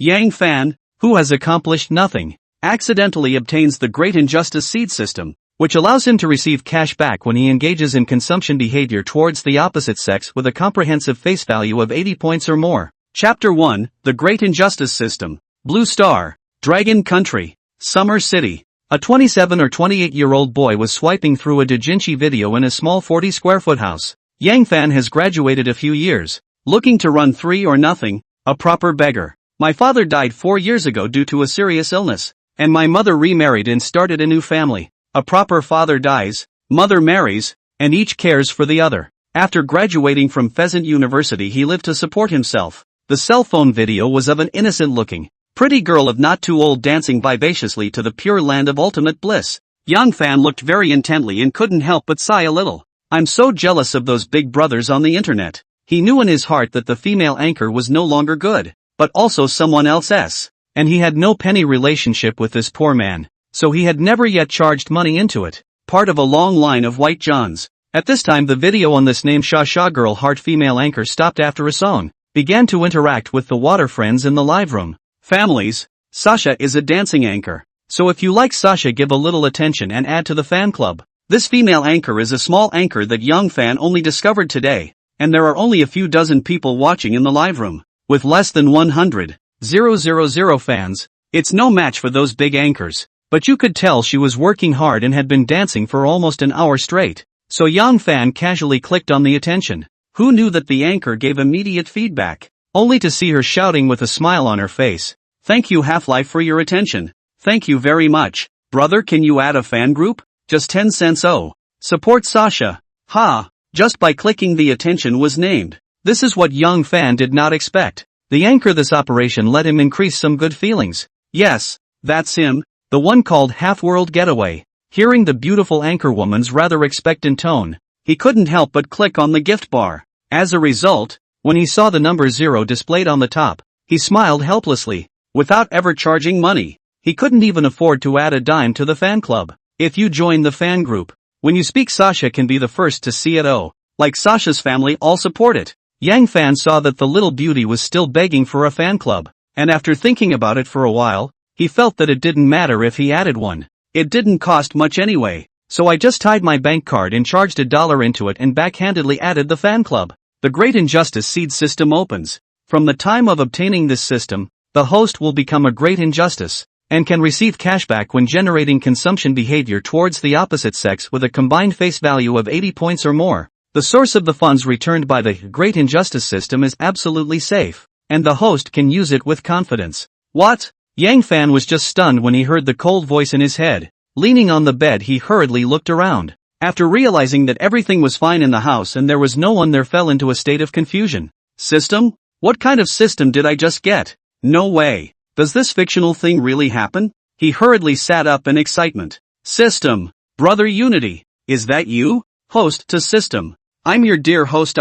Yang Fan, who has accomplished nothing, accidentally obtains the Great Injustice Seed System, which allows him to receive cash back when he engages in consumption behavior towards the opposite sex with a comprehensive face value of 80 points or more. Chapter 1, The Great Injustice System. Blue Star, Dragon Country, Summer City. A 27 or 28-year-old boy was swiping through a doujinshi video in a small 40-square-foot house. Yang Fan has graduated a few years, looking to run 3 or nothing, a proper beggar. My father died 4 years ago due to a serious illness, and my mother remarried and started a new family. A proper father dies, mother marries, and each cares for the other. After graduating from Pheasant University, he lived to support himself. The cell phone video was of an innocent-looking, pretty girl of not too old dancing vivaciously to the pure land of ultimate bliss. Yang Fan looked very intently and couldn't help but sigh a little. I'm so jealous of those big brothers on the internet. He knew in his heart that the female anchor was no longer good, but also someone else's. And he had no penny relationship with this poor man, so he had never yet charged money into it. Part of a long line of white Johns. At this time the video on this name Sha Girl Heart female anchor stopped after a song, began to interact with the water friends in the live room. Families, Sasha is a dancing anchor, so if you like Sasha give a little attention and add to the fan club. This female anchor is a small anchor that Yang Fan only discovered today, and there are only a few dozen people watching in the live room. With less than 100,000 fans, it's no match for those big anchors, but you could tell she was working hard and had been dancing for almost an hour straight, so Yang Fan casually clicked on the attention. Who knew that the anchor gave immediate feedback, only to see her shouting with a smile on her face. Thank you Half-Life for your attention. Thank you very much. Brother, can you add a fan group? Just 10 cents. Oh. Support Sasha. Ha. Just by clicking the attention was named. This is what Yang Fan did not expect. The anchor this operation let him increase some good feelings. Yes, that's him, the one called Half-World Getaway. Hearing the beautiful anchorwoman's rather expectant tone, he couldn't help but click on the gift bar. As a result, when he saw the number 0 displayed on the top, he smiled helplessly. Without ever charging money, he couldn't even afford to add a dime to the fan club. If you join the fan group, when you speak Sasha can be the first to see it. Oh, like Sasha's family all support it. Yang Fan saw that the little beauty was still begging for a fan club, and after thinking about it for a while, he felt that it didn't matter if he added one. It didn't cost much anyway, so I just tied my bank card and charged $1 into it and backhandedly added the fan club. The Great Injustice Seed System opens. From the time of obtaining this system, the host will become a Great Injustice, and can receive cashback when generating consumption behavior towards the opposite sex with a combined face value of 80 points or more. The source of the funds returned by the Great Injustice System is absolutely safe, and the host can use it with confidence. What? Yang Fan was just stunned when he heard the cold voice in his head. Leaning on the bed he hurriedly looked around. After realizing that everything was fine in the house and there was no one there, fell into a state of confusion. System? What kind of system did I just get? No way. Does this fictional thing really happen? He hurriedly sat up in excitement. System. Brother Unity. Is that you? Host to system. I'm your dear host.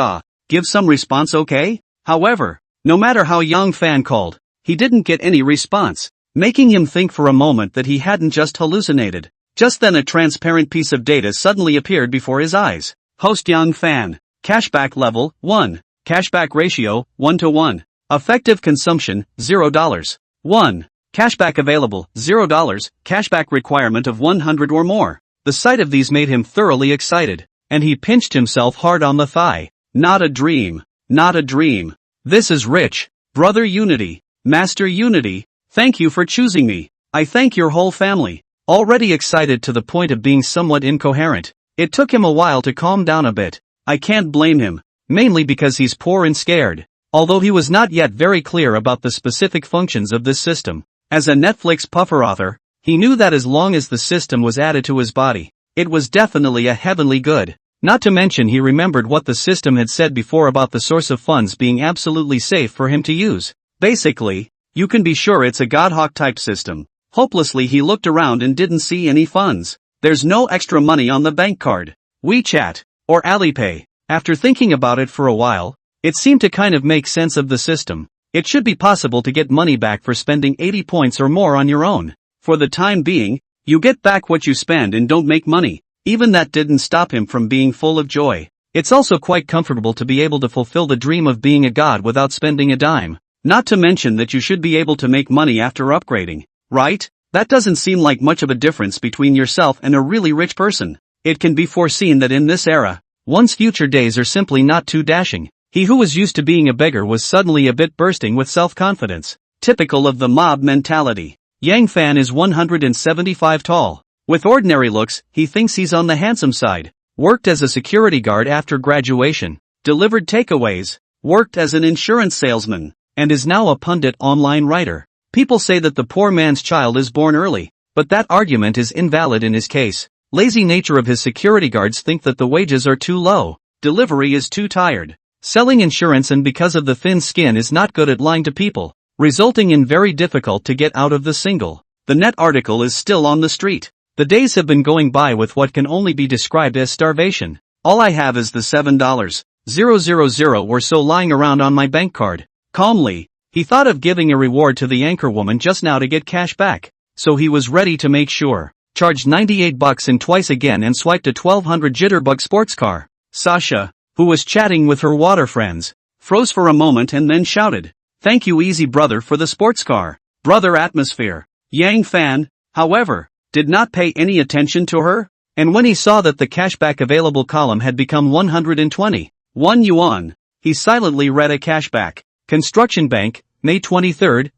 Give some response, okay? However, no matter how Yang Fan called, he didn't get any response, making him think for a moment that he hadn't just hallucinated. Just then a transparent piece of data suddenly appeared before his eyes. Host Yang Fan. Cashback level, 1. Cashback ratio, 1:1. Effective consumption, $0. 1. Cashback available, $0. Cashback requirement of 100 or more. The sight of these made him thoroughly excited, and he pinched himself hard on the thigh. Not a dream. Not a dream. This is rich. Brother Unity. Master Unity. Thank you for choosing me. I thank your whole family. Already excited to the point of being somewhat incoherent, it took him a while to calm down a bit. I can't blame him, mainly because he's poor and scared. Although he was not yet very clear about the specific functions of this system. As a Netflix puffer author, he knew that as long as the system was added to his body, it was definitely a heavenly good. Not to mention he remembered what the system had said before about the source of funds being absolutely safe for him to use. Basically, you can be sure it's a Godhawk type system. Hopelessly he looked around and didn't see any funds. There's no extra money on the bank card, WeChat, or Alipay. After thinking about it for a while, it seemed to kind of make sense of the system. It should be possible to get money back for spending 80 points or more on your own. For the time being, you get back what you spend and don't make money. Even that didn't stop him from being full of joy. It's also quite comfortable to be able to fulfill the dream of being a god without spending a dime. Not to mention that you should be able to make money after upgrading, right? That doesn't seem like much of a difference between yourself and a really rich person. It can be foreseen that in this era, one's future days are simply not too dashing. He who was used to being a beggar was suddenly a bit bursting with self-confidence. Typical of the mob mentality. Yang Fan is 175 tall. With ordinary looks, he thinks he's on the handsome side. Worked as a security guard after graduation. Delivered takeaways. Worked as an insurance salesman. And is now a pundit online writer. People say that the poor man's child is born early, but that argument is invalid in his case. Lazy nature of his security guards think that the wages are too low. Delivery is too tired. Selling insurance and because of the thin skin is not good at lying to people, resulting in very difficult to get out of the single. The net article is still on the street. The days have been going by with what can only be described as starvation. All I have is the $7,000 or so lying around on my bank card. Calmly, he thought of giving a reward to the anchor woman just now to get cash back, so he was ready to make sure. Charged $98 and twice again and swiped a 1200 jitterbug sports car. Sasha, who was chatting with her water friends, froze for a moment and then shouted, "Thank you easy brother for the sports car." Brother atmosphere. Yang Fan, however, did not pay any attention to her, and when he saw that the cashback available column had become 121 yuan, he silently read a cashback. Construction Bank, May 23,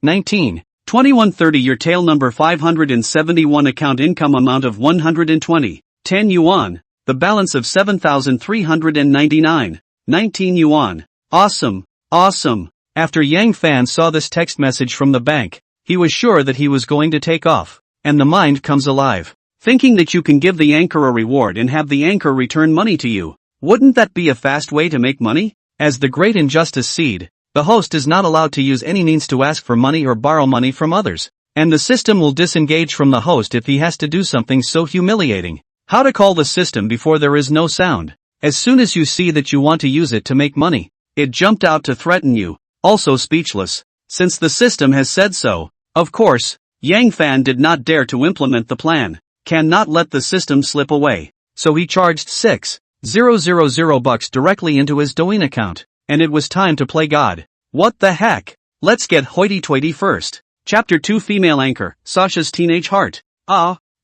2130 Your tail number 571 account income amount of 10 yuan, the balance of 7,399, 19 yuan. Awesome, awesome. After Yang Fan saw this text message from the bank, he was sure that he was going to take off, and the mind comes alive. Thinking that you can give the anchor a reward and have the anchor return money to you. Wouldn't that be a fast way to make money? As the great injustice seed, the host is not allowed to use any means to ask for money or borrow money from others, and the system will disengage from the host if he has to do something so humiliating. How to call the system before there is no sound. As soon as you see that you want to use it to make money, it jumped out to threaten you, also speechless, since the system has said so. Of course, Yang Fan did not dare to implement the plan, cannot let the system slip away, so he charged $6,000 directly into his Douyin account. And it was time to play God. What the heck? Let's get hoity-toity first. Chapter 2 Female Anchor, Sasha's Teenage Heart.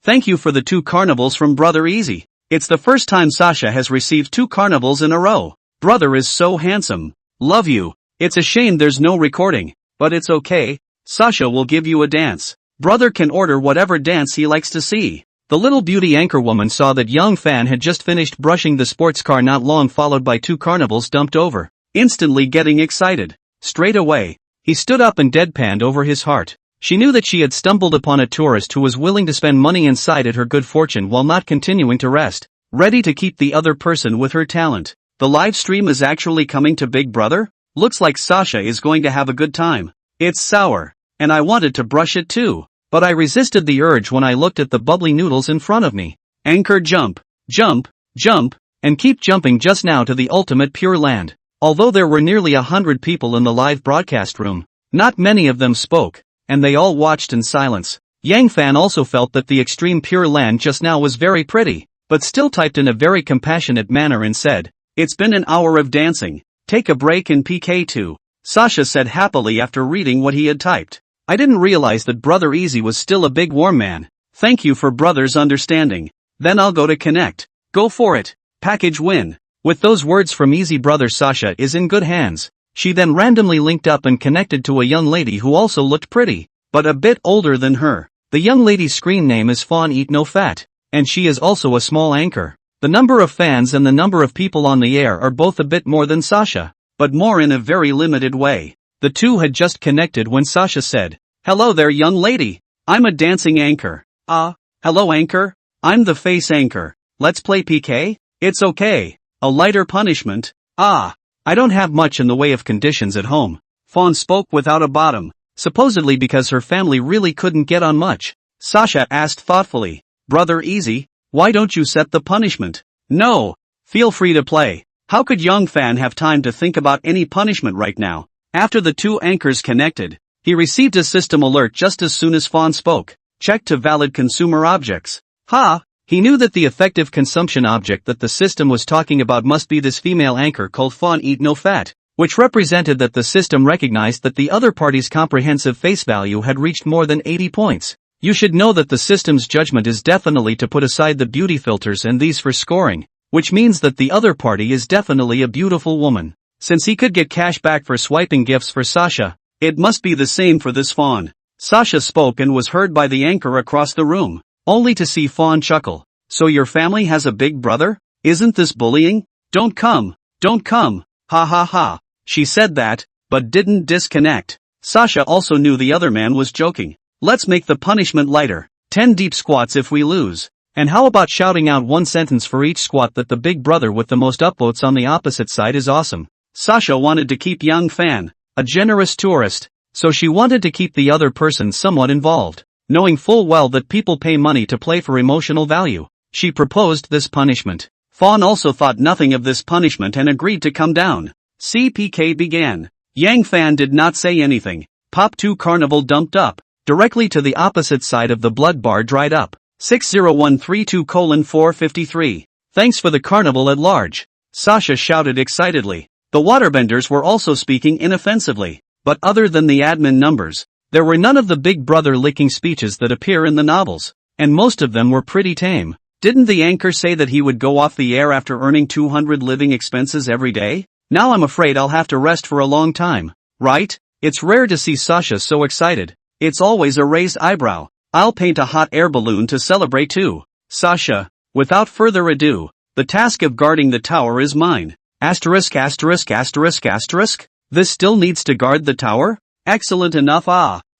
Thank you for the 2 carnivals from Brother Easy. It's the first time Sasha has received 2 carnivals in a row. Brother is so handsome. Love you. It's a shame there's no recording, but it's okay. Sasha will give you a dance. Brother can order whatever dance he likes to see. The little beauty anchor woman saw that Yang Fan had just finished brushing the sports car not long followed by 2 carnivals dumped over. Instantly getting excited. Straight away, he stood up and deadpanned over his heart. She knew that she had stumbled upon a tourist who was willing to spend money inside at her good fortune while not continuing to rest, ready to keep the other person with her talent. The live stream is actually coming to Big Brother? Looks like Sasha is going to have a good time. It's sour, and I wanted to brush it too, but I resisted the urge when I looked at the bubbly noodles in front of me. Anchor jump, jump, jump, and keep jumping just now to the ultimate Pure Land. Although there were nearly 100 people in the live broadcast room, not many of them spoke, and they all watched in silence. Yang Fan also felt that the extreme Pure Land just now was very pretty, but still typed in a very compassionate manner and said, "It's been an hour of dancing. Take a break in PK2. Sasha said happily after reading what he had typed. I didn't realize that Brother Easy was still a big warm man. Thank you for brother's understanding. Then I'll go to connect. Go for it. Package win." With those words from Easy Brother, Sasha is in good hands. She then randomly linked up and connected to a young lady who also looked pretty, but a bit older than her. The young lady's screen name is Fawn Eat No Fat, and she is also a small anchor. The number of fans and the number of people on the air are both a bit more than Sasha, but more in a very limited way. The two had just connected when Sasha said, "Hello there young lady, I'm a dancing anchor." Hello anchor, I'm the face anchor. Let's play PK? It's okay. A lighter punishment? I don't have much in the way of conditions at home. Fawn spoke without a bottom, supposedly because her family really couldn't get on much. Sasha asked thoughtfully, "Brother Easy, why don't you set the punishment?" "No. Feel free to play." How could Young Fan have time to think about any punishment right now? After the two anchors connected, he received a system alert just as soon as Fawn spoke. Check to valid consumer objects. He knew that the effective consumption object that the system was talking about must be this female anchor called Fawn Eat No Fat. which represented that the system recognized that the other party's comprehensive face value had reached more than 80 points. You should know that the system's judgment is definitely to put aside the beauty filters and these for scoring, which means that the other party is definitely a beautiful woman. Since he could get cash back for swiping gifts for Sasha, it must be the same for this fawn. Sasha spoke and was heard by the anchor across the room, only to see Fawn chuckle. So your family has a big brother? Isn't this bullying? Don't come, ha ha ha. She said that, but didn't disconnect. Sasha also knew the other man was joking. Let's make the punishment lighter. 10 deep squats if we lose. And how about shouting out one sentence for each squat that the big brother with the most upvotes on the opposite side is awesome. Sasha wanted to keep young Fan, a generous tourist, so she wanted to keep the other person somewhat involved. Knowing full well that people pay money to play for emotional value, she proposed this punishment. Fawn also thought nothing of this punishment and agreed to come down. CPK began. Yang Fan did not say anything. Pop 2 Carnival dumped up, directly to the opposite side of the blood bar dried up. 60132:453. Thanks for the carnival at large. Sasha shouted excitedly. The waterbenders were also speaking inoffensively, but other than the admin numbers, there were none of the big brother licking speeches that appear in the novels, and most of them were pretty tame. Didn't the anchor say that he would go off the air after earning 200 living expenses every day? Now I'm afraid I'll have to rest for a long time, right? It's rare to see Sasha so excited. It's always a raised eyebrow. I'll paint a hot air balloon to celebrate too. Sasha, without further ado, the task of guarding the tower is mine. Asterisk. This still needs to guard the tower? Excellent enough.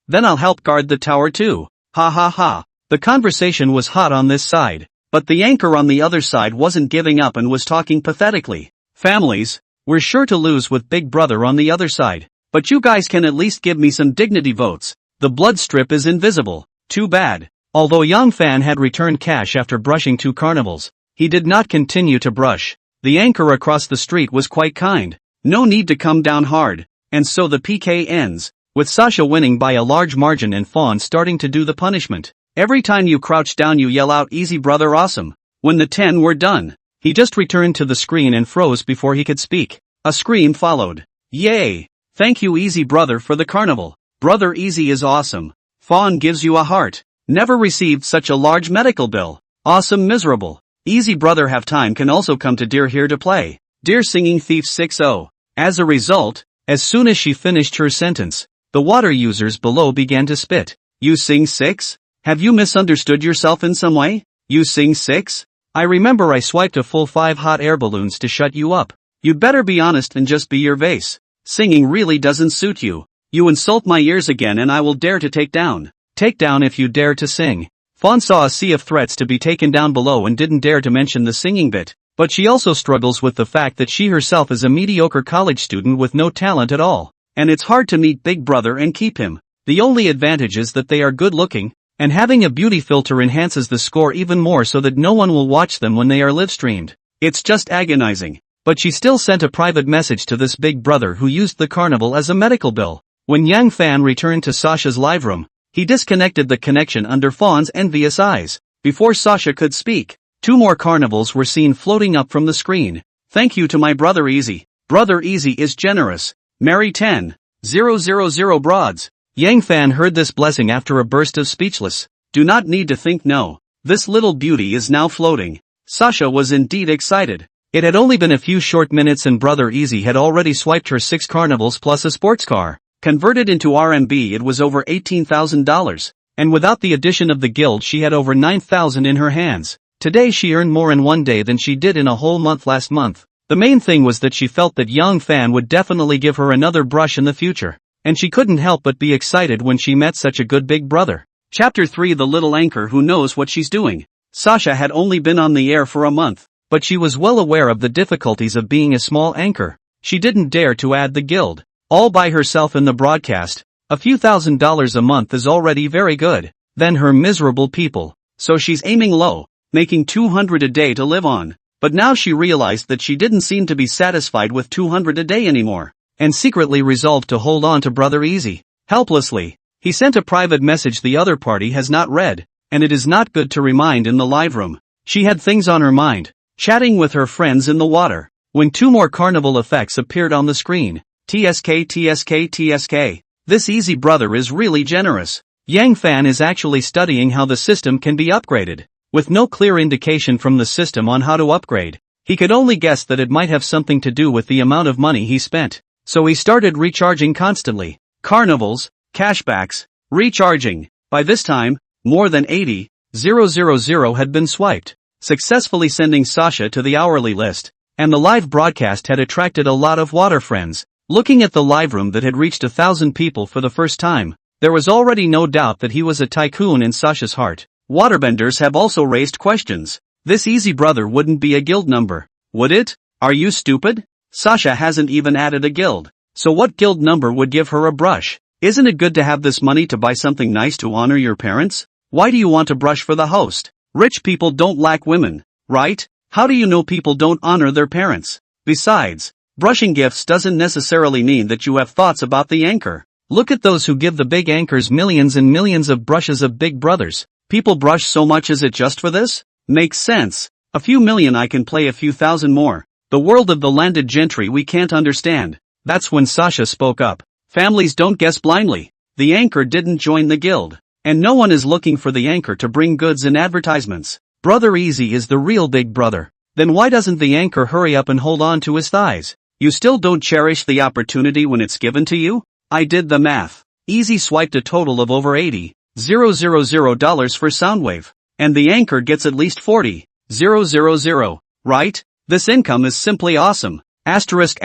Then I'll help guard the tower too. Ha ha ha. The conversation was hot on this side, but the anchor on the other side wasn't giving up and was talking pathetically. Families, we're sure to lose with Big Brother on the other side, but you guys can at least give me some dignity votes. The blood strip is invisible. Too bad. Although Young Fan had returned cash after brushing 2 carnivals, he did not continue to brush. The anchor across the street was quite kind. No need to come down hard. And so the PK ends, with Sasha winning by a large margin and Fawn starting to do the punishment. Every time you crouch down you yell out "Easy brother awesome." When the 10 were done, he just returned to the screen and froze before he could speak. A scream followed. Yay! Thank you Easy brother for the carnival. Brother Easy is awesome. Fawn gives you a heart. Never received such a large medical bill. Awesome miserable. Easy brother have time can also come to Dear Here to Play. Dear Singing Thief 6-0. As a result, as soon as she finished her sentence, the water users below began to spit. You sing 6? Have you misunderstood yourself in some way? You sing 6? I remember I swiped a full 5 hot air balloons to shut you up. You'd better be honest and just be your vase. Singing really doesn't suit you. You insult my ears again and I will dare to take down. Take down if you dare to sing. Fawn saw a sea of threats to be taken down below and didn't dare to mention the singing bit, but she also struggles with the fact that she herself is a mediocre college student with no talent at all, and it's hard to meet Big Brother and keep him. The only advantage is that they are good looking, and having a beauty filter enhances the score even more so that no one will watch them when they are live streamed. It's just agonizing. But she still sent a private message to this Big Brother who used the carnival as a medical bill. When Yang Fan returned to Sasha's live room, he disconnected the connection under Fawn's envious eyes. Before Sasha could speak, 2 more carnivals were seen floating up from the screen. Thank you to my brother Easy. Brother Easy is generous. Marry 10,000 broads. Yang Fan heard this blessing after a burst of speechless. Do not need to think no. This little beauty is now floating. Sasha was indeed excited. It had only been a few short minutes and Brother Easy had already swiped her 6 carnivals plus a sports car. Converted into RMB it was over $18,000, and without the addition of the guild she had over 9,000 in her hands. Today she earned more in one day than she did in a whole month last month. The main thing was that she felt that Young Fan would definitely give her another brush in the future, and she couldn't help but be excited when she met such a good Big Brother. Chapter 3 The Little Anchor Who Knows What She's Doing. Sasha had only been on the air for a month, but she was well aware of the difficulties of being a small anchor. She didn't dare to add the guild. All by herself in the broadcast. A few $1,000s a month is already very good. Then her miserable people. So she's aiming low, making 200 a day to live on. But now she realized that she didn't seem to be satisfied with 200 a day anymore, and secretly resolved to hold on to Brother Easy. Helplessly, he sent a private message the other party has not read, and it is not good to remind in the live room. She had things on her mind, chatting with her friends in the water, when 2 more carnival effects appeared on the screen. TSK. This easy brother is really generous. Yang Fan is actually studying how the system can be upgraded. With no clear indication from the system on how to upgrade, he could only guess that it might have something to do with the amount of money he spent. So he started recharging constantly. Carnivals, cashbacks, recharging. By this time, more than 80,000 had been swiped, successfully sending Sasha to the hourly list, and the live broadcast had attracted a lot of water friends. Looking at the live room that had reached 1,000 people for the first time, there was already no doubt that he was a tycoon in Sasha's heart. Waterbenders have also raised questions. This easy brother wouldn't be a guild number, would it? Are you stupid? Sasha hasn't even added a guild. So what guild number would give her a brush? Isn't it good to have this money to buy something nice to honor your parents? Why do you want a brush for the host? Rich people don't lack women, right? How do you know people don't honor their parents? Besides, brushing gifts doesn't necessarily mean that you have thoughts about the anchor. Look at those who give the big anchors millions and millions of brushes of big brothers. People brush so much, is it just for this? Makes sense. A few million I can play a few thousand more. The world of the landed gentry we can't understand. That's when Sasha spoke up. Families don't guess blindly. The anchor didn't join the guild. And no one is looking for the anchor to bring goods and advertisements. Brother Easy is the real big brother. Then why doesn't the anchor hurry up and hold on to his thighs? You still don't cherish the opportunity when it's given to you? I did the math. Easy swiped a total of over $80,000 for Soundwave. And the anchor gets at least $40,000, right? This income is simply awesome. Asterisk.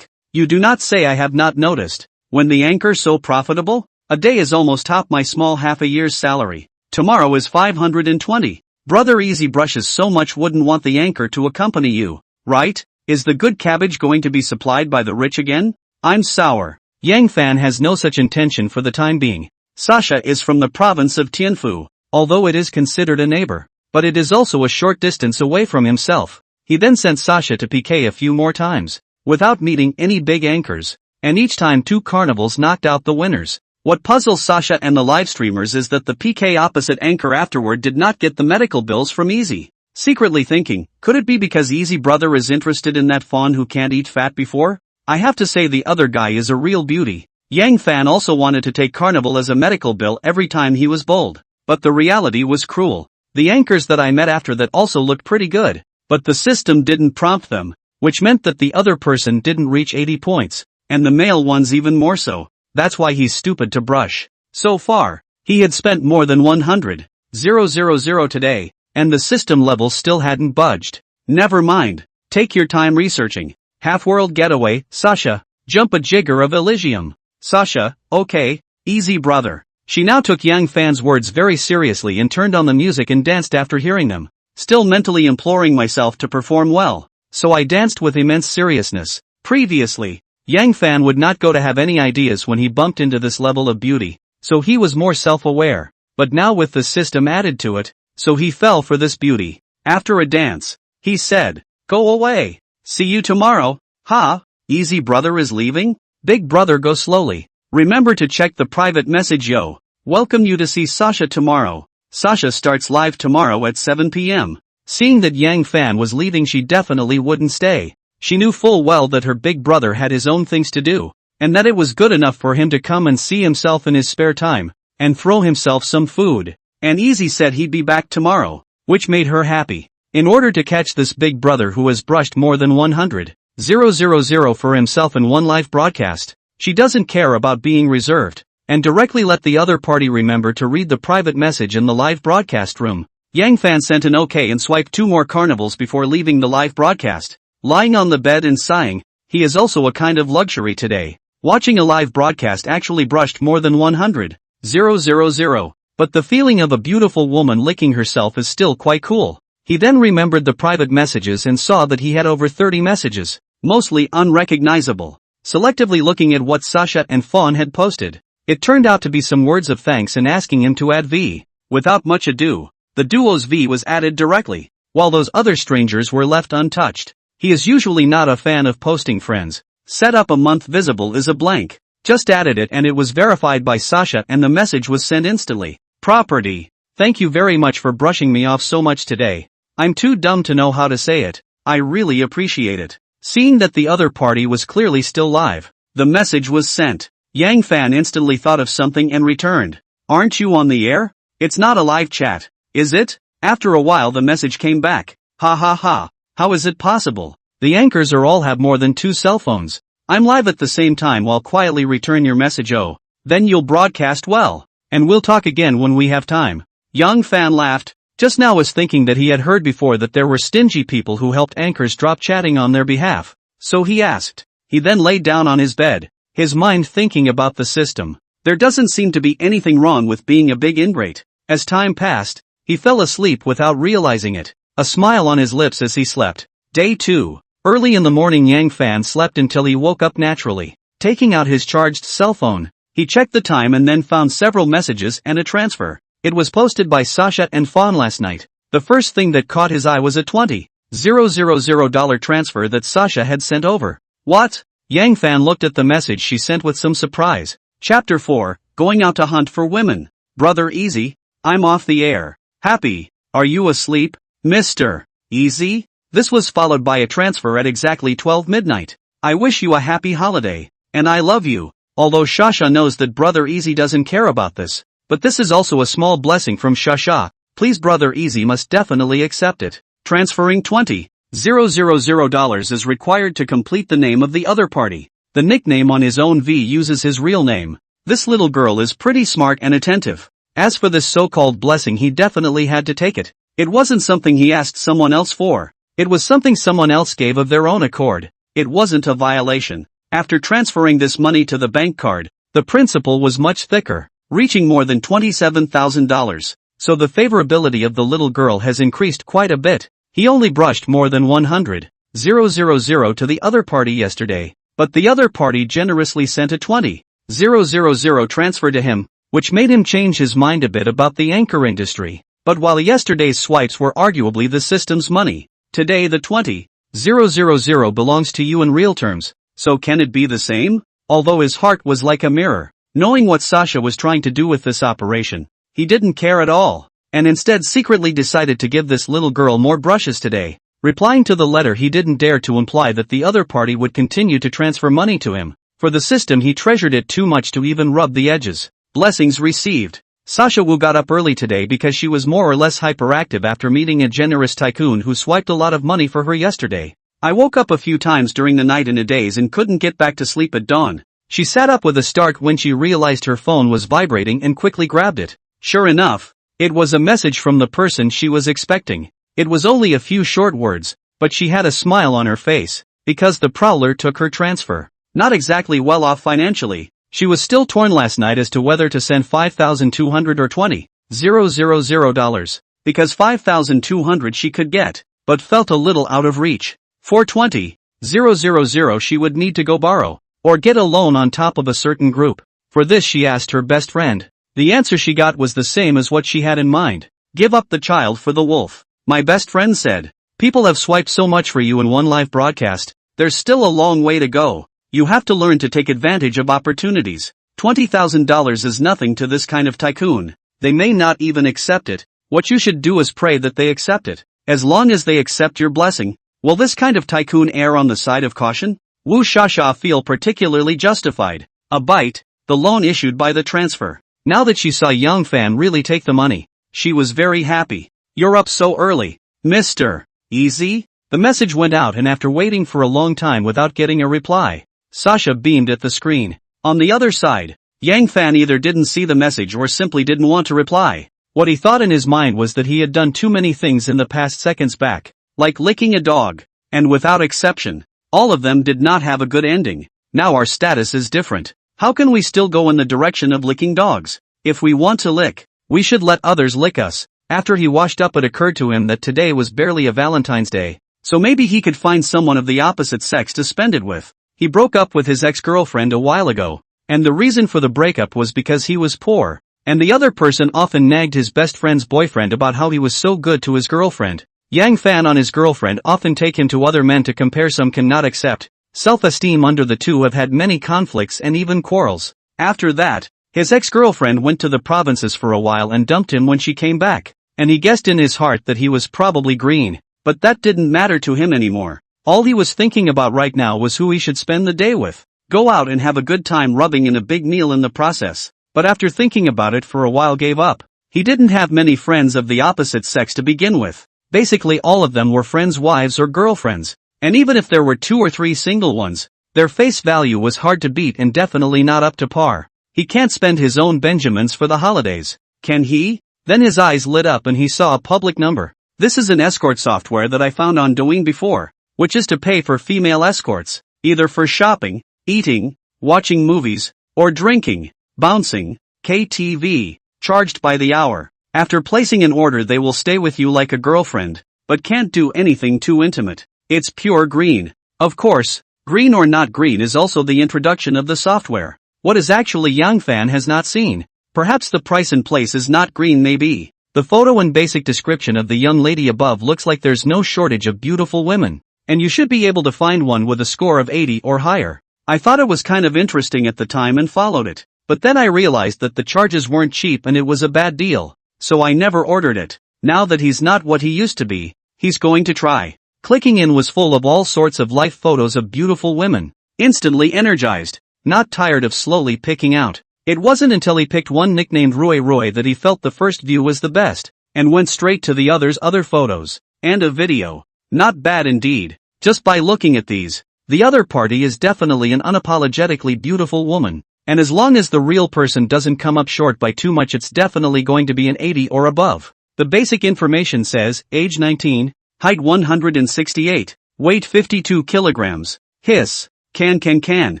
You do not say I have not noticed. When the anchor so profitable? A day is almost half my small half a year's salary. Tomorrow is 520. Brother Easy brushes so much wouldn't want the anchor to accompany you, right? Is the good cabbage going to be supplied by the rich again? I'm sour. Yang Fan has no such intention for the time being. Sasha is from the province of Tianfu, although it is considered a neighbor, but it is also a short distance away from himself. He then sent Sasha to PK a few more times, without meeting any big anchors, and each time 2 carnivals knocked out the winners. What puzzles Sasha and the livestreamers is that the PK opposite anchor afterward did not get the medical bills from Easy. Secretly thinking, could it be because Easy brother is interested in that fawn who can't eat fat before? I have to say the other guy is a real beauty. Yang Fan also wanted to take Carnival as a medical bill every time he was bold. But the reality was cruel. The anchors that I met after that also looked pretty good, but the system didn't prompt them, which meant that the other person didn't reach 80 points, and the male ones even more so. That's why he's stupid to brush. So far, he had spent more than 100,000 today, and the system level still hadn't budged. Never mind. Take your time researching. Half-world getaway, Sasha. Jump a jigger of Elysium. Sasha, okay, easy brother. She now took Yang Fan's words very seriously and turned on the music and danced after hearing them, still mentally imploring myself to perform well. So I danced with immense seriousness. Previously, Yang Fan would not go to have any ideas when he bumped into this level of beauty, so he was more self-aware. But now with the system added to it, so he fell for this beauty. After a dance, he said, "Go away. See you tomorrow." Ha, easy brother is leaving? Big brother go slowly. Remember to check the private message yo. Welcome you to see Sasha tomorrow. Sasha starts live tomorrow at 7 p.m. Seeing that Yang Fan was leaving, she definitely wouldn't stay. She knew full well that her big brother had his own things to do, and that it was good enough for him to come and see himself in his spare time, and throw himself some food. And Easy said he'd be back tomorrow, which made her happy. In order to catch this big brother who has brushed more than 100,000 for himself in one live broadcast, she doesn't care about being reserved, and directly let the other party remember to read the private message in the live broadcast room. Yang Fan sent an okay and swiped 2 more carnivals before leaving the live broadcast. Lying on the bed and sighing, he is also a kind of luxury today. Watching a live broadcast actually brushed more than 100,000, but the feeling of a beautiful woman licking herself is still quite cool. He then remembered the private messages and saw that he had over 30 messages, mostly unrecognizable. Selectively looking at what Sasha and Fawn had posted, it turned out to be some words of thanks and asking him to add V. Without much ado, the duo's V was added directly, while those other strangers were left untouched. He is usually not a fan of posting friends. Set up a month visible is a blank. Just added it and it was verified by Sasha and the message was sent instantly. Property. Thank you very much for brushing me off so much today. I'm too dumb to know how to say it. I really appreciate it. Seeing that the other party was clearly still live, the message was sent. Yang Fan instantly thought of something and returned. "Aren't you on the air? It's not a live chat, is it?" After a while the message came back. "Ha ha ha. How is it possible? The anchors all have more than 2 cell phones. I'm live at the same time while quietly return your message. Oh, then you'll broadcast well. And we'll talk again when we have time." Yang Fan laughed. Just now was thinking that he had heard before that there were stingy people who helped anchors drop chatting on their behalf. So he asked. He then laid down on his bed, his mind thinking about the system. There doesn't seem to be anything wrong with being a big ingrate. As time passed, he fell asleep without realizing it, a smile on his lips as he slept. Day 2. Early in the morning Yang Fan slept until he woke up naturally. Taking out his charged cell phone, he checked the time and then found several messages and a transfer. It was posted by Sasha and Fawn last night. The first thing that caught his eye was a $20,000 transfer that Sasha had sent over. What? Yang Fan looked at the message she sent with some surprise. Chapter 4, Going Out to Hunt for Women. Brother Easy, I'm off the air. Happy. Are you asleep, Mr. Easy? This was followed by a transfer at exactly 12 midnight. I wish you a happy holiday. And I love you. Although Sasha knows that Brother Easy doesn't care about this. But this is also a small blessing from Sasha. Please Brother Easy must definitely accept it. Transferring $20,000 is required to complete the name of the other party. The nickname on his own V uses his real name. This little girl is pretty smart and attentive. As for this so-called blessing, he definitely had to take it. It wasn't something he asked someone else for. It was something someone else gave of their own accord. It wasn't a violation. After transferring this money to the bank card, the principal was much thicker, reaching more than $27,000. So the favorability of the little girl has increased quite a bit. He only brushed more than 100,000 to the other party yesterday, but the other party generously sent a 20,000 transfer to him, which made him change his mind a bit about the anchor industry. But while yesterday's swipes were arguably the system's money, today the 20,000 belongs to you in real terms. So can it be the same? Although his heart was like a mirror, knowing what Sasha was trying to do with this operation, he didn't care at all, and instead secretly decided to give this little girl more brushes today. Replying to the letter, he didn't dare to imply that the other party would continue to transfer money to him. For the system, he treasured it too much to even rub the edges. Blessings received. Sasha Wu got up early today because she was more or less hyperactive after meeting a generous tycoon who swiped a lot of money for her yesterday. I woke up a few times during the night in a daze and couldn't get back to sleep at dawn. She sat up with a start when she realized her phone was vibrating and quickly grabbed it. Sure enough, it was a message from the person she was expecting. It was only a few short words, but she had a smile on her face, because the prowler took her transfer. Not exactly well off financially, she was still torn last night as to whether to send $5,200 or $20,000, because $5,200 she could get, but felt a little out of reach. For $20,000 she would need to go borrow, or get a loan on top of a certain group. For this she asked her best friend. The answer she got was the same as what she had in mind. Give up the child for the wolf. My best friend said. People have swiped so much for you in one live broadcast. There's still a long way to go. You have to learn to take advantage of opportunities. $20,000 is nothing to this kind of tycoon. They may not even accept it. What you should do is pray that they accept it. As long as they accept your blessing, will this kind of tycoon err on the side of caution? Wu Shasha feel particularly justified. A bite, the loan issued by the transfer. Now that she saw Yang Fan really take the money, she was very happy. You're up so early, Mr. Easy? The message went out, and after waiting for a long time without getting a reply, Sasha beamed at the screen. On the other side, Yang Fan either didn't see the message or simply didn't want to reply. What he thought in his mind was that he had done too many things in the past seconds back, like licking a dog, and without exception, all of them did not have a good ending. Now our status is different. How can we still go in the direction of licking dogs? If we want to lick, we should let others lick us. After he washed up, it occurred to him that today was barely a Valentine's Day, so maybe he could find someone of the opposite sex to spend it with. He broke up with his ex-girlfriend a while ago, and the reason for the breakup was because he was poor, and the other person often nagged his best friend's boyfriend about how he was so good to his girlfriend. Yang Fan on his girlfriend often take him to other men to compare. Some cannot accept. Self-esteem under the two have had many conflicts and even quarrels. After that, his ex-girlfriend went to the provinces for a while and dumped him when she came back, and he guessed in his heart that he was probably green, but that didn't matter to him anymore. All he was thinking about right now was who he should spend the day with. Go out and have a good time rubbing in a big meal in the process. But after thinking about it for a while gave up. He didn't have many friends of the opposite sex to begin with. Basically all of them were friends' wives or girlfriends. And even if there were 2 or 3 single ones, their face value was hard to beat and definitely not up to par. He can't spend his own Benjamins for the holidays. Can he? Then his eyes lit up and he saw a public number. This is an escort software that I found on Douyin before, which is to pay for female escorts, either for shopping, eating, watching movies, or drinking, bouncing, KTV, charged by the hour. After placing an order they will stay with you like a girlfriend, but can't do anything too intimate. It's pure green. Of course, green or not green is also the introduction of the software. What is actually Yang Fan has not seen. Perhaps the price and place is not green maybe. The photo and basic description of the young lady above looks like there's no shortage of beautiful women. And you should be able to find one with a score of 80 or higher. I thought it was kind of interesting at the time and followed it. But then I realized that the charges weren't cheap and it was a bad deal. So I never ordered it. Now that he's not what he used to be, he's going to try. Clicking in was full of all sorts of life photos of beautiful women. Instantly energized. Not tired of slowly picking out. It wasn't until he picked one nicknamed Roy that he felt the first view was the best, and went straight to the other photos, and a video. Not bad indeed. Just by looking at these, the other party is definitely an unapologetically beautiful woman, and as long as the real person doesn't come up short by too much it's definitely going to be an 80 or above. The basic information says, age 19, height 168, weight 52 kilograms, hiss, can.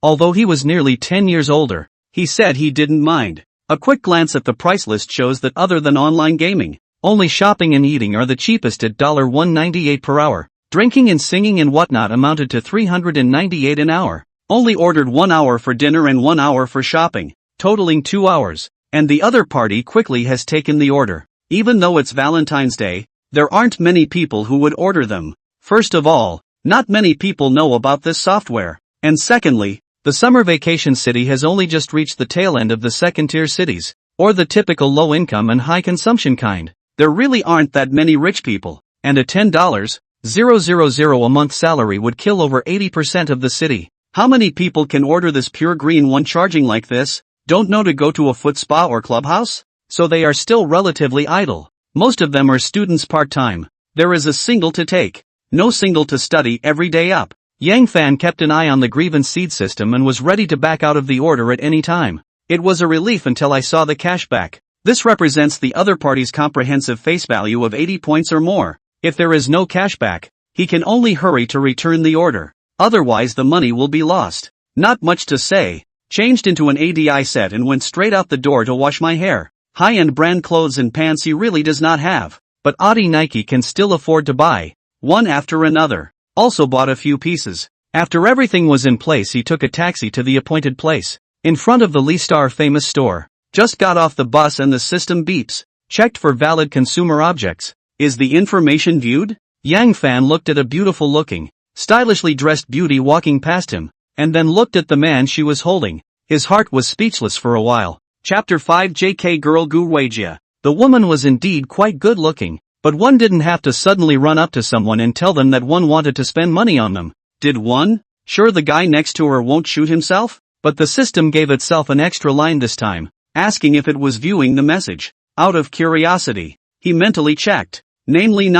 Although he was nearly 10 years older, he said he didn't mind. A quick glance at the price list shows that other than online gaming, only shopping and eating are the cheapest at $198 per hour. Drinking and singing and whatnot amounted to $398 an hour. Only ordered 1 hour for dinner and 1 hour for shopping, totaling 2 hours. And the other party quickly has taken the order. Even though it's Valentine's Day, there aren't many people who would order them. First of all, not many people know about this software. And secondly, the summer vacation city has only just reached the tail end of the second-tier cities, or the typical low-income and high-consumption kind. There really aren't that many rich people, and a $10,000 a month salary would kill over 80% of the city. How many people can order this pure green one charging like this? Don't know to go to a foot spa or clubhouse? So they are still relatively idle. Most of them are students part-time. There is a single to take. No single to study every day up. Yang Fan kept an eye on the grievance seed system and was ready to back out of the order at any time. It was a relief until I saw the cashback. This represents the other party's comprehensive face value of 80 points or more. If there is no cashback, he can only hurry to return the order. Otherwise the money will be lost. Not much to say. Changed into an ADI set and went straight out the door to wash my hair. High-end brand clothes and pants he really does not have. But Adi Nike can still afford to buy. One after another. Also bought a few pieces. After everything was in place he took a taxi to the appointed place. In front of the Lee Star famous store. Just got off the bus and the system beeps. Checked for valid consumer objects. Is the information viewed? Yang Fan looked at a beautiful looking, stylishly dressed beauty walking past him, and then looked at the man she was holding. His heart was speechless for a while. Chapter 5 JK Girl Gu Weijia. The woman was indeed quite good looking. But one didn't have to suddenly run up to someone and tell them that one wanted to spend money on them. Did one? Sure the guy next to her won't shoot himself? But the system gave itself an extra line this time, asking if it was viewing the message. Out of curiosity, he mentally checked. Namely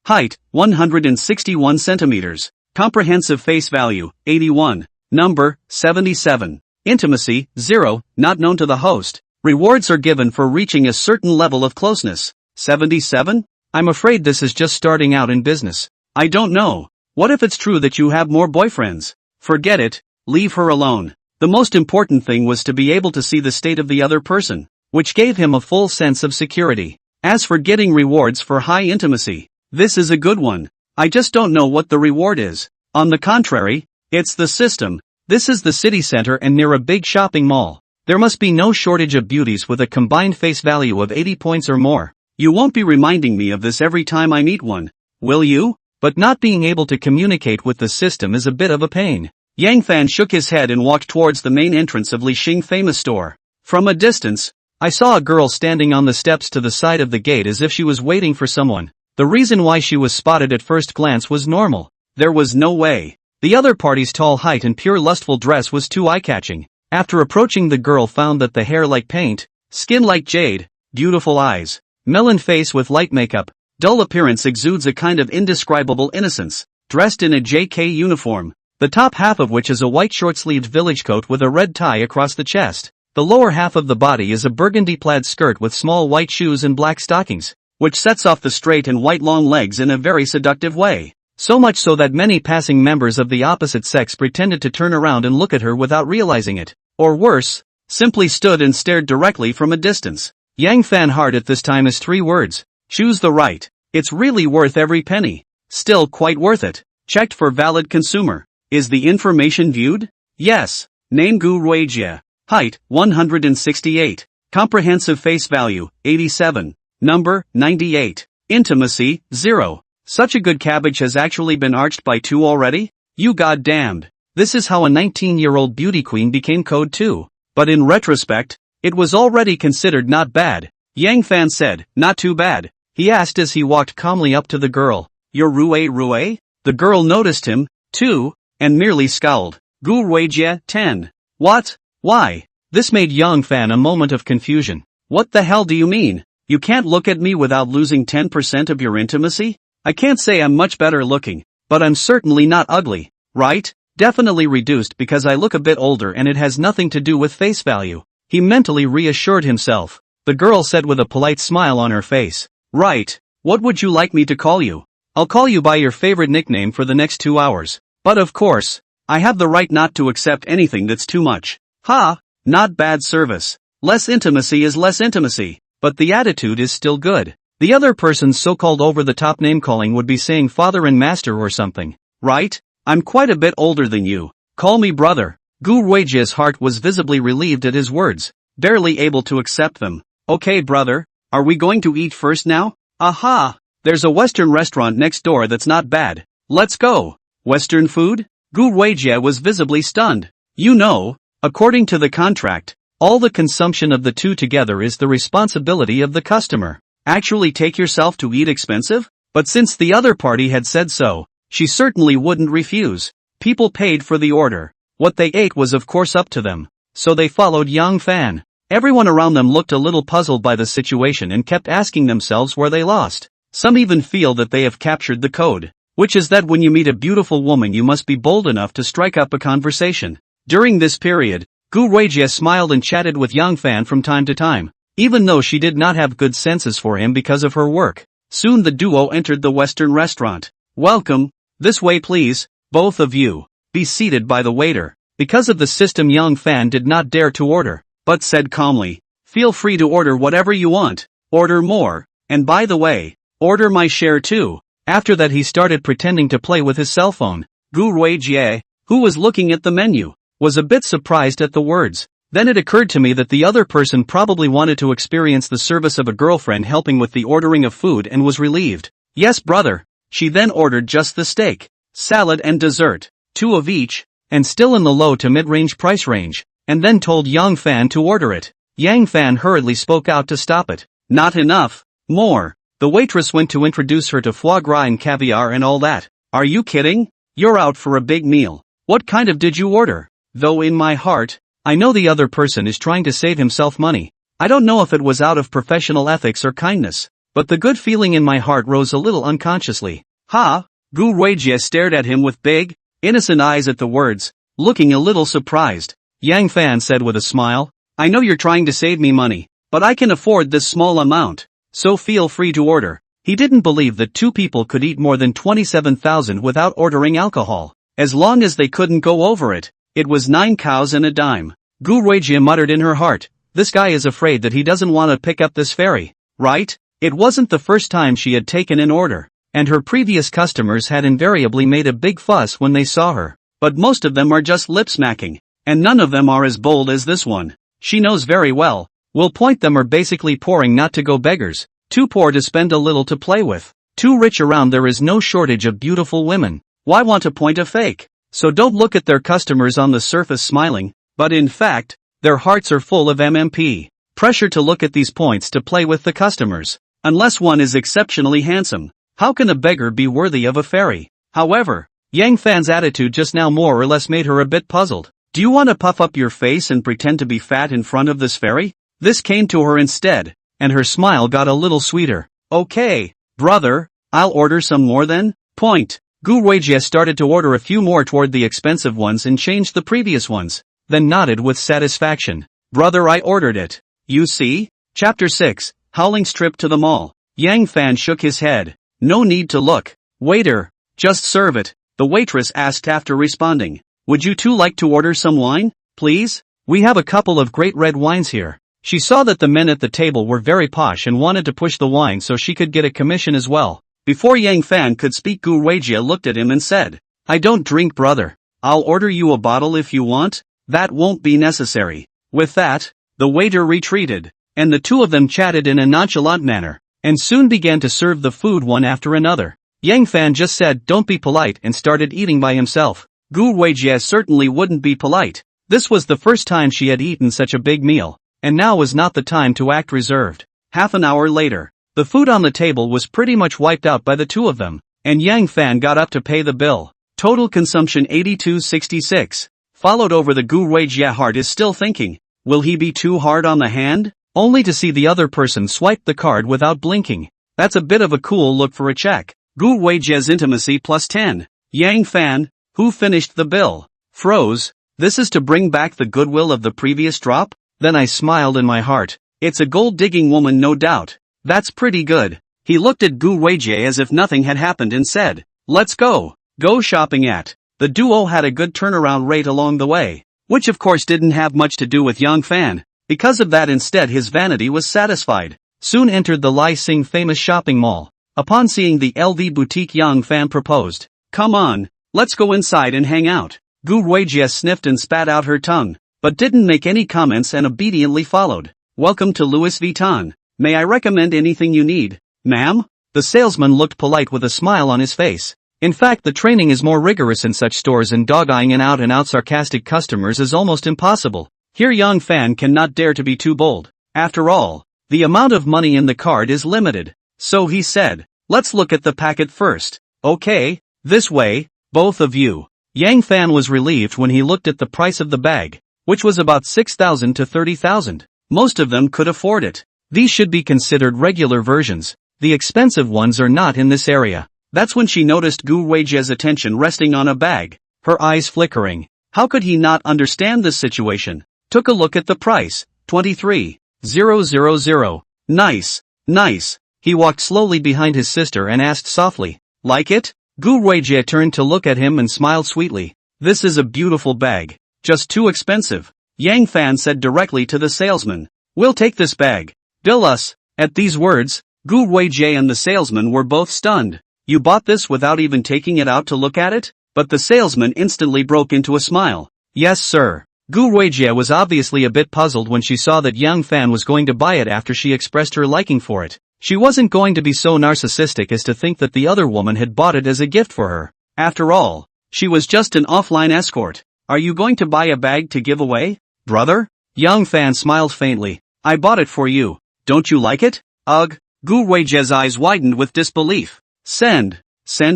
height, 161 centimeters. Comprehensive face value, 81. Number, 77. Intimacy, 0, not known to the host. Rewards are given for reaching a certain level of closeness. 77? I'm afraid this is just starting out in business. I don't know. What if it's true that you have more boyfriends? Forget it, leave her alone. The most important thing was to be able to see the state of the other person, which gave him a full sense of security. As for getting rewards for high intimacy, this is a good one. I just don't know what the reward is. On the contrary, it's the system. This is the city center and near a big shopping mall. There must be no shortage of beauties with a combined face value of 80 points or more. You won't be reminding me of this every time I meet one, will you? But not being able to communicate with the system is a bit of a pain. Yang Fan shook his head and walked towards the main entrance of Li Xing famous store. From a distance, I saw a girl standing on the steps to the side of the gate as if she was waiting for someone. The reason why she was spotted at first glance was normal. There was no way. The other party's tall height and pure lustful dress was too eye-catching. After approaching, the girl found that the hair like paint, skin like jade, beautiful eyes, melon face with light makeup, dull appearance exudes a kind of indescribable innocence, dressed in a JK uniform, the top half of which is a white short-sleeved village coat with a red tie across the chest. The lower half of the body is a burgundy plaid skirt with small white shoes and black stockings, which sets off the straight and white long legs in a very seductive way. So much so that many passing members of the opposite sex pretended to turn around and look at her without realizing it, or worse, simply stood and stared directly from a distance. Yang Fan heart at this time is 3 words. Choose the right. It's really worth every penny. Still quite worth it. Checked for valid consumer. Is the information viewed? Yes. Name Gu Ruijie. Height, 168. Comprehensive face value, 87. Number, 98. Intimacy, 0. Such a good cabbage has actually been arched by 2 already? You goddamned. This is how a 19-year-old beauty queen became code 2. But in retrospect, it was already considered not bad. Yang Fan said, not too bad. He asked as he walked calmly up to the girl. You're Rue? The girl noticed him, too, and merely scowled. Gu Ruijie, 10. What? Why? This made Yang Fan a moment of confusion. What the hell do you mean? You can't look at me without losing 10% of your intimacy? I can't say I'm much better looking, but I'm certainly not ugly, right? Definitely reduced because I look a bit older and it has nothing to do with face value. He mentally reassured himself. The girl said with a polite smile on her face. Right. What would you like me to call you? I'll call you by your favorite nickname for the next 2 hours. But of course, I have the right not to accept anything that's too much. Ha! Not bad service. Less intimacy is less intimacy, but the attitude is still good. The other person's so-called over-the-top name-calling would be saying father and master or something, right? I'm quite a bit older than you. Call me brother. Gu Ruijie's heart was visibly relieved at his words, barely able to accept them. Okay brother, are we going to eat first now? Aha! There's a Western restaurant next door that's not bad. Let's go. Western food? Gu Ruijie was visibly stunned. You know, according to the contract, all the consumption of the 2 together is the responsibility of the customer. Actually take yourself to eat expensive? But since the other party had said so, she certainly wouldn't refuse. People paid for the order. What they ate was of course up to them. So they followed Yang Fan. Everyone around them looked a little puzzled by the situation and kept asking themselves where they lost. Some even feel that they have captured the code, which is that when you meet a beautiful woman you must be bold enough to strike up a conversation. During this period, Gu Ruijie smiled and chatted with Yang Fan from time to time, even though she did not have good senses for him because of her work. Soon the duo entered the Western restaurant. Welcome. This way please, both of you. Be seated by the waiter. Because of the system, Yang Fan did not dare to order, but said calmly, feel free to order whatever you want. Order more, and by the way, order my share too. After that he started pretending to play with his cell phone. Gu Ruijie, who was looking at the menu, was a bit surprised at the words. Then it occurred to me that the other person probably wanted to experience the service of a girlfriend helping with the ordering of food and was relieved. Yes brother. She then ordered just the steak, salad and dessert, 2 of each, and still in the low to mid-range price range, and then told Yang Fan to order it. Yang Fan hurriedly spoke out to stop it. Not enough. More. The waitress went to introduce her to foie gras and caviar and all that. Are you kidding? You're out for a big meal. What kind of did you order? Though in my heart, I know the other person is trying to save himself money. I don't know if it was out of professional ethics or kindness, but the good feeling in my heart rose a little unconsciously. Ha! Gu Ruijie stared at him with big, innocent eyes at the words, looking a little surprised. Yang Fan said with a smile, I know you're trying to save me money, but I can afford this small amount, so feel free to order. He didn't believe that 2 people could eat more than 27,000 without ordering alcohol. As long as they couldn't go over it. It was 9 cows and a dime. Gu Ruijie muttered in her heart, this guy is afraid that he doesn't want to pick up this ferry, right? It wasn't the first time she had taken an order, and her previous customers had invariably made a big fuss when they saw her, but most of them are just lip-smacking, and none of them are as bold as this one. She knows very well, we'll point them are basically pouring not to go beggars, too poor to spend a little to play with, too rich around there is no shortage of beautiful women, why want to point a fake? So don't look at their customers on the surface smiling, but in fact, their hearts are full of MMP. Pressure to look at these points to play with the customers. Unless one is exceptionally handsome, how can a beggar be worthy of a fairy? However, Yang Fan's attitude just now more or less made her a bit puzzled. Do you want to puff up your face and pretend to be fat in front of this fairy? This came to her instead, and her smile got a little sweeter. Okay, brother, I'll order some more then. Point. Gu Weijie started to order a few more toward the expensive ones and changed the previous ones, then nodded with satisfaction. Brother, I ordered it. You see? Chapter 6, Howling's Trip to the Mall. Yang Fan shook his head. No need to look. Waiter, just serve it, the waitress asked after responding. Would you two like to order some wine, please? We have a couple of great red wines here. She saw that the men at the table were very posh and wanted to push the wine so she could get a commission as well. Before Yang Fan could speak, Gu Weijie looked at him and said, I don't drink, brother. I'll order you a bottle if you want. That won't be necessary. With that, the waiter retreated, and the two of them chatted in a nonchalant manner, and soon began to serve the food one after another. Yang Fan just said don't be polite and started eating by himself. Gu Weijie certainly wouldn't be polite. This was the first time she had eaten such a big meal, and now was not the time to act reserved. Half an hour later, the food on the table was pretty much wiped out by the two of them, and Yang Fan got up to pay the bill. Total consumption 82.66. Followed over the Gu Weijie heart is still thinking, will he be too hard on the hand? Only to see the other person swipe the card without blinking. That's a bit of a cool look for a check. Gu Weijie's intimacy plus 10. Yang Fan, who finished the bill, froze. This is to bring back the goodwill of the previous drop? Then I smiled in my heart. It's a gold-digging woman, no doubt. That's pretty good. He looked at Gu Weijie as if nothing had happened and said, let's go. Go shopping at. The duo had a good turnaround rate along the way, which of course didn't have much to do with Yang Fan. Because of that, instead his vanity was satisfied. Soon entered the Lai Sing famous shopping mall. Upon seeing the LV boutique, Yang Fan proposed, come on, let's go inside and hang out. Gu Weijie sniffed and spat out her tongue, but didn't make any comments and obediently followed. Welcome to Louis Vuitton. May I recommend anything you need, ma'am? The salesman looked polite with a smile on his face. In fact, the training is more rigorous in such stores, and dog-eyeing an out-and-out sarcastic customers is almost impossible. Here Yang Fan cannot dare to be too bold. After all, the amount of money in the card is limited. So he said, let's look at the packet first. Okay, this way, both of you. Yang Fan was relieved when he looked at the price of the bag, which was about 6,000 to 30,000. Most of them could afford it. These should be considered regular versions. The expensive ones are not in this area. That's when she noticed Gu Weijie's attention resting on a bag, her eyes flickering. How could he not understand this situation? Took a look at the price, 23,000. Nice, nice. He walked slowly behind his sister and asked softly, like it? Gu Weijie turned to look at him and smiled sweetly. This is a beautiful bag. Just too expensive. Yang Fan said directly to the salesman. We'll take this bag. Bill us. At these words, Gu Weijie and the salesman were both stunned. You bought this without even taking it out to look at it? But the salesman instantly broke into a smile. Yes, sir. Gu Weijie was obviously a bit puzzled when she saw that Yang Fan was going to buy it after she expressed her liking for it. She wasn't going to be so narcissistic as to think that the other woman had bought it as a gift for her. After all, she was just an offline escort. Are you going to buy a bag to give away, brother? Yang Fan smiled faintly. I bought it for you. Don't you like it? Ugh. Gu Weijie's eyes widened with disbelief. Send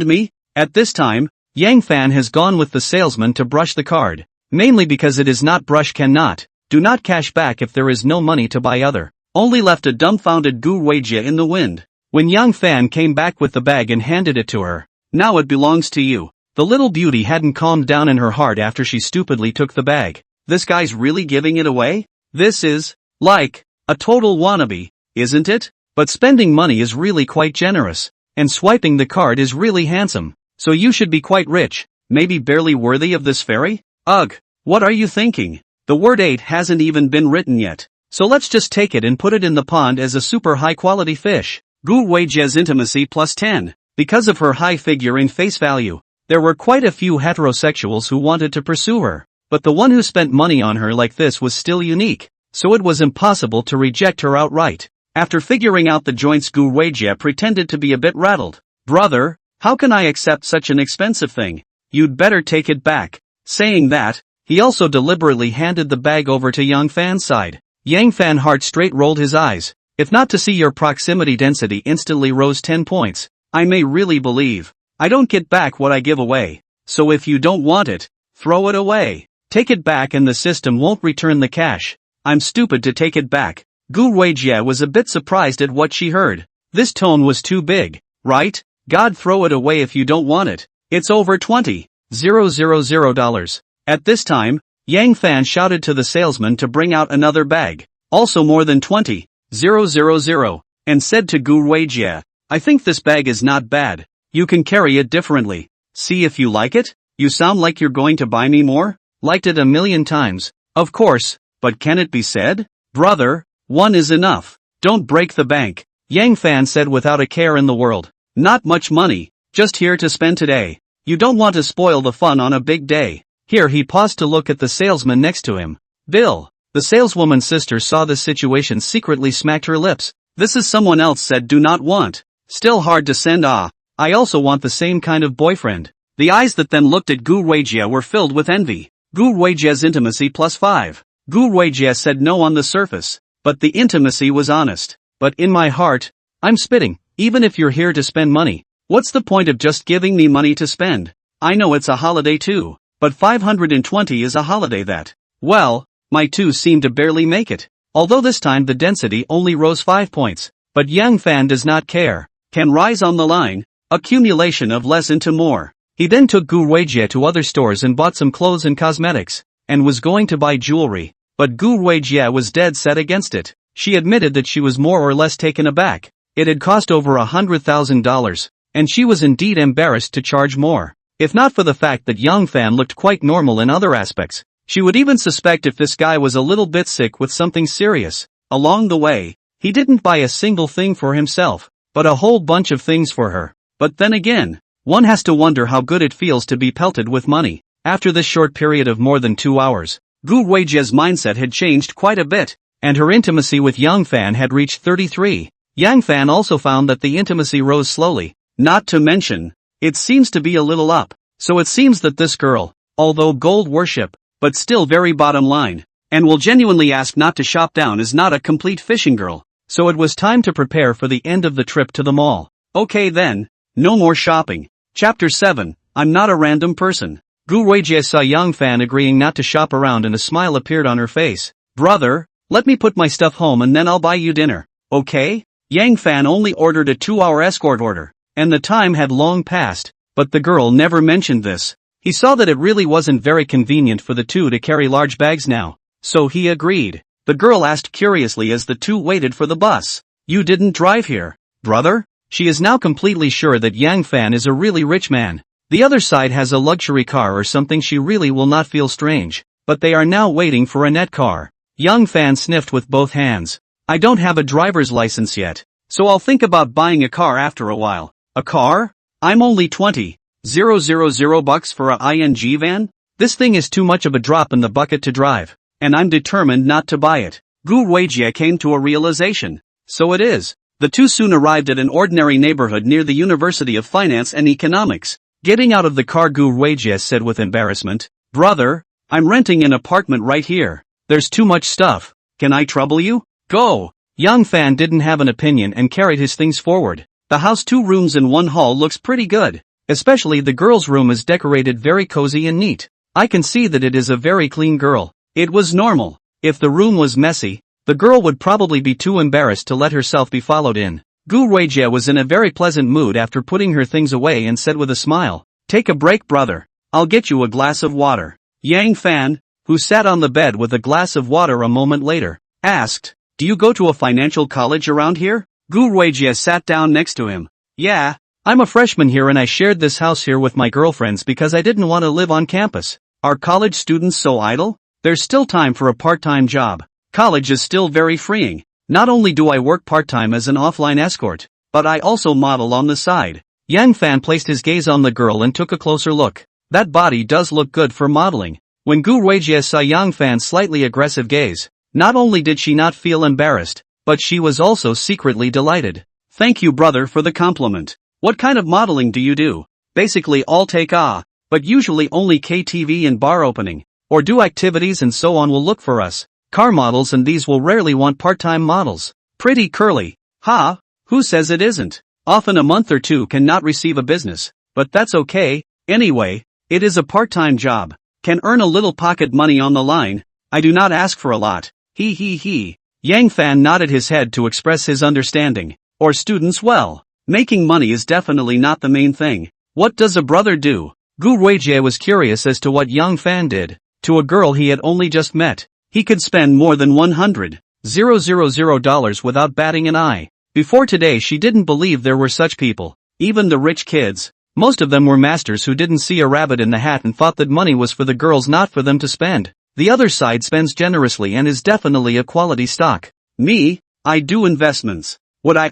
me? At this time, Yang Fan has gone with the salesman to brush the card, mainly because it is not brush cannot, do not cash back if there is no money to buy other. Only left a dumbfounded Gu Weijie in the wind. When Yang Fan came back with the bag and handed it to her, now it belongs to you. The little beauty hadn't calmed down in her heart after she stupidly took the bag. This guy's really giving it away? This is, like, a total wannabe, isn't it? But spending money is really quite generous. And swiping the card is really handsome. So you should be quite rich, maybe barely worthy of this fairy? Ugh, what are you thinking? The word 8 hasn't even been written yet. So let's just take it and put it in the pond as a super high quality fish. Gu Weijie's intimacy plus 10. Because of her high figure and face value, there were quite a few heterosexuals who wanted to pursue her. But the one who spent money on her like this was still unique, so it was impossible to reject her outright. After figuring out the joints, Gu Weijie pretended to be a bit rattled. Brother, how can I accept such an expensive thing? You'd better take it back. Saying that, he also deliberately handed the bag over to Yang Fan's side. Yang Fan heart straight rolled his eyes. If not to see your proximity density instantly rose 10 points, I may really believe I don't get back what I give away. so if you don't want it, throw it away. Take it back and the system won't return the cash. I'm stupid to take it back. Gu Weijie was a bit surprised at what she heard. This tone was too big, right? God, throw it away if you don't want it. It's over $20,000. At this time, Yang Fan shouted to the salesman to bring out another bag, also more than $20,000, and said to Gu Weijie, I think this bag is not bad. You can carry it differently. See if you like it? You sound like you're going to buy me more? Liked it a million times. Of course, but can it be said? Brother, one is enough. Don't break the bank. Yang Fan said without a care in the world. Not much money, just here to spend today. You don't want to spoil the fun on a big day. Here he paused to look at the salesman next to him. Bill. The saleswoman's sister saw this situation, secretly smacked her lips. This is someone else said do not want. Still hard to send. I also want the same kind of boyfriend. The eyes that then looked at Gu Weijie were filled with envy. Gu Weijie's intimacy +5. Gu Weijie said no on the surface, but the intimacy was honest. But in my heart, I'm spitting. Even if you're here to spend money, what's the point of just giving me money to spend? I know it's a holiday too, but 520 is a holiday that, well, my two seem to barely make it. Although this time the density only rose 5 points, but Yang Fan does not care. Can rise on the line, accumulation of less into more. He then took Gu Weijie to other stores and bought some clothes and cosmetics, and was going to buy jewelry, but Gu Weijie was dead set against it. She admitted that she was more or less taken aback. It had cost over $100,000, and she was indeed embarrassed to charge more. If not for the fact that Yang Fan looked quite normal in other aspects, she would even suspect if this guy was a little bit sick with something serious. Along the way, he didn't buy a single thing for himself, but a whole bunch of things for her. But then again, one has to wonder how good it feels to be pelted with money. After this short period of more than 2 hours, Gu Weijie's mindset had changed quite a bit, and her intimacy with Yang Fan had reached 33. Yang Fan also found that the intimacy rose slowly, not to mention, it seems to be a little up. So it seems that this girl, although gold worship, but still very bottom line, and will genuinely ask not to shop down, is not a complete fishing girl. So it was time to prepare for the end of the trip to the mall. Okay then, no more shopping. Chapter 7, I'm not a random person. Gu Weijie saw Yang Fan agreeing not to shop around and a smile appeared on her face. Brother, let me put my stuff home and then I'll buy you dinner. Okay? Yang Fan only ordered a 2-hour escort order, and the time had long passed, but the girl never mentioned this. He saw that it really wasn't very convenient for the two to carry large bags now, so he agreed. The girl asked curiously as the two waited for the bus. You didn't drive here, brother? She is now completely sure that Yang Fan is a really rich man. The other side has a luxury car or something. She really will not feel strange, but they are now waiting for a net car. Yang Fan sniffed with both hands. I don't have a driver's license yet, so I'll think about buying a car after a while. A car? I'm only $20,000 for a ING van? This thing is too much of a drop in the bucket to drive, and I'm determined not to buy it. Gu Weijie came to a realization. So it is. The two soon arrived at an ordinary neighborhood near the University of Finance and Economics. Getting out of the car, Gu Weijie said with embarrassment, Brother, I'm renting an apartment right here. There's too much stuff. Can I trouble you? Go! Yang Fan didn't have an opinion and carried his things forward. The house, 2 rooms and 1 hall, looks pretty good. Especially the girl's room is decorated very cozy and neat. I can see that it is a very clean girl. It was normal. If the room was messy, the girl would probably be too embarrassed to let herself be followed in. Gu Weijie was in a very pleasant mood after putting her things away and said with a smile, Take a break, brother. I'll get you a glass of water. Yang Fan, who sat on the bed with a glass of water a moment later, asked, Do you go to a financial college around here? Gu Weijie sat down next to him. Yeah, I'm a freshman here and I shared this house here with my girlfriends because I didn't want to live on campus. Are college students so idle? There's still time for a part-time job. College is still very freeing. Not only do I work part-time as an offline escort, but I also model on the side. Yang Fan placed his gaze on the girl and took a closer look. That body does look good for modeling. When Gu Weijie saw Yang Fan's slightly aggressive gaze, not only did she not feel embarrassed, but she was also secretly delighted. Thank you, brother, for the compliment. What kind of modeling do you do? Basically all take but usually only KTV and bar opening, or do activities and so on will look for us. Car models and these will rarely want part-time models. Pretty curly. Ha? Who says it isn't? Often a month or two cannot receive a business, but that's okay. Anyway, It is a part-time job. Can earn a little pocket money on the line. I do not ask for a lot. He. Yang Fan nodded his head to express his understanding. Or students, well, making money is definitely not the main thing. What does a brother do? Gu Ruijie was curious as to what Yang Fan did. To a girl he had only just met, he could spend more than $100,000 without batting an eye. Before today she didn't believe there were such people. Even the rich kids. Most of them were masters who didn't see a rabbit in the hat and thought that money was for the girls, not for them to spend. The other side spends generously and is definitely a quality stock. Me, I do investments. Would I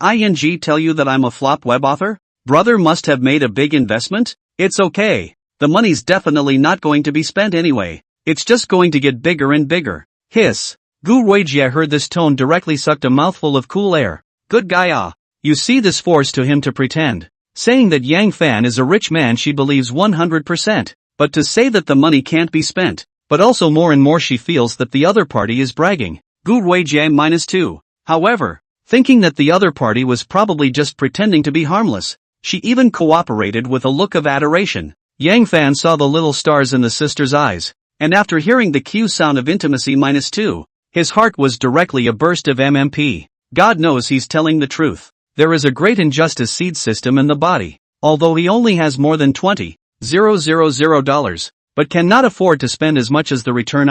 tell you that I'm a flop web author? Brother must have made a big investment? It's okay. The money's definitely not going to be spent anyway. It's just going to get bigger and bigger. Hiss. Gu Ruijie heard this tone directly sucked a mouthful of cool air. Good guy ah. You see, this forced to him to pretend. Saying that Yang Fan is a rich man she believes 100%. But to say that the money can't be spent. But also more and more she feels that the other party is bragging. Gu Ruijie -2. However, thinking that the other party was probably just pretending to be harmless, she even cooperated with a look of adoration. Yang Fan saw the little stars in the sister's eyes, and after hearing the Q sound of intimacy -2, his heart was directly a burst of MMP. God knows he's telling the truth. There is a great injustice seed system in the body. Although he only has more than $20,000, but cannot afford to spend as much as the return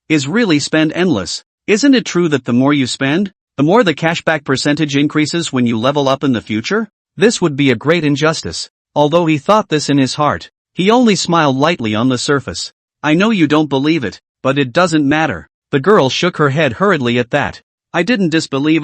is really spend endless. Isn't it true that the more you spend, the more the cashback percentage increases when you level up in the future? This would be a great injustice. Although he thought this in his heart, he only smiled lightly on the surface. I know you don't believe it, but it doesn't matter. The girl shook her head hurriedly at that. I didn't disbelieve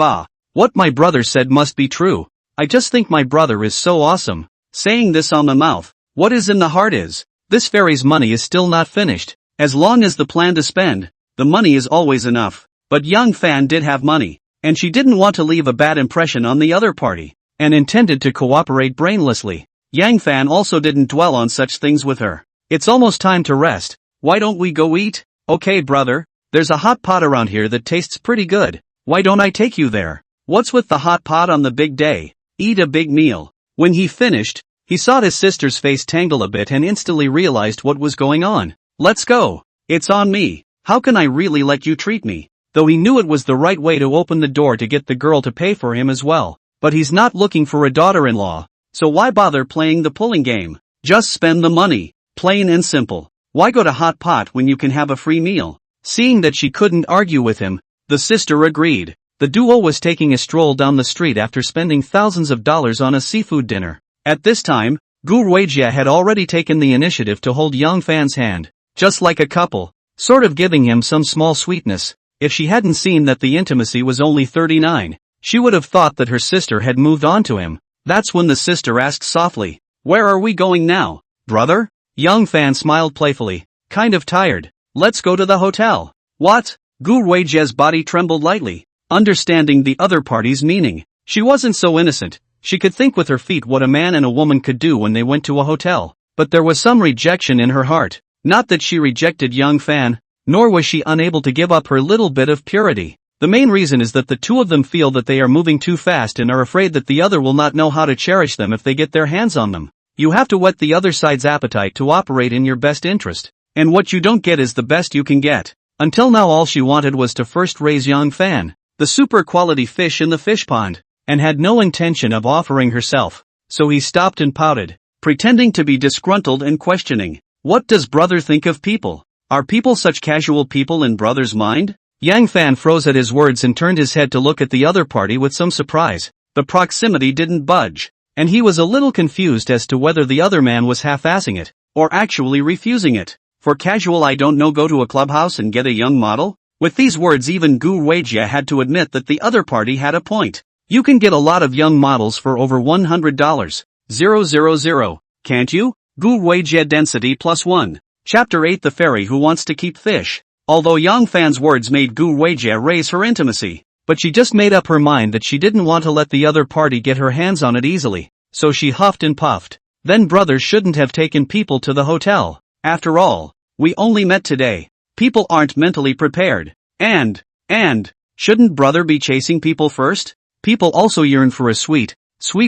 what my brother said must be true. I just think my brother is so awesome. Saying this on the mouth, what is in the heart is, this fairy's money is still not finished. As long as the plan to spend, the money is always enough. But Yang Fan did have money, and she didn't want to leave a bad impression on the other party, and intended to cooperate brainlessly. Yang Fan also didn't dwell on such things with her. It's almost time to rest. Why don't we go eat? Okay brother, there's a hot pot around here that tastes pretty good. Why don't I take you there? What's with the hot pot on the big day? Eat a big meal. When he finished, he saw his sister's face tangle a bit and instantly realized what was going on. Let's go. It's on me. How can I really let you treat me? Though he knew it was the right way to open the door to get the girl to pay for him as well. But he's not looking for a daughter-in-law. So why bother playing the pulling game? Just spend the money. Plain and simple. Why go to hot pot when you can have a free meal? Seeing that she couldn't argue with him, the sister agreed. The duo was taking a stroll down the street after spending thousands of dollars on a seafood dinner. At this time, Gu Ruijie had already taken the initiative to hold Yang Fan's hand, just like a couple, sort of giving him some small sweetness. If she hadn't seen that the intimacy was only 39, she would have thought that her sister had moved on to him. That's when the sister asked softly, "Where are we going now, brother?" Yang Fan smiled playfully, kind of tired. "Let's go to the hotel." What? Gu Ruijie's body trembled lightly. Understanding the other party's meaning, she wasn't so innocent. She could think with her feet what a man and a woman could do when they went to a hotel. But there was some rejection in her heart. Not that she rejected Yang Fan, nor was she unable to give up her little bit of purity. The main reason is that the two of them feel that they are moving too fast and are afraid that the other will not know how to cherish them if they get their hands on them. You have to whet the other side's appetite to operate in your best interest. And what you don't get is the best you can get. Until now all she wanted was to first raise Yang Fan, the super quality fish in the fish pond, and had no intention of offering herself. So he stopped and pouted, pretending to be disgruntled and questioning. What does brother think of people? Are people such casual people in brother's mind? Yang Fan froze at his words and turned his head to look at the other party with some surprise. The proximity didn't budge, and he was a little confused as to whether the other man was half-assing it, or actually refusing it. For casual I don't know, go to a clubhouse and get a young model? With these words even Gu Ruijie had to admit that the other party had a point. You can get a lot of young models for over $100,000, can't you? Gu Ruijie density +1. Chapter 8 The Fairy Who Wants to Keep Fish. Although Yang Fan's words made Gu Ruijie raise her intimacy, but she just made up her mind that she didn't want to let the other party get her hands on it easily, so she huffed and puffed. Then brother shouldn't have taken people to the hotel. After all, we only met today. People aren't mentally prepared. And, shouldn't brother be chasing people first? People also yearn for a sweet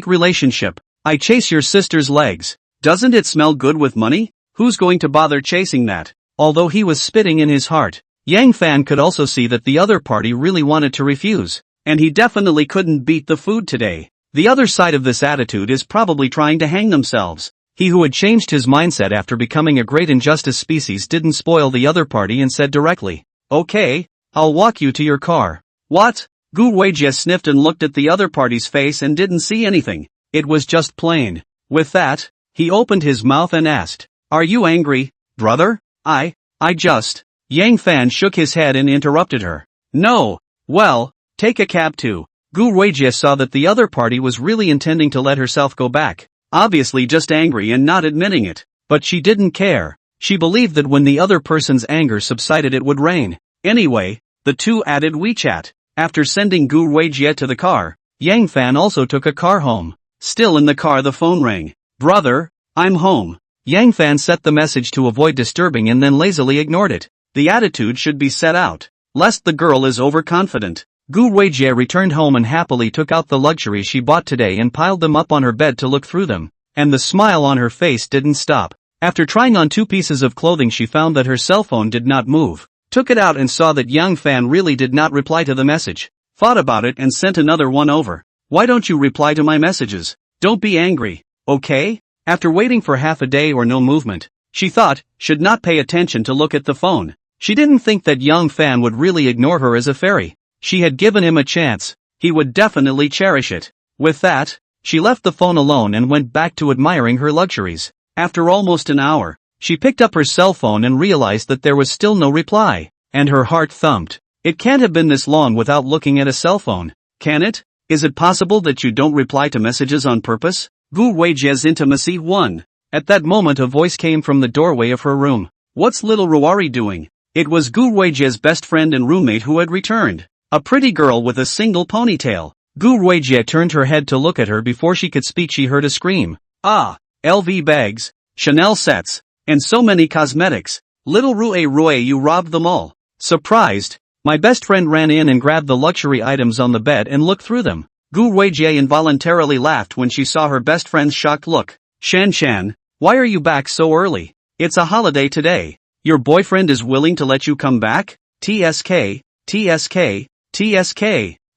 relationship. I chase your sister's legs. Doesn't it smell good with money? Who's going to bother chasing that? Although he was spitting in his heart, Yang Fan could also see that the other party really wanted to refuse, and he definitely couldn't beat the food today. The other side of this attitude is probably trying to hang themselves. He who had changed his mindset after becoming a great injustice species didn't spoil the other party and said directly, "Okay, I'll walk you to your car." What? Gu Weijie sniffed and looked at the other party's face and didn't see anything. It was just plain. With that, he opened his mouth and asked, "Are you angry, brother?" I just... Yang Fan shook his head and interrupted her. "No. Well, take a cab too." Gu Weijie saw that the other party was really intending to let herself go back. Obviously just angry and not admitting it. But she didn't care. She believed that when the other person's anger subsided it would rain. Anyway, the two added WeChat. After sending Gu Weijie to the car, Yang Fan also took a car home. Still in the car the phone rang. "Brother, I'm home." Yang Fan set the message to avoid disturbing and then lazily ignored it. The attitude should be set out, lest the girl is overconfident. Gu Weijie returned home and happily took out the luxuries she bought today and piled them up on her bed to look through them, and the smile on her face didn't stop. After trying on 2 pieces of clothing she found that her cell phone did not move, took it out and saw that Yang Fan really did not reply to the message, thought about it and sent another one over. "Why don't you reply to my messages? Don't be angry, okay?" After waiting for half a day or no movement, she thought, should not pay attention to look at the phone. She didn't think that Yang Fan would really ignore her as a fairy. She had given him a chance. He would definitely cherish it. With that, she left the phone alone and went back to admiring her luxuries. After almost an hour, she picked up her cell phone and realized that there was still no reply, and her heart thumped. It can't have been this long without looking at a cell phone, can it? Is it possible that you don't reply to messages on purpose? Gu Weijie's intimacy 1. At that moment a voice came from the doorway of her room. What's little Ruari doing? It was Gu Weijie's best friend and roommate who had returned. A pretty girl with a single ponytail. Gu Weijie turned her head to look at her before she could speak. She heard a scream. "Ah, LV bags, Chanel sets, and so many cosmetics. Little Rue, you robbed them all." Surprised, my best friend ran in and grabbed the luxury items on the bed and looked through them. Gu Weijie involuntarily laughed when she saw her best friend's shocked look. Shan, why are you back so early? It's a holiday today. Your boyfriend is willing to let you come back? TSK.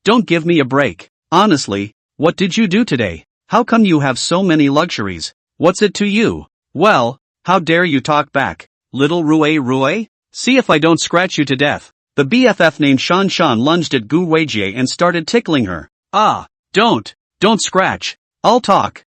Don't give me a break. Honestly, what did you do today? How come you have so many luxuries? What's it to you? Well, how dare you talk back, little Rue? See if I don't scratch you to death. The BFF named Shan lunged at Gu Weijie and started tickling her. "Ah, don't scratch. I'll talk,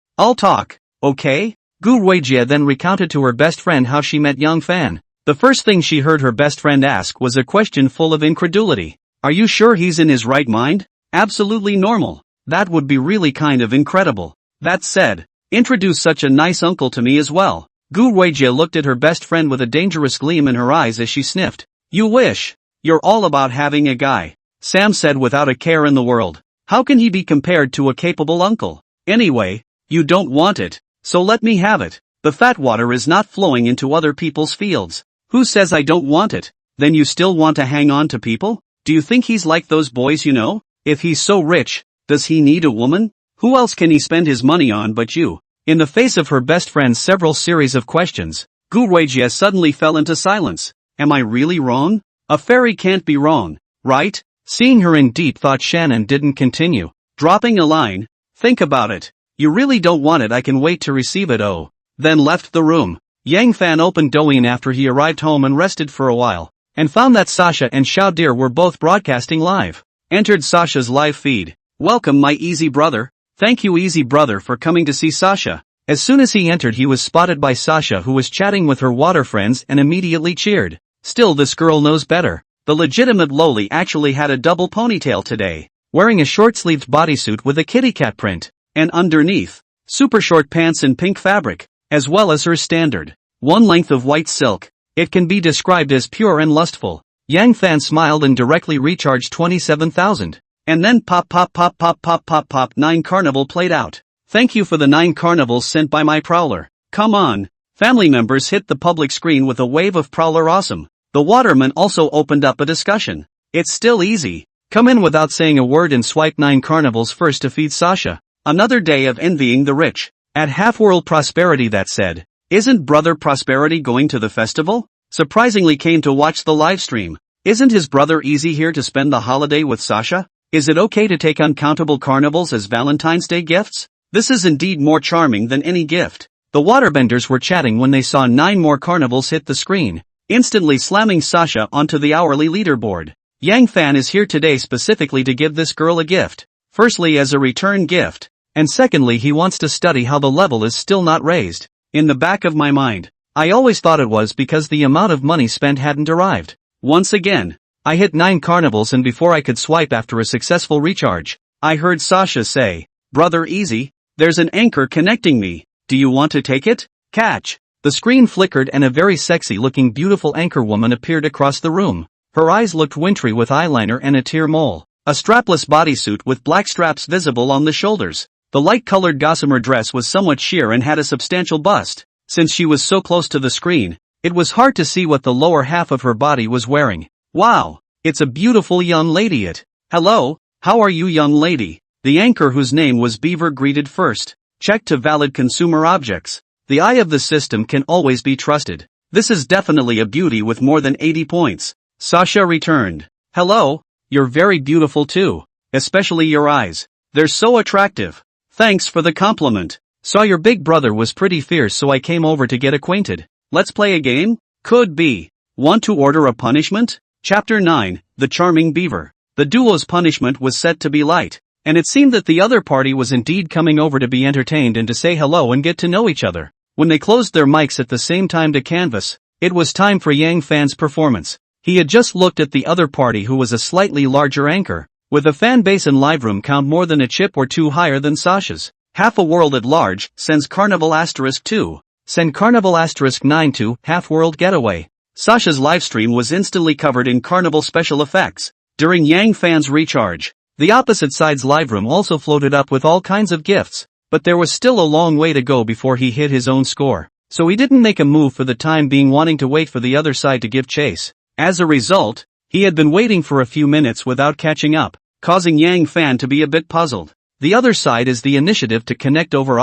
okay?" Gu Weijie then recounted to her best friend how she met Yang Fan. The first thing she heard her best friend ask was a question full of incredulity. "Are you sure he's in his right mind? Absolutely normal. That would be really kind of incredible. That said, introduce such a nice uncle to me as well." Gu Weijie looked at her best friend with a dangerous gleam in her eyes as she sniffed. "You wish. You're all about having a guy," Sam said without a care in the world. "How can he be compared to a capable uncle? Anyway, you don't want it, so let me have it. The fat water is not flowing into other people's fields." "Who says I don't want it? Then you still want to hang on to people? Do you think he's like those boys you know? If he's so rich, does he need a woman? Who else can he spend his money on but you?" In the face of her best friend's several series of questions, Gu Weijie suddenly fell into silence. Am I really wrong? A fairy can't be wrong, right? Seeing her in deep thought, Shannon didn't continue, dropping a line. "Think about it. You really don't want it. I can wait to receive it." Oh. Then left the room. Yang Fan opened Douyin after he arrived home and rested for a while, and found that Sasha and Xiao Deer were both broadcasting live. Entered Sasha's live feed. "Welcome my easy brother." "Thank you easy brother for coming to see Sasha." As soon as he entered he was spotted by Sasha, who was chatting with her water friends, and immediately cheered. Still, this girl knows better. The legitimate loli actually had a double ponytail today, wearing a short-sleeved bodysuit with a kitty cat print, and underneath, super short pants in pink fabric, as well as her standard one length of white silk. It can be described as pure and lustful. Yang Fan smiled and directly recharged 27,000. And then pop 9 carnival played out. "Thank you for the 9 carnivals sent by my prowler. Come on." Family members hit the public screen with a wave of prowler awesome. The waterman also opened up a discussion. "It's still easy. Come in without saying a word and swipe 9 carnivals first to feed Sasha." Another day of envying the rich. At Half-World Prosperity, that said, Isn't Brother Prosperity going to the festival? Surprisingly came to watch the livestream. Isn't his brother Easy here to spend the holiday with Sasha? Is it okay to take uncountable carnivals as Valentine's Day gifts? This is indeed more charming than any gift. The waterbenders were chatting when they saw 9 more carnivals hit the screen, instantly slamming Sasha onto the hourly leaderboard. Yang Fan is here today specifically to give this girl a gift. Firstly as a return gift, and secondly he wants to study how the level is still not raised. In the back of my mind, I always thought it was because the amount of money spent hadn't arrived. Once again, I hit 9 carnivals and before I could swipe after a successful recharge, I heard Sasha say, "Brother Easy, there's an anchor connecting me. Do you want to take it? Catch." The screen flickered and a very sexy-looking beautiful anchor woman appeared across the room. Her eyes looked wintry with eyeliner and a tear mole. A strapless bodysuit with black straps visible on the shoulders. The light-colored gossamer dress was somewhat sheer and had a substantial bust. Since she was so close to the screen, it was hard to see what the lower half of her body was wearing. Wow, it's a beautiful young lady. Hello, how are you, young lady? The anchor, whose name was Beaver, greeted first. Check to valid consumer objects. The eye of the system can always be trusted. This is definitely a beauty with more than 80 points. Sasha returned. Hello, you're very beautiful too. Especially your eyes. They're so attractive. Thanks for the compliment. Saw your big brother was pretty fierce so I came over to get acquainted. Let's play a game? Could be. Want to order a punishment? Chapter 9, The Charming Beaver. The duo's punishment was set to be light, and it seemed that the other party was indeed coming over to be entertained and to say hello and get to know each other. When they closed their mics at the same time to canvas, it was time for Yang Fan's performance. He had just looked at the other party who was a slightly larger anchor, with a fan base and live room count more than a chip or two higher than Sasha's. Half a world at large, sends Carnival *2. Send Carnival *9 to Half World Getaway. Sasha's livestream was instantly covered in Carnival special effects. During Yang Fan's recharge, the opposite side's live room also floated up with all kinds of gifts, but there was still a long way to go before he hit his own score. So he didn't make a move for the time being, wanting to wait for the other side to give chase. As a result, he had been waiting for a few minutes without catching up, causing Yang Fan to be a bit puzzled. The other side is the initiative to connect over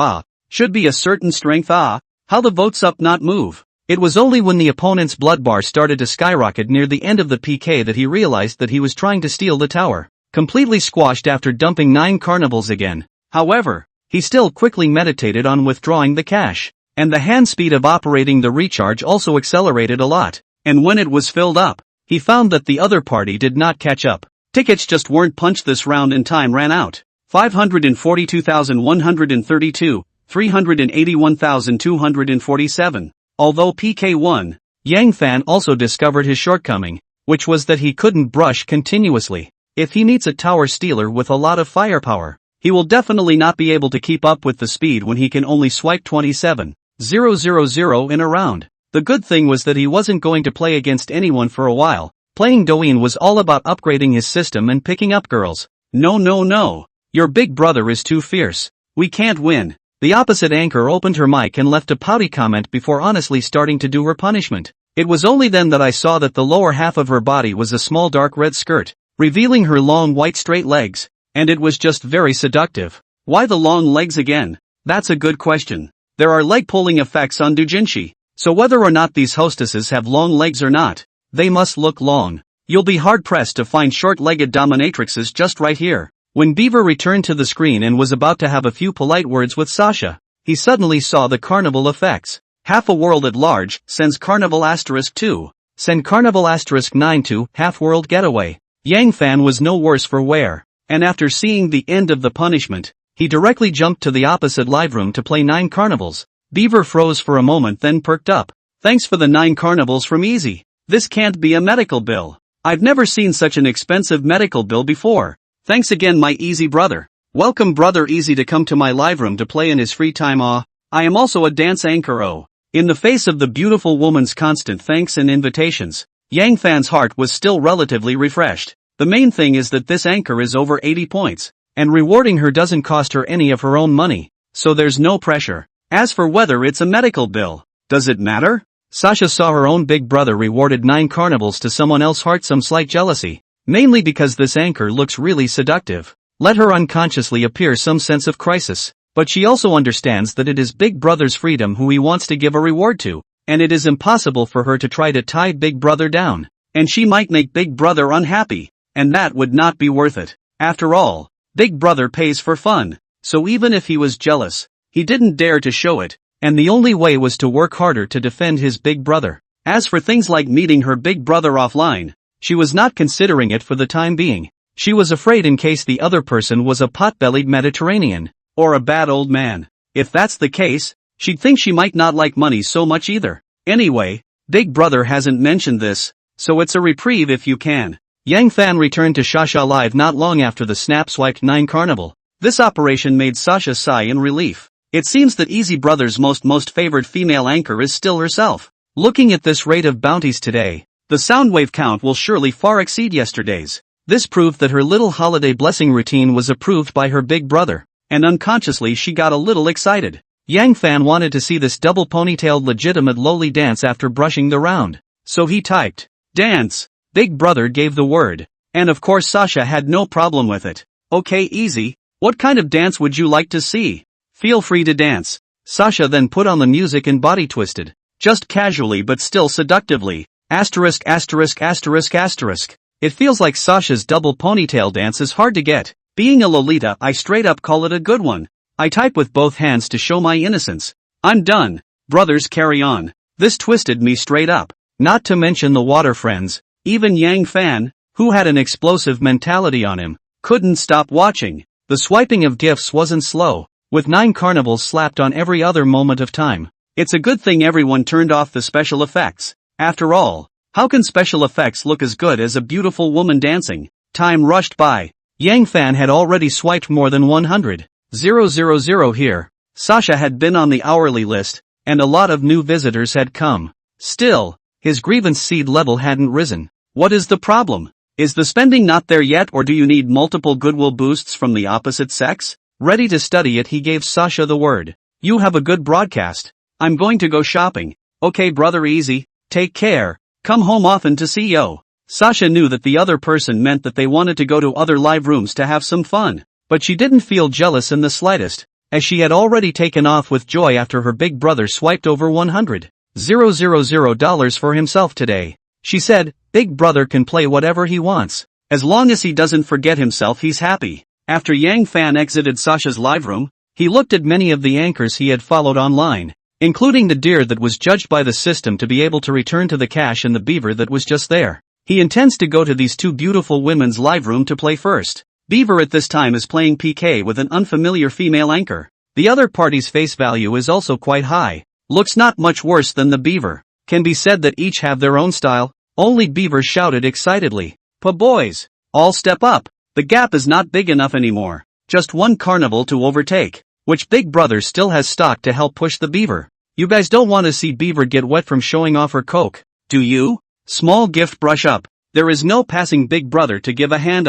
should be a certain strength how the votes up not move. It was only when the opponent's blood bar started to skyrocket near the end of the PK that he realized that he was trying to steal the tower, completely squashed after dumping 9 carnivals again. However, he still quickly meditated on withdrawing the cash, and the hand speed of operating the recharge also accelerated a lot. And when it was filled up, he found that the other party did not catch up. Tickets just weren't punched this round and time ran out. 542,132, 381,247. Although PK won, Yang Fan also discovered his shortcoming, which was that he couldn't brush continuously. If he meets a tower stealer with a lot of firepower, he will definitely not be able to keep up with the speed when he can only swipe 27,000 in a round. The good thing was that he wasn't going to play against anyone for a while. Playing Douyin was all about upgrading his system and picking up girls. No. Your big brother is too fierce. We can't win. The opposite anchor opened her mic and left a pouty comment before honestly starting to do her punishment. It was only then that I saw that the lower half of her body was a small dark red skirt, revealing her long white straight legs, and it was just very seductive. Why the long legs again? That's a good question. There are leg pulling effects on doujinshi. So whether or not these hostesses have long legs or not, they must look long. You'll be hard-pressed to find short-legged dominatrixes just right here. When Beaver returned to the screen and was about to have a few polite words with Sasha, he suddenly saw the carnival effects. Half a world at large, sends Carnival *2. Send Carnival *9 to Half World Getaway. Yang Fan was no worse for wear, and after seeing the end of the punishment, he directly jumped to the opposite live room to play 9 carnivals. Beaver froze for a moment then perked up. Thanks for the 9 carnivals from Easy. This can't be a medical bill. I've never seen such an expensive medical bill before. Thanks again, my Easy brother. Welcome Brother Easy to come to my live room to play in his free time. I am also a dance anchor. In the face of the beautiful woman's constant thanks and invitations, Yang Fan's heart was still relatively refreshed. The main thing is that this anchor is over 80 points, and rewarding her doesn't cost her any of her own money, so there's no pressure. As for whether it's a medical bill, does it matter? Sasha saw her own big brother rewarded 9 carnivals to someone else, heart some slight jealousy, mainly because this anchor looks really seductive. Let her unconsciously appear some sense of crisis. but she also understands that it is Big Brother's freedom who he wants to give a reward to, and it is impossible for her to try to tie Big Brother down, and she might make Big Brother unhappy, and that would not be worth it. After all, Big Brother pays for fun, so even if he was jealous, he didn't dare to show it, and the only way was to work harder to defend his Big Brother. As for things like meeting her Big Brother offline, she was not considering it for the time being. She was afraid in case the other person was a pot-bellied Mediterranean, or a bad old man. If that's the case, she'd think she might not like money so much either. Anyway, Big Brother hasn't mentioned this, so it's a reprieve if you can. Yang Fan returned to Sasha live not long after the Snap Swiped 9 carnival. This operation made Sasha sigh in relief. It seems that Easy Brother's most favored female anchor is still herself. Looking at this rate of bounties today, the Soundwave count will surely far exceed yesterday's. This proved that her little holiday blessing routine was approved by her Big Brother, and unconsciously she got a little excited. Yang Fan wanted to see this double ponytailed legitimate lowly dance after brushing the round. So he typed, "Dance." Big Brother gave the word, and of course Sasha had no problem with it. "Okay Easy, what kind of dance would you like to see? Feel free to dance." Sasha then put on the music and body twisted, just casually but still seductively. Asterisk asterisk asterisk asterisk. It feels like Sasha's double ponytail dance is hard to get. Being a Lolita, I straight up call it a good one. I type with both hands to show my innocence. I'm done. Brothers carry on. This twisted me straight up. Not to mention the water friends. Even Yang Fan, who had an explosive mentality on him, couldn't stop watching. The swiping of gifts wasn't slow, with 9 carnivals slapped on every other moment of time. It's a good thing everyone turned off the special effects. After all, how can special effects look as good as a beautiful woman dancing? Time rushed by. Yang Fan had already swiped more than 100,000 here. Sasha had been on the hourly list, and a lot of new visitors had come. Still, his grievance seed level hadn't risen. What is the problem? Is the spending not there yet, or do you need multiple goodwill boosts from the opposite sex? Ready to study it, he gave Sasha the word. "You have a good broadcast. I'm going to go shopping." "Okay Brother Easy, take care. Come home often to see yo." Sasha knew that the other person meant that they wanted to go to other live rooms to have some fun, but she didn't feel jealous in the slightest, as she had already taken off with joy after her Big Brother swiped over $100,000 for himself today. She said, "Big Brother can play whatever he wants. As long as he doesn't forget himself, he's happy." After Yang Fan exited Sasha's live room, he looked at many of the anchors he had followed online, including the deer that was judged by the system to be able to return to the cache and the beaver that was just there. He intends to go to these 2 beautiful women's live room to play first. Beaver at this time is playing PK with an unfamiliar female anchor. The other party's face value is also quite high. Looks not much worse than the beaver. Can be said that each have their own style. Only Beaver shouted excitedly, "Pa boys, all step up. The gap is not big enough anymore. Just 1 carnival to overtake." Which Big Brother still has stock to help push the beaver. You guys don't want to see Beaver get wet from showing off her coke, do you? Small gift brush up. There is no passing Big Brother to give a hand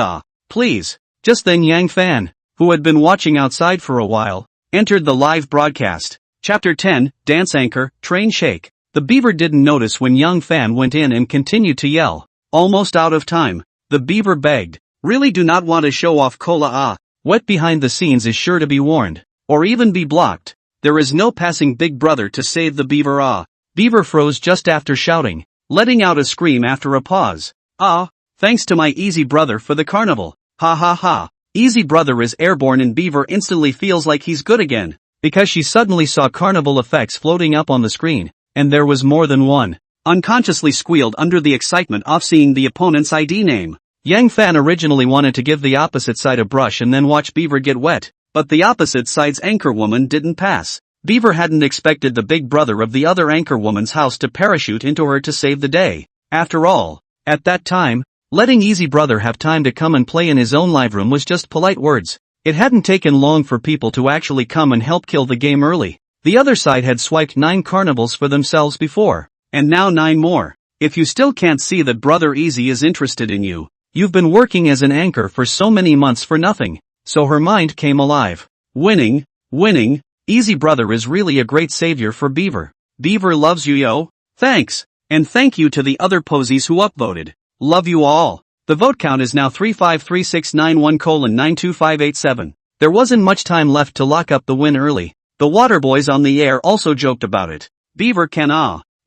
please. Just then Yang Fan, who had been watching outside for a while, entered the live broadcast. Chapter 10, Dance Anchor, Train Shake. The beaver didn't notice when Yang Fan went in and continued to yell. Almost out of time, the beaver begged, "Really do not want to show off cola Wet behind the scenes is sure to be warned, or even be blocked. There is no passing Big Brother to save the beaver Beaver froze just after shouting, letting out a scream after a pause. Thanks to my Easy Brother for the carnival. Ha ha ha. Easy Brother is airborne and Beaver instantly feels like he's good again, because she suddenly saw carnival effects floating up on the screen, and there was more than one. Unconsciously squealed under the excitement of seeing the opponent's ID name. Yang Fan originally wanted to give the opposite side a brush and then watch Beaver get wet, but the opposite side's anchorwoman didn't pass. Beaver hadn't expected the Big Brother of the other anchorwoman's house to parachute into her to save the day. After all, at that time, letting Easy Brother have time to come and play in his own live room was just polite words. It hadn't taken long for people to actually come and help kill the game early. The other side had swiped 9 carnivals for themselves before, and now 9 more. If you still can't see that Brother Easy is interested in you, you've been working as an anchor for so many months for nothing. So her mind came alive. Winning, Easy Brother is really a great savior for Beaver. Beaver loves you yo. Thanks. And thank you to the other posies who upvoted. Love you all. The vote count is now 353691:92587. There wasn't much time left to lock up the win early. The water boys on the air also joked about it. Beaver can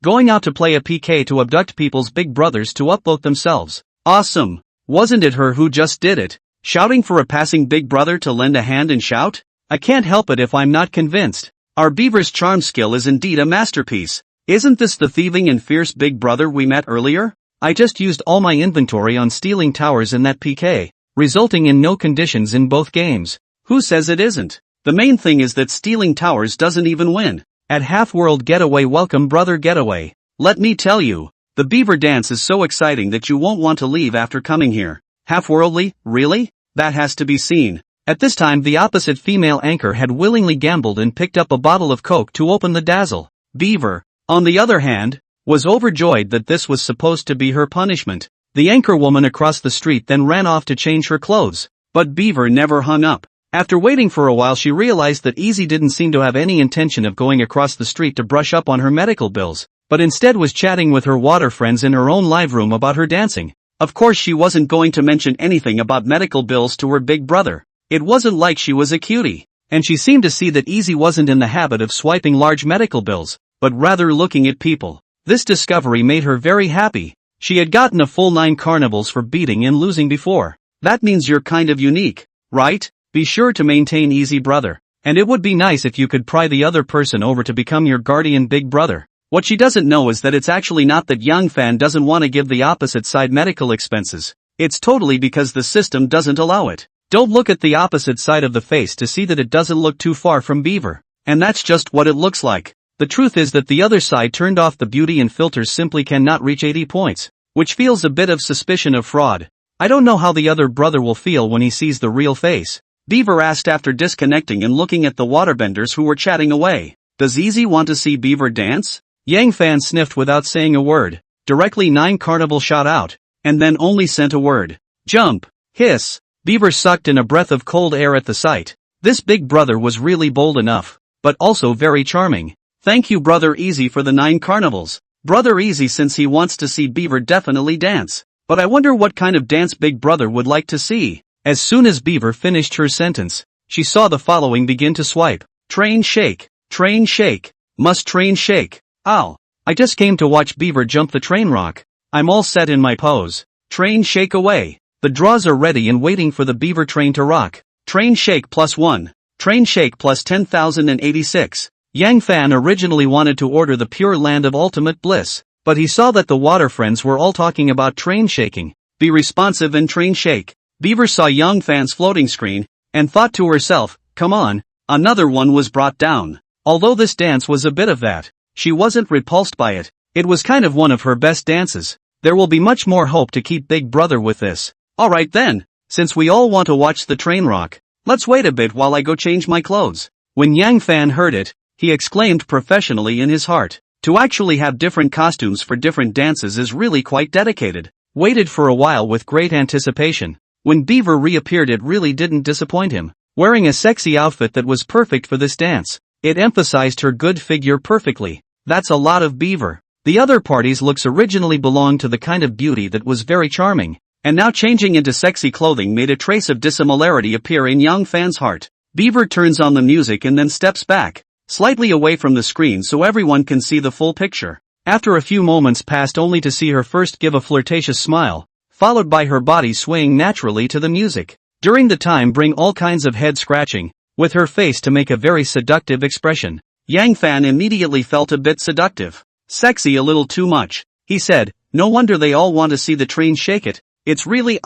going out to play a PK to abduct people's big brothers to upvote themselves. Awesome. Wasn't it her who just did it? Shouting for a passing big brother to lend a hand and shout? I can't help it if I'm not convinced. Our Beaver's charm skill is indeed a masterpiece. Isn't this the thieving and fierce big brother we met earlier? I just used all my inventory on stealing towers in that PK, resulting in no conditions in both games. Who says it isn't? The main thing is that stealing towers doesn't even win. At Half-World Getaway, welcome brother Getaway. Let me tell you, the Beaver dance is so exciting that you won't want to leave after coming here. Half-worldly, really? That has to be seen. At this time the opposite female anchor had willingly gambled and picked up a bottle of Coke to open the dazzle. Beaver, on the other hand, was overjoyed that this was supposed to be her punishment. The anchor woman across the street then ran off to change her clothes. But Beaver never hung up. After waiting for a while she realized that Easy didn't seem to have any intention of going across the street to brush up on her medical bills, but instead was chatting with her water friends in her own live room about her dancing. Of course she wasn't going to mention anything about medical bills to her big brother. It wasn't like she was a cutie, and she seemed to see that Easy wasn't in the habit of swiping large medical bills, but rather looking at people. This discovery made her very happy. She had gotten a full 9 carnivals for beating and losing before. That means you're kind of unique, right? Be sure to maintain Easy brother. And it would be nice if you could pry the other person over to become your guardian big brother. What she doesn't know is that it's actually not that Young Fan doesn't want to give the opposite side medical expenses. It's totally because the system doesn't allow it. Don't look at the opposite side of the face to see that it doesn't look too far from Beaver. And that's just what it looks like. The truth is that the other side turned off the beauty and filters simply cannot reach 80 points, which feels a bit of suspicion of fraud. I don't know how the other brother will feel when he sees the real face. Beaver asked after disconnecting and looking at the waterbenders who were chatting away. Does Easy want to see Beaver dance? Yang Fan sniffed without saying a word. Directly 9 carnival shot out, and then only sent a word. Jump! Hiss! Beaver sucked in a breath of cold air at the sight. This big brother was really bold enough, but also very charming. Thank you brother Easy for the 9 carnivals. Brother Easy, since he wants to see Beaver definitely dance. But I wonder what kind of dance big brother would like to see. As soon as Beaver finished her sentence, she saw the following begin to swipe. Train shake, must train shake. Ow. I just came to watch Beaver jump the train rock. I'm all set in my pose. Train shake away. The draws are ready and waiting for the Beaver train to rock. Train shake +1. Train shake plus 10,086. Yang Fan originally wanted to order the Pure Land of Ultimate Bliss, but he saw that the water friends were all talking about train shaking. Be responsive and train shake. Beaver saw Young Fan's floating screen, and thought to herself, come on, another one was brought down. Although this dance was a bit of that, she wasn't repulsed by it. It was kind of one of her best dances. There will be much more hope to keep Big Brother with this. Alright then, since we all want to watch the train rock, let's wait a bit while I go change my clothes. When Yang Fan heard it, he exclaimed professionally in his heart. To actually have different costumes for different dances is really quite dedicated. Waited for a while with great anticipation. When Beaver reappeared it really didn't disappoint him. Wearing a sexy outfit that was perfect for this dance. It emphasized her good figure perfectly. That's a lot of Beaver. The other party's looks originally belonged to the kind of beauty that was very charming, and now changing into sexy clothing made a trace of dissimilarity appear in Young Fan's heart. Beaver turns on the music and then steps back, slightly away from the screen so everyone can see the full picture. After a few moments passed only to see her first give a flirtatious smile, followed by her body swaying naturally to the music. During the time bring all kinds of head scratching, with her face to make a very seductive expression. Yang Fan immediately felt a bit seductive. Sexy a little too much, he said. No wonder they all want to see the train shake it. It's really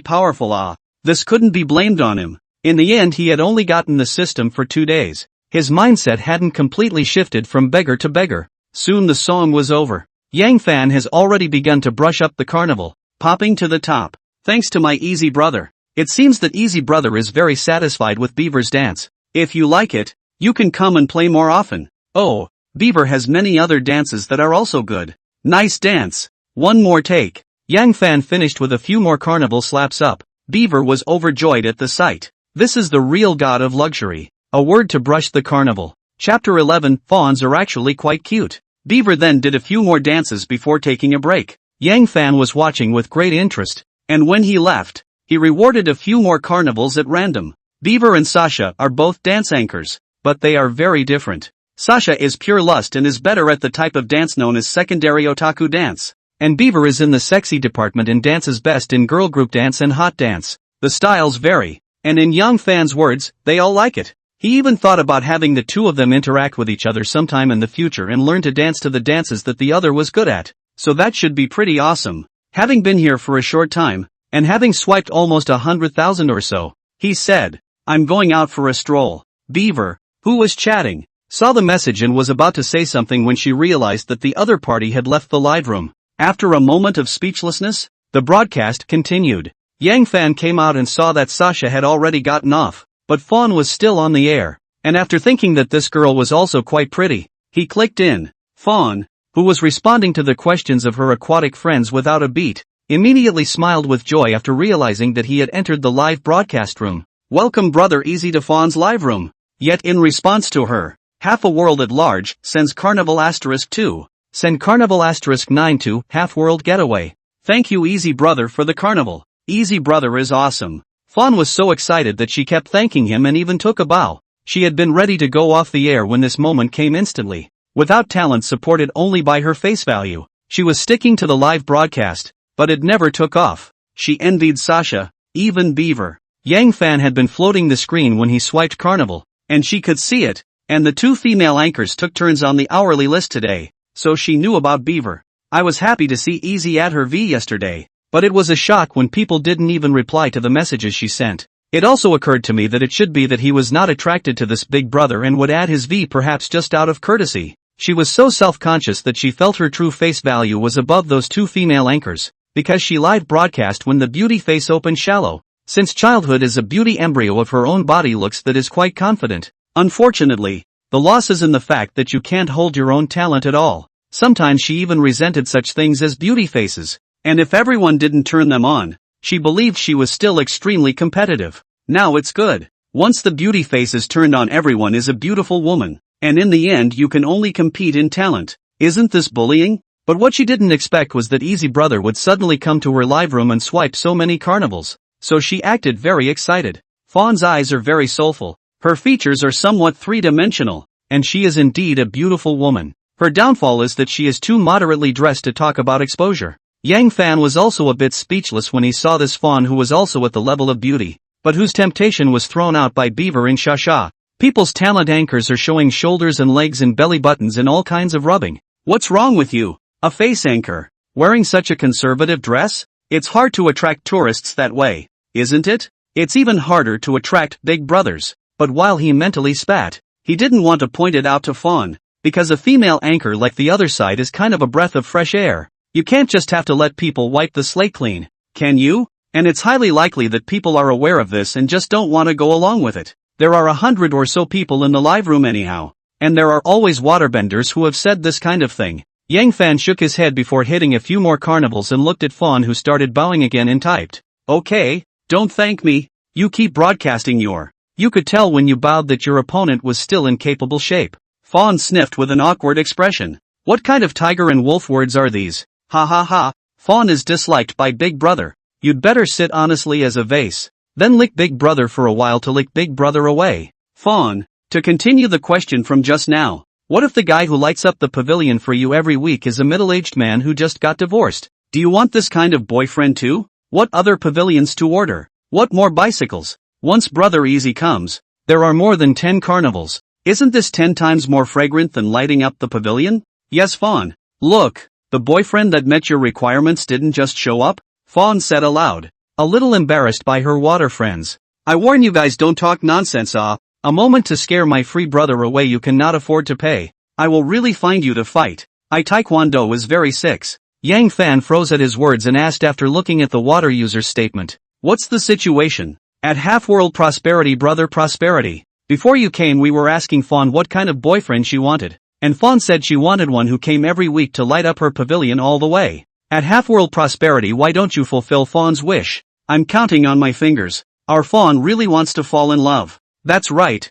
powerful. This couldn't be blamed on him. In the end he had only gotten the system for 2 days. His mindset hadn't completely shifted from beggar to beggar. Soon the song was over. Yang Fan has already begun to brush up the carnival, popping to the top. Thanks to my Easy brother. It seems that Easy brother is very satisfied with Beaver's dance. If you like it, you can come and play more often. Oh, Beaver has many other dances that are also good. Nice dance. One more take. Yang Fan finished with a few more carnival slaps up. Beaver was overjoyed at the sight. This is the real god of luxury. A word to brush the carnival. Chapter 11, Fawns are actually quite cute. Beaver then did a few more dances before taking a break. Yang Fan was watching with great interest, and when he left, he rewarded a few more carnivals at random. Beaver and Sasha are both dance anchors, but they are very different. Sasha is pure lust and is better at the type of dance known as secondary otaku dance. And Beaver is in the sexy department and dances best in girl group dance and hot dance. The styles vary, and in young fans' words, they all like it. He even thought about having the two of them interact with each other sometime in the future and learn to dance to the dances that the other was good at. So that should be pretty awesome. Having been here for a short time, and having swiped almost 100,000 or so, he said, "I'm going out for a stroll." Beaver, who was chatting, saw the message and was about to say something when she realized that the other party had left the live room. After a moment of speechlessness, the broadcast continued. Yang Fan came out and saw that Sasha had already gotten off, but Fawn was still on the air, and after thinking that this girl was also quite pretty, he clicked in. Fawn, who was responding to the questions of her aquatic friends without a beat, immediately smiled with joy after realizing that he had entered the live broadcast room. "Welcome brother Easy to Fawn's live room." Yet in response to her, Half a World at Large sends Carnival *2. Send Carnival *9 to Half World Getaway. Thank you Easy brother for the carnival. Easy brother is awesome. Fawn was so excited that she kept thanking him and even took a bow. She had been ready to go off the air when this moment came instantly. Without talent supported only by her face value, she was sticking to the live broadcast, but it never took off. She envied Sasha, even Beaver. Yang Fan had been floating the screen when he swiped Carnival, and she could see it, and the two female anchors took turns on the hourly list today, so she knew about Beaver. I was happy to see Easy add her V yesterday, but it was a shock when people didn't even reply to the messages she sent. It also occurred to me that it should be that he was not attracted to this big brother and would add his V perhaps just out of courtesy. She was so self-conscious that she felt her true face value was above those two female anchors, because she live broadcast when the beauty face opened shallow. Since childhood is a beauty embryo of her own body looks that is quite confident. Unfortunately, the loss is in the fact that you can't hold your own talent at all. Sometimes she even resented such things as beauty faces. And if everyone didn't turn them on, she believed she was still extremely competitive. Now it's good. Once the beauty face is turned on, everyone is a beautiful woman. And in the end you can only compete in talent. Isn't this bullying? But what she didn't expect was that Easy Brother would suddenly come to her live room and swipe so many carnivals. So she acted very excited. Fawn's eyes are very soulful. Her features are somewhat three-dimensional, and she is indeed a beautiful woman. Her downfall is that she is too moderately dressed to talk about exposure. Yang Fan was also a bit speechless when he saw this Fawn who was also at the level of beauty, but whose temptation was thrown out by Beaver and Sasha. People's talent anchors are showing shoulders and legs and belly buttons and all kinds of rubbing. What's wrong with you? A face anchor? Wearing such a conservative dress? It's hard to attract tourists that way, isn't it? It's even harder to attract big brothers. But while he mentally spat, he didn't want to point it out to Fawn, because a female anchor like the other side is kind of a breath of fresh air. You can't just have to let people wipe the slate clean, can you? And it's highly likely that people are aware of this and just don't want to go along with it. There are 100 or so people in the live room anyhow, and there are always waterbenders who have said this kind of thing. Yang Fan shook his head before hitting a few more carnivals and looked at Fawn, who started bowing again and typed, "Okay, don't thank me, you keep broadcasting your." You could tell when you bowed that your opponent was still in capable shape. Fawn sniffed with an awkward expression. What kind of tiger and wolf words are these? Ha ha ha. Fawn is disliked by Big Brother. You'd better sit honestly as a vase. Then lick Big Brother for a while to lick Big Brother away. Fawn, to continue the question from just now, what if the guy who lights up the pavilion for you every week is a middle-aged man who just got divorced? Do you want this kind of boyfriend too? What other pavilions to order? What more bicycles? Once Brother Easy comes, there are more than 10 carnivals. Isn't this 10 times more fragrant than lighting up the pavilion? Yes, Fawn. Look, the boyfriend that met your requirements didn't just show up, Fawn said aloud, a little embarrassed by her water friends. I warn you guys, don't talk nonsense. A moment to scare my free brother away you cannot afford to pay. I will really find you to fight. Taekwondo is very 6. Yang Fan froze at his words and asked after looking at the water user's statement. What's the situation? At Half World Prosperity Brother Prosperity. Before you came we were asking Fawn what kind of boyfriend she wanted, and Fawn said she wanted one who came every week to light up her pavilion all the way. At Half World Prosperity, why don't you fulfill Fawn's wish? I'm counting on my fingers. Our Fawn really wants to fall in love. That's right.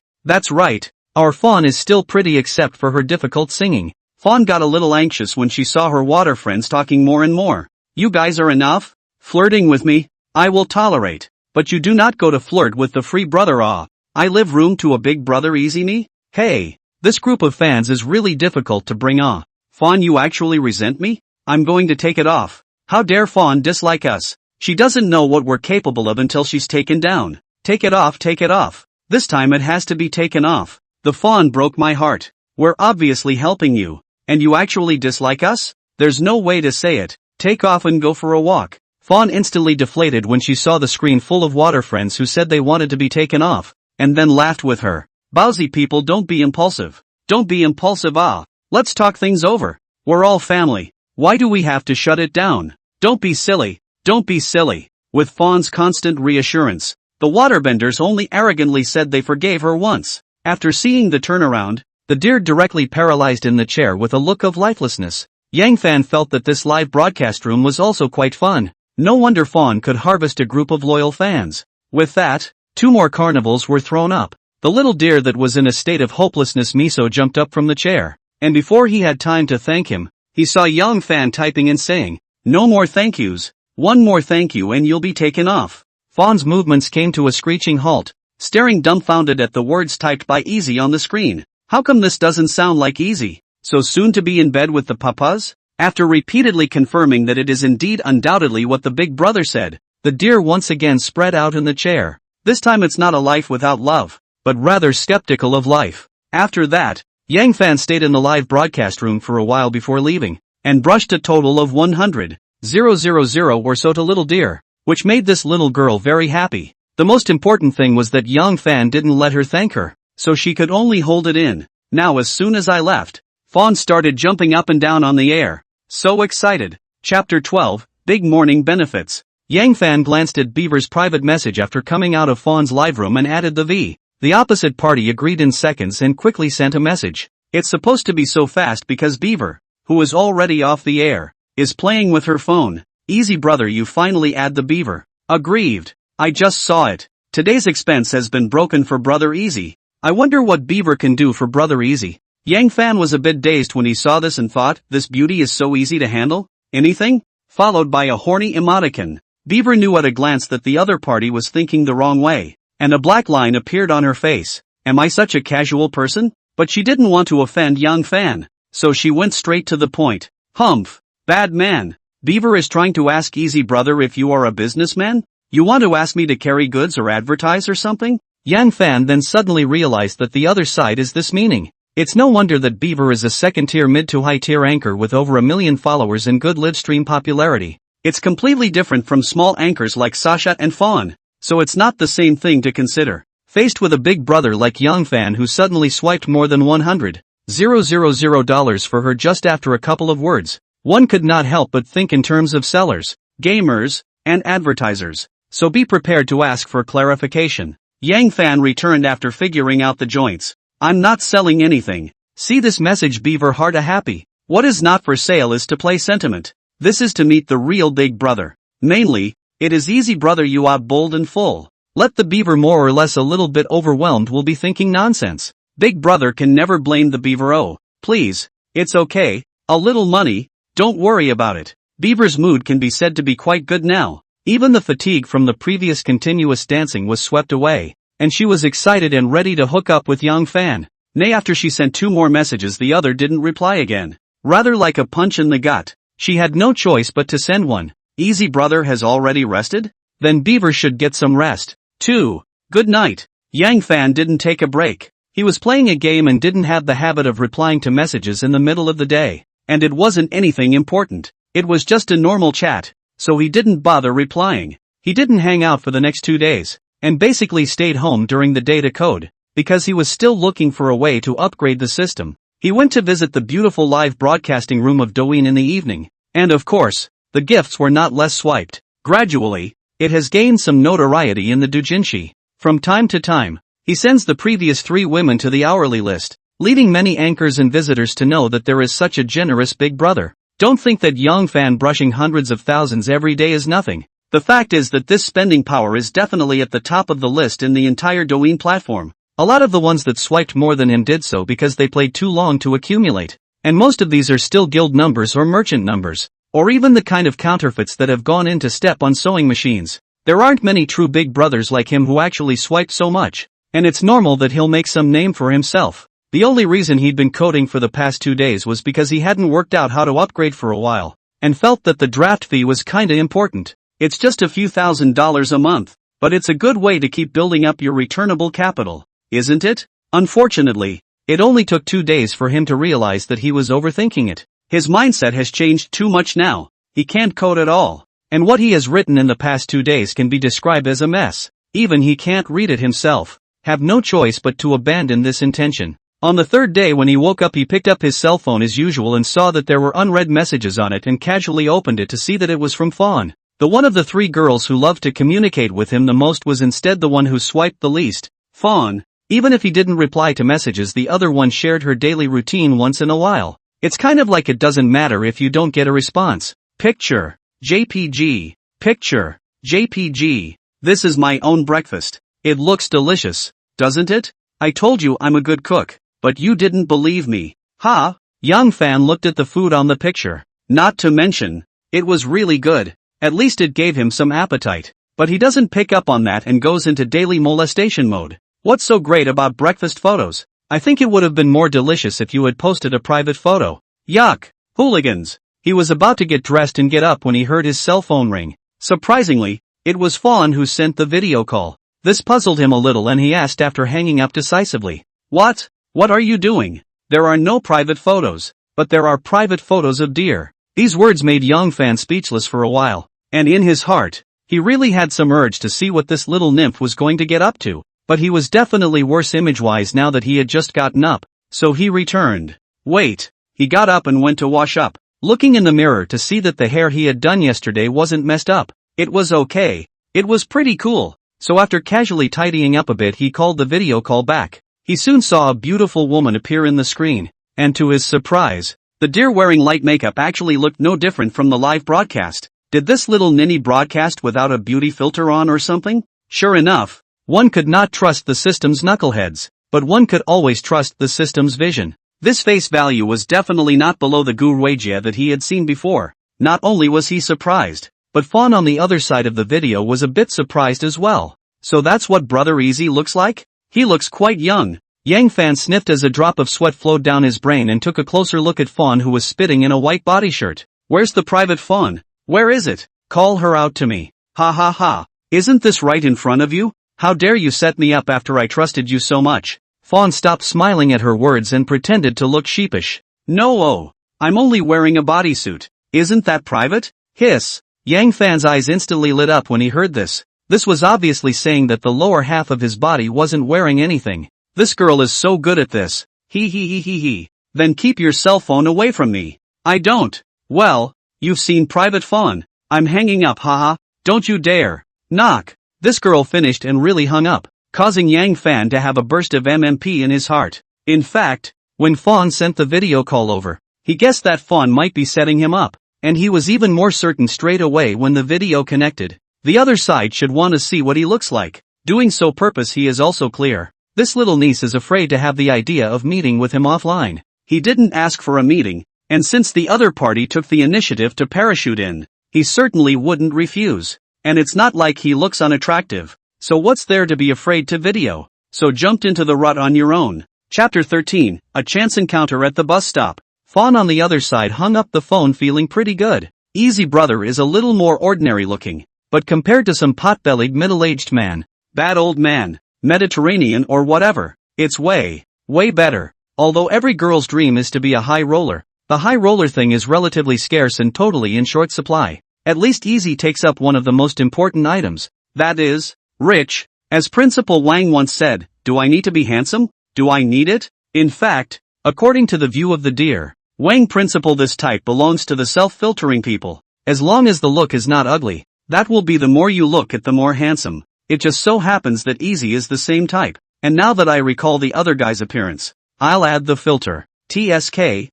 Our Fawn is still pretty except for her difficult singing. Fawn got a little anxious when she saw her water friends talking more and more. You guys are enough? Flirting with me? I will tolerate. but you do not go to flirt with the free brother. Ah, I live room to a big brother easy me? Hey, this group of fans is really difficult to bring. Ah, Fawn, you actually resent me? I'm going to take it off. How dare Fawn dislike us? She doesn't know what we're capable of until she's taken down. Take it off, take it off. This time it has to be taken off. The Fawn broke my heart. We're obviously helping you. And you actually dislike us? There's no way to say it. Take off and go for a walk. Fawn instantly deflated when she saw the screen full of water friends who said they wanted to be taken off, and then laughed with her. Bowsy people, don't be impulsive. Don't be impulsive. Ah, let's talk things over. We're all family. Why do we have to shut it down? Don't be silly. Don't be silly. With Fawn's constant reassurance, the waterbenders only arrogantly said they forgave her once. After seeing the turnaround, the deer directly paralyzed in the chair with a look of lifelessness. Yang Fan felt that this live broadcast room was also quite fun. No wonder Fawn could harvest a group of loyal fans. With that, 2 more carnivals were thrown up. The little deer that was in a state of hopelessness Miso jumped up from the chair, and before he had time to thank him, he saw Yang Fan typing and saying, "No more thank yous. One more thank you and you'll be taken off." Fawn's movements came to a screeching halt, staring dumbfounded at the words typed by Easy on the screen. How come this doesn't sound like Easy? So soon to be in bed with the papas? After repeatedly confirming that it is indeed undoubtedly what the big brother said, the deer once again spread out in the chair. This time it's not a life without love, but rather skeptical of life. After that, Yang Fan stayed in the live broadcast room for a while before leaving, and brushed a total of 100,000 or so to little deer, which made this little girl very happy. The most important thing was that Yang Fan didn't let her thank her, so she could only hold it in. Now as soon as I left, Fawn started jumping up and down on the air. So excited. Chapter 12, Big Morning Benefits. Yang Fan glanced at Beaver's private message after coming out of Fawn's live room and added the V. The opposite party agreed in seconds and quickly sent a message. It's supposed to be so fast because Beaver, who is already off the air, is playing with her phone. Easy brother, you finally add the Beaver. Aggrieved. I just saw it. Today's expense has been broken for Brother Easy. I wonder what Beaver can do for Brother Easy. Yang Fan was a bit dazed when he saw this and thought, this beauty is so easy to handle? Anything? Followed by a horny emoticon. Beaver knew at a glance that the other party was thinking the wrong way, and a black line appeared on her face. Am I such a casual person? But she didn't want to offend Yang Fan, so she went straight to the point. Humph. Bad man. Beaver is trying to ask Easy brother if you are a businessman? You want to ask me to carry goods or advertise or something? Yang Fan then suddenly realized that the other side is this meaning. It's no wonder that Beaver is a second-tier mid to high-tier anchor with over 1 million followers and good live stream popularity. It's completely different from small anchors like Sasha and Fawn, so it's not the same thing to consider. Faced with a big brother like Yang Fan who suddenly swiped more than $100,000 for her just after a couple of words, one could not help but think in terms of sellers, gamers, and advertisers. So be prepared to ask for clarification. Yang Fan returned after figuring out the joints. I'm not selling anything. See this message Beaver heart a happy. What is not for sale is to play sentiment. This is to meet the real big brother. Mainly, it is Easy brother you out bold and full. Let the Beaver more or less a little bit overwhelmed will be thinking nonsense. Big brother can never blame the Beaver. Oh, please, it's okay, a little money, don't worry about it. Beaver's mood can be said to be quite good now. Even the fatigue from the previous continuous dancing was swept away, and she was excited and ready to hook up with Yang Fan. Nay, after she sent 2 more messages the other didn't reply again. Rather like a punch in the gut. She had no choice but to send one. Easy brother has already rested? Then Beaver should get some rest, too. Good night. Yang Fan didn't take a break. He was playing a game and didn't have the habit of replying to messages in the middle of the day. And it wasn't anything important. It was just a normal chat, so he didn't bother replying. He didn't hang out for the next 2 days, and basically stayed home during the day to code, because he was still looking for a way to upgrade the system. He went to visit the beautiful live broadcasting room of Douyin in the evening, and of course, the gifts were not less swiped. Gradually, it has gained some notoriety in the doujinshi. From time to time, he sends the previous 3 women to the hourly list, leading many anchors and visitors to know that there is such a generous big brother. Don't think that Yang Fan brushing hundreds of thousands every day is nothing. The fact is that this spending power is definitely at the top of the list in the entire Douyin platform. A lot of the ones that swiped more than him did so because they played too long to accumulate. And most of these are still guild numbers or merchant numbers, or even the kind of counterfeits that have gone into step on sewing machines. There aren't many true big brothers like him who actually swiped so much. And it's normal that he'll make some name for himself. The only reason he'd been coding for the past 2 days was because he hadn't worked out how to upgrade for a while, and felt that the draft fee was kinda important. It's just a few $1,000s a month, but it's a good way to keep building up your returnable capital, isn't it? Unfortunately, it only took 2 days for him to realize that he was overthinking it. His mindset has changed too much now. He can't code at all. And what he has written in the past 2 days can be described as a mess. Even he can't read it himself. Have no choice but to abandon this intention. On the 3rd day when he woke up, he picked up his cell phone as usual and saw that there were unread messages on it and casually opened it to see that it was from Fawn. The one of the 3 girls who loved to communicate with him the most was instead the one who swiped the least. Fawn. Even if he didn't reply to messages, the other one shared her daily routine once in a while. It's kind of like it doesn't matter if you don't get a response. Picture. JPG. Picture. JPG. This is my own breakfast. It looks delicious, doesn't it? I told you I'm a good cook. But you didn't believe me. Ha! Young Fan looked at the food on the picture. Not to mention, it was really good. At least it gave him some appetite. But he doesn't pick up on that and goes into daily molestation mode. What's so great about breakfast photos? I think it would have been more delicious if you had posted a private photo. Yuck! Hooligans! He was about to get dressed and get up when he heard his cell phone ring. Surprisingly, it was Fawn who sent the video call. This puzzled him a little and he asked after hanging up decisively. What? What are you doing? There are no private photos, but there are private photos of deer. These words made Young Fan speechless for a while, and in his heart, he really had some urge to see what this little nymph was going to get up to, but he was definitely worse image-wise now that he had just gotten up, so he returned. Wait, he got up and went to wash up, looking in the mirror to see that the hair he had done yesterday wasn't messed up. It was okay. It was pretty cool, so after casually tidying up a bit he called the video call back. He soon saw a beautiful woman appear in the screen, and to his surprise, the deer wearing light makeup actually looked no different from the live broadcast. Did this little ninny broadcast without a beauty filter on or something? Sure enough, one could not trust the system's knuckleheads, but one could always trust the system's vision. This face value was definitely not below the Guruegia that he had seen before. Not only was he surprised, but Fawn on the other side of the video was a bit surprised as well. So that's what Brother Easy looks like? He looks quite young. Yang Fan sniffed as a drop of sweat flowed down his brain and took a closer look at Fawn, who was spitting in a white body shirt. Where's the private Fawn? Where is it? Call her out to me. Ha ha ha. Isn't this right in front of you? How dare you set me up after I trusted you so much? Fawn stopped smiling at her words and pretended to look sheepish. No, I'm only wearing a bodysuit. Isn't that private? Hiss. Yang Fan's eyes instantly lit up when he heard this. This was obviously saying that the lower half of his body wasn't wearing anything. This girl is so good at this. He. Then keep your cell phone away from me. I don't. Well, you've seen Private Fawn. I'm hanging up, haha. Don't you dare. Knock. This girl finished and really hung up, causing Yang Fan to have a burst of MMP in his heart. In fact, when Fawn sent the video call over, he guessed that Fawn might be setting him up, and he was even more certain straight away when the video connected. The other side should want to see what he looks like. Doing so purpose he is also clear. This little niece is afraid to have the idea of meeting with him offline. He didn't ask for a meeting, and since the other party took the initiative to parachute in, he certainly wouldn't refuse. And it's not like he looks unattractive, so what's there to be afraid to video? So jumped into the rut on your own. Chapter 13, A Chance Encounter at the Bus Stop. Fawn on the other side hung up the phone feeling pretty good. Easy Brother is a little more ordinary looking, but compared to some pot-bellied middle-aged man, bad old man, Mediterranean or whatever, it's way better. Although every girl's dream is to be a high roller, the high roller thing is relatively scarce and totally in short supply. At least Easy takes up one of the most important items, that is, rich. As Principal Wang once said, do I need to be handsome? Do I need it? In fact, according to the view of the deer, Wang Principal, this type belongs to the self-filtering people. As long as the look is not ugly, that will be the more you look at the more handsome. It just so happens that Easy is the same type, and now that I recall the other guy's appearance, I'll add the filter. TSK.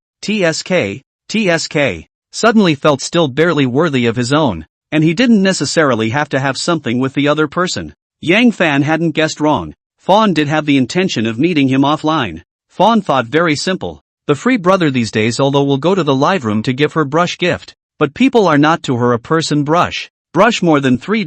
Suddenly felt still barely worthy of his own, and he didn't necessarily have to have something with the other person. Yang Fan hadn't guessed wrong. Fawn did have the intention of meeting him offline. Fawn thought very simple. The free brother these days although will go to the live room to give her brush gift, but people are not to her a person brush. brush more than 3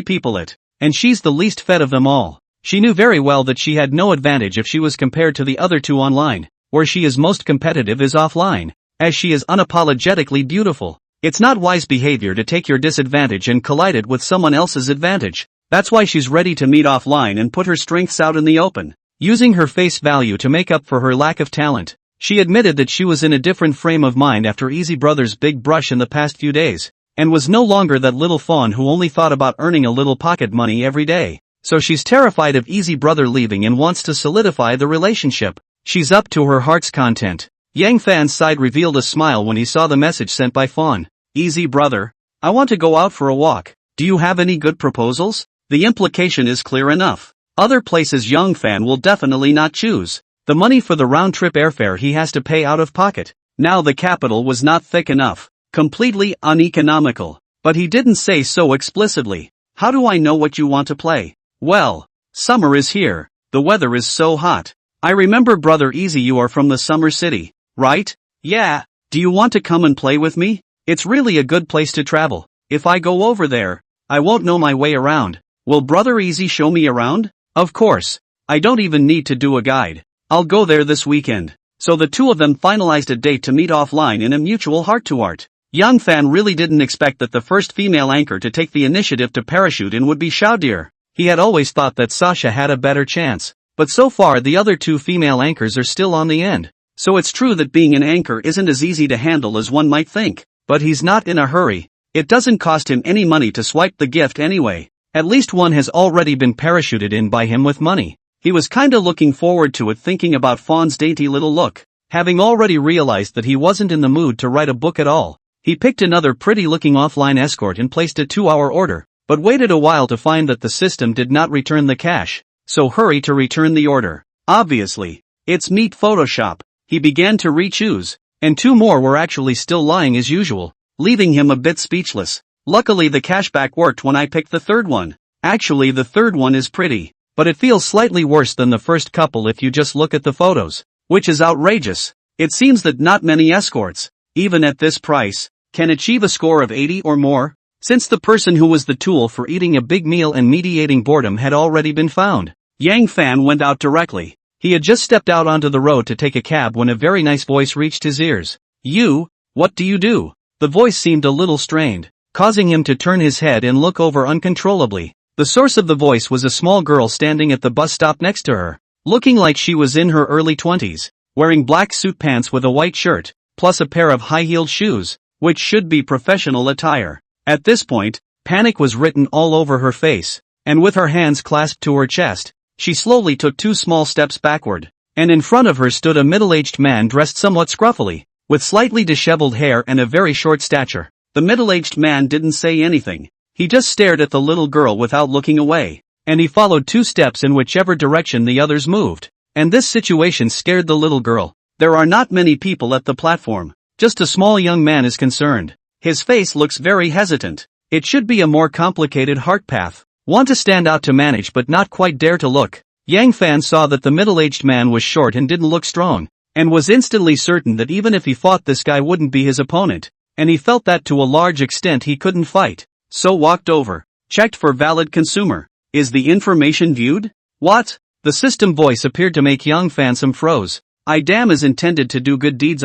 people it. And she's the least fed of them all. She knew very well that she had no advantage if she was compared to the other two online. Where she is most competitive is offline, as she is unapologetically beautiful. It's not wise behavior to take your disadvantage and collide it with someone else's advantage. That's why she's ready to meet offline and put her strengths out in the open, using her face value to make up for her lack of talent. She admitted that she was in a different frame of mind after Easy Brother's big brush in the past few days, and was no longer that little fawn who only thought about earning a little pocket money every day. So she's terrified of Easy Brother leaving and wants to solidify the relationship. She's up to her heart's content. Yang Fan's side revealed a smile when he saw the message sent by Fawn. Easy Brother, I want to go out for a walk. Do you have any good proposals? The implication is clear enough. Other places Yang Fan will definitely not choose. The money for the round-trip airfare he has to pay out of pocket. Now the capital was not thick enough. Completely uneconomical. But he didn't say so explicitly. How do I know what you want to play? Well, summer is here. The weather is so hot. I remember Brother Easy, you are from the summer city, right? Yeah. Do you want to come and play with me? It's really a good place to travel. If I go over there, I won't know my way around. Will Brother Easy show me around? Of course. I don't even need to do a guide. I'll go there this weekend. So the two of them finalized a date to meet offline in a mutual heart-to-heart. Yang Fan really didn't expect that the first female anchor to take the initiative to parachute in would be Xiaodeer. He had always thought that Sasha had a better chance. But so far the other two female anchors are still on the end. So it's true that being an anchor isn't as easy to handle as one might think. But he's not in a hurry. It doesn't cost him any money to swipe the gift anyway. At least one has already been parachuted in by him with money. He was kinda looking forward to it, thinking about Fawn's dainty little look. Having already realized that he wasn't in the mood to write a book at all, he picked another pretty-looking offline escort and placed a 2-hour order, but waited a while to find that the system did not return the cash. So hurry to return the order. Obviously, it's Meet Photoshop. He began to re-choose, and 2 more were actually still lying as usual, leaving him a bit speechless. Luckily the cashback worked when I picked the 3rd one. Actually the 3rd one is pretty, but it feels slightly worse than the first couple if you just look at the photos, which is outrageous. It seems that not many escorts, even at this price, can achieve a score of 80 or more, since the person who was the tool for eating a big meal and mediating boredom had already been found. Yang Fan went out directly. He had just stepped out onto the road to take a cab when a very nice voice reached his ears. You, what do you do? The voice seemed a little strained, causing him to turn his head and look over uncontrollably. The source of the voice was a small girl standing at the bus stop next to her, looking like she was in her early 20s, wearing black suit pants with a white shirt, plus a pair of high-heeled shoes, which should be professional attire. At this point, panic was written all over her face, and with her hands clasped to her chest, she slowly took 2 small steps backward, and in front of her stood a middle-aged man dressed somewhat scruffily, with slightly disheveled hair and a very short stature. The middle-aged man didn't say anything. He just stared at the little girl without looking away, and he followed 2 steps in whichever direction the others moved. And this situation scared the little girl. There are not many people at the platform. Just a small young man is concerned. His face looks very hesitant. It should be a more complicated heart path. Want to stand out to manage but not quite dare to look. Yang Fan saw that the middle-aged man was short and didn't look strong, and was instantly certain that even if he fought this guy wouldn't be his opponent, and he felt that to a large extent he couldn't fight. So walked over, checked for valid consumer. Is the information viewed? What? The system voice appeared to make Yang Fan some froze. I damn is intended to do good deeds.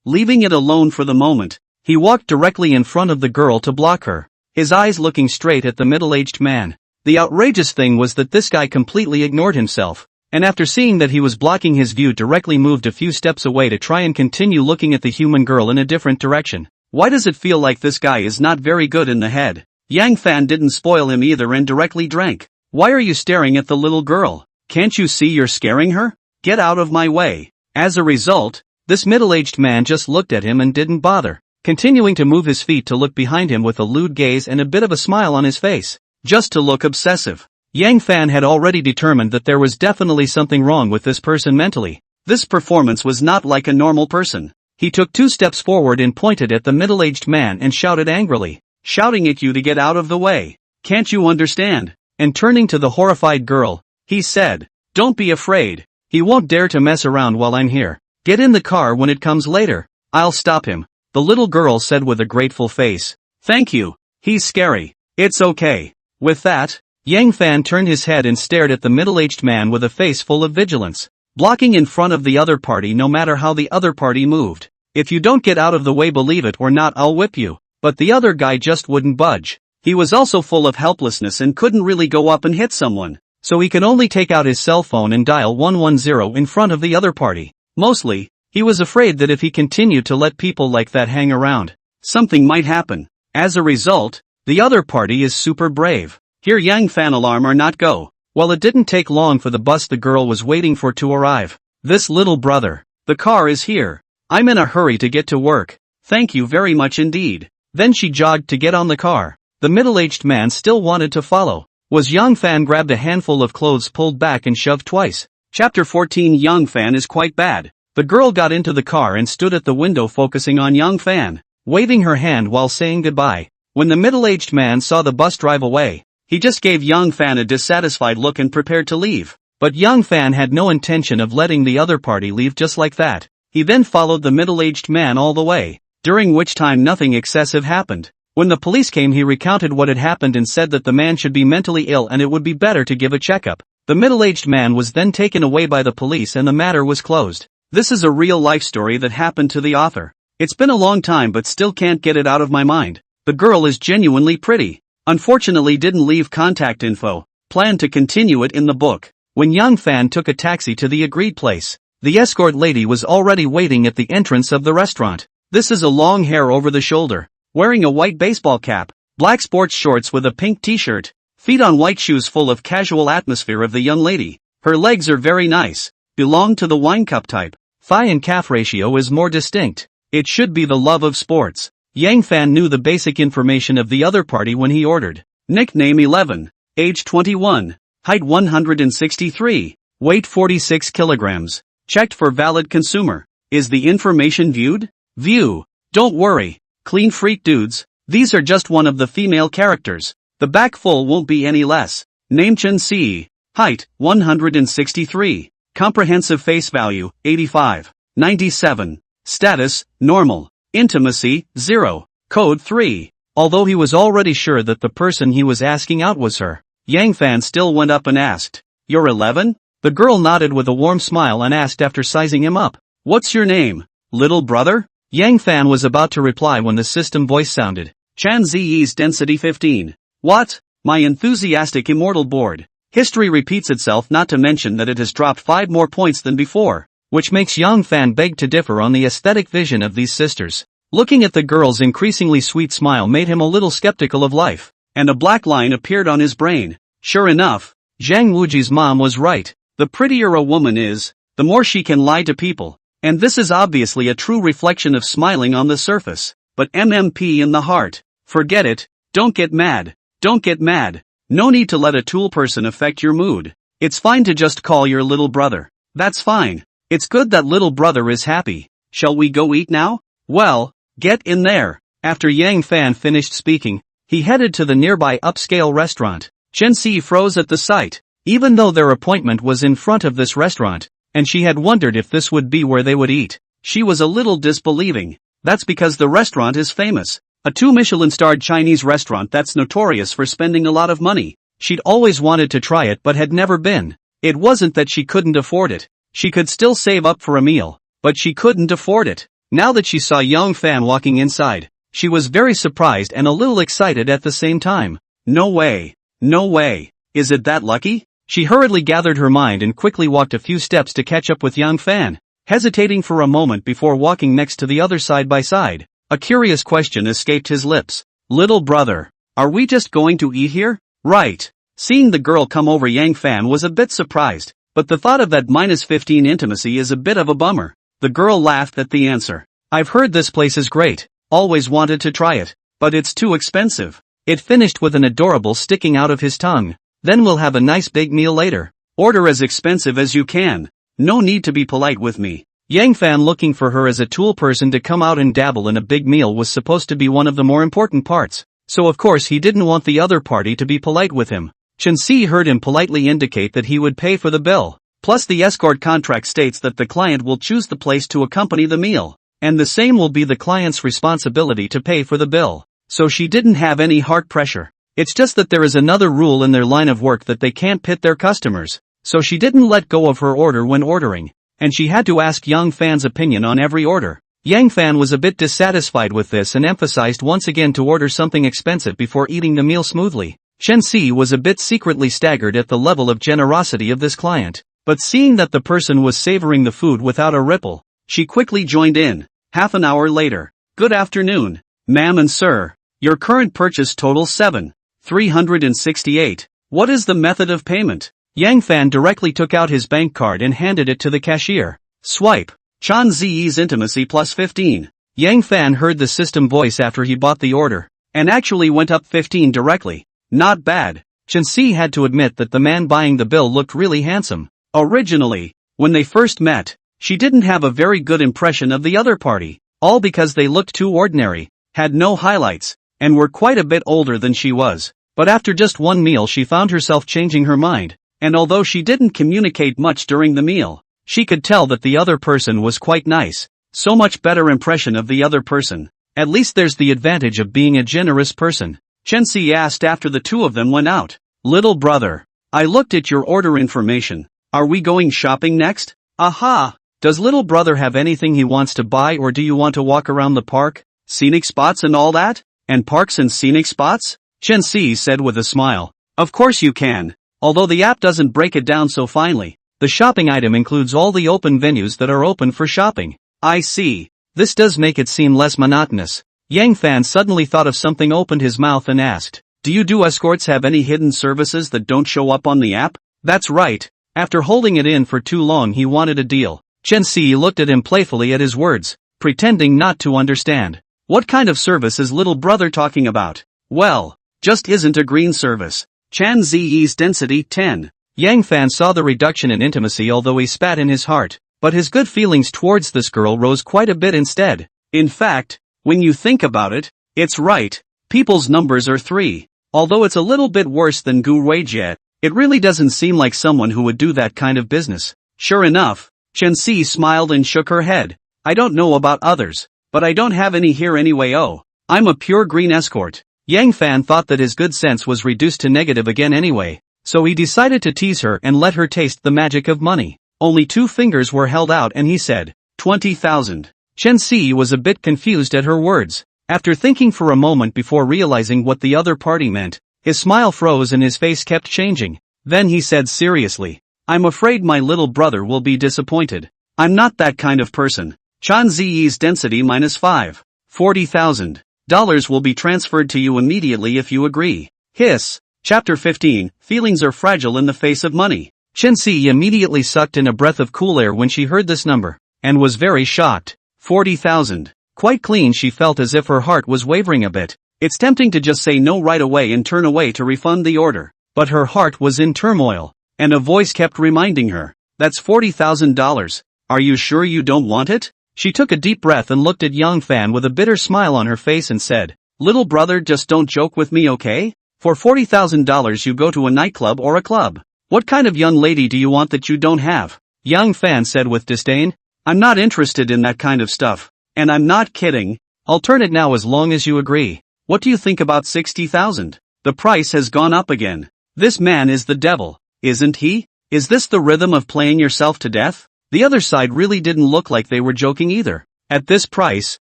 Leaving it alone for the moment, he walked directly in front of the girl to block her, his eyes looking straight at the middle-aged man. The outrageous thing was that this guy completely ignored himself, and after seeing that he was blocking his view directly moved a few steps away to try and continue looking at the human girl in a different direction. Why does it feel like this guy is not very good in the head? Yang Fan didn't spoil him either and directly drank. Why are you staring at the little girl? Can't you see you're scaring her? Get out of my way. As a result, this middle-aged man just looked at him and didn't bother, continuing to move his feet to look behind him with a lewd gaze and a bit of a smile on his face, just to look obsessive. Yang Fan had already determined that there was definitely something wrong with this person mentally. This performance was not like a normal person. He took 2 steps forward and pointed at the middle-aged man and shouted angrily, shouting at you to get out of the way. Can't you understand? And turning to the horrified girl, he said, don't be afraid. He won't dare to mess around while I'm here. Get in the car when it comes later. I'll stop him. The little girl said with a grateful face. Thank you. He's scary. It's okay. With that, Yang Fan turned his head and stared at the middle-aged man with a face full of vigilance, blocking in front of the other party no matter how the other party moved. If you don't get out of the way, believe it or not, I'll whip you. But the other guy just wouldn't budge. He was also full of helplessness and couldn't really go up and hit someone, so he could only take out his cell phone and dial 110 in front of the other party. Mostly, he was afraid that if he continued to let people like that hang around, something might happen. As a result, the other party is super brave. Here Yang Fan alarm or not go. Well, it didn't take long for the bus the girl was waiting for to arrive. This little brother. The car is here. I'm in a hurry to get to work. Thank you very much indeed. Then she jogged to get on the car. The middle-aged man still wanted to follow. Was Yang Fan grabbed a handful of clothes, pulled back and shoved twice. Chapter 14. Yang Fan is quite bad. The girl got into the car and stood at the window focusing on Yang Fan, waving her hand while saying goodbye. When the middle-aged man saw the bus drive away, he just gave Yang Fan a dissatisfied look and prepared to leave. But Yang Fan had no intention of letting the other party leave just like that. He then followed the middle-aged man all the way, during which time nothing excessive happened. When the police came, he recounted what had happened and said that the man should be mentally ill and it would be better to give a checkup. The middle-aged man was then taken away by the police and the matter was closed. This is a real-life story that happened to the author. It's been a long time but still can't get it out of my mind. The girl is genuinely pretty. Unfortunately didn't leave contact info. Planned to continue it in the book. When Yang Fan took a taxi to the agreed place, the escort lady was already waiting at the entrance of the restaurant. This is a long hair over the shoulder, wearing a white baseball cap, black sports shorts with a pink t-shirt, feet on white shoes, full of casual atmosphere of the young lady. Her legs are very nice, belong to the wine cup type. Thigh and calf ratio is more distinct. It should be the love of sports. Yang Fan knew the basic information of the other party when he ordered. Nickname 11, age 21, height 163, weight 46 kilograms. Checked for valid consumer. Is the information viewed? View. Don't worry. Clean freak dudes. These are just one of the female characters. The back full won't be any less. Name Chen Si. Height 163. Comprehensive face value 85. 97. Status normal. Intimacy 0. Code 3. Although he was already sure that the person he was asking out was her, Yang Fan still went up and asked, "You're 11? The girl nodded with a warm smile and asked after sizing him up, "What's your name, little brother?" Yang Fan was about to reply when the system voice sounded. Chan Zi's density 15. What? My enthusiastic immortal board. History repeats itself, not to mention that it has dropped 5 more points than before, which makes Yang Fan beg to differ on the aesthetic vision of these sisters. Looking at the girl's increasingly sweet smile made him a little skeptical of life, and a black line appeared on his brain. Sure enough, Zhang Wuji's mom was right. The prettier a woman is, the more she can lie to people. And this is obviously a true reflection of smiling on the surface, but MMP in the heart. Forget it. Don't get mad. Don't get mad. No need to let a tool person affect your mood. It's fine to just call your little brother. That's fine. It's good that little brother is happy. Shall we go eat now? Well, get in there. After Yang Fan finished speaking, he headed to the nearby upscale restaurant. Chen Si froze at the sight. Even though their appointment was in front of this restaurant, and she had wondered if this would be where they would eat, she was a little disbelieving. That's because the restaurant is famous. A 2 Michelin-starred Chinese restaurant that's notorious for spending a lot of money. She'd always wanted to try it but had never been. It wasn't that she couldn't afford it. She could still save up for a meal, but she couldn't afford it. Now that she saw Yang Fan walking inside, she was very surprised and a little excited at the same time. No way. No way. Is it that lucky? She hurriedly gathered her mind and quickly walked a few steps to catch up with Yang Fan, hesitating for a moment before walking next to the other side by side. A curious question escaped his lips. Little brother, are we just going to eat here? Right. Seeing the girl come over, Yang Fan was a bit surprised, but the thought of that -15 intimacy is a bit of a bummer. The girl laughed at the answer. I've heard this place is great, always wanted to try it, but it's too expensive. It finished with an adorable sticking out of his tongue. Then we'll have a nice big meal later. Order as expensive as you can. No need to be polite with me. Yang Fan, looking for her as a tool person to come out and dabble in a big meal, was supposed to be one of the more important parts, so of course he didn't want the other party to be polite with him. Chen Si heard him politely indicate that he would pay for the bill. Plus the escort contract states that the client will choose the place to accompany the meal, and the same will be the client's responsibility to pay for the bill. So she didn't have any heart pressure. It's just that there is another rule in their line of work that they can't pit their customers. So she didn't let go of her order when ordering, and she had to ask Yang Fan's opinion on every order. Yang Fan was a bit dissatisfied with this and emphasized once again to order something expensive before eating the meal smoothly. Chen Si was a bit secretly staggered at the level of generosity of this client, but seeing that the person was savoring the food without a ripple, she quickly joined in. Half an hour later. Good afternoon, ma'am and sir. Your current purchase totals 7,368. What is the method of payment? Yang Fan directly took out his bank card and handed it to the cashier. Swipe. Chan Ziyi's intimacy plus 15. Yang Fan heard the system voice after he bought the order, and actually went up 15 directly. Not bad. Chen Si had to admit that the man buying the bill looked really handsome. Originally, when they first met, she didn't have a very good impression of the other party, all because they looked too ordinary, had no highlights, and were quite a bit older than she was. But after just one meal she found herself changing her mind, and although she didn't communicate much during the meal, she could tell that the other person was quite nice. So much better impression of the other person. At least there's the advantage of being a generous person. Chen Si asked after the two of them went out. Little brother, I looked at your order information. Are we going shopping next? Aha! Does little brother have anything he wants to buy, or do you want to walk around the park, scenic spots and all that? And parks and scenic spots? Chen Si said with a smile. Of course you can. Although the app doesn't break it down so finely, the shopping item includes all the open venues that are open for shopping. I see. This does make it seem less monotonous. Yang Fan suddenly thought of something, opened his mouth and asked, do you do escorts have any hidden services that don't show up on the app? That's right. After holding it in for too long he wanted a deal. Chen Si looked at him playfully at his words, pretending not to understand. What kind of service is little brother talking about? Well, just isn't a green service. Chan Ziyi's density 10. Yang Fan saw the reduction in intimacy, although he spat in his heart, but his good feelings towards this girl rose quite a bit instead. In fact, when you think about it, it's right. People's numbers are 3. Although it's a little bit worse than Gu Ruijie, it really doesn't seem like someone who would do that kind of business. Sure enough, Chen Si smiled and shook her head. I don't know about others, but I don't have any here anyway. Oh, I'm a pure green escort. Yang Fan thought that his good sense was reduced to negative again anyway, so he decided to tease her and let her taste the magic of money. Only 2 fingers were held out and he said, 20,000. Chen Si was a bit confused at her words. After thinking for a moment before realizing what the other party meant, his smile froze and his face kept changing. Then he said seriously, I'm afraid my little brother will be disappointed. I'm not that kind of person. Chan Ziyi's density minus 5. $40,000 will be transferred to you immediately if you agree. Hiss. Chapter 15, Feelings are fragile in the face of money. Chen Si immediately sucked in a breath of cool air when she heard this number, and was very shocked. 40,000. Quite clean. She felt as if her heart was wavering a bit. It's tempting to just say no right away and turn away to refund the order, but her heart was in turmoil, and a voice kept reminding her, that's $40,000. Are you sure you don't want it? She took a deep breath and looked at Yang Fan with a bitter smile on her face and said, little brother, just don't joke with me, okay? For $40,000 you go to a nightclub or a club. What kind of young lady do you want that you don't have? Yang Fan said with disdain. I'm not interested in that kind of stuff. And I'm not kidding. I'll turn it now as long as you agree. What do you think about 60,000? The price has gone up again. This man is the devil, isn't he? Is this the rhythm of playing yourself to death? The other side really didn't look like they were joking either. At this price,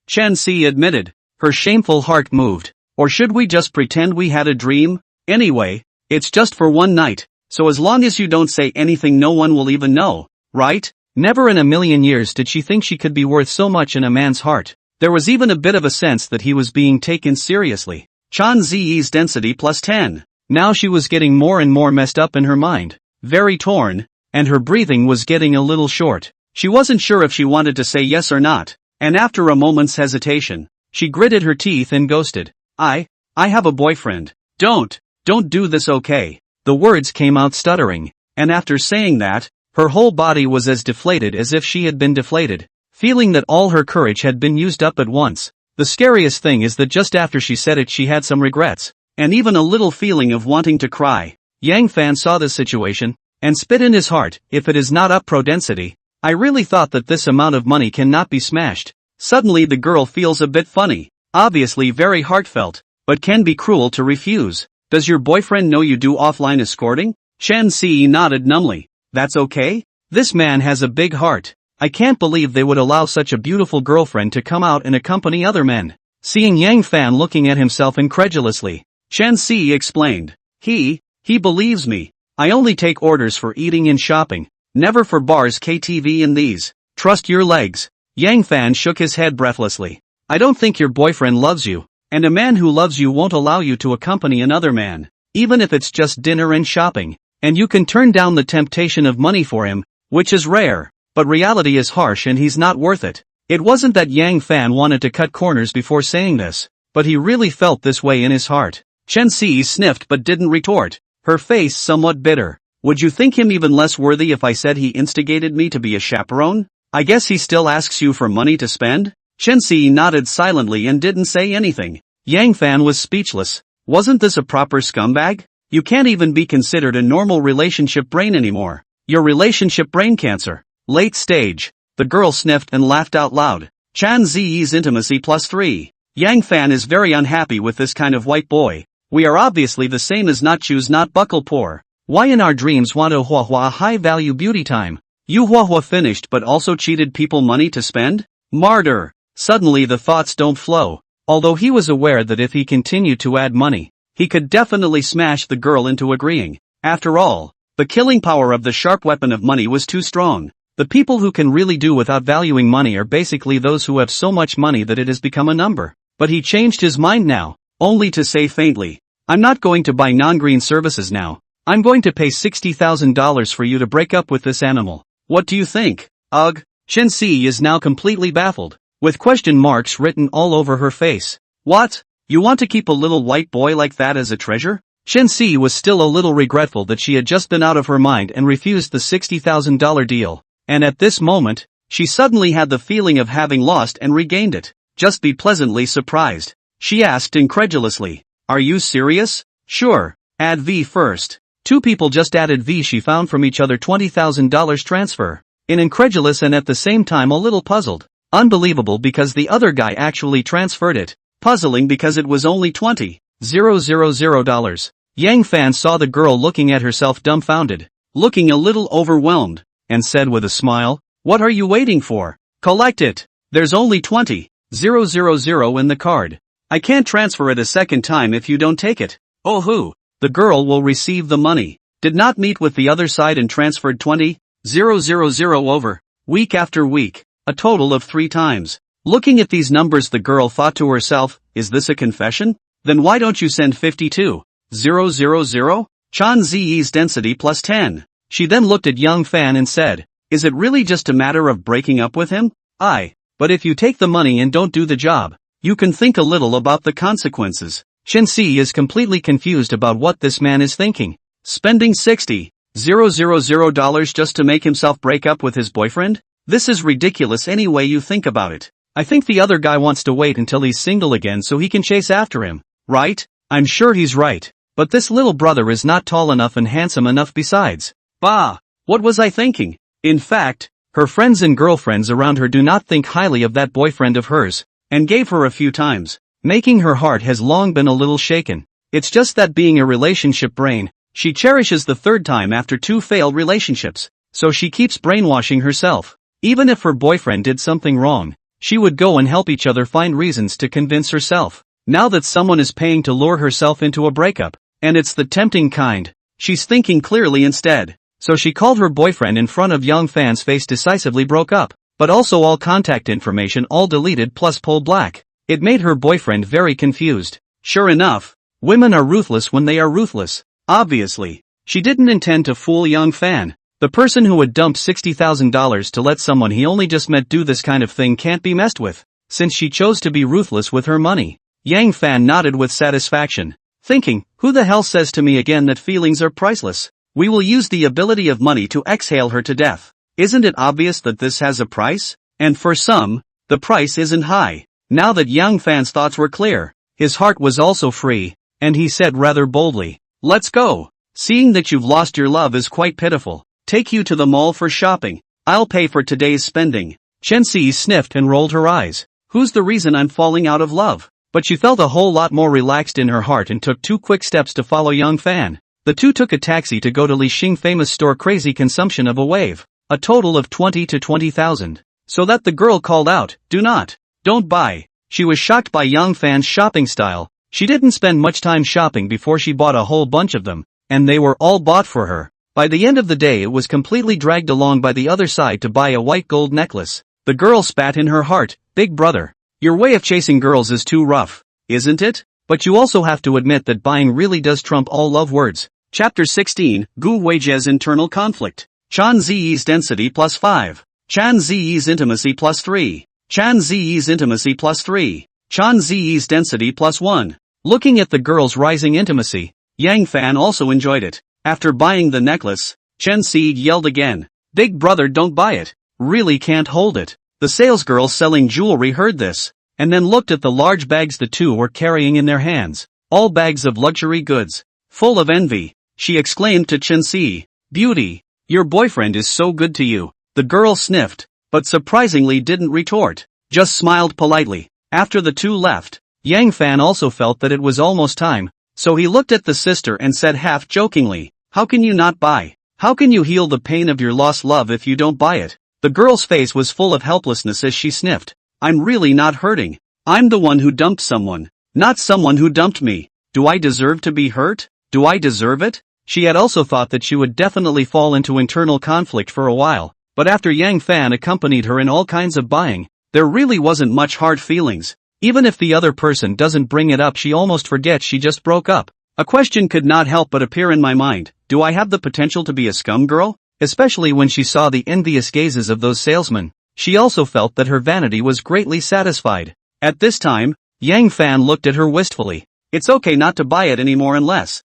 Chen Si admitted, her shameful heart moved. Or should we just pretend we had a dream? Anyway, it's just for one night, so as long as you don't say anything no one will even know, right? Never in a million years did she think she could be worth so much in a man's heart. There was even a bit of a sense that he was being taken seriously. Chan Ziyi's density plus 10. Now she was getting more and more messed up in her mind, very torn, and her breathing was getting a little short. She wasn't sure if she wanted to say yes or not, and after a moment's hesitation, she gritted her teeth and ghosted. I have a boyfriend. Don't do this, okay? The words came out stuttering, and after saying that, her whole body was as deflated as if she had been deflated, feeling that all her courage had been used up at once. The scariest thing is that just after she said it she had some regrets, and even a little feeling of wanting to cry. Yang Fan saw the situation, and spit in his heart, if it is not up pro density, I really thought that this amount of money cannot be smashed. Suddenly the girl feels a bit funny, obviously very heartfelt, but can be cruel to refuse. Does your boyfriend know you do offline escorting? Chen Si nodded numbly. That's okay? This man has a big heart. I can't believe they would allow such a beautiful girlfriend to come out and accompany other men. Seeing Yang Fan looking at himself incredulously, Chen Si explained. He believes me. I only take orders for eating and shopping, never for bars, KTV and these. Trust your legs. Yang Fan shook his head breathlessly. I don't think your boyfriend loves you, and a man who loves you won't allow you to accompany another man, even if it's just dinner and shopping, and you can turn down the temptation of money for him, which is rare, but reality is harsh and he's not worth it. It wasn't that Yang Fan wanted to cut corners before saying this, but he really felt this way in his heart. Chen Si sniffed but didn't retort, her face somewhat bitter. Would you think him even less worthy if I said he instigated me to be a chaperone? I guess he still asks you for money to spend? Chen Si nodded silently and didn't say anything. Yang Fan was speechless. Wasn't this a proper scumbag? You can't even be considered a normal relationship brain anymore. You're relationship brain cancer. Late stage. The girl sniffed and laughed out loud. Chan Ziyi's intimacy +3. Yang Fan is very unhappy with this kind of white boy. We are obviously the same as not choose not buckle poor. Why in our dreams want to huahua high-value beauty time? You huahua finished but also cheated people money to spend? Martyr. Suddenly the thoughts don't flow. Although he was aware that if he continued to add money, he could definitely smash the girl into agreeing. After all, the killing power of the sharp weapon of money was too strong. The people who can really do without valuing money are basically those who have so much money that it has become a number. But he changed his mind now, only to say faintly, I'm not going to buy non-green services now. I'm going to pay $60,000 for you to break up with this animal. What do you think? Ugh. Chen Si is now completely baffled, with question marks written all over her face. What? You want to keep a little white boy like that as a treasure? Chen Si was still a little regretful that she had just been out of her mind and refused the $60,000 deal. And at this moment, she suddenly had the feeling of having lost and regained it. Just be pleasantly surprised. She asked incredulously. Are you serious? Sure. Add V first. Two people just added V. She found from each other $20,000 transfer. Incredulous and at the same time a little puzzled. Unbelievable because the other guy actually transferred it. Puzzling because it was only $20,000. Yang Fan saw the girl looking at herself dumbfounded, looking a little overwhelmed, and said with a smile, what are you waiting for? Collect it. There's only $20,000 in the card. I can't transfer it a second time if you don't take it. Oh who? The girl will receive the money. Did not meet with the other side and transferred $20,000 over, week after week, a total of 3 times. Looking at these numbers the girl thought to herself, is this a confession? Then why don't you send $52,000? Chan Ziyi's density +10. She then looked at Young Fan and said, is it really just a matter of breaking up with him? But if you take the money and don't do the job, you can think a little about the consequences. Chen Si is completely confused about what this man is thinking. Spending $60,000 just to make himself break up with his boyfriend? This is ridiculous any way you think about it. I think the other guy wants to wait until he's single again so he can chase after him, right? I'm sure he's right. But this little brother is not tall enough and handsome enough besides. Bah! What was I thinking? In fact, her friends and girlfriends around her do not think highly of that boyfriend of hers, and gave her a few times, making her heart has long been a little shaken. It's just that being a relationship brain, she cherishes the third time after 2 failed relationships, so she keeps brainwashing herself. Even if her boyfriend did something wrong, she would go and help each other find reasons to convince herself. Now that someone is paying to lure herself into a breakup, and it's the tempting kind, she's thinking clearly instead. So she called her boyfriend in front of Young Fan's face, decisively broke up, but also all contact information all deleted plus pulled black. It made her boyfriend very confused. Sure enough, women are ruthless when they are ruthless. Obviously, she didn't intend to fool Young Fan. The person who would dump $60,000 to let someone he only just met do this kind of thing can't be messed with, since she chose to be ruthless with her money. Yang Fan nodded with satisfaction, thinking, who the hell says to me again that feelings are priceless? We will use the ability of money to exhale her to death. Isn't it obvious that this has a price? And for some, the price isn't high. Now that Young Fan's thoughts were clear, his heart was also free, and he said rather boldly, let's go. Seeing that you've lost your love is quite pitiful. Take you to the mall for shopping. I'll pay for today's spending. Chen Si sniffed and rolled her eyes. Who's the reason I'm falling out of love? but she felt a whole lot more relaxed in her heart and took 2 quick steps to follow young Fan. The two took a taxi to go to Li Xing famous store. Crazy consumption of a wave. A total of 20 to 20,000. So that the girl called out, don't buy. She was shocked by young Fan's shopping style. She didn't spend much time shopping before she bought a whole bunch of them, and they were all bought for her. By the end of the day it was completely dragged along by the other side to buy a white gold necklace. The girl spat in her heart, "Big brother, your way of chasing girls is too rough, isn't it? But you also have to admit that buying really does trump all love words." Chapter 16, Gu Weijia's internal conflict. Chan Ziyi's density plus 5. Chan Ziyi's intimacy plus 3. Chan Ziyi's intimacy plus 3. Chan Ziyi's density plus 1. Looking at the girl's rising intimacy, Yang Fan also enjoyed it. After buying the necklace, Chen Ziyi yelled again, "Big brother, don't buy it. Really can't hold it." The salesgirl selling jewelry heard this, and then looked at the large bags the two were carrying in their hands. All bags of luxury goods. Full of envy, she exclaimed to Chen Ziyi, "Beauty, your boyfriend is so good to you." The girl sniffed, but surprisingly didn't retort, just smiled politely. After the two left, Yang Fan also felt that it was almost time, so he looked at the sister and said half jokingly, "How can you not buy? How can you heal the pain of your lost love if you don't buy it?" The girl's face was full of helplessness as she sniffed. "I'm really not hurting. I'm the one who dumped someone, not someone who dumped me. Do I deserve to be hurt? Do I deserve it?" She had also thought that she would definitely fall into internal conflict for a while, but after Yang Fan accompanied her in all kinds of buying, there really wasn't much hard feelings. Even if the other person doesn't bring it up, she almost forgets she just broke up. A question could not help but appear in my mind: do I have the potential to be a scum girl? Especially when she saw the envious gazes of those salesmen. She also felt that her vanity was greatly satisfied. At this time, Yang Fan looked at her wistfully. "It's okay not to buy it anymore unless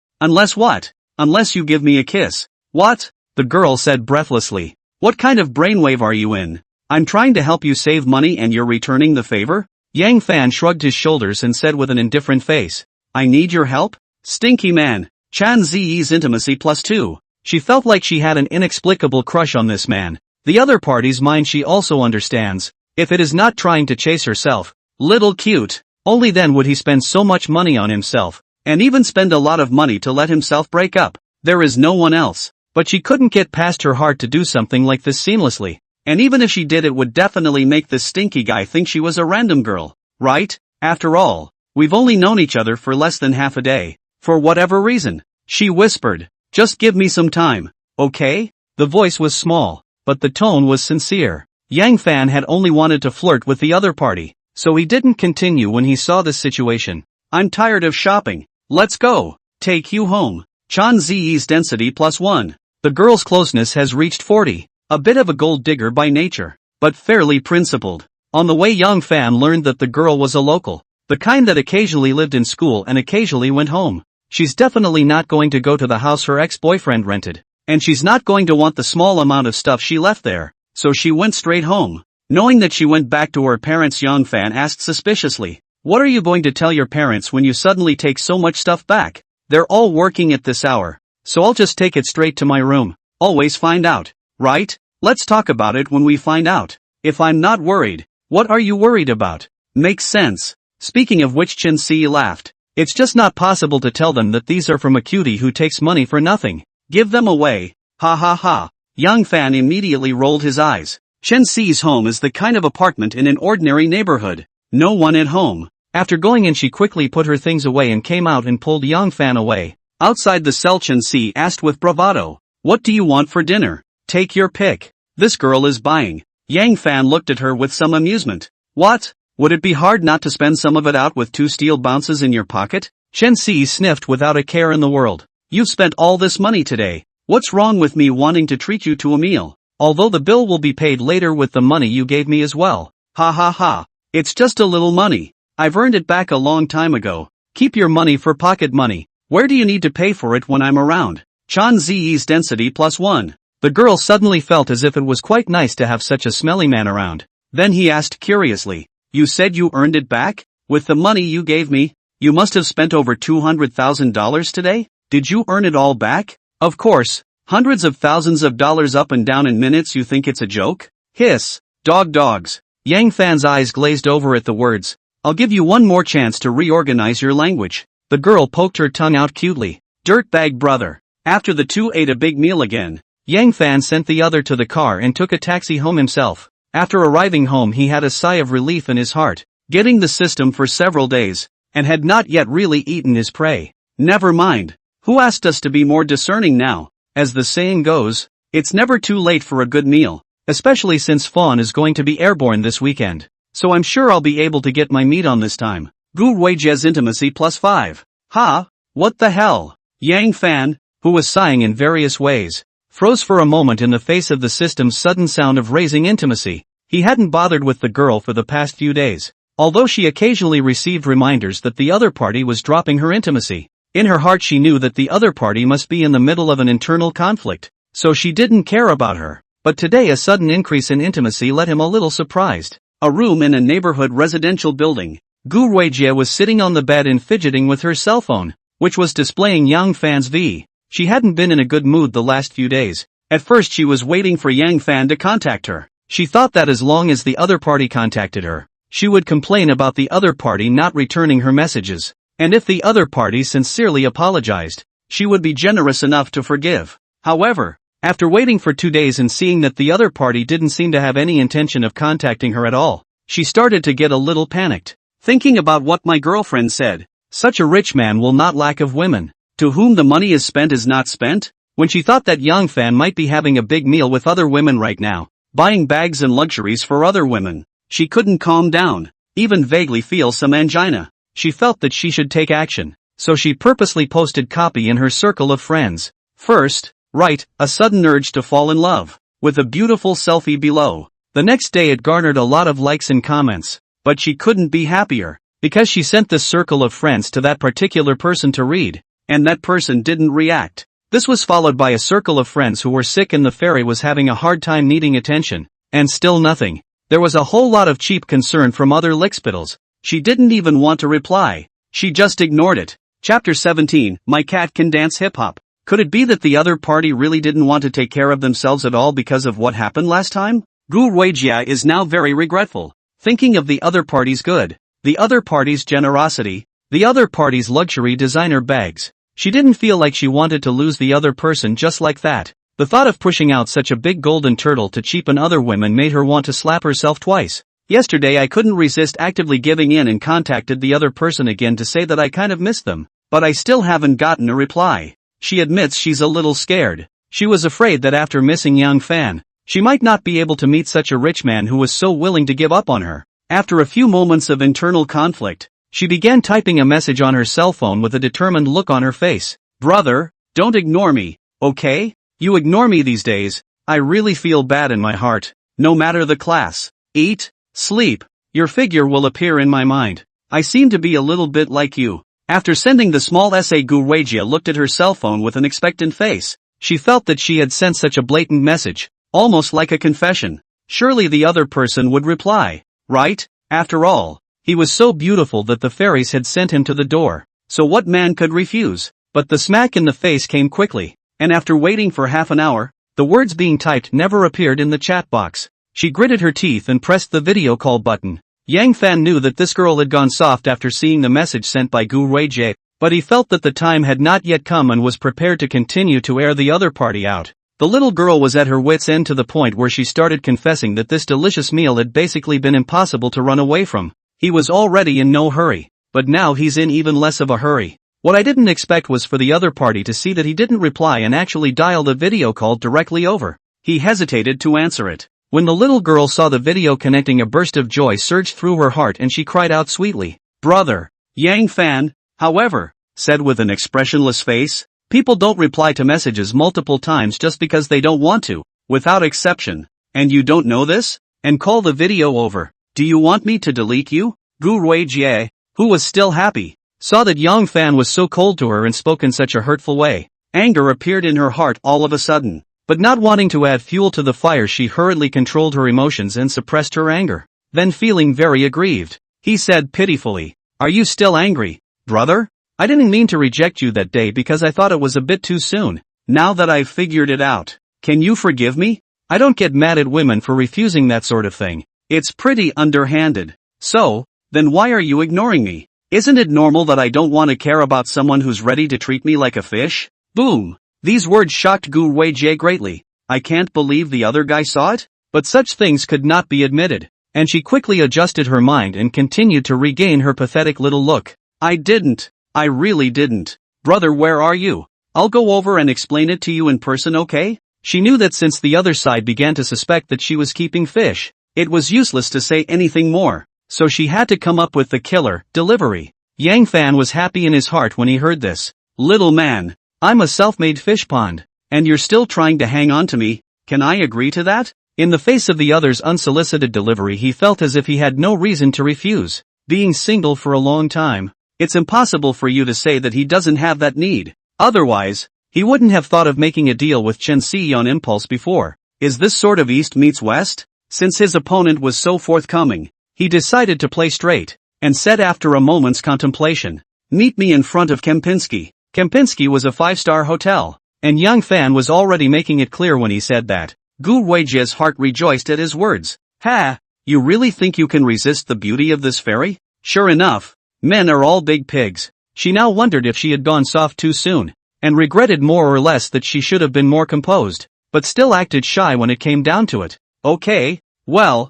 what? Unless you give me a kiss." "What?" the girl said breathlessly. "What kind of brainwave are you in? I'm trying to help you save money and you're returning the favor?" Yang Fan shrugged his shoulders and said with an indifferent face, "I need your help? Stinky man." Chan Ziyi's intimacy plus 2. She felt like she had an inexplicable crush on this man. The other party's mind she also understands. If it is not trying to chase herself, little cute, only then would he spend so much money on himself, and even spend a lot of money to let himself break up. There is no one else. But she couldn't get past her heart to do something like this seamlessly. And even if she did, it would definitely make this stinky guy think she was a random girl, right? After all, we've only known each other for less than half a day. For whatever reason, she whispered, "Just give me some time, okay?" The voice was small, but the tone was sincere. Yang Fan had only wanted to flirt with the other party, so he didn't continue when he saw this situation. "I'm tired of shopping. Let's go. Take you home." Chan Ziyi's density plus 1. The girl's closeness has reached 40. A bit of a gold digger by nature, but fairly principled. On the way, Yang Fan learned that the girl was a local, the kind that occasionally lived in school and occasionally went home. She's definitely not going to go to the house her ex-boyfriend rented, and she's not going to want the small amount of stuff she left there, so she went straight home. Knowing that she went back to her parents, Yang Fan asked suspiciously, "What are you going to tell your parents when you suddenly take so much stuff back? They're all working at this hour, so I'll just take it straight to my room. Always find out, right? Let's talk about it when we find out. If I'm not worried, what are you worried about?" Makes sense. Speaking of which, Chen Ziyi laughed. "It's just not possible to tell them that these are from a cutie who takes money for nothing. Give them away. Ha ha ha." Yang Fan immediately rolled his eyes. Chen Ziyi's home is the kind of apartment in an ordinary neighborhood. No one at home. After going in, she quickly put her things away and came out and pulled Yang Fan away. Outside the cell, Chen Ziyi asked with bravado, "What do you want for dinner? Take your pick. This girl is buying." Yang Fan looked at her with some amusement. "What? Would it be hard not to spend some of it out with 2 steel bounces in your pocket?" Chen Ziyi sniffed without a care in the world. "You've spent all this money today. What's wrong with me wanting to treat you to a meal? Although the bill will be paid later with the money you gave me as well. Ha ha ha. It's just a little money. I've earned it back a long time ago. Keep your money for pocket money. Where do you need to pay for it when I'm around?" Chan Ziyi's density plus 1. The girl suddenly felt as if it was quite nice to have such a smelly man around. Then he asked curiously, "You said you earned it back? With the money you gave me? You must have spent over $200,000 today? Did you earn it all back?" "Of course, hundreds of thousands of dollars up and down in minutes. You think it's a joke?" Hiss. Dogs. Yang Fan's eyes glazed over at the words. I'll give you one more chance to reorganize your language. The girl poked her tongue out cutely. Dirtbag brother. After the two ate a big meal again, Yang Fan sent the other to the car and took a taxi home himself. After arriving home he had a sigh of relief in his heart, getting the system for several days, and had not yet really eaten his prey. Never mind. Who asked us to be more discerning now? As the saying goes, it's never too late for a good meal, especially since Fawn is going to be airborne this weekend. So I'm sure I'll be able to get my meat on this time. Gu Weijia's intimacy +5. Ha? What the hell? Yang Fan, who was sighing in various ways, froze for a moment in the face of the system's sudden sound of raising intimacy. He hadn't bothered with the girl for the past few days, although she occasionally received reminders that the other party was dropping her intimacy. In her heart she knew that the other party must be in the middle of an internal conflict, so she didn't care about her. But today a sudden increase in intimacy led him a little surprised. A room in a neighborhood residential building. Gu Weijie was sitting on the bed and fidgeting with her cell phone, which was displaying Yang Fan's V. She hadn't been in a good mood the last few days. At first she was waiting for Yang Fan to contact her. She thought that as long as the other party contacted her, she would complain about the other party not returning her messages. And if the other party sincerely apologized, she would be generous enough to forgive. However, after waiting for 2 days and seeing that the other party didn't seem to have any intention of contacting her at all, she started to get a little panicked. Thinking about what my girlfriend said, such a rich man will not lack of women, to whom the money is spent is not spent? When she thought that Yang Fan might be having a big meal with other women right now, buying bags and luxuries for other women, she couldn't calm down, even vaguely feel some angina. She felt that she should take action, so she purposely posted copy in her circle of friends. First, write, a sudden urge to fall in love, with a beautiful selfie below. The next day it garnered a lot of likes and comments, but she couldn't be happier, because she sent this circle of friends to that particular person to read, and that person didn't react. This was followed by a circle of friends who were sick and the fairy was having a hard time needing attention, and still nothing. There was a whole lot of cheap concern from other lickspittles. She didn't even want to reply. She just ignored it. Chapter 17, My Cat Can Dance Hip Hop. Could it be that the other party really didn't want to take care of themselves at all because of what happened last time? Gu Weijia is now very regretful, thinking of the other party's good, the other party's generosity, the other party's luxury designer bags. She didn't feel like she wanted to lose the other person just like that. The thought of pushing out such a big golden turtle to cheapen other women made her want to slap herself twice. Yesterday I couldn't resist actively giving in and contacted the other person again to say that I kind of missed them, but I still haven't gotten a reply. She admits she's a little scared. She was afraid that after missing Yang Fan, she might not be able to meet such a rich man who was so willing to give up on her. After a few moments of internal conflict, she began typing a message on her cell phone with a determined look on her face. Brother, don't ignore me, okay? You ignore me these days, I really feel bad in my heart. No matter the class, eat, sleep, your figure will appear in my mind. I seem to be a little bit like you. After sending the small essay, Gu Weijia looked at her cell phone with an expectant face. She felt that she had sent such a blatant message, almost like a confession. Surely the other person would reply, right? After all, he was so beautiful that the fairies had sent him to the door, so what man could refuse? But the smack in the face came quickly, and after waiting for half an hour, the words being typed never appeared in the chat box. She gritted her teeth and pressed the video call button. Yang Fan knew that this girl had gone soft after seeing the message sent by Gu Weijie, but he felt that the time had not yet come and was prepared to continue to air the other party out. The little girl was at her wits' end to the point where she started confessing that this delicious meal had basically been impossible to run away from. He was already in no hurry, but now he's in even less of a hurry. What I didn't expect was for the other party to see that he didn't reply and actually dial the video call directly over. He hesitated to answer it. When the little girl saw the video connecting, a burst of joy surged through her heart and she cried out sweetly, "Brother!" Yang Fan, however, said with an expressionless face, "People don't reply to messages multiple times just because they don't want to, without exception. And you don't know this? And call the video over. Do you want me to delete you?" Gu Weijie, who was still happy, saw that Yang Fan was so cold to her and spoke in such a hurtful way. Anger appeared in her heart all of a sudden. But not wanting to add fuel to the fire, she hurriedly controlled her emotions and suppressed her anger. Then, feeling very aggrieved, he said pitifully, "Are you still angry, brother? I didn't mean to reject you that day because I thought it was a bit too soon. Now that I've figured it out, can you forgive me? I don't get mad at women for refusing that sort of thing. It's pretty underhanded. So, Then why are you ignoring me? Isn't it normal that I don't want to care about someone who's ready to treat me like a fish? Boom! These words shocked Gu Weijie greatly. I can't believe the other guy saw it? But such things could not be admitted. And she quickly adjusted her mind and continued to regain her pathetic little look. I didn't. I really didn't. Brother, where are you? I'll go over and explain it to you in person, okay? She knew that since the other side began to suspect that she was keeping fish, it was useless to say anything more. So she had to come up with the killer delivery. Yang Fan was happy in his heart when he heard this. Little man, I'm a self-made fish pond, and you're still trying to hang on to me. Can I agree to that? In the face of the other's unsolicited delivery, he felt as if he had no reason to refuse. Being single for a long time, it's impossible for you to say that he doesn't have that need. Otherwise, he wouldn't have thought of making a deal with Chen Si on impulse before. Is this sort of East meets West? Since his opponent was so forthcoming, he decided to play straight, and said after a moment's contemplation, meet me in front of Kempinski. Kempinski was a 5-star hotel, and Yang Fan was already making it clear when he said that. Gu Weijie's heart rejoiced at his words. Ha! You really think you can resist the beauty of this fairy? Sure enough, men are all big pigs. She now wondered if she had gone soft too soon, and regretted more or less that she should have been more composed, but still acted shy when it came down to it. Okay, well,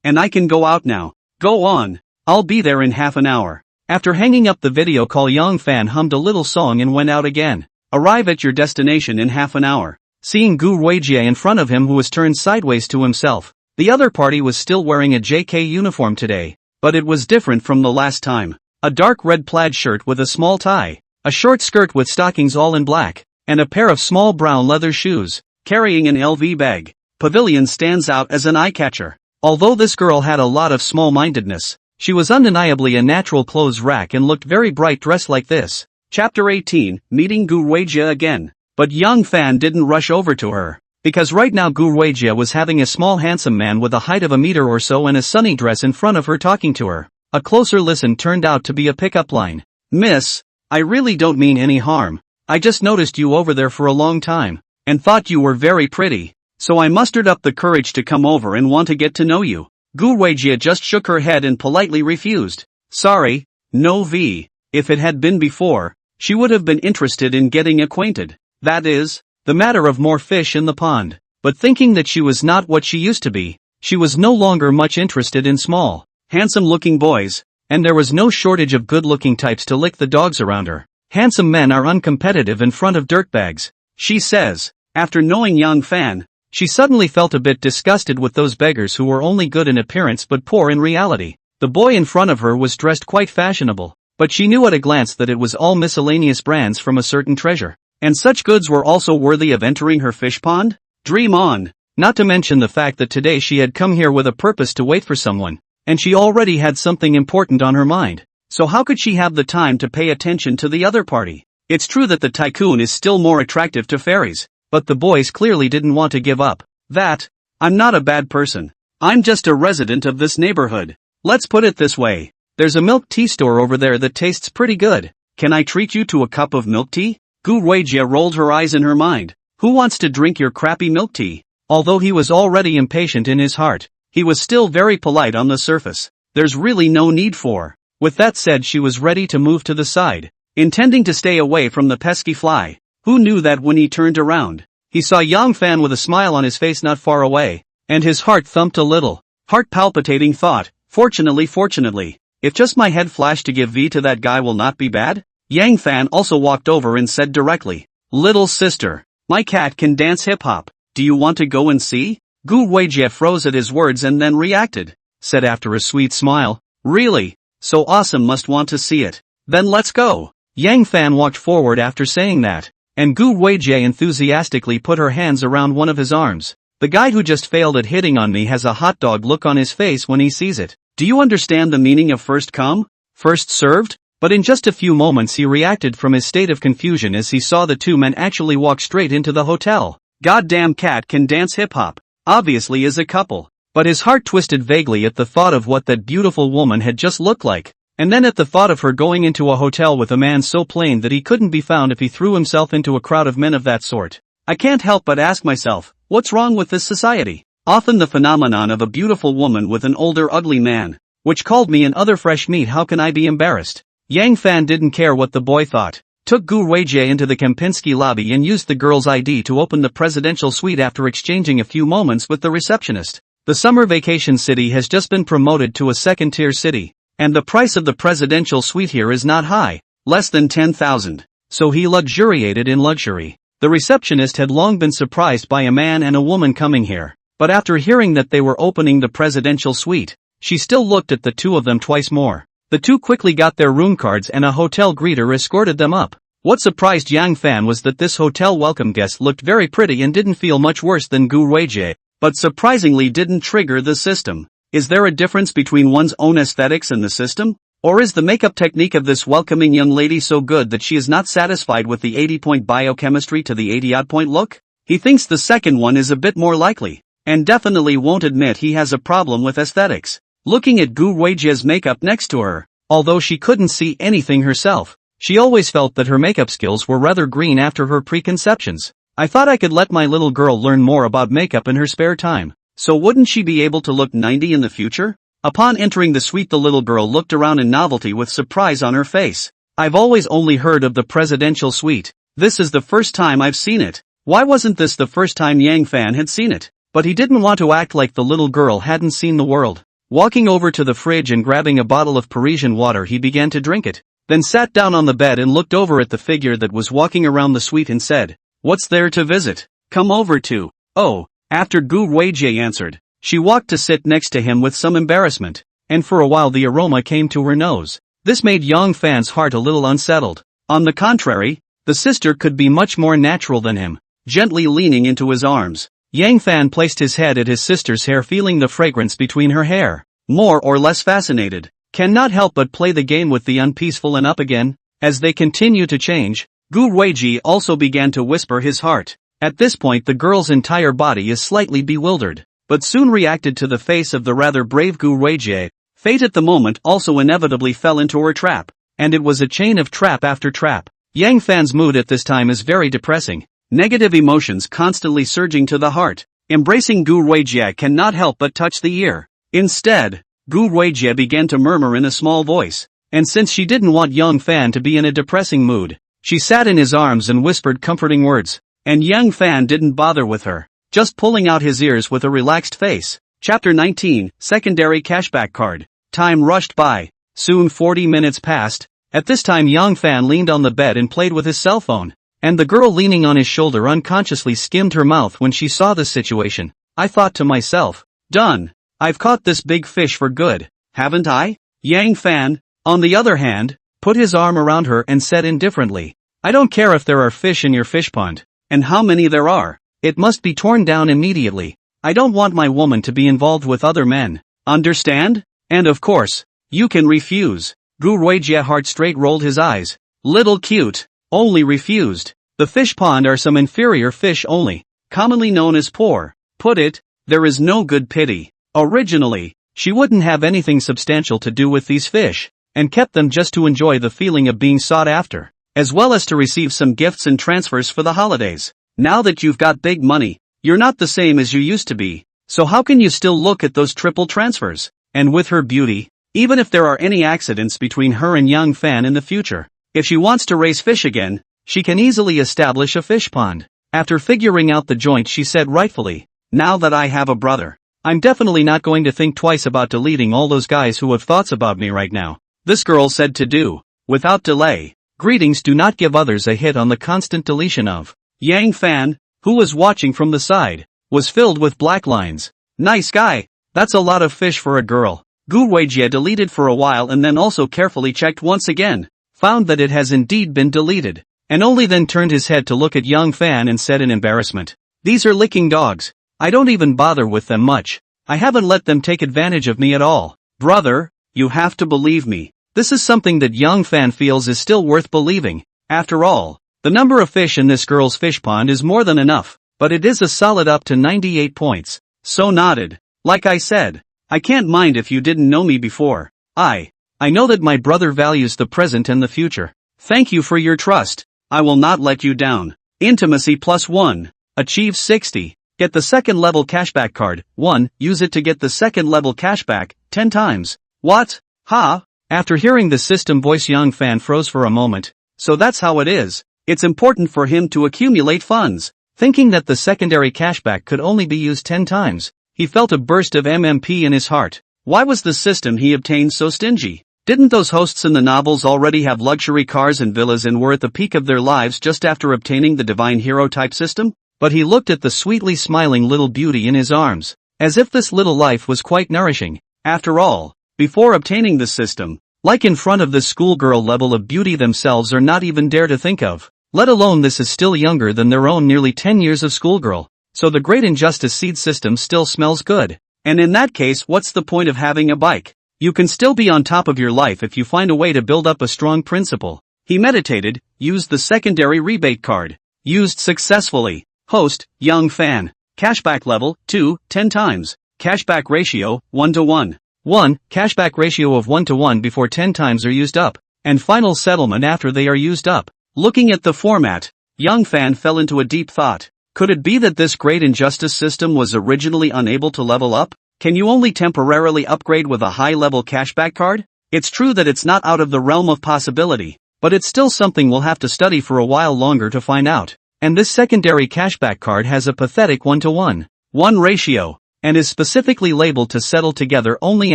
and I can go out now. Go on, I'll be there in half an hour. After hanging up the video call, Yang Fan hummed a little song and went out again. Arrive at your destination in half an hour. Seeing Gu Weijie in front of him, who was turned sideways to himself, the other party was still wearing a JK uniform today, but it was different from the last time. A dark red plaid shirt with a small tie, a short skirt with stockings all in black, and a pair of small brown leather shoes, carrying an LV bag. Pavilion stands out as an eye-catcher. Although this girl had a lot of small-mindedness, she was undeniably a natural clothes rack and looked very bright dressed like this. Chapter 18, Meeting Gu Weijie again. But Yang Fan didn't rush over to her, because right now Gu Weijie was having a small handsome man with a height of a meter or so and a sunny dress in front of her talking to her. A closer listen turned out to be a pickup line. Miss, I really don't mean any harm. I just noticed you over there for a long time, and thought you were very pretty, so I mustered up the courage to come over and want to get to know you. Gu Weijie just shook her head and politely refused. Sorry, no V. If it had been before, she would have been interested in getting acquainted. That is, the matter of more fish in the pond. But thinking that she was not what she used to be, she was no longer much interested in small, handsome-looking boys, and there was no shortage of good-looking types to lick the dogs around her. Handsome men are uncompetitive in front of dirtbags, she says. After knowing Yang Fan, she suddenly felt a bit disgusted with those beggars who were only good in appearance but poor in reality. The boy in front of her was dressed quite fashionable, but she knew at a glance that it was all miscellaneous brands from a certain treasure. And such goods were also worthy of entering her fish pond? Dream on! Not to mention the fact that today she had come here with a purpose to wait for someone, and she already had something important on her mind. So how could she have the time to pay attention to the other party? It's true that the tycoon is still more attractive to fairies, but the boys clearly didn't want to give up. I'm not a bad person. I'm just a resident of this neighborhood. Let's put it this way. There's a milk tea store over there that tastes pretty good. Can I treat you to a cup of milk tea? Gu Weijie rolled her eyes in her mind. Who wants to drink your crappy milk tea? Although he was already impatient in his heart, he was still very polite on the surface. There's really no need for. With that said, she was ready to move to the side, intending to stay away from the pesky fly. Who knew that when he turned around, he saw Yang Fan with a smile on his face not far away, and his heart thumped a little. Heart-palpitating thought, fortunately, if just my head flashed to give V to that guy will not be bad? Yang Fan also walked over and said directly, Little sister, my cat can dance hip-hop. Do you want to go and see? Gu Weijie froze at his words and then reacted. Said after a sweet smile, Really? So awesome, must want to see it. Then let's go. Yang Fan walked forward after saying that, and Gu Weijie enthusiastically put her hands around one of his arms. The guy who just failed at hitting on me has a hot dog look on his face when he sees it. Do you understand the meaning of first come, first served? But in just a few moments he reacted from his state of confusion as he saw the two men actually walk straight into the hotel. Goddamn cat can dance hip-hop, obviously is a couple. But his heart twisted vaguely at the thought of what that beautiful woman had just looked like, and then at the thought of her going into a hotel with a man so plain that he couldn't be found if he threw himself into a crowd of men of that sort. I can't help but ask myself, what's wrong with this society? Often the phenomenon of a beautiful woman with an older ugly man, which called me and other fresh meat. How can I be embarrassed? Yang Fan didn't care what the boy thought. Took Gu Weijie into the Kempinski lobby and used the girl's ID to open the presidential suite after exchanging a few moments with the receptionist. The summer vacation city has just been promoted to a second-tier city, and the price of the presidential suite here is not high, less than 10,000. So he luxuriated in luxury. The receptionist had long been surprised by a man and a woman coming here, but after hearing that they were opening the presidential suite, she still looked at the two of them twice more. The two quickly got their room cards and a hotel greeter escorted them up. What surprised Yang Fan was that this hotel welcome guest looked very pretty and didn't feel much worse than Gu Weijie, but surprisingly didn't trigger the system. Is there a difference between one's own aesthetics and the system? Or is the makeup technique of this welcoming young lady so good that she is not satisfied with the 80-point biochemistry to the 80-odd-point look? He thinks the second one is a bit more likely, and definitely won't admit he has a problem with aesthetics. Looking at Gu Weijie's makeup next to her, although she couldn't see anything herself, she always felt that her makeup skills were rather green after her preconceptions. I thought I could let my little girl learn more about makeup in her spare time, so wouldn't she be able to look 90 in the future? Upon entering the suite, the little girl looked around in novelty with surprise on her face. I've always only heard of the presidential suite. This is the first time I've seen it. Why wasn't this the first time Yang Fan had seen it? But he didn't want to act like the little girl hadn't seen the world. Walking over to the fridge and grabbing a bottle of Parisian water, he began to drink it, then sat down on the bed and looked over at the figure that was walking around the suite and said, "What's there to visit? Come over to." "Oh." After Gu Weijie answered, she walked to sit next to him with some embarrassment, and for a while the aroma came to her nose. This made Yang Fan's heart a little unsettled. On the contrary, the sister could be much more natural than him. Gently leaning into his arms, Yang Fan placed his head at his sister's hair, feeling the fragrance between her hair. More or less fascinated, cannot help but play the game with the unpeaceful and up again. As they continue to change, Gu Weijie also began to whisper his heart. At this point the girl's entire body is slightly bewildered, but soon reacted to the face of the rather brave Gu Weijie. Fate at the moment also inevitably fell into her trap, and it was a chain of trap after trap. Yang Fan's mood at this time is very depressing, negative emotions constantly surging to the heart. Embracing Gu Weijie cannot help but touch the ear. Instead, Gu Weijie began to murmur in a small voice, and since she didn't want Yang Fan to be in a depressing mood, she sat in his arms and whispered comforting words, and Yang Fan didn't bother with her, just pulling out his ears with a relaxed face. Chapter 19, Secondary Cashback Card. Time rushed by. Soon 40 minutes passed. At this time Yang Fan leaned on the bed and played with his cell phone, and the girl leaning on his shoulder unconsciously skimmed her mouth when she saw this situation. I thought to myself, done. I've caught this big fish for good, haven't I? Yang Fan, on the other hand, put his arm around her and said indifferently, I don't care if there are fish in your fish pond, and how many there are. It must be torn down immediately. I don't want my woman to be involved with other men. Understand? And of course, you can refuse. Gu Weijie heart straight rolled his eyes. Little cute, only refused. The fish pond are some inferior fish only, commonly known as poor. Put it, there is no good pity. Originally, she wouldn't have anything substantial to do with these fish, and kept them just to enjoy the feeling of being sought after, as well as to receive some gifts and transfers for the holidays. Now that you've got big money, you're not the same as you used to be, so how can you still look at those triple transfers? And with her beauty, even if there are any accidents between her and Yang Fan in the future, if she wants to raise fish again, she can easily establish a fish pond. After figuring out the joint, she said rightfully, now that I have a brother, I'm definitely not going to think twice about deleting all those guys who have thoughts about me right now. This girl said to do, without delay. Greetings. Do not give others a hit on the constant deletion of. Yang Fan, who was watching from the side, was filled with black lines. Nice guy. That's a lot of fish for a girl. Gu Weijie deleted for a while and then also carefully checked once again, found that it has indeed been deleted, and only then turned his head to look at Yang Fan and said in embarrassment, these are licking dogs. I don't even bother with them much. I haven't let them take advantage of me at all. Brother, you have to believe me. This is something that Yang Fan feels is still worth believing. After all, the number of fish in this girl's fish pond is more than enough, but it is a solid up to 98 points. So nodded. Like I said, I can't mind if you didn't know me before. I know that my brother values the present and the future. Thank you for your trust. I will not let you down. Intimacy +1. Achieve 60. Get the second level cashback card. 1. Use it to get the second level cashback 10 times. What? Ha? After hearing the system voice, Young Fan froze for a moment. So that's how it is. It's important for him to accumulate funds. Thinking that the secondary cashback could only be used 10 times, he felt a burst of MMP in his heart. Why was the system he obtained so stingy? Didn't those hosts in the novels already have luxury cars and villas and were at the peak of their lives just after obtaining the divine hero type system? But he looked at the sweetly smiling little beauty in his arms, as if this little life was quite nourishing. After all, before obtaining the system, like in front of the schoolgirl level of beauty themselves are not even dare to think of, let alone this is still younger than their own nearly 10 years of schoolgirl. So the great injustice seed system still smells good. And in that case, what's the point of having a bike? You can still be on top of your life if you find a way to build up a strong principle. He meditated, used the secondary rebate card. Used successfully. Host, Young Fan. Cashback level, 2, 10 times. Cashback ratio, 1 to 1. 1. Cashback ratio of 1 to 1 before 10 times are used up. And final settlement after they are used up. Looking at the format, Young Fan fell into a deep thought. Could it be that this great injustice system was originally unable to level up? Can you only temporarily upgrade with a high-level cashback card? It's true that it's not out of the realm of possibility, but it's still something we'll have to study for a while longer to find out. And this secondary cashback card has a pathetic 1-to-1 ratio, and is specifically labeled to settle together only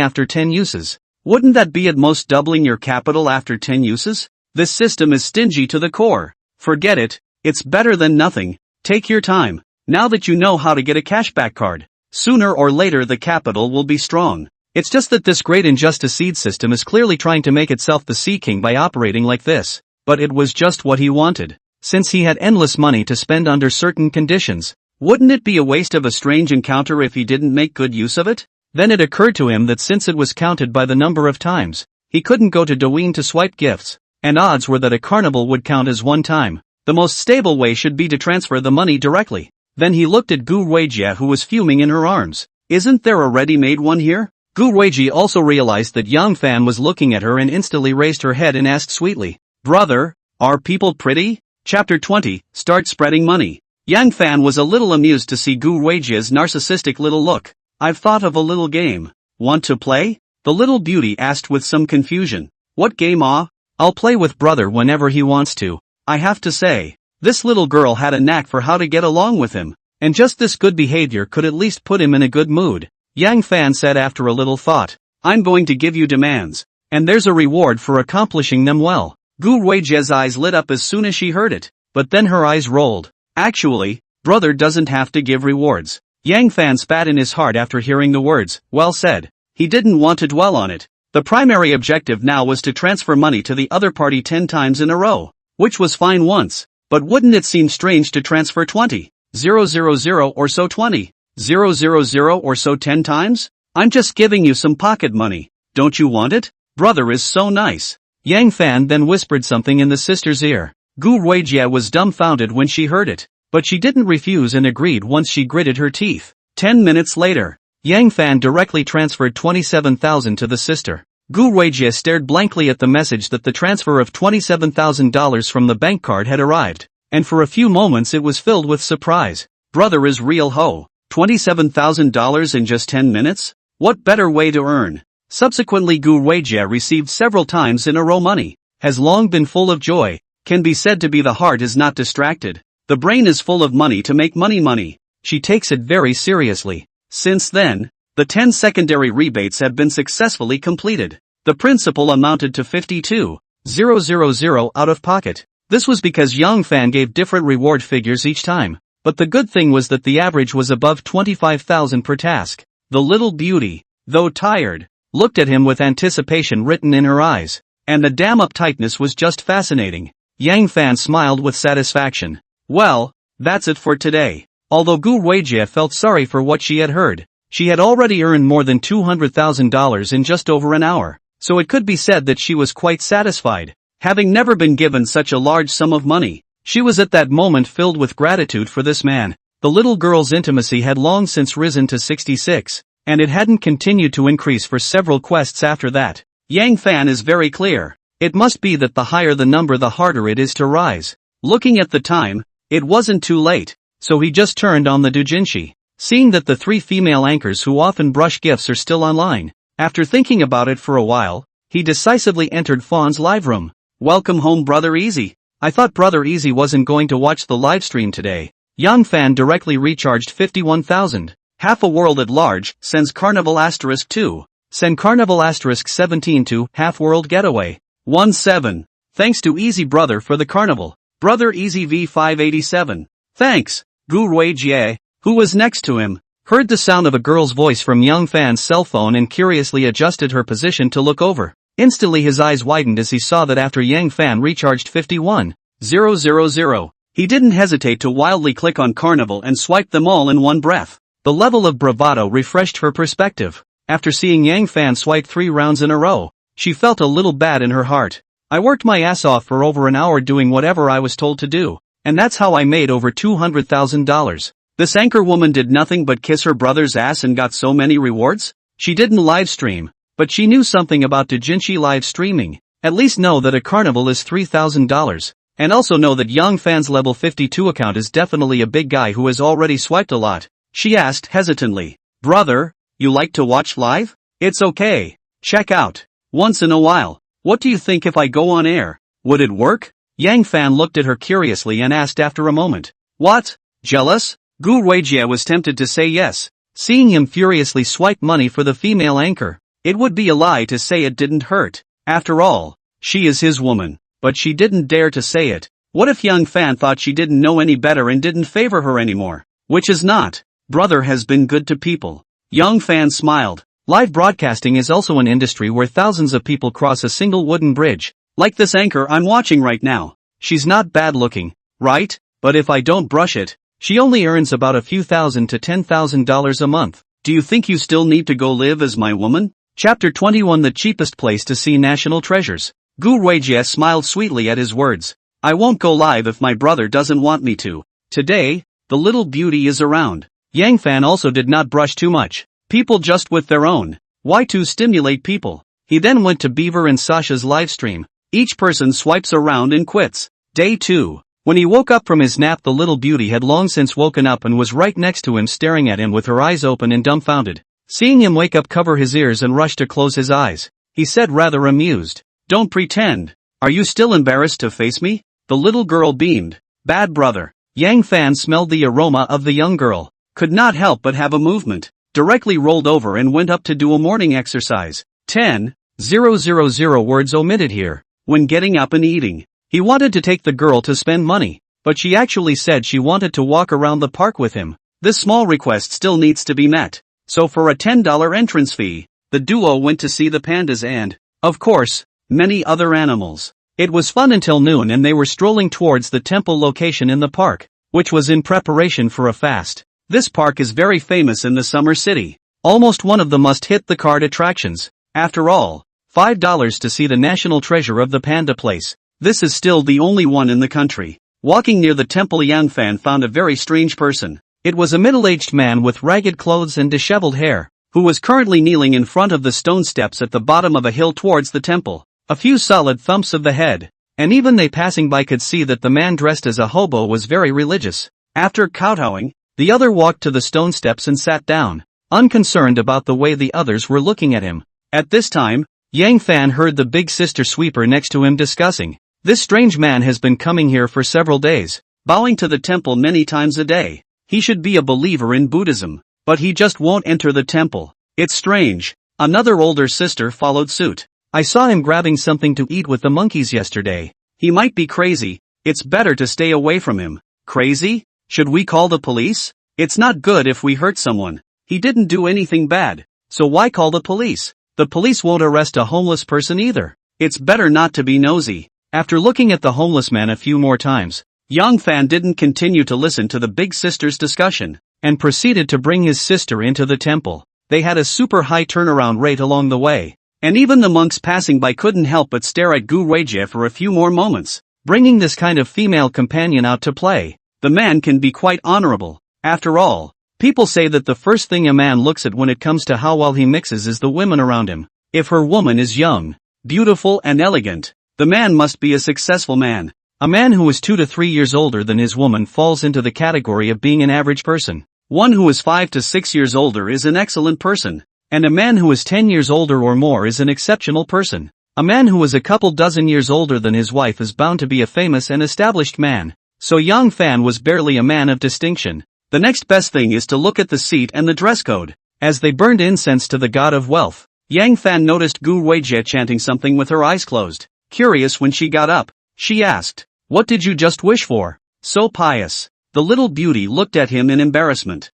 after 10 uses. Wouldn't that be at most doubling your capital after 10 uses? This system is stingy to the core. Forget it, it's better than nothing. Take your time. Now that you know how to get a cashback card, sooner or later the capital will be strong. It's just that this great injustice seed system is clearly trying to make itself the sea king by operating like this. But it was just what he wanted. Since he had endless money to spend under certain conditions, wouldn't it be a waste of a strange encounter if he didn't make good use of it? Then it occurred to him that since it was counted by the number of times, he couldn't go to Douyin to swipe gifts, and odds were that a carnival would count as one time. The most stable way should be to transfer the money directly. Then he looked at Gu Weijie, who was fuming in her arms. Isn't there a ready-made one here? Gu Weijie also realized that Yang Fan was looking at her and instantly raised her head and asked sweetly, "Brother, are people pretty?" Chapter 20, Start Spreading Money. Yang Fan was a little amused to see Gu Weijie's narcissistic little look. "I've thought of a little game. Want to play?" The little beauty asked with some confusion. "What game, ah?" "I'll play with brother whenever he wants to. I have to say, this little girl had a knack for how to get along with him, and just this good behavior could at least put him in a good mood." Yang Fan said after a little thought, "I'm going to give you demands, and there's a reward for accomplishing them well." Gu Weijie's eyes lit up as soon as she heard it, but then her eyes rolled. "Actually, brother doesn't have to give rewards." Yang Fan spat in his heart after hearing the words, "Well said." He didn't want to dwell on it. The primary objective now was to transfer money to the other party 10 times in a row. Which was fine once, but wouldn't it seem strange to transfer 20,000 or so 20,000 or so 10 times? I'm just giving you some pocket money. Don't you want it? Brother is so nice. Yang Fan then whispered something in the sister's ear. Gu Weijie was dumbfounded when she heard it, but she didn't refuse and agreed once she gritted her teeth. 10 minutes later, Yang Fan directly transferred 27,000 to the sister. Gu Weijie stared blankly at the message that the transfer of $27,000 from the bank card had arrived, and for a few moments it was filled with surprise. Brother is real ho. $27,000 in just 10 minutes? What better way to earn? Subsequently, Gu Weijie received several times in a row money. Has long been full of joy. Can be said to be the heart is not distracted. The brain is full of money to make money. She takes it very seriously. Since then, the 10 secondary rebates have been successfully completed. The principal amounted to 52,000 out of pocket. This was because Yang Fan gave different reward figures each time, but the good thing was that the average was above 25,000 per task. The little beauty, though tired, looked at him with anticipation written in her eyes, and the damn uptightness was just fascinating. Yang Fan smiled with satisfaction. Well, that's it for today. Although Gu Weijie felt sorry for what she had heard, she had already earned more than $200,000 in just over an hour, so it could be said that she was quite satisfied. Having never been given such a large sum of money, she was at that moment filled with gratitude for this man. The little girl's intimacy had long since risen to 66, and it hadn't continued to increase for several quests after that. Yang Fan is very clear. It must be that the higher the number the harder it is to rise. Looking at the time, it wasn't too late, so he just turned on the doujinshi. Seeing that the 3 female anchors who often brush gifts are still online, After thinking about it for a while, he decisively entered Fawn's live room. Welcome home, Brother Easy. I thought Brother Easy wasn't going to watch the live stream today. Young Fan directly recharged 51,000. Half a world at large, sends Carnival *2. Send Carnival *17 to Half World Getaway. 17. Thanks to Easy Brother for the Carnival. Brother Easy V587. Thanks. Gu Ruijie, who was next to him, heard the sound of a girl's voice from Young Fan's cell phone and curiously adjusted her position to look over. Instantly his eyes widened as he saw that after Yang Fan recharged 51,000, he didn't hesitate to wildly click on Carnival and swipe them all in one breath. The level of bravado refreshed her perspective. After seeing Yang Fan swipe 3 rounds in a row, she felt a little bad in her heart. I worked my ass off for over an hour doing whatever I was told to do, and that's how I made over $200,000. This anchor woman did nothing but kiss her brother's ass and got so many rewards? She didn't live stream, but she knew something about doujinshi live streaming. At least know that a carnival is $3,000, and also know that Young Fan's level 52 account is definitely a big guy who has already swiped a lot. She asked hesitantly, "Brother, you like to watch live? It's okay. Check out. Once in a while. What do you think if I go on air? Would it work?" Yang Fan looked at her curiously and asked after a moment. "What? Jealous?" Gu Ruijie was tempted to say yes, seeing him furiously swipe money for the female anchor. It would be a lie to say it didn't hurt. After all, she is his woman, but she didn't dare to say it. What if Young Fan thought she didn't know any better and didn't favor her anymore? Which is not. Brother has been good to people. Young Fan smiled. Live broadcasting is also an industry where thousands of people cross a single wooden bridge. Like this anchor I'm watching right now. She's not bad looking, right? But if I don't brush it, she only earns about a few thousand to $10,000 a month. Do you think you still need to go live as my woman? Chapter 21. The cheapest place to see national treasures. Gu Ruijie smiled sweetly at his words. I won't go live if my brother doesn't want me to. Today, the little beauty is around. Yang Fan also did not brush too much. People just with their own. Why to stimulate people? He then went to Beaver and Sasha's live stream. Each person swipes around and quits. Day 2. When he woke up from his nap, the little beauty had long since woken up and was right next to him, staring at him with her eyes open and dumbfounded. Seeing him wake up, cover his ears and rush to close his eyes, he said rather amused, "Don't pretend. Are you still embarrassed to face me?" The little girl beamed. "Bad brother." Yang Fan smelled the aroma of the young girl, could not help but have a movement, directly rolled over and went up to do a morning exercise. 10,000 words omitted here. When getting up and eating, he wanted to take the girl to spend money, but she actually said she wanted to walk around the park with him. This small request still needs to be met. So for a $10 entrance fee, the duo went to see the pandas and, of course, many other animals. It was fun until noon and they were strolling towards the temple location in the park, which was in preparation for a fast. This park is very famous in the summer city. Almost one of the must-hit-the-card attractions. After all, $5 to see the national treasure of the panda place. This is still the only one in the country. Walking near the temple, Yang Fan found a very strange person. It was a middle-aged man with ragged clothes and disheveled hair, who was currently kneeling in front of the stone steps at the bottom of a hill towards the temple. A few solid thumps of the head, and even they passing by could see that the man dressed as a hobo was very religious. After kowtowing, the other walked to the stone steps and sat down, unconcerned about the way the others were looking at him. At this time, Yang Fan heard the big sister sweeper next to him discussing, "This strange man has been coming here for several days, bowing to the temple many times a day. He should be a believer in Buddhism, but he just won't enter the temple. It's strange." Another older sister followed suit. "I saw him grabbing something to eat with the monkeys yesterday. He might be crazy. It's better to stay away from him." "Crazy? Should we call the police? It's not good if we hurt someone. He didn't do anything bad, so why call the police? The police won't arrest a homeless person either. It's better not to be nosy." After looking at the homeless man a few more times, Young Fan didn't continue to listen to the big sister's discussion, and proceeded to bring his sister into the temple. They had a super high turnaround rate along the way, and even the monks passing by couldn't help but stare at Gu Ruijie for a few more moments. Bringing this kind of female companion out to play, the man can be quite honorable. After all, people say that the first thing a man looks at when it comes to how well he mixes is the women around him. If her woman is young, beautiful and elegant, the man must be a successful man. A man who is 2 to 3 years older than his woman falls into the category of being an average person. One who is 5 to 6 years older is an excellent person, And a man who is 10 years older or more is an exceptional person. A man who is a couple dozen years older than his wife is bound to be a famous and established man. So Yang Fan was barely a man of distinction. The next best thing is to look at the seat and the dress code. As they burned incense to the god of wealth, Yang Fan noticed Gu Weijie chanting something with her eyes closed. Curious, when she got up, she asked, "What did you just wish for? So pious." The little beauty looked at him in embarrassment.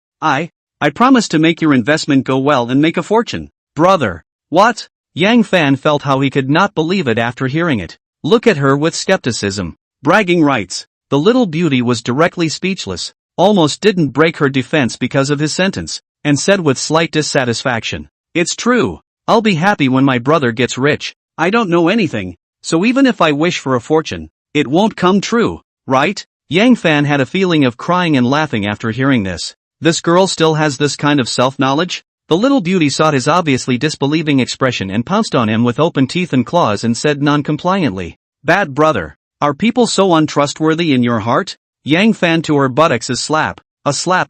I promised to make your investment go well and make a fortune." "Brother." "What?" Yang Fan felt how he could not believe it after hearing it. Look at her with skepticism. "Bragging rights." The little beauty was directly speechless, almost didn't break her defense because of his sentence, and said with slight dissatisfaction, "It's true. I'll be happy when my brother gets rich. I don't know anything, so even if I wish for a fortune, it won't come true, right?" Yang Fan had a feeling of crying and laughing after hearing this. This girl still has this kind of self-knowledge? The little beauty saw his obviously disbelieving expression and pounced on him with open teeth and claws and said non-compliantly, "Bad brother. Are people so untrustworthy in your heart?" Yang Fan to her buttocks a slap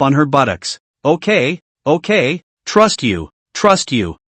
on her buttocks. Okay, trust you.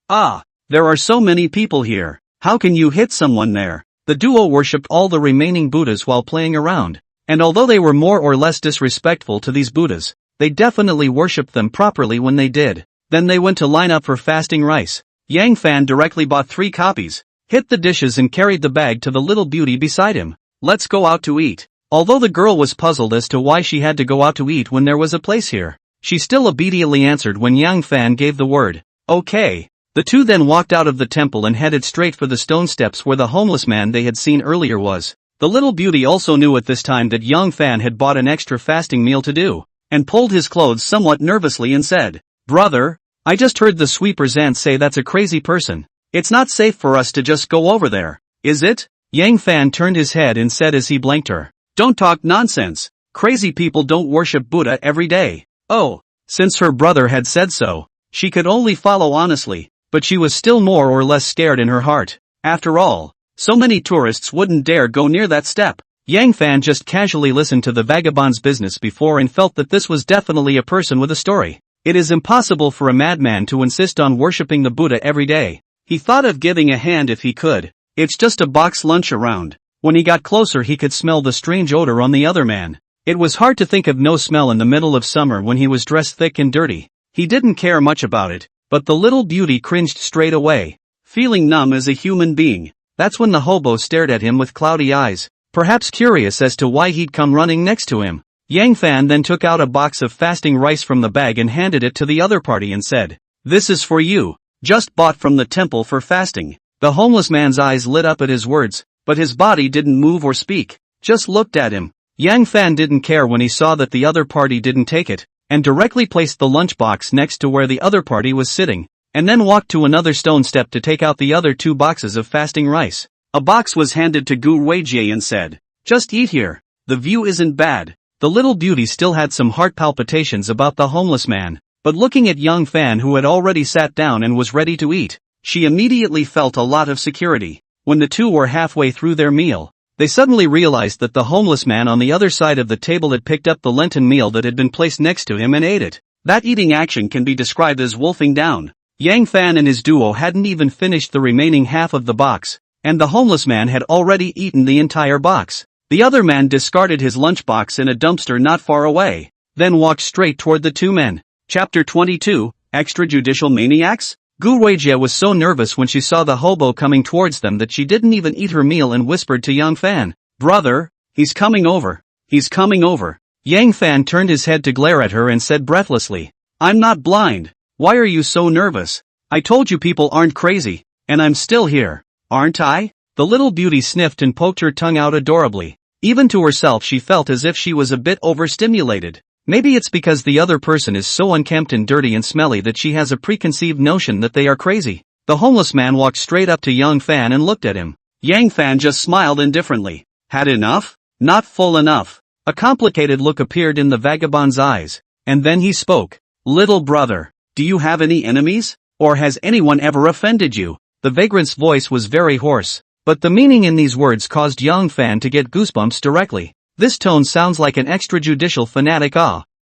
Ah, there are so many people here. How can you hit someone there? The duo worshipped all the remaining Buddhas while playing around. And although they were more or less disrespectful to these Buddhas, they definitely worshipped them properly when they did. Then they went to line up for fasting rice. Yang Fan directly bought 3 copies, hit the dishes and carried the bag to the little beauty beside him. "Let's go out to eat." Although the girl was puzzled as to why she had to go out to eat when there was a place here, she still obediently answered when Yang Fan gave the word. Okay. The two then walked out of the temple and headed straight for the stone steps where the homeless man they had seen earlier was. The little beauty also knew at this time that Yang Fan had bought an extra fasting meal to do, and pulled his clothes somewhat nervously and said, "Brother, I just heard the sweeper's aunt say that's a crazy person. It's not safe for us to just go over there, is it?" Yang Fan turned his head and said as he blanked her, "Don't talk nonsense. Crazy people don't worship Buddha every day." Oh, since her brother had said so, she could only follow honestly, but she was still more or less scared in her heart. After all, so many tourists wouldn't dare go near that step. Yang Fan just casually listened to the vagabond's business before and felt that this was definitely a person with a story. It is impossible for a madman to insist on worshipping the Buddha every day. He thought of giving a hand if he could. It's just a box lunch around. When he got closer he could smell the strange odor on the other man. It was hard to think of no smell in the middle of summer when he was dressed thick and dirty. He didn't care much about it, but the little beauty cringed straight away. Feeling numb as a human being. That's when the hobo stared at him with cloudy eyes, perhaps curious as to why he'd come running next to him. Yang Fan then took out a box of fasting rice from the bag and handed it to the other party and said, "This is for you, just bought from the temple for fasting." The homeless man's eyes lit up at his words, but his body didn't move or speak, just looked at him. Yang Fan didn't care when he saw that the other party didn't take it, and directly placed the lunchbox next to where the other party was sitting, and then walked to another stone step to take out the other 2 boxes of fasting rice. A box was handed to Gu Weijie and said, "Just eat here. The view isn't bad." The little beauty still had some heart palpitations about the homeless man, but looking at Yang Fan who had already sat down and was ready to eat, she immediately felt a lot of security. When the two were halfway through their meal, they suddenly realized that the homeless man on the other side of the table had picked up the Lenten meal that had been placed next to him and ate it. That eating action can be described as wolfing down. Yang Fan and his duo hadn't even finished the remaining half of the box, and the homeless man had already eaten the entire box. The other man discarded his lunchbox in a dumpster not far away, then walked straight toward the 2 men. Chapter 22, Extrajudicial Maniacs? Gu Weijie was so nervous when she saw the hobo coming towards them that she didn't even eat her meal and whispered to Yang Fan, "Brother, he's coming over. He's coming over." Yang Fan turned his head to glare at her and said breathlessly, "I'm not blind. Why are you so nervous? I told you people aren't crazy, and I'm still here, aren't I?" The little beauty sniffed and poked her tongue out adorably. Even to herself she felt as if she was a bit overstimulated. Maybe it's because the other person is so unkempt and dirty and smelly that she has a preconceived notion that they are crazy. The homeless man walked straight up to Yang Fan and looked at him. Yang Fan just smiled indifferently. Had enough? Not full enough. A complicated look appeared in the vagabond's eyes, and then he spoke. "Little brother, do you have any enemies? Or has anyone ever offended you?" The vagrant's voice was very hoarse, but the meaning in these words caused Yang Fan to get goosebumps directly. This tone sounds like an extrajudicial fanatic.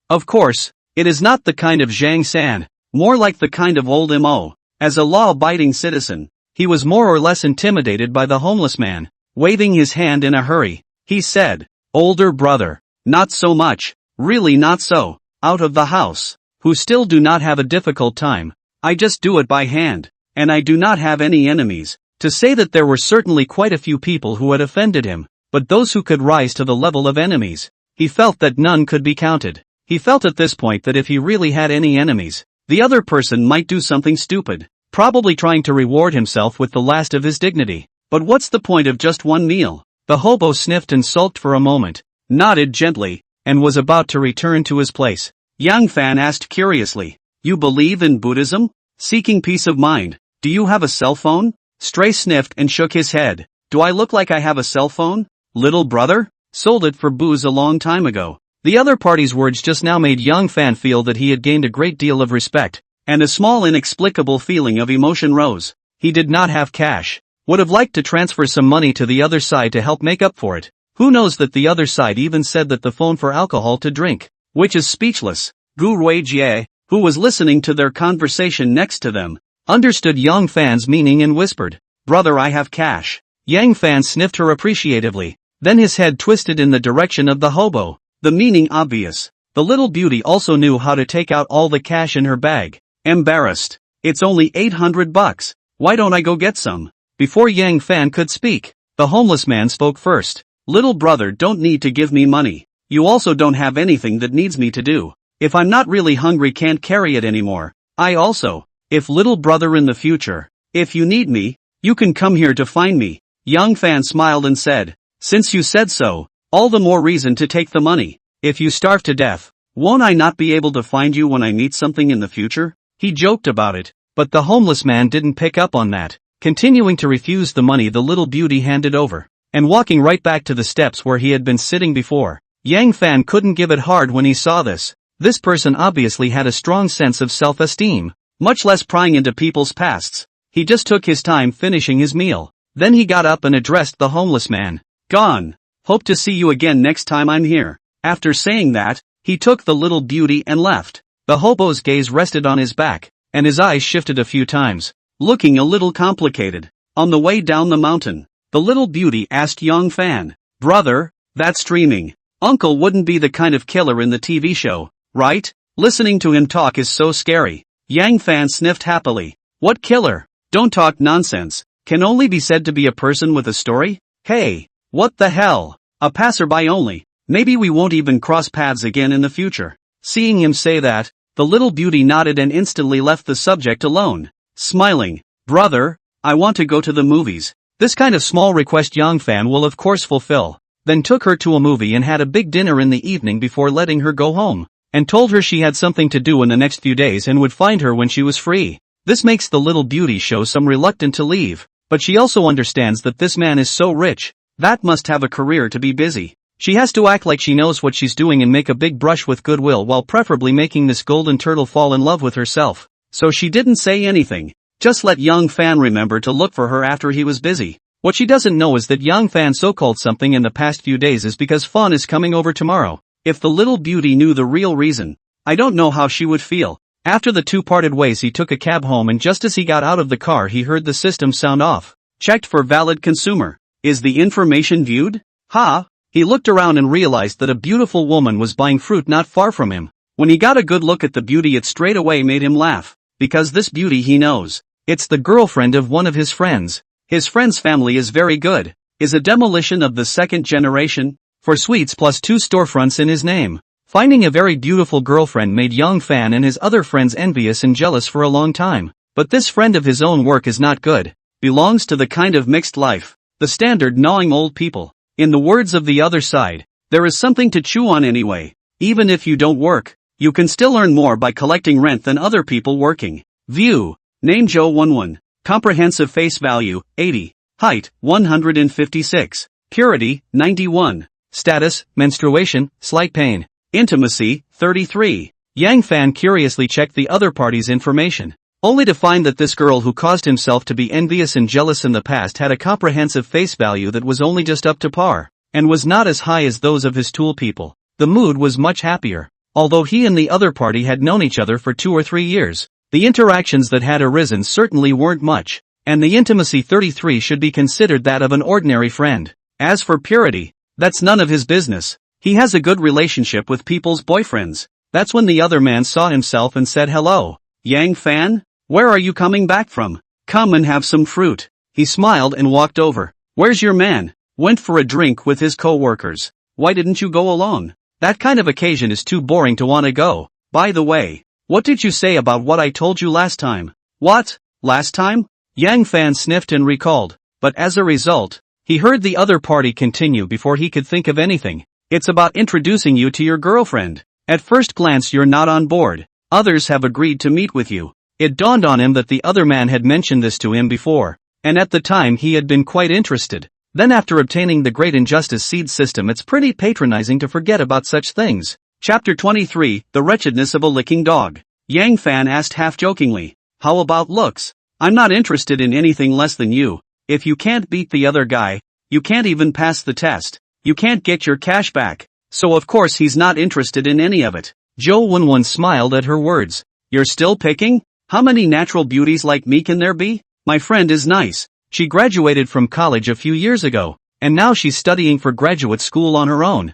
Of course, it is not the kind of Zhang San, more like the kind of old mo. As a law-abiding citizen, he was more or less intimidated by the homeless man. Waving his hand in a hurry, he said, "Older brother, not so much, really not so, out of the house, who still do not have a difficult time. I just do it by hand, and I do not have any enemies." To say that there were certainly quite a few people who had offended him, but those who could rise to the level of enemies, he felt that none could be counted. He felt at this point that if he really had any enemies, the other person might do something stupid, probably trying to reward himself with the last of his dignity. But what's the point of just one meal? The hobo sniffed and sulked for a moment, nodded gently, and was about to return to his place. Yang Fan asked curiously, "You believe in Buddhism? Seeking peace of mind. Do you have a cell phone?" Stray sniffed and shook his head. "Do I look like I have a cell phone? Little brother? Sold it for booze a long time ago." The other party's words just now made Yang Fan feel that he had gained a great deal of respect, and a small inexplicable feeling of emotion rose. He did not have cash. Would have liked to transfer some money to the other side to help make up for it. Who knows that the other side even said that the phone for alcohol to drink, which is speechless. Gu Ruijie, who was listening to their conversation next to them, understood Yang Fan's meaning and whispered, "Brother, I have cash." Yang Fan sniffed her appreciatively, then his head twisted in the direction of the hobo, the meaning obvious. The little beauty also knew how to take out all the cash in her bag. Embarrassed. "It's only $800. Why don't I go get some?" Before Yang Fan could speak, the homeless man spoke first. "Little brother, don't need to give me money. You also don't have anything that needs me to do. If I'm not really hungry, can't carry it anymore. I also, if little brother in the future, if you need me, you can come here to find me." Yang Fan smiled and said, "Since you said so, all the more reason to take the money. If you starve to death, won't I not be able to find you when I need something in the future?" He joked about it, but the homeless man didn't pick up on that. Continuing to refuse the money the little beauty handed over, and walking right back to the steps where he had been sitting before. Yang Fan couldn't give it hard when he saw this. This person obviously had a strong sense of self-esteem, much less prying into people's pasts. He just took his time finishing his meal. Then he got up and addressed the homeless man. "Gone. Hope to see you again next time I'm here." After saying that, he took the little beauty and left. The hobo's gaze rested on his back, and his eyes shifted a few times, looking a little complicated. On the way down the mountain, the little beauty asked Yang Fan, "Brother, that's dreaming. Uncle wouldn't be the kind of killer in the TV show, right? Listening to him talk is so scary." Yang Fan sniffed happily. "What killer? Don't talk nonsense. Can only be said to be a person with a story? Hey, what the hell? A passerby only. Maybe we won't even cross paths again in the future." Seeing him say that, the little beauty nodded and instantly left the subject alone, smiling. "Brother, I want to go to the movies." This kind of small request Yang Fan will of course fulfill. Then took her to a movie and had a big dinner in the evening before letting her go home, and told her she had something to do in the next few days and would find her when she was free. This makes the little beauty show some reluctant to leave, but she also understands that this man is so rich, that must have a career to be busy. She has to act like she knows what she's doing and make a big brush with goodwill while preferably making this golden turtle fall in love with herself. So she didn't say anything, just let Yang Fan remember to look for her after he was busy. What she doesn't know is that Yang Fan so-called something in the past few days is because Fawn is coming over tomorrow. If the little beauty knew the real reason, I don't know how she would feel. After the two parted ways, he took a cab home, and just as he got out of the car he heard the system sound off. Checked for valid consumer. Is the information viewed? Ha! He looked around and realized that a beautiful woman was buying fruit not far from him. When he got a good look at the beauty, it straight away made him laugh. Because this beauty he knows. It's the girlfriend of one of his friends. His friend's family is very good. Is a demolition of the second generation. For sweets plus 2 storefronts in his name. Finding a very beautiful girlfriend made Yang Fan and his other friends envious and jealous for a long time. But this friend of his own work is not good. Belongs to the kind of mixed life. The standard gnawing old people. In the words of the other side, there is something to chew on anyway. Even if you don't work, you can still earn more by collecting rent than other people working. View. Name Joe 11. Comprehensive face value, 80. Height, 156. Purity, 91. Status, menstruation, slight pain. Intimacy, 33. Yang Fan curiously checked the other party's information, only to find that this girl who caused himself to be envious and jealous in the past had a comprehensive face value that was only just up to par, and was not as high as those of his tool people. The mood was much happier. Although he and the other party had known each other for 2 or 3 years, The interactions that had arisen certainly weren't much, and the intimacy 33 should be considered that of an ordinary friend. As for purity, that's none of his business. He has a good relationship with people's boyfriends. That's when the other man saw himself and said, "Hello, Yang Fan? Where are you coming back from? Come and have some fruit." He smiled and walked over. "Where's your man?" "Went for a drink with his co-workers." "Why didn't you go alone?" "That kind of occasion is too boring to want to go." "By the way, what did you say about what I told you last time?" "What? Last time?" Yang Fan sniffed and recalled, but as a result, he heard the other party continue before he could think of anything. "It's about introducing you to your girlfriend. At first glance you're not on board. Others have agreed to meet with you." It dawned on him that the other man had mentioned this to him before, and at the time he had been quite interested. Then after obtaining the Great Injustice seed system, it's pretty patronizing to forget about such things. Chapter 23, The Wretchedness of a Licking Dog. Yang Fan asked half-jokingly, "How about looks? I'm not interested in anything less than you. If you can't beat the other guy, you can't even pass the test. You can't get your cash back. So of course he's not interested in any of it." Zhou Wenwen smiled at her words. "You're still picking? How many natural beauties like me can there be? My friend is nice. She graduated from college a few years ago, and now she's studying for graduate school on her own.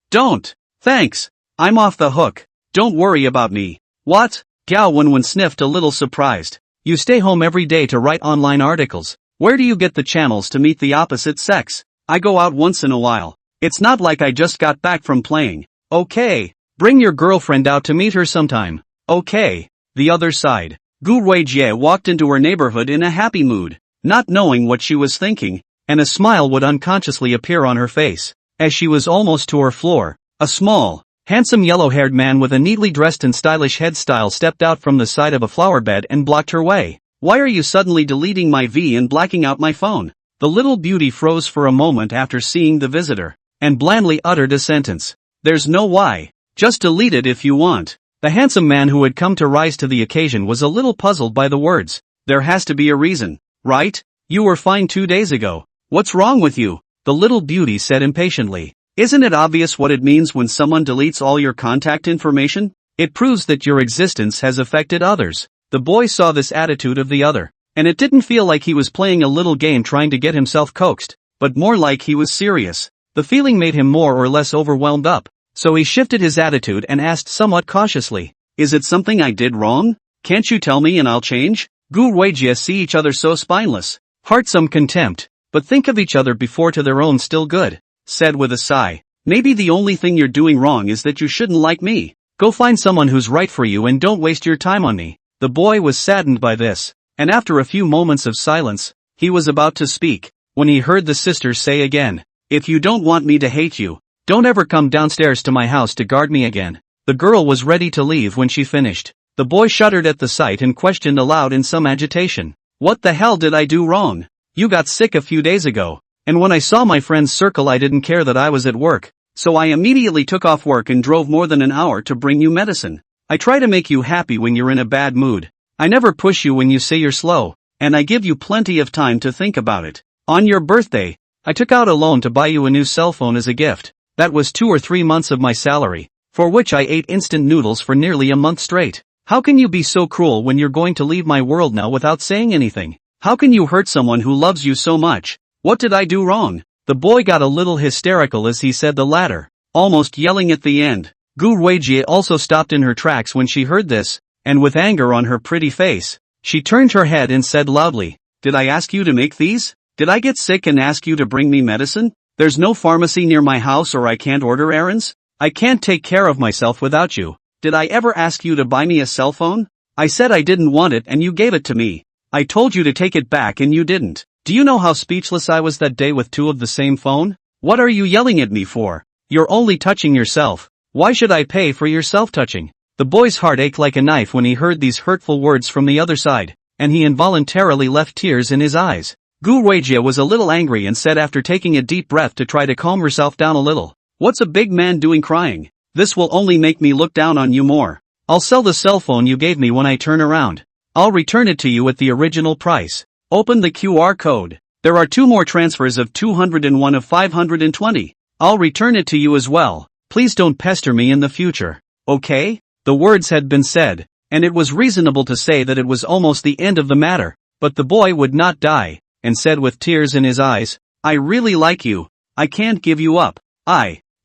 Don't. Thanks. I'm off the hook. Don't worry about me." "What?" Gao Wenwen sniffed a little surprised. "You stay home every day to write online articles. Where do you get the channels to meet the opposite sex?" "I go out once in a while. It's not like I just got back from playing." "Okay. Bring your girlfriend out to meet her sometime." "Okay." The other side. Gu Ruijie walked into her neighborhood in a happy mood, not knowing what she was thinking, and a smile would unconsciously appear on her face. As she was almost to her floor, a small, handsome yellow-haired man with a neatly dressed and stylish headstyle stepped out from the side of a flower bed and blocked her way. "Why are you suddenly deleting my V and blacking out my phone?" The little beauty froze for a moment after seeing the visitor, and blandly uttered a sentence. "There's no why. Just delete it if you want." The handsome man who had come to rise to the occasion was a little puzzled by the words. "There has to be a reason, right? You were fine 2 days ago. What's wrong with you?" The little beauty said impatiently. "Isn't it obvious what it means when someone deletes all your contact information? It proves that your existence has affected others." The boy saw this attitude of the other, and it didn't feel like he was playing a little game trying to get himself coaxed, but more like he was serious. The feeling made him more or less overwhelmed up, so he shifted his attitude and asked somewhat cautiously, "Is it something I did wrong? Can't you tell me and I'll change?" Gu Ruijie see each other so spineless. Heart some contempt, but think of each other before to their own still good. Said with a sigh, "Maybe the only thing you're doing wrong is that you shouldn't like me. Go find someone who's right for you and don't waste your time on me." The boy was saddened by this, and after a few moments of silence, he was about to speak, when he heard the sister say again, "If you don't want me to hate you, don't ever come downstairs to my house to guard me again." The girl was ready to leave when she finished. The boy shuddered at the sight and questioned aloud in some agitation, "What the hell did I do wrong? You got sick a few days ago, and when I saw my friend's circle I didn't care that I was at work, so I immediately took off work and drove more than an hour to bring you medicine. I try to make you happy when you're in a bad mood. I never push you when you say you're slow, and I give you plenty of time to think about it. On your birthday, I took out a loan to buy you a new cell phone as a gift. That was 2 or 3 months of my salary, for which I ate instant noodles for nearly a month straight. How can you be so cruel when you're going to leave my world now without saying anything? How can you hurt someone who loves you so much? What did I do wrong?" The boy got a little hysterical as he said the latter, almost yelling at the end. Gu Ruijie also stopped in her tracks when she heard this, and with anger on her pretty face, she turned her head and said loudly, "Did I ask you to make these? Did I get sick and ask you to bring me medicine? There's no pharmacy near my house or I can't order errands? I can't take care of myself without you. Did I ever ask you to buy me a cell phone? I said I didn't want it and you gave it to me. I told you to take it back and you didn't. Do you know how speechless I was that day with 2 of the same phone? What are you yelling at me for? You're only touching yourself. Why should I pay for your self-touching?" The boy's heart ached like a knife when he heard these hurtful words from the other side, and he involuntarily left tears in his eyes. Gu Ruijie was a little angry and said after taking a deep breath to try to calm herself down a little, "What's a big man doing crying? This will only make me look down on you more. I'll sell the cell phone you gave me when I turn around. I'll return it to you at the original price. Open the QR code. There are 2 more transfers of 201 of 520. I'll return it to you as well. Please don't pester me in the future. Okay?" The words had been said, and it was reasonable to say that it was almost the end of the matter, but the boy would not die, and said with tears in his eyes, "I really like you. I can't give you up.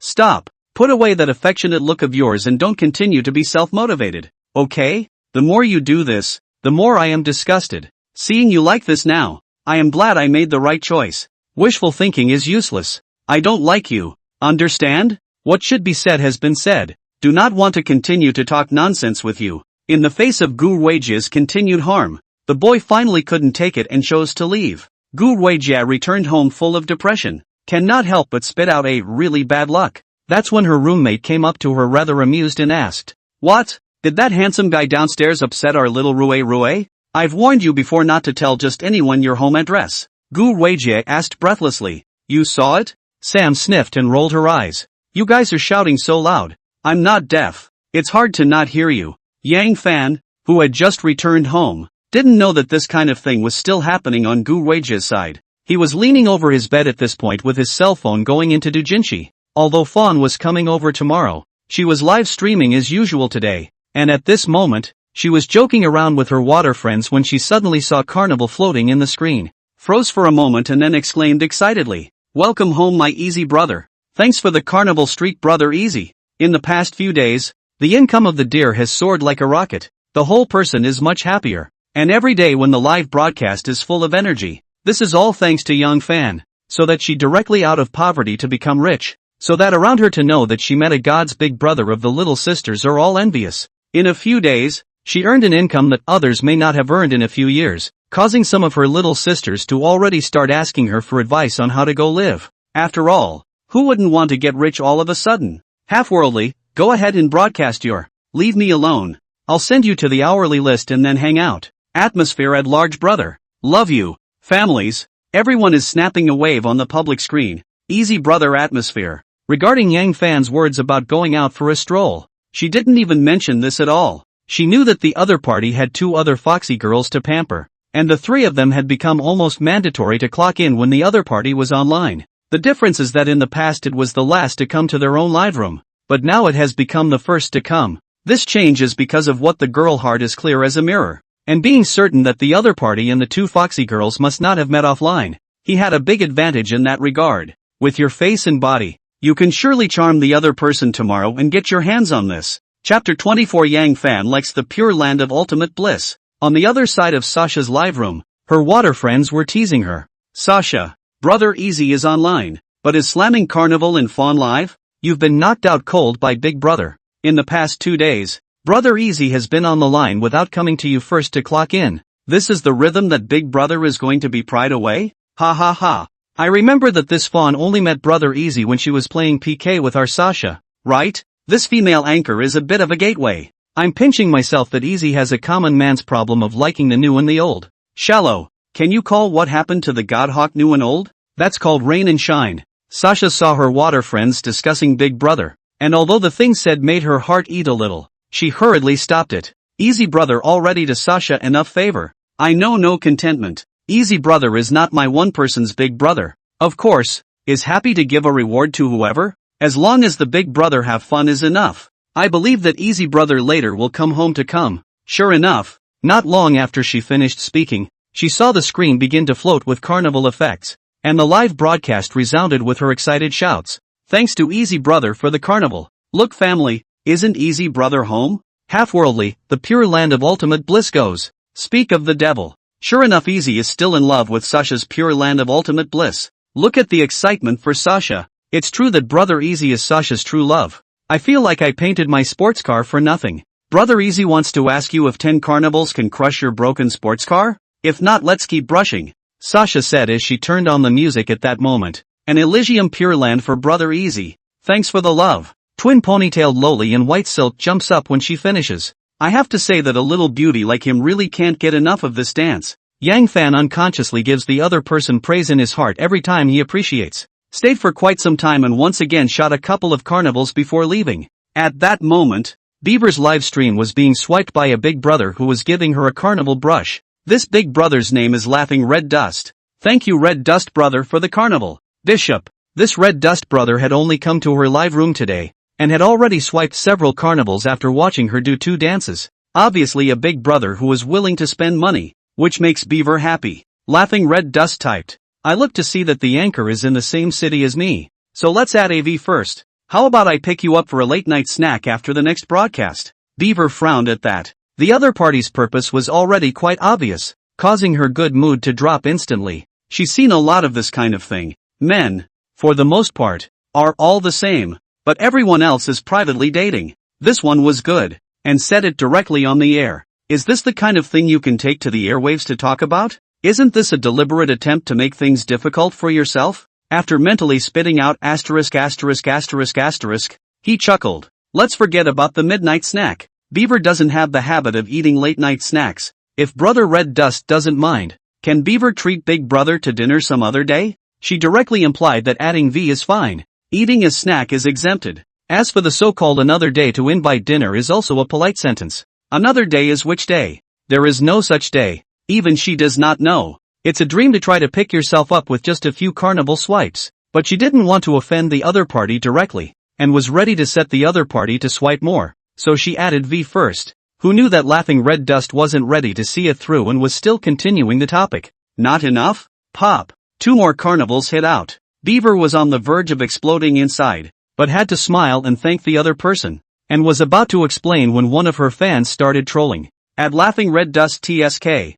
Stop. Put away that affectionate look of yours and don't continue to be self-motivated, okay? The more you do this, the more I am disgusted. Seeing you like this now, I am glad I made the right choice. Wishful thinking is useless. I don't like you. Understand? What should be said has been said. Do not want to continue to talk nonsense with you." In the face of Gu Weijia's continued harm, the boy finally couldn't take it and chose to leave. Gu Weijia returned home full of depression, cannot help but spit out a really bad luck. That's when her roommate came up to her rather amused and asked, "What? Did that handsome guy downstairs upset our little Rue? I've warned you before not to tell just anyone your home address." Gu Weijia asked breathlessly, "You saw it?" Sam sniffed and rolled her eyes. "You guys are shouting so loud. I'm not deaf. It's hard to not hear you." Yang Fan, who had just returned home, didn't know that this kind of thing was still happening on Gu Weijia's side. He was leaning over his bed at this point with his cell phone going into doujinshi. Although Fawn was coming over tomorrow, she was live streaming as usual today, and at this moment, she was joking around with her water friends when she suddenly saw Carnival floating in the screen. Froze for a moment and then exclaimed excitedly, "Welcome home my Easy brother. Thanks for the Carnival streak brother Easy. In the past few days, the income of the deer has soared like a rocket. The whole person is much happier, and every day when the live broadcast is full of energy. This is all thanks to Young Fan, so that she directly out of poverty to become rich, so that around her to know that she met a God's big brother of the little sisters are all envious. In a few days, she earned an income that others may not have earned in a few years, causing some of her little sisters to already start asking her for advice on how to go live. After all, who wouldn't want to get rich all of a sudden? Half-worldly, go ahead and broadcast your, leave me alone. I'll send you to the hourly list and then hang out. Atmosphere at large brother. Love you. Families. Everyone is snapping a wave on the public screen. Easy brother atmosphere. Regarding Yang Fan's words about going out for a stroll, she didn't even mention this at all. She knew that the other party had two other foxy girls to pamper, and the three of them had become almost mandatory to clock in when the other party was online. The difference is that in the past it was the last to come to their own live room, but now it has become the first to come. This change is because of what the girl heart is clear as a mirror, and being certain that the other party and the two foxy girls must not have met offline. He had a big advantage in that regard. With your face and body, you can surely charm the other person tomorrow and get your hands on this. Chapter 24 Yang Fan likes the pure land of ultimate bliss. On the other side of Sasha's live room, her water friends were teasing her. "Sasha, brother Easy is online, but is slamming Carnival and Fawn live? You've been knocked out cold by Big Brother. In the past 2 days, Brother Easy has been on the line without coming to you first to clock in. This is the rhythm that Big Brother is going to be pried away? Ha ha ha. I remember that this Fawn only met Brother Easy when she was playing PK with our Sasha, right? This female anchor is a bit of a gateway. I'm pinching myself that Easy has a common man's problem of liking the new and the old. Shallow, can you call what happened to the Godhawk new and old? That's called rain and shine." Sasha saw her water friends discussing Big Brother, and although the thing said made her heart eat a little, she hurriedly stopped it. Easy brother already to Sasha enough favor. I know no contentment. Easy brother is not my one person's big brother. Of course, is happy to give a reward to whoever, as long as the big brother have fun is enough. I believe that Easy brother later will come home to come. Sure enough, not long after she finished speaking, she saw the screen begin to float with carnival effects, and the live broadcast resounded with her excited shouts. Thanks to Easy brother for the carnival. Look family, isn't Easy brother home? Half-worldly, the pure land of ultimate bliss goes. Speak of the devil. Sure enough Easy is still in love with Sasha's pure land of ultimate bliss. Look at the excitement for Sasha. It's true that Brother Easy is Sasha's true love. I feel like I painted my sports car for nothing. Brother Easy wants to ask you if 10 carnivals can crush your broken sports car? If not, let's keep brushing. Sasha said as she turned on the music at that moment. An Elysium Pure Land for Brother Easy. Thanks for the love. Twin ponytailed Loli in white silk jumps up when she finishes. I have to say that a little beauty like him really can't get enough of this dance. Yang Fan unconsciously gives the other person praise in his heart every time he appreciates. Stayed for quite some time and once again shot a couple of carnivals before leaving. At that moment, Bieber's live stream was being swiped by a big brother who was giving her a carnival brush. This big brother's name is Laughing Red Dust. Thank you Red Dust brother for the carnival. Bishop. This Red Dust brother had only come to her live room today, and had already swiped several carnivals after watching her do 2 dances. Obviously a big brother who is willing to spend money, which makes Beaver happy. Laughing Red Dust typed. I look to see that the anchor is in the same city as me. So let's add AV first. How about I pick you up for a late night snack after the next broadcast? Beaver frowned at that. The other party's purpose was already quite obvious, causing her good mood to drop instantly. She's seen a lot of this kind of thing. Men, for the most part, are all the same, but everyone else is privately dating. This one was good, and said it directly on the air. Is this the kind of thing you can take to the airwaves to talk about? Isn't this a deliberate attempt to make things difficult for yourself? After mentally spitting out *******, he chuckled. Let's forget about the midnight snack. Beaver doesn't have the habit of eating late night snacks. If Brother Red Dust doesn't mind, can Beaver treat Big Brother to dinner some other day? She directly implied that adding V is fine. Eating a snack is exempted. As for the so-called another day to invite dinner is also a polite sentence. Another day is which day? There is no such day. Even she does not know. It's a dream to try to pick yourself up with just a few carnival swipes. But she didn't want to offend the other party directly, and was ready to set the other party to swipe more. So she added V first. Who knew that Laughing Red Dust wasn't ready to see it through and was still continuing the topic? Not enough? Pop. 2 more carnivals hit out. Beaver was on the verge of exploding inside, but had to smile and thank the other person, and was about to explain when one of her fans started trolling. At Laughing Red Dust TSK.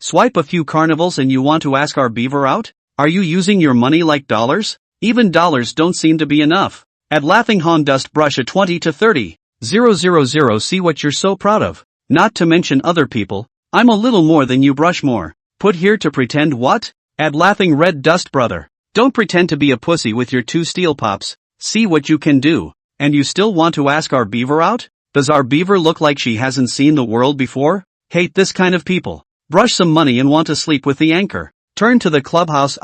Swipe a few carnivals and you want to ask our Beaver out? Are you using your money like dollars? Even dollars don't seem to be enough. At Laughing Han Dust brush a 20 to 30. 000 see what you're so proud of. Not to mention other people. I'm a little more than you brush more. Put here to pretend what? At Laughing Red Dust brother. Don't pretend to be a pussy with your 2 steel pops. See what you can do. And you still want to ask our Beaver out? Does our Beaver look like she hasn't seen the world before? Hate this kind of people. Brush some money and want to sleep with the anchor. Turn to the clubhouse.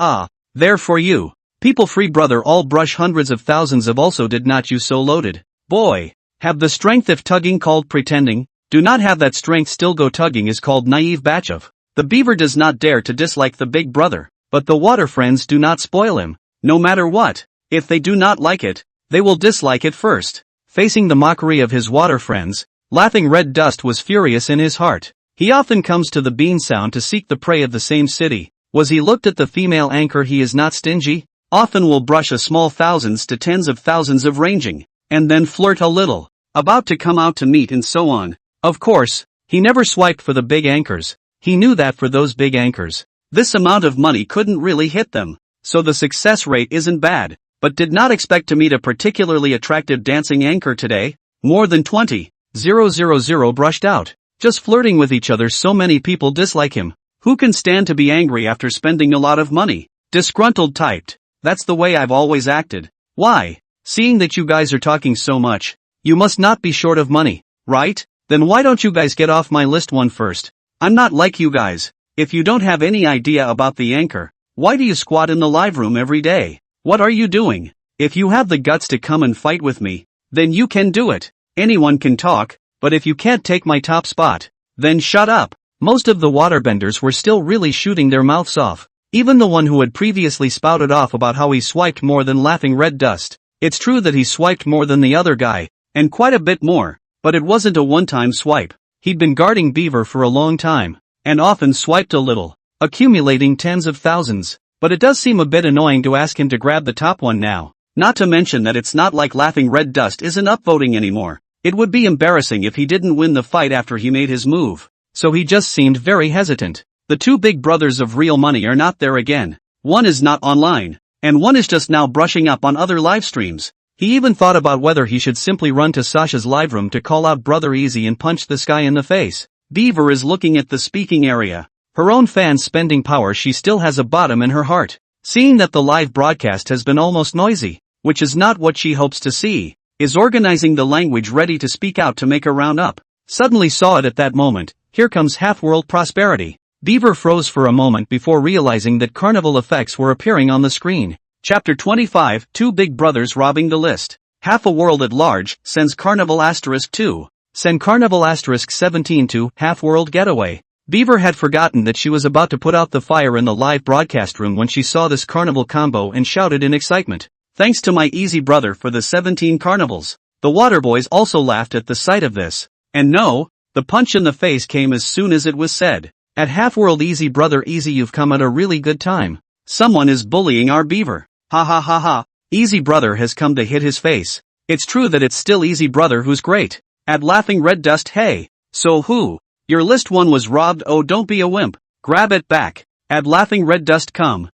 There for you. People free brother all brush hundreds of thousands of also did not you so loaded. Boy. Have the strength if tugging called pretending. Do not have that strength still go tugging is called naive batch of. The Beaver does not dare to dislike the big brother, but the water friends do not spoil him. No matter what. If they do not like it, they will dislike it first. Facing the mockery of his water friends, Laughing Red Dust was furious in his heart. He often comes to the bean sound to seek the prey of the same city. Was he looked at the female anchor? He is not stingy. Often will brush a small thousands to tens of thousands of ranging, and then flirt a little. About to come out to meet and so on. Of course, he never swiped for the big anchors. He knew that for those big anchors, this amount of money couldn't really hit them. So the success rate isn't bad. But did not expect to meet a particularly attractive dancing anchor today. More than 20,000 brushed out. Just flirting with each other. So many people dislike him. Who can stand to be angry after spending a lot of money? Disgruntled typed. That's the way I've always acted. Why? Seeing that you guys are talking so much, you must not be short of money, right? Then why don't you guys get off my list one first? I'm not like you guys. If you don't have any idea about the anchor, why do you squat in the live room every day? What are you doing? If you have the guts to come and fight with me, then you can do it. Anyone can talk, but if you can't take my top spot, then shut up. Most of the waterbenders were still really shooting their mouths off. Even the one who had previously spouted off about how he swiped more than Laughing Red Dust. It's true that he swiped more than the other guy, and quite a bit more, but it wasn't a one-time swipe. He'd been guarding Beaver for a long time, and often swiped a little, accumulating tens of thousands. But it does seem a bit annoying to ask him to grab the top one now. Not to mention that it's not like Laughing Red Dust isn't upvoting anymore. It would be embarrassing if he didn't win the fight after he made his move. So he just seemed very hesitant. The 2 big brothers of real money are not there again. One is not online, and one is just now brushing up on other live streams. He even thought about whether he should simply run to Sasha's live room to call out Brother Easy and punch this guy in the face. Beaver is looking at the speaking area. Her own fans spending power. She still has a bottom in her heart. Seeing that the live broadcast has been almost noisy, which is not what she hopes to see, is organizing the language ready to speak out to make a round up. Suddenly saw it at that moment. Here comes half-world prosperity. Beaver froze for a moment before realizing that carnival effects were appearing on the screen. Chapter 25, 2 Big Brothers robbing the list. Half a world at large, sends Carnival *2. Send Carnival *17 to half-world getaway. Beaver had forgotten that she was about to put out the fire in the live broadcast room when she saw this carnival combo and shouted in excitement. Thanks to my easy brother for the 17 carnivals. The waterboys also laughed at the sight of this. And no, the punch in the face came as soon as it was said. At Half-World Easy Brother Easy, you've come at a really good time. Someone is bullying our beaver. Ha ha ha ha. Easy Brother has come to hit his face. It's true that it's still Easy Brother who's great. At Laughing Red Dust, hey. So who? Your list one was robbed, oh don't be a wimp. Grab it back. At Laughing Red Dust, come.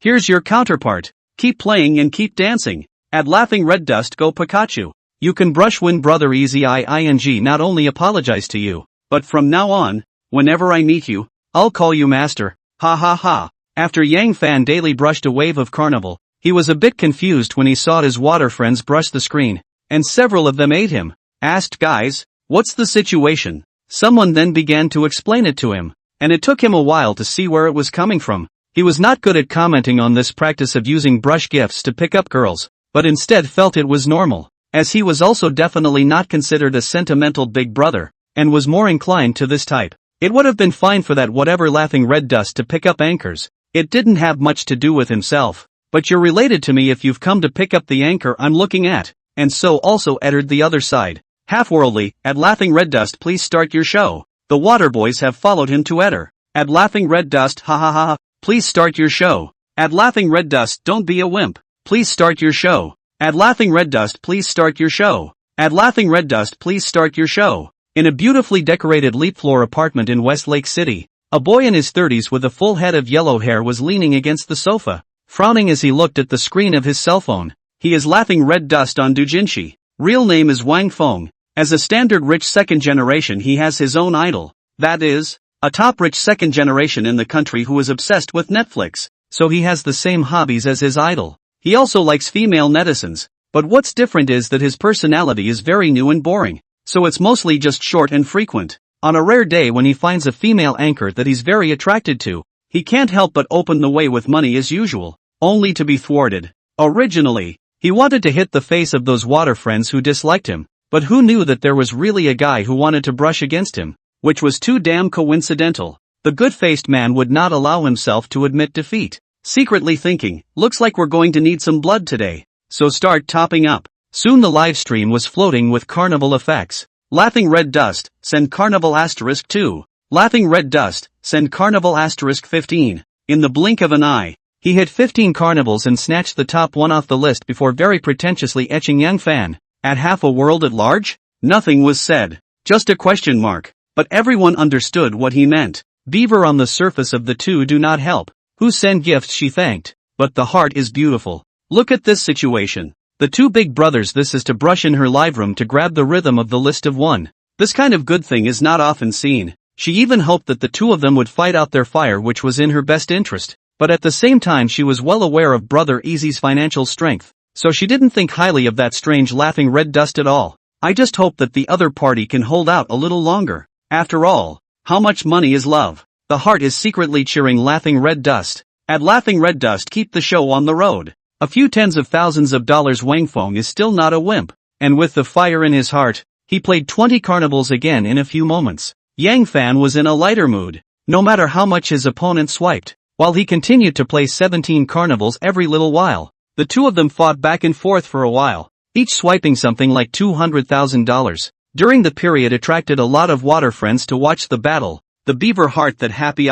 Here's your counterpart. Keep playing and keep dancing. At Laughing Red Dust, go Pikachu. You can brush win Brother Easy. I not only apologize to you, but from now on, whenever I meet you, I'll call you Master. Ha ha ha. After Yang Fan daily brushed a wave of carnival, he was a bit confused when he saw his water friends brush the screen, and several of them ate him. Asked, guys, what's the situation? Someone then began to explain it to him, and it took him a while to see where it was coming from. He was not good at commenting on this practice of using brush gifts to pick up girls, but instead felt it was normal, as he was also definitely not considered a sentimental big brother, and was more inclined to this type. It would have been fine for that whatever Laughing Red Dust to pick up anchors. It didn't have much to do with himself. But you're related to me if you've come to pick up the anchor I'm looking at, and so also entered the other side. Half-worldly, at Laughing Red Dust, please start your show. The Waterboys have followed him to enter. At Laughing Red Dust, ha ha ha, please start your show. At Laughing Red Dust, don't be a wimp. Please start your show. At Laughing Red Dust, please start your show. At Laughing Red Dust, please start your show. In a beautifully decorated leaf-floor apartment in Westlake City, a boy in his 30s with a full head of yellow hair was leaning against the sofa, frowning as he looked at the screen of his cell phone. He is Laughing Red Dust on doujinshi. Real name is Wang Feng. As a standard rich second generation, he has his own idol. That is, a top rich second generation in the country who is obsessed with Netflix, so he has the same hobbies as his idol. He also likes female netizens, but what's different is that his personality is very new and boring, so it's mostly just short and frequent. On a rare day when he finds a female anchor that he's very attracted to, he can't help but open the way with money as usual, only to be thwarted. Originally, he wanted to hit the face of those water friends who disliked him, but who knew that there was really a guy who wanted to brush against him, which was too damn coincidental. The good-faced man would not allow himself to admit defeat, secretly thinking, looks like we're going to need some blood today, so start topping up. Soon the live stream was floating with carnival effects. Laughing Red Dust, send carnival *2. Laughing Red Dust, send carnival *15. In the blink of an eye, he hit 15 carnivals and snatched the top one off the list before very pretentiously etching Young Fan. At Half a World at Large? Nothing was said. Just a question mark. But everyone understood what he meant. Beaver on the surface of the two do not help. Who send gifts, she thanked. But the heart is beautiful. Look at this situation. The two big brothers, this is to brush in her live room to grab the rhythm of the list of one. This kind of good thing is not often seen. She even hoped that the two of them would fight out their fire, which was in her best interest. But at the same time she was well aware of Brother Easy's financial strength, so she didn't think highly of that strange Laughing Red Dust at all. I just hope that the other party can hold out a little longer. After all, how much money is love? The heart is secretly cheering Laughing Red Dust. At Laughing Red Dust, keep the show on the road. A few tens of thousands of dollars. Wang Feng is still not a wimp, and with the fire in his heart, he played 20 carnivals again in a few moments. Yang Fan was in a lighter mood, no matter how much his opponent swiped. While he continued to play 17 carnivals every little while, the two of them fought back and forth for a while, each swiping something like $200,000. During the period attracted a lot of water friends to watch the battle. The beaver heart that happy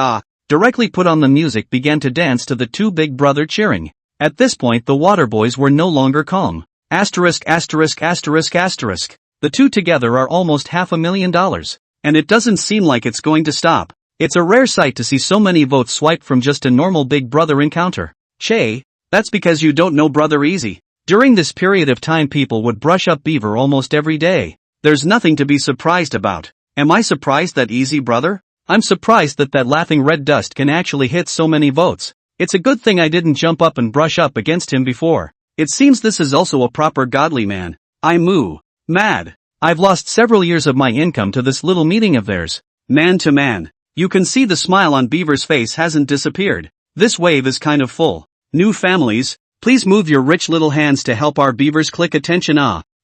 directly put on the music began to dance to the two big brother cheering. At this point the Waterboys were no longer calm. The two together are almost $500,000. And it doesn't seem like it's going to stop. It's a rare sight to see so many votes swiped from just a normal big brother encounter. Che, that's because you don't know Brother Easy. During this period of time people would brush up Beaver almost every day. There's nothing to be surprised about. Am I surprised that Easy Brother? I'm surprised that Laughing Red Dust can actually hit so many votes. It's a good thing I didn't jump up and brush up against him before. It seems this is also a proper godly man. I'm mad. I've lost several years of my income to this little meeting of theirs. Man to man. You can see the smile on Beaver's face hasn't disappeared. This wave is kind of full. New families, please move your rich little hands to help our beavers. Click attention.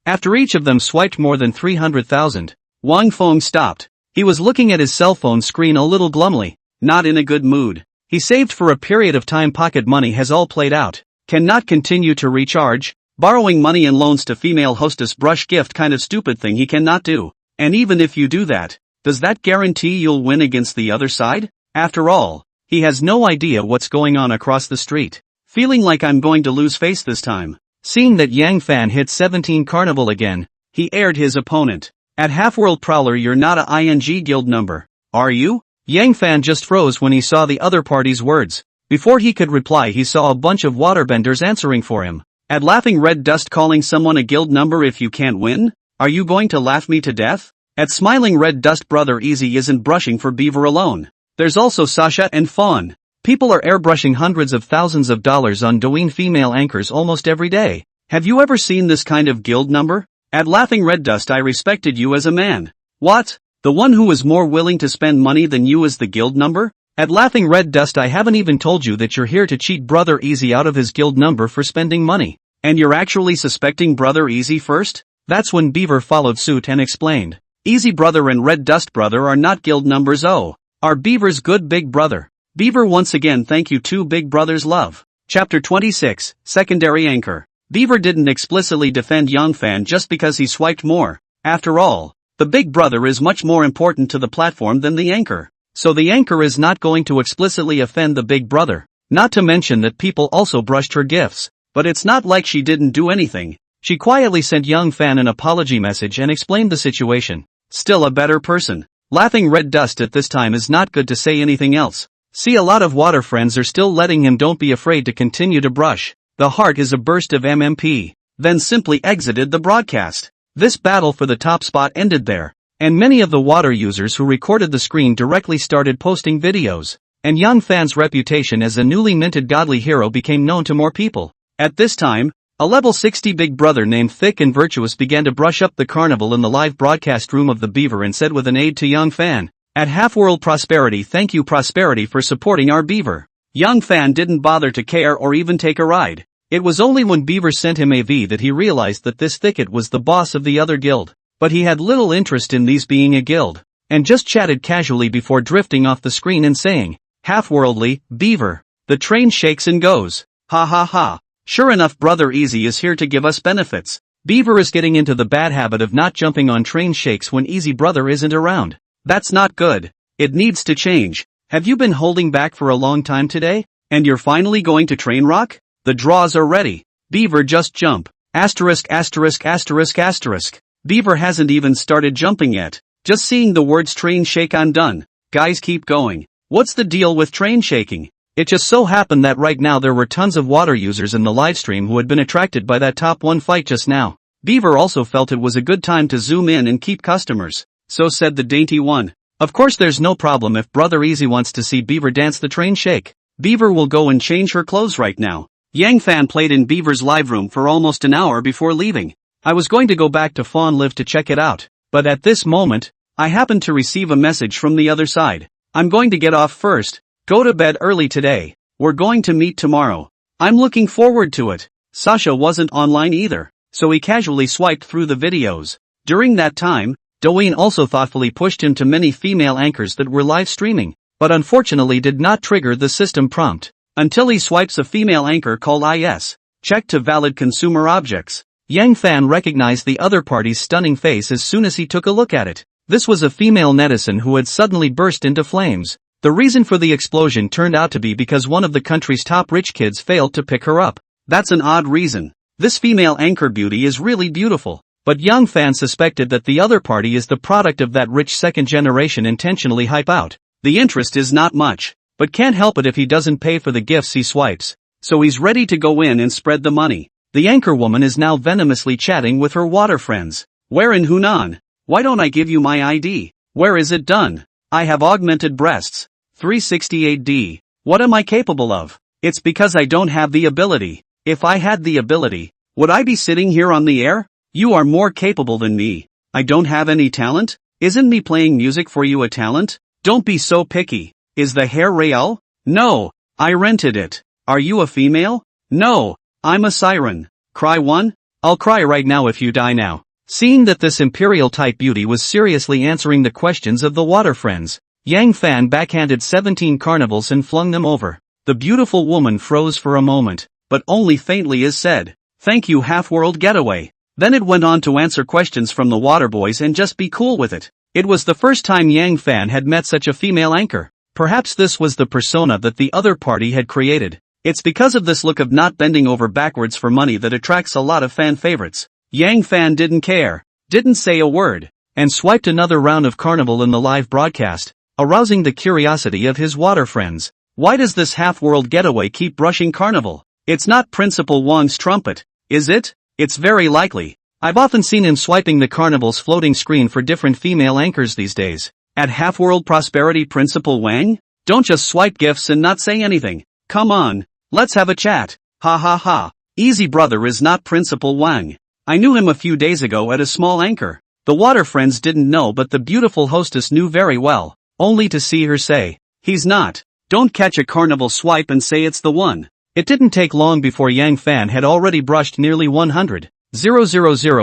After each of them swiped more than 300,000, Wang Feng stopped. He was looking at his cell phone screen a little glumly, not in a good mood. He saved for a period of time. Pocket money has all played out. Cannot continue to recharge. Borrowing money and loans to female hostess brush gift kind of stupid thing he cannot do. And even if you do that, does that guarantee you'll win against the other side? After all, he has no idea what's going on across the street. Feeling like I'm going to lose face this time. Seeing that Yang Fan hit 17 carnival again, he aired his opponent. At Half-World Prowler, you're not a ING guild number, are you? Yang Fan just froze when he saw the other party's words. Before he could reply, he saw a bunch of waterbenders answering for him. At Laughing Red Dust, calling someone a guild number if you can't win? Are you going to laugh me to death? At Smiling Red Dust, Brother Easy isn't brushing for Beaver alone. There's also Sasha and Fawn. People are airbrushing hundreds of thousands of dollars on Douyin female anchors almost every day. Have you ever seen this kind of guild number? At Laughing Red Dust, I respected you as a man. What? The one who was more willing to spend money than you is the guild number? At Laughing Red Dust, I haven't even told you that you're here to cheat Brother Easy out of his guild number for spending money. And you're actually suspecting Brother Easy first? That's when Beaver followed suit and explained. Easy Brother and Red Dust Brother are not guild numbers. Are Beaver's good big brother. Beaver once again, thank you to Big Brother's love. Chapter 26, Secondary Anchor. Beaver didn't explicitly defend Yang Fan just because he swiped more. After all, the big brother is much more important to the platform than the anchor. So the anchor is not going to explicitly offend the big brother. Not to mention that people also brushed her gifts. But it's not like she didn't do anything. She quietly sent Yang Fan an apology message and explained the situation. Still a better person. Laughing Red Dust at this time is not good to say anything else. See, a lot of water friends are still letting him. Don't be afraid to continue to brush. The heart is a burst of MMP. Then simply exited the broadcast. This battle for the top spot ended there. And many of the water users who recorded the screen directly started posting videos. And Yang Fan's reputation as a newly minted godly hero became known to more people. At this time, a level 60 big brother named Thick and Virtuous began to brush up the carnival in the live broadcast room of the Beaver and said with an aid to Yang Fan, "At Half-World Prosperity, thank you Prosperity for supporting our Beaver." Yang Fan didn't bother to care or even take a ride. It was only when Beaver sent him AV that he realized that this Thicket was the boss of the other guild. But he had little interest in these being a guild, and just chatted casually before drifting off the screen and saying, "Half-worldly, Beaver." The train shakes and goes. Ha ha ha. Sure enough, Brother Easy is here to give us benefits. Beaver is getting into the bad habit of not jumping on train shakes when Easy Brother isn't around. That's not good. It needs to change. Have you been holding back for a long time today? And you're finally going to train rock? The draws are ready. Beaver, just jump. Asterisk asterisk asterisk asterisk. Beaver hasn't even started jumping yet. Just seeing the words train shake, I'm done. Guys, keep going. What's the deal with train shaking? It just so happened that right now there were tons of water users in the livestream who had been attracted by that top 1 fight just now. Beaver also felt it was a good time to zoom in and keep customers. So said the dainty one. Of course there's no problem if Brother Easy wants to see Beaver dance the train shake. Beaver will go and change her clothes right now. Yang Fan played in Beaver's live room for almost an hour before leaving. I was going to go back to Fawn Live to check it out, but at this moment, I happened to receive a message from the other side. I'm going to get off first. Go to bed early today. We're going to meet tomorrow. I'm looking forward to it. Sasha wasn't online either, so he casually swiped through the videos. During that time, Douyin also thoughtfully pushed him to many female anchors that were live streaming, but unfortunately did not trigger the system prompt. Until he swipes a female anchor called IS. Check to valid consumer objects. Yang Fan recognized the other party's stunning face as soon as he took a look at it. This was a female netizen who had suddenly burst into flames. The reason for the explosion turned out to be because one of the country's top rich kids failed to pick her up. That's an odd reason. This female anchor beauty is really beautiful. But Yang Fan suspected that the other party is the product of that rich second generation intentionally hype out. The interest is not much, but can't help it if he doesn't pay for the gifts he swipes. So he's ready to go in and spread the money. The anchor woman is now venomously chatting with her water friends. Where in Hunan? Why don't I give you my ID? Where is it done? I have augmented breasts. 368D. What am I capable of? It's because I don't have the ability. If I had the ability, would I be sitting here on the air? You are more capable than me. I don't have any talent? Isn't me playing music for you a talent? Don't be so picky. Is the hair real? No, I rented it. Are you a female? No, I'm a siren. Cry one? I'll cry right now if you die now. Seeing that this imperial type beauty was seriously answering the questions of the water friends, Yang Fan backhanded 17 carnivals and flung them over. The beautiful woman froze for a moment, but only faintly as said, Thank you half-world getaway. Then it went on to answer questions from the Waterboys and just be cool with it. It was the first time Yang Fan had met such a female anchor. Perhaps this was the persona that the other party had created. It's because of this look of not bending over backwards for money that attracts a lot of fan favorites. Yang Fan didn't care, didn't say a word, and swiped another round of Carnival in the live broadcast, arousing the curiosity of his water friends. Why does this half-world getaway keep brushing Carnival? It's not Principal Wang's trumpet, is it? It's very likely. I've often seen him swiping the Carnival's floating screen for different female anchors these days. At Half-World Prosperity Principal Wang? Don't just swipe gifts and not say anything. Come on, let's have a chat. Ha ha ha. Easy brother is not Principal Wang. I knew him a few days ago at a small anchor. The water friends didn't know, but the beautiful hostess knew very well, only to see her say, he's not. Don't catch a Carnival swipe and say it's the one. It didn't take long before Yang Fan had already brushed nearly 100,000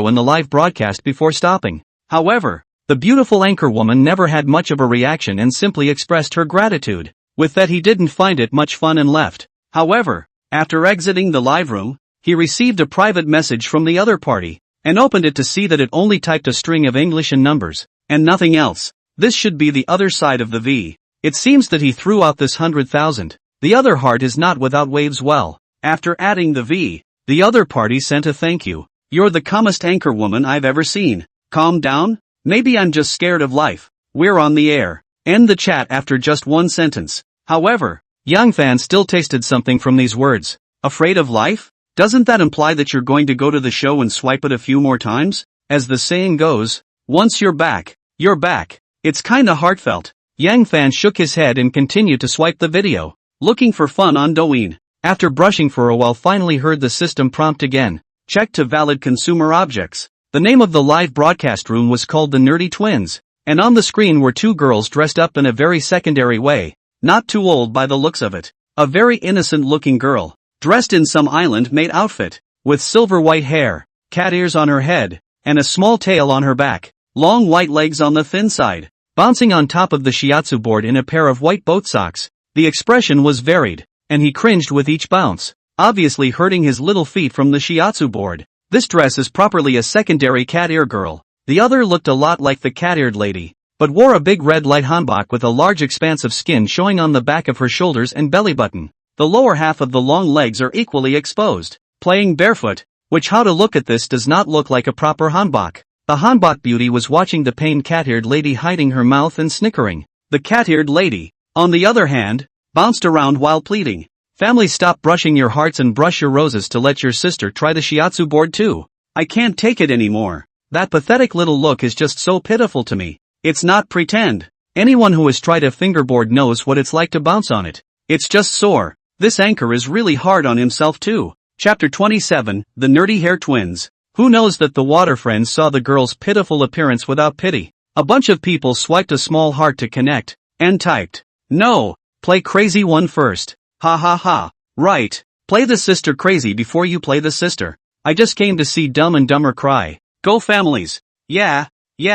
in the live broadcast before stopping. However, the beautiful anchorwoman never had much of a reaction and simply expressed her gratitude. With that, he didn't find it much fun and left. However, after exiting the live room, he received a private message from the other party, and opened it to see that it only typed a string of English and numbers, and nothing else. This should be the other side of the V. It seems that he threw out this 100,000. The other heart is not without waves. Well, after adding the V, the other party sent a thank you. You're the calmest anchorwoman I've ever seen. Calm down? Maybe I'm just scared of life. We're on the air. End the chat after just one sentence. However, Yang Fan still tasted something from these words. Afraid of life? Doesn't that imply that you're going to go to the show and swipe it a few more times? As the saying goes, once you're back, you're back. It's kinda heartfelt. Yang Fan shook his head and continued to swipe the video, looking for fun on Douyin. After brushing for a while, finally heard the system prompt again. Check to valid consumer objects. The name of the live broadcast room was called the Nerdy Twins, and on the screen were two girls dressed up in a very secondary way, not too old by the looks of it. A very innocent looking girl, dressed in some island-made outfit, with silver white hair, cat ears on her head, and a small tail on her back, long white legs on the thin side, bouncing on top of the shiatsu board in a pair of white boat socks. The expression was varied, and he cringed with each bounce, obviously hurting his little feet from the shiatsu board. This dress is properly a secondary cat ear girl. The other looked a lot like the cat-eared lady, but wore a big red light hanbok with a large expanse of skin showing on the back of her shoulders and belly button. The lower half of the long legs are equally exposed, playing barefoot, which, how to look at this, does not look like a proper hanbok. The hanbok beauty was watching the pained cat-eared lady, hiding her mouth and snickering. The cat-eared lady, on the other hand, bounced around while pleading, family, stop brushing your hearts and brush your roses to let your sister try the shiatsu board too. I can't take it anymore. That pathetic little look is just so pitiful to me. It's not pretend. Anyone who has tried a fingerboard knows what it's like to bounce on it. It's just sore. This anchor is really hard on himself too. Chapter 27, The Nerdy Hair Twins. Who knows that the water friends saw the girl's pitiful appearance without pity. A bunch of people swiped a small heart to connect, and typed, no, play crazy one first. Ha ha ha. Right. Play the sister crazy before you play the sister. I just came to see Dumb and Dumber cry. Go families. Yeah.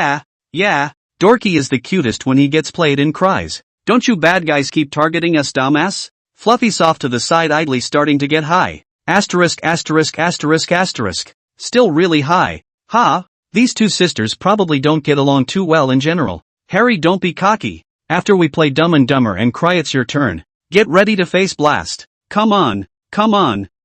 Dorky is the cutest when he gets played and cries. Don't you bad guys keep targeting us, dumbass? Fluffy's off to the side, idly starting to get high. Asterisk. Still really high. Ha. These two sisters probably don't get along too well in general. Harry, don't be cocky. After we play Dumb and Dumber and cry, it's your turn. Get ready to face blast. Come on.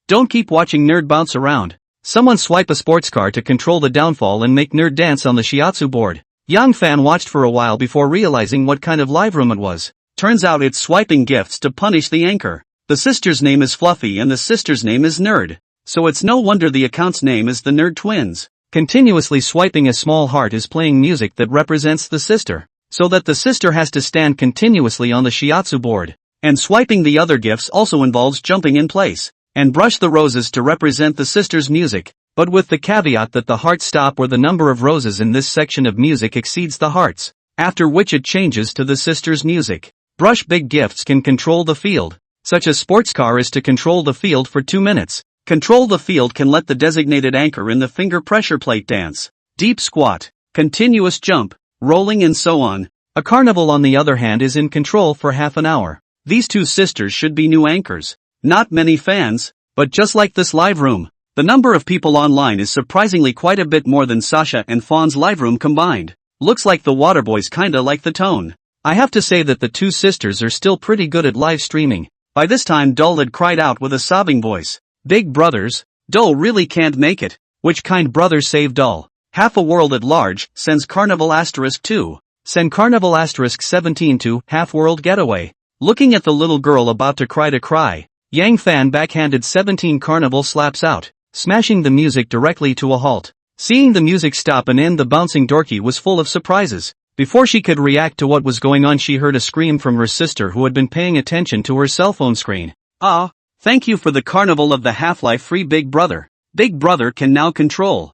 Don't keep watching Nerd bounce around. Someone swipe a sports car to control the downfall and make Nerd dance on the shiatsu board. Yang Fan watched for a while before realizing what kind of live room it was. Turns out it's swiping gifts to punish the anchor. The sister's name is Fluffy and the sister's name is Nerd. So it's no wonder the account's name is the Nerd Twins. Continuously swiping a small heart is playing music that represents the sister, so that the sister has to stand continuously on the shiatsu board. And swiping the other gifts also involves jumping in place, and brush the roses to represent the sister's music, but with the caveat that the hearts stop where the number of roses in this section of music exceeds the hearts, after which it changes to the sister's music. Brush big gifts can control the field, such as sports car is to control the field for 2 minutes. Control the field can let the designated anchor in the finger pressure plate dance, deep squat, continuous jump, rolling and so on. A carnival, on the other hand, is in control for half an hour. These two sisters should be new anchors. Not many fans, but just like this live room, The number of people online is surprisingly quite a bit more than Sasha and Fawn's live room combined. Looks like the Waterboys kinda like the tone. I have to say that the two sisters are still pretty good at live streaming. By this time Doll had cried out with a sobbing voice. Big brothers, Doll really can't make it. Which kind brother saved Doll? Half a world at large, sends Carnival *2. Send Carnival *17 to Half World Getaway. Looking at the little girl about to cry, Yang Fan backhanded 17 Carnival slaps out, smashing the music directly to a halt. Seeing the music stop and end, the bouncing dorky was full of surprises. Before she could react to what was going on, she heard a scream from her sister, who had been paying attention to her cell phone screen. Ah, thank you for the Carnival of the Half-Life free Big Brother. Big Brother can now control.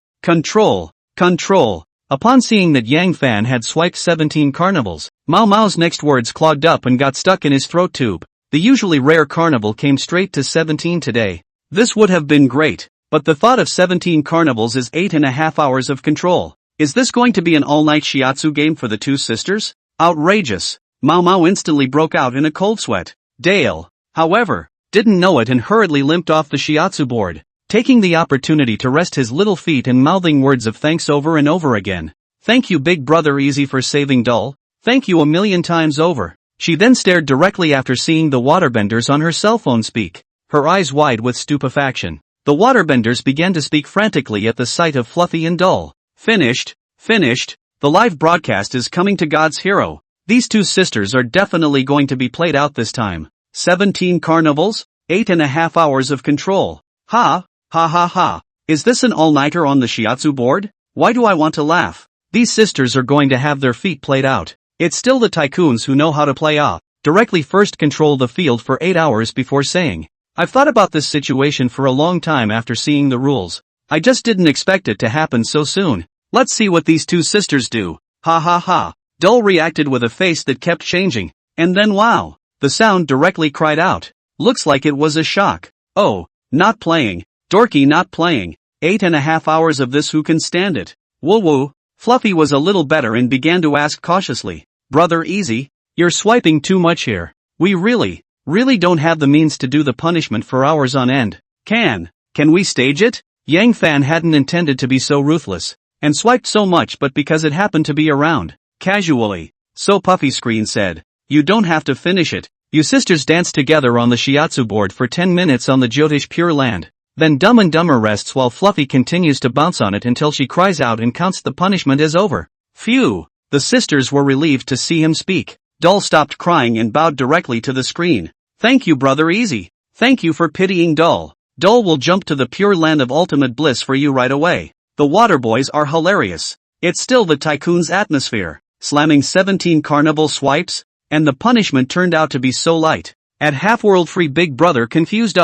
Upon seeing that Yang Fan had swiped 17 carnivals, Mao Mao's next words clogged up and got stuck in his throat tube. The usually rare carnival came straight to 17 today. This would have been great, but the thought of 17 carnivals is 8.5 hours of control. Is this going to be an all-night shiatsu game for the two sisters? Outrageous. Mao Mao instantly broke out in a cold sweat. Dale, however, didn't know it and hurriedly limped off the shiatsu board, taking the opportunity to rest his little feet and mouthing words of thanks over and over again. Thank you Big Brother Easy for saving Doll. Thank you a million times over. She then stared directly after seeing the waterbenders on her cell phone speak, her eyes wide with stupefaction. The waterbenders began to speak frantically at the sight of Fluffy and Doll. Finished. The live broadcast is coming to God's hero. These two sisters are definitely going to be played out this time. 17 carnivals, 8.5 hours of control. Ha. Is this an all-nighter on the shiatsu board? Why do I want to laugh? These sisters are going to have their feet played out. It's still the tycoons who know how to play directly first control the field for 8 hours before saying. I've thought about this situation for a long time after seeing the rules. I just didn't expect it to happen so soon. Let's see what these two sisters do. Ha. Doll reacted with a face that kept changing, and then wow, the sound directly cried out. Looks like it was a shock. Oh, not playing. Dorky not playing. 8.5 hours of this, who can stand it? Woo. Fluffy was a little better and began to ask cautiously. Brother Easy, you're swiping too much here. We really don't have the means to do the punishment for hours on end. Can we stage it? Yang Fan hadn't intended to be so ruthless, and swiped so much, but because it happened to be around, casually. So Puffy Screen said, you don't have to finish it. You sisters dance together on the shiatsu board for 10 minutes on the Jyotish Pure Land. Then Dumb and Dumber rests while Fluffy continues to bounce on it until she cries out and counts the punishment as over. Phew! The sisters were relieved to see him speak. Doll stopped crying and bowed directly to the screen. Thank you Brother Easy. Thank you for pitying Doll. Doll will jump to the pure land of ultimate bliss for you right away. The Waterboys are hilarious. It's still the tycoon's atmosphere. Slamming 17 carnival swipes? And the punishment turned out to be so light. At half-world free Big Brother confused.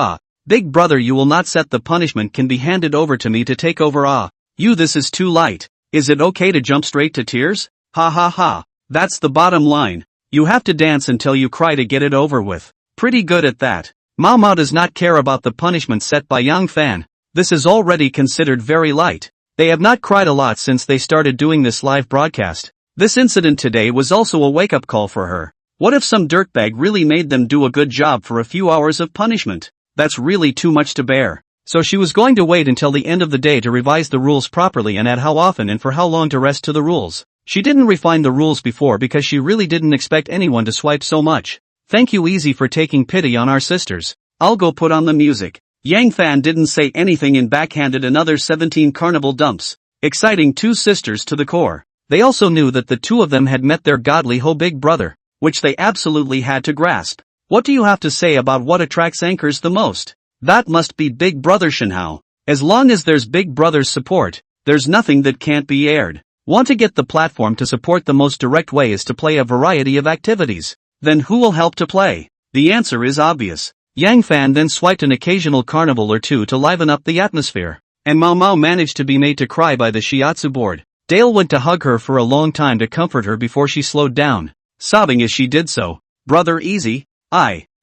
Big Brother, you will not set the punishment can be handed over to me to take over. This is too light. Is it okay to jump straight to tears? Ha. That's the bottom line. You have to dance until you cry to get it over with. Pretty good at that. Mao Mao does not care about the punishment set by Yang Fan. This is already considered very light. They have not cried a lot since they started doing this live broadcast. This incident today was also a wake-up call for her. What if some dirtbag really made them do a good job for a few hours of punishment? That's really too much to bear. So she was going to wait until the end of the day to revise the rules properly and add how often and for how long to rest to the rules. She didn't refine the rules before because she really didn't expect anyone to swipe so much. Thank you Easy for taking pity on our sisters. I'll go put on the music. Yang Fan didn't say anything and backhanded another 17 carnival dumps, exciting two sisters to the core. They also knew that the two of them had met their godly Big Brother, which they absolutely had to grasp. What do you have to say about what attracts anchors the most? That must be Big Brother Shinhao. As long as there's Big Brother's support, there's nothing that can't be aired. Want to get the platform to support? The most direct way is to play a variety of activities. Then who will help to play? The answer is obvious. Yang Fan then swiped an occasional carnival or two to liven up the atmosphere, and Mao Mao managed to be made to cry by the shiatsu board. Dale went to hug her for a long time to comfort her before she slowed down, sobbing as she did so. Brother Easy,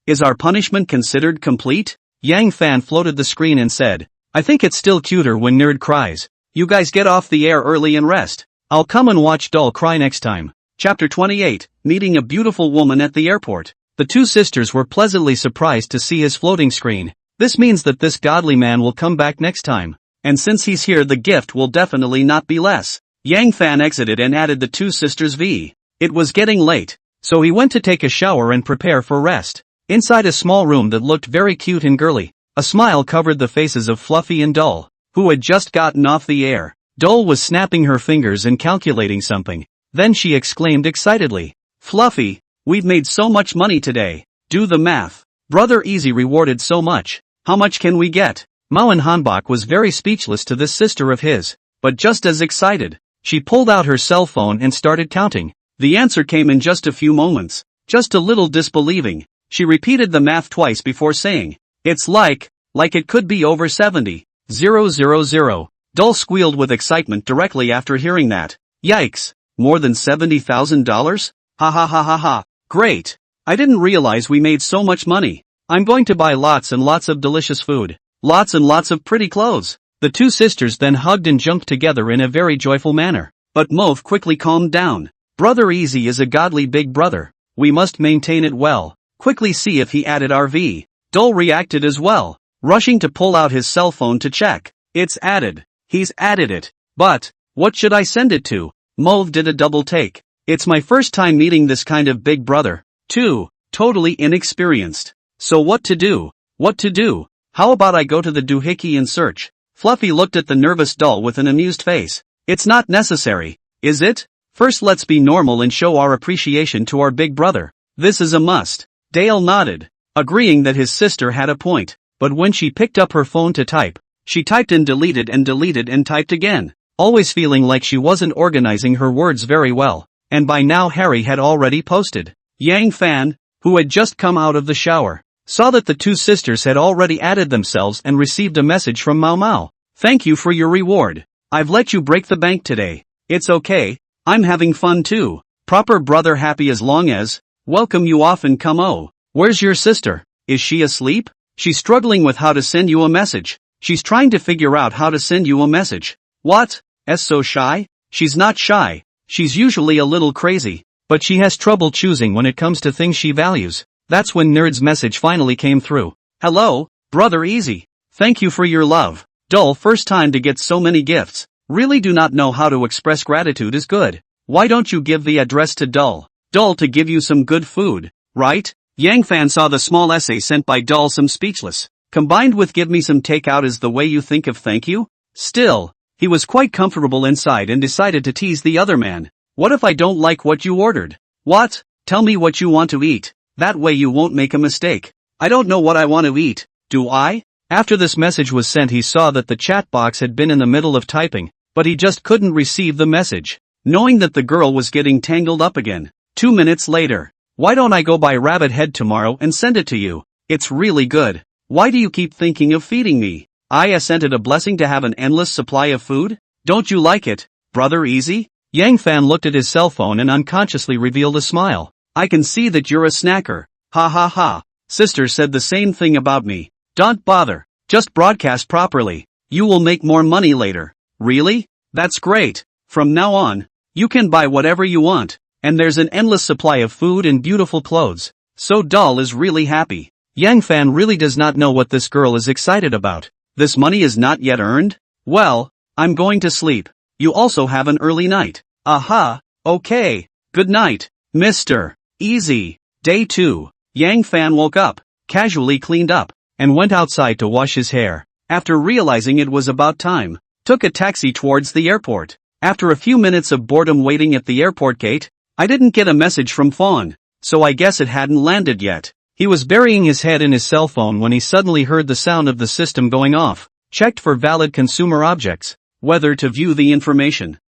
is our punishment considered complete? Yang Fan floated the screen and said, I think it's still cuter when Nerd cries. You guys get off the air early and rest. I'll come and watch Doll cry next time. Chapter 28, Meeting a Beautiful Woman at the Airport. The two sisters were pleasantly surprised to see his floating screen. This means that this godly man will come back next time. And since he's here, the gift will definitely not be less. Yang Fan exited and added the two sisters V. It was getting late, so he went to take a shower and prepare for rest. Inside a small room that looked very cute and girly, a smile covered the faces of Fluffy and Doll, who had just gotten off the air. Doll was snapping her fingers and calculating something. Then she exclaimed excitedly, "Fluffy, we've made so much money today. Do the math. Brother Easy rewarded so much. How much can we get?" Mao and Hanbok was very speechless to this sister of his, but just as excited. She pulled out her cell phone and started counting. The answer came in just a few moments. Just a little disbelieving, she repeated the math twice before saying, "It's like it could be over 70,000. Doll squealed with excitement directly after hearing that. Yikes, more than $70,000? Ha ha ha ha ha, great. I didn't realize we made so much money. I'm going to buy lots and lots of delicious food. Lots and lots of pretty clothes." The two sisters then hugged and jumped together in a very joyful manner. But Mauve quickly calmed down. Brother Easy is a godly big brother. We must maintain it well. Quickly see if he added RV. Doll reacted as well, rushing to pull out his cell phone to check. It's added. He's added it. But what should I send it to? Mauve did a double take. It's my first time meeting this kind of big brother. Too, totally inexperienced. So what to do? What to do? How about I go to the doohickey and search? Fluffy looked at the nervous Doll with an amused face. It's not necessary, is it? First let's be normal and show our appreciation to our big brother. This is a must. Dale nodded, agreeing that his sister had a point. But when she picked up her phone to type, she typed and deleted and typed again, always feeling like she wasn't organizing her words very well. And by now Harry had already posted. Yang Fan, who had just come out of the shower, saw that the two sisters had already added themselves and received a message from Mao Mao. "Thank you for your reward. I've let you break the bank today. It's okay, I'm having fun too. Proper brother happy as long as, welcome you often come. Oh, where's your sister? Is she asleep? She's struggling with how to send you a message. She's trying to figure out how to send you a message. What? So shy? She's not shy. She's usually a little crazy, but she has trouble choosing when it comes to things she values." That's when Nerd's message finally came through. "Hello, Brother Easy. Thank you for your love. Doll, first time to get so many gifts. Really do not know how to express gratitude is good. Why don't you give the address to Doll? Doll to give you some good food, right?" Yang Fan saw the small essay sent by Doll, some speechless. Combined with "give me some takeout" is the way you think of thank you? Still, he was quite comfortable inside and decided to tease the other man. "What if I don't like what you ordered?" "What? Tell me what you want to eat. That way you won't make a mistake." "I don't know what I want to eat, do I?" After this message was sent, he saw that the chat box had been in the middle of typing, but he just couldn't receive the message, knowing that the girl was getting tangled up again. 2 minutes later. "Why don't I go buy rabbit head tomorrow and send it to you? It's really good. Why do you keep thinking of feeding me? I sent it a blessing to have an endless supply of food. Don't you like it, Brother Easy?" Yang Fan looked at his cell phone and unconsciously revealed a smile. "I can see that you're a snacker. Ha ha ha. Sister said the same thing about me. Don't bother. Just broadcast properly. You will make more money later." "Really? That's great. From now on, you can buy whatever you want, and there's an endless supply of food and beautiful clothes." So Doll is really happy. Yang Fan really does not know what this girl is excited about. This money is not yet earned? Well, I'm going to sleep. You also have an early night. Aha, okay. Good night, Mr. Easy. Day 2. Yang Fan woke up, casually cleaned up, and went outside to wash his hair. After realizing it was about time, took a taxi towards the airport. After a few minutes of boredom waiting at the airport gate, I didn't get a message from Fawn, so I guess it hadn't landed yet. He was burying his head in his cell phone when he suddenly heard the sound of the system going off. Checked for valid consumer objects, whether to view the information.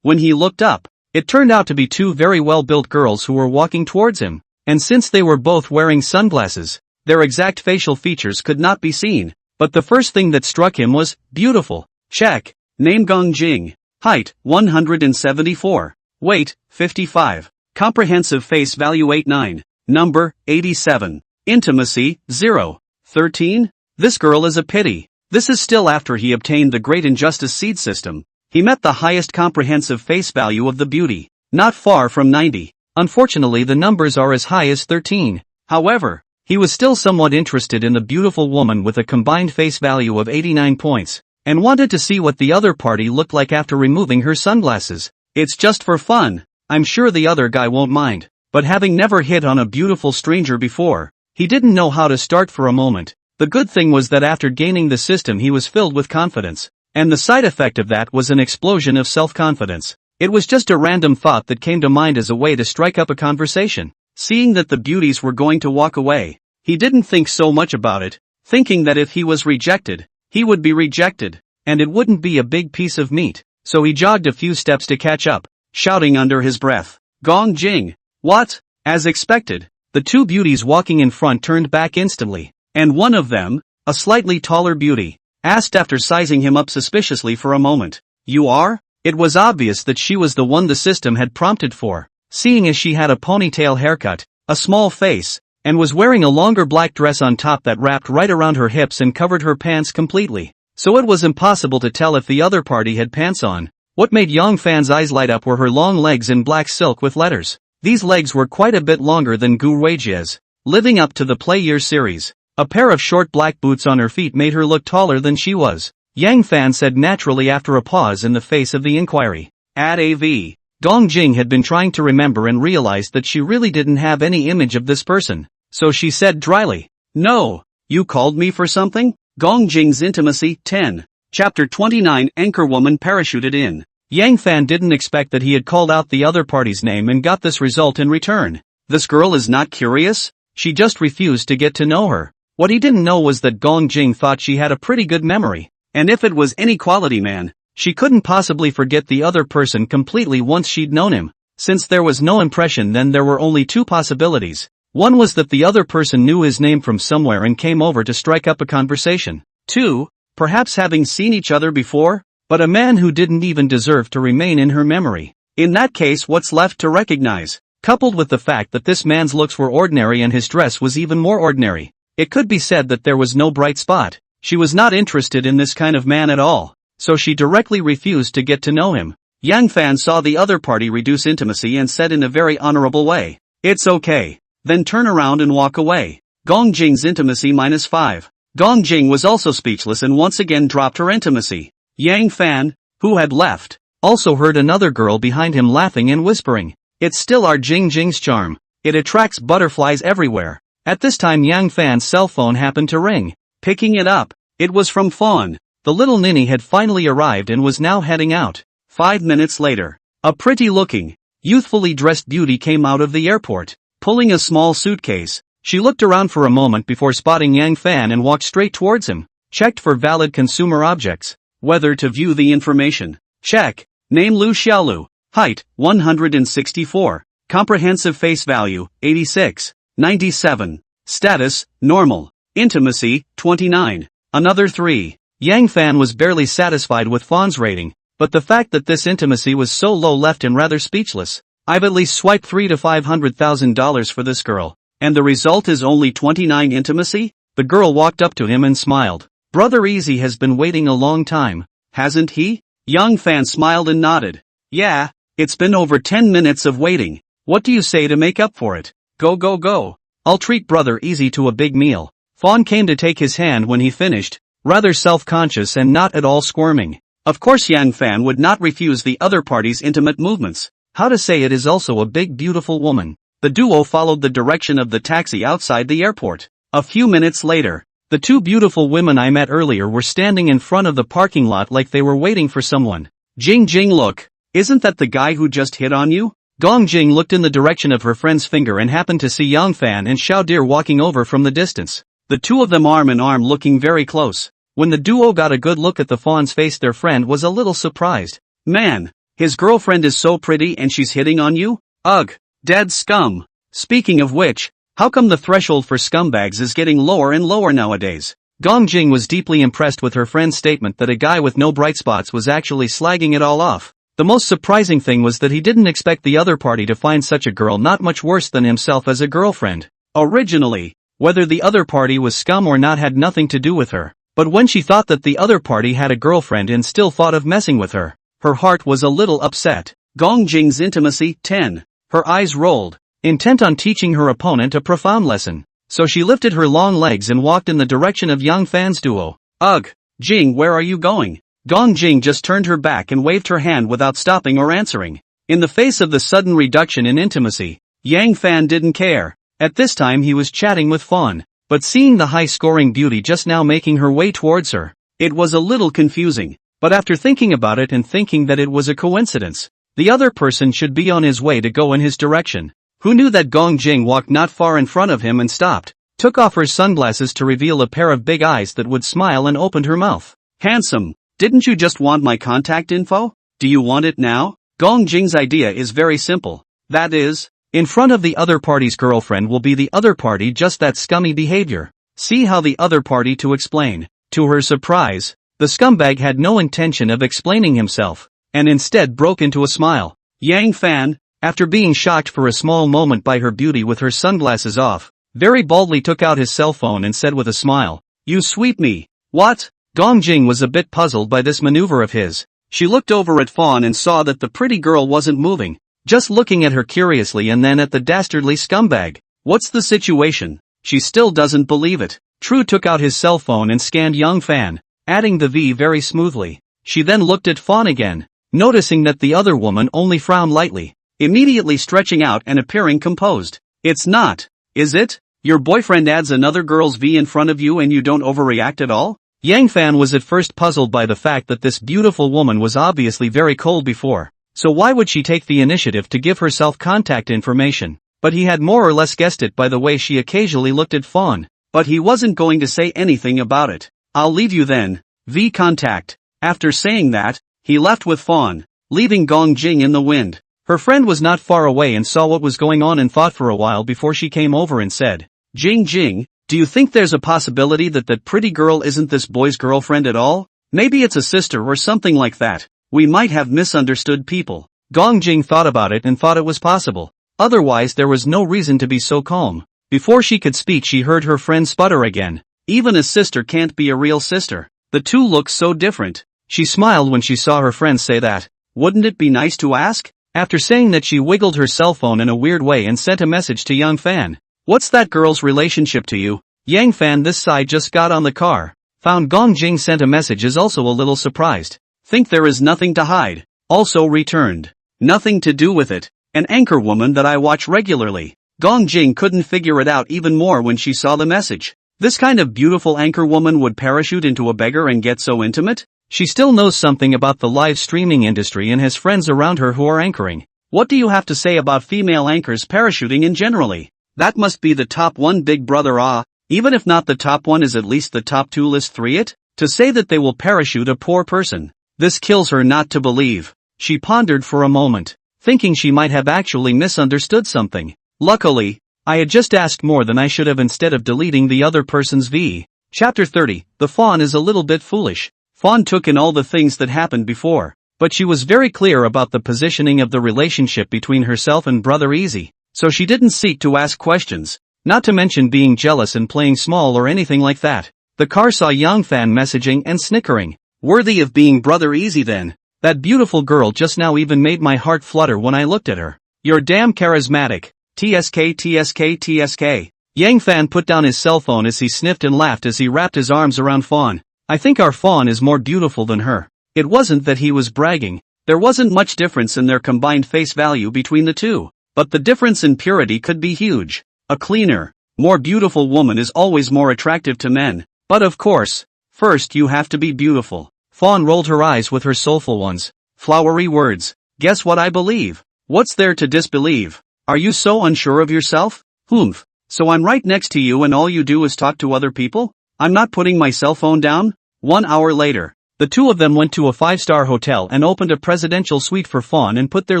When he looked up, it turned out to be two very well-built girls who were walking towards him, and since they were both wearing sunglasses, their exact facial features could not be seen. But the first thing that struck him was, beautiful. Check. Name Gong Jing. Height, 174. Weight, 55. Comprehensive face value 89. Number, 87. Intimacy, 0. 13. This girl is a pity. This is still after he obtained the Great Injustice Seed System. He met the highest comprehensive face value of the beauty, not far from 90. Unfortunately the numbers are as high as 13. However, he was still somewhat interested in the beautiful woman with a combined face value of 89 points, and wanted to see what the other party looked like after removing her sunglasses. It's just for fun. I'm sure the other guy won't mind. But having never hit on a beautiful stranger before, he didn't know how to start for a moment. The good thing was that after gaining the system he was filled with confidence. And the side effect of that was an explosion of self-confidence. It was just a random thought that came to mind as a way to strike up a conversation. Seeing that the beauties were going to walk away, he didn't think so much about it, thinking that if he was rejected, he would be rejected, and it wouldn't be a big piece of meat. So he jogged a few steps to catch up, shouting under his breath, "Gong Jing!" What? As expected, the two beauties walking in front turned back instantly, and one of them, a slightly taller beauty, asked after sizing him up suspiciously for a moment, "You are?" It was obvious that she was the one the system had prompted for, seeing as she had a ponytail haircut, a small face, and was wearing a longer black dress on top that wrapped right around her hips and covered her pants completely. So it was impossible to tell if the other party had pants on. What made Yang Fan's eyes light up were her long legs in black silk with letters. These legs were quite a bit longer than Gu Weijie's, living up to the Play Year series. A pair of short black boots on her feet made her look taller than she was. Yang Fan said naturally after a pause in the face of the inquiry. At AV, Gong Jing had been trying to remember and realized that she really didn't have any image of this person. So she said dryly, "No, you called me for something?" Gong Jing's Intimacy 10. Chapter 29 Anchorwoman parachuted in. Yang Fan didn't expect that he had called out the other party's name and got this result in return. This girl is not curious? She just refused to get to know her. What he didn't know was that Gong Jing thought she had a pretty good memory. And if it was any quality man, she couldn't possibly forget the other person completely once she'd known him. Since there was no impression, then there were only two possibilities. One was that the other person knew his name from somewhere and came over to strike up a conversation. Two, perhaps having seen each other before, but a man who didn't even deserve to remain in her memory. In that case, what's left to recognize? Coupled with the fact that this man's looks were ordinary and his dress was even more ordinary, it could be said that there was no bright spot. She was not interested in this kind of man at all, so she directly refused to get to know him. Yang Fan saw the other party reduce intimacy and said in a very honorable way, "It's okay." Then turn around and walk away. Gong Jing's Intimacy -5. Gong Jing was also speechless and once again dropped her intimacy. Yang Fan, who had left, also heard another girl behind him laughing and whispering, "It's still our Jing Jing's charm. It attracts butterflies everywhere." At this time Yang Fan's cell phone happened to ring. Picking it up, it was from Fawn. The little ninny had finally arrived and was now heading out. 5 minutes later, a pretty-looking, youthfully dressed beauty came out of the airport, pulling a small suitcase. She looked around for a moment before spotting Yang Fan and walked straight towards him. Checked for valid consumer objects. Whether to view the information. Check. Name Lu Xiaolu. Height, 164. Comprehensive face value, 86. 97. Status, normal. Intimacy, 29. Another 3. Yang Fan was barely satisfied with Fawn's rating, but the fact that this intimacy was so low left him rather speechless. I've at least swiped $300,000 to $500,000 for this girl, and the result is only 29 intimacy? The girl walked up to him and smiled. Brother Easy has been waiting a long time, hasn't he? Yang Fan smiled and nodded. Yeah, it's been over 10 minutes of waiting. What do you say to make up for it? Go go go. I'll treat Brother Easy to a big meal. Fawn came to take his hand when he finished, rather self-conscious and not at all squirming. Of course Yang Fan would not refuse the other party's intimate movements. How to say it is also a big beautiful woman. The duo followed the direction of the taxi outside the airport. A few minutes later, the two beautiful women I met earlier were standing in front of the parking lot like they were waiting for someone. Jing Jing, look. Isn't that the guy who just hit on you? Gong Jing looked in the direction of her friend's finger and happened to see Yang Fan and Xiao Deer walking over from the distance. The two of them arm in arm looking very close. When the duo got a good look at the Fawn's face, their friend was a little surprised. Man, his girlfriend is so pretty and she's hitting on you? Ugh, dead scum. Speaking of which, how come the threshold for scumbags is getting lower and lower nowadays? Gong Jing was deeply impressed with her friend's statement that a guy with no bright spots was actually slagging it all off. The most surprising thing was that he didn't expect the other party to find such a girl not much worse than himself as a girlfriend. Originally, whether the other party was scum or not had nothing to do with her. But when she thought that the other party had a girlfriend and still thought of messing with her, her heart was a little upset. Gong Jing's Intimacy 10. Her eyes rolled, intent on teaching her opponent a profound lesson. so she lifted her long legs and walked in the direction of Yang Fan's duo. Ugh! Jing, where are you going? Gong Jing just turned her back and waved her hand without stopping or answering. In the face of the sudden reduction in intimacy, Yang Fan didn't care. At this time he was chatting with Fawn, but seeing the high-scoring beauty just now making her way towards her, it was a little confusing. But after thinking about it and thinking that it was a coincidence, the other person should be on his way to go in his direction. Who knew that Gong Jing walked not far in front of him and stopped, took off her sunglasses to reveal a pair of big eyes that would smile and opened her mouth. Handsome, didn't you just want my contact info? Do you want it now? Gong Jing's idea is very simple. That is, in front of the other party's girlfriend will be the other party just that scummy behavior. See how the other party to explain. To her surprise, the scumbag had no intention of explaining himself, and instead broke into a smile. Yang Fan, after being shocked for a small moment by her beauty with her sunglasses off, very boldly took out his cell phone and said with a smile, "You sweep me." What? Gong Jing was a bit puzzled by this maneuver of his. She looked over at Fawn and saw that the pretty girl wasn't moving, just looking at her curiously and then at the dastardly scumbag. What's the situation? She still doesn't believe it. True took out his cell phone and scanned Yang Fan, adding the V very smoothly. She then looked at Fawn again, noticing that the other woman only frowned lightly, immediately stretching out and appearing composed. It's not, is it? Your boyfriend adds another girl's V in front of you and you don't overreact at all? Yang Fan was at first puzzled by the fact that this beautiful woman was obviously very cold before, so why would she take the initiative to give herself contact information? But he had more or less guessed it by the way she occasionally looked at Fawn, but he wasn't going to say anything about it. I'll leave you then, V contact. After saying that, he left with Fawn, leaving Gong Jing in the wind. Her friend was not far away and saw what was going on and thought for a while before she came over and said, Jing, do you think there's a possibility that that pretty girl isn't this boy's girlfriend at all? Maybe it's a sister or something like that. We might have misunderstood people. Gong Jing thought about it and thought it was possible. Otherwise there was no reason to be so calm. Before she could speak she heard her friend sputter again. Even a sister can't be a real sister. The two look so different. She smiled when she saw her friend say that. Wouldn't it be nice to ask? After saying that she wiggled her cell phone in a weird way and sent a message to Yang Fan. What's that girl's relationship to you? Yang Fan this side just got on the car. Found Gong Jing sent a message is also a little surprised. Think there is nothing to hide. Also returned. Nothing to do with it. An anchor woman that I watch regularly. Gong Jing couldn't figure it out even more when she saw the message. This kind of beautiful anchor woman would parachute into a beggar and get so intimate? She still knows something about the live streaming industry and has friends around her who are anchoring. What do you have to say about female anchors parachuting in generally? That must be the top one, big brother. Even if not the top one is at least the top two, list 3 it? To say that they will parachute a poor person. This kills her not to believe. She pondered for a moment, thinking she might have actually misunderstood something. Luckily, I had just asked more than I should have instead of deleting the other person's V. Chapter 30, the Fawn is a little bit foolish. Fawn took in all the things that happened before, but she was very clear about the positioning of the relationship between herself and Brother Easy, so she didn't seek to ask questions, not to mention being jealous and playing small or anything like that. The car saw Yang Fan messaging and snickering. Worthy of being Brother Easy then. That beautiful girl just now even made my heart flutter when I looked at her. You're damn charismatic. TSK. Yang Fan put down his cell phone as he sniffed and laughed as he wrapped his arms around Fawn. I think our Fawn is more beautiful than her. It wasn't that he was bragging. There wasn't much difference in their combined face value between the two. But the difference in purity could be huge. A cleaner, more beautiful woman is always more attractive to men. But of course, first you have to be beautiful. Fawn rolled her eyes with her soulful ones. Flowery words. Guess what I believe? What's there to disbelieve? Are you so unsure of yourself? Humph. So I'm right next to you and all you do is talk to other people? I'm not putting my cell phone down? 1 hour later, the two of them went to a 5-star hotel and opened a presidential suite for Fawn and put their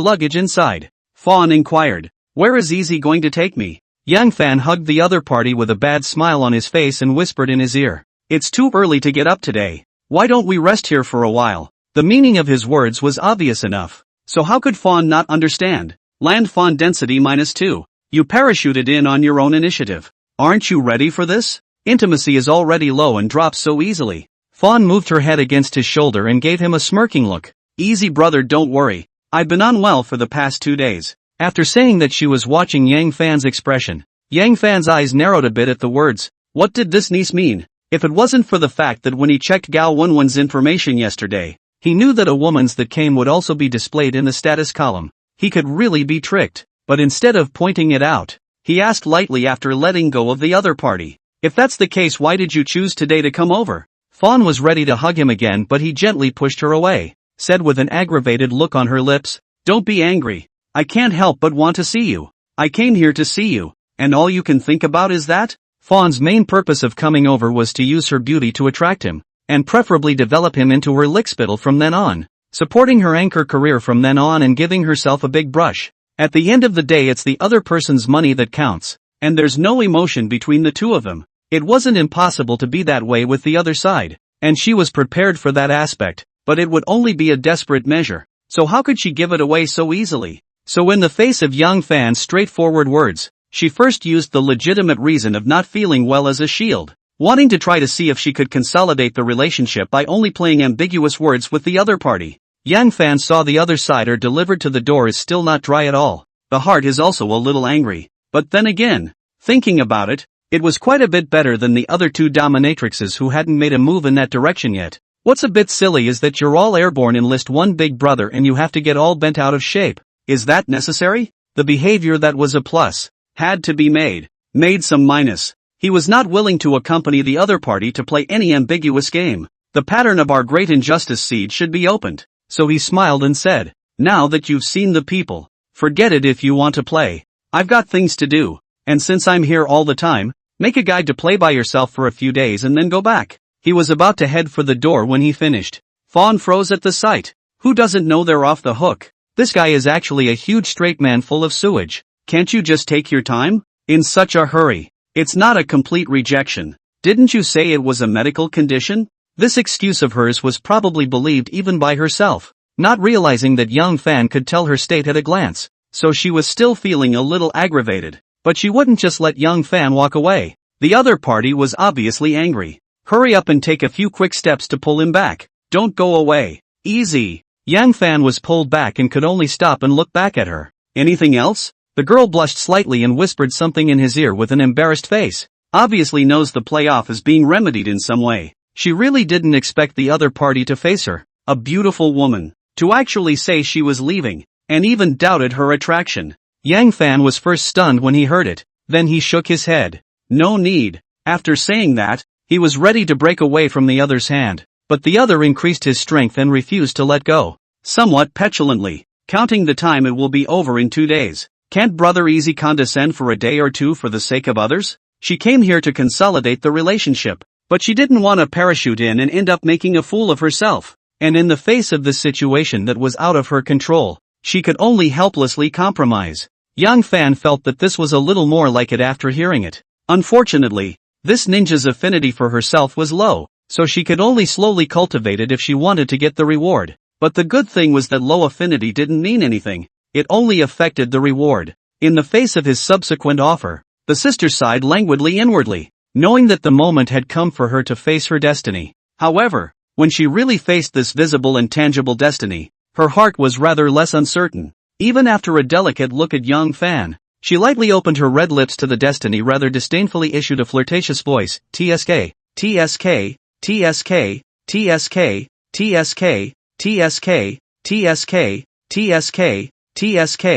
luggage inside. Fawn inquired, where is Easy going to take me? Yang Fan hugged the other party with a bad smile on his face and whispered in his ear. It's too early to get up today. Why don't we rest here for a while? The meaning of his words was obvious enough. So how could Fawn not understand? Land Fawn density -2. You parachuted in on your own initiative. Aren't you ready for this? Intimacy is already low and drops so easily. Fawn moved her head against his shoulder and gave him a smirking look. Easy brother, don't worry. I've been unwell for the past 2 days. After saying that she was watching Yang Fan's expression, Yang Fan's eyes narrowed a bit at the words. What did this niece mean? If it wasn't for the fact that when he checked Gao Wenwen's information yesterday, he knew that a woman's that came would also be displayed in the status column. He could really be tricked. But instead of pointing it out, he asked lightly after letting go of the other party. If that's the case, why did you choose today to come over? Fawn was ready to hug him again, but he gently pushed her away, said with an aggravated look on her lips, Don't be angry. I can't help but want to see you. I came here to see you, and all you can think about is that? Fawn's main purpose of coming over was to use her beauty to attract him, and preferably develop him into her lickspittle from then on, supporting her anchor career from then on and giving herself a big brush. At the end of the day, it's the other person's money that counts, and there's no emotion between the two of them. It wasn't impossible to be that way with the other side, and she was prepared for that aspect, but it would only be a desperate measure. So how could she give it away so easily? So in the face of Yang Fan's straightforward words, she first used the legitimate reason of not feeling well as a shield, wanting to try to see if she could consolidate the relationship by only playing ambiguous words with the other party. Yang Fan saw the other cider delivered to the door is still not dry at all. The heart is also a little angry. But then again, thinking about it, it was quite a bit better than the other two dominatrixes who hadn't made a move in that direction yet. What's a bit silly is that you're all airborne in list 1 Big Brother and you have to get all bent out of shape. Is that necessary? The behavior that was a plus had to be made some minus. He was not willing to accompany the other party to play any ambiguous game. The pattern of our great injustice seed should be opened. So he smiled and said, Now that you've seen the people, forget it if you want to play. I've got things to do, and since I'm here all the time, make a guide to play by yourself for a few days and then go back. He was about to head for the door when he finished. Fawn froze at the sight. Who doesn't know they're off the hook? This guy is actually a huge straight man full of sewage. Can't you just take your time? In such a hurry. It's not a complete rejection. Didn't you say it was a medical condition? This excuse of hers was probably believed even by herself, not realizing that Yang Fan could tell her state at a glance, so she was still feeling a little aggravated. But she wouldn't just let Yang Fan walk away. The other party was obviously angry. Hurry up and take a few quick steps to pull him back. Don't go away. Easy. Yang Fan was pulled back and could only stop and look back at her. Anything else? The girl blushed slightly and whispered something in his ear with an embarrassed face. Obviously knows the playoff is being remedied in some way. She really didn't expect the other party to face her, a beautiful woman, to actually say she was leaving, and even doubted her attraction. Yang Fan was first stunned when he heard it, then he shook his head. No need. After saying that, he was ready to break away from the other's hand, but the other increased his strength and refused to let go. Somewhat petulantly, counting the time, it will be over in 2 days. Can't Brother Easy condescend for a day or two for the sake of others? She came here to consolidate the relationship, but she didn't want to parachute in and end up making a fool of herself. And in the face of this situation that was out of her control, she could only helplessly compromise. Yang Fan felt that this was a little more like it after hearing it. Unfortunately, this ninja's affinity for herself was low, so she could only slowly cultivate it if she wanted to get the reward. But the good thing was that low affinity didn't mean anything. It only affected the reward. In the face of his subsequent offer, the sister sighed languidly inwardly, knowing that the moment had come for her to face her destiny. However, when she really faced this visible and tangible destiny, her heart was rather less uncertain. Even after a delicate look at Yang Fan, she lightly opened her red lips to the destiny, rather disdainfully issued a flirtatious voice, TSK, TSK, TSK, TSK, TSK, TSK, TSK, TSK, TSK,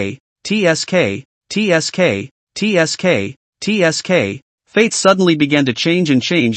TSK, TSK, TSK, TSK. Fate suddenly began to change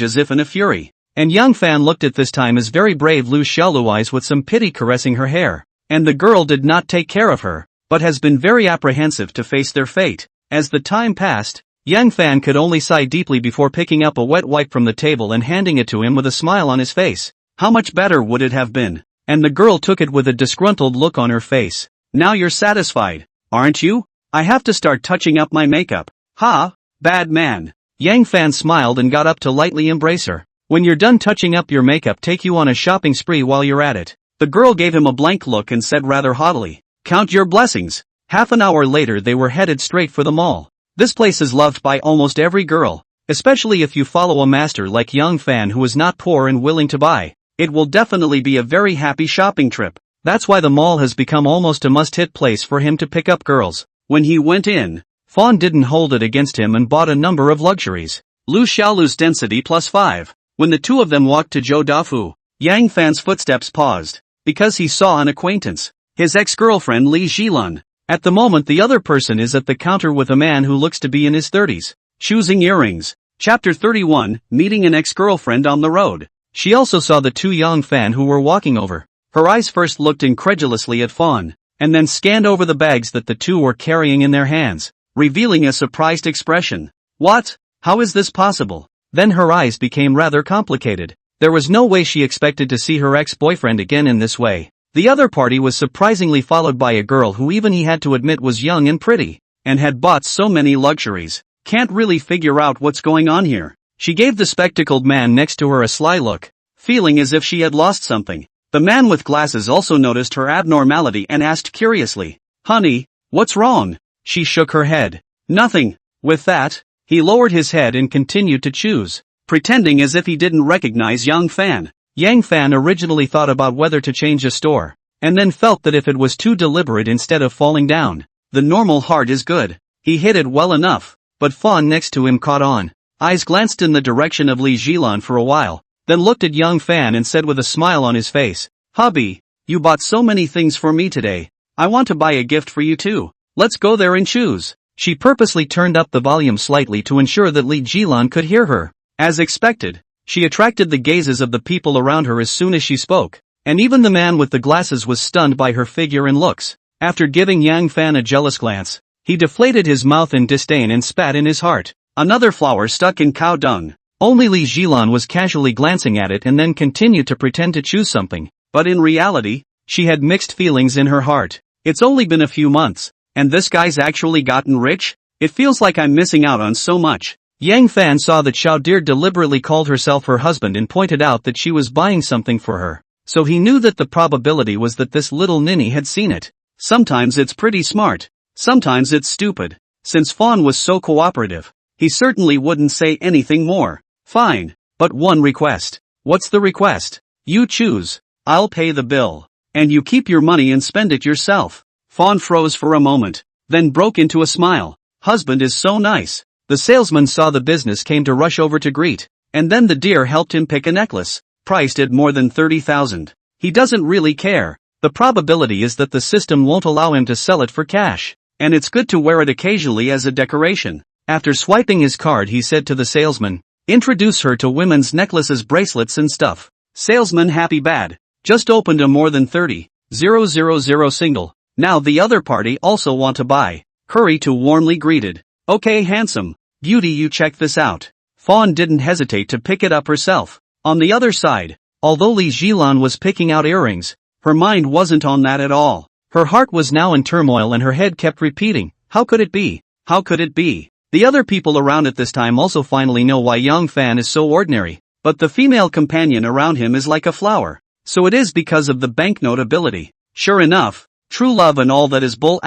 as if in a fury. And Yang Fan looked at this time as very brave Lu Xiaolu eyes with some pity caressing her hair. And the girl did not take care of her, but has been very apprehensive to face their fate. As the time passed, Yang Fan could only sigh deeply before picking up a wet wipe from the table and handing it to him with a smile on his face. How much better would it have been? And the girl took it with a disgruntled look on her face. Now you're satisfied, aren't you? I have to start touching up my makeup. Ha, bad man. Yang Fan smiled and got up to lightly embrace her. When you're done touching up your makeup, take you on a shopping spree while you're at it. The girl gave him a blank look and said rather haughtily, Count your blessings. Half an hour later they were headed straight for the mall. This place is loved by almost every girl, especially if you follow a master like Yang Fan who is not poor and willing to buy. It will definitely be a very happy shopping trip. That's why the mall has become almost a must-hit place for him to pick up girls. When he went in, Fawn didn't hold it against him and bought a number of luxuries. Lu Xiaolu's density +5. When the two of them walked to Zhou Dafu, Yang Fan's footsteps paused, because he saw an acquaintance. His ex-girlfriend Li Zhilun. At the moment the other person is at the counter with a man who looks to be in his 30s. Choosing earrings. Chapter 31, Meeting an ex-girlfriend on the road. She also saw the two Yang Fan who were walking over. Her eyes first looked incredulously at Fawn, and then scanned over the bags that the two were carrying in their hands, revealing a surprised expression. What? How is this possible? Then her eyes became rather complicated. There was no way she expected to see her ex-boyfriend again in this way. The other party was surprisingly followed by a girl who even he had to admit was young and pretty, and had bought so many luxuries. Can't really figure out what's going on here. She gave the spectacled man next to her a sly look, feeling as if she had lost something. The man with glasses also noticed her abnormality and asked curiously, "Honey, what's wrong?" She shook her head. "Nothing." With that, he lowered his head and continued to choose, pretending as if he didn't recognize Yang Fan. Yang Fan originally thought about whether to change a store, and then felt that if it was too deliberate instead of falling down, the normal heart is good. He hit it well enough, but Fawn next to him caught on. Eyes glanced in the direction of Li Zhilun for a while, then looked at Yang Fan and said with a smile on his face, "Hubby, you bought so many things for me today. I want to buy a gift for you too. Let's go there and choose." She purposely turned up the volume slightly to ensure that Li Zhilun could hear her. As expected, she attracted the gazes of the people around her as soon as she spoke, and even the man with the glasses was stunned by her figure and looks. After giving Yang Fan a jealous glance, he deflated his mouth in disdain and spat in his heart. Another flower stuck in cow dung. Only Li Zhilun was casually glancing at it and then continued to pretend to choose something, but in reality, she had mixed feelings in her heart. It's only been a few months, and this guy's actually gotten rich? It feels like I'm missing out on so much. Yang Fan saw that Xiaodir deliberately called herself her husband and pointed out that she was buying something for her, so he knew that the probability was that this little ninny had seen it. Sometimes it's pretty smart, sometimes it's stupid. Since Fawn was so cooperative, he certainly wouldn't say anything more. Fine, but one request. What's the request? You choose. I'll pay the bill, and you keep your money and spend it yourself. Fawn froze for a moment, then broke into a smile. Husband is so nice. The salesman saw the business came to rush over to greet, and then the dear helped him pick a necklace, priced at more than 30,000. He doesn't really care. The probability is that the system won't allow him to sell it for cash, and it's good to wear it occasionally as a decoration. After swiping his card he said to the salesman, "Introduce her to women's necklaces, bracelets and stuff." Salesman happy bad. Just opened a more than 30,000 single. Now the other party also want to buy. Hurry to warmly greeted. "Okay handsome, beauty, you check this out." Fawn didn't hesitate to pick it up herself. On the other side, although Li Zhilun was picking out earrings, her mind wasn't on that at all. Her heart was now in turmoil and her head kept repeating, "How could it be? How could it be?" The other people around at this time also finally know why Yang Fan is so ordinary, but the female companion around him is like a flower. So it is because of the banknote ability. Sure enough, true love and all that is bull ********.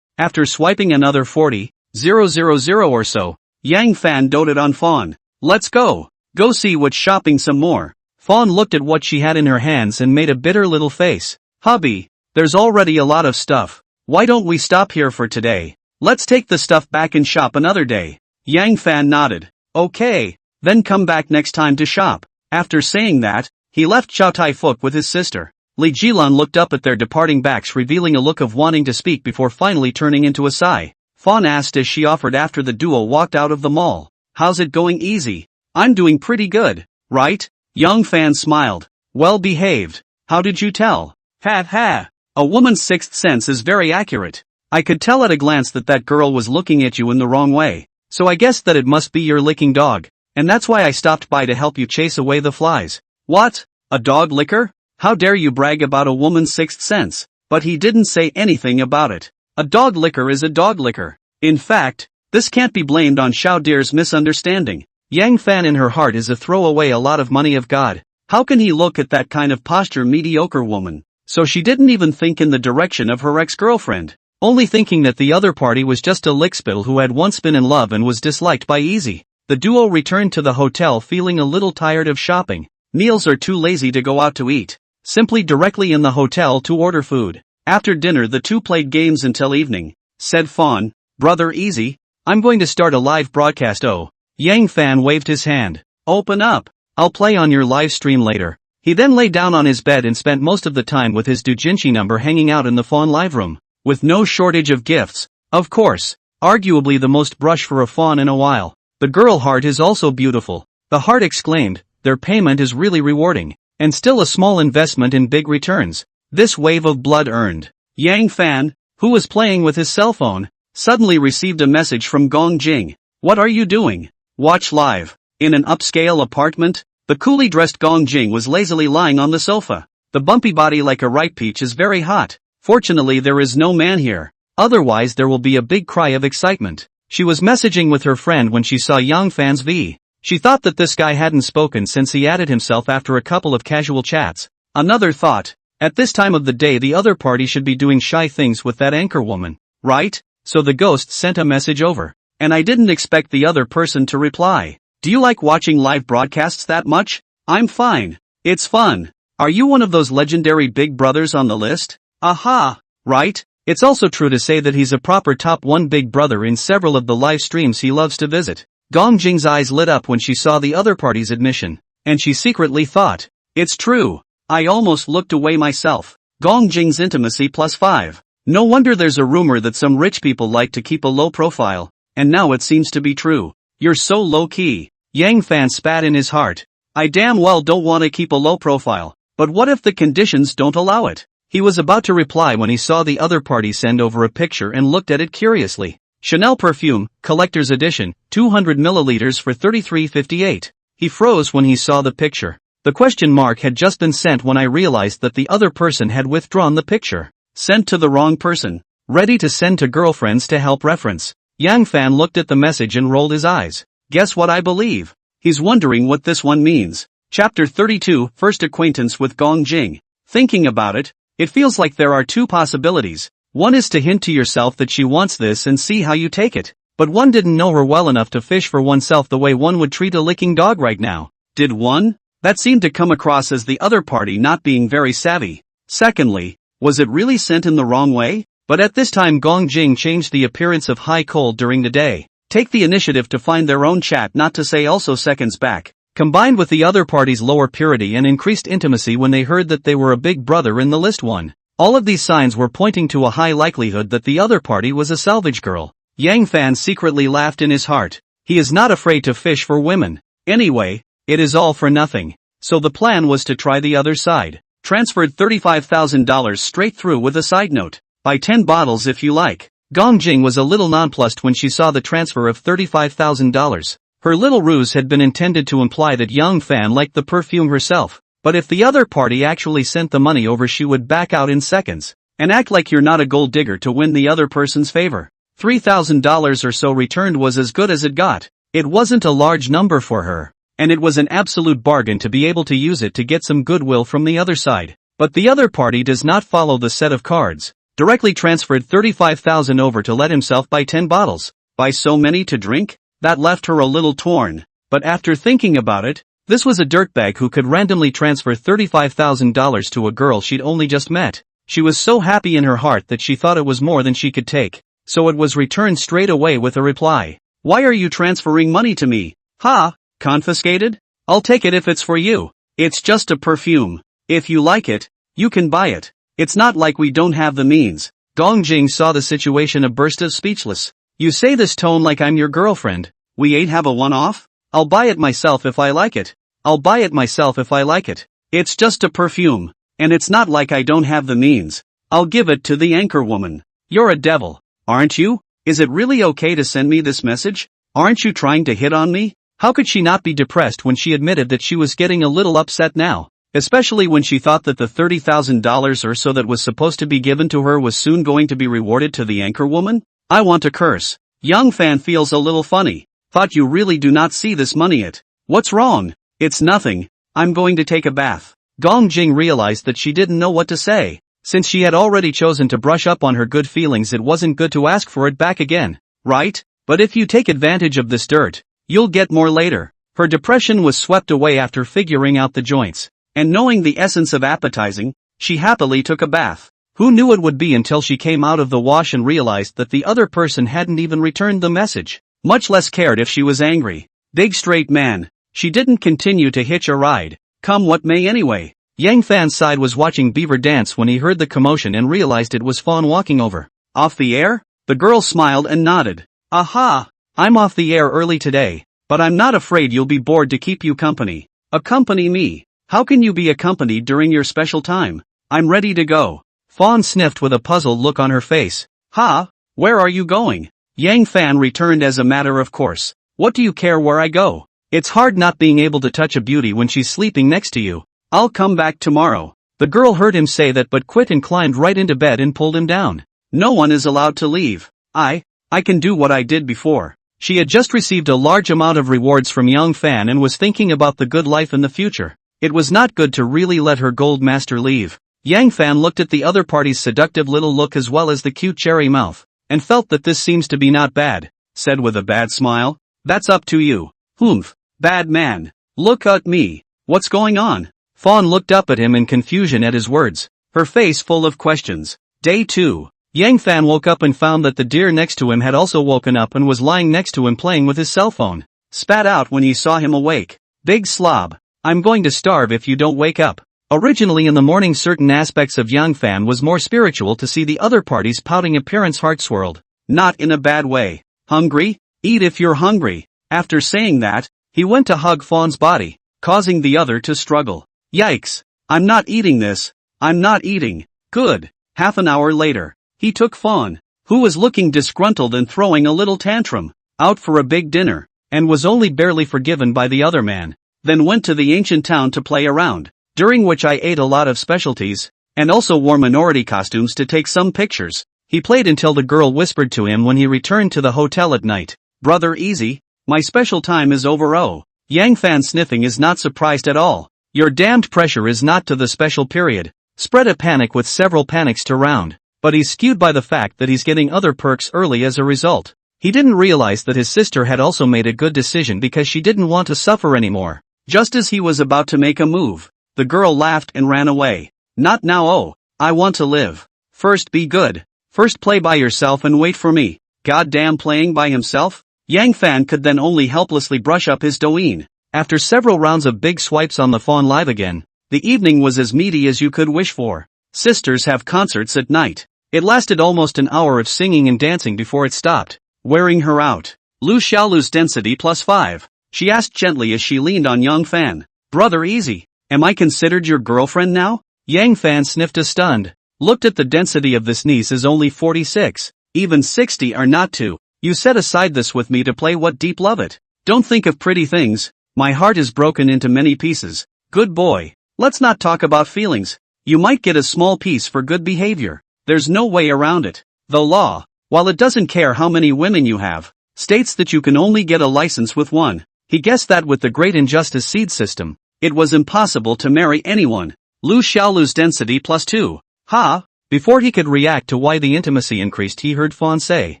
After swiping another 40,000 or so, Yang Fan doted on Fawn. "Let's go. Go see what's shopping some more." Fawn looked at what she had in her hands and made a bitter little face. "Hubby, there's already a lot of stuff. Why don't we stop here for today? Let's take the stuff back and shop another day." Yang Fan nodded. "Okay, then come back next time to shop." After saying that, he left Chow Tai Fook with his sister. Li Jilun looked up at their departing backs, revealing a look of wanting to speak before finally turning into a sigh. Fawn asked as she offered after the duo walked out of the mall, "How's it going? Easy. I'm doing pretty good, right?" Yang Fan smiled. "Well behaved. How did you tell?" "Ha ha. A woman's sixth sense is very accurate. I could tell at a glance that that girl was looking at you in the wrong way, so I guessed that it must be your licking dog, and that's why I stopped by to help you chase away the flies." "What? A dog licker? How dare you brag about a woman's sixth sense?" But he didn't say anything about it. A dog licker is a dog licker. In fact, this can't be blamed on Xiaodir's misunderstanding. Yang Fan in her heart is a throw away a lot of money of God. How can he look at that kind of posture mediocre woman? So she didn't even think in the direction of her ex-girlfriend, only thinking that the other party was just a lickspittle who had once been in love and was disliked by Easy. The duo returned to the hotel feeling a little tired of shopping. Meals are too lazy to go out to eat. Simply directly in the hotel to order food. After dinner the two played games until evening. said Fawn. Brother easy. I'm going to start a live broadcast. Oh. Yang Fan waved his hand. Open up. I'll play on your live stream later. He then lay down on his bed and spent most of the time with his doujinshi number hanging out in the Fawn live room. With no shortage of gifts. Of course. Arguably the most brush for a fawn in a while. The girl heart is also beautiful. The heart exclaimed, their payment is really rewarding. And still a small investment in big returns. This wave of blood earned. Yang Fan, who was playing with his cell phone, suddenly received a message from Gong Jing. What are you doing? Watch live. In an upscale apartment, the coolly dressed Gong Jing was lazily lying on the sofa. The bumpy body like a ripe peach is very hot. Fortunately there is no man here. Otherwise there will be a big cry of excitement. She was messaging with her friend when she saw Yang Fan's V. She thought that this guy hadn't spoken since he added himself after a couple of casual chats. Another thought. At this time of the day the other party should be doing shy things with that anchor woman, right? So the ghost sent a message over. And I didn't expect the other person to reply. Do you like watching live broadcasts that much? I'm fine. It's fun. Are you one of those legendary big brothers on the list? Aha! Right? It's also true to say that he's a proper top 1 big brother in several of the live streams he loves to visit. Gong Jing's eyes lit up when she saw the other party's admission. And she secretly thought, it's true. I almost looked away myself. Gong Jing's intimacy +5. No wonder there's a rumor that some rich people like to keep a low profile. And now it seems to be true. You're so low-key. Yang Fan spat in his heart. I damn well don't want to keep a low profile. But what if the conditions don't allow it? He was about to reply when he saw the other party send over a picture and looked at it curiously. Chanel perfume, collector's edition, 200 milliliters for $33.58. He froze when he saw the picture. The question mark had just been sent when I realized that the other person had withdrawn the picture. Sent to the wrong person. Ready to send to girlfriends to help reference. Yang Fan looked at the message and rolled his eyes. Guess what I believe? He's wondering what this one means. Chapter 32, First Acquaintance with Gong Jing. Thinking about it, it feels like there are two possibilities. One is to hint to yourself that she wants this and see how you take it. But one didn't know her well enough to fish for oneself the way one would treat a licking dog right now. Did one? That seemed to come across as the other party not being very savvy. Secondly, was it really sent in the wrong way? But at this time Gong Jing changed the appearance of high cold during the day. Take the initiative to find their own chat, not to say also seconds back. Combined with the other party's lower purity and increased intimacy when they heard that they were a big brother in the list one. All of these signs were pointing to a high likelihood that the other party was a salvage girl. Yang Fan secretly laughed in his heart. He is not afraid to fish for women. Anyway, it is all for nothing. So the plan was to try the other side. Transferred $35,000 straight through with a side note. Buy 10 bottles if you like. Gong Jing was a little nonplussed when she saw the transfer of $35,000. Her little ruse had been intended to imply that Yang Fan liked the perfume herself. But if the other party actually sent the money over, she would back out in seconds. And act like you're not a gold digger to win the other person's favor. $3,000 or so returned was as good as it got. It wasn't a large number for her. And it was an absolute bargain to be able to use it to get some goodwill from the other side. But the other party does not follow the set of cards. Directly transferred $35,000 over to let himself buy 10 bottles. Buy so many to drink? That left her a little torn. But after thinking about it, this was a dirtbag who could randomly transfer $35,000 to a girl she'd only just met. She was so happy in her heart that she thought it was more than she could take. So it was returned straight away with a reply. Why are you transferring money to me? Ha! Confiscated? I'll take it if it's for you. It's just a perfume. If you like it, you can buy it. It's not like we don't have the means. Gong Jing saw the situation a burst of speechless. You say this tone like I'm your girlfriend. We ain't have a one-off? I'll buy it myself if I like it. I'll buy it myself if I like it. It's just a perfume. And it's not like I don't have the means. I'll give it to the anchor woman. You're a devil, aren't you? Is it really okay to send me this message? Aren't you trying to hit on me? How could she not be depressed when she admitted that she was getting a little upset now? Especially when she thought that the $30,000 or so that was supposed to be given to her was soon going to be rewarded to the anchor woman? I want to curse. Yang Fan feels a little funny. Thought you really do not see this money yet. What's wrong? It's nothing. I'm going to take a bath. Gong Jing realized that she didn't know what to say. Since she had already chosen to brush up on her good feelings, it wasn't good to ask for it back again, right? But if you take advantage of this dirt, you'll get more later. Her depression was swept away after figuring out the joints. And knowing the essence of appetizing, she happily took a bath. Who knew it would be until she came out of the wash and realized that the other person hadn't even returned the message, much less cared if she was angry. Big straight man. She didn't continue to hitch a ride, come what may anyway. Yang Fan's side was watching Beaver dance when he heard the commotion and realized it was Fawn walking over. Off the air? The girl smiled and nodded. Aha! I'm off the air early today, but I'm not afraid you'll be bored to keep you company. Accompany me. How can you be accompanied during your special time? I'm ready to go. Fawn sniffed with a puzzled look on her face. Ha! Where are you going? Yang Fan returned as a matter of course. What do you care where I go? It's hard not being able to touch a beauty when she's sleeping next to you. I'll come back tomorrow. The girl heard him say that but quit and climbed right into bed and pulled him down. No one is allowed to leave. I can do what I did before. She had just received a large amount of rewards from Yang Fan and was thinking about the good life in the future. It was not good to really let her gold master leave. Yang Fan looked at the other party's seductive little look as well as the cute cherry mouth, and felt that this seems to be not bad, said with a bad smile. That's up to you. Humph. Bad man. Look at me. What's going on? Fawn looked up at him in confusion at his words, her face full of questions. Day 2. Yang Fan woke up and found that the deer next to him had also woken up and was lying next to him playing with his cell phone. Spat out when he saw him awake. Big slob. I'm going to starve if you don't wake up. Originally in the morning certain aspects of Yang Fan was more spiritual to see the other party's pouting appearance heart swirled. Not in a bad way. Hungry? Eat if you're hungry. After saying that, he went to hug Fawn's body, causing the other to struggle. Yikes. I'm not eating this. I'm not eating. Good. Half an hour later, he took Fawn, who was looking disgruntled and throwing a little tantrum, out for a big dinner, and was only barely forgiven by the other man, then went to the ancient town to play around, during which I ate a lot of specialties, and also wore minority costumes to take some pictures. He played until the girl whispered to him when he returned to the hotel at night, "Brother easy, my special time is over." Oh. Yang Fan sniffing is not surprised at all. Your damned pressure is not to the special period. Spread a panic with several panics to round, but he's skewed by the fact that he's getting other perks early as a result. He didn't realize that his sister had also made a good decision because she didn't want to suffer anymore. Just as he was about to make a move, the girl laughed and ran away. Not now. Oh, I want to live. First be good. First play by yourself and wait for me. Goddamn playing by himself? Yang Fan could then only helplessly brush up his douyin. After several rounds of big swipes on the Fawn live again, the evening was as meaty as you could wish for. Sisters have concerts at night. It lasted almost an hour of singing and dancing before it stopped, wearing her out. Lu Xiaolu's density +5. She asked gently as she leaned on Yang Fan. Brother easy, am I considered your girlfriend now? Yang Fan sniffed stunned. Looked at the density of this niece is only 46. Even 60 are not too. You set aside this with me to play what deep love it. Don't think of pretty things. My heart is broken into many pieces. Good boy. Let's not talk about feelings. You might get a small piece for good behavior. There's no way around it. The law, while it doesn't care how many women you have, states that you can only get a license with one. He guessed that with the Great Injustice seed system, it was impossible to marry anyone. Lu Xiaolu's density +2. Ha! Before he could react to why the intimacy increased, he heard Fawn say,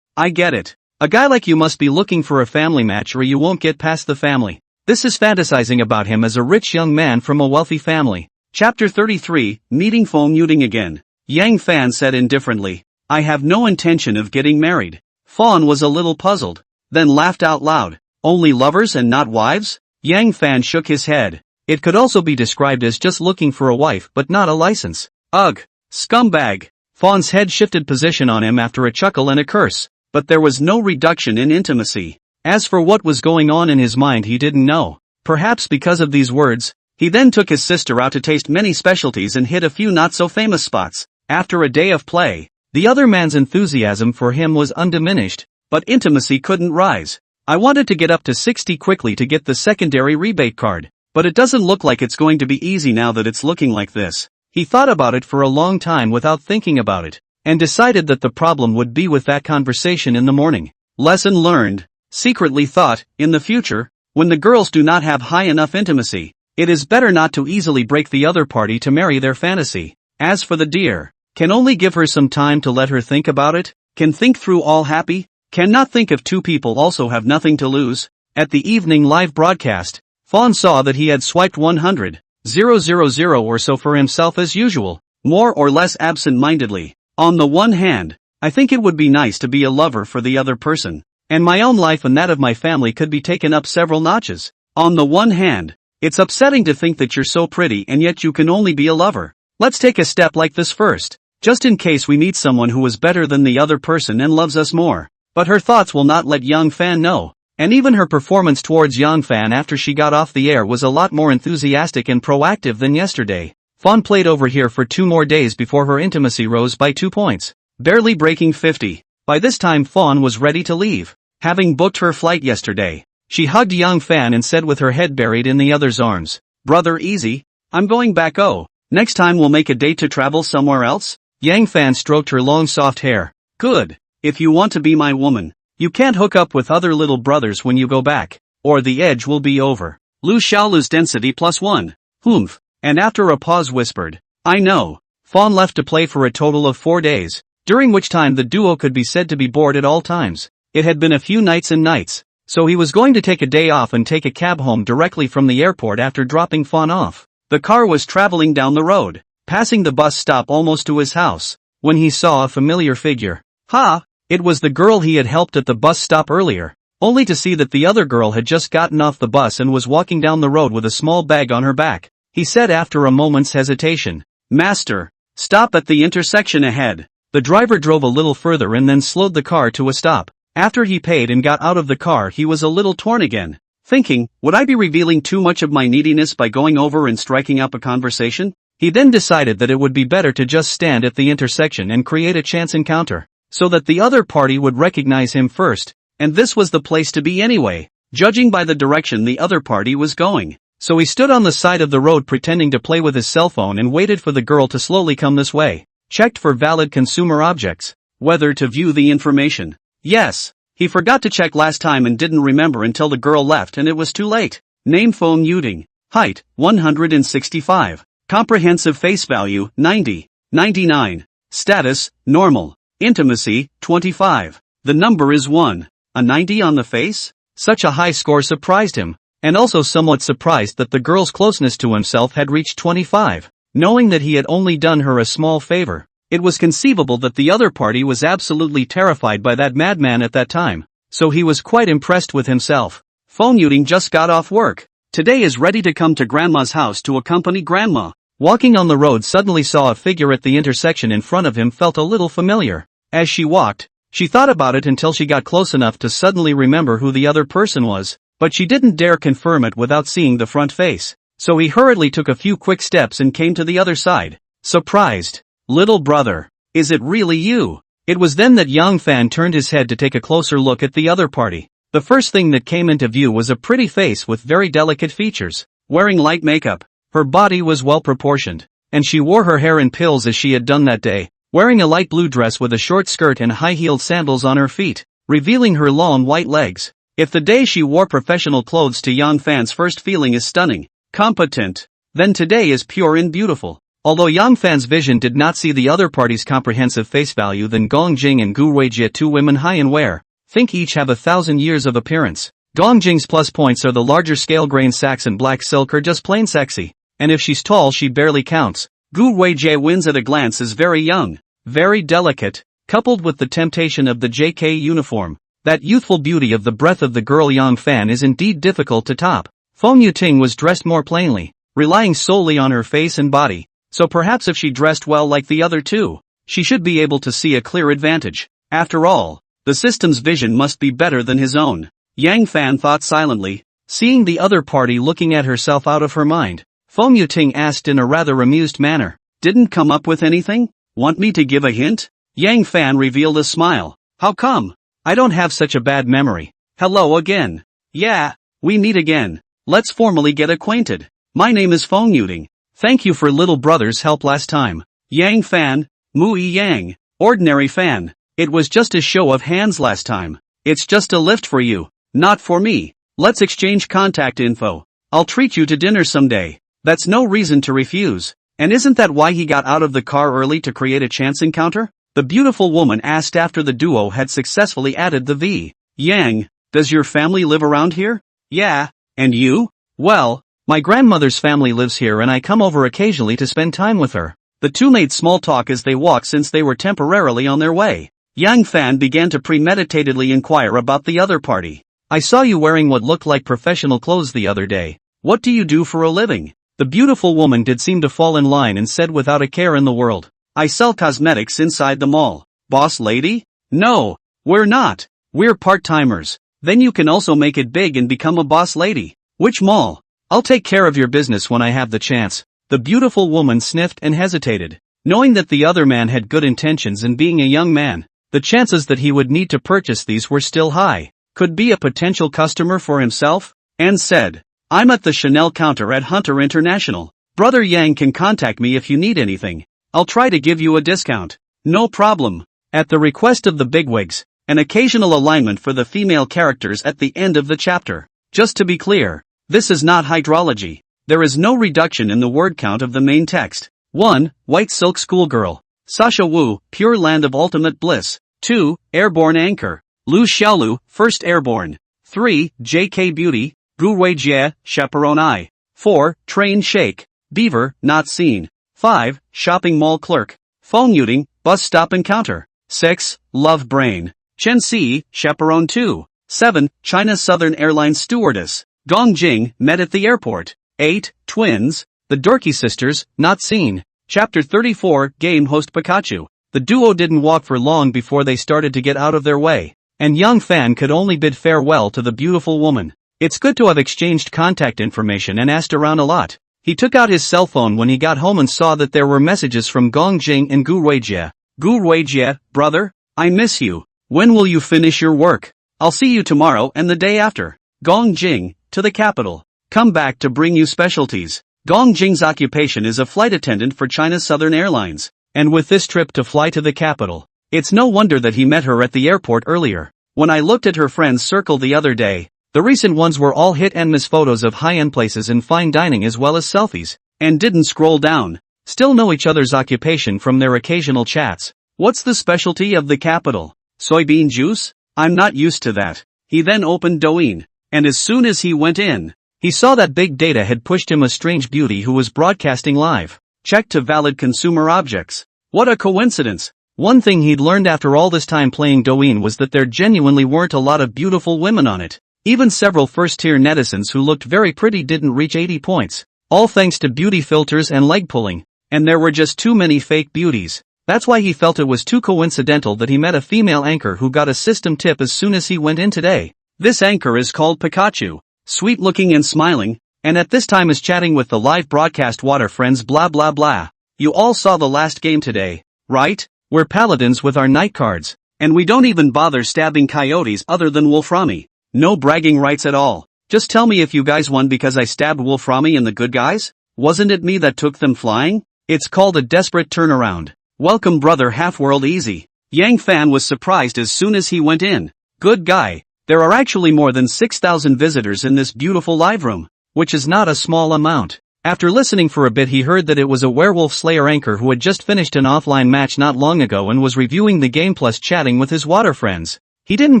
I get it. A guy like you must be looking for a family match or you won't get past the family. This is fantasizing about him as a rich young man from a wealthy family. Chapter 33, Meeting Fawn muting again. Yang Fan said indifferently, I have no intention of getting married. Fawn was a little puzzled, then laughed out loud. Only lovers and not wives? Yang Fan shook his head. It could also be described as just looking for a wife but not a license. Ugh. Scumbag. Fawn's head shifted position on him after a chuckle and a curse, but there was no reduction in intimacy. As for what was going on in his mind he didn't know. Perhaps because of these words, he then took his sister out to taste many specialties and hit a few not-so-famous spots. After a day of play, the other man's enthusiasm for him was undiminished, but intimacy couldn't rise. I wanted to get up to 60 quickly to get the secondary rebate card, but it doesn't look like it's going to be easy now that it's looking like this. He thought about it for a long time without thinking about it, and decided that the problem would be with that conversation in the morning. Lesson learned. Secretly thought, in the future, when the girls do not have high enough intimacy, it is better not to easily break the other party to marry their fantasy. As for the dear, can only give her some time to let her think about it, can think through all happy, cannot think of two people also have nothing to lose. At the evening live broadcast, Fawn saw that he had swiped 100,000 or so for himself as usual. more or less absent-mindedly. On the one hand, I think it would be nice to be a lover for the other person, and my own life and that of my family could be taken up several notches. On the one hand, it's upsetting to think that you're so pretty and yet you can only be a lover. Let's take a step like this first, just in case we meet someone who is better than the other person and loves us more. But her thoughts will not let Young Fan know, and even her performance towards Young Fan after she got off the air was a lot more enthusiastic and proactive than yesterday. Fawn played over here for 2 more days before her intimacy rose by 2 points, barely breaking 50. By this time Fawn was ready to leave. Having booked her flight yesterday, she hugged Young Fan and said with her head buried in the other's arms, "Brother, easy. I'm going back. Oh, next time we'll make a date to travel somewhere else?" Yang Fan stroked her long soft hair. "Good. If you want to be my woman, you can't hook up with other little brothers when you go back, or the edge will be over. Lu Xiaolu's density +1. Humph." And after a pause whispered, "I know." Fawn left to play for a total of 4 days, during which time the duo could be said to be bored at all times. It had been a few nights and nights, so he was going to take a day off and take a cab home directly from the airport after dropping Fawn off. The car was traveling down the road, passing the bus stop almost to his house, when he saw a familiar figure. Ha! It was the girl he had helped at the bus stop earlier, only to see that the other girl had just gotten off the bus and was walking down the road with a small bag on her back. He said after a moment's hesitation, "Master, stop at the intersection ahead." The driver drove a little further and then slowed the car to a stop. After he paid and got out of the car he was a little torn again, thinking, would I be revealing too much of my neediness by going over and striking up a conversation? He then decided that it would be better to just stand at the intersection and create a chance encounter, so that the other party would recognize him first, and this was the place to be anyway, judging by the direction the other party was going. So he stood on the side of the road pretending to play with his cell phone and waited for the girl to slowly come this way. Checked for valid consumer objects. Whether to view the information. Yes, he forgot to check last time and didn't remember until the girl left and it was too late. Name Phone Yuting. Height, 165. Comprehensive face value, 90. 99. Status, normal. Intimacy, 25. The number is 1. A 90 on the face? Such a high score surprised him, and also somewhat surprised that the girl's closeness to himself had reached 25. Knowing that he had only done her a small favor, it was conceivable that the other party was absolutely terrified by that madman at that time, so he was quite impressed with himself. Phone Yuting just got off work. Today is ready to come to Grandma's house to accompany Grandma. Walking on the road suddenly saw a figure at the intersection in front of him felt a little familiar. As she walked, she thought about it until she got close enough to suddenly remember who the other person was, but she didn't dare confirm it without seeing the front face. So he hurriedly took a few quick steps and came to the other side. Surprised. "Little brother, is it really you?" It was then that Yang Fan turned his head to take a closer look at the other party. The first thing that came into view was a pretty face with very delicate features, wearing light makeup. Her body was well proportioned, and she wore her hair in pills as she had done that day, wearing a light blue dress with a short skirt and high-heeled sandals on her feet, revealing her long white legs. If the day she wore professional clothes to Yang Fan's first feeling is stunning, competent, then today is pure and beautiful. Although Yang Fan's vision did not see the other party's comprehensive face value, then Gong Jing and Gu Weijie, 2 women high in wear, think each have 1,000 years of appearance. Gong Jing's plus points are the larger scale grain sacks and black silk are just plain sexy, and if she's tall she barely counts. Gu Weijie wins at a glance is very young, very delicate, coupled with the temptation of the JK uniform. That youthful beauty of the breath of the girl Yang Fan is indeed difficult to top. Feng Yuting was dressed more plainly, relying solely on her face and body. So perhaps if she dressed well like the other two, she should be able to see a clear advantage. After all, the system's vision must be better than his own. Yang Fan thought silently, seeing the other party looking at herself out of her mind. Feng Yuting asked in a rather amused manner, "Didn't come up with anything? Want me to give a hint?" Yang Fan revealed a smile. "How come? I don't have such a bad memory." "Hello again." "Yeah, we meet again. Let's formally get acquainted. My name is Feng Yuting. Thank you for little brother's help last time." Yang Fan, Mui Yang, ordinary fan. "It was just a show of hands last time. It's just a lift for you, not for me. Let's exchange contact info. I'll treat you to dinner someday." That's no reason to refuse. And isn't that why he got out of the car early to create a chance encounter? The beautiful woman asked after the duo had successfully added the V. "Yang, does your family live around here?" "Yeah, and you?" "Well, my grandmother's family lives here and I come over occasionally to spend time with her." The two made small talk as they walked since they were temporarily on their way. Yang Fan began to premeditatedly inquire about the other party. I saw you wearing what looked like professional clothes the other day. What do you do for a living? The beautiful woman did seem to fall in line and said without a care in the world. I sell cosmetics inside the mall. Boss lady? No, we're not. We're part-timers. Then you can also make it big and become a boss lady. Which mall? I'll take care of your business when I have the chance. The beautiful woman sniffed and hesitated. Knowing that the other man had good intentions and being a young man, the chances that he would need to purchase these were still high. Could be a potential customer for himself? And said, I'm at the Chanel counter at Hunter International. Brother Yang can contact me if you need anything. I'll try to give you a discount. No problem. At the request of the bigwigs, an occasional alignment for the female characters at the end of the chapter. Just to be clear, this is not hydrology. There is no reduction in the word count of the main text. 1. White Silk Schoolgirl. Sasha Wu, Pure Land of Ultimate Bliss. 2. Airborne Anchor. Lu Xiaolu, First Airborne. 3. JK Beauty, Gu Weijie, Chaperone I. 4. Train Shake. Beaver, Not Seen. 5. Shopping Mall Clerk. Phone Muting, Bus Stop Encounter. 6. Love Brain. Chen Si, Chaperone 2. 7. China Southern Airlines Stewardess. Gong Jing, Met at the Airport. 8. Twins, The Dorky Sisters, Not Seen. Chapter 34, Game Host Pikachu. The duo didn't walk for long before they started to get out of their way, and Young Fan could only bid farewell to the beautiful woman. It's good to have exchanged contact information and asked around a lot. He took out his cell phone when he got home and saw that there were messages from Gong Jing and Gu Weijie. Gu Weijie, brother, I miss you. When will you finish your work? I'll see you tomorrow and the day after. Gong Jing, to the capital. Come back to bring you specialties. Gong Jing's occupation is a flight attendant for China Southern Airlines, and with this trip to fly to the capital, it's no wonder that he met her at the airport earlier. When I looked at her friends' circle the other day, the recent ones were all hit and miss photos of high-end places and fine dining as well as selfies, and didn't scroll down. Still know each other's occupation from their occasional chats. What's the specialty of the capital? Soybean juice? I'm not used to that. He then opened Douyin, and as soon as he went in, he saw that big data had pushed him a strange beauty who was broadcasting live. Check to valid consumer objects. What a coincidence. One thing he'd learned after all this time playing Douyin was that there genuinely weren't a lot of beautiful women on it. Even several first-tier netizens who looked very pretty didn't reach 80 points. All thanks to beauty filters and leg pulling. And there were just too many fake beauties. That's why he felt it was too coincidental that he met a female anchor who got a system tip as soon as he went in today. This anchor is called Pikachu. Sweet looking and smiling, and at this time is chatting with the live broadcast water friends blah blah blah. You all saw the last game today, right? We're paladins with our night cards, and we don't even bother stabbing coyotes other than Wolframi. No bragging rights at all. Just tell me if you guys won because I stabbed Wolframi and the good guys? Wasn't it me that took them flying? It's called a desperate turnaround. Welcome brother Half-World Easy. Yang Fan was surprised as soon as he went in. Good guy. There are actually more than 6,000 visitors in this beautiful live room, which is not a small amount. After listening for a bit he heard that it was a werewolf slayer anchor who had just finished an offline match not long ago and was reviewing the game plus chatting with his water friends. He didn't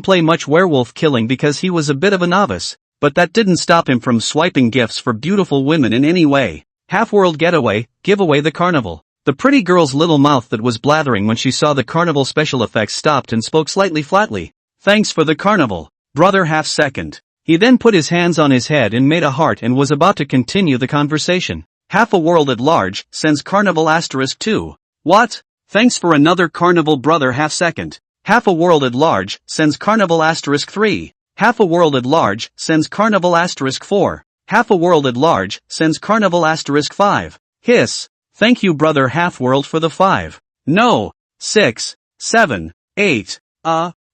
play much werewolf killing because he was a bit of a novice, but that didn't stop him from swiping gifts for beautiful women in any way. Half-World Getaway, give away the carnival. The pretty girl's little mouth that was blathering when she saw the carnival special effects stopped and spoke slightly flatly. Thanks for the carnival. Brother half-second. He then put his hands on his head and made a heart and was about to continue the conversation. Half a world at large, sends carnival *2. What? Thanks for another carnival brother half-second. Half a world at large, sends carnival *3. Half a world at large, sends carnival *4. Half a world at large, sends carnival *5. Hiss. Thank you brother half-world for the 5. No. 6. 7. 8.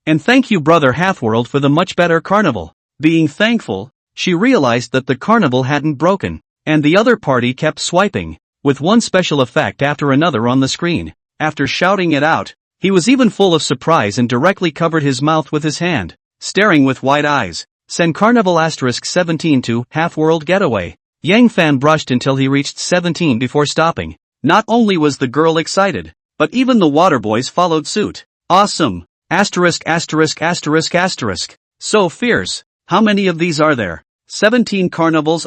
And thank you brother half-world for the much better carnival. Being thankful, she realized that the carnival hadn't broken, and the other party kept swiping, with one special effect after another on the screen. After shouting it out, he was even full of surprise and directly covered his mouth with his hand, staring with wide eyes. Send carnival *17 to Half-World Getaway. Yang Fan brushed until he reached 17 before stopping. Not only was the girl excited, but even the water boys followed suit. Awesome! *******. So fierce. How many of these are there? 17 carnivals.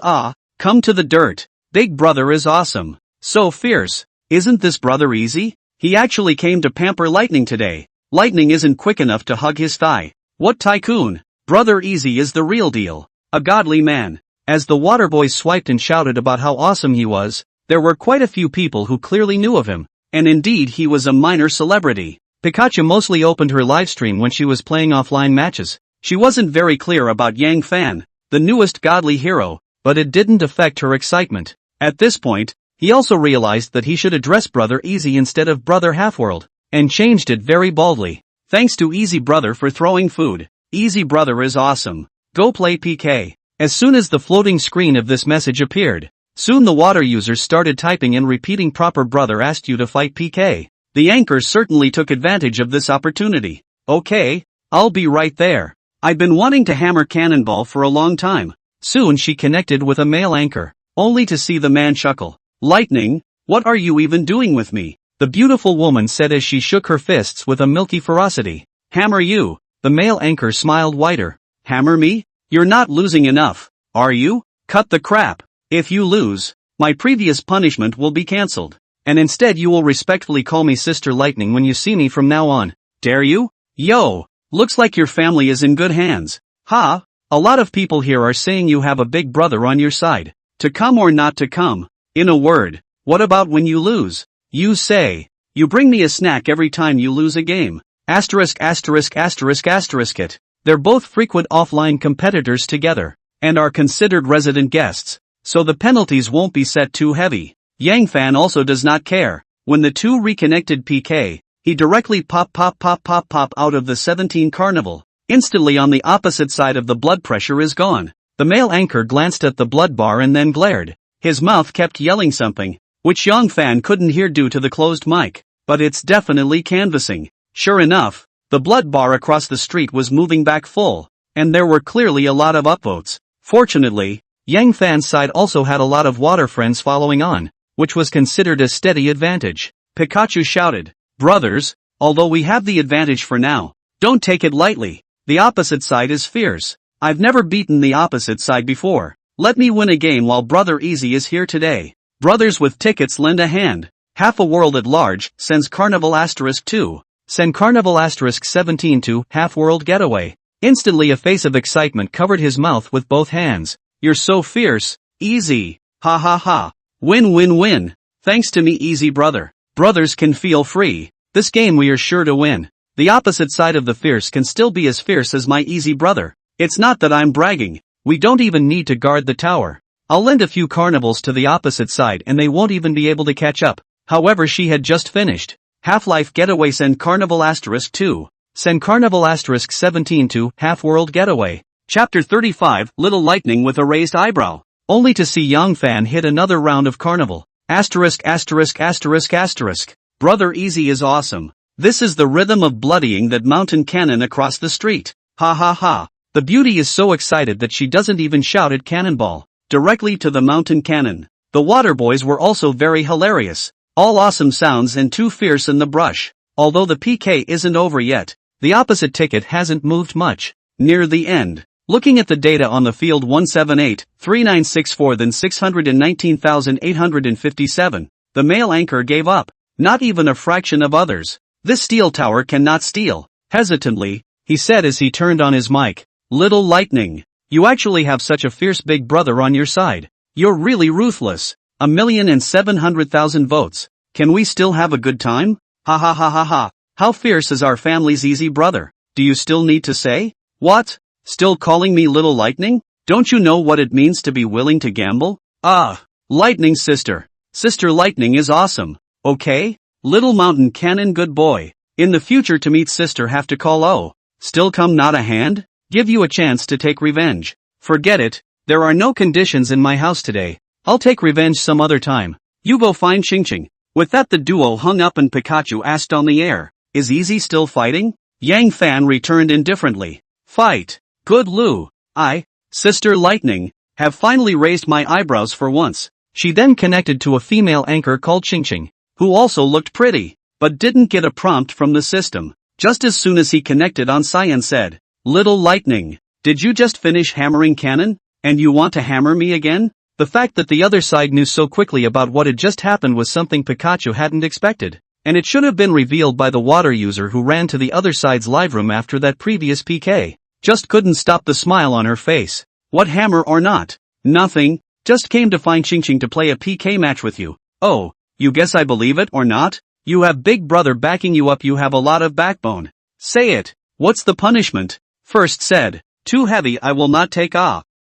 Come to the dirt. Big brother is awesome. So fierce. Isn't this brother easy? He actually came to pamper Lightning today. Lightning isn't quick enough to hug his thigh. What tycoon? Brother Easy is the real deal. A godly man. As the water boys swiped and shouted about how awesome he was, there were quite a few people who clearly knew of him. And indeed he was a minor celebrity. Pikachu mostly opened her livestream when she was playing offline matches. She wasn't very clear about Yang Fan, the newest godly hero, but it didn't affect her excitement. At this point, he also realized that he should address Brother Easy instead of Brother Halfworld, and changed it very boldly. Thanks to Easy Brother for throwing food. Easy Brother is awesome. Go play PK. As soon as the floating screen of this message appeared, soon the water users started typing and repeating proper brother asked you to fight PK. The anchor certainly took advantage of this opportunity. Okay, I'll be right there. I've been wanting to hammer Cannonball for a long time. Soon she connected with a male anchor, only to see the man chuckle. Lightning, what are you even doing with me? The beautiful woman said as she shook her fists with a milky ferocity. Hammer you. The male anchor smiled wider. Hammer me? You're not losing enough, are you? Cut the crap. If you lose, my previous punishment will be cancelled. And instead you will respectfully call me Sister Lightning when you see me from now on. Dare you? Yo, looks like your family is in good hands. Ha, a lot of people here are saying you have a big brother on your side. To come or not to come? In a word, what about when you lose? You say, you bring me a snack every time you lose a game. Asterisk asterisk asterisk asterisk it. They're both frequent offline competitors together, and are considered resident guests, so the penalties won't be set too heavy. Yang Fan also does not care. When the two reconnected PK, he directly pop out of the 17 carnival. Instantly on the opposite side of the blood pressure is gone. The male anchor glanced at the blood bar and then glared. His mouth kept yelling something, which Yang Fan couldn't hear due to the closed mic, but it's definitely canvassing. Sure enough, the blood bar across the street was moving back full, and there were clearly a lot of upvotes. Fortunately, Yang Fan's side also had a lot of water friends following on, which was considered a steady advantage. Pikachu shouted, brothers, although we have the advantage for now, don't take it lightly. The opposite side is fierce. I've never beaten the opposite side before. Let me win a game while Brother Easy is here today. Brothers with tickets lend a hand. Half a world at large sends Carnival Asterisk 2. Send Carnival Asterisk 17 to Half World Getaway. Instantly a face of excitement covered his mouth with both hands. You're so fierce, Easy. Ha ha ha. Win win win. Thanks to me Easy Brother. Brothers can feel free. This game we are sure to win. The opposite side of the fierce can still be as fierce as my Easy Brother. It's not that I'm bragging. We don't even need to guard the tower. I'll lend a few carnivals to the opposite side and they won't even be able to catch up. However, she had just finished. Half-Life Getaway send Carnival Asterisk 2. Send Carnival Asterisk 17 to Half-World Getaway. Chapter 35, Little Lightning with a raised eyebrow. Only to see Yang Fan hit another round of Carnival. Asterisk asterisk asterisk asterisk. Brother Easy is awesome. This is the rhythm of bloodying that mountain cannon across the street. Ha ha ha. The beauty is so excited that she doesn't even shout at Cannonball. Directly to the mountain cannon. The water boys were also very hilarious. All awesome sounds and too fierce in the brush. Although the PK isn't over yet, the opposite ticket hasn't moved much. Near the end, looking at the data on the field 178,3964 then 619,857, the male anchor gave up. Not even a fraction of others. This steel tower cannot steal. Hesitantly, he said as he turned on his mic. Little Lightning, you actually have such a fierce big brother on your side. You're really ruthless. 1,700,000 votes. Can we still have a good time? Ha ha ha ha ha. How fierce is our family's Easy Brother? Do you still need to say? What? Still calling me Little Lightning? Don't you know what it means to be willing to gamble? Ah, Lightning's sister. Sister Lightning is awesome. Okay? Little Mountain Cannon good boy. In the future to meet sister have to call oh. Still come not a hand? Give you a chance to take revenge. Forget it. There are no conditions in my house today. I'll take revenge some other time. You go find Ching Ching. With that the duo hung up and Pikachu asked on the air, is Easy still fighting? Yang Fan returned indifferently. Fight. Good Lou. I, Sister Lightning, have finally raised my eyebrows for once. She then connected to a female anchor called Ching Ching, who also looked pretty, but didn't get a prompt from the system. Just as soon as he connected on Cyan said, Little Lightning, did you just finish hammering cannon? And you want to hammer me again? The fact that the other side knew so quickly about what had just happened was something Pikachu hadn't expected. And it should have been revealed by the water user who ran to the other side's live room after that previous PK. Just couldn't stop the smile on her face. What, hammer or not? Nothing. Just came to find Ching to play a PK match with you. Oh, you guess I believe it or not? You have Big Brother backing you up, you have a lot of backbone. Say it. What's the punishment? First said. Too heavy, I will not take.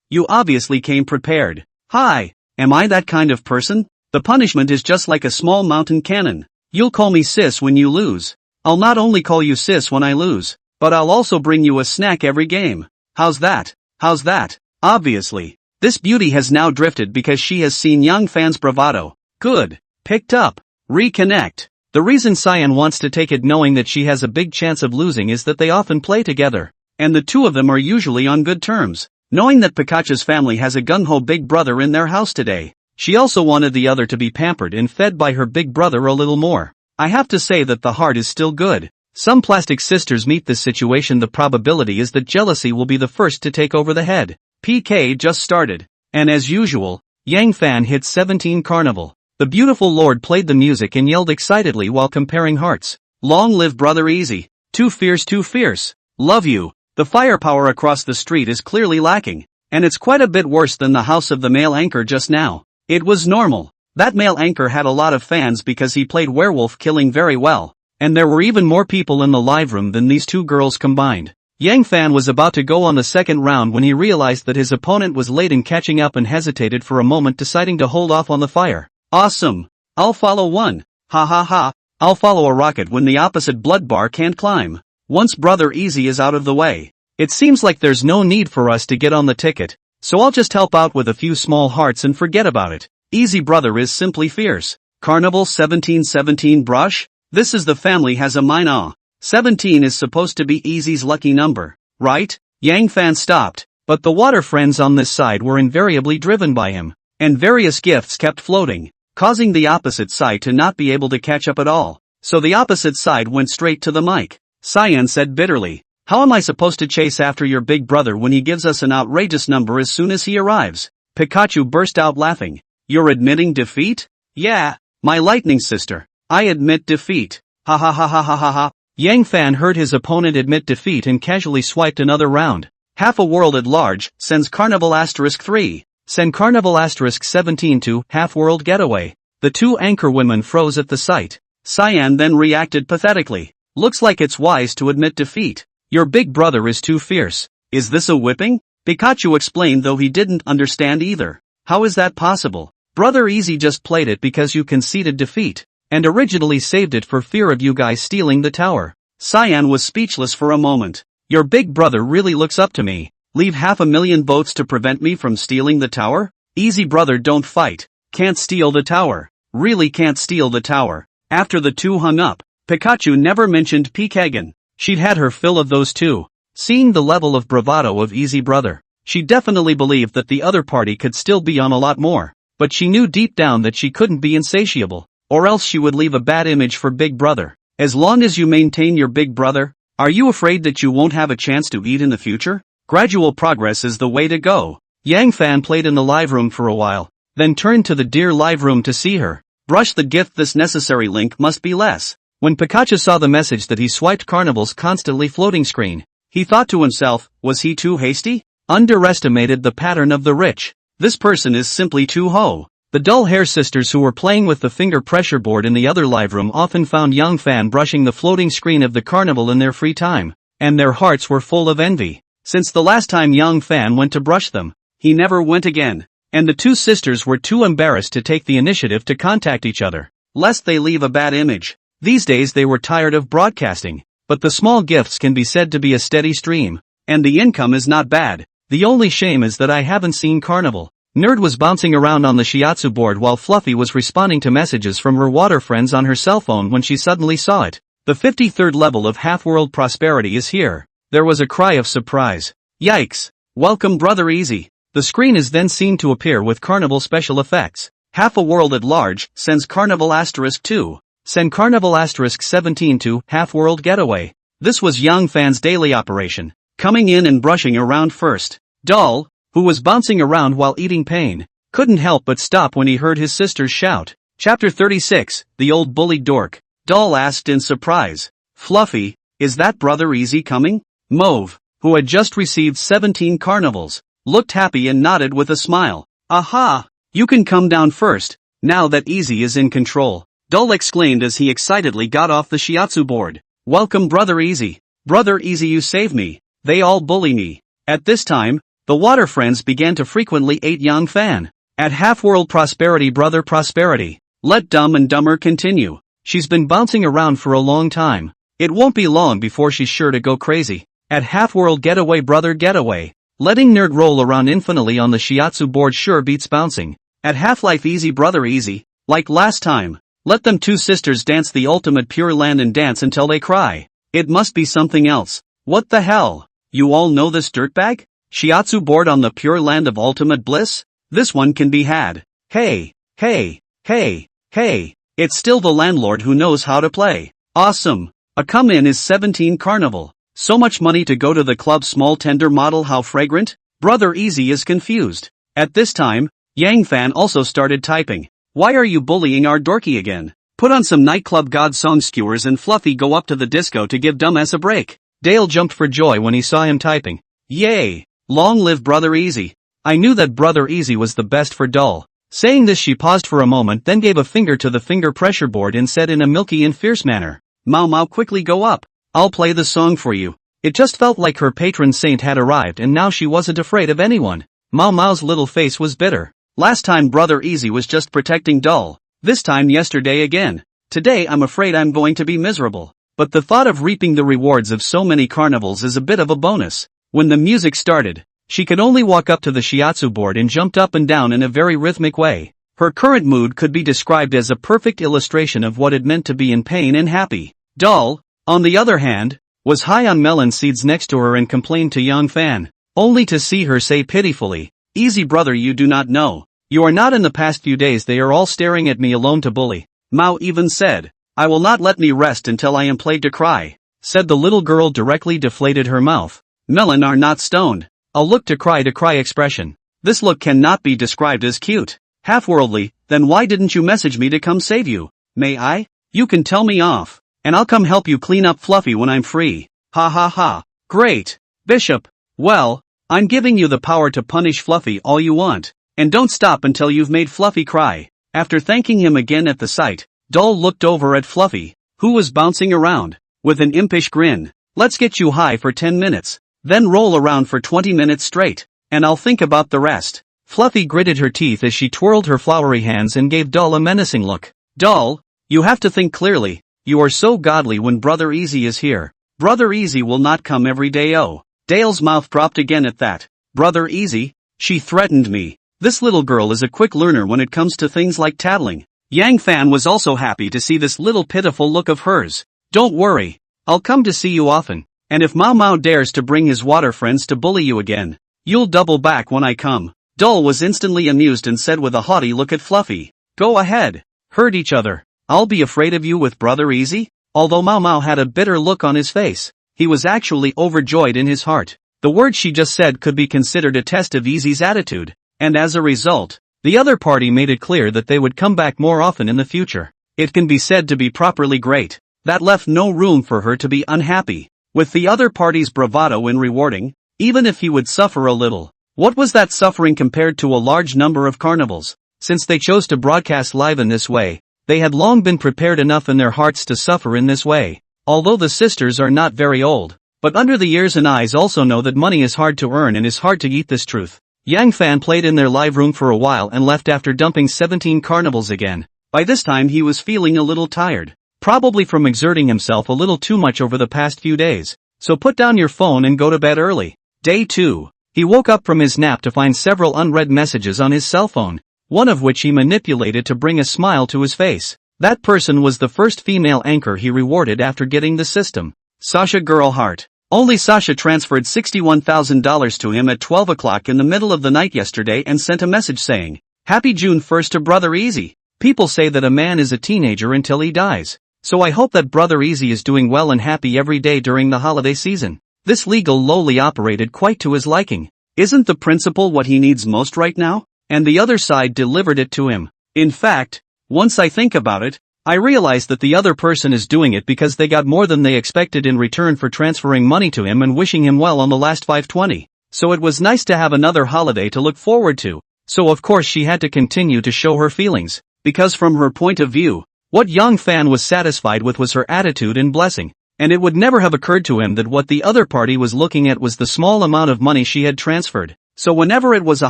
You obviously came prepared. Hi. Am I that kind of person? The punishment is just like a small mountain cannon. You'll call me sis when you lose. I'll not only call you sis when I lose, but I'll also bring you a snack every game. How's that? How's that? Obviously. This beauty has now drifted because she has seen young fans' bravado. Good. Picked up. Reconnect. The reason Cyan wants to take it knowing that she has a big chance of losing is that they often play together. And the two of them are usually on good terms. Knowing that Pikachu's family has a gung-ho big brother in their house today, she also wanted the other to be pampered and fed by her big brother a little more. I have to say that the heart is still good. Some plastic sisters meet this situation, the probability is that jealousy will be the first to take over the head. PK just started. And as usual, Yang Fan hit 17 Carnival. The beautiful lord played the music and yelled excitedly while comparing hearts. Long live Brother Easy. Too fierce, too fierce. Love you. The firepower across the street is clearly lacking. And it's quite a bit worse than the house of the male anchor just now. It was normal. That male anchor had a lot of fans because he played werewolf killing very well. And there were even more people in the live room than these two girls combined. Yang Fan was about to go on the second round when he realized that his opponent was late in catching up and hesitated for a moment, deciding to hold off on the fire. Awesome. I'll follow one. Ha ha ha. I'll follow a rocket when the opposite blood bar can't climb. Once Brother Easy is out of the way. It seems like there's no need for us to get on the ticket, so I'll just help out with a few small hearts and forget about it. Easy Brother is simply fierce. Carnival 1717 brush? This is the family has a minor. 17 is supposed to be Easy's lucky number, right? Yang Fan stopped, but the water friends on this side were invariably driven by him, and various gifts kept floating, causing the opposite side to not be able to catch up at all. So the opposite side went straight to the mic. Cyan said bitterly, how am I supposed to chase after your big brother when he gives us an outrageous number as soon as he arrives? Pikachu burst out laughing. You're admitting defeat? Yeah, my lightning sister. I admit defeat. Ha ha ha ha ha ha ha. Yang Fan heard his opponent admit defeat and casually swiped another round. Half a world at large, sends Carnival *3. Send Carnival *17 to half world getaway. The two anchor women froze at the sight. Cyan then reacted pathetically. Looks like it's wise to admit defeat. Your big brother is too fierce. Is this a whipping? Pikachu explained, though he didn't understand either. How is that possible? Brother Easy just played it because you conceded defeat, and originally saved it for fear of you guys stealing the tower. Cyan was speechless for a moment. Your big brother really looks up to me. Leave 500,000 votes to prevent me from stealing the tower? Easy Brother, don't fight. Can't steal the tower. Really can't steal the tower. After the two hung up, Pikachu never mentioned Pikagan. She'd had her fill of those two. Seeing the level of bravado of Easy Brother, she definitely believed that the other party could still be on a lot more. But she knew deep down that she couldn't be insatiable, or else she would leave a bad image for Big Brother. As long as you maintain your big brother, are you afraid that you won't have a chance to eat in the future? Gradual progress is the way to go. Yang Fan played in the live room for a while, then turned to the dear live room to see her. Brush the gift, this necessary link must be less. When Pikachu saw the message that he swiped Carnival's constantly floating screen, he thought to himself, was he too hasty? Underestimated the pattern of the rich. This person is simply too ho. The dull hair sisters who were playing with the finger pressure board in the other live room often found Young Fan brushing the floating screen of the carnival in their free time, and their hearts were full of envy. Since the last time Young Fan went to brush them, he never went again, and the two sisters were too embarrassed to take the initiative to contact each other, lest they leave a bad image. These days they were tired of broadcasting, but the small gifts can be said to be a steady stream, and the income is not bad. The only shame is that I haven't seen Carnival. Nerd was bouncing around on the shiatsu board while Fluffy was responding to messages from her water friends on her cell phone when she suddenly saw it. The 53rd level of half-world prosperity is here. There was a cry of surprise. Yikes! Welcome Brother Easy. The screen is then seen to appear with Carnival special effects. Half a world at large, sends Carnival *2. Send Carnival *17 to half world getaway. This was Young Fan's daily operation. Coming in and brushing around first. Doll, who was bouncing around while eating pain, couldn't help but stop when he heard his sisters shout. Chapter 36, The Old Bullied Dork. Doll asked in surprise. Fluffy, is that Brother Easy coming? Mauve, who had just received 17 carnivals, looked happy and nodded with a smile. Aha! You can come down first, now that Easy is in control. Doll exclaimed as he excitedly got off the shiatsu board. Welcome Brother Easy. Brother Easy, you save me. They all bully me. At this time, the water friends began to frequently aid Yang Fan. At Half-World Prosperity Brother Prosperity. Let Dumb and Dumber continue. She's been bouncing around for a long time. It won't be long before she's sure to go crazy. At Half-World Getaway Brother Getaway. Letting Nerd roll around infinitely on the shiatsu board sure beats bouncing. At Half-Life Easy Brother Easy. Like last time. Let them two sisters dance the ultimate Pure Land and dance until they cry. It must be something else. What the hell? You all know this dirtbag? Shiatsu board on the Pure Land of Ultimate Bliss? This one can be had. Hey, hey, hey, hey. It's still the landlord who knows how to play. Awesome. A come-in is 17 carnival. So much money to go to the club small tender model, how fragrant? Brother Easy is confused. At this time, Yang Fan also started typing. Why are you bullying our dorky again? Put on some nightclub god song skewers and Fluffy go up to the disco to give dumbass a break. Dale jumped for joy when he saw him typing. Yay! Long live Brother Easy. I knew that Brother Easy was the best for Doll. Saying this, she paused for a moment, then gave a finger to the finger pressure board and said in a milky and fierce manner, Mau quickly go up. I'll play the song for you. It just felt like her patron saint had arrived and now she wasn't afraid of anyone. Mau's little face was bitter. Last time Brother Easy was just protecting Doll. This time yesterday again. Today I'm afraid I'm going to be miserable. But the thought of reaping the rewards of so many carnivals is a bit of a bonus. When the music started, she could only walk up to the shiatsu board and jumped up and down in a very rhythmic way. Her current mood could be described as a perfect illustration of what it meant to be in pain and happy. Doll, on the other hand, was high on melon seeds next to her and complained to Yang Fan, only to see her say pitifully, Easy brother, you do not know. You are not in the past few days they are all staring at me alone to bully. Mau even said, I will not let me rest until I am played to cry. Said the little girl directly deflated her mouth. Melon are not stoned. A look to cry expression. This look cannot be described as cute. Half-worldly, then why didn't you message me to come save you? May I? You can tell me off. And I'll come help you clean up Fluffy when I'm free. Ha ha ha. Great. Bishop. Well, I'm giving you the power to punish Fluffy all you want. And don't stop until you've made Fluffy cry. After thanking him again at the sight, Doll looked over at Fluffy, who was bouncing around, with an impish grin. Let's get you high for 10 minutes. Then roll around for 20 minutes straight. And I'll think about the rest. Fluffy gritted her teeth as she twirled her flowery hands and gave Doll a menacing look. Doll, you have to think clearly. You are so godly when Brother Easy is here. Brother Easy will not come every day. Oh. Dale's mouth dropped again at that. Brother Easy? She threatened me. This little girl is a quick learner when it comes to things like tattling. Yang Fan was also happy to see this little pitiful look of hers. Don't worry. I'll come to see you often. And if Mau dares to bring his water friends to bully you again, you'll double back when I come. Doll was instantly amused and said with a haughty look at Fluffy, Go ahead. Hurt each other. I'll be afraid of you with Brother Easy? Although Mau had a bitter look on his face, he was actually overjoyed in his heart. The words she just said could be considered a test of Easy's attitude, and as a result, the other party made it clear that they would come back more often in the future. It can be said to be properly great. That left no room for her to be unhappy with the other party's bravado in rewarding, even if he would suffer a little. What was that suffering compared to a large number of carnivals? Since they chose to broadcast live in this way, they had long been prepared enough in their hearts to suffer in this way. Although the sisters are not very old, but under the ears and eyes also know that money is hard to earn and is hard to eat this truth. Yang Fan played in their live room for a while and left after dumping 17 carnivals again. By this time he was feeling a little tired, probably from exerting himself a little too much over the past few days. So put down your phone and go to bed early. Day 2. He woke up from his nap to find several unread messages on his cell phone, one of which he manipulated to bring a smile to his face. That person was the first female anchor he rewarded after getting the system. Sasha Girlheart. Only Sasha transferred $61,000 to him at 12 o'clock in the middle of the night yesterday and sent a message saying, Happy June 1st to Brother Easy. People say that a man is a teenager until he dies. So I hope that Brother Easy is doing well and happy every day during the holiday season. This legal lowly operated quite to his liking. Isn't the principal what he needs most right now? and the other side delivered it to him. In fact, once I think about it, I realize that the other person is doing it because they got more than they expected in return for transferring money to him and wishing him well on the last 520. So it was nice to have another holiday to look forward to. So of course she had to continue to show her feelings, because from her point of view, what Yang Fan was satisfied with was her attitude and blessing, and it would never have occurred to him that what the other party was looking at was the small amount of money she had transferred. So whenever it was a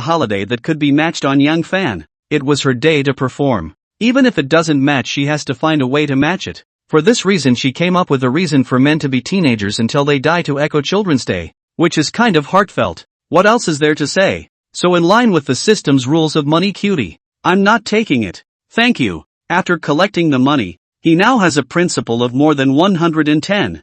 holiday that could be matched on Yang Fan, it was her day to perform. Even if it doesn't match, she has to find a way to match it. For this reason she came up with a reason for men to be teenagers until they die to echo Children's Day, which is kind of heartfelt. What else is there to say? So in line with the system's rules of money, cutie, I'm not taking it. Thank you. After collecting the money, he now has a principal of more than 110,000,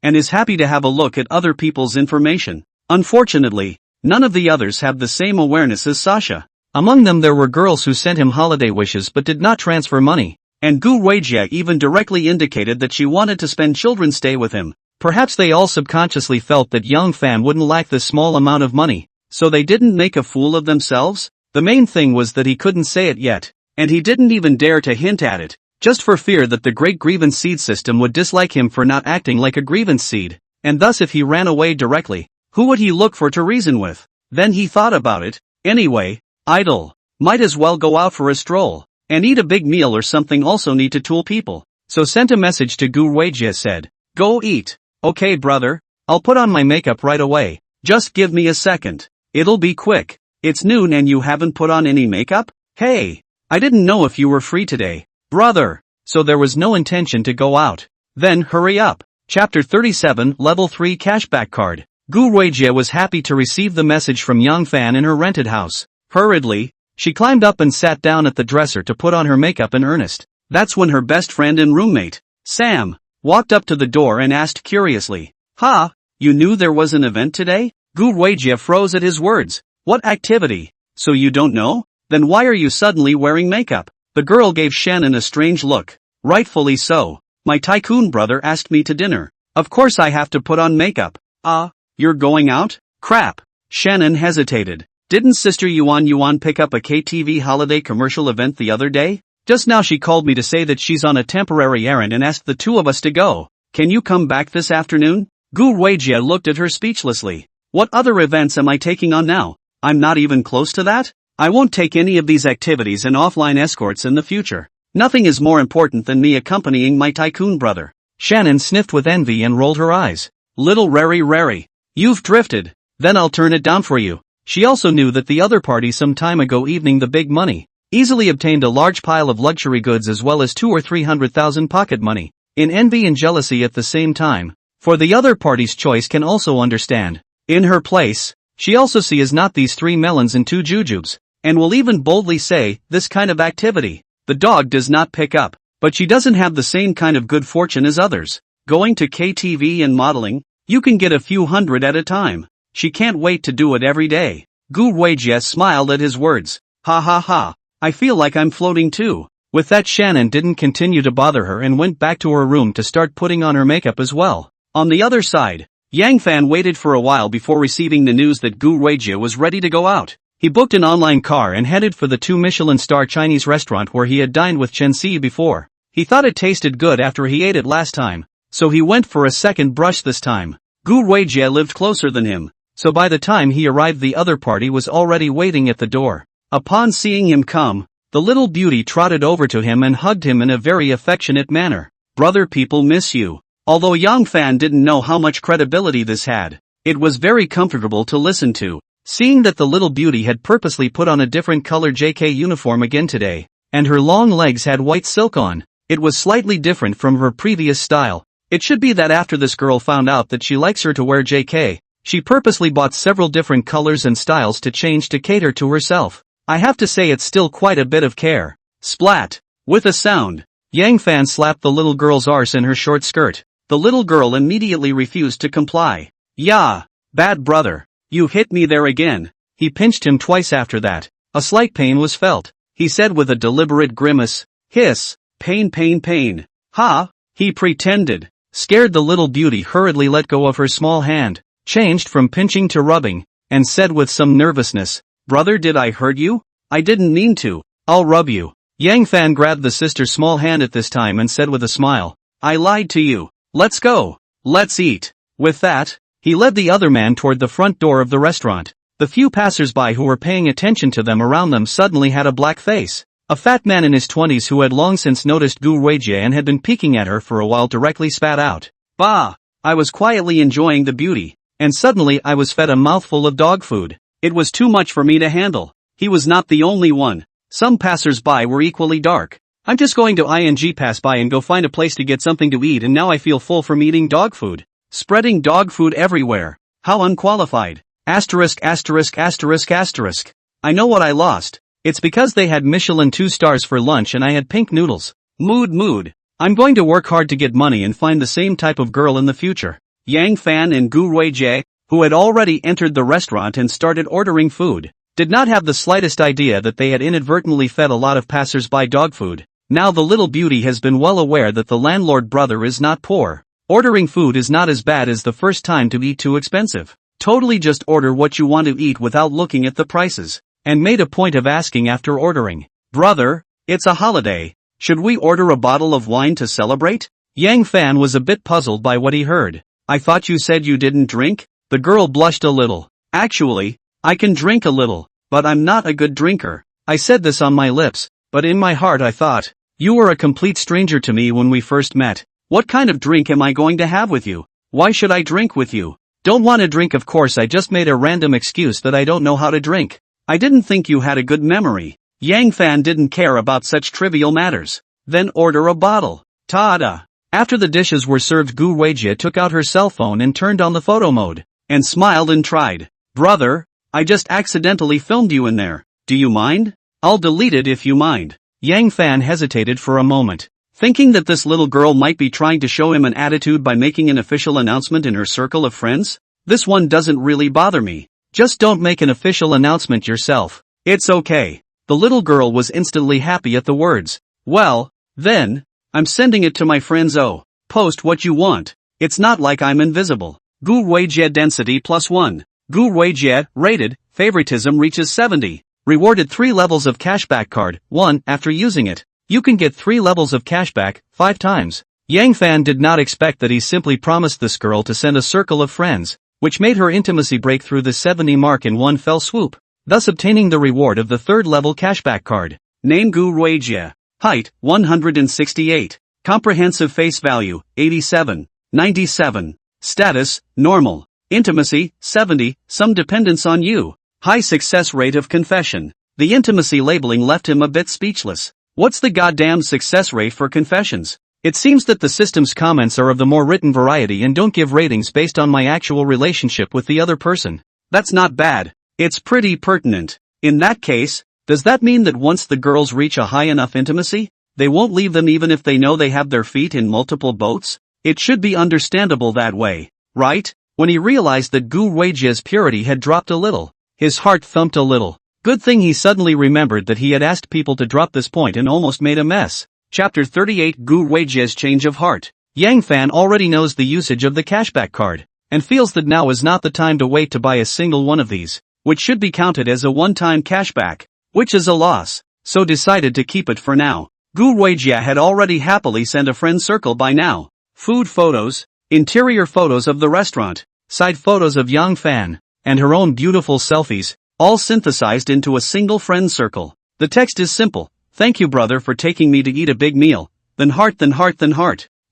and is happy to have a look at other people's information. Unfortunately, none of the others have the same awareness as Sasha. Among them there were girls who sent him holiday wishes but did not transfer money, and Gu Weijie even directly indicated that she wanted to spend Children's Day with him. Perhaps they all subconsciously felt that Yang Fan wouldn't lack this small amount of money, so they didn't make a fool of themselves? The main thing was that he couldn't say it yet, and he didn't even dare to hint at it, just for fear that the great grievance seed system would dislike him for not acting like a grievance seed, and thus if he ran away directly, who would he look for to reason with? Then he thought about it. Anyway, idle. Might as well go out for a stroll, and eat a big meal or something. Also need to tool people. So sent a message to Gu Weijie, said, "Go eat." "Okay brother, I'll put on my makeup right away. Just give me a second. It'll be quick." "It's noon and you haven't put on any makeup? Hey, I didn't know if you were free today, brother." So there was no intention to go out. Then hurry up. Chapter 37, Level 3 Cashback Card. Gu Weijie was happy to receive the message from Yang Fan in her rented house. Hurriedly, she climbed up and sat down at the dresser to put on her makeup in earnest. That's when her best friend and roommate, Sam, walked up to the door and asked curiously, "Ha, you knew there was an event today?" Gu Weijie froze at his words. "What activity? So you don't know? Then why are you suddenly wearing makeup?" The girl gave Shannon a strange look. "Rightfully so. My tycoon brother asked me to dinner. Of course I have to put on makeup." "Ah, you're going out? Crap." Shannon hesitated. "Didn't Sister Yuan pick up a KTV holiday commercial event the other day? Just now she called me to say that she's on a temporary errand and asked the two of us to go. Can you come back this afternoon?" Gu Weijie looked at her speechlessly. "What other events am I taking on now? I'm not even close to that. I won't take any of these activities and offline escorts in the future. Nothing is more important than me accompanying my tycoon brother." Shannon sniffed with envy and rolled her eyes. "Little Rary, you've drifted. Then I'll turn it down for you." She also knew that the other party some time ago evening the big money, easily obtained a large pile of luxury goods as well as 200,000 or 300,000 pocket money, in envy and jealousy at the same time. For the other party's choice can also understand. In her place, she also sees not these 3 melons and 2 jujubes, and will even boldly say, this kind of activity, the dog does not pick up, but she doesn't have the same kind of good fortune as others. Going to KTV and modeling, you can get a few hundred at a time. She can't wait to do it every day. Gu Weijie smiled at his words. "Ha ha ha, I feel like I'm floating too." With that, Shannon didn't continue to bother her and went back to her room to start putting on her makeup as well. On the other side, Yang Fan waited for a while before receiving the news that Gu Weijie was ready to go out. He booked an online car and headed for the 2 Michelin star Chinese restaurant where he had dined with Chen Si before. He thought it tasted good after he ate it last time, so he went for a second brush this time. Gu Weijie lived closer than him, so by the time he arrived the other party was already waiting at the door. Upon seeing him come, the little beauty trotted over to him and hugged him in a very affectionate manner. "Brother, people miss you." Although Yang Fan didn't know how much credibility this had, it was very comfortable to listen to. Seeing that the little beauty had purposely put on a different color JK uniform again today, and her long legs had white silk on, it was slightly different from her previous style. It should be that after this girl found out that she likes her to wear JK, she purposely bought several different colors and styles to change to cater to herself. I have to say it's still quite a bit of care. Splat! With a sound, Yang Fan slapped the little girl's arse in her short skirt. The little girl immediately refused to comply. "Yeah, bad brother. You hit me there again." He pinched him twice after that. A slight pain was felt. He said with a deliberate grimace, "Hiss, pain pain pain." "Ha!" he pretended. Scared, the little beauty hurriedly let go of her small hand, changed from pinching to rubbing, and said with some nervousness, Brother, did I hurt you? I didn't mean to. I'll rub you. Yang Fan grabbed the sister's small hand at this time and said with a smile, I lied to you. Let's go. Let's eat. With that, he led the other man toward the front door of the restaurant. The few passers-by who were paying attention to them around them suddenly had a black face. A fat man in his 20s who had long since noticed Gu Weijie and had been peeking at her for a while directly spat out. Bah! I was quietly enjoying the beauty, and suddenly I was fed a mouthful of dog food. It was too much for me to handle. He was not the only one. Some passers-by were equally dark. I'm just going to pass by and go find a place to get something to eat, and now I feel full from eating dog food. Spreading dog food everywhere. How unqualified. Asterisk. I know what I lost. It's because they had Michelin 2 stars for lunch and I had pink noodles. Mood. I'm going to work hard to get money and find the same type of girl in the future. Yang Fan and Gu Weijie, who had already entered the restaurant and started ordering food, did not have the slightest idea that they had inadvertently fed a lot of passers-by dog food. Now the little beauty has been well aware that the landlord brother is not poor. Ordering food is not as bad as the first time to eat too expensive. Totally just order what you want to eat without looking at the prices. And made a point of asking after ordering, Brother, it's a holiday. Should we order a bottle of wine to celebrate? Yang Fan was a bit puzzled by what he heard. I thought you said you didn't drink? The girl blushed a little. Actually, I can drink a little, but I'm not a good drinker. I said this on my lips, but in my heart I thought, you were a complete stranger to me when we first met. What kind of drink am I going to have with you? Why should I drink with you? Don't want to drink, of course. I just made a random excuse that I don't know how to drink. I didn't think you had a good memory. Yang Fan didn't care about such trivial matters. Then order a bottle. Ta-da! After the dishes were served, Gu Weijie took out her cell phone and turned on the photo mode, and smiled and tried. Brother, I just accidentally filmed you in there. Do you mind? I'll delete it if you mind. Yang Fan hesitated for a moment, thinking that this little girl might be trying to show him an attitude by making an official announcement in her circle of friends. This one doesn't really bother me. Just don't make an official announcement yourself. It's okay. The little girl was instantly happy at the words. Well, then, I'm sending it to my friends. Oh, post what you want. It's not like I'm invisible. Gu Weijie density +1. Gu Weijie, rated, favoritism reaches 70. Rewarded 3 levels of cashback card, 1, after using it. You can get 3 levels of cashback, 5 times. Yang Fan did not expect that he simply promised this girl to send a circle of friends, which made her intimacy break through the 70 mark in one fell swoop, thus obtaining the reward of the 3rd level cashback card. Name Gu Weijie. Height, 168. Comprehensive face value, 87. 97. Status, normal. Intimacy, 70, some dependence on you. High success rate of confession. The intimacy labeling left him a bit speechless. What's the goddamn success rate for confessions? It seems that the system's comments are of the more written variety and don't give ratings based on my actual relationship with the other person. That's not bad. It's pretty pertinent. In that case, does that mean that once the girls reach a high enough intimacy, they won't leave them even if they know they have their feet in multiple boats? It should be understandable that way, right? When he realized that Gu Weijie's purity had dropped a little, his heart thumped a little. Good thing he suddenly remembered that he had asked people to drop this point and almost made a mess. Chapter 38 Gu Weijie's change of heart. Yang Fan already knows the usage of the cashback card, and feels that now is not the time to wait to buy a single one of these, which should be counted as a one-time cashback, which is a loss, so decided to keep it for now. Gu Weijie had already happily sent a friend circle by now. Food photos, interior photos of the restaurant, side photos of Yang Fan, and her own beautiful selfies, all synthesized into a single friend circle. The text is simple. Thank you, brother, for taking me to eat a big meal. Then heart.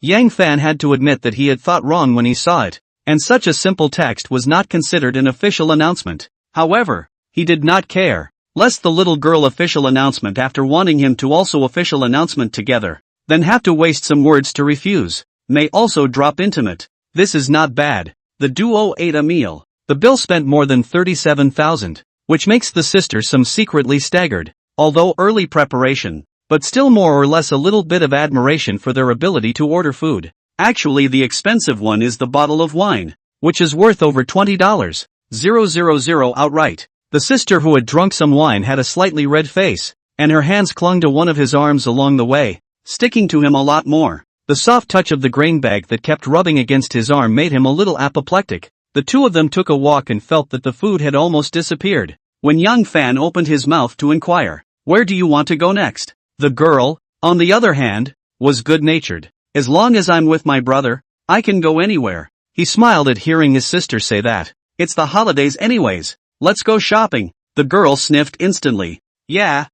Yang Fan had to admit that he had thought wrong when he saw it, and such a simple text was not considered an official announcement. However, he did not care, lest the little girl official announcement after wanting him to also official announcement together, then have to waste some words to refuse, may also drop intimate. This is not bad. The duo ate a meal. The bill spent more than 37,000, which makes the sister some secretly staggered. Although early preparation, but still more or less a little bit of admiration for their ability to order food. Actually, the expensive one is the bottle of wine, which is worth over $20,000 outright. The sister who had drunk some wine had a slightly red face, and her hands clung to one of his arms along the way, sticking to him a lot more. The soft touch of the grain bag that kept rubbing against his arm made him a little apoplectic. The two of them took a walk and felt that the food had almost disappeared. when Young Fan opened his mouth to inquire, "Where do you want to go next?" The girl, on the other hand, was good-natured. "As long as I'm with my brother, I can go anywhere." He smiled at hearing his sister say that. "It's the holidays anyways. Let's go shopping." The girl sniffed instantly. Yeah,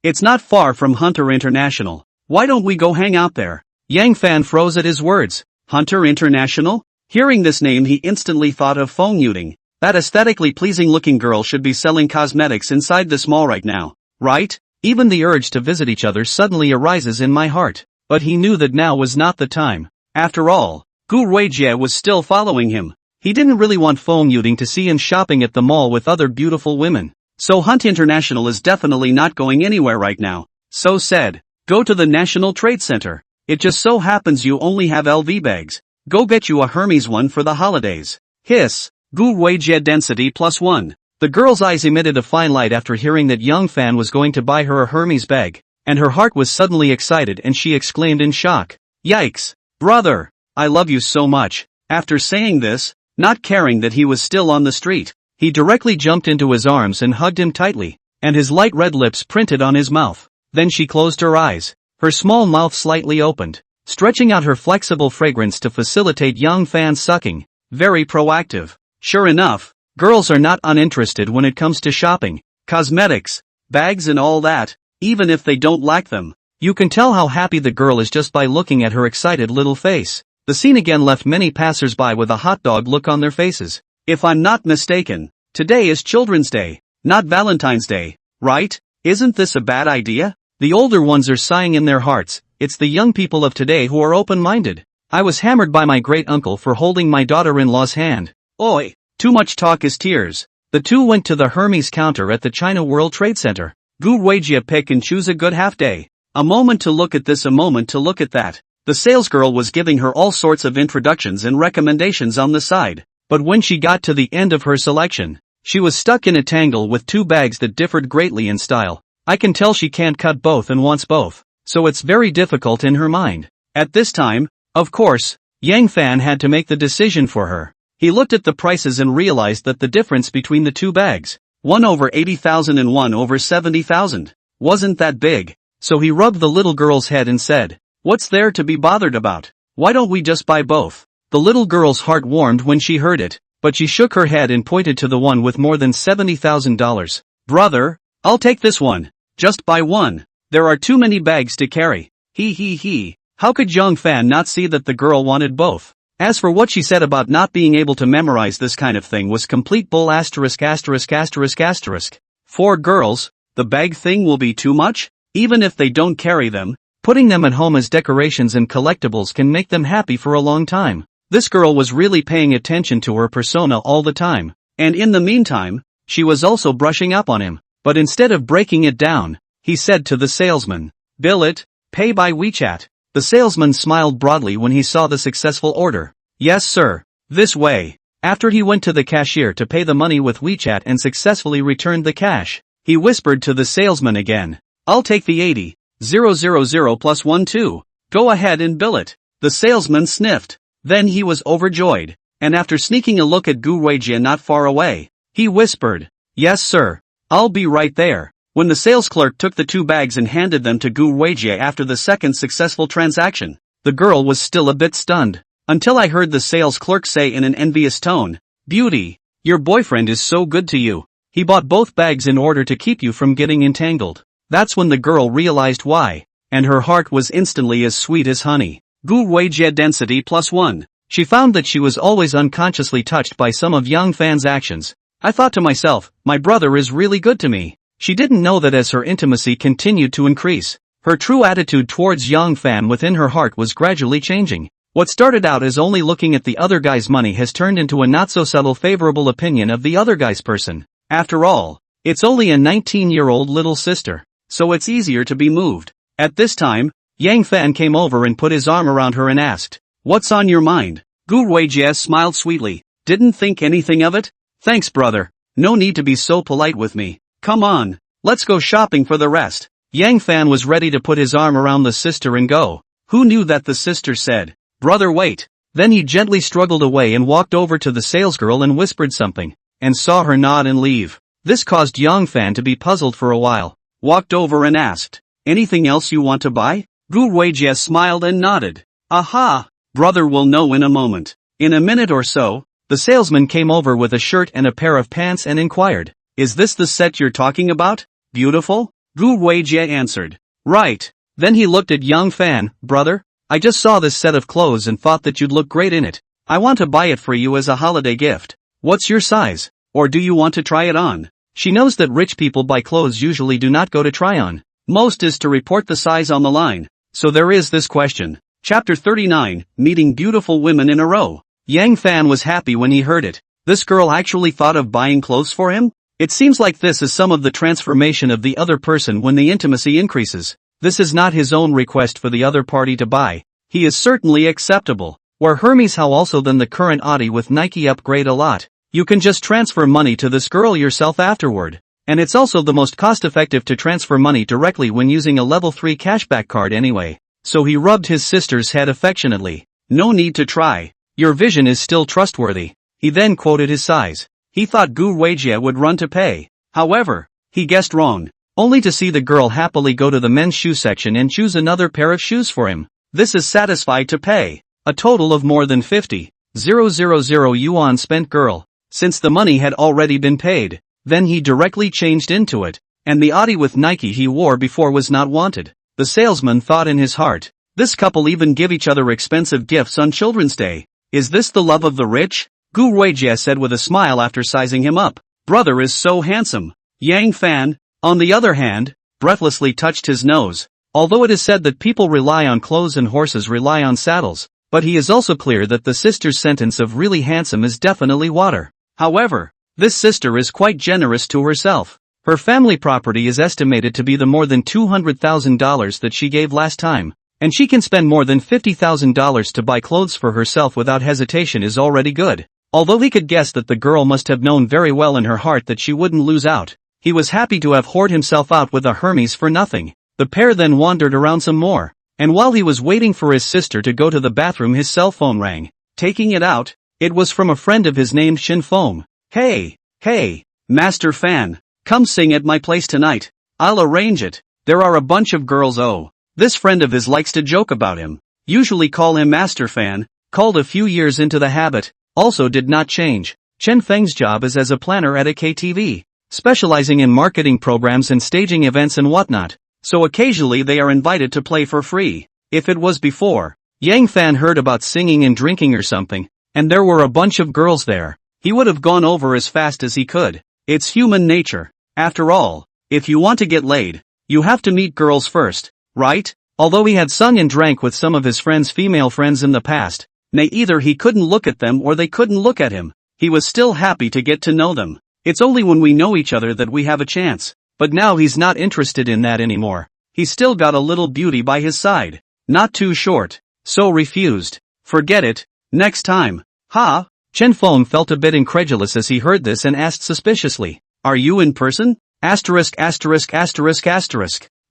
it's not far from Hunter International. Why don't we go hang out there?" Yang Fan froze at his words. Hunter International? Hearing this name he instantly thought of Feng Yuting. That aesthetically pleasing-looking girl should be selling cosmetics inside this mall right now, right? Even the urge to visit each other suddenly arises in my heart. But he knew that now was not the time. After all, Gu Ruijie was still following him. He didn't really want Feng Yuting to see him shopping at the mall with other beautiful women. So Hunt International is definitely not going anywhere right now. So said, "Go to the National Trade Center. It just so happens you only have LV bags. Go get you a Hermes one for the holidays." Hiss. Gu Ruijie density +1. The girl's eyes emitted a fine light after hearing that Young Fan was going to buy her a Hermes bag, and her heart was suddenly excited and she exclaimed in shock, "Yikes! Brother! I love you so much." After saying this, not caring that he was still on the street, he directly jumped into his arms and hugged him tightly, and his light red lips printed on his mouth. Then she closed her eyes, her small mouth slightly opened, stretching out her flexible fragrance to facilitate Young Fan's sucking. Very proactive. Sure enough, girls are not uninterested when it comes to shopping, cosmetics, bags and all that, even if they don't like them. You can tell how happy the girl is just by looking at her excited little face. The scene again left many passers-by with a hot dog look on their faces. If I'm not mistaken, today is Children's Day, not Valentine's Day, right? Isn't this a bad idea? The older ones are sighing in their hearts. It's the young people of today who are open-minded. I was hammered by my great-uncle for holding my daughter-in-law's hand. Oi, too much talk is tears. The two went to the Hermes counter at the China World Trade Center. Gu Ruijie pick and choose a good half-day. A moment to look at this, a moment to look at that. The salesgirl was giving her all sorts of introductions and recommendations on the side. But when she got to the end of her selection, she was stuck in a tangle with two bags that differed greatly in style. I can tell she can't cut both and wants both, so it's very difficult in her mind. At this time, of course, Yang Fan had to make the decision for her. He looked at the prices and realized that the difference between the two bags, one over 80,000 and one over 70,000, wasn't that big, so he rubbed the little girl's head and said, "What's there to be bothered about? Why don't we just buy both?" The little girl's heart warmed when she heard it, but she shook her head and pointed to the one with more than $70,000. "Brother, I'll take this one. Just buy one. There are too many bags to carry." He. How could Young Fan not see that the girl wanted both? As for what she said about not being able to memorize this kind of thing was complete bull *********. For girls, the bag thing will be too much, even if they don't carry them. Putting them at home as decorations and collectibles can make them happy for a long time. This girl was really paying attention to her persona all the time, and in the meantime, she was also brushing up on him. But instead of breaking it down, he said to the salesman, "Bill it, pay by WeChat." The salesman smiled broadly when he saw the successful order. "Yes sir, this way." After he went to the cashier to pay the money with WeChat and successfully returned the cash, he whispered to the salesman again, "I'll take the 80,000 plus 1 too. Go ahead and bill it." The salesman sniffed. Then he was overjoyed, and after sneaking a look at Gu Ruijie not far away, he whispered, "Yes sir, I'll be right there." When the sales clerk took the two bags and handed them to Gu Ruijie after the second successful transaction, the girl was still a bit stunned, until I heard the sales clerk say in an envious tone, "Beauty, your boyfriend is so good to you. He bought both bags in order to keep you from getting entangled." That's when the girl realized why, and her heart was instantly as sweet as honey. Gu Ruijie density +1. She found that she was always unconsciously touched by some of Young Fan's actions. I thought to myself, my brother is really good to me. She didn't know that as her intimacy continued to increase, her true attitude towards Young Fan within her heart was gradually changing. What started out as only looking at the other guy's money has turned into a not-so-subtle favorable opinion of the other guy's person. After all, it's only a 19-year-old little sister, so it's easier to be moved. At this time, Yang Fan came over and put his arm around her and asked, "What's on your mind?" Gu Ruijie smiled sweetly. "Didn't think anything of it? Thanks brother, no need to be so polite with me. Come on, let's go shopping for the rest." Yang Fan was ready to put his arm around the sister and go. Who knew that the sister said, "Brother wait." Then he gently struggled away and walked over to the salesgirl and whispered something, and saw her nod and leave. This caused Yang Fan to be puzzled for a while, walked over and asked, "Anything else you want to buy?" Gu Weijie smiled and nodded. "Aha! Brother will know in a moment." In a minute or so, the salesman came over with a shirt and a pair of pants and inquired, "Is this the set you're talking about? Beautiful?" Gu Weijie answered, "Right." Then he looked at Yang Fan, "Brother, I just saw this set of clothes and thought that you'd look great in it. I want to buy it for you as a holiday gift. What's your size? Or do you want to try it on?" She knows that rich people buy clothes usually do not go to try on. Most is to report the size on the line. So there is this question. Chapter 39, Meeting Beautiful Women in a Row. Yang Fan was happy when he heard it. This girl actually thought of buying clothes for him? It seems like this is some of the transformation of the other person when the intimacy increases. This is not his own request for the other party to buy. He is certainly acceptable. Where Hermes how also than the current Audi with Nike upgrade a lot. You can just transfer money to this girl yourself afterward. And it's also the most cost-effective to transfer money directly when using a level 3 cashback card anyway. So he rubbed his sister's head affectionately. "No need to try. Your vision is still trustworthy." He then quoted his size. He thought Gu Weijie would run to pay. However, he guessed wrong. Only to see the girl happily go to the men's shoe section and choose another pair of shoes for him. This is satisfied to pay. A total of more than 50,000 yuan spent girl. Since the money had already been paid. Then he directly changed into it, and the Audi with Nike he wore before was not wanted. The salesman thought in his heart, this couple even give each other expensive gifts on Children's Day. Is this the love of the rich? Gu Weijie said with a smile after sizing him up. Brother is so handsome. Yang Fan, on the other hand, breathlessly touched his nose. Although it is said that people rely on clothes and horses rely on saddles, but he is also clear that the sister's sentence of really handsome is definitely water. However, this sister is quite generous to herself. Her family property is estimated to be the more than $200,000 that she gave last time, and she can spend more than $50,000 to buy clothes for herself without hesitation is already good. Although he could guess that the girl must have known very well in her heart that she wouldn't lose out, he was happy to have whored himself out with a Hermes for nothing. The pair then wandered around some more, and while he was waiting for his sister to go to the bathroom his cell phone rang. Taking it out, it was from a friend of his named Shin Foam. Hey, Master Fan, come sing at my place tonight. I'll arrange it. There are a bunch of girls. Oh, this friend of his likes to joke about him. Usually call him Master Fan, called a few years into the habit, also did not change. Chen Feng's job is as a planner at a KTV, specializing in marketing programs and staging events and whatnot, so occasionally they are invited to play for free. If it was before, Yang Fan heard about singing and drinking or something, and there were a bunch of girls there, he would have gone over as fast as he could. It's human nature. After all, if you want to get laid, you have to meet girls first, right? Although he had sung and drank with some of his friends' female friends in the past, either he couldn't look at them or they couldn't look at him, he was still happy to get to know them. It's only when we know each other that we have a chance. But now he's not interested in that anymore. He's still got a little beauty by his side. Not too short. So refused. Forget it. Next time. Ha? Chen Feng felt a bit incredulous as he heard this and asked suspiciously, "Are you in person? Asterisk.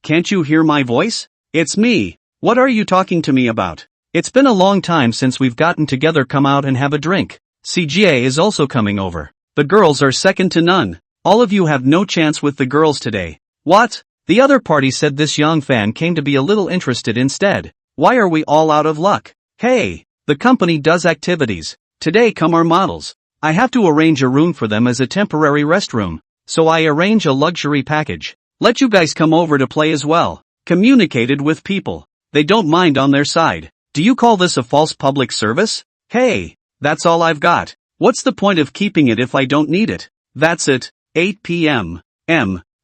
Can't you hear my voice? It's me. What are you talking to me about? It's been a long time since we've gotten together. Come out and have a drink. CGA is also coming over. The girls are second to none. All of you have no chance with the girls today." What? The other party said. This Yang Fan came to be a little interested instead. Why are we all out of luck? Hey, the company does activities. Today come our models. I have to arrange a room for them as a temporary restroom, so I arrange a luxury package. Let you guys come over to play as well. Communicated with people. They don't mind on their side. Do you call this a false public service? Hey, that's all I've got. What's the point of keeping it if I don't need it? That's it. 8 p.m.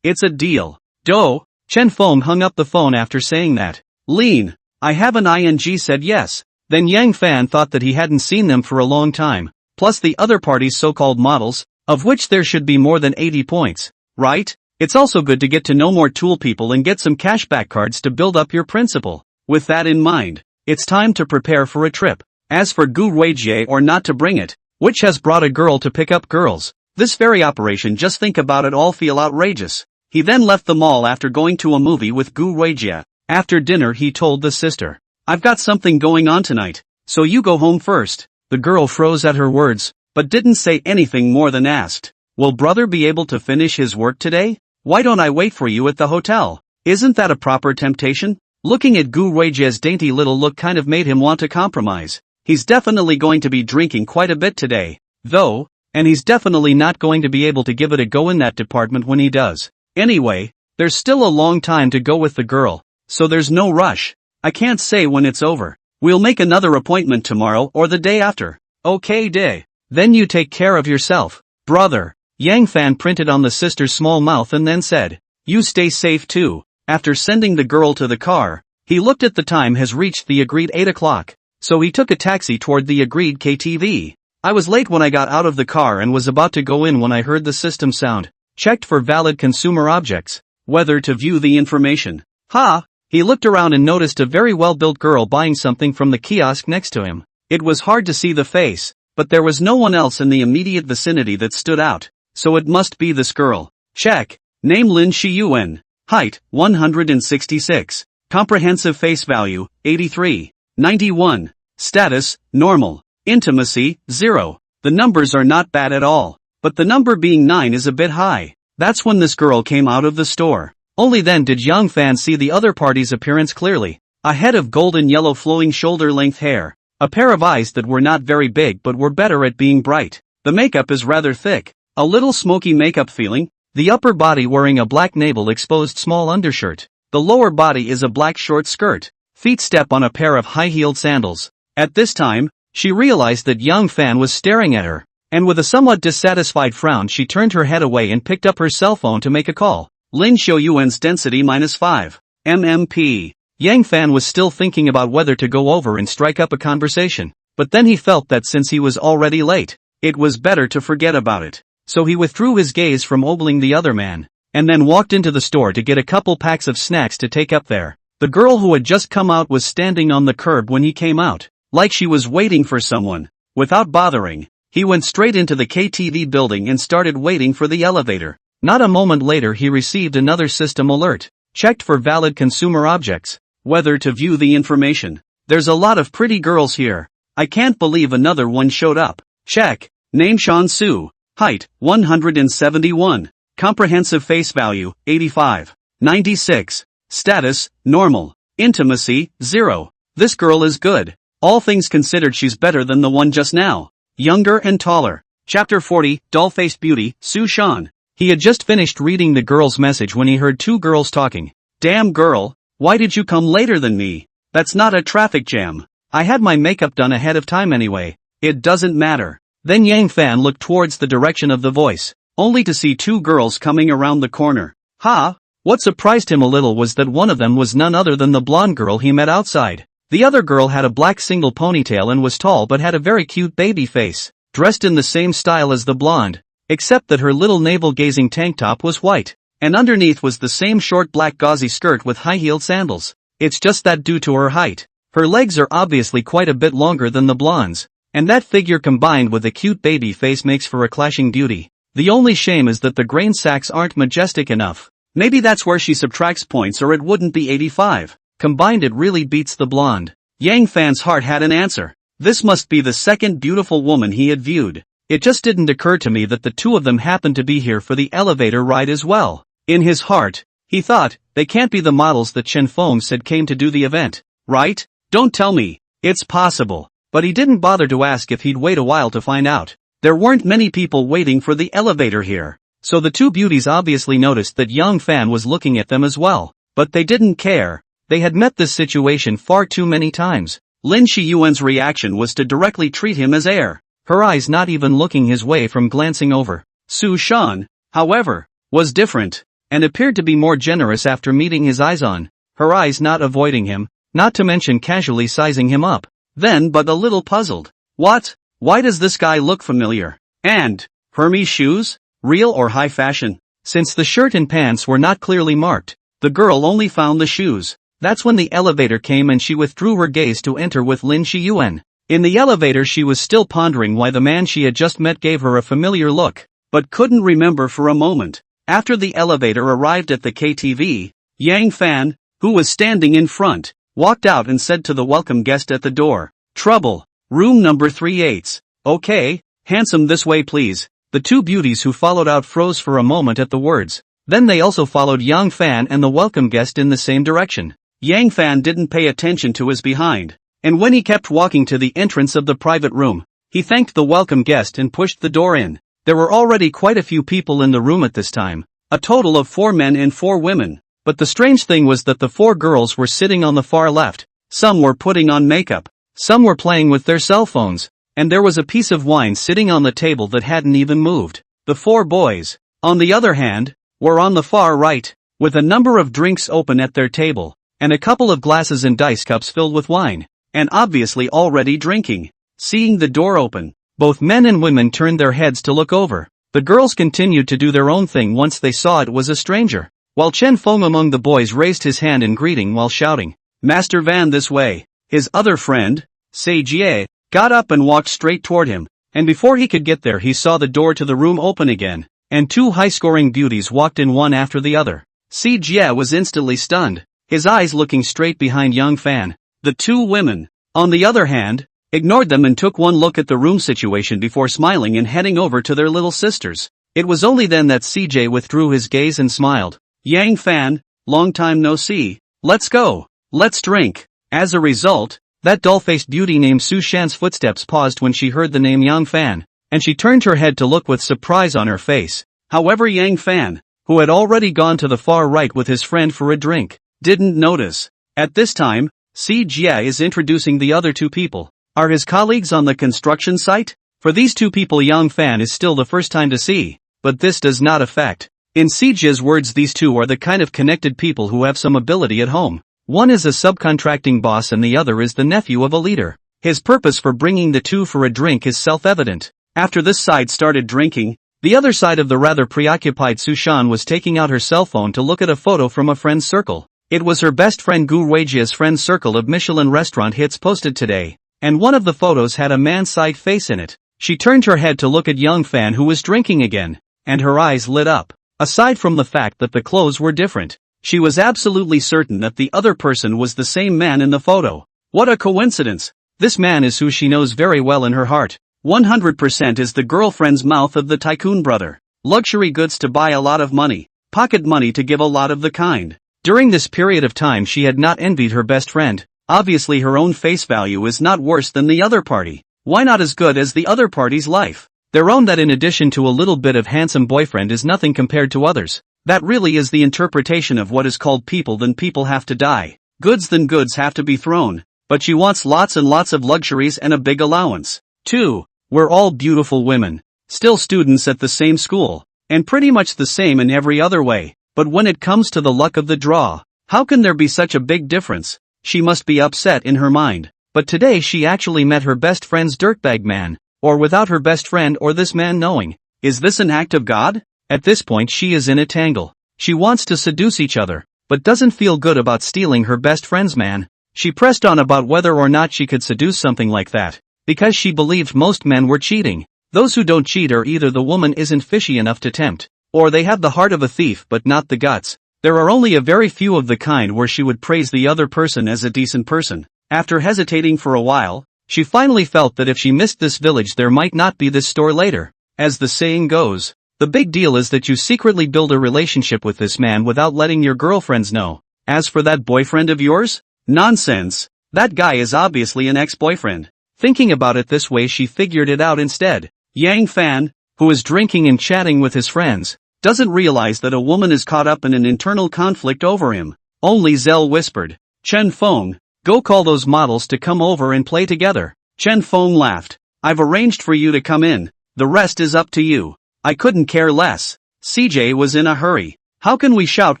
It's a deal. Do. Chen Feng hung up the phone after saying that. Lean. I have an ing said yes. Then Yang Fan thought that he hadn't seen them for a long time, plus the other party's so-called models, of which there should be more than 80 points, right? It's also good to get to know more tool people and get some cashback cards to build up your principal. With that in mind, it's time to prepare for a trip. As for Gu Weijie or not to bring it, which has brought a girl to pick up girls. This very operation, just think about it, all feel outrageous. He then left the mall after going to a movie with Gu Weijie. After dinner he told the sister, "I've got something going on tonight, so you go home first." The girl froze at her words, but didn't say anything more than asked, Will brother be able to finish his work today? Why don't I wait for you at the hotel? Isn't that a proper temptation? Looking at Gu Ruijia's dainty little look kind of made him want to compromise. He's definitely going to be drinking quite a bit today, though, and he's definitely not going to be able to give it a go in that department when he does. Anyway, there's still a long time to go with the girl, so there's no rush. I can't say when it's over. We'll make another appointment tomorrow or the day after. Okay day. Then you take care of yourself, brother. Yang Fan printed on the sister's small mouth and then said, you stay safe too. After sending the girl to the car, he looked at the time has reached the agreed 8 o'clock, so he took a taxi toward the agreed KTV. I was late when I got out of the car and was about to go in when I heard the system sound. Checked for valid consumer objects. Whether to view the information. Ha! He looked around and noticed a very well-built girl buying something from the kiosk next to him. It was hard to see the face, but there was no one else in the immediate vicinity that stood out, so it must be this girl. Check. Name Lin Shiyuan. Height, 166. Comprehensive face value, 83. 91. Status, normal. Intimacy, 0. The numbers are not bad at all, but the number being 9 is a bit high. That's when this girl came out of the store. Only then did Yang Fan see the other party's appearance clearly. A head of golden yellow flowing shoulder-length hair. A pair of eyes that were not very big but were better at being bright. The makeup is rather thick. A little smoky makeup feeling. The upper body wearing a black navel-exposed small undershirt. The lower body is a black short skirt. Feet step on a pair of high-heeled sandals. At this time, she realized that Yang Fan was staring at her, and with a somewhat dissatisfied frown she turned her head away and picked up her cell phone to make a call. Lin Xiuyuan's density -5. MMP. Yang Fan was still thinking about whether to go over and strike up a conversation, but then he felt that since he was already late, it was better to forget about it. So he withdrew his gaze from ogling the other man, and then walked into the store to get a couple packs of snacks to take up there. The girl who had just come out was standing on the curb when he came out, like she was waiting for someone. Without bothering, he went straight into the KTV building and started waiting for the elevator. Not a moment later he received another system alert. Checked for valid consumer objects. Whether to view the information. There's a lot of pretty girls here. I can't believe another one showed up. Check. Name Sean Su. Height, 171. Comprehensive face value, 85. 96. Status, normal. Intimacy, 0. This girl is good. All things considered she's better than the one just now. Younger and taller. Chapter 40, Doll-Faced Beauty, Su Shan. He had just finished reading the girl's message when he heard two girls talking. Damn girl, why did you come later than me? That's not a traffic jam. I had my makeup done ahead of time anyway. It doesn't matter. Then Yang Fan looked towards the direction of the voice, only to see two girls coming around the corner. Ha! What surprised him a little was that one of them was none other than the blonde girl he met outside. The other girl had a black single ponytail and was tall but had a very cute baby face, dressed in the same style as the blonde, except that her little navel-gazing tank top was white, and underneath was the same short black gauzy skirt with high-heeled sandals. It's just that due to her height, her legs are obviously quite a bit longer than the blonde's. And that figure combined with a cute baby face makes for a clashing beauty. The only shame is that the grain sacks aren't majestic enough. Maybe that's where she subtracts points or it wouldn't be 85. Combined it really beats the blonde. Yang Fan's heart had an answer. This must be the second beautiful woman he had viewed. It just didn't occur to me that the two of them happened to be here for the elevator ride as well. In his heart, he thought, they can't be the models that Chen Feng said came to do the event, right? Don't tell me. It's possible. But he didn't bother to ask if he'd wait a while to find out. There weren't many people waiting for the elevator here, so the two beauties obviously noticed that Yang Fan was looking at them as well. But they didn't care. They had met this situation far too many times. Lin Shiyuan's reaction was to directly treat him as air, her eyes not even looking his way from glancing over. Su Shan, however, was different, and appeared to be more generous after meeting his eyes on, her eyes not avoiding him, not to mention casually sizing him up. Then but a little puzzled. What? Why does this guy look familiar? And, Hermes shoes? Real or high fashion? Since the shirt and pants were not clearly marked, the girl only found the shoes. That's when the elevator came and she withdrew her gaze to enter with Lin Shiyuan. In the elevator she was still pondering why the man she had just met gave her a familiar look, but couldn't remember for a moment. After the elevator arrived at the KTV, Yang Fan, who was standing in front, walked out and said to the welcome guest at the door, "Trouble, room number 38. Okay, handsome this way please." The two beauties who followed out froze for a moment at the words. Then they also followed Yang Fan and the welcome guest in the same direction. Yang Fan didn't pay attention to his behind, and when he kept walking to the entrance of the private room, he thanked the welcome guest and pushed the door in. There were already quite a few people in the room at this time, a total of 4 men and 4 women, but the strange thing was that the 4 girls were sitting on the far left, some were putting on makeup, some were playing with their cell phones, and there was a piece of wine sitting on the table that hadn't even moved. The 4 boys, on the other hand, were on the far right, with a number of drinks open at their table, and a couple of glasses and dice cups filled with wine, and obviously already drinking. Seeing the door open, both men and women turned their heads to look over. The girls continued to do their own thing once they saw it was a stranger, while Chen Feng among the boys raised his hand in greeting while shouting, "Master Van, this way." His other friend, Sei Jie, got up and walked straight toward him, and before he could get there he saw the door to the room open again, and 2 high-scoring beauties walked in one after the other. Sei Jie was instantly stunned, his eyes looking straight behind Yang Fan. The 2 women, on the other hand, ignored them and took one look at the room situation before smiling and heading over to their little sisters. It was only then that CJ withdrew his gaze and smiled. "Yang Fan, long time no see, let's go, let's drink." As a result, that dull-faced beauty named Su Shan's footsteps paused when she heard the name Yang Fan, and she turned her head to look with surprise on her face. However, Yang Fan, who had already gone to the far right with his friend for a drink, didn't notice. At this time, Si Jie is introducing the other 2 people. Are his colleagues on the construction site? For these 2 people Yang Fan is still the first time to see, but this does not affect. In Si Jie's words, these 2 are the kind of connected people who have some ability at home. One is a subcontracting boss and the other is the nephew of a leader. His purpose for bringing the 2 for a drink is self-evident. After this side started drinking, the other side of the rather preoccupied Su Shan was taking out her cell phone to look at a photo from a friend's circle. It was her best friend Gu Weijia's friend's circle of Michelin restaurant hits posted today, and one of the photos had a man's side face in it. She turned her head to look at Yang Fan, who was drinking again, and her eyes lit up. Aside from the fact that the clothes were different, she was absolutely certain that the other person was the same man in the photo. What a coincidence! This man is who she knows very well in her heart. 100% is the girlfriend's mouth of the tycoon brother. Luxury goods to buy a lot of money, pocket money to give a lot of the kind. During this period of time she had not envied her best friend. Obviously her own face value is not worse than the other party. Why not as good as the other party's life? Their own, that in addition to a little bit of handsome boyfriend is nothing compared to others. That really is the interpretation of what is called people. Then people have to die. Goods, then goods have to be thrown. But she wants lots and lots of luxuries and a big allowance. 2. We're all beautiful women. Still students at the same school. And pretty much the same in every other way. But when it comes to the luck of the draw, how can there be such a big difference? She must be upset in her mind. But today she actually met her best friend's dirtbag man. Or without her best friend or this man knowing. Is this an act of God? At this point she is in a tangle. She wants to seduce each other, but doesn't feel good about stealing her best friend's man. She pressed on about whether or not she could seduce something like that, because she believed most men were cheating. Those who don't cheat are either the woman isn't fishy enough to tempt, or they have the heart of a thief but not the guts. There are only a very few of the kind where she would praise the other person as a decent person. After hesitating for a while, she finally felt that if she missed this village there might not be this store later. As the saying goes, the big deal is that you secretly build a relationship with this man without letting your girlfriends know. As for that boyfriend of yours? Nonsense. That guy is obviously an ex-boyfriend. Thinking about it this way she figured it out instead. Yang Fan, who is drinking and chatting with his friends, doesn't realize that a woman is caught up in an internal conflict over him. Only Zell whispered, "Chen Feng, go call those models to come over and play together." Chen Feng laughed. "I've arranged for you to come in. The rest is up to you." "I couldn't care less." CJ was in a hurry. "How can we shout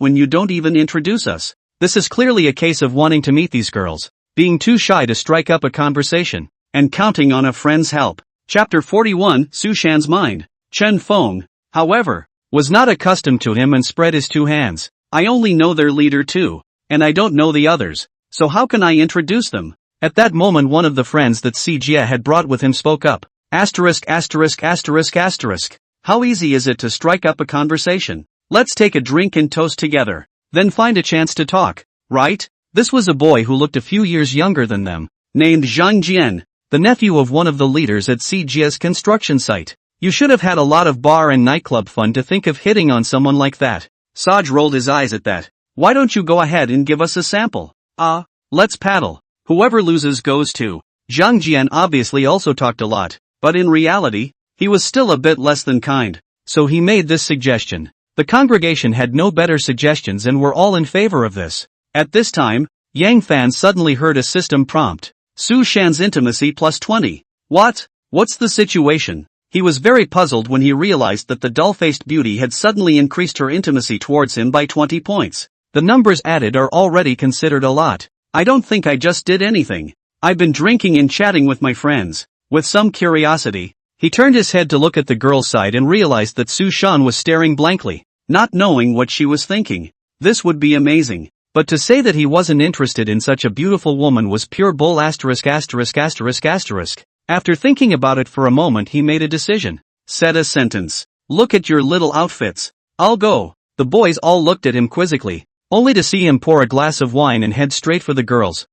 when you don't even introduce us?" This is clearly a case of wanting to meet these girls, being too shy to strike up a conversation, and counting on a friend's help. Chapter 41, Su Shan's Mind. Chen Feng, however, was not accustomed to him and spread his 2 hands. "I only know their leader too, and I don't know the others, so how can I introduce them?" At that moment one of the friends that Si Jie had brought with him spoke up. Asterisk asterisk asterisk asterisk. How easy is it to strike up a conversation? Let's take a drink and toast together, then find a chance to talk, right? This was a boy who looked a few years younger than them, named Zhang Jian, the nephew of one of the leaders at Si Jie's construction site. You should have had a lot of bar and nightclub fun to think of hitting on someone like that. Saj rolled his eyes at that. Why don't you go ahead and give us a sample? Let's paddle. Whoever loses goes to. Zhang Jian obviously also talked a lot, but in reality, he was still a bit less than kind, so he made this suggestion. The congregation had no better suggestions and were all in favor of this. At this time, Yang Fan suddenly heard a system prompt. Su Shan's intimacy plus 20. What? What's the situation? He was very puzzled when he realized that the dull-faced beauty had suddenly increased her intimacy towards him by 20 points. The numbers added are already considered a lot. I don't think I just did anything. I've been drinking and chatting with my friends. With some curiosity, he turned his head to look at the girl's side and realized that Su Shan was staring blankly, not knowing what she was thinking. This would be amazing. But to say that he wasn't interested in such a beautiful woman was pure bull. After thinking about it for a moment, he made a decision. Said a sentence. Look at your little outfits. I'll go. The boys all looked at him quizzically, only to see him pour a glass of wine and head straight for the girls.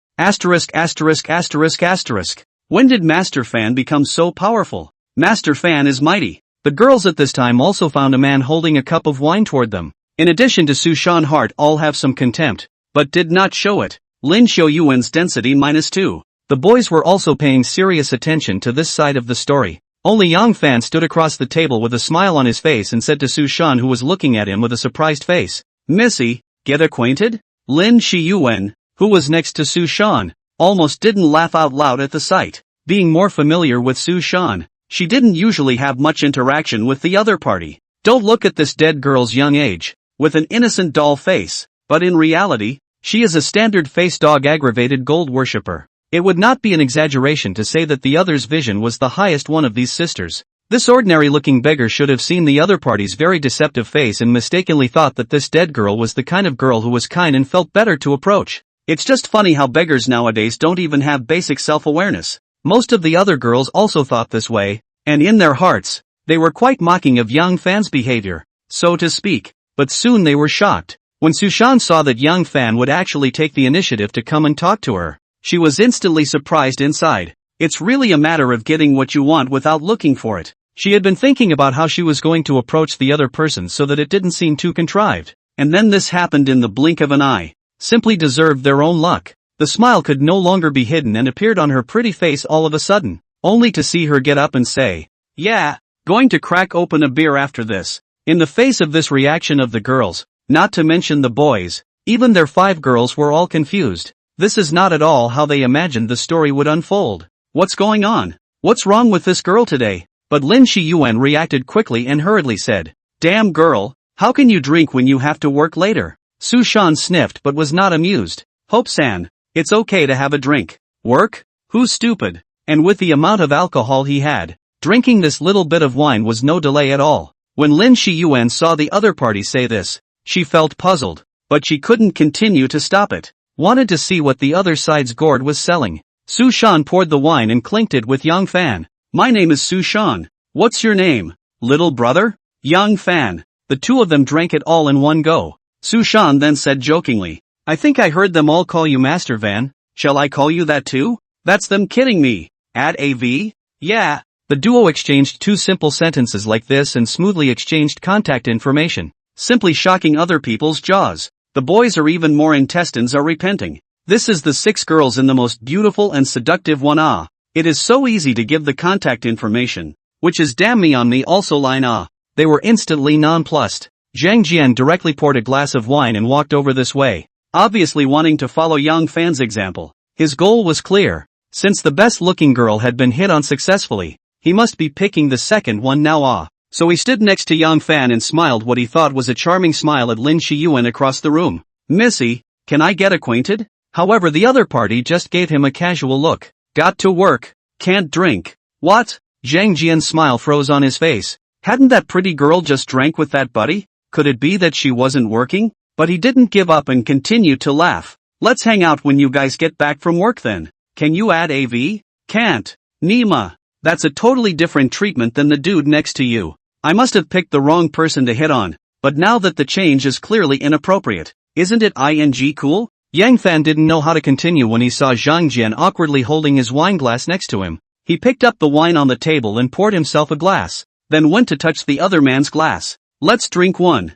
When did Master Fan become so powerful? Master Fan is mighty. The girls at this time also found a man holding a cup of wine toward them. In addition to Su Shan Heart, all have some contempt, but did not show it. Lin Xiaoyuan's density -2. The boys were also paying serious attention to this side of the story. Only Yang Fan stood across the table with a smile on his face and said to Su Shan, who was looking at him with a surprised face, Missy, get acquainted? Lin Xiaoyuan, who was next to Su Shan, almost didn't laugh out loud at the sight. Being more familiar with Su Shan, she didn't usually have much interaction with the other party. Don't look at this dead girl's young age, with an innocent doll face, but in reality, she is a standard-faced dog-aggravated gold worshipper. It would not be an exaggeration to say that the other's vision was the highest one of these sisters. This ordinary-looking beggar should have seen the other party's very deceptive face and mistakenly thought that this dead girl was the kind of girl who was kind and felt better to approach. It's just funny how beggars nowadays don't even have basic self-awareness. Most of the other girls also thought this way, and in their hearts, they were quite mocking of Yang Fan's behavior, so to speak. But soon they were shocked. When Su Shan saw that Yang Fan would actually take the initiative to come and talk to her, she was instantly surprised inside. It's really a matter of getting what you want without looking for it. She had been thinking about how she was going to approach the other person so that it didn't seem too contrived. And then this happened in the blink of an eye. Simply deserved their own luck. The smile could no longer be hidden and appeared on her pretty face all of a sudden, only to see her get up and say, yeah, going to crack open a beer after this. In the face of this reaction of the girls, not to mention the boys, even their 5 girls were all confused. This is not at all how they imagined the story would unfold. What's going on? What's wrong with this girl today? But Lin Xiaoyuan reacted quickly and hurriedly said, damn girl, how can you drink when you have to work later? Su Shan sniffed but was not amused. Hope-san, it's okay to have a drink. Work? Who's stupid? And with the amount of alcohol he had, drinking this little bit of wine was no delay at all. When Lin Xiaoyuan saw the other party say this, she felt puzzled, but she couldn't continue to stop it. Wanted to see what the other side's gourd was selling. Su Shan poured the wine and clinked it with Yang Fan. My name is Su Shan. What's your name? Little brother? Yang Fan. The two of them drank it all in one go. Su Shan then said jokingly, I think I heard them all call you Master Van. Shall I call you that too? That's them kidding me. Add AV? Yeah. The duo exchanged 2 simple sentences like this and smoothly exchanged contact information, simply shocking other people's jaws. The boys or even more intestines are repenting. This is the 6 girls in the most beautiful and seductive one. It is so easy to give the contact information, which is damn me on me also line. They were instantly nonplussed. Zhang Jian directly poured a glass of wine and walked over this way, obviously wanting to follow Yang Fan's example. His goal was clear. Since the best-looking girl had been hit on successfully, he must be picking the second one now. So he stood next to Yang Fan and smiled what he thought was a charming smile at Lin Xiaoyuan across the room. Missy, can I get acquainted? However, the other party just gave him a casual look. Got to work. Can't drink. What? Zhang Jian's smile froze on his face. Hadn't that pretty girl just drank with that buddy? Could it be that she wasn't working? But he didn't give up and continued to laugh. Let's hang out when you guys get back from work then. Can you add AV? Can't. Nima. That's a totally different treatment than the dude next to you. I must have picked the wrong person to hit on. But now that the change is clearly inappropriate, isn't it ing cool? Yang Fan didn't know how to continue when he saw Zhang Jian awkwardly holding his wine glass next to him. He picked up the wine on the table and poured himself a glass. then went to touch the other man's glass. Let's drink one.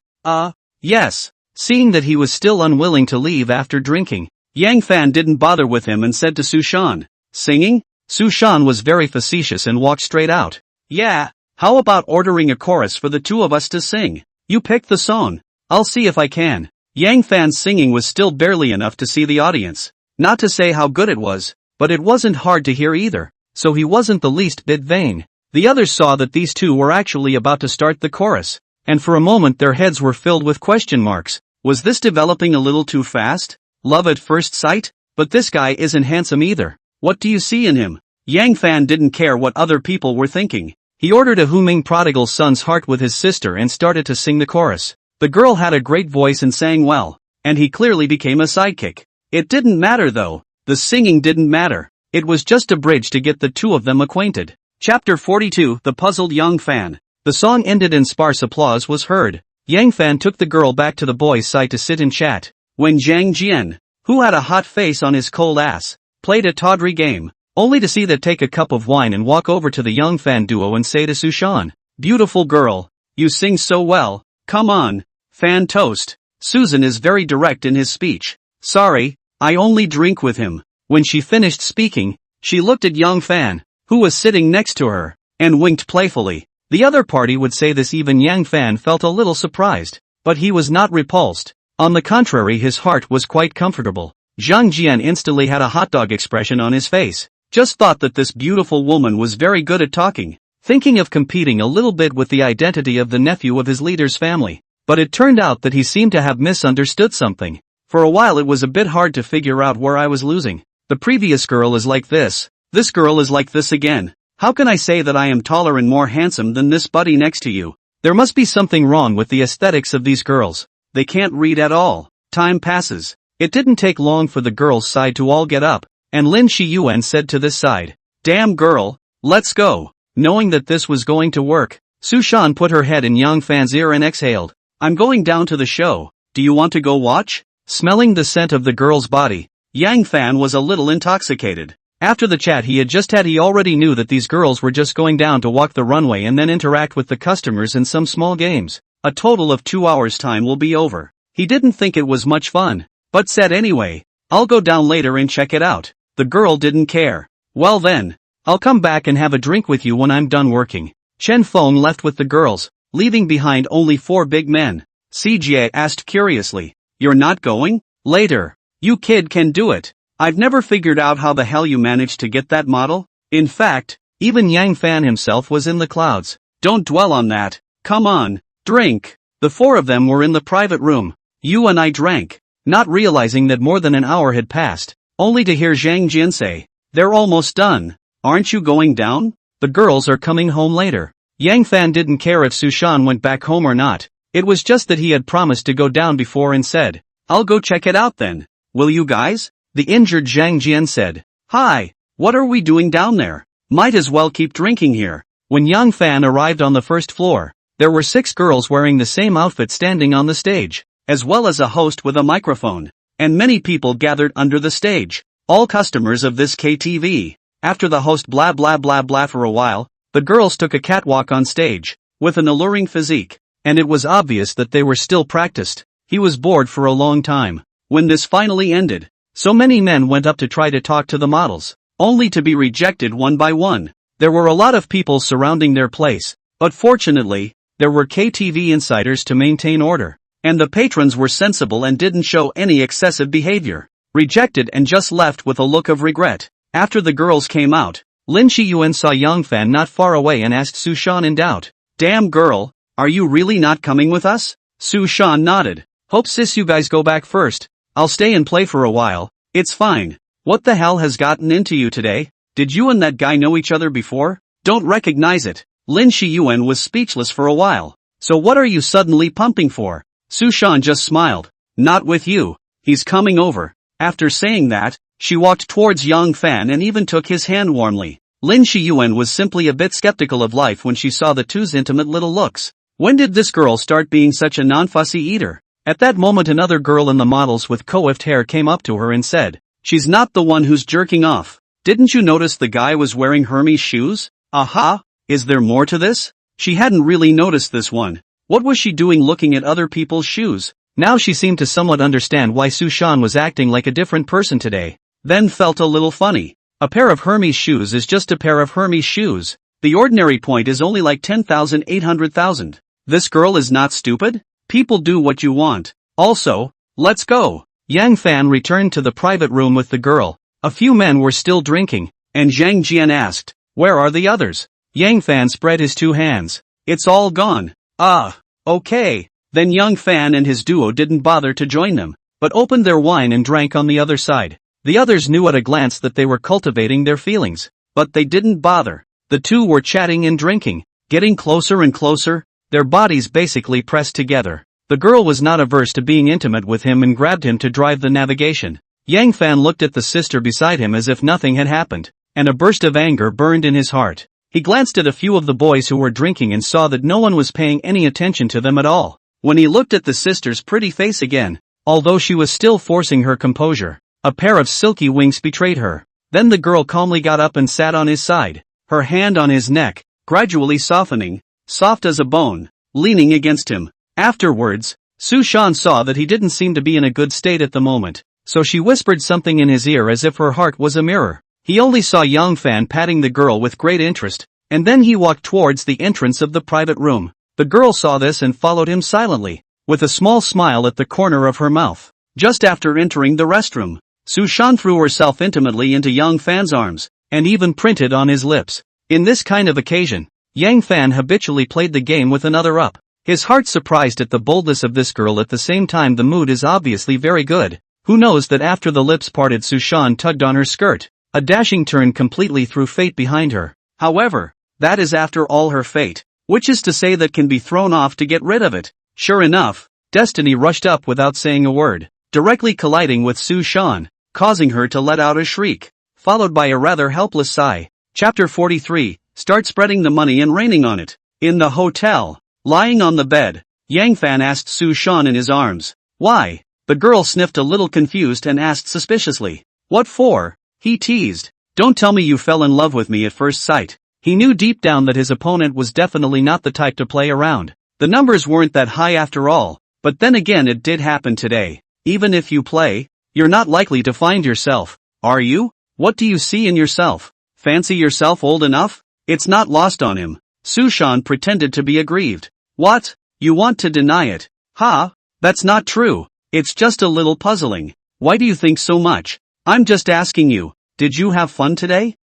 Yes. Seeing that he was still unwilling to leave after drinking, Yang Fan didn't bother with him and said to Su Shan, "Singing?" Su Shan was very facetious and walked straight out. "Yeah, how about ordering a chorus for the two of us to sing? You pick the song. I'll see if I can." Yang Fan's singing was still barely enough to see the audience. Not to say how good it was, but it wasn't hard to hear either, so he wasn't the least bit vain. The others saw that these two were actually about to start the chorus, and for a moment their heads were filled with question marks. Was this developing a little too fast? Love at first sight? But this guy isn't handsome either. What do you see in him? Yang Fan didn't care what other people were thinking. He ordered a Huming prodigal son's heart with his sister and started to sing the chorus. The girl had a great voice and sang well, and he clearly became a sidekick. It didn't matter though. The singing didn't matter. It was just a bridge to get the two of them acquainted. Chapter 42, The Puzzled Young Fan. The song ended and sparse applause was heard. Yang Fan took the girl back to the boys' side to sit and chat. When Zhang Jian, who had a hot face on his cold ass, played a tawdry game, only to see that take a cup of wine and walk over to the young Fan duo and say to Su Shan, "Beautiful girl, you sing so well, come on, Fan toast." Susan is very direct in his speech. "Sorry, I only drink with him." When she finished speaking, she looked at young Fan, who was sitting next to her, and winked playfully. The other party would say this. Even Yang Fan felt a little surprised, but he was not repulsed. On the contrary, his heart was quite comfortable. Zhang Jian instantly had a hotdog expression on his face. Just thought that this beautiful woman was very good at talking, thinking of competing a little bit with the identity of the nephew of his leader's family. But it turned out that he seemed to have misunderstood something. For a while it was a bit hard to figure out where I was losing. The previous girl is like this girl is like this again. How can I say that I am taller and more handsome than this buddy next to you? There must be something wrong with the aesthetics of these girls. They can't read at all. Time passes. It didn't take long for the girls' side to all get up, and Lin Shiyuan said to this side, "Damn girl, let's go." Knowing that this was going to work, Su Shan put her head in Yang Fan's ear and exhaled. "I'm going down to the show. Do you want to go watch?" Smelling the scent of the girl's body, Yang Fan was a little intoxicated. After the chat he had just had, he already knew that these girls were just going down to walk the runway and then interact with the customers in some small games. A total of 2 hours time will be over. He didn't think it was much fun, but said anyway, "I'll go down later and check it out." The girl didn't care. "Well then, I'll come back and have a drink with you when I'm done working." Chen Feng left with the girls, leaving behind only 4 big men. CJ asked curiously, "You're not going?" "Later. You kid can do it. I've never figured out how the hell you managed to get that model." In fact, even Yang Fan himself was in the clouds. "Don't dwell on that. Come on, drink." The 4 of them were in the private room. You and I drank, not realizing that more than an hour had passed, only to hear Zhang Jian say, "They're almost done. Aren't you going down? The girls are coming home later." Yang Fan didn't care if Su Shan went back home or not. It was just that he had promised to go down before and said, "I'll go check it out then. Will you guys?" The injured Zhang Jian said, "Hi, what are we doing down there? Might as well keep drinking here." When Yang Fan arrived on the first floor, there were 6 girls wearing the same outfit standing on the stage, as well as a host with a microphone, and many people gathered under the stage, all customers of this KTV. After the host blah blah blah blah for a while, the girls took a catwalk on stage, with an alluring physique, and it was obvious that they were still practiced. He was bored for a long time. When this finally ended, so many men went up to try to talk to the models, only to be rejected one by one. There were a lot of people surrounding their place, but fortunately, there were KTV insiders to maintain order, and the patrons were sensible and didn't show any excessive behavior. Rejected and just left with a look of regret. After the girls came out, Lin Shiyuan saw Yang Fan not far away and asked Su Shan in doubt, "Damn girl, are you really not coming with us?" Su Shan nodded. "Hope sis you guys go back first. I'll stay and play for a while. It's fine. What the hell has gotten into you today? Did you and that guy know each other before? Don't recognize it." Lin Shiyuan was speechless for a while. "So what are you suddenly pumping for?" Su Shan just smiled. "Not with you. He's coming over." After saying that, she walked towards Yang Fan and even took his hand warmly. Lin Shiyuan was simply a bit skeptical of life when she saw the two's intimate little looks. When did this girl start being such a non-fussy eater? At that moment another girl in the models with coiffed hair came up to her and said, "She's not the one who's jerking off. Didn't you notice the guy was wearing Hermes shoes?" "Aha, is there more to this?" She hadn't really noticed this one. What was she doing looking at other people's shoes? Now she seemed to somewhat understand why Sushan was acting like a different person today. Then felt a little funny. A pair of Hermes shoes is just a pair of Hermes shoes. The ordinary point is only like 10,000 800,000. This girl is not stupid? People do what you want. Also, let's go. Yang Fan returned to the private room with the girl. A few men were still drinking, and Zhang Jian asked, "Where are the others?" Yang Fan spread his two hands. "It's all gone." "Ah, okay." Then Yang Fan and his duo didn't bother to join them, but opened their wine and drank on the other side. The others knew at a glance that they were cultivating their feelings, but they didn't bother. The two were chatting and drinking, getting closer and closer, their bodies basically pressed together. The girl was not averse to being intimate with him and grabbed him to drive the navigation. Yang Fan looked at the sister beside him as if nothing had happened, and a burst of anger burned in his heart. He glanced at a few of the boys who were drinking and saw that no one was paying any attention to them at all. When he looked at the sister's pretty face again, although she was still forcing her composure, a pair of silky winks betrayed her. Then the girl calmly got up and sat on his side, her hand on his neck, gradually softening, soft as a bone, leaning against him. Afterwards, Sushan saw that he didn't seem to be in a good state at the moment, so she whispered something in his ear as if her heart was a mirror. He only saw Yang Fan patting the girl with great interest, and then he walked towards the entrance of the private room. The girl saw this and followed him silently, with a small smile at the corner of her mouth. Just after entering the restroom, Sushan threw herself intimately into Yang Fan's arms, and even printed on his lips. In this kind of occasion, Yang Fan habitually played the game with another up. His heart surprised at the boldness of this girl. At the same time, the mood is obviously very good. Who knows that after the lips parted, Sushan tugged on her skirt. A dashing turn completely threw fate behind her. However, that is after all her fate, which is to say that can be thrown off to get rid of it. Sure enough, destiny rushed up without saying a word, directly colliding with Sushan, causing her to let out a shriek, followed by a rather helpless sigh. Chapter 43, Start spreading the money and raining on it. In the hotel, lying on the bed, Yang Fan asked Sushan in his arms, "Why?" The girl sniffed a little confused and asked suspiciously, "What for?" He teased, "Don't tell me you fell in love with me at first sight." He knew deep down that his opponent was definitely not the type to play around. The numbers weren't that high after all, but then again it did happen today. Even if you play, you're not likely to find yourself, are you? What do you see in yourself? Fancy yourself old enough? It's not lost on him. Sushan pretended to be aggrieved. "What? You want to deny it? Ha? That's not true. It's just a little puzzling. Why do you think so much? I'm just asking you, did you have fun today?"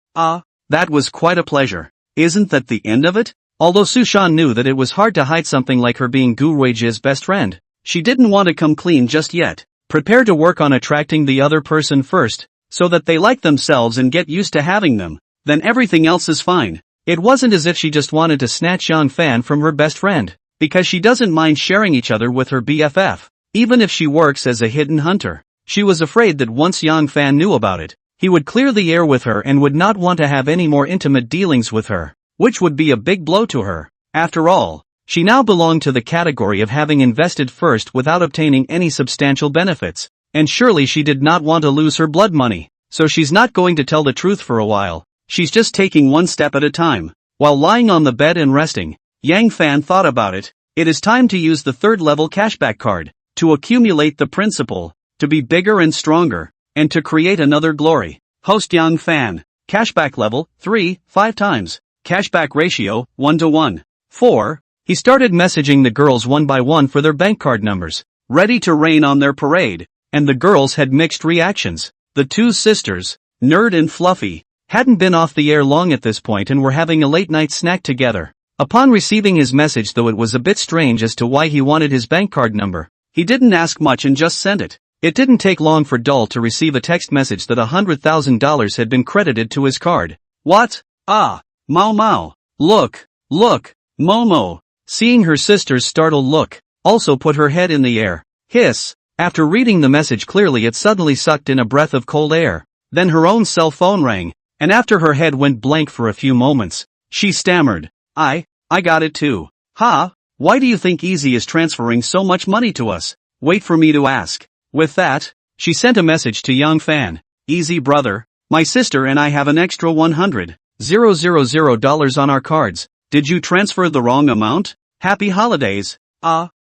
That was quite a pleasure. Isn't that the end of it? Although Sushan knew that it was hard to hide something like her being Gu Ruiji's best friend, she didn't want to come clean just yet. Prepare to work on attracting the other person first, so that they like themselves and get used to having them. Then everything else is fine. It wasn't as if she just wanted to snatch Yang Fan from her best friend, because she doesn't mind sharing each other with her BFF, even if she works as a hidden hunter. She was afraid that once Yang Fan knew about it, he would clear the air with her and would not want to have any more intimate dealings with her, which would be a big blow to her. After all, she now belonged to the category of having invested first without obtaining any substantial benefits, and surely she did not want to lose her blood money, so she's not going to tell the truth for a while. She's just taking one step at a time. While lying on the bed and resting, Yang Fan thought about it. It is time to use the third level cashback card, to accumulate the principal, to be bigger and stronger, and to create another glory. Host Yang Fan. Cashback level, 3, 5 times. Cashback ratio, 1 to 1. 4. He started messaging the girls one by one for their bank card numbers, ready to rain on their parade, and the girls had mixed reactions. The two sisters, Nerd and Fluffy, hadn't been off the air long at this point and were having a late night snack together. Upon receiving his message, though it was a bit strange as to why he wanted his bank card number, he didn't ask much and just sent it. It didn't take long for Doll to receive a text message that $100,000 had been credited to his card. What? Ah, Mao. Look, Momo. Seeing her sister's startled look, also put her head in the air. Hiss. After reading the message clearly, it suddenly sucked in a breath of cold air. Then her own cell phone rang, and after her head went blank for a few moments, she stammered, I got it too. Ha? Why do you think Easy is transferring so much money to us? Wait for me to ask. With that, she sent a message to Yang Fan. Easy brother, my sister and I have an extra $100,000 on our cards. Did you transfer the wrong amount? Happy holidays.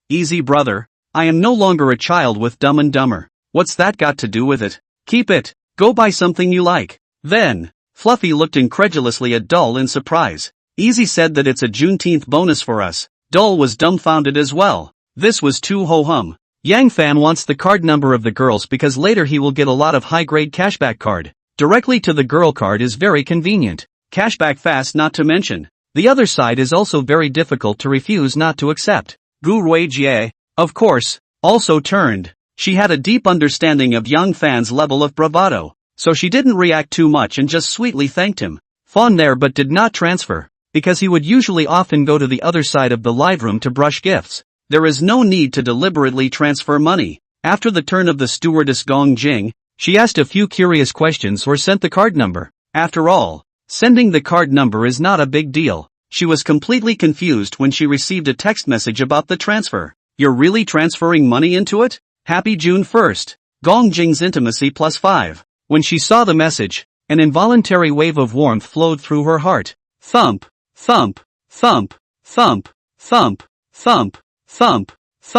Easy brother. I am no longer a child with Dumb and Dumber. What's that got to do with it? Keep it. Go buy something you like. Then, Fluffy looked incredulously at Doll in surprise. Easy said that it's a Juneteenth bonus for us. Doll was dumbfounded as well. This was too ho-hum. Yang Fan wants the card number of the girls because later he will get a lot of high-grade cashback card. Directly to the girl card is very convenient. Cashback fast not to mention. The other side is also very difficult to refuse not to accept. Gu Rui Jie, of course, also turned. She had a deep understanding of Yang Fan's level of bravado, so she didn't react too much and just sweetly thanked him. Fawn there but did not transfer, because he would usually often go to the other side of the live room to brush gifts. There is no need to deliberately transfer money. After the turn of the stewardess Gong Jing, she asked a few curious questions or sent the card number. After all, sending the card number is not a big deal. She was completely confused when she received a text message about the transfer. You're really transferring money into it? Happy June 1st. Gong Jing's intimacy +5. When she saw the message, an involuntary wave of warmth flowed through her heart. Thump, thump, thump, thump, thump, thump, thump, thump,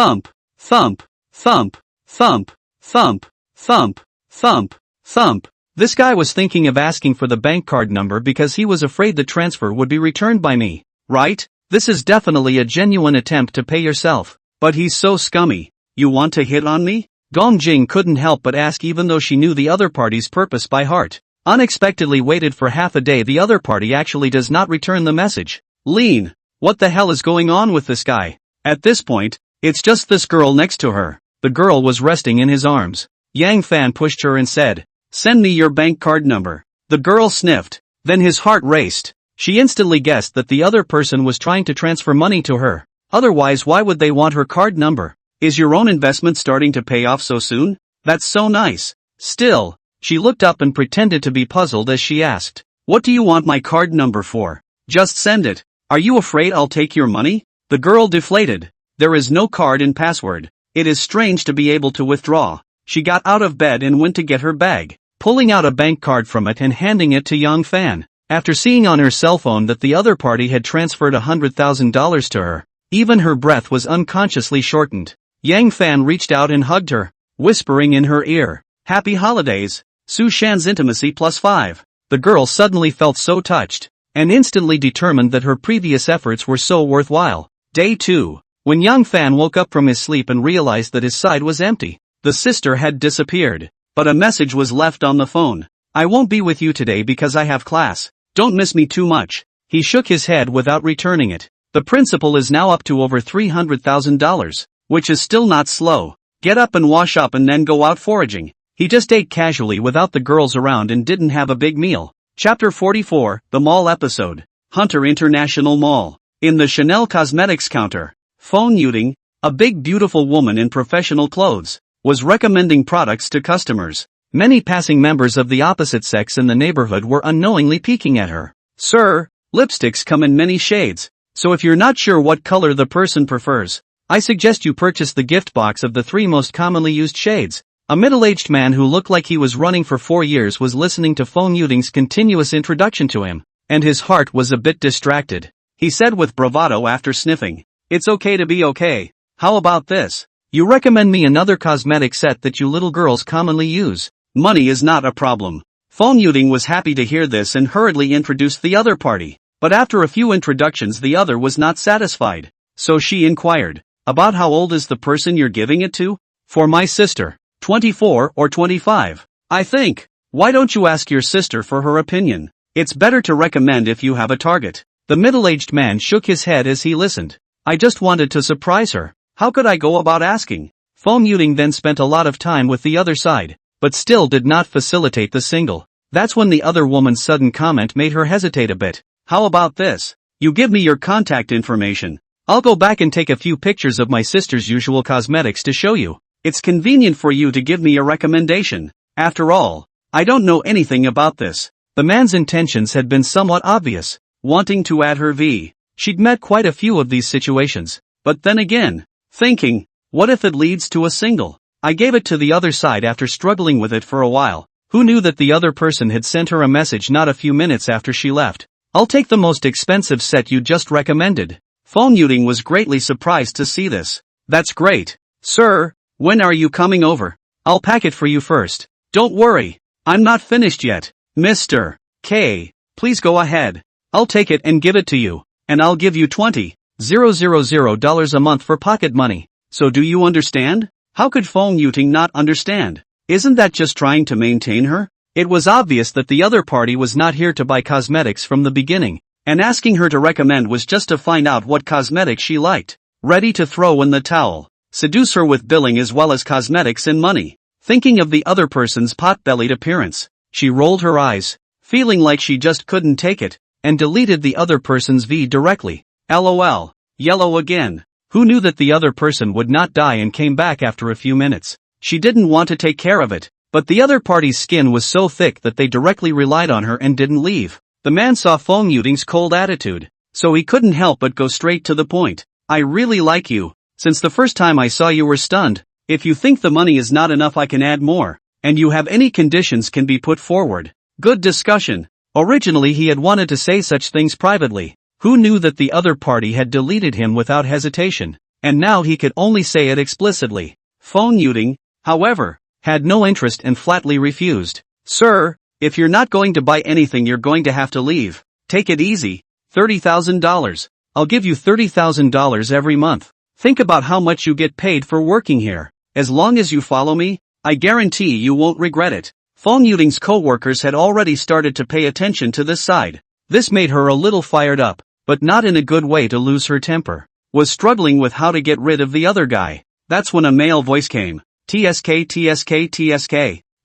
thump, thump, thump, thump, thump, thump, thump. This guy was thinking of asking for the bank card number because he was afraid the transfer would be returned by me, right? This is definitely a genuine attempt to pay yourself. But he's so scummy. You want to hit on me? Gong Jing couldn't help but ask even though she knew the other party's purpose by heart. Unexpectedly waited for half a day, the other party actually does not return the message. Lean, what the hell is going on with this guy? At this point, it's just this girl next to her. The girl was resting in his arms. Yang Fan pushed her and said, "Send me your bank card number." The girl sniffed. Then his heart raced. She instantly guessed that the other person was trying to transfer money to her. Otherwise, why would they want her card number? Is your own investment starting to pay off so soon? That's so nice. Still, she looked up and pretended to be puzzled as she asked, "What do you want my card number for? Just send it. Are you afraid I'll take your money?" The girl deflated. There is no card in password. It is strange to be able to withdraw. She got out of bed and went to get her bag, pulling out a bank card from it and handing it to Yang Fan. After seeing on her cell phone that the other party had transferred $100,000 to her, even her breath was unconsciously shortened. Yang Fan reached out and hugged her, whispering in her ear, "Happy holidays." Su Shan's intimacy +5. The girl suddenly felt so touched, and instantly determined that her previous efforts were so worthwhile. Day 2. When Yang Fan woke up from his sleep and realized that his side was empty, the sister had disappeared. But a message was left on the phone. "I won't be with you today because I have class. Don't miss me too much." He shook his head without returning it. The principal is now up to over $300,000, which is still not slow. Get up and wash up and then go out foraging. He just ate casually without the girls around and didn't have a big meal. Chapter 44, The Mall Episode. Hunter International Mall. In the Chanel Cosmetics counter, Fong Yuding, a big beautiful woman in professional clothes, was recommending products to customers. Many passing members of the opposite sex in the neighborhood were unknowingly peeking at her. "Sir, lipsticks come in many shades, so if you're not sure what color the person prefers, I suggest you purchase the gift box of the 3 most commonly used shades." A middle-aged man who looked like he was running for 4 years was listening to Fong Yuding's continuous introduction to him, and his heart was a bit distracted. He said with bravado after sniffing, "It's okay to be okay. How about this? You recommend me another cosmetic set that you little girls commonly use. Money is not a problem." Fong Yuding was happy to hear this and hurriedly introduced the other party. But after a few introductions the other was not satisfied. So she inquired, "About how old is the person you're giving it to?" "For my sister. 24 or 25. I think. Why don't you ask your sister for her opinion? It's better to recommend if you have a target." The middle-aged man shook his head as he listened. "I just wanted to surprise her. How could I go about asking?" Fong Yuding then spent a lot of time with the other side, but still did not facilitate the single. That's when the other woman's sudden comment made her hesitate a bit. "How about this? You give me your contact information. I'll go back and take a few pictures of my sister's usual cosmetics to show you. It's convenient for you to give me a recommendation. After all, I don't know anything about this." The man's intentions had been somewhat obvious, wanting to add her V. She'd met quite a few of these situations, but then again, thinking, what if it leads to a single? I gave it to the other side after struggling with it for a while. Who knew that the other person had sent her a message not a few minutes after she left? I'll take the most expensive set you just recommended. Fong Yuting was greatly surprised to see this. That's great. Sir, when are you coming over? I'll pack it for you first. Don't worry. I'm not finished yet. Mr. K, please go ahead. I'll take it and give it to you. And I'll give you $20,000 a month for pocket money. So do you understand? How could Fong Yuting not understand? Isn't that just trying to maintain her? It was obvious that the other party was not here to buy cosmetics from the beginning, and asking her to recommend was just to find out what cosmetics she liked. Ready to throw in the towel. Seduce her with billing as well as cosmetics and money. Thinking of the other person's pot-bellied appearance, she rolled her eyes, feeling like she just couldn't take it, and deleted the other person's V directly. LOL. Yellow again. Who knew that the other person would not die and came back after a few minutes? She didn't want to take care of it, but the other party's skin was so thick that they directly relied on her and didn't leave. The man saw Fong Yuting's cold attitude, so he couldn't help but go straight to the point. I really like you. Since the first time I saw you were stunned. If you think the money is not enough I can add more, and you have any conditions can be put forward. Good discussion. Originally he had wanted to say such things privately. Who knew that the other party had deleted him without hesitation, and now he could only say it explicitly. Fong Yuting, however, had no interest and flatly refused. Sir, if you're not going to buy anything you're going to have to leave. Take it easy. $30,000. I'll give you $30,000 every month. Think about how much you get paid for working here. As long as you follow me, I guarantee you won't regret it. Fong Yuting's co-workers had already started to pay attention to this side. This made her a little fired up, but not in a good way to lose her temper. Was struggling with how to get rid of the other guy. That's when a male voice came. TSK.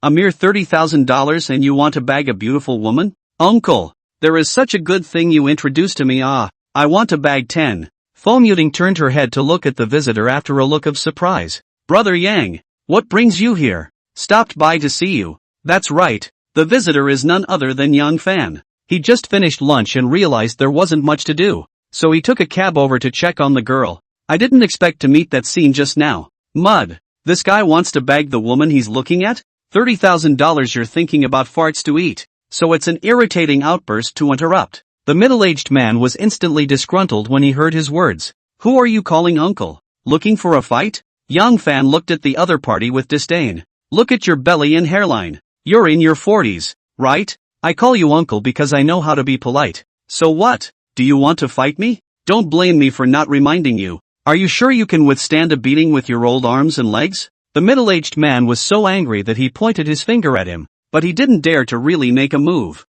A mere $30,000 and you want to bag a beautiful woman? Uncle, there is such a good thing you introduced to me. I want to bag 10. Fong Yuting turned her head to look at the visitor after a look of surprise. Brother Yang, what brings you here? Stopped by to see you. That's right, the visitor is none other than Yang Fan. He just finished lunch and realized there wasn't much to do, so he took a cab over to check on the girl. I didn't expect to meet that scene just now. Mud, this guy wants to bag the woman he's looking at? $30,000 you're thinking about farts to eat. So it's an irritating outburst to interrupt. The middle-aged man was instantly disgruntled when he heard his words. Who are you calling uncle? Looking for a fight? Yang Fan looked at the other party with disdain. Look at your belly and hairline. You're in your 40s, right? I call you uncle because I know how to be polite. So what? Do you want to fight me? Don't blame me for not reminding you. Are you sure you can withstand a beating with your old arms and legs? The middle-aged man was so angry that he pointed his finger at him, but he didn't dare to really make a move.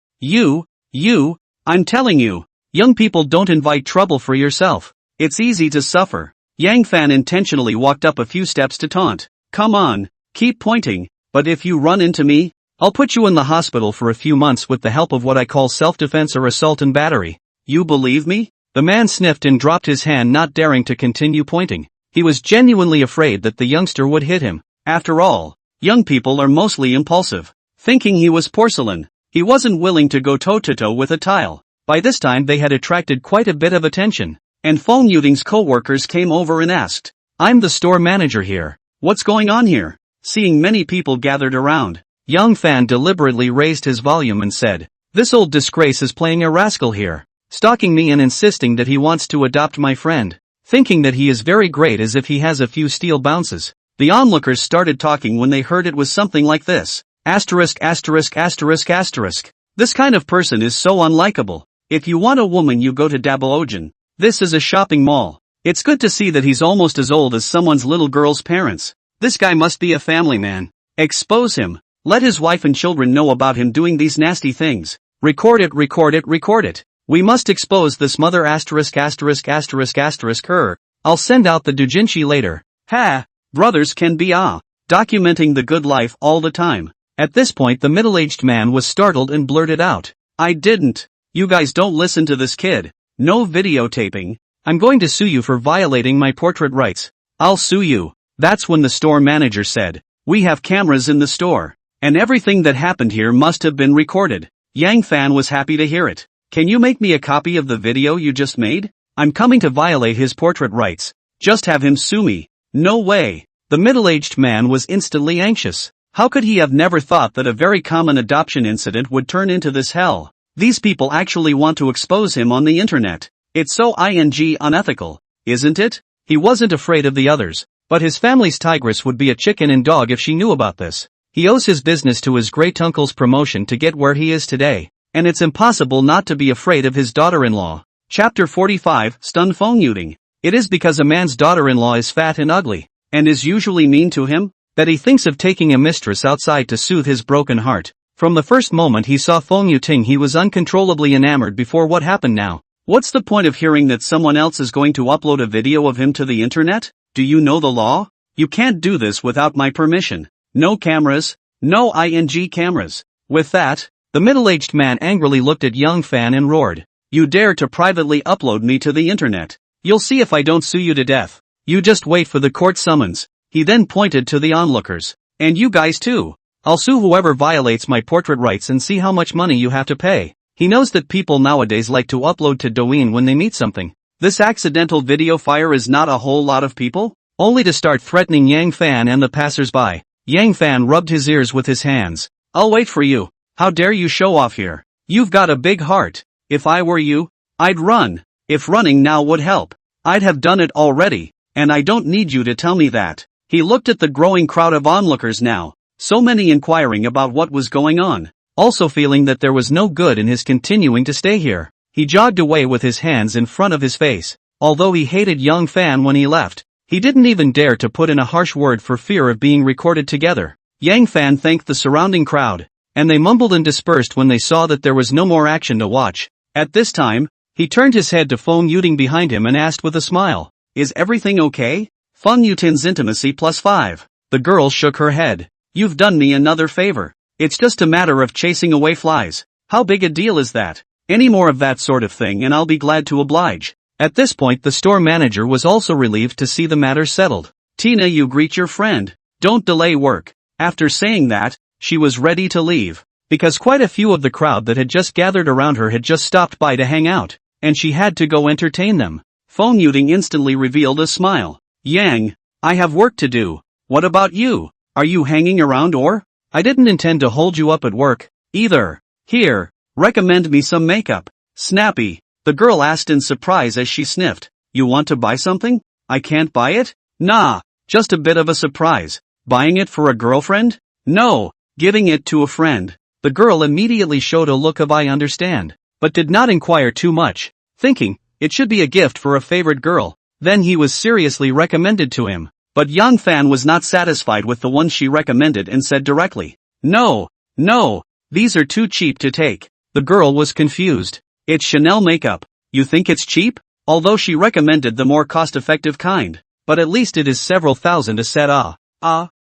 I'm telling you, young people don't invite trouble for yourself. It's easy to suffer. Yang Fan intentionally walked up a few steps to taunt. Come on, keep pointing, but if you run into me, I'll put you in the hospital for a few months with the help of what I call self-defense or assault and battery. You believe me? The man sniffed and dropped his hand, not daring to continue pointing. He was genuinely afraid that the youngster would hit him. After all, young people are mostly impulsive. Thinking he was porcelain, he wasn't willing to go toe-to-toe with a tile. By this time they had attracted quite a bit of attention, and Fong Yuting's co-workers came over and asked, I'm the store manager here. What's going on here? Seeing many people gathered around, Yang Fan deliberately raised his volume and said, this old disgrace is playing a rascal here, stalking me and insisting that he wants to adopt my friend, thinking that he is very great as if he has a few steel bounces. The onlookers started talking when they heard it was something like this. This kind of person is so unlikable. If you want a woman you go to Dabaojan. This is a shopping mall. It's good to see that he's almost as old as someone's little girl's parents. This guy must be a family man. Expose him. Let his wife and children know about him doing these nasty things. Record it. We must expose this mother *******. I'll send out the doujinshi later. Ha! Brothers can be documenting the good life all the time. At this point the middle-aged man was startled and blurted out. I didn't. You guys don't listen to this kid. No videotaping. I'm going to sue you for violating my portrait rights. I'll sue you. That's when the store manager said, we have cameras in the store, and everything that happened here must have been recorded. Yang Fan was happy to hear it. Can you make me a copy of the video you just made? I'm coming to violate his portrait rights. Just have him sue me. No way. The middle-aged man was instantly anxious. How could he have never thought that a very common adoption incident would turn into this hell? These people actually want to expose him on the internet. It's so unethical, isn't it? He wasn't afraid of the others, but his family's tigress would be a chicken and dog if she knew about this. He owes his business to his great-uncle's promotion to get where he is today, and it's impossible not to be afraid of his daughter-in-law. Chapter 45, Stunned Phone Muting. It is because a man's daughter-in-law is fat and ugly, and is usually mean to him, that he thinks of taking a mistress outside to soothe his broken heart. From the first moment he saw Feng Yuting he was uncontrollably enamored. Before what happened now? What's the point of hearing that someone else is going to upload a video of him to the internet? Do you know the law? You can't do this without my permission. No cameras. No cameras. With that, the middle-aged man angrily looked at young Fan and roared. You dare to privately upload me to the internet? You'll see if I don't sue you to death. You just wait for the court summons. He then pointed to the onlookers. And you guys too. I'll sue whoever violates my portrait rights and see how much money you have to pay. He knows that people nowadays like to upload to Douyin when they meet something. This accidental video fire is not a whole lot of people, only to start threatening Yang Fan and the passers-by. Yang Fan rubbed his ears with his hands. I'll wait for you. How dare you show off here? You've got a big heart. If I were you, I'd run. If running now would help, I'd have done it already, and I don't need you to tell me that. He looked at the growing crowd of onlookers now, so many inquiring about what was going on, also feeling that there was no good in his continuing to stay here. He jogged away with his hands in front of his face. Although he hated young Fan when he left, he didn't even dare to put in a harsh word for fear of being recorded together. Yang Fan thanked the surrounding crowd, and they mumbled and dispersed when they saw that there was no more action to watch. At this time, he turned his head to Feng Yuting behind him and asked with a smile, Is everything okay? Feng Yuting's intimacy +5. The girl shook her head. You've done me another favor. It's just a matter of chasing away flies. How big a deal is that? Any more of that sort of thing and I'll be glad to oblige. At this point the store manager was also relieved to see the matter settled. Tina, you greet your friend. Don't delay work. After saying that, she was ready to leave, because quite a few of the crowd that had just gathered around her had just stopped by to hang out, and she had to go entertain them. Feng Yuting instantly revealed a smile. Yang, I have work to do. What about you? Are you hanging around or? I didn't intend to hold you up at work, either. Here, recommend me some makeup. Snappy, the girl asked in surprise as she sniffed. You want to buy something? I can't buy it? Nah, just a bit of a surprise. Buying it for a girlfriend? No, giving it to a friend. The girl immediately showed a look of I understand, but did not inquire too much, thinking, it should be a gift for a favorite girl. Then he was seriously recommended to him. But Yang Fan was not satisfied with the one she recommended and said directly, No, these are too cheap to take. The girl was confused. It's Chanel makeup. You think it's cheap? Although she recommended the more cost-effective kind, but at least it is several thousand a set.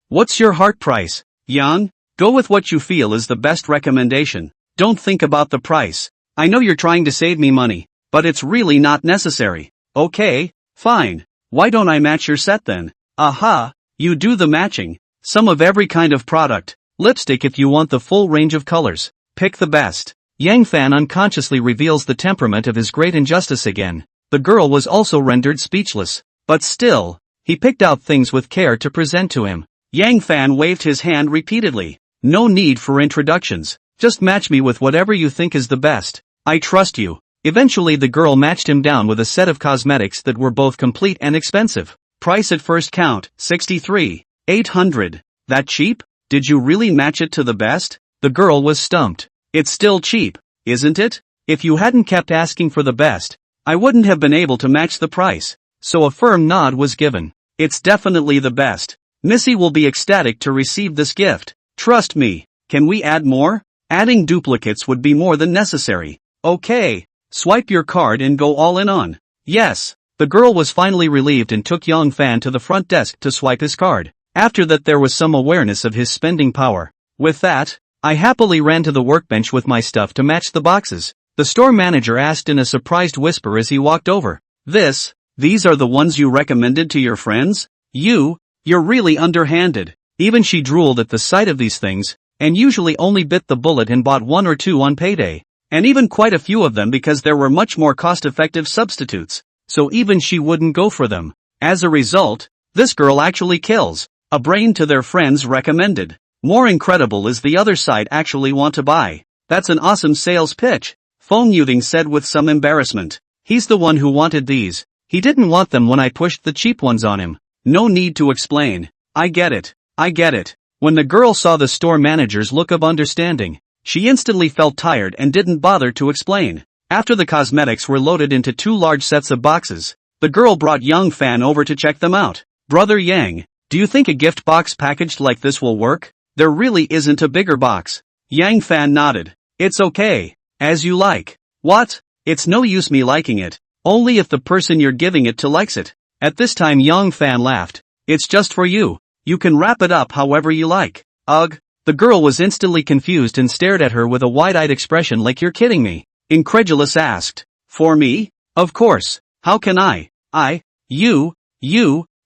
What's your heart price? Yang, go with what you feel is the best recommendation. Don't think about the price. I know you're trying to save me money, but it's really not necessary. Okay, fine. Why don't I match your set then? Aha, you do the matching. Some of every kind of product. Lipstick if you want the full range of colors. Pick the best. Yang Fan unconsciously reveals the temperament of his great injustice again. The girl was also rendered speechless. But still, he picked out things with care to present to him. Yang Fan waved his hand repeatedly. No need for introductions. Just match me with whatever you think is the best. I trust you. Eventually the girl matched him down with a set of cosmetics that were both complete and expensive. Price at first count, 63,800. That cheap? Did you really match it to the best? The girl was stumped. It's still cheap, isn't it? If you hadn't kept asking for the best, I wouldn't have been able to match the price. So a firm nod was given. It's definitely the best. Missy will be ecstatic to receive this gift. Trust me. Can we add more? Adding duplicates would be more than necessary. Okay. Swipe your card and go all in on. Yes. The girl was finally relieved and took Yang Fan to the front desk to swipe his card. After that there was some awareness of his spending power. With that, I happily ran to the workbench with my stuff to match the boxes. The store manager asked in a surprised whisper as he walked over. These are the ones you recommended to your friends? You're really underhanded. Even she drooled at the sight of these things, and usually only bit the bullet and bought one or two on payday. And even quite a few of them because there were much more cost-effective substitutes. So even she wouldn't go for them. As a result, this girl actually kills a brain to their friends recommended. More incredible is the other side actually want to buy. That's an awesome sales pitch. Fong Yuding said with some embarrassment. He's the one who wanted these. He didn't want them when I pushed the cheap ones on him. No need to explain. I get it. I get it. When the girl saw the store manager's look of understanding, she instantly felt tired and didn't bother to explain. After the cosmetics were loaded into 2 large sets of boxes, the girl brought Young Fan over to check them out. Brother Yang, do you think a gift box packaged like this will work? There really isn't a bigger box. Yang Fan nodded. It's okay. As you like. What? It's no use me liking it. Only if the person you're giving it to likes it. At this time Young Fan laughed. It's just for you. You can wrap it up however you like. Ugh. The girl was instantly confused and stared at her with a wide-eyed expression like you're kidding me. Incredulous asked. For me? Of course. How can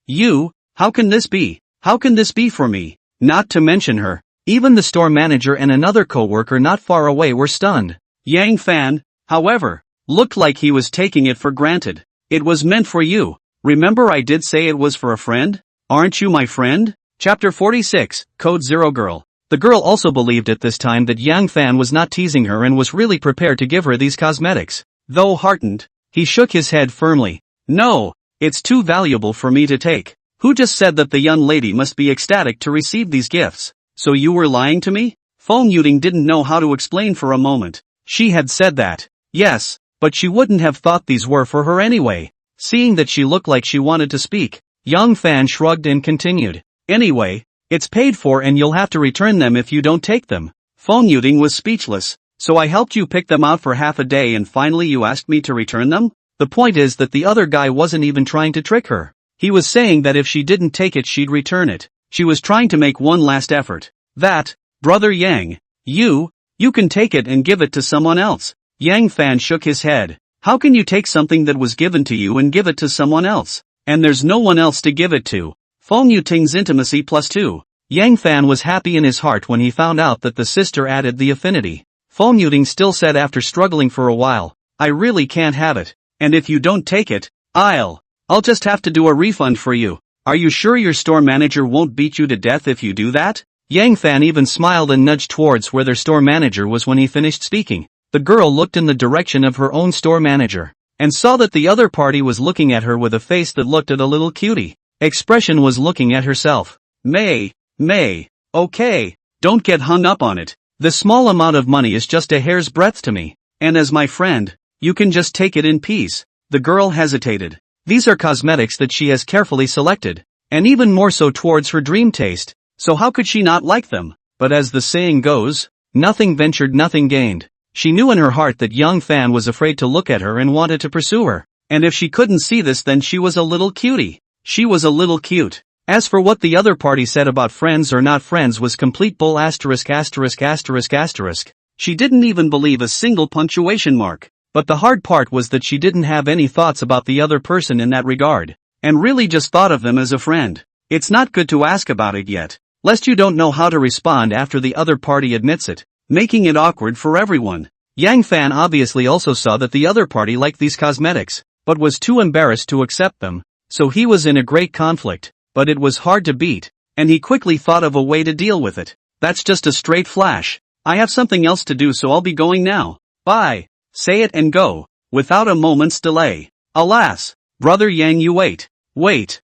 you, how can this be? How can this be for me? Not to mention her. Even the store manager and another co-worker not far away were stunned. Yang Fan, however, looked like he was taking it for granted. It was meant for you. Remember I did say it was for a friend? Aren't you my friend? Chapter 46, Code Zero Girl. The girl also believed at this time that Yang Fan was not teasing her and was really prepared to give her these cosmetics. Though heartened, he shook his head firmly. No, it's too valuable for me to take. Who just said that the young lady must be ecstatic to receive these gifts? So you were lying to me? Fong Yuding didn't know how to explain for a moment. She had said that. Yes, but she wouldn't have thought these were for her anyway. Seeing that she looked like she wanted to speak, Young Fan shrugged and continued. Anyway, it's paid for and you'll have to return them if you don't take them. Fong Yuding was speechless. So I helped you pick them out for half a day and finally you asked me to return them? The point is that the other guy wasn't even trying to trick her. He was saying that if she didn't take it she'd return it. She was trying to make one last effort. That, Brother Yang, you can take it and give it to someone else. Yang Fan shook his head. How can you take something that was given to you and give it to someone else? And there's no one else to give it to. Fong Yuding's intimacy +2. Yang Fan was happy in his heart when he found out that the sister added the affinity. Fong Yuding still said after struggling for a while, I really can't have it. And if you don't take it, I'll just have to do a refund for you. Are you sure your store manager won't beat you to death if you do that? Yang Fan even smiled and nudged towards where their store manager was when he finished speaking. The girl looked in the direction of her own store manager, and saw that the other party was looking at her with a face that looked at a little cutie. Expression was looking at herself. May, okay, don't get hung up on it. The small amount of money is just a hair's breadth to me, and as my friend, you can just take it in peace. The girl hesitated. These are cosmetics that she has carefully selected, and even more so towards her dream taste, so how could she not like them? But as the saying goes, nothing ventured nothing gained. She knew in her heart that Young Fan was afraid to look at her and wanted to pursue her, and if she couldn't see this then she was a little cutie. She was a little cute. As for what the other party said about friends or not friends was complete bull ********. She didn't even believe a single punctuation mark. But the hard part was that she didn't have any thoughts about the other person in that regard, and really just thought of them as a friend. It's not good to ask about it yet, lest you don't know how to respond after the other party admits it, making it awkward for everyone. Yang Fan obviously also saw that the other party liked these cosmetics, but was too embarrassed to accept them, so he was in a great conflict. But it was hard to beat, and he quickly thought of a way to deal with it. That's just a straight flash. I have something else to do so I'll be going now. Bye. Say it and go, without a moment's delay. Alas, Brother Yang, you wait.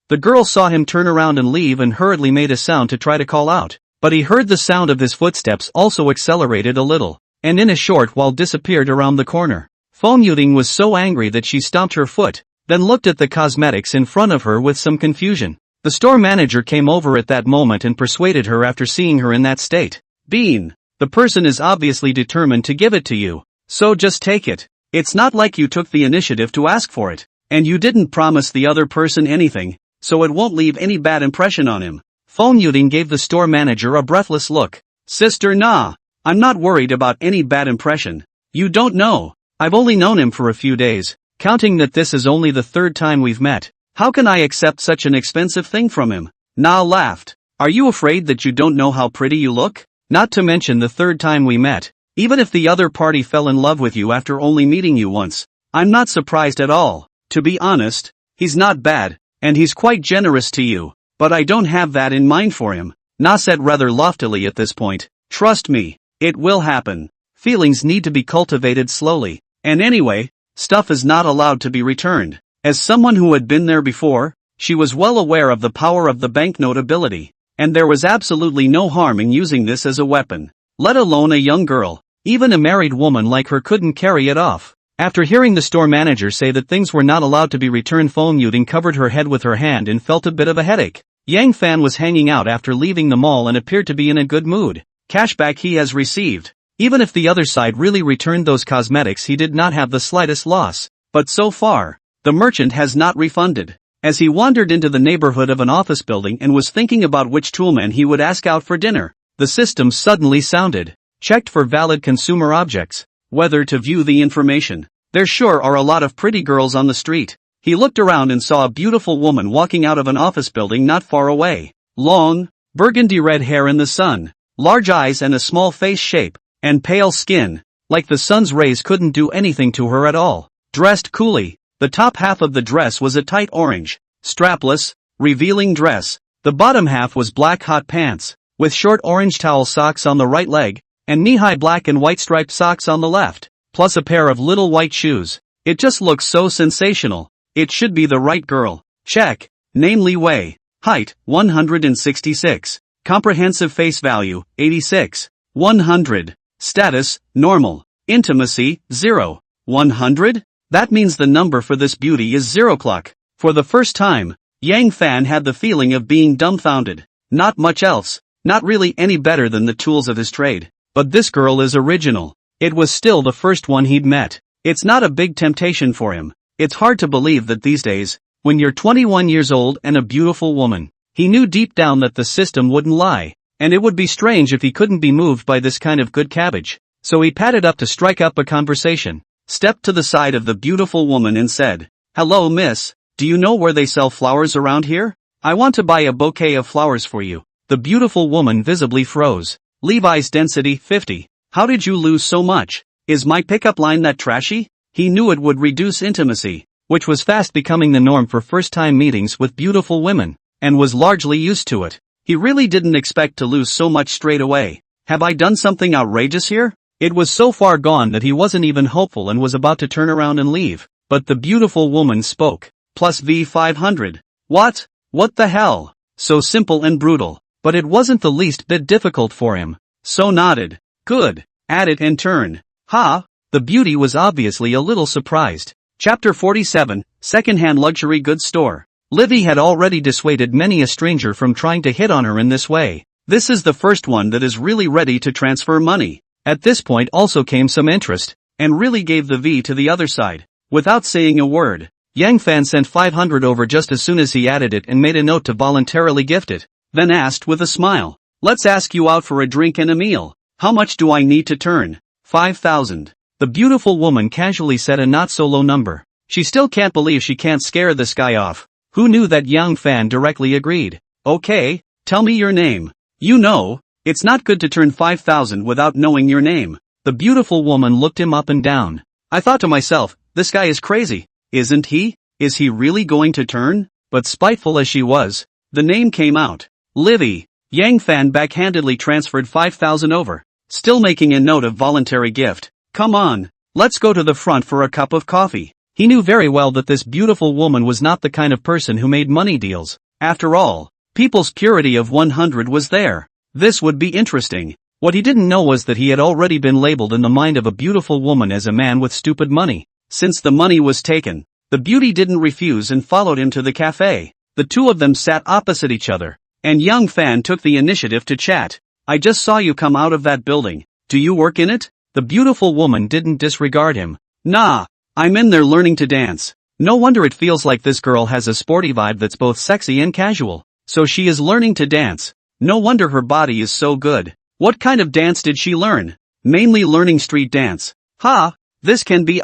The girl saw him turn around and leave and hurriedly made a sound to try to call out, but he heard the sound of his footsteps also accelerated a little, and in a short while disappeared around the corner. Fong Yuding was so angry that she stomped her foot, then looked at the cosmetics in front of her with some confusion. The store manager came over at that moment and persuaded her after seeing her in that state. Bean, the person is obviously determined to give it to you, so just take it. It's not like you took the initiative to ask for it, and you didn't promise the other person anything, so it won't leave any bad impression on him. Fong Yuding gave the store manager a breathless look. Sister, nah, I'm not worried about any bad impression. You don't know. I've only known him for a few days, counting that this is only the 3rd time we've met. How can I accept such an expensive thing from him? Na laughed. Are you afraid that you don't know how pretty you look? Not to mention the 3rd time we met. Even if the other party fell in love with you after only meeting you once, I'm not surprised at all. To be honest, he's not bad, and he's quite generous to you, but I don't have that in mind for him. Na said rather loftily at this point. Trust me, it will happen. Feelings need to be cultivated slowly. And anyway, stuff is not allowed to be returned. As someone who had been there before, she was well aware of the power of the banknote ability. And there was absolutely no harm in using this as a weapon. Let alone a young girl. Even a married woman like her couldn't carry it off. After hearing the store manager say that things were not allowed to be returned, Fong Yuding covered her head with her hand and felt a bit of a headache. Yang Fan was hanging out after leaving the mall and appeared to be in a good mood. Cashback he has received. Even if the other side really returned those cosmetics, he did not have the slightest loss. But so far, the merchant has not refunded. As he wandered into the neighborhood of an office building and was thinking about which toolman he would ask out for dinner, the system suddenly sounded. Checked for valid consumer objects. Whether to view the information. There sure are a lot of pretty girls on the street. He looked around and saw a beautiful woman walking out of an office building not far away. Long, burgundy red hair in the sun, large eyes and a small face shape, and pale skin, like the sun's rays couldn't do anything to her at all. Dressed coolly, the top half of the dress was a tight orange, strapless, revealing dress. The bottom half was black hot pants, with short orange towel socks on the right leg, and knee-high black and white striped socks on the left, plus a pair of little white shoes. It just looks so sensational. It should be the right girl. Check. Name Li Wei. Height, 166. Comprehensive face value, 86. 100. Status, normal. Intimacy, 0. 100? That means the number for this beauty is 0 o'clock. For the first time, Yang Fan had the feeling of being dumbfounded. Not much else. Not really any better than the tools of his trade. But this girl is original. It was still the first one he'd met. It's not a big temptation for him. It's hard to believe that these days, when you're 21 years old and a beautiful woman, he knew deep down that the system wouldn't lie, and it would be strange if he couldn't be moved by this kind of good cabbage. So he padded up to strike up a conversation, stepped to the side of the beautiful woman and said, "Hello miss, do you know where they sell flowers around here? I want to buy a bouquet of flowers for you." The beautiful woman visibly froze. Levi's density, 50. How did you lose so much? Is my pickup line that trashy? He knew it would reduce intimacy, which was fast becoming the norm for first-time meetings with beautiful women, and was largely used to it. He really didn't expect to lose so much straight away. Have I done something outrageous here? It was so far gone that he wasn't even hopeful and was about to turn around and leave. But the beautiful woman spoke. Plus V500. What? What the hell? So simple and brutal. But it wasn't the least bit difficult for him. So nodded. Good. Add it and turn. Ha! The beauty was obviously a little surprised. Chapter 47, Second-Hand Luxury Goods Store. Livy had already dissuaded many a stranger from trying to hit on her in this way. This is the first one that is really ready to transfer money. At this point also came some interest, and really gave the V to the other side. Without saying a word, Yang Fan sent 500 over just as soon as he added it and made a note to voluntarily gift it. Then asked with a smile, "Let's ask you out for a drink and a meal. How much do I need to turn?" 5,000. The beautiful woman casually said a not-so-low number. She still can't believe she can't scare this guy off. Who knew that Yang Fan directly agreed. "Okay, tell me your name." "You know, it's not good to turn 5,000 without knowing your name." The beautiful woman looked him up and down. I thought to myself, this guy is crazy, isn't he? Is he really going to turn? But spiteful as she was, the name came out. Livy. Yang Fan backhandedly transferred 5,000 over, still making a note of voluntary gift. "Come on, let's go to the front for a cup of coffee." He knew very well that this beautiful woman was not the kind of person who made money deals. After all, people's purity of 100 was there. This would be interesting. What he didn't know was that he had already been labeled in the mind of a beautiful woman as a man with stupid money. Since the money was taken, the beauty didn't refuse and followed him to the cafe. The two of them sat opposite each other, and Yang Fan took the initiative to chat. "I just saw you come out of that building. Do you work in it?" The beautiful woman didn't disregard him. "Nah, I'm in there learning to dance." No wonder it feels like this girl has a sporty vibe that's both sexy and casual. So she is learning to dance. No wonder her body is so good. What kind of dance did she learn? Mainly learning street dance. Ha! This can be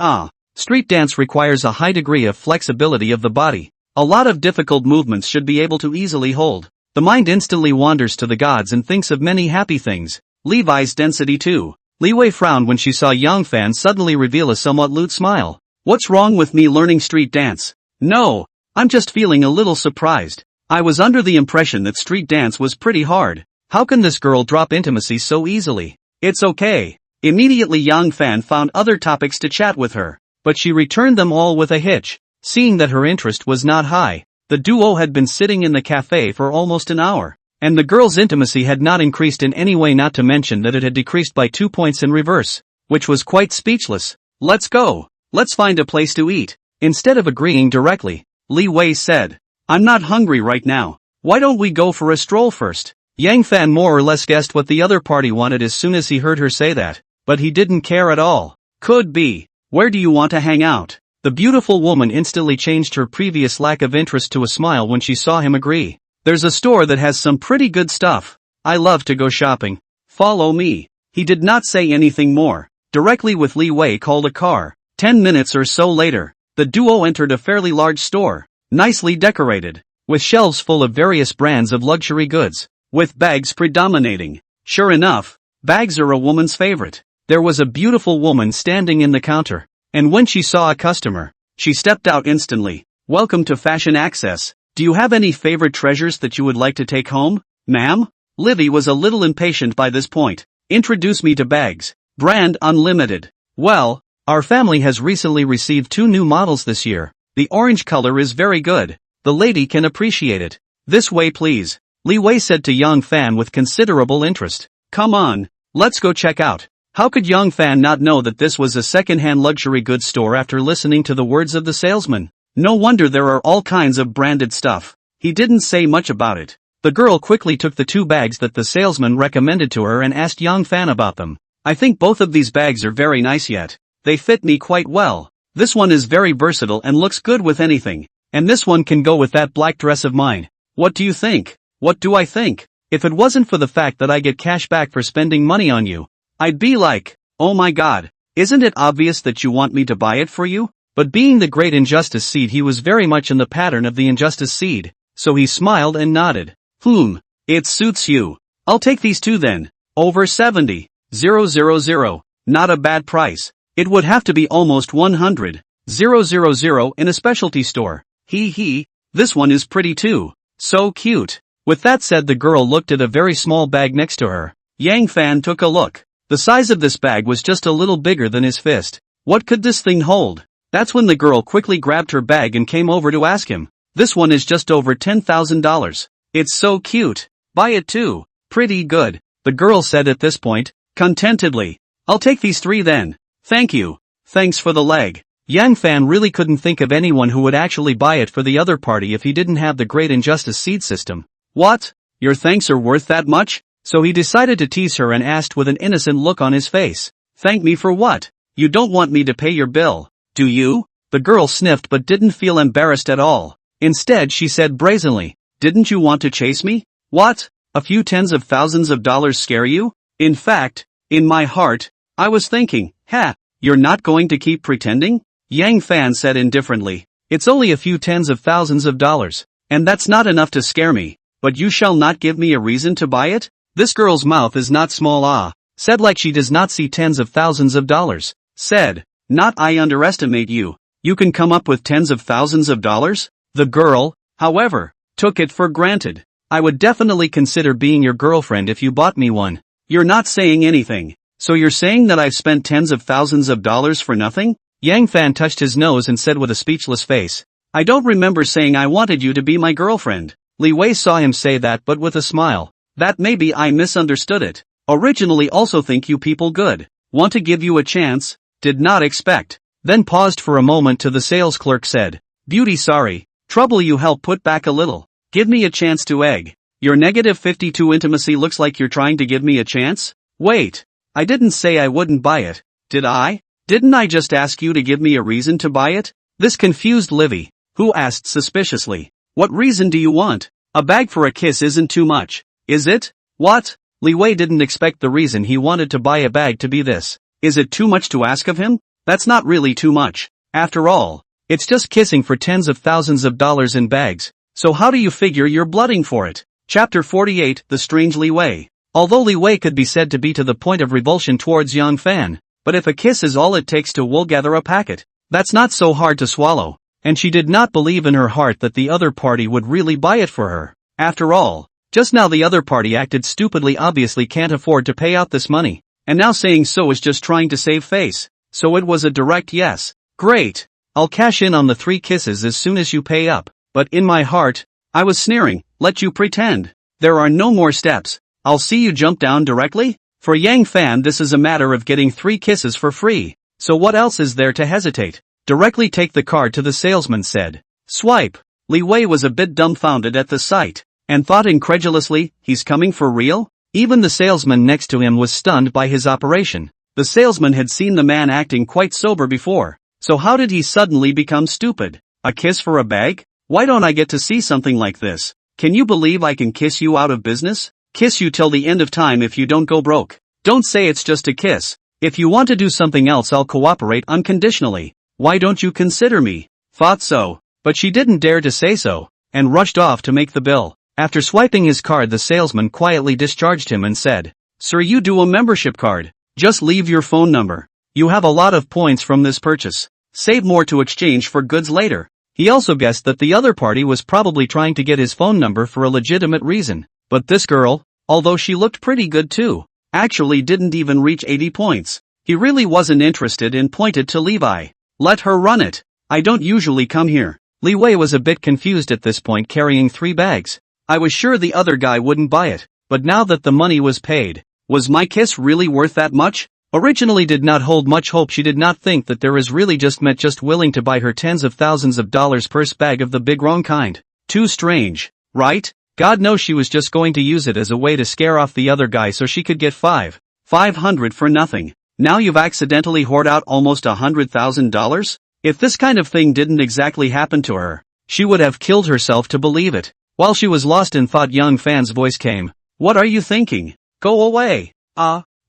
Street dance requires a high degree of flexibility of the body. A lot of difficult movements should be able to easily hold. The mind instantly wanders to the gods and thinks of many happy things. Levi's density too. Li Wei frowned when she saw Yang Fan suddenly reveal a somewhat lewd smile. "What's wrong with me learning street dance?" "No, I'm just feeling a little surprised. I was under the impression that street dance was pretty hard. How can this girl drop intimacy so easily?" "It's okay. Immediately Yang Fan found other topics to chat with her, but she returned them all with a hitch. Seeing that her interest was not high, the duo had been sitting in the cafe for almost an hour, and the girl's intimacy had not increased in any way, not to mention that it had decreased by 2 points in reverse, which was quite speechless. Let's go. Let's find a place to eat. Instead of agreeing directly, Li Wei said, I'm not hungry right now. Why don't we go for a stroll first? Yang Fan more or less guessed what the other party wanted as soon as he heard her say that, but he didn't care at all. Could be. Where do you want to hang out? The beautiful woman instantly changed her previous lack of interest to a smile when she saw him agree. There's a store that has some pretty good stuff. I love to go shopping. Follow me. He did not say anything more. Directly with Li Wei called a car. 10 minutes or so later, the duo entered a fairly large store, nicely decorated, with shelves full of various brands of luxury goods, with bags predominating. Sure enough, bags are a woman's favorite. There was a beautiful woman standing in the counter, and when she saw a customer, she stepped out instantly. Welcome to Fashion Access. Do you have any favorite treasures that you would like to take home, ma'am? Livy was a little impatient by this point. Introduce me to bags. Brand unlimited. Well, our family has recently received 2 new models this year. The orange color is very good. The lady can appreciate it. This way please, Li Wei said to Yang Fan with considerable interest. Come on, let's go check out. How could Yang Fan not know that this was a second-hand luxury goods store after listening to the words of the salesman? No wonder there are all kinds of branded stuff. He didn't say much about it. The girl quickly took the 2 bags that the salesman recommended to her and asked Yang Fan about them. I think both of these bags are very nice yet. They fit me quite well. This one is very versatile and looks good with anything. And this one can go with that black dress of mine. What do you think? What do I think? If it wasn't for the fact that I get cash back for spending money on you, I'd be like, oh my god, isn't it obvious that you want me to buy it for you? But being the great injustice seed, he was very much in the pattern of the injustice seed, so he smiled and nodded. It suits you. I'll take these 2 then. Over 70. 000. Not a bad price. It would have to be almost 100. 000 in a specialty store. This one is pretty too. So cute. With that said, the girl looked at a very small bag next to her. Yang Fan took a look. The size of this bag was just a little bigger than his fist. What could this thing hold? That's when the girl quickly grabbed her bag and came over to ask him. This one is just over $10,000. It's so cute. Buy it too. Pretty good, the girl said at this point, contentedly. I'll take these 3 then. Thank you. Thanks for the leg. Yang Fan really couldn't think of anyone who would actually buy it for the other party if he didn't have the great injustice seed system. What? Your thanks are worth that much? So he decided to tease her and asked with an innocent look on his face. Thank me for what? You don't want me to pay your bill, do you? The girl sniffed but didn't feel embarrassed at all. Instead she said brazenly, didn't you want to chase me? What? A few tens of thousands of dollars scare you? In fact, in my heart, I was thinking, you're not going to keep pretending? Yang Fan said indifferently, it's only a few tens of thousands of dollars, and that's not enough to scare me, but you shall not give me a reason to buy it? This girl's mouth is not small, said like she does not see tens of thousands of dollars, said, not I underestimate you, you can come up with tens of thousands of dollars? The girl, however, took it for granted. I would definitely consider being your girlfriend if you bought me one. You're not saying anything, so you're saying that I've spent tens of thousands of dollars for nothing? Yang Fan touched his nose and said with a speechless face, I don't remember saying I wanted you to be my girlfriend. Li Wei saw him say that but with a smile. That maybe I misunderstood it. Originally also think you people good. Want to give you a chance, did not expect. Then paused for a moment to the sales clerk said, Beauty sorry, trouble you help put back a little. Give me a chance to egg. Your negative 52 intimacy looks like you're trying to give me a chance? Wait. I didn't say I wouldn't buy it, did I? Didn't I just ask you to give me a reason to buy it? This confused Livy, who asked suspiciously, what reason do you want? A bag for a kiss isn't too much, is it? What? Li Wei didn't expect the reason he wanted to buy a bag to be this. Is it too much to ask of him? That's not really too much. After all, it's just kissing for tens of thousands of dollars in bags, so how do you figure you're blooding for it? Chapter 48, The Strange Li Wei. Although Li Wei could be said to be to the point of revulsion towards Yang Fan, but if a kiss is all it takes to wool gather a packet, that's not so hard to swallow, and she did not believe in her heart that the other party would really buy it for her. After all, just now the other party acted stupidly, obviously can't afford to pay out this money. and now saying so is just trying to save face. So it was a direct yes. Great. I'll cash in on the 3 kisses as soon as you pay up. But in my heart, I was sneering, let you pretend. There are no more steps. I'll see you jump down directly? For Yang Fan, this is a matter of getting 3 kisses for free. So what else is there to hesitate? Directly take the card to the salesman said. Swipe. Li Wei was a bit dumbfounded at the sight, and thought incredulously, he's coming for real? Even the salesman next to him was stunned by his operation. The salesman had seen the man acting quite sober before. So how did he suddenly become stupid? A kiss for a bag? Why don't I get to see something like this? Can you believe I can kiss you out of business? Kiss you till the end of time if you don't go broke. Don't say it's just a kiss. If you want to do something else, I'll cooperate unconditionally. Why don't you consider me? Thought so. But she didn't dare to say so, and rushed off to make the bill. After swiping his card, the salesman quietly discharged him and said, Sir, you do a membership card. Just leave your phone number. You have a lot of points from this purchase. Save more to exchange for goods later. He also guessed that the other party was probably trying to get his phone number for a legitimate reason. But this girl, although she looked pretty good too, actually didn't even reach 80 points. He really wasn't interested and pointed to Levi. Let her run it. I don't usually come here. Li Wei was a bit confused at this point, carrying 3 bags. I was sure the other guy wouldn't buy it, but now that the money was paid, was my kiss really worth that much? Originally did not hold much hope. She did not think that there was really just willing to buy her tens of thousands of dollars purse bag of the big wrong kind. Too strange, right? God knows she was just going to use it as a way to scare off the other guy so she could get 500 for nothing. Now you've accidentally hoarded out almost $100,000? If this kind of thing didn't exactly happen to her, she would have killed herself to believe it. While she was lost in thought, Young Fan's voice came. What are you thinking? Go away.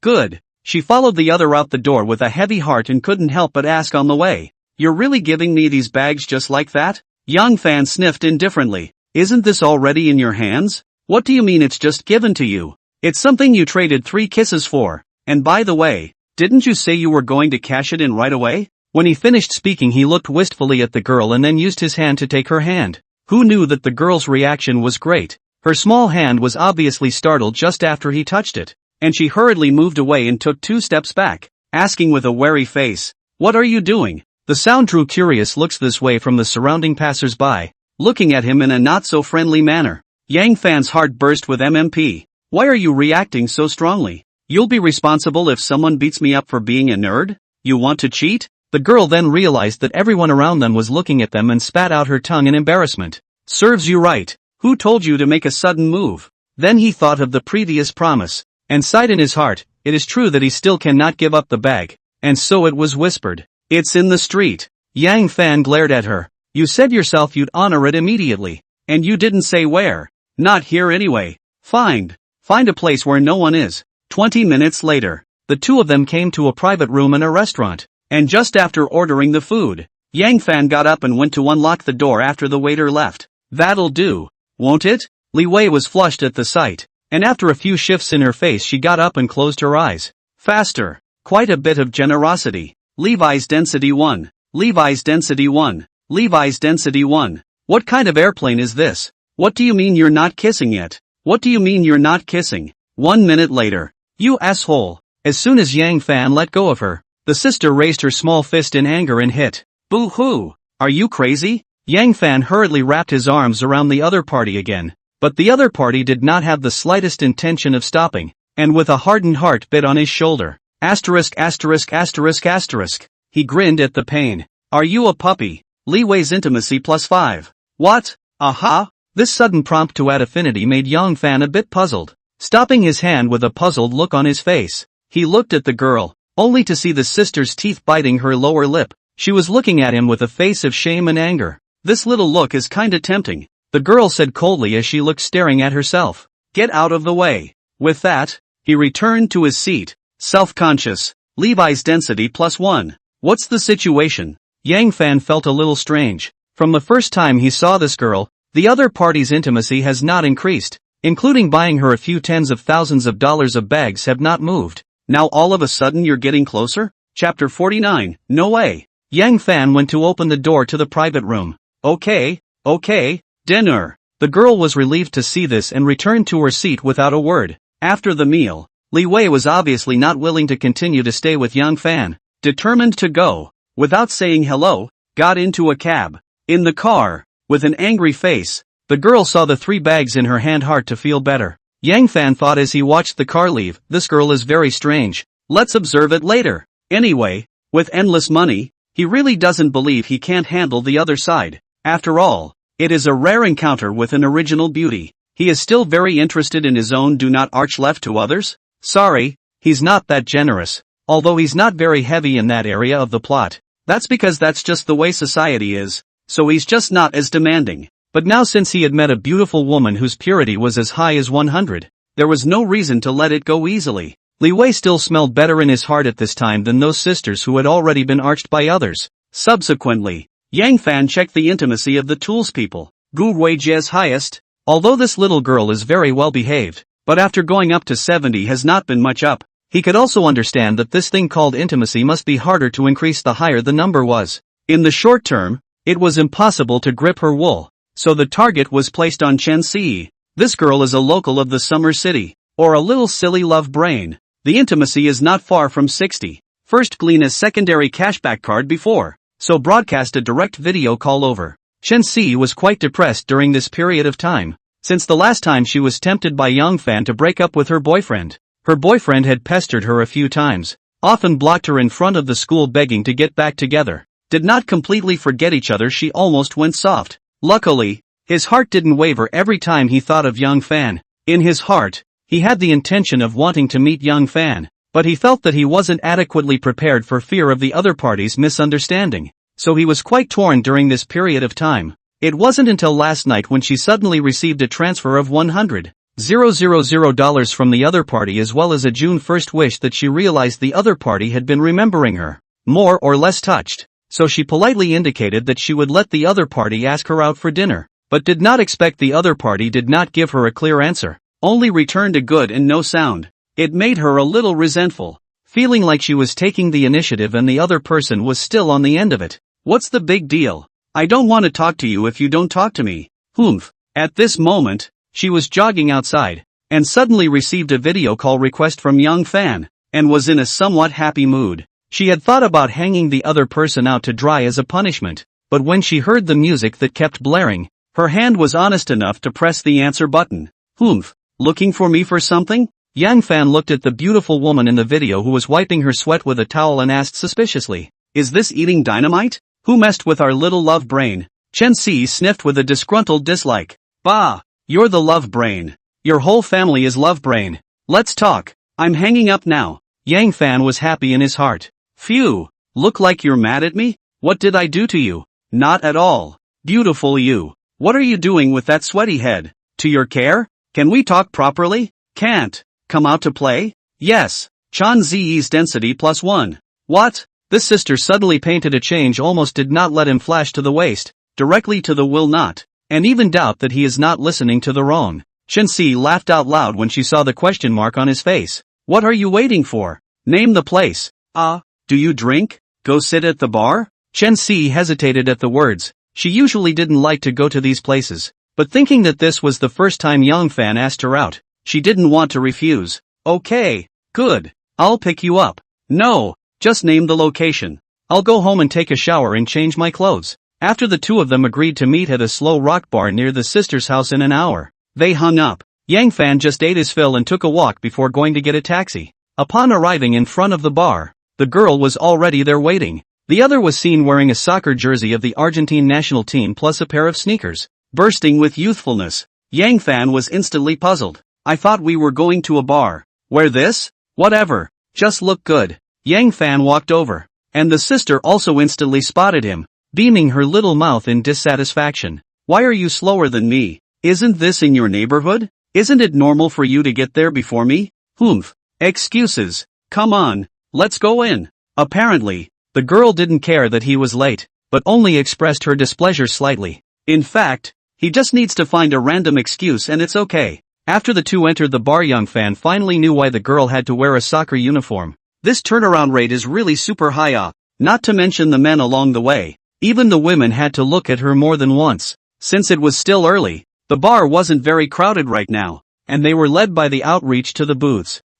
Good. She followed the other out the door with a heavy heart and couldn't help but ask on the way. You're really giving me these bags just like that? Young Fan sniffed indifferently. Isn't this already in your hands? What do you mean it's just given to you? It's something you traded 3 kisses for. And by the way, didn't you say you were going to cash it in right away? When he finished speaking, he looked wistfully at the girl and then used his hand to take her hand. Who knew that the girl's reaction was great? Her small hand was obviously startled just after he touched it, and she hurriedly moved away and took 2 steps back, asking with a wary face, What are you doing? The sound drew curious looks this way from the surrounding passers-by, looking at him in a not-so-friendly manner. Yang Fan's heart burst with MMP. Why are you reacting so strongly? You'll be responsible if someone beats me up for being a nerd? You want to cheat? The girl then realized that everyone around them was looking at them and spat out her tongue in embarrassment. Serves you right. Who told you to make a sudden move? Then he thought of the previous promise, and sighed in his heart. It is true that he still cannot give up the bag, and so it was whispered. It's in the street. Yang Fan glared at her. You said yourself you'd honor it immediately, and you didn't say where. Not here anyway. Find a place where no one is. 20 minutes later, the two of them came to a private room in a restaurant. And just after ordering the food, Yang Fan got up and went to unlock the door after the waiter left. That'll do, won't it? Li Wei was flushed at the sight, and after a few shifts in her face she got up and closed her eyes. Faster. Quite a bit of generosity. Levi's density 1. Levi's density 1. Levi's density 1. What kind of airplane is this? What do you mean you're not kissing yet? What do you mean you're not kissing? 1 minute later. You asshole. As soon as Yang Fan let go of her, the sister raised her small fist in anger and hit. Boo-hoo! Are you crazy? Yang Fan hurriedly wrapped his arms around the other party again, but the other party did not have the slightest intention of stopping, and with a hardened heart bit on his shoulder. Asterisk asterisk asterisk asterisk. He grinned at the pain. Are you a puppy? Li Wei's intimacy +5. What? Aha! This sudden prompt to add affinity made Yang Fan a bit puzzled. Stopping his hand with a puzzled look on his face, he looked at the girl, only to see the sister's teeth biting her lower lip. She was looking at him with a face of shame and anger. This little look is kinda tempting, the girl said coldly as she looked staring at herself. Get out of the way. With that, he returned to his seat, self-conscious. Levi's density +1. What's the situation? Yang Fan felt a little strange. From the first time he saw this girl, the other party's intimacy has not increased, including buying her a few tens of thousands of dollars of bags have not moved. Now all of a sudden you're getting closer? Chapter 49, no way. Yang Fan went to open the door to the private room. Okay, dinner. The girl was relieved to see this and returned to her seat without a word. After the meal, Li Wei was obviously not willing to continue to stay with Yang Fan. Determined to go, without saying hello, got into a cab. In the car, with an angry face, the girl saw the 3 bags in her hand. Hard to feel better. Yang Fan thought as he watched the car leave, this girl is very strange. Let's observe it later. Anyway, with endless money, he really doesn't believe he can't handle the other side. After all, it is a rare encounter with an original beauty. He is still very interested in his own. Do not arch left to others. Sorry, he's not that generous. Although he's not very heavy in that area of the plot. That's because that's just the way society is. So he's just not as demanding. But now since he had met a beautiful woman whose purity was as high as 100, there was no reason to let it go easily. Li Wei still smelled better in his heart at this time than those sisters who had already been arched by others. Subsequently, Yang Fan checked the intimacy of the tools people. Gu Weijie's highest. Although this little girl is very well behaved, but after going up to 70 has not been much up. He could also understand that this thing called intimacy must be harder to increase the higher the number was. In the short term, it was impossible to grip her wool. So the target was placed on Chen Si. This girl is a local of the Summer City, or a little silly love brain. The intimacy is not far from 60. First glean a secondary cashback card before, so broadcast a direct video call over. Chen Si was quite depressed during this period of time, since the last time she was tempted by Yang Fan to break up with her boyfriend. Her boyfriend had pestered her a few times, often blocked her in front of the school begging to get back together. Did not completely forget each other. She almost went soft. Luckily, his heart didn't waver every time he thought of Yang Fan. In his heart, he had the intention of wanting to meet Yang Fan, but he felt that he wasn't adequately prepared for fear of the other party's misunderstanding. So he was quite torn during this period of time. It wasn't until last night when she suddenly received a transfer of $100,000 from the other party as well as a June 1st wish that she realized the other party had been remembering her, more or less touched. So she politely indicated that she would let the other party ask her out for dinner, but did not expect the other party did not give her a clear answer, only returned a good and no sound. It made her a little resentful, feeling like she was taking the initiative and the other person was still on the end of it. What's the big deal? I don't want to talk to you if you don't talk to me. Humph. At this moment, she was jogging outside, and suddenly received a video call request from Yang Fan, and was in a somewhat happy mood. She had thought about hanging the other person out to dry as a punishment, but when she heard the music that kept blaring, her hand was honest enough to press the answer button. Humph, looking for me for something? Yang Fan looked at the beautiful woman in the video who was wiping her sweat with a towel and asked suspiciously, "Is this eating dynamite? Who messed with our little love brain?" Chen Si sniffed with a disgruntled dislike. "Bah, you're the love brain. Your whole family is love brain. Let's talk. I'm hanging up now." Yang Fan was happy in his heart. Phew, look like you're mad at me? What did I do to you? Not at all. Beautiful you. What are you doing with that sweaty head? To your care? Can we talk properly? Can't. Come out to play? Yes. Chan Zi's density +1. What? This sister suddenly painted a change almost did not let him flash to the waist, directly to the will not, and even doubt that he is not listening to the wrong. Chen Si laughed out loud when she saw the question mark on his face. What are you waiting for? Name the place. Do you drink? Go sit at the bar? Chen Si hesitated at the words. She usually didn't like to go to these places, but thinking that this was the first time Yang Fan asked her out, she didn't want to refuse. Okay, good. I'll pick you up. No, just name the location. I'll go home and take a shower and change my clothes. After the two of them agreed to meet at a slow rock bar near the sister's house in an hour, they hung up. Yang Fan just ate his fill and took a walk before going to get a taxi. Upon arriving in front of the bar, the girl was already there waiting. The other was seen wearing a soccer jersey of the Argentine national team plus a pair of sneakers, bursting with youthfulness. Yang Fan was instantly puzzled. I thought we were going to a bar. Wear this? Whatever. Just look good. Yang Fan walked over, and the sister also instantly spotted him, beaming her little mouth in dissatisfaction. Why are you slower than me? Isn't this in your neighborhood? Isn't it normal for you to get there before me? Humph. Excuses. Come on. Let's go in. Apparently, the girl didn't care that he was late, but only expressed her displeasure slightly. In fact, he just needs to find a random excuse and it's okay. After the two entered the bar, Yang Fan finally knew why the girl had to wear a soccer uniform. This turnaround rate is really super high not to mention the men along the way. Even the women had to look at her more than once. Since it was still early, the bar wasn't very crowded right now, and they were led by the outreach to the booths.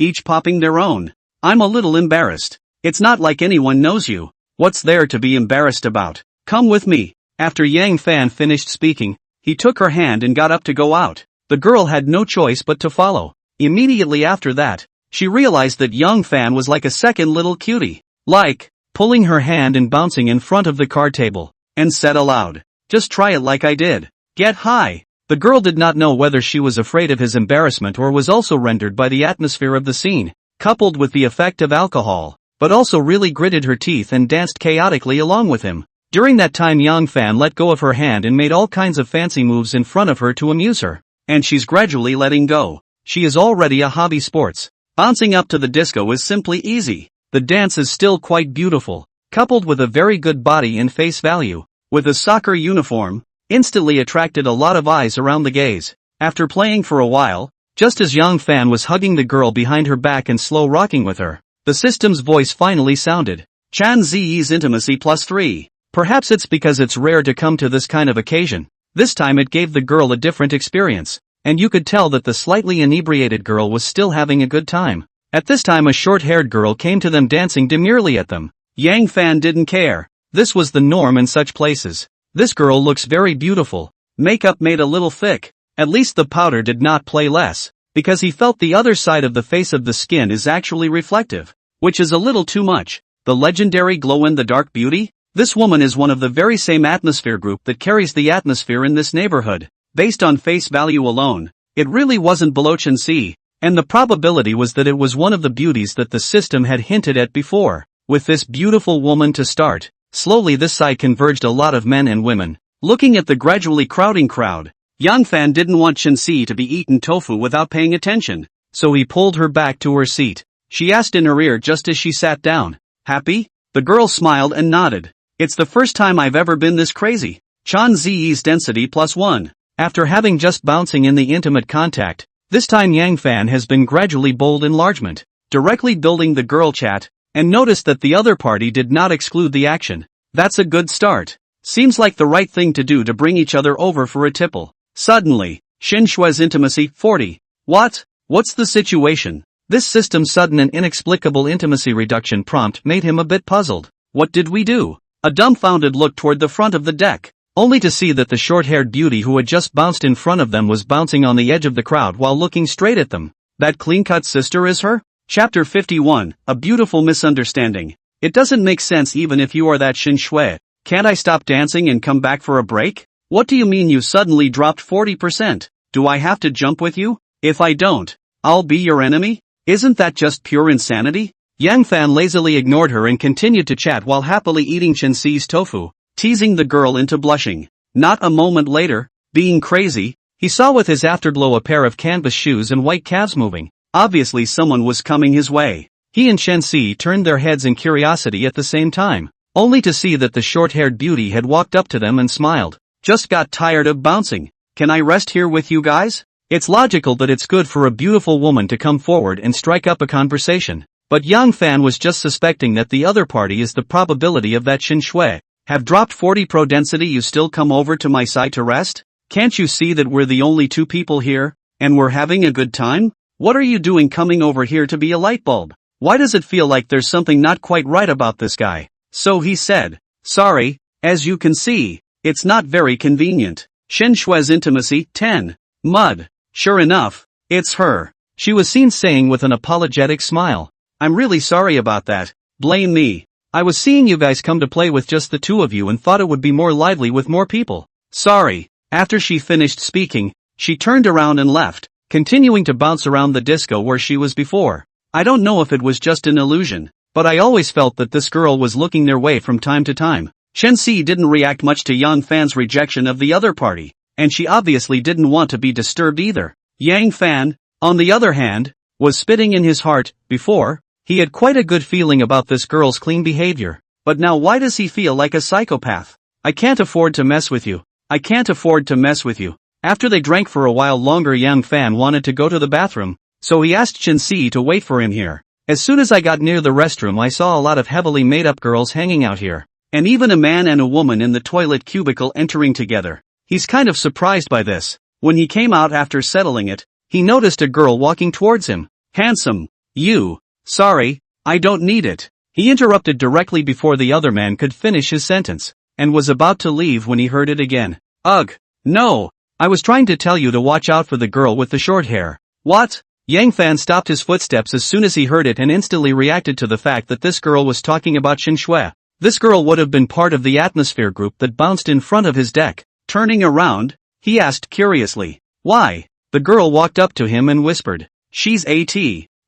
each popping their own. I'm a little embarrassed. It's not like anyone knows you. What's there to be embarrassed about? Come with me. After Yang Fan finished speaking, he took her hand and got up to go out. The girl had no choice but to follow. Immediately after that, she realized that Yang Fan was like a second little cutie. Like, pulling her hand and bouncing in front of the card table, and said aloud, "Just try it like I did. Get high." The girl did not know whether she was afraid of his embarrassment or was also rendered by the atmosphere of the scene, coupled with the effect of alcohol, but also really gritted her teeth and danced chaotically along with him. During that time Yang Fan let go of her hand and made all kinds of fancy moves in front of her to amuse her, and she's gradually letting go. She is already a hobby sports. Bouncing up to the disco is simply easy. The dance is still quite beautiful, coupled with a very good body and face value, with a soccer uniform, instantly attracted a lot of eyes around the gaze. After playing for a while, just as Yang Fan was hugging the girl behind her back and slow rocking with her, the system's voice finally sounded. Chan Ziyi's intimacy +3. Perhaps it's because it's rare to come to this kind of occasion. This time it gave the girl a different experience, and you could tell that the slightly inebriated girl was still having a good time. At this time a short-haired girl came to them dancing demurely at them. Yang Fan didn't care. This was the norm in such places. This girl looks very beautiful. Makeup made a little thick. At least the powder did not play less, because he felt the other side of the face of the skin is actually reflective, which is a little too much. The legendary glow-in-the-dark beauty? This woman is one of the very same atmosphere group that carries the atmosphere in this neighborhood. Based on face value alone, it really wasn't below Chen-Si, and the probability was that it was one of the beauties that the system had hinted at before. With this beautiful woman to start, slowly this side converged a lot of men and women. Looking at the gradually crowding crowd, Yang Fan didn't want Chen-Si to be eaten tofu without paying attention, so he pulled her back to her seat. She asked in her ear just as she sat down, "Happy?" The girl smiled and nodded. "It's the first time I've ever been this crazy." Chan Ziyi's density +1. After having just bouncing in the intimate contact, this time Yang Fan has been gradually bold enlargement, directly building the girl chat, and noticed that the other party did not exclude the action. That's a good start. Seems like the right thing to do to bring each other over for a tipple. Suddenly, Xin Shue's intimacy 40. What? What's the situation? This system's sudden and inexplicable intimacy reduction prompt made him a bit puzzled. What did we do? A dumbfounded look toward the front of the deck, only to see that the short-haired beauty who had just bounced in front of them was bouncing on the edge of the crowd while looking straight at them. That clean-cut sister is her? Chapter 51, A Beautiful Misunderstanding. It doesn't make sense even if you are that Xin Shui. Can't I stop dancing and come back for a break? What do you mean you suddenly dropped 40%? Do I have to jump with you? If I don't, I'll be your enemy? Isn't that just pure insanity? Yang Fan lazily ignored her and continued to chat while happily eating Chen-Si's tofu, teasing the girl into blushing. Not a moment later, being crazy, he saw with his afterglow a pair of canvas shoes and white calves moving. Obviously someone was coming his way. He and Chen-Si turned their heads in curiosity at the same time, only to see that the short-haired beauty had walked up to them and smiled. Just got tired of bouncing. Can I rest here with you guys? It's logical that it's good for a beautiful woman to come forward and strike up a conversation. But Yang Fan was just suspecting that the other party is the probability of that Xin Shui. Have dropped 40 pro density, you still come over to my side to rest? Can't you see that we're the only two people here, and we're having a good time? What are you doing coming over here to be a light bulb? Why does it feel like there's something not quite right about this guy? So he said, "Sorry, as you can see, it's not very convenient." Xin Shue's intimacy 10. Mud. Sure enough, it's her. She was seen saying with an apologetic smile, "I'm really sorry about that. Blame me. I was seeing you guys come to play with just the two of you and thought it would be more lively with more people. Sorry." After she finished speaking, she turned around and left, continuing to bounce around the disco where she was before. I don't know if it was just an illusion, but I always felt that this girl was looking their way from time to time. Chen-Si didn't react much to Yang Fan's rejection of the other party, and she obviously didn't want to be disturbed either. Yang Fan, on the other hand, was spitting in his heart. Before, he had quite a good feeling about this girl's clean behavior, but now why does he feel like a psychopath? I can't afford to mess with you. I can't afford to mess with you. After they drank for a while longer, Yang Fan wanted to go to the bathroom, so he asked Chen-Si to wait for him here. As soon as I got near the restroom I saw a lot of heavily made-up girls hanging out here, and even a man and a woman in the toilet cubicle entering together. He's kind of surprised by this. When he came out after settling it, he noticed a girl walking towards him. Handsome, Sorry, I don't need it. He interrupted directly before the other man could finish his sentence, and was about to leave when he heard it again. Ugh, no, I was trying to tell you to watch out for the girl with the short hair. What? Yang Fan stopped his footsteps as soon as he heard it and instantly reacted to the fact that this girl was talking about Xin Shui. This girl would have been part of the atmosphere group that bounced in front of his deck. Turning around, he asked curiously, why? The girl walked up to him and whispered, she's AT.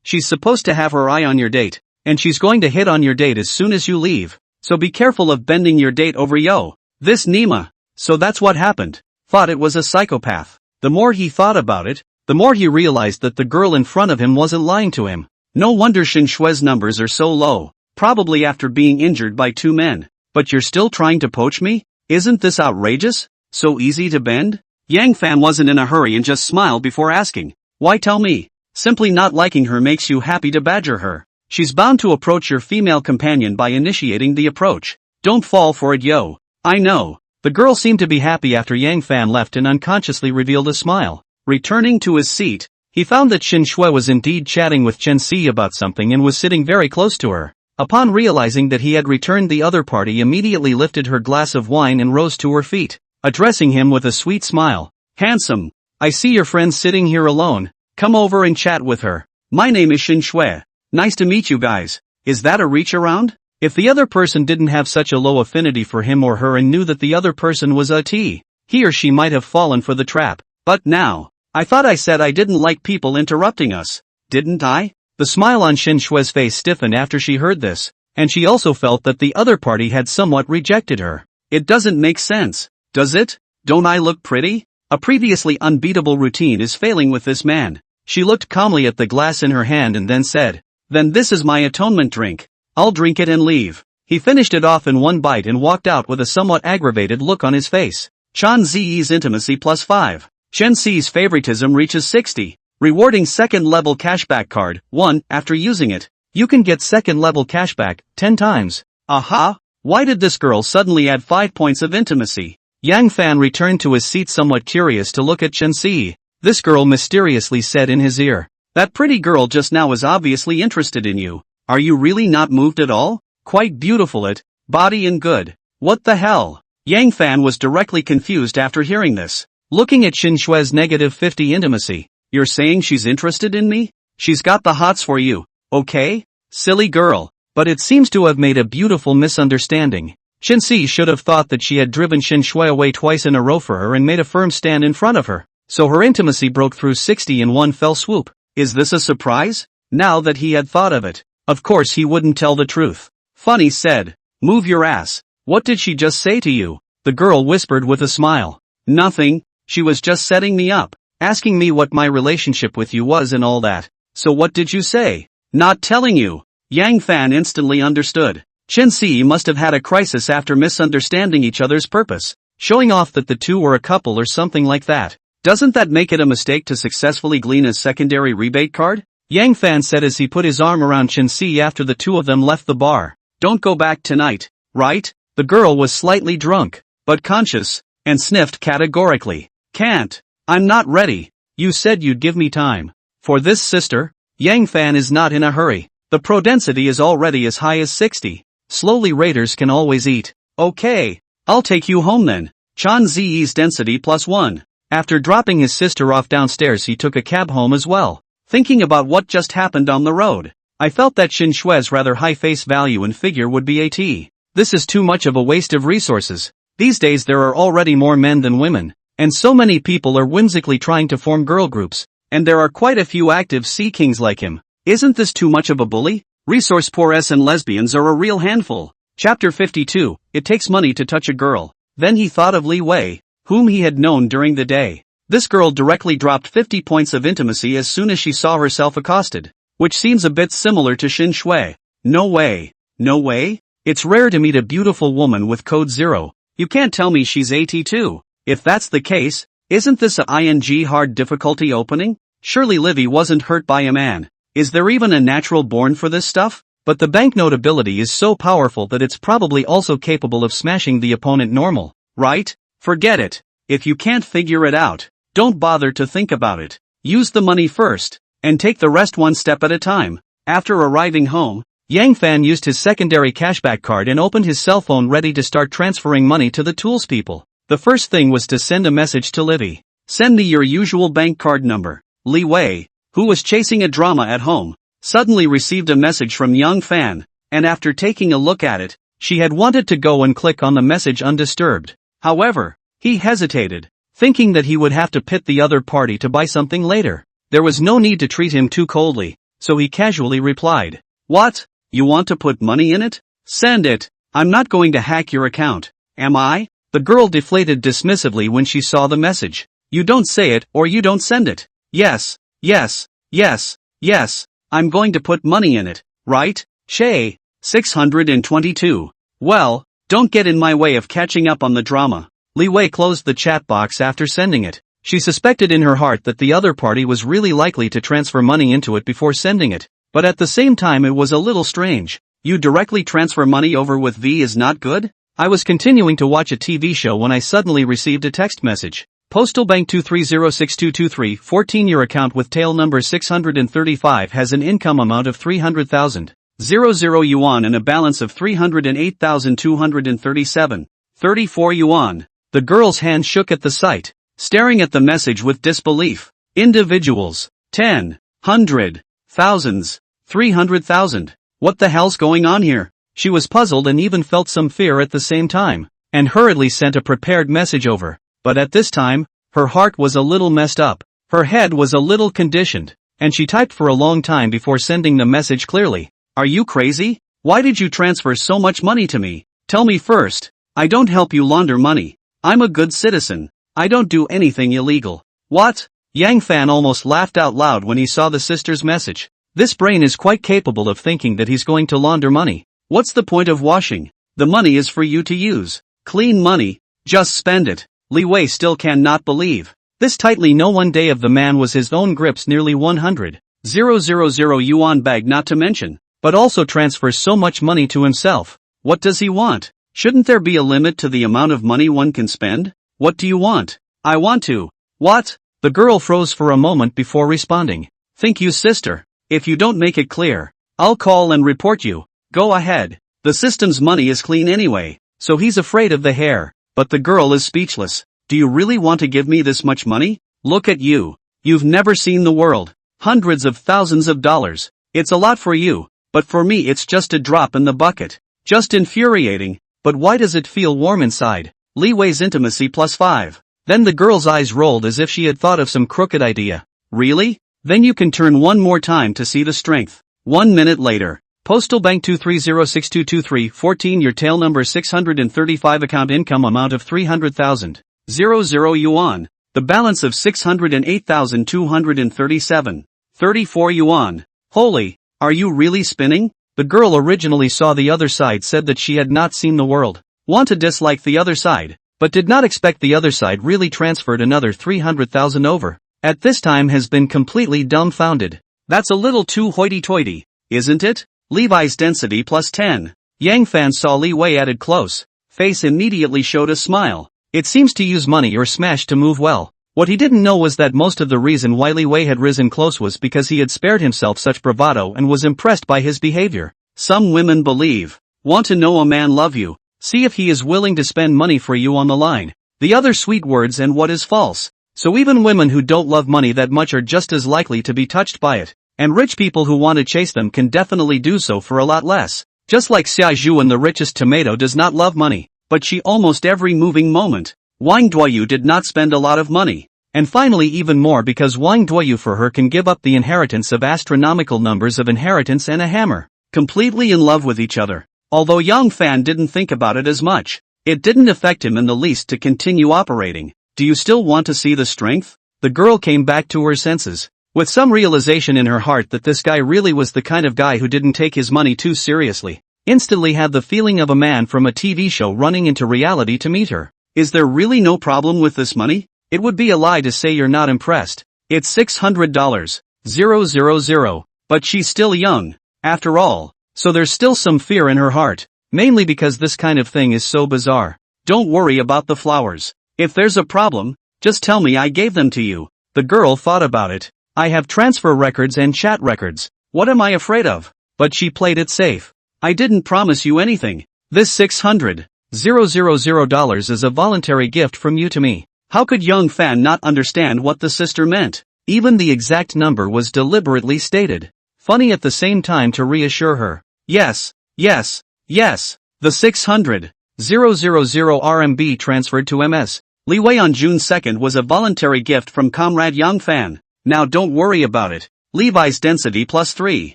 She's supposed to have her eye on your date, and she's going to hit on your date as soon as you leave, so be careful of bending your date over yo. This Nima. So that's what happened. Thought it was a psychopath. The more he thought about it, the more he realized that the girl in front of him wasn't lying to him. No wonder Xin Shui's numbers are so low, probably after being injured by 2 men. But you're still trying to poach me? Isn't this outrageous? So easy to bend? Yang Fan wasn't in a hurry and just smiled before asking, why tell me? Simply not liking her makes you happy to badger her. She's bound to approach your female companion by initiating the approach. Don't fall for it yo. I know. The girl seemed to be happy after Yang Fan left and unconsciously revealed a smile. Returning to his seat, he found that Xin Shui was indeed chatting with Chen Si about something and was sitting very close to her. Upon realizing that he had returned, the other party immediately lifted her glass of wine and rose to her feet, addressing him with a sweet smile. Handsome, I see your friend sitting here alone. Come over and chat with her. My name is Xin Shui. Nice to meet you guys. Is that a reach around? If the other person didn't have such a low affinity for him or her and knew that the other person was a T, he or she might have fallen for the trap. But now, I thought I said I didn't like people interrupting us, didn't I? The smile on Xin Shui's face stiffened after she heard this, and she also felt that the other party had somewhat rejected her. It doesn't make sense, does it? Don't I look pretty? A previously unbeatable routine is failing with this man. She looked calmly at the glass in her hand and then said, then this is my atonement drink. I'll drink it and leave. He finished it off in one bite and walked out with a somewhat aggravated look on his face. Chan Zi's intimacy +5. Chen Si's favoritism reaches 60. Rewarding second level cashback card, 1, after using it, you can get second level cashback, 10 times. Aha! Why did this girl suddenly add 5 points of intimacy? Yang Fan returned to his seat somewhat curious to look at Chen Si. This girl mysteriously said in his ear, that pretty girl just now is obviously interested in you. Are you really not moved at all? Quite beautiful at body and good. What the hell? Yang Fan was directly confused after hearing this. Looking at Xin Shui's -50 intimacy, you're saying she's interested in me? She's got the hots for you, okay? Silly girl. But it seems to have made a beautiful misunderstanding. Chen Si should have thought that she had driven Xin Shui away twice in a row for her and made a firm stand in front of her, so her intimacy broke through 60 in one fell swoop. Is this a surprise? Now that he had thought of it, of course he wouldn't tell the truth. Funny said, move your ass. What did she just say to you? The girl whispered with a smile. Nothing. She was just setting me up, asking me what my relationship with you was and all that. So what did you say? Not telling you. Yang Fan instantly understood. Chen Si must have had a crisis after misunderstanding each other's purpose, showing off that the two were a couple or something like that. Doesn't that make it a mistake to successfully glean a secondary rebate card? Yang Fan said as he put his arm around Chen Si after the two of them left the bar. Don't go back tonight, right? The girl was slightly drunk, but conscious, and sniffed categorically. Can't. I'm not ready. You said you'd give me time. For this, sister? Yang Fan is not in a hurry. The pro density is already as high as 60. Slowly raiders can always eat. Okay. I'll take you home then. Chan Zi's density +1. After dropping his sister off downstairs, he took a cab home as well. Thinking about what just happened on the road, I felt that Xin Shui's rather high face value and figure would be AT. This is too much of a waste of resources. These days there are already more men than women, and so many people are whimsically trying to form girl groups, and there are quite a few active sea kings like him. Isn't this too much of a bully? Resource poor S and lesbians are a real handful. Chapter 52, It takes money to touch a girl. Then he thought of Li Wei, whom he had known during the day. This girl directly dropped 50 points of intimacy as soon as she saw herself accosted, which seems a bit similar to Xin Shui. No way. No way? It's rare to meet a beautiful woman with code 0. You can't tell me she's AT2. If that's the case, isn't this a ING hard difficulty opening? Surely Livy wasn't hurt by a man. Is there even a natural born for this stuff? But the banknote ability is so powerful that it's probably also capable of smashing the opponent normal, right? Forget it. If you can't figure it out, don't bother to think about it. Use the money first, and take the rest one step at a time. After arriving home, Yang Fan used his secondary cashback card and opened his cell phone ready to start transferring money to the tools people. The first thing was to send a message to Livy. "Send me your usual bank card number." Li Wei, who was chasing a drama at home, suddenly received a message from Yang Fan, and after taking a look at it, she had wanted to go and click on the message undisturbed. However, he hesitated, thinking that he would have to pit the other party to buy something later. There was no need to treat him too coldly, so he casually replied, "What? You want to put money in it? Send it. I'm not going to hack your account, am I?" The girl deflated dismissively when she saw the message. "You don't say it or you don't send it." Yes, yes, yes, yes, I'm going to put money in it, right? Shay. 622. Well, don't get in my way of catching up on the drama. Li Wei closed the chat box after sending it. She suspected in her heart that the other party was really likely to transfer money into it before sending it, but at the same time it was a little strange. You directly transfer money over with V is not good? I was continuing to watch a TV show when I suddenly received a text message. Postal Bank 2306223 14 Your account with tail number 635 has an income amount of 300,000. 00 yuan and a balance of 308,237. 34 yuan. The girl's hand shook at the sight, staring at the message with disbelief. Individuals. 10. 100. Thousands. 300,000. What the hell's going on here? She was puzzled and even felt some fear at the same time, and hurriedly sent a prepared message over. But at this time, her heart was a little messed up, her head was a little conditioned, and she typed for a long time before sending the message clearly. Are you crazy? Why did you transfer so much money to me? Tell me first. I don't help you launder money. I'm a good citizen. I don't do anything illegal. What? Yang Fan almost laughed out loud when he saw the sister's message. This brain is quite capable of thinking that he's going to launder money. What's the point of washing? The money is for you to use. Clean money. Just spend it. Li Wei still cannot believe. This tightly no one day of the man was his own grips nearly 100,000 yuan bag not to mention, but also transfers so much money to himself. What does he want? Shouldn't there be a limit to the amount of money one can spend? What do you want? I want to. What? The girl froze for a moment before responding. Thank you, sister. If you don't make it clear, I'll call and report you. Go ahead. The system's money is clean anyway, so he's afraid of the hair. But the girl is speechless. Do you really want to give me this much money? Look at you. You've never seen the world. Hundreds of thousands of dollars. It's a lot for you, but for me it's just a drop in the bucket. Just infuriating, but why does it feel warm inside? Li Wei's intimacy +5. Then the girl's eyes rolled as if she had thought of some crooked idea. Really? Then you can turn one more time to see the strength. 1 minute later. Postal Bank 2306223 14 Your tail number 635 account income amount of 300,000. 00 yuan. The balance of 608,237. 34 yuan. Holy, are you really spinning? The girl originally saw the other side said that she had not seen the world. Want to dislike the other side, but did not expect the other side really transferred another 300,000 over. At this time has been completely dumbfounded. That's a little too hoity-toity, isn't it? Levi's density +10. Yang Fan saw Li Wei added close. Face immediately showed a smile. It seems to use money or smash to move well. What he didn't know was that most of the reason why Li Wei had risen close was because he had spared himself such bravado and was impressed by his behavior. Some women believe. Want to know a man love you? See if he is willing to spend money for you on the line. The other sweet words and what is false. So even women who don't love money that much are just as likely to be touched by it. And rich people who want to chase them can definitely do so for a lot less. Just like Xia Zhuan, the richest tomato, does not love money, but she almost every moving moment. Wang Duoyu did not spend a lot of money. And finally even more because Wang Duoyu for her can give up the inheritance of astronomical numbers of inheritance and a hammer. Completely in love with each other. Although Yang Fan didn't think about it as much. It didn't affect him in the least to continue operating. Do you still want to see the strength? The girl came back to her senses. With some realization in her heart that this guy really was the kind of guy who didn't take his money too seriously. Instantly had the feeling of a man from a TV show running into reality to meet her. Is there really no problem with this money? It would be a lie to say you're not impressed. It's $600. 000. But she's still young, after all, so there's still some fear in her heart, mainly because this kind of thing is so bizarre. Don't worry about the flowers. If there's a problem, just tell me I gave them to you. The girl thought about it. I have transfer records and chat records. What am I afraid of? But she played it safe. I didn't promise you anything. This $600,000 is a voluntary gift from you to me. How could young Fan not understand what the sister meant? Even the exact number was deliberately stated. Funny at the same time to reassure her. Yes, yes, yes. The 600,000 RMB transferred to Ms. Li Wei on June 2nd was a voluntary gift from Comrade Yang Fan. Now don't worry about it. Levi's density +3.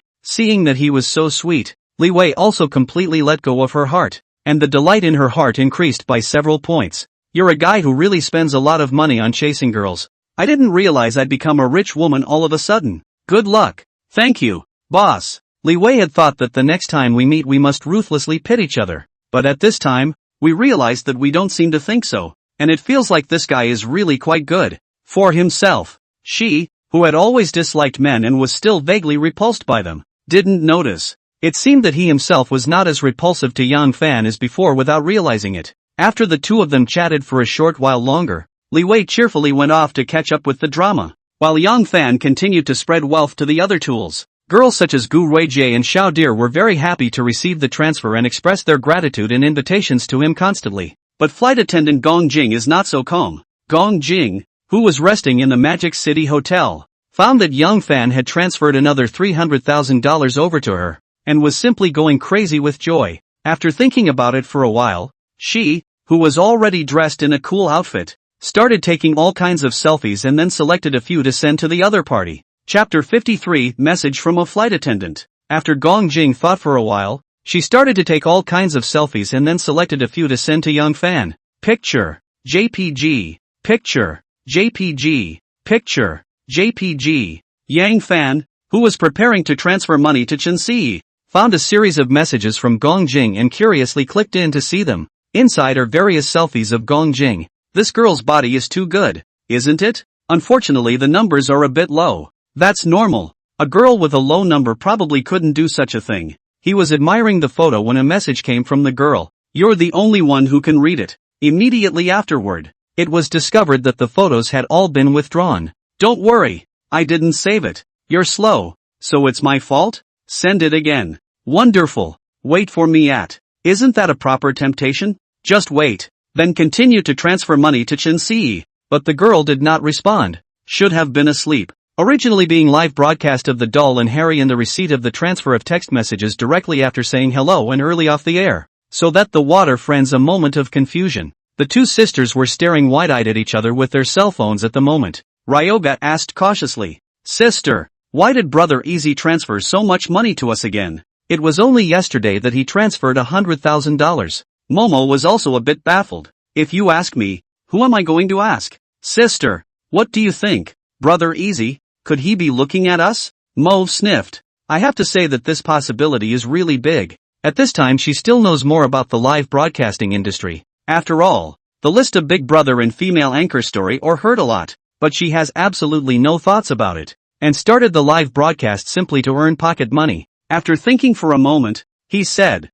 Seeing that he was so sweet, Li Wei also completely let go of her heart, and the delight in her heart increased by several points. You're a guy who really spends a lot of money on chasing girls. I didn't realize I'd become a rich woman all of a sudden. Good luck. Thank you, boss. Li Wei had thought that the next time we meet we must ruthlessly pit each other. But at this time, we realized that we don't seem to think so, and it feels like this guy is really quite good. For himself. She, who had always disliked men and was still vaguely repulsed by them, didn't notice. It seemed that he himself was not as repulsive to Yang Fan as before without realizing it. After the two of them chatted for a short while longer, Li Wei cheerfully went off to catch up with the drama, while Yang Fan continued to spread wealth to the other tools. Girls such as Gu Ruijie and Xiao Deer were very happy to receive the transfer and expressed their gratitude in invitations to him constantly. But flight attendant Gong Jing is not so calm. Gong Jing, who was resting in the Magic City Hotel, found that Yang Fan had transferred another $300,000 over to her, and was simply going crazy with joy. After thinking about it for a while, she, who was already dressed in a cool outfit, started taking all kinds of selfies and then selected a few to send to the other party. Chapter 53, Message from a Flight Attendant. After Gong Jing thought for a while, she started to take all kinds of selfies and then selected a few to send to Yang Fan. Picture. JPG. Picture. JPG. Picture. JPG. Yang Fan, who was preparing to transfer money to Chen Si, found a series of messages from Gong Jing and curiously clicked in to see them. Inside are various selfies of Gong Jing. This girl's body is too good, isn't it? Unfortunately the numbers are a bit low. That's normal. A girl with a low number probably couldn't do such a thing. He was admiring the photo when a message came from the girl. You're the only one who can read it. Immediately afterward, it was discovered that the photos had all been withdrawn. Don't worry, I didn't save it. You're slow, so it's my fault? Send it again. Wonderful. Wait for me at. Isn't that a proper temptation? Just wait. Then continue to transfer money to Chen Si. But the girl did not respond. Should have been asleep. Originally being live broadcast of the doll and Harry in the receipt of the transfer of text messages directly after saying hello and early off the air. So that the water friends a moment of confusion. The two sisters were staring wide-eyed at each other with their cell phones at the moment. Ryoga asked cautiously. Sister, why did Brother Easy transfer so much money to us again? It was only yesterday that he transferred $100,000. Momo was also a bit baffled. If you ask me, who am I going to ask? Sister, what do you think? Brother Easy? Could he be looking at us? Mauve sniffed. I have to say that this possibility is really big. At this time she still knows more about the live broadcasting industry. After all, the list of Big Brother and female anchor story or heard a lot, but she has absolutely no thoughts about it, and started the live broadcast simply to earn pocket money. After thinking for a moment, he said,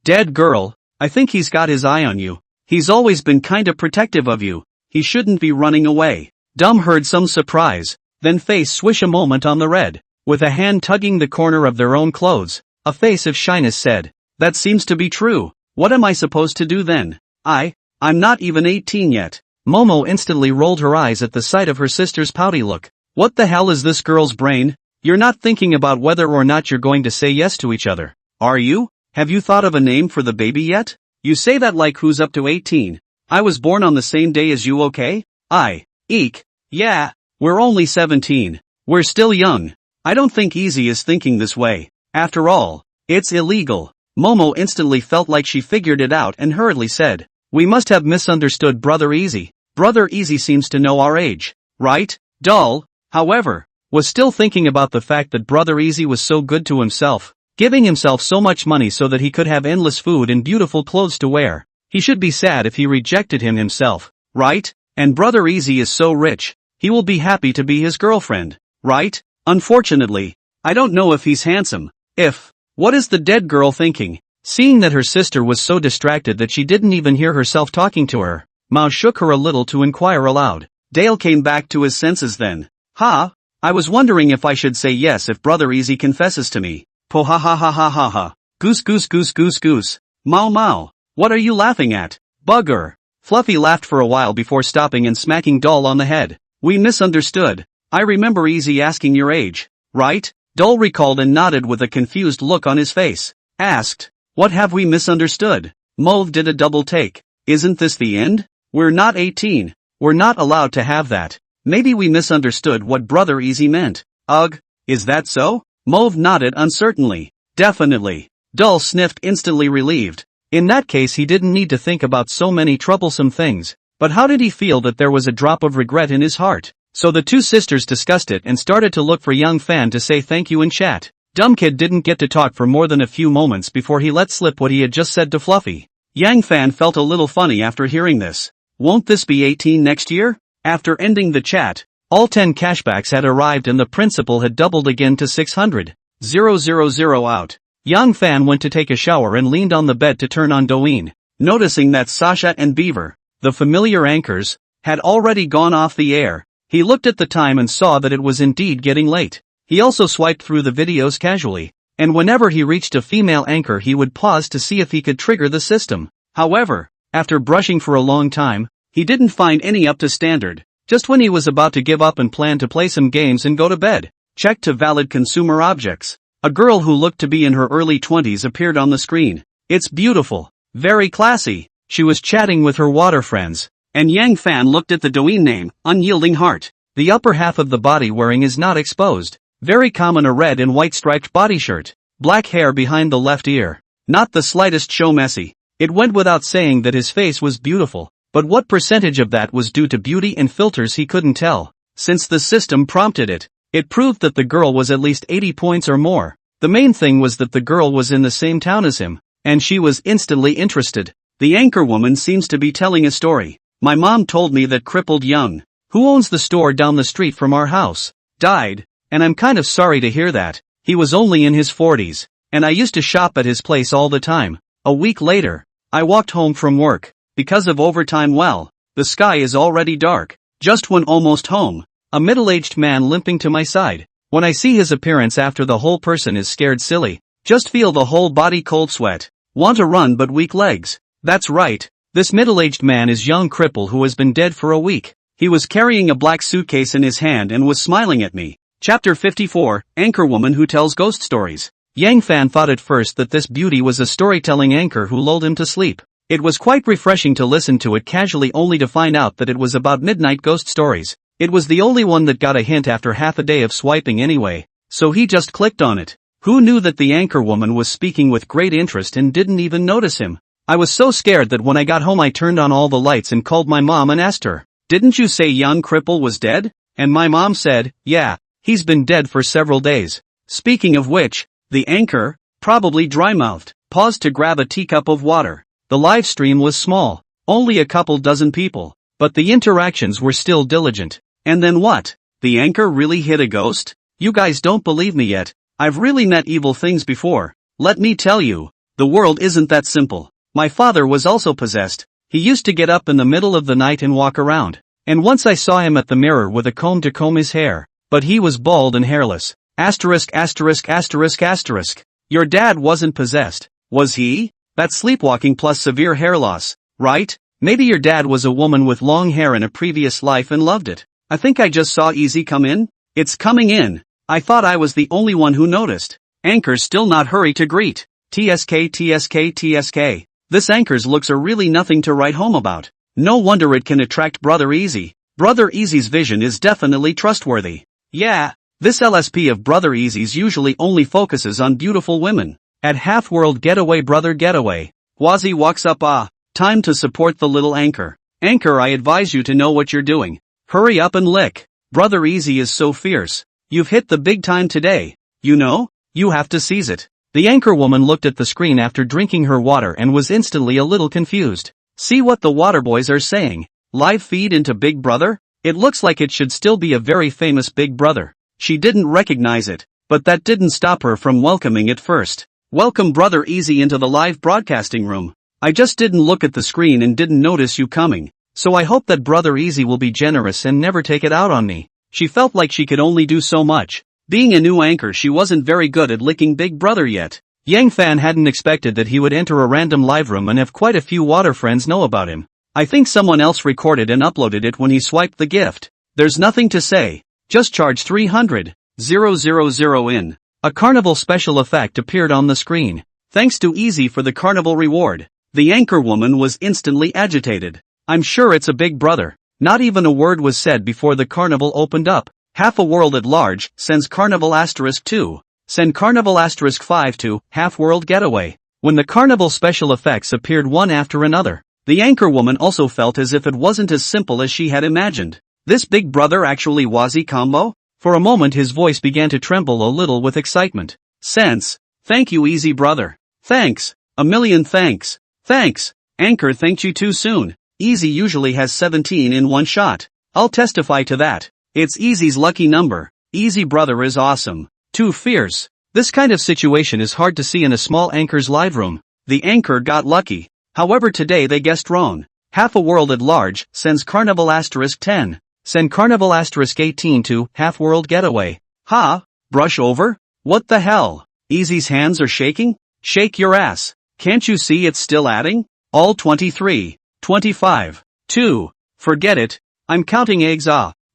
dead girl, I think he's got his eye on you. He's always been kinda protective of you. He shouldn't be running away. Dumb heard some surprise. Then face swish a moment on the red, with a hand tugging the corner of their own clothes. A face of shyness said, that seems to be true. What am I supposed to do then? I'm not even 18 yet. Momo instantly rolled her eyes at the sight of her sister's pouty look. What the hell is this girl's brain? You're not thinking about whether or not you're going to say yes to each other, are you? Have you thought of a name for the baby yet? You say that like who's up to 18? I was born on the same day as you, okay? Eek. Yeah. We're only 17. We're still young. I don't think Easy is thinking this way. After all, it's illegal. Momo instantly felt like she figured it out and hurriedly said, we must have misunderstood Brother Easy. Brother Easy seems to know our age, right? Doll, however, was still thinking about the fact that Brother Easy was so good to himself, giving himself so much money so that he could have endless food and beautiful clothes to wear. He should be sad if he rejected him himself, right? And Brother Easy is so rich. He will be happy to be his girlfriend, right? Unfortunately, I don't know if he's handsome. What is the dead girl thinking? Seeing that her sister was so distracted that she didn't even hear herself talking to her, Mao shook her a little to inquire aloud. Dale came back to his senses then. I was wondering if I should say yes if Brother Easy confesses to me. Po ha ha ha ha ha ha. Goose goose goose goose goose. Mau mau. What are you laughing at? Bugger. Fluffy laughed for a while before stopping and smacking Doll on the head. We misunderstood. I remember Easy asking your age, right? Doll recalled and nodded with a confused look on his face. Asked, what have we misunderstood? Mauve did a double take. Isn't this the end? We're not 18. We're not allowed to have that. Maybe we misunderstood what Brother Easy meant. Ugh, is that so? Mauve nodded uncertainly. Definitely. Doll sniffed, instantly relieved. In that case he didn't need to think about so many troublesome things. But how did he feel that there was a drop of regret in his heart? So the two sisters discussed it and started to look for Young Fan to say thank you in chat. Dumb Kid didn't get to talk for more than a few moments before he let slip what he had just said to Fluffy. Yang Fan felt a little funny after hearing this. Won't this be 18 next year? After ending the chat, all 10 cashbacks had arrived and the principal had doubled again to 600. 000 out. Young Fan went to take a shower and leaned on the bed to turn on Douyin. Noticing that Sasha and Beaver, the familiar anchors, had already gone off the air, he looked at the time and saw that it was indeed getting late. He also swiped through the videos casually, and whenever he reached a female anchor he would pause to see if he could trigger the system. However, after brushing for a long time, he didn't find any up to standard. Just when he was about to give up and plan to play some games and go to bed, check to valid consumer objects. A girl who looked to be in her early 20s appeared on the screen. It's beautiful. Very classy. She was chatting with her water friends. And Yang Fan looked at the Douyin name, Unyielding Heart. The upper half of the body wearing is not exposed. Very common, a red and white striped body shirt. Black hair behind the left ear. Not the slightest show messy. It went without saying that his face was beautiful. But what percentage of that was due to beauty and filters he couldn't tell. Since the system prompted it, it proved that the girl was at least 80 points or more. The main thing was that the girl was in the same town as him, and she was instantly interested. The anchor woman seems to be telling a story. My mom told me that crippled Young, who owns the store down the street from our house, died, and I'm kind of sorry to hear that. He was only in his 40s, and I used to shop at his place all the time. A week later, I walked home from work. Because of overtime, well, the sky is already dark. Just when almost home, a middle-aged man limping to my side. When I see his appearance after the whole person is scared silly. Just feel the whole body cold sweat. Want to run but weak legs. That's right, this middle-aged man is Young Cripple who has been dead for a week. He was carrying a black suitcase in his hand and was smiling at me. Chapter 54, Anchor Woman Who Tells Ghost Stories. Yang Fan thought at first that this beauty was a storytelling anchor who lulled him to sleep. It was quite refreshing to listen to it casually only to find out that it was about midnight ghost stories. It was the only one that got a hint after half a day of swiping anyway, so he just clicked on it. Who knew that the anchor woman was speaking with great interest and didn't even notice him? I was so scared that when I got home I turned on all the lights and called my mom and asked her, "Didn't you say Young Cripple was dead?" And my mom said, "Yeah, he's been dead for several days." Speaking of which, the anchor, probably dry-mouthed, paused to grab a teacup of water. The live stream was small, only a couple dozen people, but the interactions were still diligent. And then what? The anchor really hit a ghost? You guys don't believe me yet. I've really met evil things before. Let me tell you, the world isn't that simple. My father was also possessed. He used to get up in the middle of the night and walk around. And once I saw him at the mirror with a comb to comb his hair, but he was bald and hairless. Asterisk asterisk asterisk asterisk. Your dad wasn't possessed, was he? That's sleepwalking plus severe hair loss, right? Maybe your dad was a woman with long hair in a previous life and loved it. I think I just saw Easy come in. It's coming in. I thought I was the only one who noticed. Anchors still not hurry to greet. TSK TSK TSK. This anchor's looks are really nothing to write home about. No wonder it can attract Brother Easy. Brother Easy's vision is definitely trustworthy. Yeah, this LSP of Brother Easy's usually only focuses on beautiful women. At Half-World Getaway Brother Getaway, Wazi walks up. Time to support the little anchor. Anchor, I advise you to know what you're doing. Hurry up and lick. Brother Easy is so fierce. You've hit the big time today. You know, you have to seize it. The anchor woman looked at the screen after drinking her water and was instantly a little confused. See what the water boys are saying. Live feed into Big Brother? It looks like it should still be a very famous Big Brother. She didn't recognize it, but that didn't stop her from welcoming it first. Welcome Brother Easy into the live broadcasting room. I just didn't look at the screen and didn't notice you coming, so I hope that Brother Easy will be generous and never take it out on me. She felt like she could only do so much. Being a new anchor, she wasn't very good at licking Big Brother yet. Yang Fan hadn't expected that he would enter a random live room and have quite a few water friends know about him. I think someone else recorded and uploaded it when he swiped the gift. There's nothing to say. Just charge 300,000 in. A carnival special effect appeared on the screen. Thanks to Easy for the carnival reward. The anchor woman was instantly agitated. I'm sure it's a Big Brother. Not even a word was said before the carnival opened up. Half a world at large sends carnival *2. Send carnival *5 to half world getaway. When the carnival special effects appeared one after another, the anchor woman also felt as if it wasn't as simple as she had imagined. This Big Brother actually was combo? For a moment his voice began to tremble a little with excitement. Sense. Thank you Easy brother. Thanks. A million thanks. Thanks. Anchor thanked you too soon. Easy usually has 17 in one shot. I'll testify to that. It's Easy's lucky number. Easy brother is awesome. Too fierce. This kind of situation is hard to see in a small anchor's live room. The anchor got lucky. However today they guessed wrong. Half a world at large sends carnival *10. Send carnival *18 to half world getaway. Ha? Brush over? What the hell? Easy's hands are shaking? Shake your ass. Can't you see it's still adding? All 23, 25, 2. Forget it. I'm counting eggs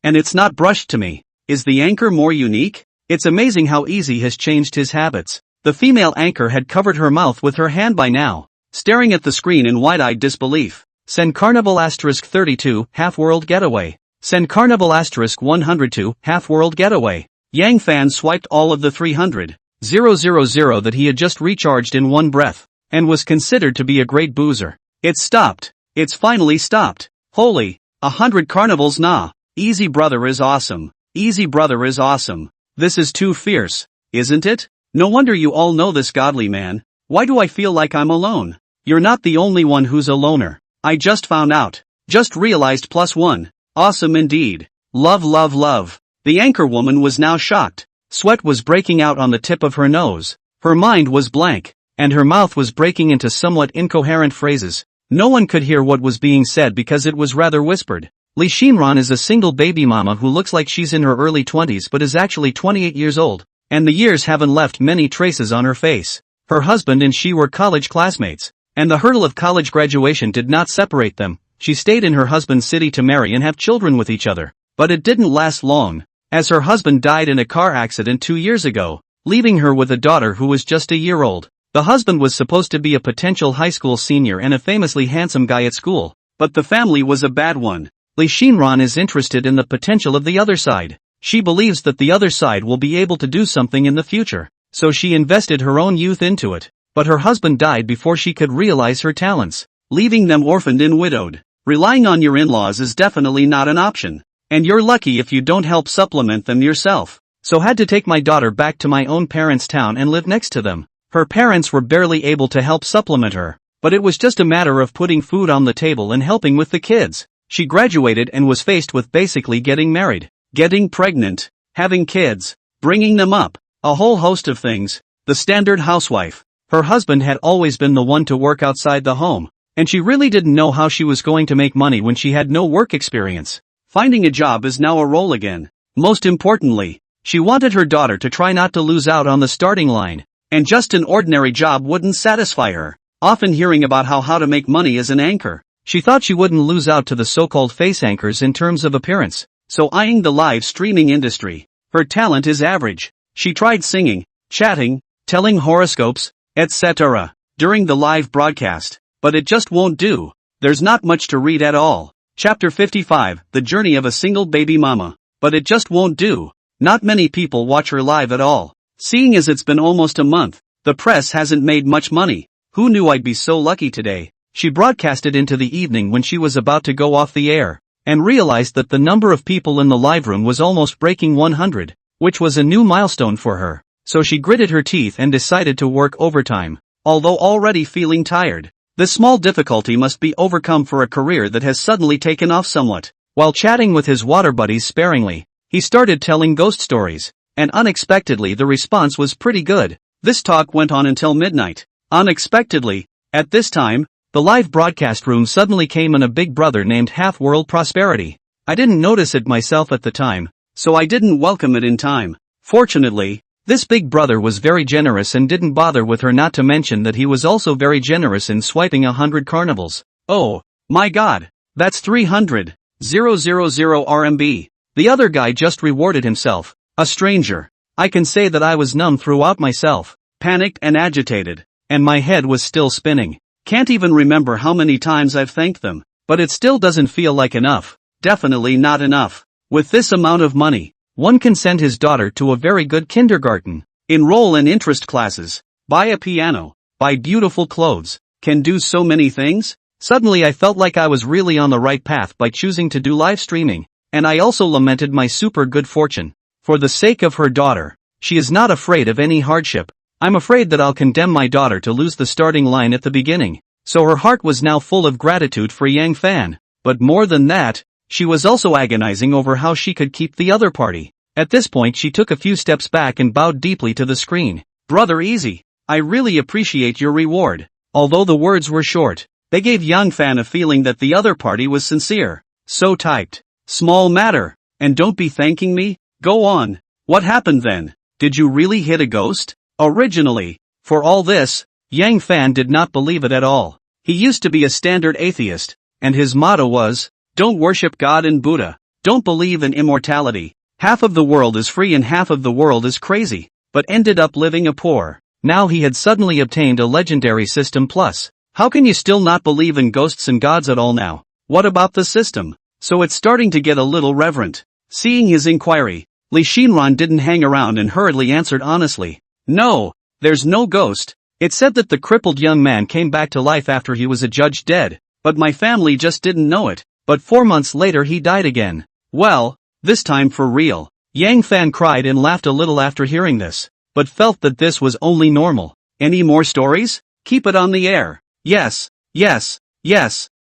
and it's not brushed to me. Is the anchor more unique? It's amazing how Easy has changed his habits. The female anchor had covered her mouth with her hand by now, staring at the screen in wide-eyed disbelief. Send carnival *32 half world getaway. Send carnival *100 to half world getaway. Yang Fan swiped all of the 300,000 that he had just recharged in one breath, and was considered to be a great boozer. It's stopped. It's finally stopped. Holy, 100 carnivals nah. Easy brother is awesome. Easy brother is awesome. This is too fierce, isn't it? No wonder you all know this godly man. Why do I feel like I'm alone? You're not the only one who's a loner. I just found out. Just realized +1. Awesome indeed. Love love love. The anchor woman was now shocked. Sweat was breaking out on the tip of her nose. Her mind was blank, and her mouth was breaking into somewhat incoherent phrases. No one could hear what was being said because it was rather whispered. Lee Shinran is a single baby mama who looks like she's in her early 20s but is actually 28 years old, and the years haven't left many traces on her face. Her husband and she were college classmates, and the hurdle of college graduation did not separate them. She stayed in her husband's city to marry and have children with each other. But it didn't last long, as her husband died in a car accident 2 years ago, leaving her with a daughter who was just a year old. The husband was supposed to be a potential high school senior and a famously handsome guy at school, but the family was a bad one. Lee Shinran is interested in the potential of the other side. She believes that the other side will be able to do something in the future, so she invested her own youth into it. But her husband died before she could realize her talents, leaving them orphaned and widowed. Relying on your in-laws is definitely not an option, and you're lucky if you don't help supplement them yourself. So had to take my daughter back to my own parents' town and live next to them. Her parents were barely able to help supplement her, but it was just a matter of putting food on the table and helping with the kids. She graduated and was faced with basically getting married, getting pregnant, having kids, bringing them up, a whole host of things. The standard housewife. Her husband had always been the one to work outside the home, and she really didn't know how she was going to make money when she had no work experience. Finding a job is now a role again. Most importantly, she wanted her daughter to try not to lose out on the starting line, and just an ordinary job wouldn't satisfy her. Often hearing about how to make money as an anchor, she thought she wouldn't lose out to the so-called face anchors in terms of appearance, so eyeing the live streaming industry. Her talent is average. She tried singing, chatting, telling horoscopes, etc. during the live broadcast, but it just won't do. There's not much to read at all. Chapter 55, The Journey of a Single Baby Mama. But it just won't do. Not many people watch her live at all. Seeing as it's been almost a month, the press hasn't made much money. Who knew I'd be so lucky today? She broadcasted into the evening when she was about to go off the air, and realized that the number of people in the live room was almost breaking 100, which was a new milestone for her. So she gritted her teeth and decided to work overtime, although already feeling tired. This small difficulty must be overcome for a career that has suddenly taken off somewhat. While chatting with his water buddies sparingly, he started telling ghost stories, and unexpectedly the response was pretty good. This talk went on until midnight. Unexpectedly, at this time, the live broadcast room suddenly came in a big brother named Half World Prosperity. I didn't notice it myself at the time, so I didn't welcome it in time. Fortunately, this big brother was very generous and didn't bother with her, not to mention that he was also very generous in swiping 100 carnivals. Oh, my god. That's 300,000 RMB. The other guy just rewarded himself. A stranger. I can say that I was numb throughout myself, panicked and agitated, and my head was still spinning. Can't even remember how many times I've thanked them, but it still doesn't feel like enough. Definitely not enough. With this amount of money, one can send his daughter to a very good kindergarten, enroll in interest classes, buy a piano, buy beautiful clothes, can do so many things. Suddenly I felt like I was really on the right path by choosing to do live streaming, and I also lamented my super good fortune. For the sake of her daughter, she is not afraid of any hardship. I'm afraid that I'll condemn my daughter to lose the starting line at the beginning. So her heart was now full of gratitude for Yang Fan. But more than that, she was also agonizing over how she could keep the other party. At this point she took a few steps back and bowed deeply to the screen. Brother Easy, I really appreciate your reward. Although the words were short, they gave Yang Fan a feeling that the other party was sincere. So typed. Small matter. And don't be thanking me? Go on. What happened then? Did you really hit a ghost? Originally, for all this, Yang Fan did not believe it at all. He used to be a standard atheist, and his motto was, don't worship God and Buddha, don't believe in immortality. Half of the world is free and half of the world is crazy, but ended up living a poor. Now he had suddenly obtained a legendary system plus. How can you still not believe in ghosts and gods at all now? What about the system? So it's starting to get a little reverent. Seeing his inquiry, Li Shinran didn't hang around and hurriedly answered honestly. No, there's no ghost. It said that the crippled young man came back to life after he was adjudged dead, but my family just didn't know it. But 4 months later he died again. Well, this time for real. Yang Fan cried and laughed a little after hearing this, but felt that this was only normal. Any more stories? Keep it on the air. Yes.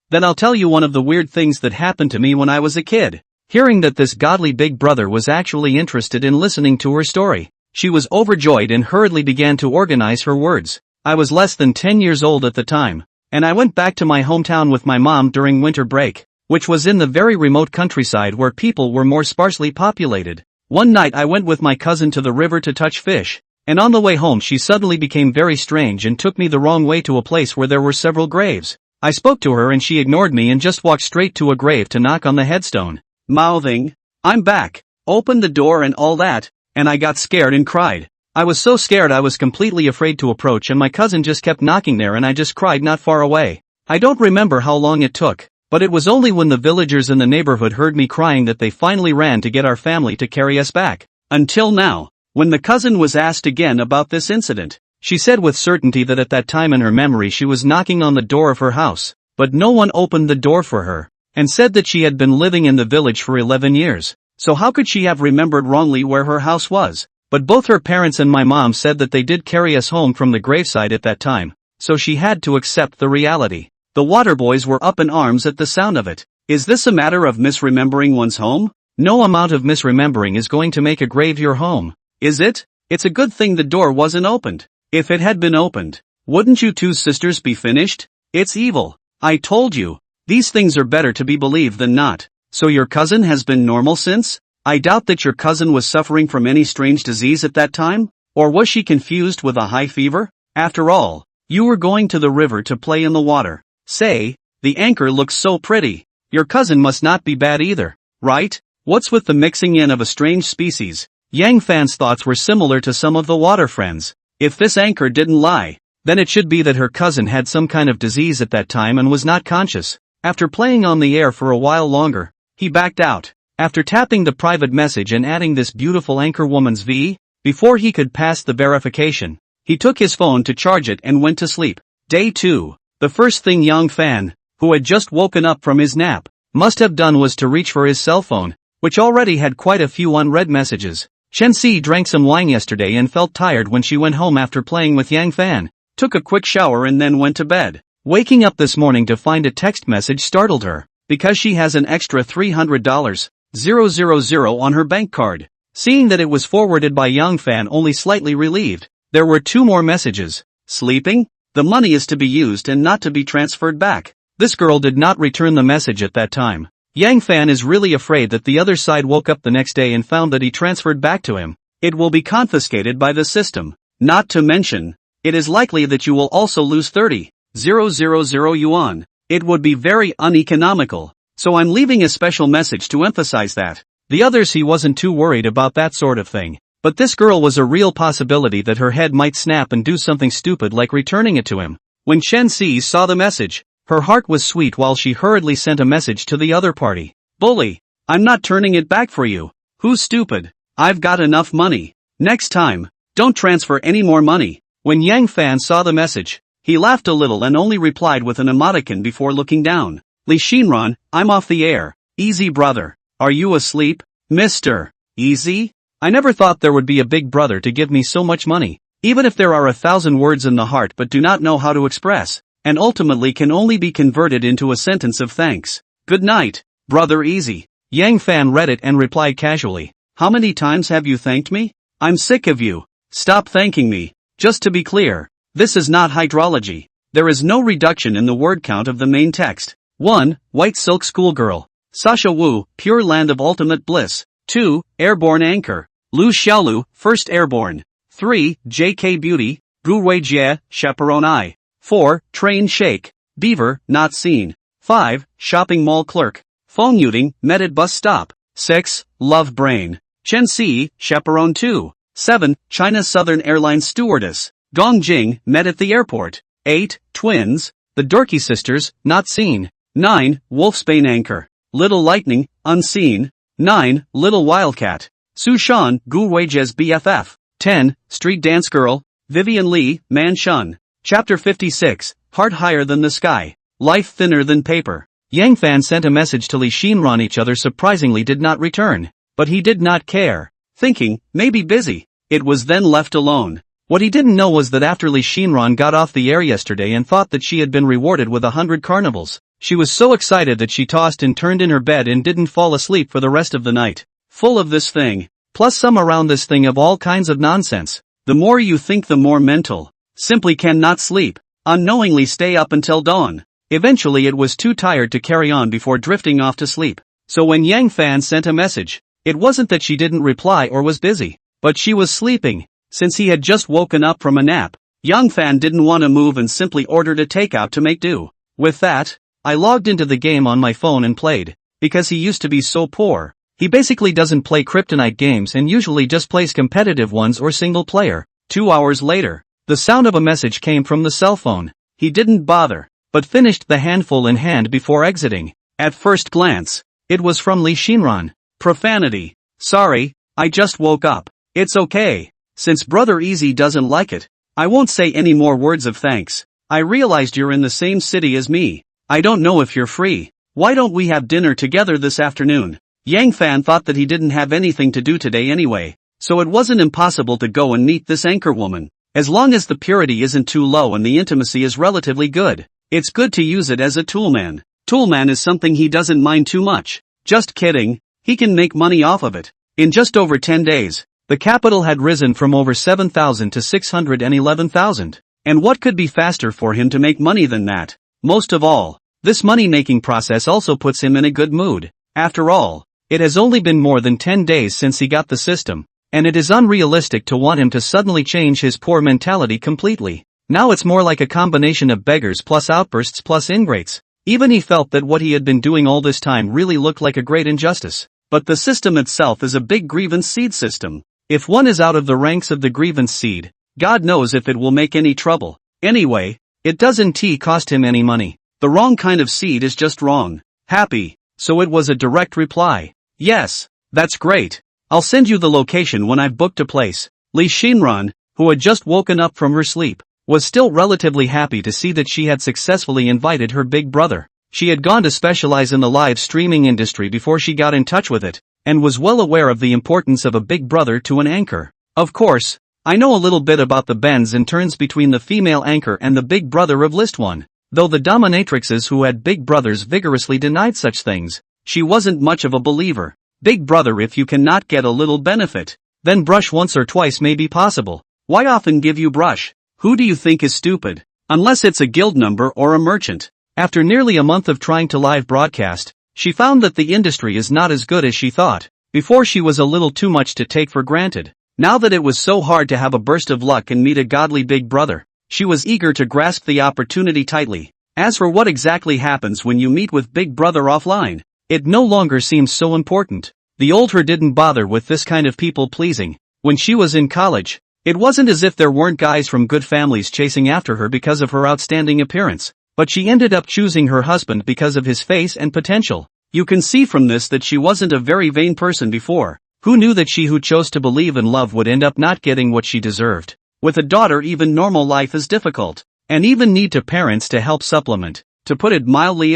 Then I'll tell you one of the weird things that happened to me when I was a kid. Hearing that this godly big brother was actually interested in listening to her story, she was overjoyed and hurriedly began to organize her words. I was less than 10 years old at the time, and I went back to my hometown with my mom during winter break, which was in the very remote countryside where people were more sparsely populated. One night I went with my cousin to the river to touch fish, and on the way home she suddenly became very strange and took me the wrong way to a place where there were several graves. I spoke to her and she ignored me and just walked straight to a grave to knock on the headstone, mouthing, "I'm back," opened the door and all that, and I got scared and cried. I was so scared I was completely afraid to approach and my cousin just kept knocking there and I just cried not far away. I don't remember how long it took, but it was only when the villagers in the neighborhood heard me crying that they finally ran to get our family to carry us back. Until now, when the cousin was asked again about this incident, she said with certainty that at that time in her memory she was knocking on the door of her house, but no one opened the door for her, and said that she had been living in the village for 11 years, so how could she have remembered wrongly where her house was? But both her parents and my mom said that they did carry us home from the graveside at that time, so she had to accept the reality. The water boys were up in arms at the sound of it. Is this a matter of misremembering one's home? No amount of misremembering is going to make a grave your home, is it? It's a good thing the door wasn't opened. If it had been opened, wouldn't you two sisters be finished? It's evil. I told you. These things are better to be believed than not. So your cousin has been normal since? I doubt that your cousin was suffering from any strange disease at that time? Or was she confused with a high fever? After all, you were going to the river to play in the water. Say, the anchor looks so pretty. Your cousin must not be bad either, right? What's with the mixing in of a strange species? Yang Fan's thoughts were similar to some of the water friends. If this anchor didn't lie, then it should be that her cousin had some kind of disease at that time and was not conscious. After playing on the air for a while longer, he backed out. After tapping the private message and adding this beautiful anchor woman's V, before he could pass the verification, he took his phone to charge it and went to sleep. Day 2. The first thing Yang Fan, who had just woken up from his nap, must have done was to reach for his cell phone, which already had quite a few unread messages. Shenxi drank some wine yesterday and felt tired when she went home after playing with Yang Fan, took a quick shower and then went to bed. Waking up this morning to find a text message startled her, because she has an extra $300,000 on her bank card. Seeing that it was forwarded by Yang Fan, only slightly relieved. There were 2 more messages. Sleeping? The money is to be used and not to be transferred back. This girl did not return the message at that time. Yang Fan is really afraid that the other side woke up the next day and found that he transferred back to him. It will be confiscated by the system. Not to mention, it is likely that you will also lose 30,000 yuan. It would be very uneconomical. So I'm leaving a special message to emphasize that. The others, he wasn't too worried about that sort of thing. But this girl was a real possibility that her head might snap and do something stupid like returning it to him. When Chen Si saw the message, her heart was sweet while she hurriedly sent a message to the other party. Bully, I'm not turning it back for you. Who's stupid? I've got enough money. Next time, don't transfer any more money. When Yang Fan saw the message, he laughed a little and only replied with an emoticon before looking down. Li Shinran, I'm off the air. Easy brother. Are you asleep? Mr. Easy? I never thought there would be a big brother to give me so much money. Even if there are 1,000 words in the heart but do not know how to express, and ultimately can only be converted into a sentence of thanks. Good night, brother Easy. Yang Fan read it and replied casually. How many times have you thanked me? I'm sick of you. Stop thanking me. Just to be clear, this is not hydrology. There is no reduction in the word count of the main text. 1. White Silk Schoolgirl. Sasha Wu, Pure Land of Ultimate Bliss. 2. Airborne Anchor. Lu Xiaolu, First Airborne. 3. J.K. Beauty, Gu Weijie, Chaperone I. 4. Train Shake, Beaver, Not Seen. 5. Shopping Mall Clerk. Phone Yuting, Met at Bus Stop. 6. Love Brain. Chen Si, Chaperone 2. 7. China Southern Airlines Stewardess. Gong Jing, Met at the Airport. 8. Twins, The Dorky Sisters, Not Seen. 9. Wolfsbane Anchor. Little Lightning, Unseen. 9. Little Wildcat. Su Shan, Gu Weijie's BFF. 10. Street Dance Girl, Vivian Lee, Man Shun. Chapter 56, Heart Higher Than the Sky. Life Thinner Than Paper. Yang Fan sent a message to Li Shinran. Each other surprisingly did not return. But he did not care. Thinking, maybe busy. It was then left alone. What he didn't know was that after Li Shinran got off the air yesterday and thought that she had been rewarded with 100 carnivals, she was so excited that she tossed and turned in her bed and didn't fall asleep for the rest of the night. Full of this thing, plus some around this thing of all kinds of nonsense. The more you think the more mental. Simply cannot sleep. Unknowingly stay up until dawn. Eventually it was too tired to carry on before drifting off to sleep. So when Yang Fan sent a message, it wasn't that she didn't reply or was busy, but she was sleeping. Since he had just woken up from a nap, Yang Fan didn't want to move and simply ordered a takeout to make do. With that, I logged into the game on my phone and played. Because he used to be so poor, he basically doesn't play kryptonite games and usually just plays competitive ones or single player. 2 hours later, the sound of a message came from the cell phone. He didn't bother, but finished the handful in hand before exiting. At first glance, it was from Li Shinran. Profanity. Sorry, I just woke up. It's okay. Since Brother Easy doesn't like it, I won't say any more words of thanks. I realized you're in the same city as me. I don't know if you're free. Why don't we have dinner together this afternoon? Yang Fan thought that he didn't have anything to do today anyway, so it wasn't impossible to go and meet this anchor woman. As long as the purity isn't too low and the intimacy is relatively good, it's good to use it as a toolman. Toolman is something he doesn't mind too much. Just kidding, he can make money off of it. In just over 10 days, the capital had risen from over 7,000 to 611,000. And what could be faster for him to make money than that? Most of all, this money-making process also puts him in a good mood. After all, it has only been more than 10 days since he got the system, and it is unrealistic to want him to suddenly change his poor mentality completely. Now it's more like a combination of beggars plus outbursts plus ingrates. Even he felt that what he had been doing all this time really looked like a great injustice. But the system itself is a big grievance seed system. If one is out of the ranks of the grievance seed, God knows if it will make any trouble. Anyway, it doesn't cost him any money. The wrong kind of seed is just wrong. Happy. So it was a direct reply. Yes, that's great. I'll send you the location when I've booked a place. Li Shinran, who had just woken up from her sleep, was still relatively happy to see that she had successfully invited her big brother. She had gone to specialize in the live streaming industry before she got in touch with it, and was well aware of the importance of a big brother to an anchor. Of course, I know a little bit about the bends and turns between the female anchor and the big brother of List 1. Though the dominatrixes who had big brothers vigorously denied such things, she wasn't much of a believer. Big brother, if you cannot get a little benefit, then brush once or twice may be possible. Why often give you brush? Who do you think is stupid? Unless it's a guild number or a merchant. After nearly a month of trying to live broadcast, She found that the industry is not as good as she thought. Before she was a little too much to take for granted. Now that it was so hard to have a burst of luck and meet a godly big brother, she was eager to grasp the opportunity tightly. As for what exactly happens when you meet with Big Brother offline, it no longer seems so important. The old her didn't bother with this kind of people-pleasing. When she was in college, it wasn't as if there weren't guys from good families chasing after her because of her outstanding appearance, but she ended up choosing her husband because of his face and potential. You can see from this that she wasn't a very vain person before. Who knew that she who chose to believe in love would end up not getting what she deserved? With a daughter, even normal life is difficult, and even need to parents to help supplement. To put it mildly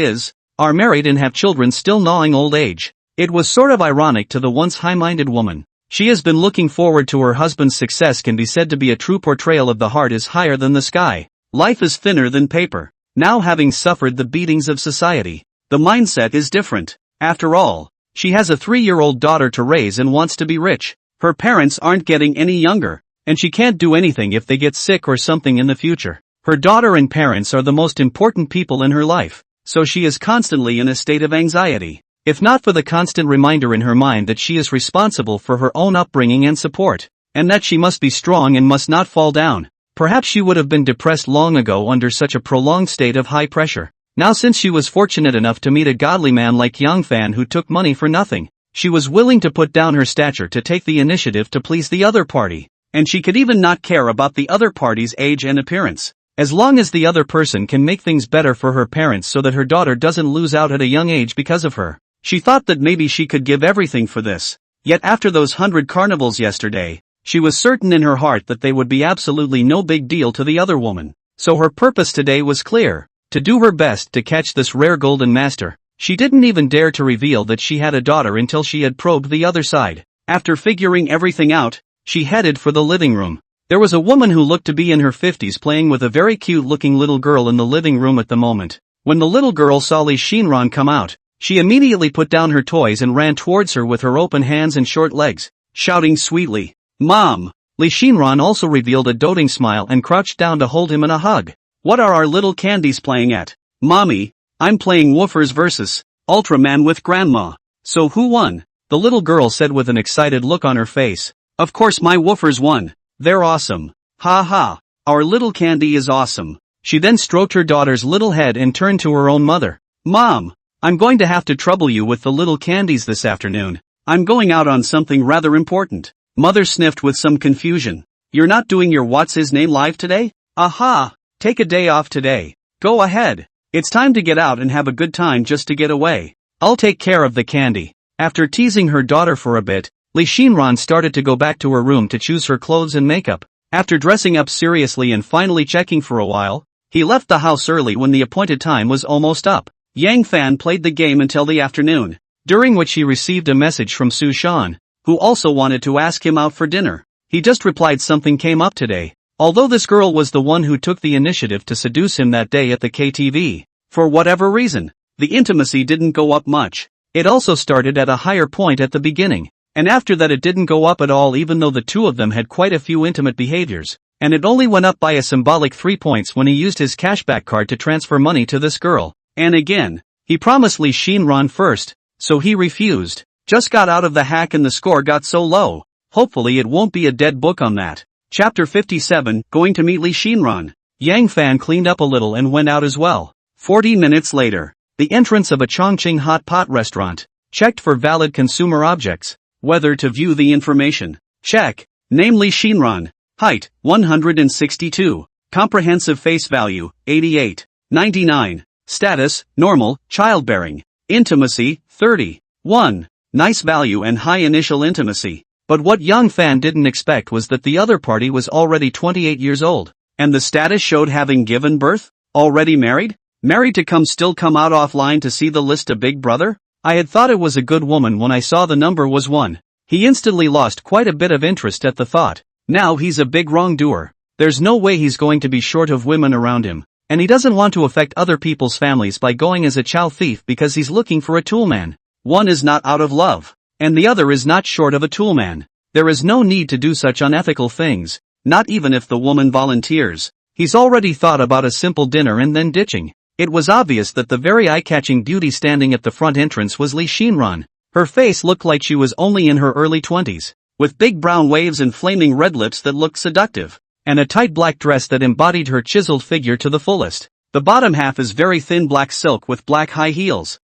are married and have children still gnawing old age. It was sort of ironic to the once high-minded woman. She has been looking forward to her husband's success can be said to be a true portrayal of the heart is higher than the sky. Life is thinner than paper. Now having suffered the beatings of society, the mindset is different. After all, she has a 3-year-old daughter to raise and wants to be rich. Her parents aren't getting any younger, and she can't do anything if they get sick or something in the future. Her daughter and parents are the most important people in her life, so she is constantly in a state of anxiety. If not for the constant reminder in her mind that she is responsible for her own upbringing and support, and that she must be strong and must not fall down, perhaps she would have been depressed long ago under such a prolonged state of high pressure. Now since she was fortunate enough to meet a godly man like Yang Fan who took money for nothing, she was willing to put down her stature to take the initiative to please the other party, and she could even not care about the other party's age and appearance, as long as the other person can make things better for her parents so that her daughter doesn't lose out at a young age because of her. She thought that maybe she could give everything for this, yet after those 100 carnivals yesterday, she was certain in her heart that they would be absolutely no big deal to the other woman. So her purpose today was clear. To do her best to catch this rare golden master. She didn't even dare to reveal that she had a daughter until she had probed the other side. After figuring everything out, she headed for the living room. There was a woman who looked to be in her 50s playing with a very cute-looking little girl in the living room at the moment. When the little girl saw Lee Shinran come out, she immediately put down her toys and ran towards her with her open hands and short legs, shouting sweetly, "Mom!" Lee Shinran also revealed a doting smile and crouched down to hold him in a hug. "What are our little candies playing at?" "Mommy, I'm playing Woofers vs. Ultraman with Grandma." "So who won?" the little girl said with an excited look on her face. "Of course my Woofers won. They're awesome. Ha ha, our little candy is awesome." She then stroked her daughter's little head and turned to her own mother. "Mom, I'm going to have to trouble you with the little candies this afternoon. I'm going out on something rather important." Mother sniffed with some confusion. "You're not doing your What's His Name live today?" "Aha! Take a day off today. Go ahead. It's time to get out and have a good time just to get away. I'll take care of the candy." After teasing her daughter for a bit, Lee Shinran started to go back to her room to choose her clothes and makeup. After dressing up seriously and finally checking for a while, he left the house early when the appointed time was almost up. Yang Fan played the game until the afternoon, during which he received a message from Su Shan, who also wanted to ask him out for dinner. He just replied something came up today. Although this girl was the one who took the initiative to seduce him that day at the KTV, for whatever reason, the intimacy didn't go up much. It also started at a higher point at the beginning, and after that it didn't go up at all even though the two of them had quite a few intimate behaviors, and it only went up by a symbolic 3 points when he used his cashback card to transfer money to this girl. And again, he promised Lee Shinran first, so he refused. Just got out of the hack and the score got so low. Hopefully it won't be a dead book on that. Chapter 57, Going to meet Lee Shinran. Yang Fan cleaned up a little and went out as well. 40 minutes later, the entrance of a Chongqing hot pot restaurant. Checked for valid consumer objects. Whether to view the information. Check. Name Lee Shinran. Height, 162. Comprehensive face value, 88. 99. Status, normal, childbearing. Intimacy, 30. 1. Nice value and high initial intimacy. But what Yang Fan didn't expect was that the other party was already 28 years old. And the status showed having given birth? Already married? Married to still come out offline to see the list of Big Brother? I had thought it was a good woman when I saw the number was 1. He instantly lost quite a bit of interest at the thought. Now he's a big wrongdoer. There's no way he's going to be short of women around him. And he doesn't want to affect other people's families by going as a chow thief because he's looking for a toolman. One is not out of love, and the other is not short of a toolman. There is no need to do such unethical things, not even if the woman volunteers. He's already thought about a simple dinner and then ditching. It was obvious that the very eye-catching beauty standing at the front entrance was Li Xinran. Her face looked like she was only in her early 20s, with big brown waves and flaming red lips that looked seductive, and a tight black dress that embodied her chiseled figure to the fullest. The bottom half is very thin black silk with black high heels.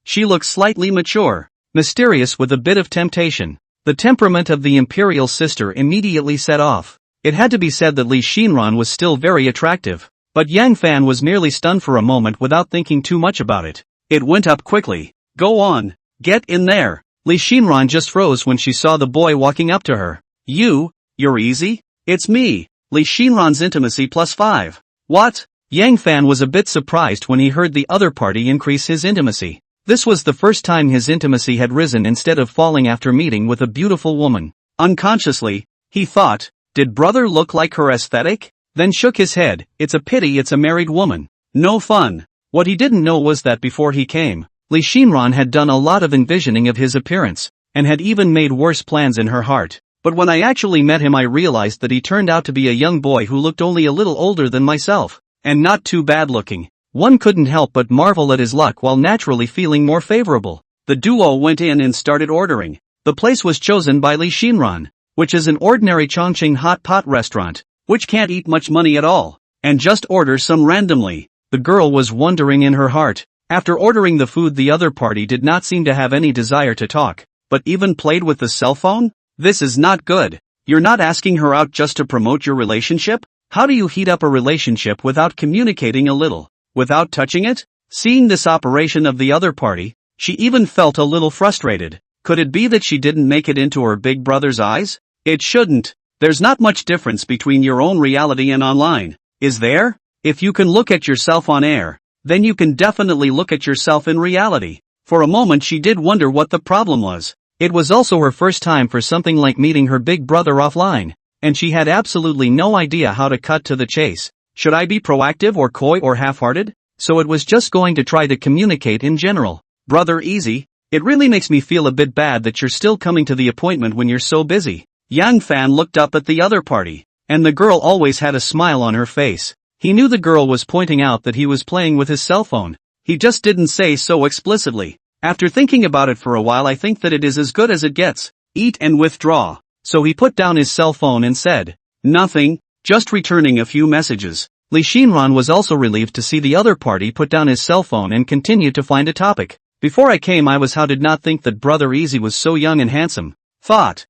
She looks slightly mature, mysterious with a bit of temptation. The temperament of the imperial sister immediately set off. It had to be said that Li Xinran was still very attractive, but Yang Fan was merely stunned for a moment without thinking too much about it. It went up quickly. Go on, get in there. Li Xinran just froze when she saw the boy walking up to her. You're easy? It's me, Li Xinran's intimacy +5. What? Yang Fan was a bit surprised when he heard the other party increase his intimacy. This was the first time his intimacy had risen instead of falling after meeting with a beautiful woman. Unconsciously, he thought, did brother look like her aesthetic? Then shook his head. It's a pity it's a married woman. No fun. What he didn't know was that before he came, Li Xinran had done a lot of envisioning of his appearance, and had even made worse plans in her heart. But when I actually met him I realized that he turned out to be a young boy who looked only a little older than myself, and not too bad looking. One couldn't help but marvel at his luck while naturally feeling more favorable. The duo went in and started ordering. The place was chosen by Li Xinran, which is an ordinary Chongqing hot pot restaurant, which can't eat much money at all, and just order some randomly. The girl was wondering in her heart. After ordering the food the other party did not seem to have any desire to talk, but even played with the cell phone? This is not good. You're not asking her out just to promote your relationship? How do you heat up a relationship without communicating a little? Without touching it? Seeing this operation of the other party, she even felt a little frustrated. Could it be that she didn't make it into her big brother's eyes? It shouldn't. There's not much difference between your own reality and online, is there? If you can look at yourself on air, then you can definitely look at yourself in reality. For a moment she did wonder what the problem was. It was also her first time for something like meeting her big brother offline, and she had absolutely no idea how to cut to the chase. Should I be proactive or coy or half-hearted? So it was just going to try to communicate in general. Brother Easy, it really makes me feel a bit bad that you're still coming to the appointment when you're so busy. Yang Fan looked up at the other party, and the girl always had a smile on her face. He knew the girl was pointing out that he was playing with his cell phone. He just didn't say so explicitly. After thinking about it for a while I think that it is as good as it gets. Eat and withdraw. So he put down his cell phone and said, nothing, just returning a few messages. Li Xinran was also relieved to see the other party put down his cell phone and continue to find a topic. Before I came I was how did not think that Brother Easy was so young and handsome. Thought.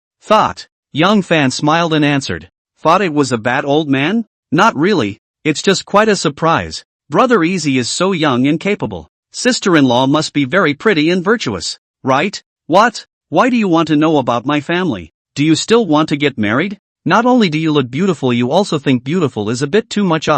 Yang Fan smiled and answered. Thought it was a bad old man? Not really. It's just quite a surprise. Brother Easy is so young and capable. Sister-in-law must be very pretty and virtuous, right? What? Why do you want to know about my family? Do you still want to get married? Not only do you look beautiful you also think beautiful is a bit too much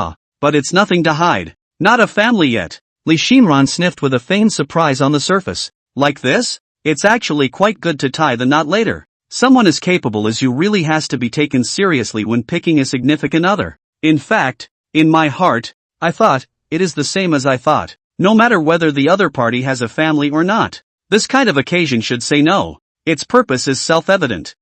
but it's nothing to hide. Not a family yet. Li Xinran sniffed with a feigned surprise on the surface. Like this? It's actually quite good to tie the knot later. Someone as capable as you really has to be taken seriously when picking a significant other. In fact, in my heart, I thought, it is the same as I thought. No matter whether the other party has a family or not. This kind of occasion should say no. Its purpose is self-evident.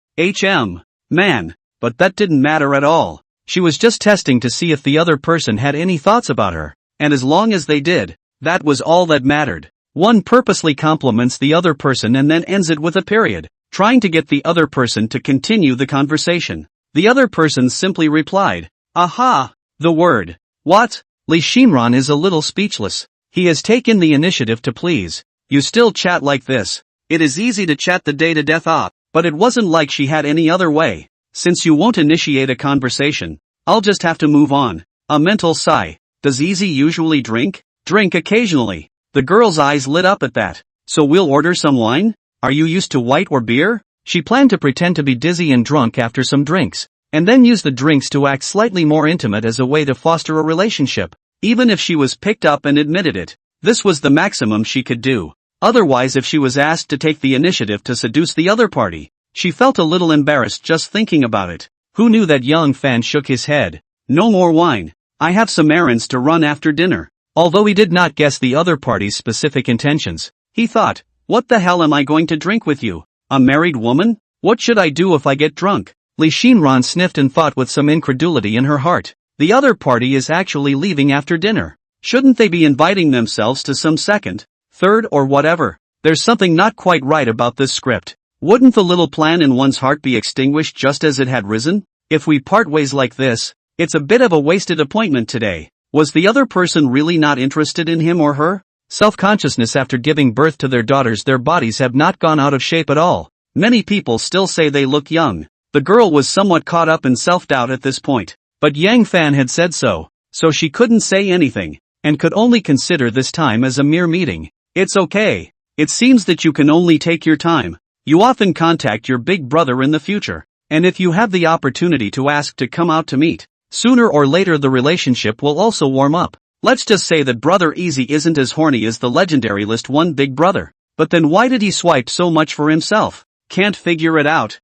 Man. But that didn't matter at all. She was just testing to see if the other person had any thoughts about her. And as long as they did, that was all that mattered. One purposely compliments the other person and then ends it with a period, trying to get the other person to continue the conversation. The other person simply replied, aha, the word. What? Li Xinran is a little speechless. He has taken the initiative to please. You still chat like this. It is easy to chat the day to death but it wasn't like she had any other way. Since you won't initiate a conversation, I'll just have to move on. A mental sigh. Does Easy usually drink? Drink occasionally. The girl's eyes lit up at that. So we'll order some wine? Are you used to white or beer? She planned to pretend to be dizzy and drunk after some drinks, and then use the drinks to act slightly more intimate as a way to foster a relationship. Even if she was picked up and admitted it, this was the maximum she could do. Otherwise if she was asked to take the initiative to seduce the other party, she felt a little embarrassed just thinking about it. Who knew that Young Fan shook his head. No more wine. I have some errands to run after dinner. Although he did not guess the other party's specific intentions, he thought, what the hell am I going to drink with you? A married woman? What should I do if I get drunk? Li Xinran sniffed and thought with some incredulity in her heart. The other party is actually leaving after dinner. Shouldn't they be inviting themselves to some second, third or whatever? There's something not quite right about this script. Wouldn't the little plan in one's heart be extinguished just as it had risen? If we part ways like this, it's a bit of a wasted appointment today. Was the other person really not interested in him or her? Self-consciousness after giving birth to their daughters. Their bodies have not gone out of shape at all. Many people still say they look young. The girl was somewhat caught up in self-doubt at this point. But Yang Fan had said so she couldn't say anything, and could only consider this time as a mere meeting. It's okay. It seems that you can only take your time. You often contact your big brother in the future, and if you have the opportunity to ask to come out to meet, sooner or later the relationship will also warm up. Let's just say that Brother Easy isn't as horny as the legendary List 1 Big Brother. But then why did he swipe so much for himself? Can't figure it out.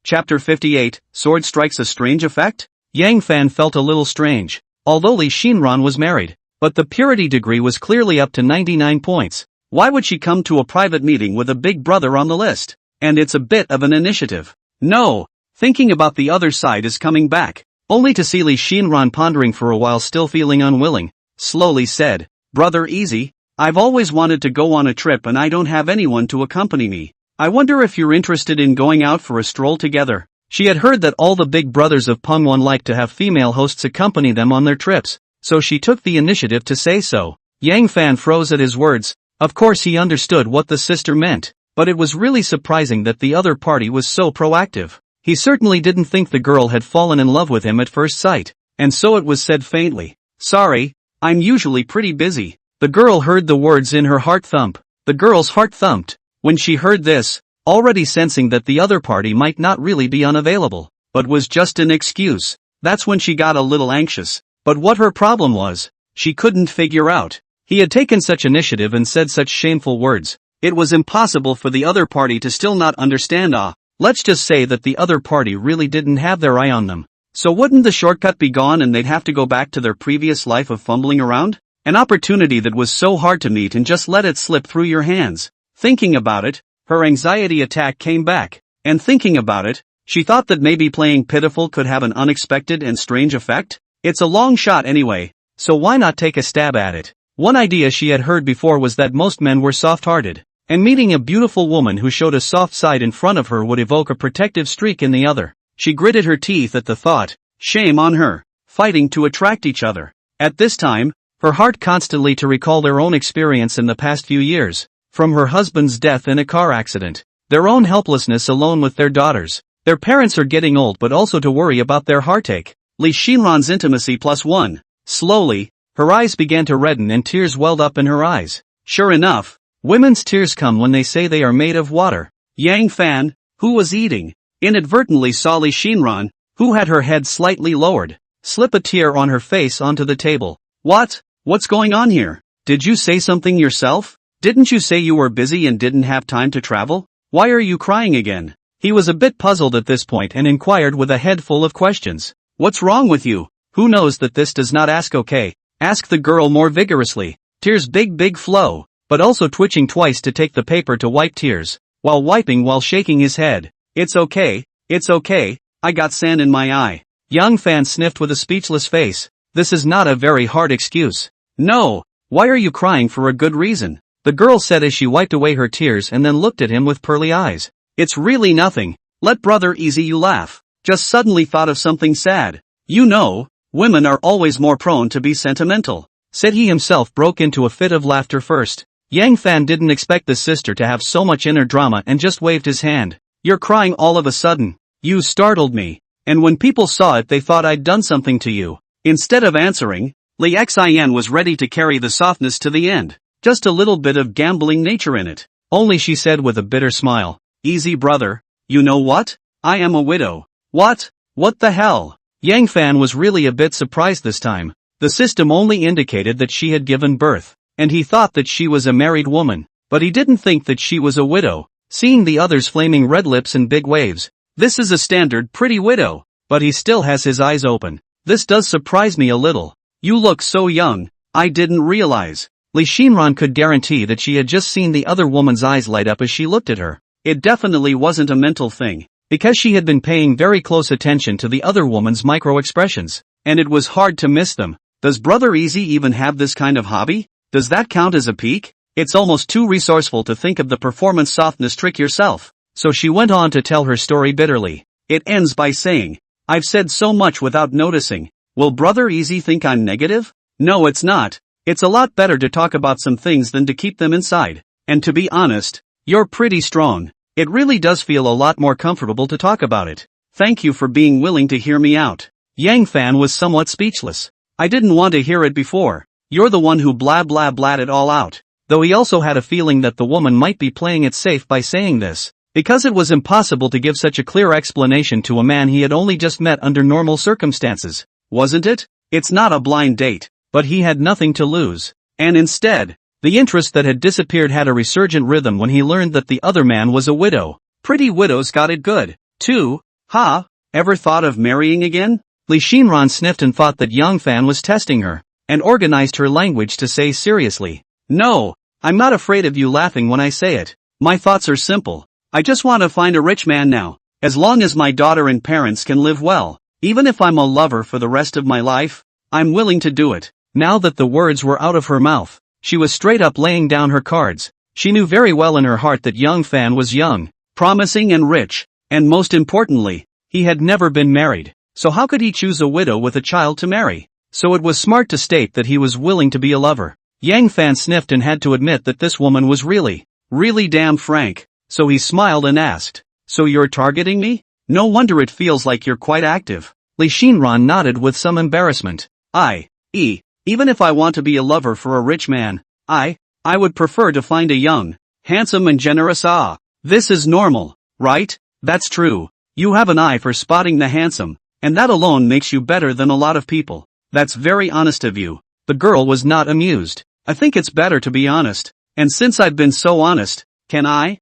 Chapter 58, Sword Strikes a Strange Effect? Yang Fan felt a little strange. Although Li Shinran was married, but the purity degree was clearly up to 99 points. Why would she come to a private meeting with a big brother on the list? And it's a bit of an initiative. No. Thinking about the other side is coming back, only to see Li Shinran pondering for a while, still feeling unwilling. Slowly said, Brother Easy, I've always wanted to go on a trip and I don't have anyone to accompany me. I wonder if you're interested in going out for a stroll together. She had heard that all the big brothers of Pengwan like to have female hosts accompany them on their trips, so she took the initiative to say so. Yang Fan froze at his words. Of course he understood what the sister meant, but it was really surprising that the other party was so proactive. He certainly didn't think the girl had fallen in love with him at first sight, and so it was said faintly. Sorry, I'm usually pretty busy. The girl heard the words in her heart thump. The girl's heart thumped when she heard this, already sensing that the other party might not really be unavailable, but was just an excuse. That's when she got a little anxious. But what her problem was, she couldn't figure out. He had taken such initiative and said such shameful words. It was impossible for the other party to still not understand. Let's just say that the other party really didn't have their eye on them. So wouldn't the shortcut be gone and they'd have to go back to their previous life of fumbling around? An opportunity that was so hard to meet and just let it slip through your hands. Thinking about it, her anxiety attack came back. And thinking about it, she thought that maybe playing pitiful could have an unexpected and strange effect. It's a long shot anyway, so why not take a stab at it? One idea she had heard before was that most men were soft-hearted, and meeting a beautiful woman who showed a soft side in front of her would evoke a protective streak in the other. She gritted her teeth at the thought. Shame on her, fighting to attract each other. At this time, her heart constantly to recall their own experience in the past few years, from her husband's death in a car accident, their own helplessness alone with their daughters. Their parents are getting old, but also to worry about their heartache. Li Shinran's intimacy +1. Slowly, her eyes began to redden and tears welled up in her eyes. Sure enough, women's tears come when they say they are made of water. Yang Fan, who was eating, inadvertently saw Li Shinran, who had her head slightly lowered, slip a tear on her face onto the table. What's going on here? Did you say something yourself? Didn't you say you were busy and didn't have time to travel? Why are you crying again? He was a bit puzzled at this point and inquired with a head full of questions. What's wrong with you? Who knows that this does not ask okay? Asked the girl more vigorously. Tears big flow, but also twitching twice to take the paper to wipe tears, while shaking his head. It's okay, I got sand in my eye. Yang Fan sniffed with a speechless face. This is not a very hard excuse. No, why are you crying? For a good reason, the girl said as she wiped away her tears and then looked at him with pearly eyes. It's really nothing. Let Brother Easy you laugh. Just suddenly thought of something sad. You know, women are always more prone to be sentimental, said he himself. Broke into a fit of laughter first. Yang Fan didn't expect the sister to have so much inner drama and just waved his hand. You're crying all of a sudden. You startled me. And when people saw it they thought I'd done something to you. Instead of answering, Li Xin was ready to carry the softness to the end. Just a little bit of gambling nature in it. Only she said with a bitter smile. Easy brother, you know what? I am a widow. What the hell? Yang Fan was really a bit surprised this time. The system only indicated that she had given birth, and he thought that she was a married woman, but he didn't think that she was a widow. Seeing the other's flaming red lips and big waves. This is a standard pretty widow, but he still has his eyes open. This does surprise me a little. You look so young, I didn't realize. Li Shinran could guarantee that she had just seen the other woman's eyes light up as she looked at her. It definitely wasn't a mental thing, because she had been paying very close attention to the other woman's micro-expressions, and it was hard to miss them. Does Brother Easy even have this kind of hobby? Does that count as a peak? It's almost too resourceful to think of the performance softness trick yourself. So she went on to tell her story bitterly. It ends by saying, I've said so much without noticing. Will Brother Easy think I'm negative? No, it's not. It's a lot better to talk about some things than to keep them inside. And to be honest, you're pretty strong. It really does feel a lot more comfortable to talk about it. Thank you for being willing to hear me out. Yang Fan was somewhat speechless. I didn't want to hear it before. You're the one who blah blah blahed it all out. Though he also had a feeling that the woman might be playing it safe by saying this, because it was impossible to give such a clear explanation to a man he had only just met under normal circumstances, wasn't it? It's not a blind date, but he had nothing to lose. And instead, the interest that had disappeared had a resurgent rhythm when he learned that the other man was a widow. Pretty widows got it good, too. Ha! Ever thought of marrying again? Li Shinran sniffed and thought that Yang Fan was testing her, and organized her language to say seriously, No, I'm not afraid of you laughing when I say it. My thoughts are simple. I just want to find a rich man now, as long as my daughter and parents can live well. Even if I'm a lover for the rest of my life, I'm willing to do it. Now that the words were out of her mouth, she was straight up laying down her cards. She knew very well in her heart that Yang Fan was young, promising and rich, and most importantly, he had never been married. So how could he choose a widow with a child to marry? So it was smart to state that he was willing to be a lover. Yang Fan sniffed and had to admit that this woman was really damn frank. So he smiled and asked, So you're targeting me? No wonder it feels like you're quite active. Li Shinran nodded with some embarrassment. Even if I want to be a lover for a rich man, I would prefer to find a young, handsome and generous. This is normal, right? That's true. You have an eye for spotting the handsome, and that alone makes you better than a lot of people. That's very honest of you. The girl was not amused. I think it's better to be honest. And since I've been so honest, can I,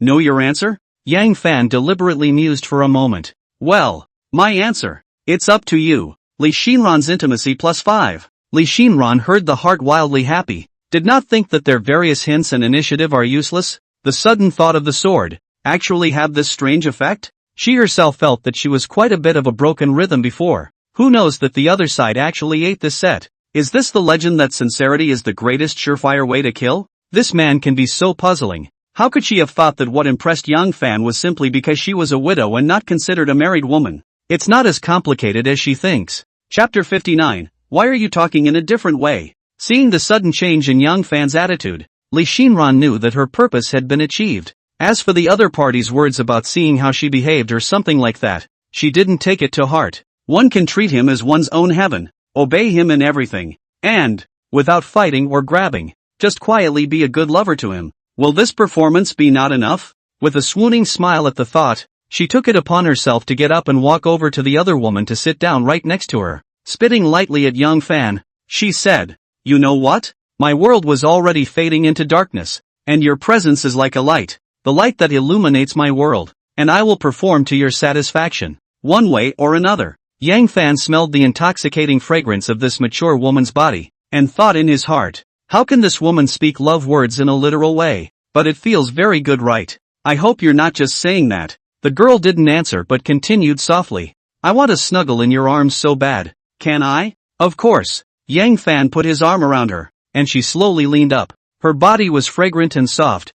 know your answer? Yang Fan deliberately mused for a moment. Well, my answer. It's up to you. Li Shinran's intimacy +5. Li Shinran heard the heart wildly happy. Did not think that their various hints and initiative are useless. The sudden thought of the sword actually have this strange effect? She herself felt that she was quite a bit of a broken rhythm before. Who knows that the other side actually ate this set? Is this the legend that sincerity is the greatest surefire way to kill? This man can be so puzzling. How could she have thought that what impressed Yang Fan was simply because she was a widow and not considered a married woman? It's not as complicated as she thinks. Chapter 59. Why are you talking in a different way? Seeing the sudden change in Yang Fan's attitude, Li Shinran knew that her purpose had been achieved. As for the other party's words about seeing how she behaved or something like that, she didn't take it to heart. One can treat him as one's own heaven, obey him in everything, and, without fighting or grabbing, just quietly be a good lover to him. Will this performance be not enough? With a swooning smile at the thought, she took it upon herself to get up and walk over to the other woman to sit down right next to her. Spitting lightly at Yang Fan, she said, You know what? My world was already fading into darkness, and your presence is like a light, the light that illuminates my world, and I will perform to your satisfaction, one way or another. Yang Fan smelled the intoxicating fragrance of this mature woman's body, and thought in his heart, how can this woman speak love words in a literal way? But it feels very good, right? I hope you're not just saying that. The girl didn't answer but continued softly, I want to snuggle in your arms so bad. Can I? Of course. Yang Fan put his arm around her, and she slowly leaned up. Her body was fragrant and soft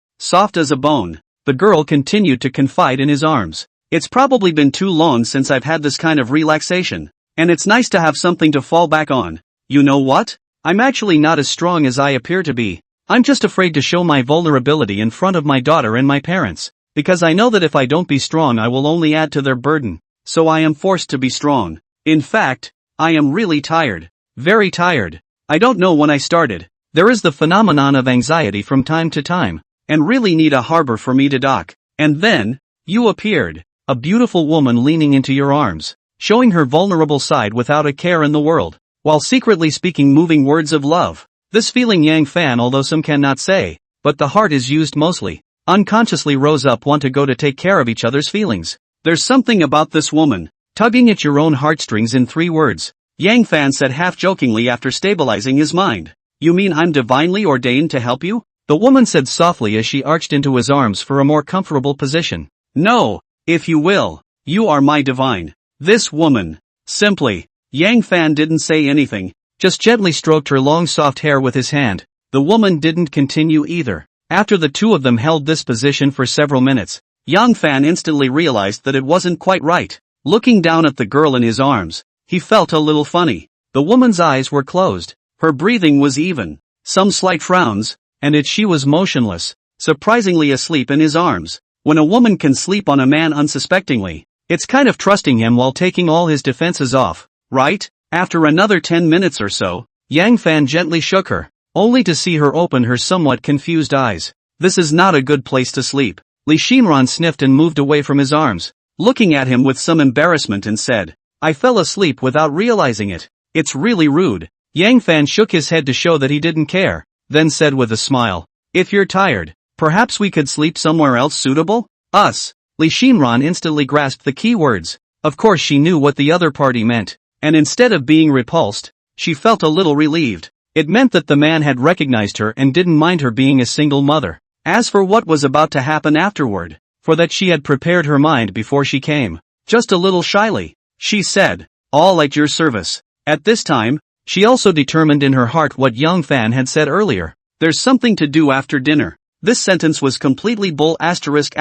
as a bone. The girl continued to confide in his arms. It's probably been too long since I've had this kind of relaxation, and it's nice to have something to fall back on. You know what? I'm actually not as strong as I appear to be. I'm just afraid to show my vulnerability in front of my daughter and my parents, because I know that if I don't be strong I will only add to their burden. So I am forced to be strong. In fact, I am really tired. Very tired. I don't know when I started. There is the phenomenon of anxiety from time to time, and really need a harbor for me to dock. And then, you appeared. A beautiful woman leaning into your arms, showing her vulnerable side without a care in the world, while secretly speaking moving words of love. This feeling Yang Fan, although some cannot say, but the heart is used mostly, unconsciously rose up want to go to take care of each other's feelings. There's something about this woman, tugging at your own heartstrings in 3 words. Yang Fan said half-jokingly after stabilizing his mind. You mean I'm divinely ordained to help you? The woman said softly as she arched into his arms for a more comfortable position. No, if you will, you are my divine. This woman. Simply. Yang Fan didn't say anything, just gently stroked her long soft hair with his hand. The woman didn't continue either. After the two of them held this position for several minutes, Yang Fan instantly realized that it wasn't quite right. Looking down at the girl in his arms, he felt a little funny. The woman's eyes were closed, her breathing was even, some slight frowns, and she was motionless, surprisingly asleep in his arms. When a woman can sleep on a man unsuspectingly, it's kind of trusting him while taking all his defenses off, right? After another 10 minutes or so, Yang Fan gently shook her, only to see her open her somewhat confused eyes. This is not a good place to sleep. Li Shinran sniffed and moved away from his arms, looking at him with some embarrassment and said, I fell asleep without realizing it. It's really rude. Yang Fan shook his head to show that he didn't care, then said with a smile, if you're tired, perhaps we could sleep somewhere else suitable? Us. Li Shinran instantly grasped the key words. Of course she knew what the other party meant, and instead of being repulsed, she felt a little relieved. It meant that the man had recognized her and didn't mind her being a single mother. As for what was about to happen afterward, for that she had prepared her mind before she came. Just a little shyly, she said, all at your service. At this time, she also determined in her heart what Yang Fan had said earlier. There's something to do after dinner. This sentence was completely bull asterisk,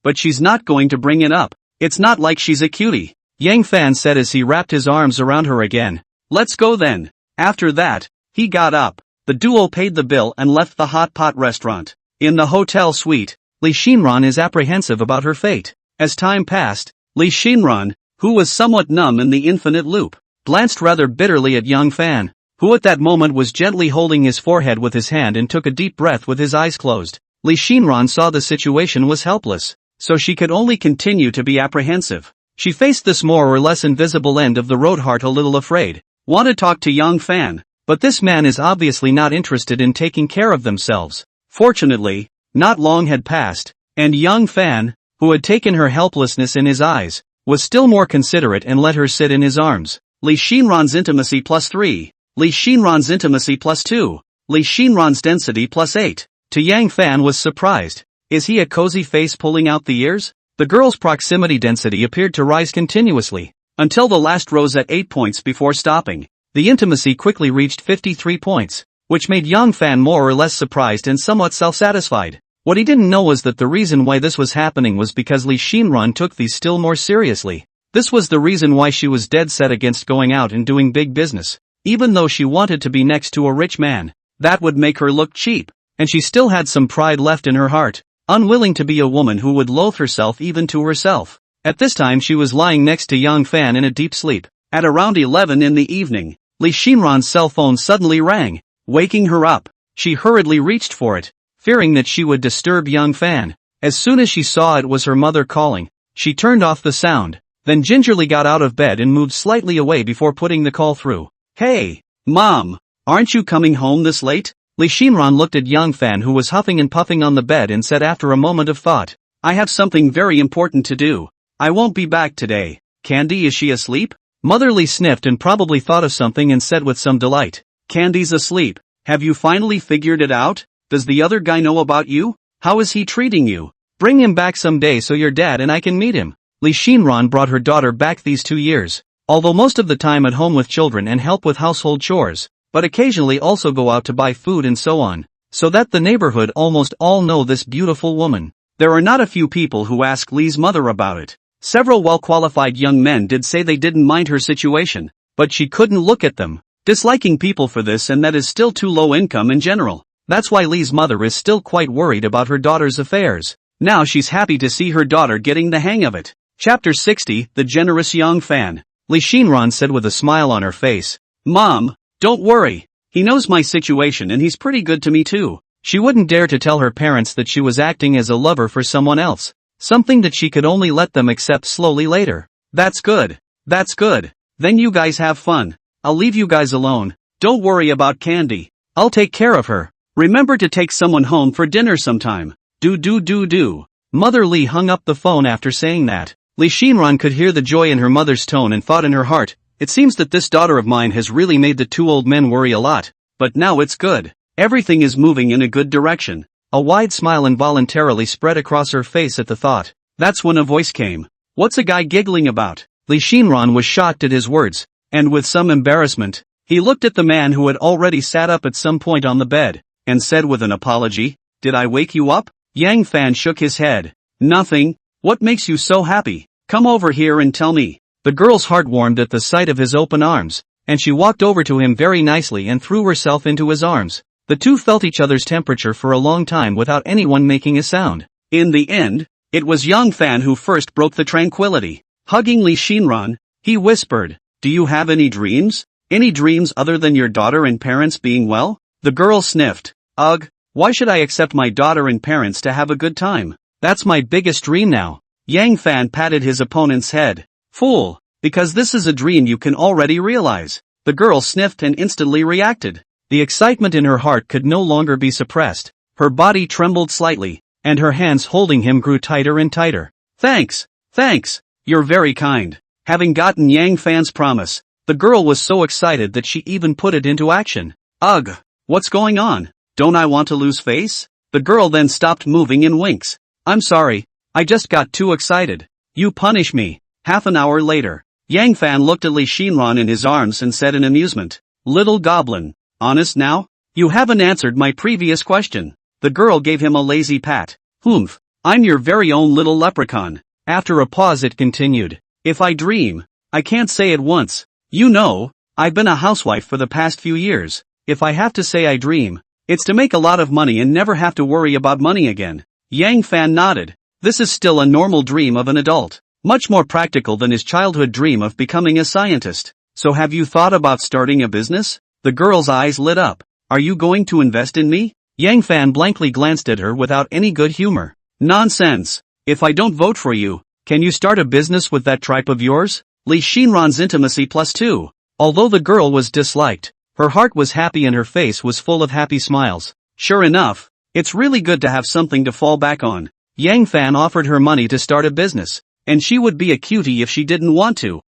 but she's not going to bring it up. It's not like she's a cutie. Yang Fan said as he wrapped his arms around her again. Let's go then. After that, he got up. The duo paid the bill and left the hot pot restaurant. In the hotel suite, Li Shinran is apprehensive about her fate. As time passed, Li Shinran, who was somewhat numb in the infinite loop, glanced rather bitterly at Yang Fan, who at that moment was gently holding his forehead with his hand and took a deep breath with his eyes closed. Li Shinran saw the situation was helpless, so she could only continue to be apprehensive. She faced this more or less invisible end of the road, heart a little afraid. Want to talk to Yang Fan, but this man is obviously not interested in taking care of themselves. Fortunately, not long had passed, and Yang Fan, who had taken her helplessness in his eyes, was still more considerate and let her sit in his arms. Li Shinran's intimacy +3. Li Shinran's intimacy +2. Li Shinran's density +8. To Yang Fan was surprised. Is he a cozy face pulling out the ears? The girl's proximity density appeared to rise continuously, until the last rose at 8 points before stopping. The intimacy quickly reached 53 points, which made Yang Fan more or less surprised and somewhat self-satisfied. What he didn't know was that the reason why this was happening was because Li Shinran took these still more seriously. This was the reason why she was dead set against going out and doing big business. Even though she wanted to be next to a rich man, that would make her look cheap, and she still had some pride left in her heart, unwilling to be a woman who would loathe herself even to herself. At this time she was lying next to Yang Fan in a deep sleep. At around 11 in the evening, Li Shinran's cell phone suddenly rang, waking her up. She hurriedly reached for it, fearing that she would disturb Yang Fan. As soon as she saw it was her mother calling, she turned off the sound, then gingerly got out of bed and moved slightly away before putting the call through. Hey, Mom, aren't you coming home this late? Li Shinran looked at Yang Fan, who was huffing and puffing on the bed, and said after a moment of thought, I have something very important to do. I won't be back today. Candy, is she asleep? Mother Li sniffed and probably thought of something and said with some delight, Candy's asleep. Have you finally figured it out? Does the other guy know about you? How is he treating you? Bring him back someday so your dad and I can meet him. Li Shinran brought her daughter back these 2 years, although most of the time at home with children and help with household chores, but occasionally also go out to buy food and so on, so that the neighborhood almost all know this beautiful woman. There are not a few people who ask Li's mother about it. Several well-qualified young men did say they didn't mind her situation, but she couldn't look at them, disliking people for this, and that is still too low income in general. That's why Li's mother is still quite worried about her daughter's affairs. Now she's happy to see her daughter getting the hang of it. Chapter 60, The Generous Young Fan. Li Shinran said with a smile on her face, Mom, don't worry. He knows my situation and he's pretty good to me too. She wouldn't dare to tell her parents that she was acting as a lover for someone else, something that she could only let them accept slowly later. That's good. That's good. Then you guys have fun. I'll leave you guys alone. Don't worry about Candy. I'll take care of her. Remember to take someone home for dinner sometime. Do. Mother Li hung up the phone after saying that. Li Shinran could hear the joy in her mother's tone and thought in her heart, it seems that this daughter of mine has really made the two old men worry a lot, but now it's good. Everything is moving in a good direction. A wide smile involuntarily spread across her face at the thought. That's when a voice came. What's a guy giggling about? Li Shinran was shocked at his words. and with some embarrassment, he looked at the man who had already sat up at some point on the bed, and said with an apology, "Did I wake you up?" Yang Fan shook his head. "Nothing. What makes you so happy? Come over here and tell me." The girl's heart warmed at the sight of his open arms, and she walked over to him very nicely and threw herself into his arms. The two felt each other's temperature for a long time without anyone making a sound. In the end, it was Yang Fan who first broke the tranquility. Hugging Li Xinran, he whispered, "Do you have any dreams? Any dreams other than your daughter and parents being well?" The girl sniffed. "Ugh, why should I accept my daughter and parents to have a good time? That's my biggest dream now." Yang Fan patted his opponent's head. "Fool, because this is a dream you can already realize." The girl sniffed and instantly reacted. The excitement in her heart could no longer be suppressed. Her body trembled slightly, and her hands holding him grew tighter and tighter. Thanks. You're very kind." Having gotten Yang Fan's promise, the girl was so excited that she even put it into action. "Ugh, what's going on? Don't I want to lose face?" The girl then stopped moving in winks. "I'm sorry, I just got too excited. You punish me." Half an hour later, Yang Fan looked at Li Xinran in his arms and said in amusement, "Little goblin, honest now? You haven't answered my previous question." The girl gave him a lazy pat. "Humph, I'm your very own little leprechaun." After a pause it continued, "If I dream, I can't say it once. You know, I've been a housewife for the past few years. If I have to say I dream, it's to make a lot of money and never have to worry about money again." Yang Fan nodded. This is still a normal dream of an adult. Much more practical than his childhood dream of becoming a scientist. "So have you thought about starting a business?" The girl's eyes lit up. "Are you going to invest in me?" Yang Fan blankly glanced at her without any good humor. "Nonsense. If I don't vote for you, can you start a business with that tripe of yours?" Li Xinran's intimacy +2. Although the girl was disliked, her heart was happy and her face was full of happy smiles. Sure enough, it's really good to have something to fall back on. Yang Fan offered her money to start a business, and she would be a cutie if she didn't want to.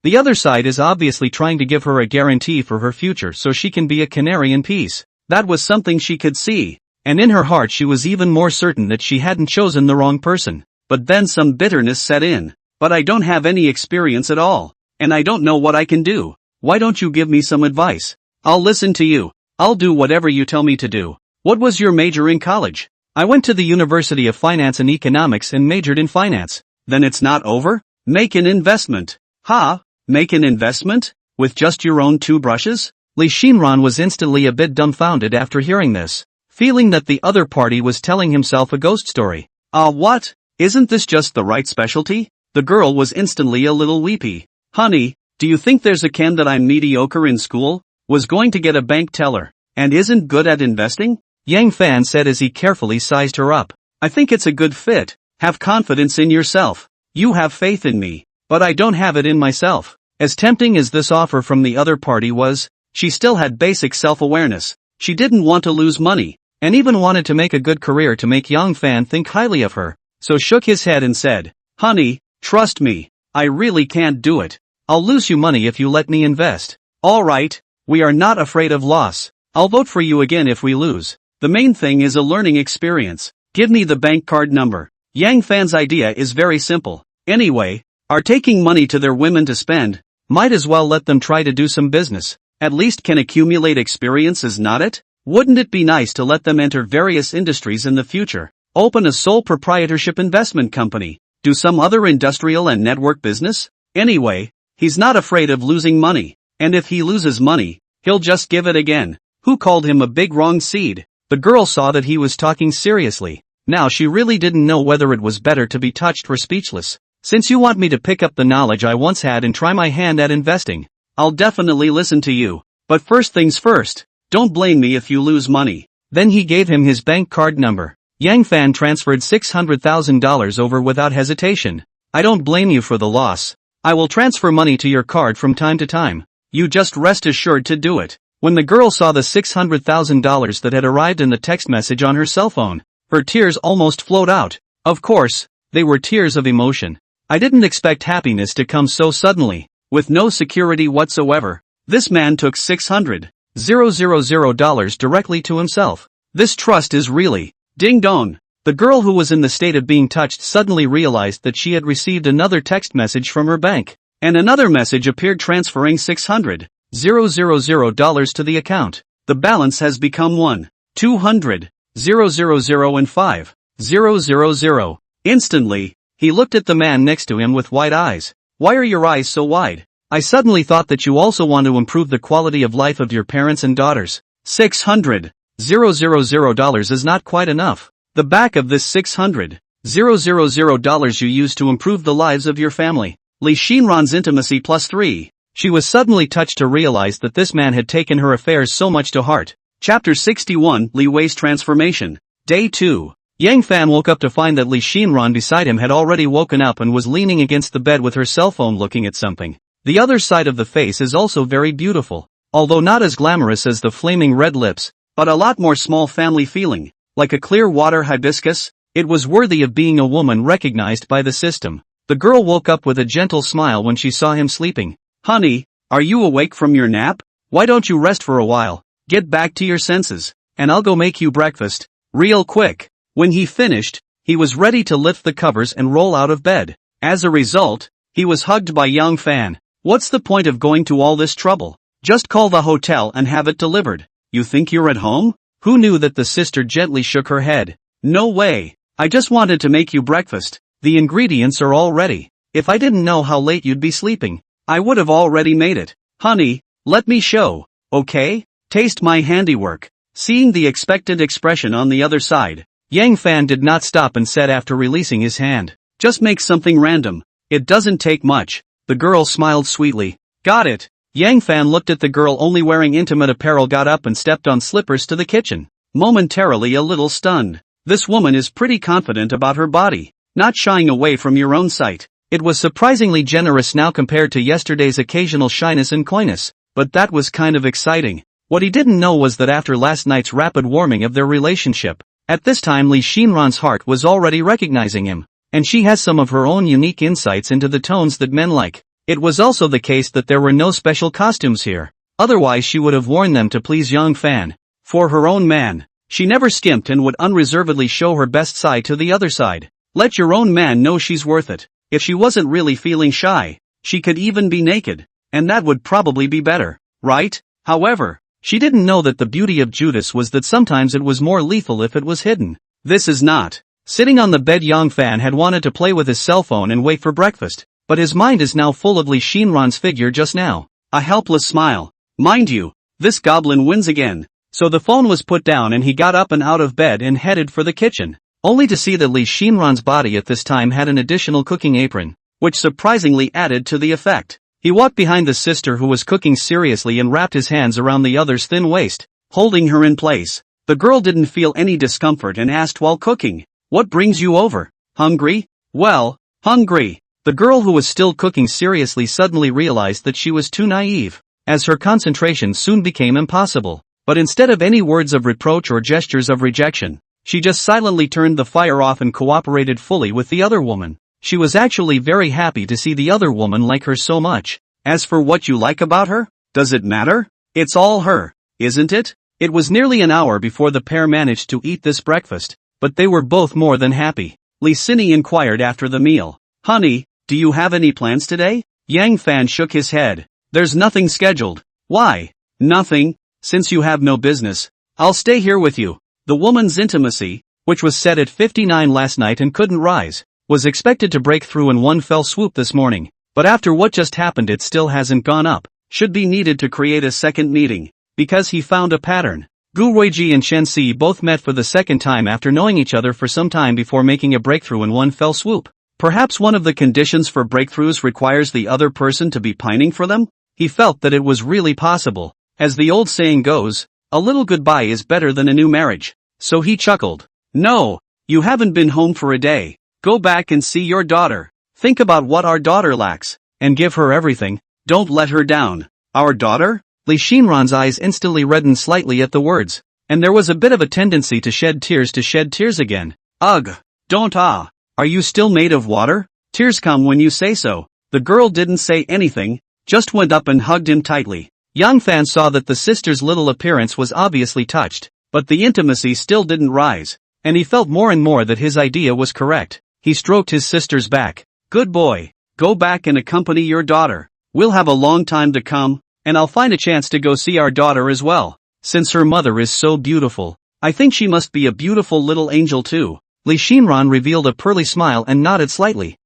The other side is obviously trying to give her a guarantee for her future so she can be a canary in peace. That was something she could see, and in her heart she was even more certain that she hadn't chosen the wrong person. But then some bitterness set in. "But I don't have any experience at all, and I don't know what I can do. Why don't you give me some advice?" "I'll listen to you. I'll do whatever you tell me to do." "What was your major in college?" "I went to the University of Finance and Economics and majored in finance." "Then it's not over? Make an investment." "Ha? Make an investment? With just your own two brushes?" Li Xinran was instantly a bit dumbfounded after hearing this, feeling that the other party was telling himself a ghost story. What? Isn't this just the right specialty?" The girl was instantly a little weepy. "Honey, do you think there's a can that I'm mediocre in school, was going to get a bank teller, and isn't good at investing?" Yang Fan said as he carefully sized her up. "I think it's a good fit. Have confidence in yourself. You have faith in me, but I don't have it in myself." As tempting as this offer from the other party was, she still had basic self-awareness. She didn't want to lose money, and even wanted to make a good career to make Yang Fan think highly of her, so shook his head and said, "Honey, trust me, I really can't do it. I'll lose you money if you let me invest." "All right, we are not afraid of loss. I'll vote for you again if we lose. The main thing is a learning experience. Give me the bank card number." Yang Fan's idea is very simple. Anyway, are taking money to their women to spend, might as well let them try to do some business. At least can accumulate experience, is not it? Wouldn't it be nice to let them enter various industries in the future? Open a sole proprietorship investment company, do some other industrial and network business? Anyway, he's not afraid of losing money, and if he loses money, he'll just give it again. Who called him a big wrong seed? The girl saw that he was talking seriously. Now she really didn't know whether it was better to be touched or speechless. "Since you want me to pick up the knowledge I once had and try my hand at investing, I'll definitely listen to you. But first things first, don't blame me if you lose money." Then he gave him his bank card number. Yang Fan transferred $600,000 over without hesitation. "I don't blame you for the loss. I will transfer money to your card from time to time. You just rest assured to do it." When the girl saw the $600,000 that had arrived in the text message on her cell phone, her tears almost flowed out. Of course, they were tears of emotion. "I didn't expect happiness to come so suddenly." With no security whatsoever, this man took $600,000 directly to himself. This trust is really, ding dong. The girl who was in the state of being touched suddenly realized that she had received another text message from her bank. And another message appeared transferring $600,000 to the account. The balance has become $1,200,000 and $5,000. Instantly, he looked at the man next to him with wide eyes. Why are your eyes so wide? I suddenly thought that you also want to improve the quality of life of your parents and daughters. $600,000 is not quite enough. The back of this $600,000 you use to improve the lives of your family. Li Shinran's intimacy +3. She was suddenly touched to realize that this man had taken her affairs so much to heart. Chapter 61, Li Wei's Transformation. Day 2. Yang Fan woke up to find that Li Shinran beside him had already woken up and was leaning against the bed with her cell phone looking at something. The other side of the face is also very beautiful. Although not as glamorous as the flaming red lips, but a lot more small family feeling. Like a clear water hibiscus, it was worthy of being a woman recognized by the system. The girl woke up with a gentle smile when she saw him sleeping. Honey, are you awake from your nap? Why don't you rest for a while? Get back to your senses, and I'll go make you breakfast, real quick. When he finished, he was ready to lift the covers and roll out of bed. As a result, he was hugged by Yang Fan. What's the point of going to all this trouble? Just call the hotel and have it delivered. You think you're at home? Who knew that the sister gently shook her head. No way. I just wanted to make you breakfast. The ingredients are all ready. If I didn't know how late you'd be sleeping, I would have already made it. Honey, let me show, okay? Taste my handiwork. Seeing the expectant expression on the other side, Yang Fan did not stop and said after releasing his hand, just make something random. It doesn't take much. The girl smiled sweetly. Got it. Yang Fan looked at the girl only wearing intimate apparel, got up and stepped on slippers to the kitchen. Momentarily a little stunned. This woman is pretty confident about her body, not shying away from your own sight. It was surprisingly generous now compared to yesterday's occasional shyness and coyness, but that was kind of exciting. What he didn't know was that after last night's rapid warming of their relationship, at this time Li Shinran's heart was already recognizing him, and she has some of her own unique insights into the tones that men like. It was also the case that there were no special costumes here, otherwise she would have worn them to please Yang Fan. For her own man, she never skimped and would unreservedly show her best side to the other side. Let your own man know she's worth it. If she wasn't really feeling shy, she could even be naked, and that would probably be better, right? However, she didn't know that the beauty of Judas was that sometimes it was more lethal if it was hidden. This is not. Sitting on the bed, Yang Fan had wanted to play with his cell phone and wait for breakfast, but his mind is now full of Li Shinran's figure just now. A helpless smile. Mind you, this goblin wins again. So the phone was put down and he got up and out of bed and headed for the kitchen, only to see that Li Shinran's body at this time had an additional cooking apron, which surprisingly added to the effect. He walked behind the sister who was cooking seriously and wrapped his hands around the other's thin waist, holding her in place. The girl didn't feel any discomfort and asked while cooking, "What brings you over? Hungry?" "Well, hungry." The girl who was still cooking seriously suddenly realized that she was too naive, as her concentration soon became impossible. But instead of any words of reproach or gestures of rejection, she just silently turned the fire off and cooperated fully with the other woman. She was actually very happy to see the other woman like her so much. As for what you like about her, does it matter? It's all her, isn't it? It was nearly an hour before the pair managed to eat this breakfast, but they were both more than happy. Li Sini inquired after the meal. Honey, do you have any plans today? Yang Fan shook his head. There's nothing scheduled. Why? Nothing. Since you have no business, I'll stay here with you. The woman's intimacy, which was set at 59 last night and couldn't rise, was expected to break through in one fell swoop this morning, but after what just happened it still hasn't gone up. Should be needed to create a second meeting, because he found a pattern. Gu Ruiji and Shen Si both met for the second time after knowing each other for some time before making a breakthrough in one fell swoop. Perhaps one of the conditions for breakthroughs requires the other person to be pining for them? He felt that it was really possible. As the old saying goes, a little goodbye is better than a new marriage. So he chuckled. No, you haven't been home for a day. Go back and see your daughter. Think about what our daughter lacks, and give her everything. Don't let her down. Our daughter? Li Shinran's eyes instantly reddened slightly at the words, and there was a bit of a tendency to shed tears again. Ugh, don't ah. Are you still made of water? Tears come when you say so. The girl didn't say anything, just went up and hugged him tightly. Yang Fan saw that the sister's little appearance was obviously touched, but the intimacy still didn't rise, and he felt more and more that his idea was correct. He stroked his sister's back. Good boy. Go back and accompany your daughter. We'll have a long time to come, and I'll find a chance to go see our daughter as well. Since her mother is so beautiful, I think she must be a beautiful little angel too. Li Shinran revealed a pearly smile and nodded slightly.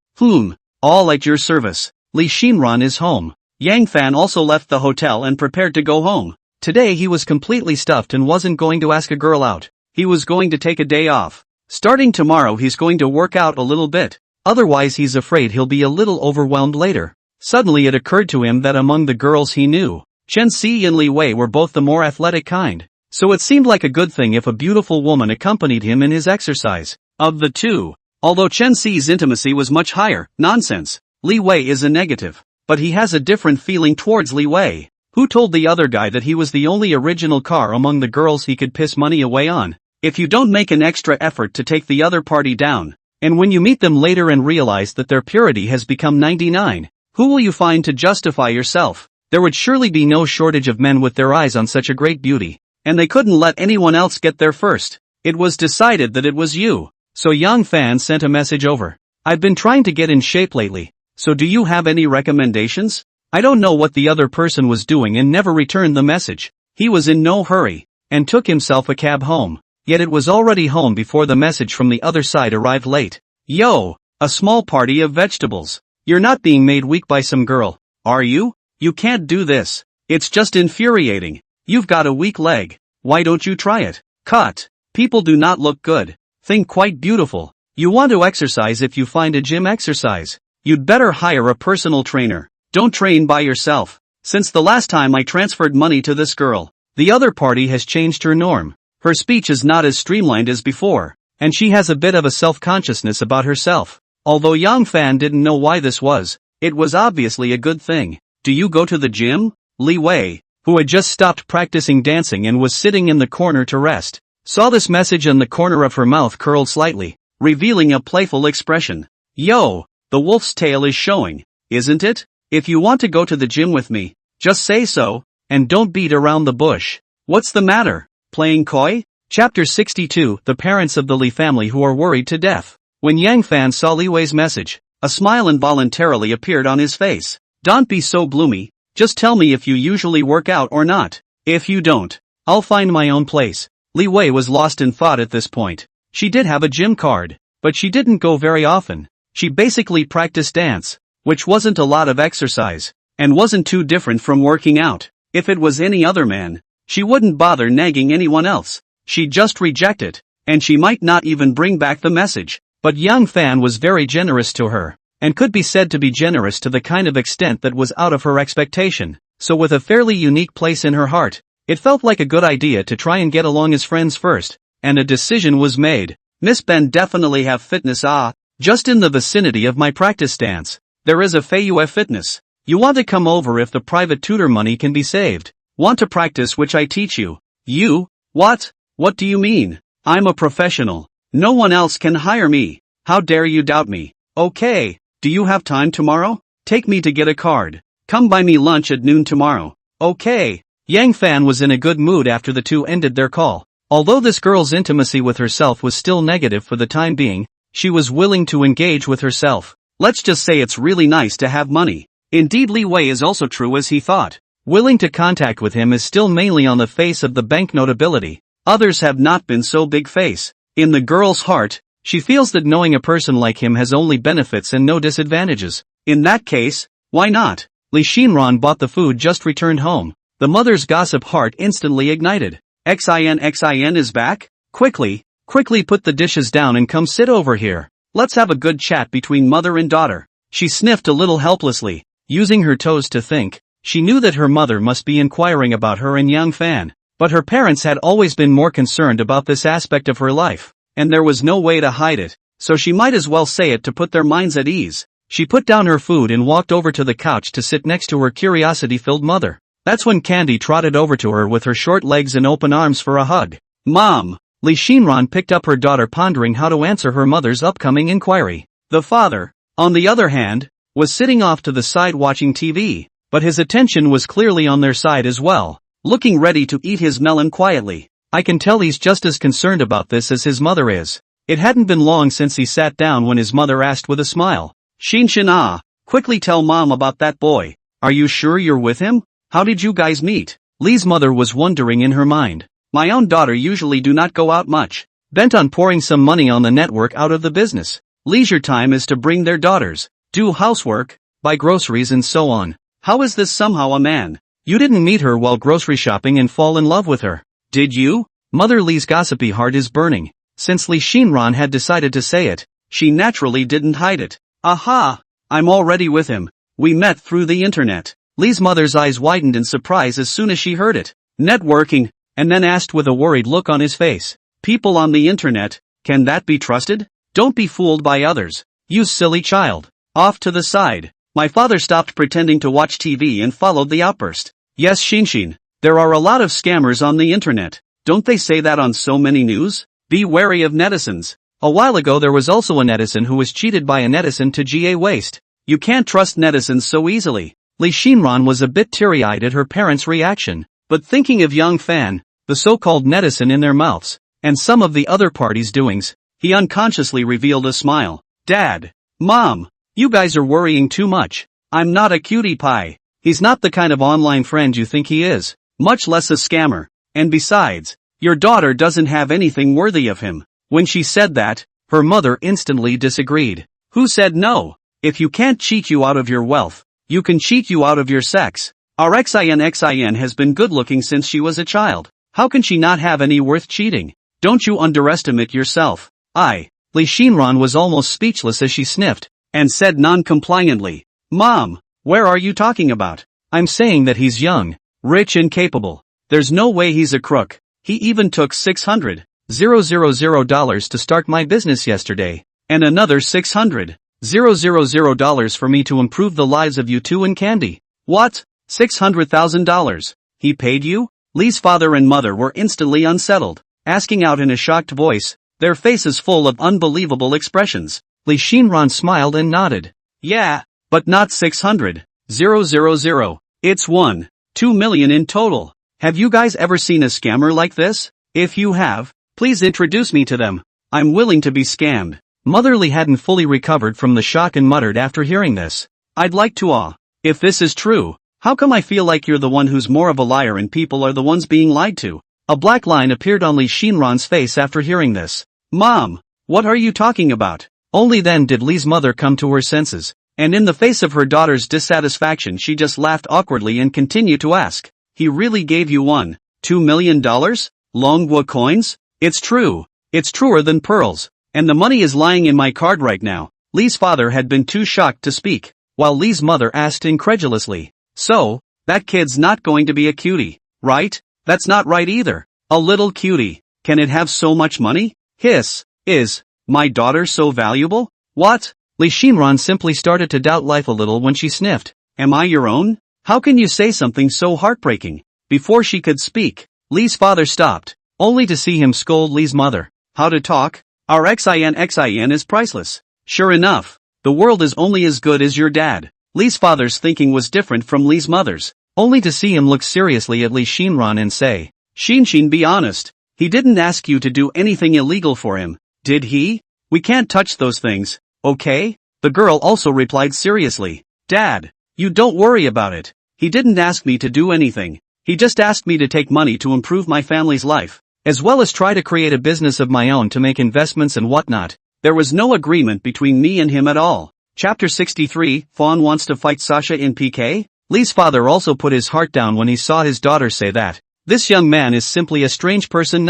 All at your service. Li Shinran is home. Yang Fan also left the hotel and prepared to go home. Today he was completely stuffed and wasn't going to ask a girl out. He was going to take a day off. Starting tomorrow he's going to work out a little bit. Otherwise he's afraid he'll be a little overwhelmed later. Suddenly it occurred to him that among the girls he knew, Chen Si and Li Wei were both the more athletic kind. So it seemed like a good thing if a beautiful woman accompanied him in his exercise. Of the two, although Chen Si's intimacy was much higher, nonsense, Li Wei is a negative. But he has a different feeling towards Li Wei. Who told the other guy that he was the only original car among the girls he could piss money away on? If you don't make an extra effort to take the other party down, and when you meet them later and realize that their purity has become 99, who will you find to justify yourself? There would surely be no shortage of men with their eyes on such a great beauty, and they couldn't let anyone else get there first. It was decided that it was you. So Yang Fan sent a message over. I've been trying to get in shape lately, so do you have any recommendations? I don't know what the other person was doing and never returned the message. He was in no hurry, and took himself a cab home. Yet it was already home before the message from the other side arrived late. Yo, a small party of vegetables. You're not being made weak by some girl, are you? You can't do this. It's just infuriating. You've got a weak leg. Why don't you try it? Cut. People do not look good. Think quite beautiful. You want to exercise if you find a gym exercise. You'd better hire a personal trainer. Don't train by yourself. Since the last time I transferred money to this girl, the other party has changed her norm. Her speech is not as streamlined as before, and she has a bit of a self-consciousness about herself. Although Yang Fan didn't know why this was, it was obviously a good thing. Do you go to the gym? Li Wei, who had just stopped practicing dancing and was sitting in the corner to rest, saw this message and the corner of her mouth curled slightly, revealing a playful expression. Yo, the wolf's tail is showing, isn't it? If you want to go to the gym with me, just say so, and don't beat around the bush. What's the matter? Playing coy? Chapter 62, The parents of the Li family who are worried to death. When Yang Fan saw Li Wei's message, a smile involuntarily appeared on his face. Don't be so gloomy, just tell me if you usually work out or not. If you don't, I'll find my own place. Li Wei was lost in thought at this point. She did have a gym card, but she didn't go very often. She basically practiced dance, which wasn't a lot of exercise, and wasn't too different from working out. If it was any other man, she wouldn't bother nagging anyone else. She'd just reject it, and she might not even bring back the message. But Yang Fan was very generous to her, and could be said to be generous to the kind of extent that was out of her expectation. So with a fairly unique place in her heart, it felt like a good idea to try and get along as friends first, and a decision was made. Miss Ben definitely have fitness just in the vicinity of my practice dance. There is a Feiyue Fitness. You want to come over if the private tutor money can be saved. Want to practice which I teach you? You? What? What do you mean? I'm a professional. No one else can hire me. How dare you doubt me? Okay. Do you have time tomorrow? Take me to get a card. Come buy me lunch at noon tomorrow. Okay. Yang Fan was in a good mood after the two ended their call. Although this girl's intimacy with herself was still negative for the time being, she was willing to engage with herself. Let's just say it's really nice to have money. Indeed, Li Wei is also true as he thought. Willing to contact with him is still mainly on the face of the banknote ability. Others have not been so big face. In the girl's heart, she feels that knowing a person like him has only benefits and no disadvantages. In that case, why not? Li Shinran bought the food just returned home. The mother's gossip heart instantly ignited. Xin is back? Quickly put the dishes down and come sit over here. Let's have a good chat between mother and daughter. She sniffed a little helplessly, using her toes to think. She knew that her mother must be inquiring about her and Yang Fan, but her parents had always been more concerned about this aspect of her life, and there was no way to hide it, so she might as well say it to put their minds at ease. She put down her food and walked over to the couch to sit next to her curiosity-filled mother. That's when Candy trotted over to her with her short legs and open arms for a hug. Mom! Li Shinran picked up her daughter, pondering how to answer her mother's upcoming inquiry. The father, on the other hand, was sitting off to the side watching TV, but his attention was clearly on their side as well, looking ready to eat his melon quietly. I can tell he's just as concerned about this as his mother is. It hadn't been long since he sat down when his mother asked with a smile. Shinshin Quickly tell mom about that boy. Are you sure you're with him? How did you guys meet? Lee's mother was wondering in her mind. My own daughter usually do not go out much. Bent on pouring some money on the network out of the business. Leisure time is to bring their daughters, do housework, buy groceries and so on. How is this somehow a man? You didn't meet her while grocery shopping and fall in love with her, did you? Mother Lee's gossipy heart is burning. Since Lee Shinran had decided to say it, she naturally didn't hide it. Aha! I'm already with him. We met through the internet. Lee's mother's eyes widened in surprise as soon as she heard it. Networking, and then asked with a worried look on his face. People on the internet, can that be trusted? Don't be fooled by others. You silly child. Off to the side. My father stopped pretending to watch TV and followed the outburst. Yes, Shinshin, there are a lot of scammers on the internet. Don't they say that on so many news? Be wary of netizens. A while ago there was also a netizen who was cheated by a netizen to GA waste. You can't trust netizens so easily. Lee Shinran was a bit teary-eyed at her parents' reaction, but thinking of young Fan, the so-called netizen in their mouths, and some of the other parties' doings, he unconsciously revealed a smile. Dad, Mom, you guys are worrying too much. I'm not a cutie pie. He's not the kind of online friend you think he is, much less a scammer. And besides, your daughter doesn't have anything worthy of him. When she said that, her mother instantly disagreed. Who said no? If you can't cheat you out of your wealth, you can cheat you out of your sex. Our XIN has been good looking since she was a child. How can she not have any worth cheating? Don't you underestimate yourself. Lee Shinran was almost speechless as she sniffed, and said non-compliantly, Mom, where are you talking about? I'm saying that he's young, rich and capable. There's no way he's a crook. He even took $600,000 to start my business yesterday, and another $600,000 for me to improve the lives of you two and Candy. What? $600,000? He paid you? Lee's father and mother were instantly unsettled, asking out in a shocked voice, their faces full of unbelievable expressions. Lee Shinran smiled and nodded. Yeah, but not 600,000. It's 1.2 million in total. Have you guys ever seen a scammer like this? If you have, please introduce me to them. I'm willing to be scammed. Mother Lee hadn't fully recovered from the shock and muttered after hearing this. I'd like to if this is true, how come I feel like you're the one who's more of a liar and people are the ones being lied to? A black line appeared on Lee Shinran's face after hearing this. Mom, what are you talking about? Only then did Lee's mother come to her senses, and in the face of her daughter's dissatisfaction she just laughed awkwardly and continued to ask, he really gave you $1.2 million? Longwa coins? It's true. It's truer than pearls. And the money is lying in my card right now. Lee's father had been too shocked to speak, while Lee's mother asked incredulously, so, that kid's not going to be a cutie, right? That's not right either. A little cutie. Can it have so much money? Hiss. Is my daughter so valuable? What? Lee Shinran simply started to doubt life a little when she sniffed. Am I your own? How can you say something so heartbreaking? Before she could speak, Lee's father stopped, only to see him scold Lee's mother. How to talk? Our XIN is priceless. Sure enough, the world is only as good as your dad. Lee's father's thinking was different from Lee's mother's, only to see him look seriously at Lee Shinran and say, Shinshin, be honest. He didn't ask you to do anything illegal for him, did he? We can't touch those things, okay? The girl also replied seriously. Dad, you don't worry about it. He didn't ask me to do anything. He just asked me to take money to improve my family's life, as well as try to create a business of my own to make investments and whatnot. There was no agreement between me and him at all. Chapter 63, Fawn wants to fight Sasha in PK? Lee's father also put his heart down when he saw his daughter say that. This young man is simply a strange person.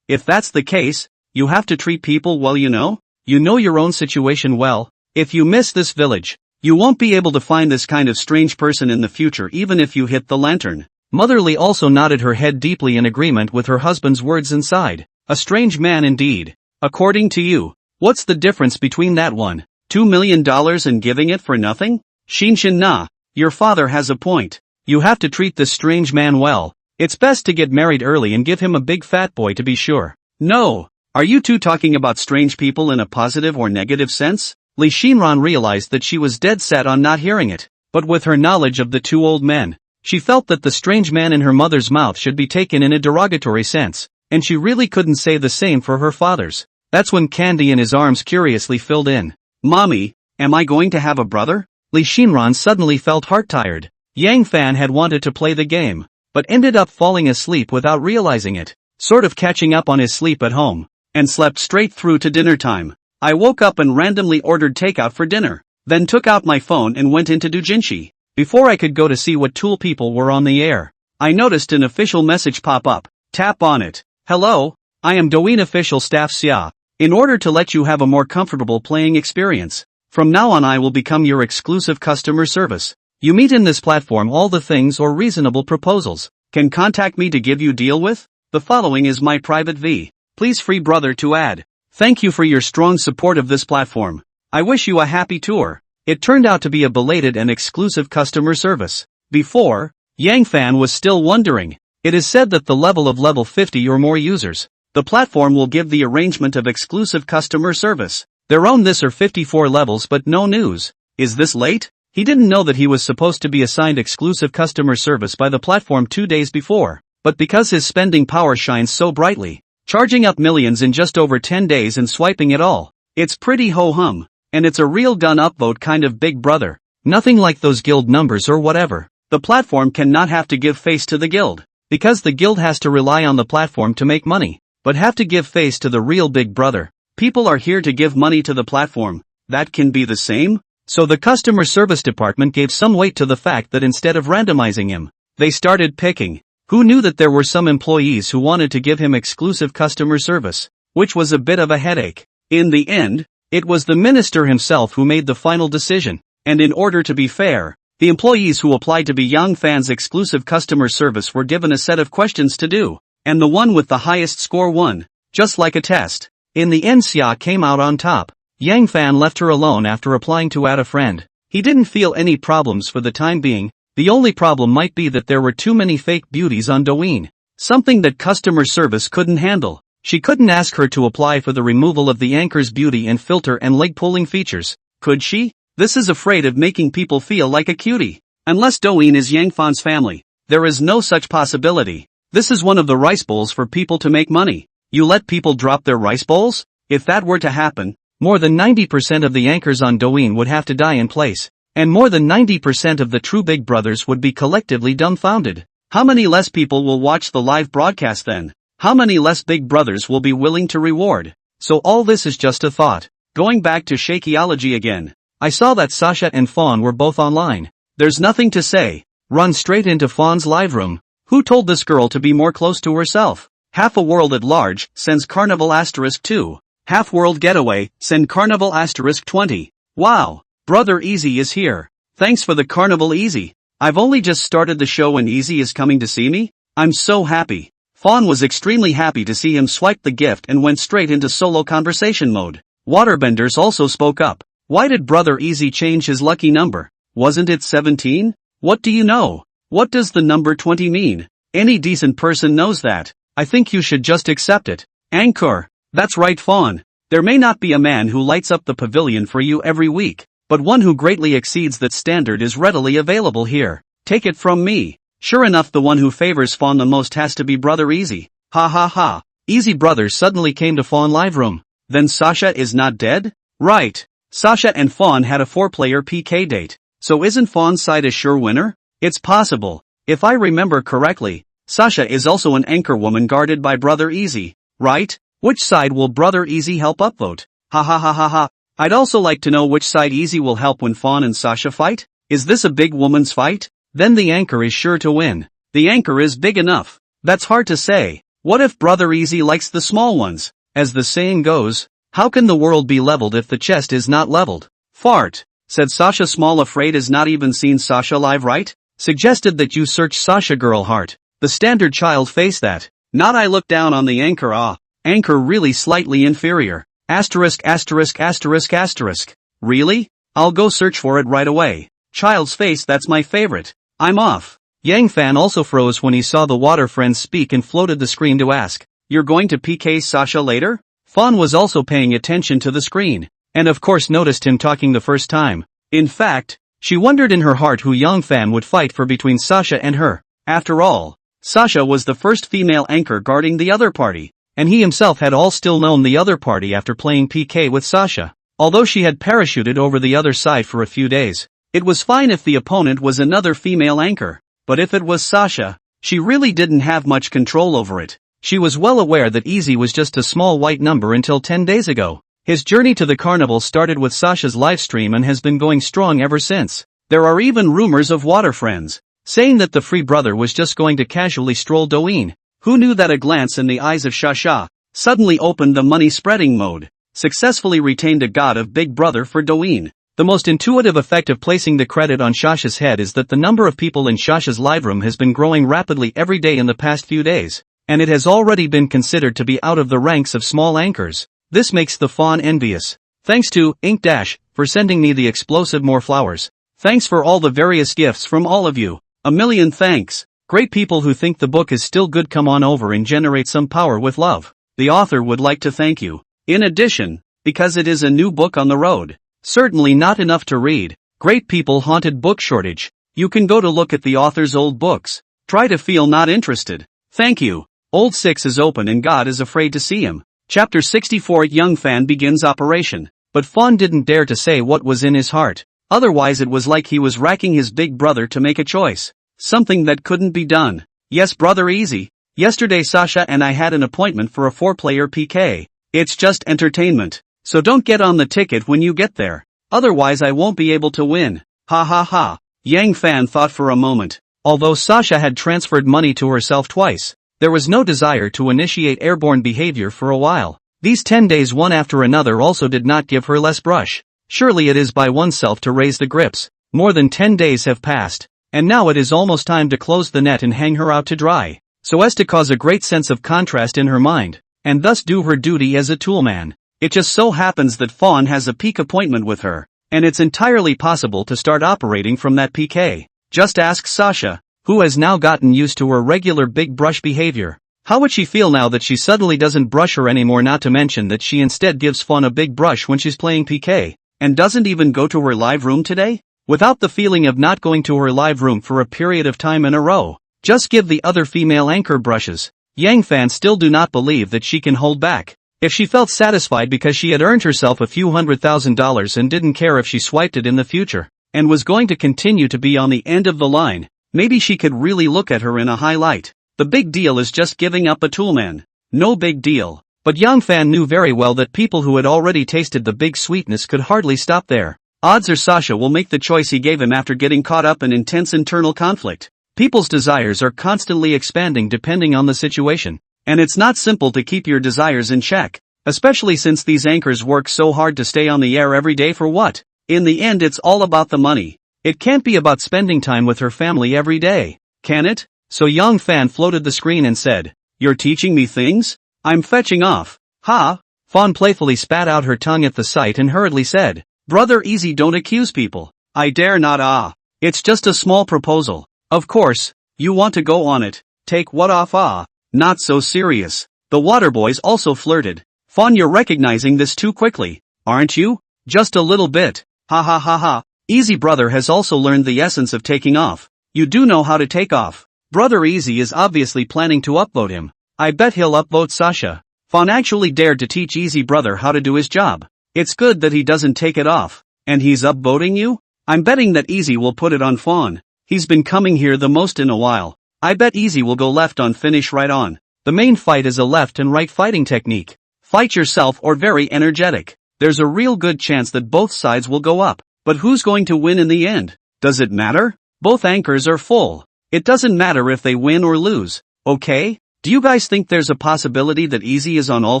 If that's the case, you have to treat people well, you know your own situation well. If you miss this village, you won't be able to find this kind of strange person in the future even if you hit the lantern. Mother Lee also nodded her head deeply in agreement with her husband's words and sighed. A strange man indeed. According to you, what's the difference between that $1.2 million and giving it for nothing? Shinshin, your father has a point. You have to treat this strange man well. It's best to get married early and give him a big fat boy to be sure. No, are you two talking about strange people in a positive or negative sense? Lee Shinran realized that she was dead set on not hearing it, but with her knowledge of the two old men, she felt that the strange man in her mother's mouth should be taken in a derogatory sense, and she really couldn't say the same for her father's. That's when Candy in his arms curiously filled in. Mommy, am I going to have a brother? Li Shinran suddenly felt heart-tired. Yang Fan had wanted to play the game, but ended up falling asleep without realizing it, sort of catching up on his sleep at home, and slept straight through to dinner time. I woke up and randomly ordered takeout for dinner, then took out my phone and went into doujinshi. Before I could go to see what tool people were on the air, I noticed an official message pop up. Tap on it. Hello, I am Douyin official staff Xia. In order to let you have a more comfortable playing experience, from now on I will become your exclusive customer service. You meet in this platform all the things or reasonable proposals can contact me to give you deal with. The following is my private V. Please free brother to add. Thank you for your strong support of this platform. I wish you a happy tour. It turned out to be a belated and exclusive customer service. Before, Yang Fan was still wondering. It is said that the level 50 or more users, the platform will give the arrangement of exclusive customer service. Their own this are 54 levels but no news. Is this late? He didn't know that he was supposed to be assigned exclusive customer service by the platform 2 days before, but because his spending power shines so brightly, charging up millions in just over 10 days and swiping it all, it's pretty ho-hum, and it's a real gun upvote kind of big brother. Nothing like those guild numbers or whatever. The platform cannot have to give face to the guild, because the guild has to rely on the platform to make money, but have to give face to the real big brother. People are here to give money to the platform. That can be the same? So the customer service department gave some weight to the fact that instead of randomizing him, they started picking. Who knew that there were some employees who wanted to give him exclusive customer service, which was a bit of a headache. In the end, it was the minister himself who made the final decision, and in order to be fair, the employees who applied to be Yang Fan's exclusive customer service were given a set of questions to do, and the one with the highest score won, just like a test. In the end Xia came out on top. Yang Fan left her alone after applying to add a friend. He didn't feel any problems for the time being. The only problem might be that there were too many fake beauties on Douyin. Something that customer service couldn't handle. She couldn't ask her to apply for the removal of the anchor's beauty and filter and leg pulling features, could she? This is afraid of making people feel like a cutie. Unless Douyin is Yang Fan's family, there is no such possibility. This is one of the rice bowls for people to make money. You let people drop their rice bowls? If that were to happen, more than 90% of the anchors on Douyin would have to die in place, and more than 90% of the true big brothers would be collectively dumbfounded. How many less people will watch the live broadcast then? How many less big brothers will be willing to reward? So all this is just a thought. Going back to Shakeology again. I saw that Sasha and Fawn were both online. There's nothing to say. Run straight into Fawn's live room. Who told this girl to be more close to herself? Half a world at large, sends Carnival *2. Half world getaway, send Carnival *20. Wow. Brother Easy is here. Thanks for the Carnival Easy. I've only just started the show and Easy is coming to see me? I'm so happy. Fawn was extremely happy to see him swipe the gift and went straight into solo conversation mode. Waterbenders also spoke up. Why did Brother Easy change his lucky number? Wasn't it 17? What do you know? What does the number 20 mean? Any decent person knows that. I think you should just accept it. Anchor. That's right Fawn. There may not be a man who lights up the pavilion for you every week, but one who greatly exceeds that standard is readily available here. Take it from me. Sure enough the one who favors Fawn the most has to be Brother Easy. Ha ha ha. Easy Brother suddenly came to Fawn live room. Then Sasha is not dead? Right. Sasha and Fawn had a 4-player PK date. So isn't Fawn's side a sure winner? It's possible. If I remember correctly, Sasha is also an anchor woman guarded by Brother Easy, right? Which side will Brother Easy help upvote? Ha ha ha ha ha. I'd also like to know which side Easy will help when Fawn and Sasha fight? Is this a big woman's fight? Then the anchor is sure to win. The anchor is big enough. That's hard to say. What if Brother Easy likes the small ones? As the saying goes, how can the world be leveled if the chest is not leveled? Fart. Said Sasha Small afraid has not even seen Sasha live right? Suggested that you search Sasha Girl Heart. The standard child face that. Not I look down on the anchor Anchor really slightly inferior. Asterisk asterisk asterisk asterisk. Really? I'll go search for it right away. Child's face that's my favorite. I'm off. Yang Fan also froze when he saw the water friends speak and floated the screen to ask. You're going to PK Sasha later? Fawn was also paying attention to the screen, and of course noticed him talking the first time. In fact, she wondered in her heart who Yang Fan would fight for between Sasha and her. After all, Sasha was the first female anchor guarding the other party, and he himself had all still known the other party after playing PK with Sasha, although she had parachuted over the other side for a few days. It was fine if the opponent was another female anchor, but if it was Sasha, she really didn't have much control over it. She was well aware that Easy was just a small white number until 10 days ago. His journey to the carnival started with Sasha's livestream and has been going strong ever since. There are even rumors of water friends saying that the free brother was just going to casually stroll Douyin. Who knew that a glance in the eyes of Sasha suddenly opened the money-spreading mode, successfully retained a god of Big Brother for Douyin. The most intuitive effect of placing the credit on Sasha's head is that the number of people in Sasha's live room has been growing rapidly every day in the past few days, and it has already been considered to be out of the ranks of small anchors. This makes the fawn envious. Thanks to Ink Dash for sending me the explosive more flowers. Thanks for all the various gifts from all of you. A million thanks. Great people who think the book is still good, come on over and generate some power with love. The author would like to thank you. In addition, because it is a new book on the road, certainly not enough to read. Great people haunted book shortage. You can go to look at the author's old books. Try to feel not interested. Thank you. Old 6 is open and God is afraid to see him. Chapter 64. Young fan begins operation. But Fawn didn't dare to say what was in his heart. Otherwise it was like he was racking his big brother to make a choice. Something that couldn't be done. Yes, brother Easy. Yesterday Sasha and I had an appointment for a 4-player PK. It's just entertainment. So don't get on the ticket when you get there. Otherwise I won't be able to win. Ha ha ha. Yang Fan thought for a moment. Although Sasha had transferred money to herself twice, there was no desire to initiate airborne behavior for a while. These 10 days one after another also did not give her less brush. Surely it is by oneself to raise the grips. More than 10 days have passed, and now it is almost time to close the net and hang her out to dry, so as to cause a great sense of contrast in her mind, and thus do her duty as a toolman. It just so happens that Fawn has a peak appointment with her, and it's entirely possible to start operating from that PK. Just ask Sasha, who has now gotten used to her regular big brush behavior. How would she feel now that she suddenly doesn't brush her anymore, not to mention that she instead gives Fawn a big brush when she's playing PK, and doesn't even go to her live room today? Without the feeling of not going to her live room for a period of time in a row. Just give the other female anchor brushes. Yang fans still do not believe that she can hold back. If she felt satisfied because she had earned herself a few $100,000 and didn't care if she swiped it in the future, and was going to continue to be on the end of the line, maybe she could really look at her in a high light. The big deal is just giving up a toolman. No big deal. But Yang Fan knew very well that people who had already tasted the big sweetness could hardly stop there. Odds are Sasha will make the choice he gave him after getting caught up in intense internal conflict. People's desires are constantly expanding depending on the situation, and it's not simple to keep your desires in check, especially since these anchors work so hard to stay on the air every day for what? In the end it's all about the money. It can't be about spending time with her family every day, can it? So Yang Fan floated the screen and said, "You're teaching me things? I'm fetching off." Ha! Fawn playfully spat out her tongue at the sight and hurriedly said, "Brother Easy, don't accuse people. I dare not. It's just a small proposal. Of course, you want to go on it. Take what off? Not so serious." The water boys also flirted. Fawn, you're recognizing this too quickly, aren't you? Just a little bit. Ha ha ha ha. Easy brother has also learned the essence of taking off. You do know how to take off. Brother Easy is obviously planning to upvote him. I bet he'll upvote Sasha. Fawn actually dared to teach Easy brother how to do his job. It's good that he doesn't take it off. And he's upvoting you? I'm betting that Easy will put it on Fawn. He's been coming here the most in a while. I bet Easy will go left on, finish right on. The main fight is a left and right fighting technique. Fight yourself or very energetic. There's a real good chance that both sides will go up. But who's going to win in the end? Does it matter? Both anchors are full. It doesn't matter if they win or lose, okay? Do you guys think there's a possibility that Easy is on all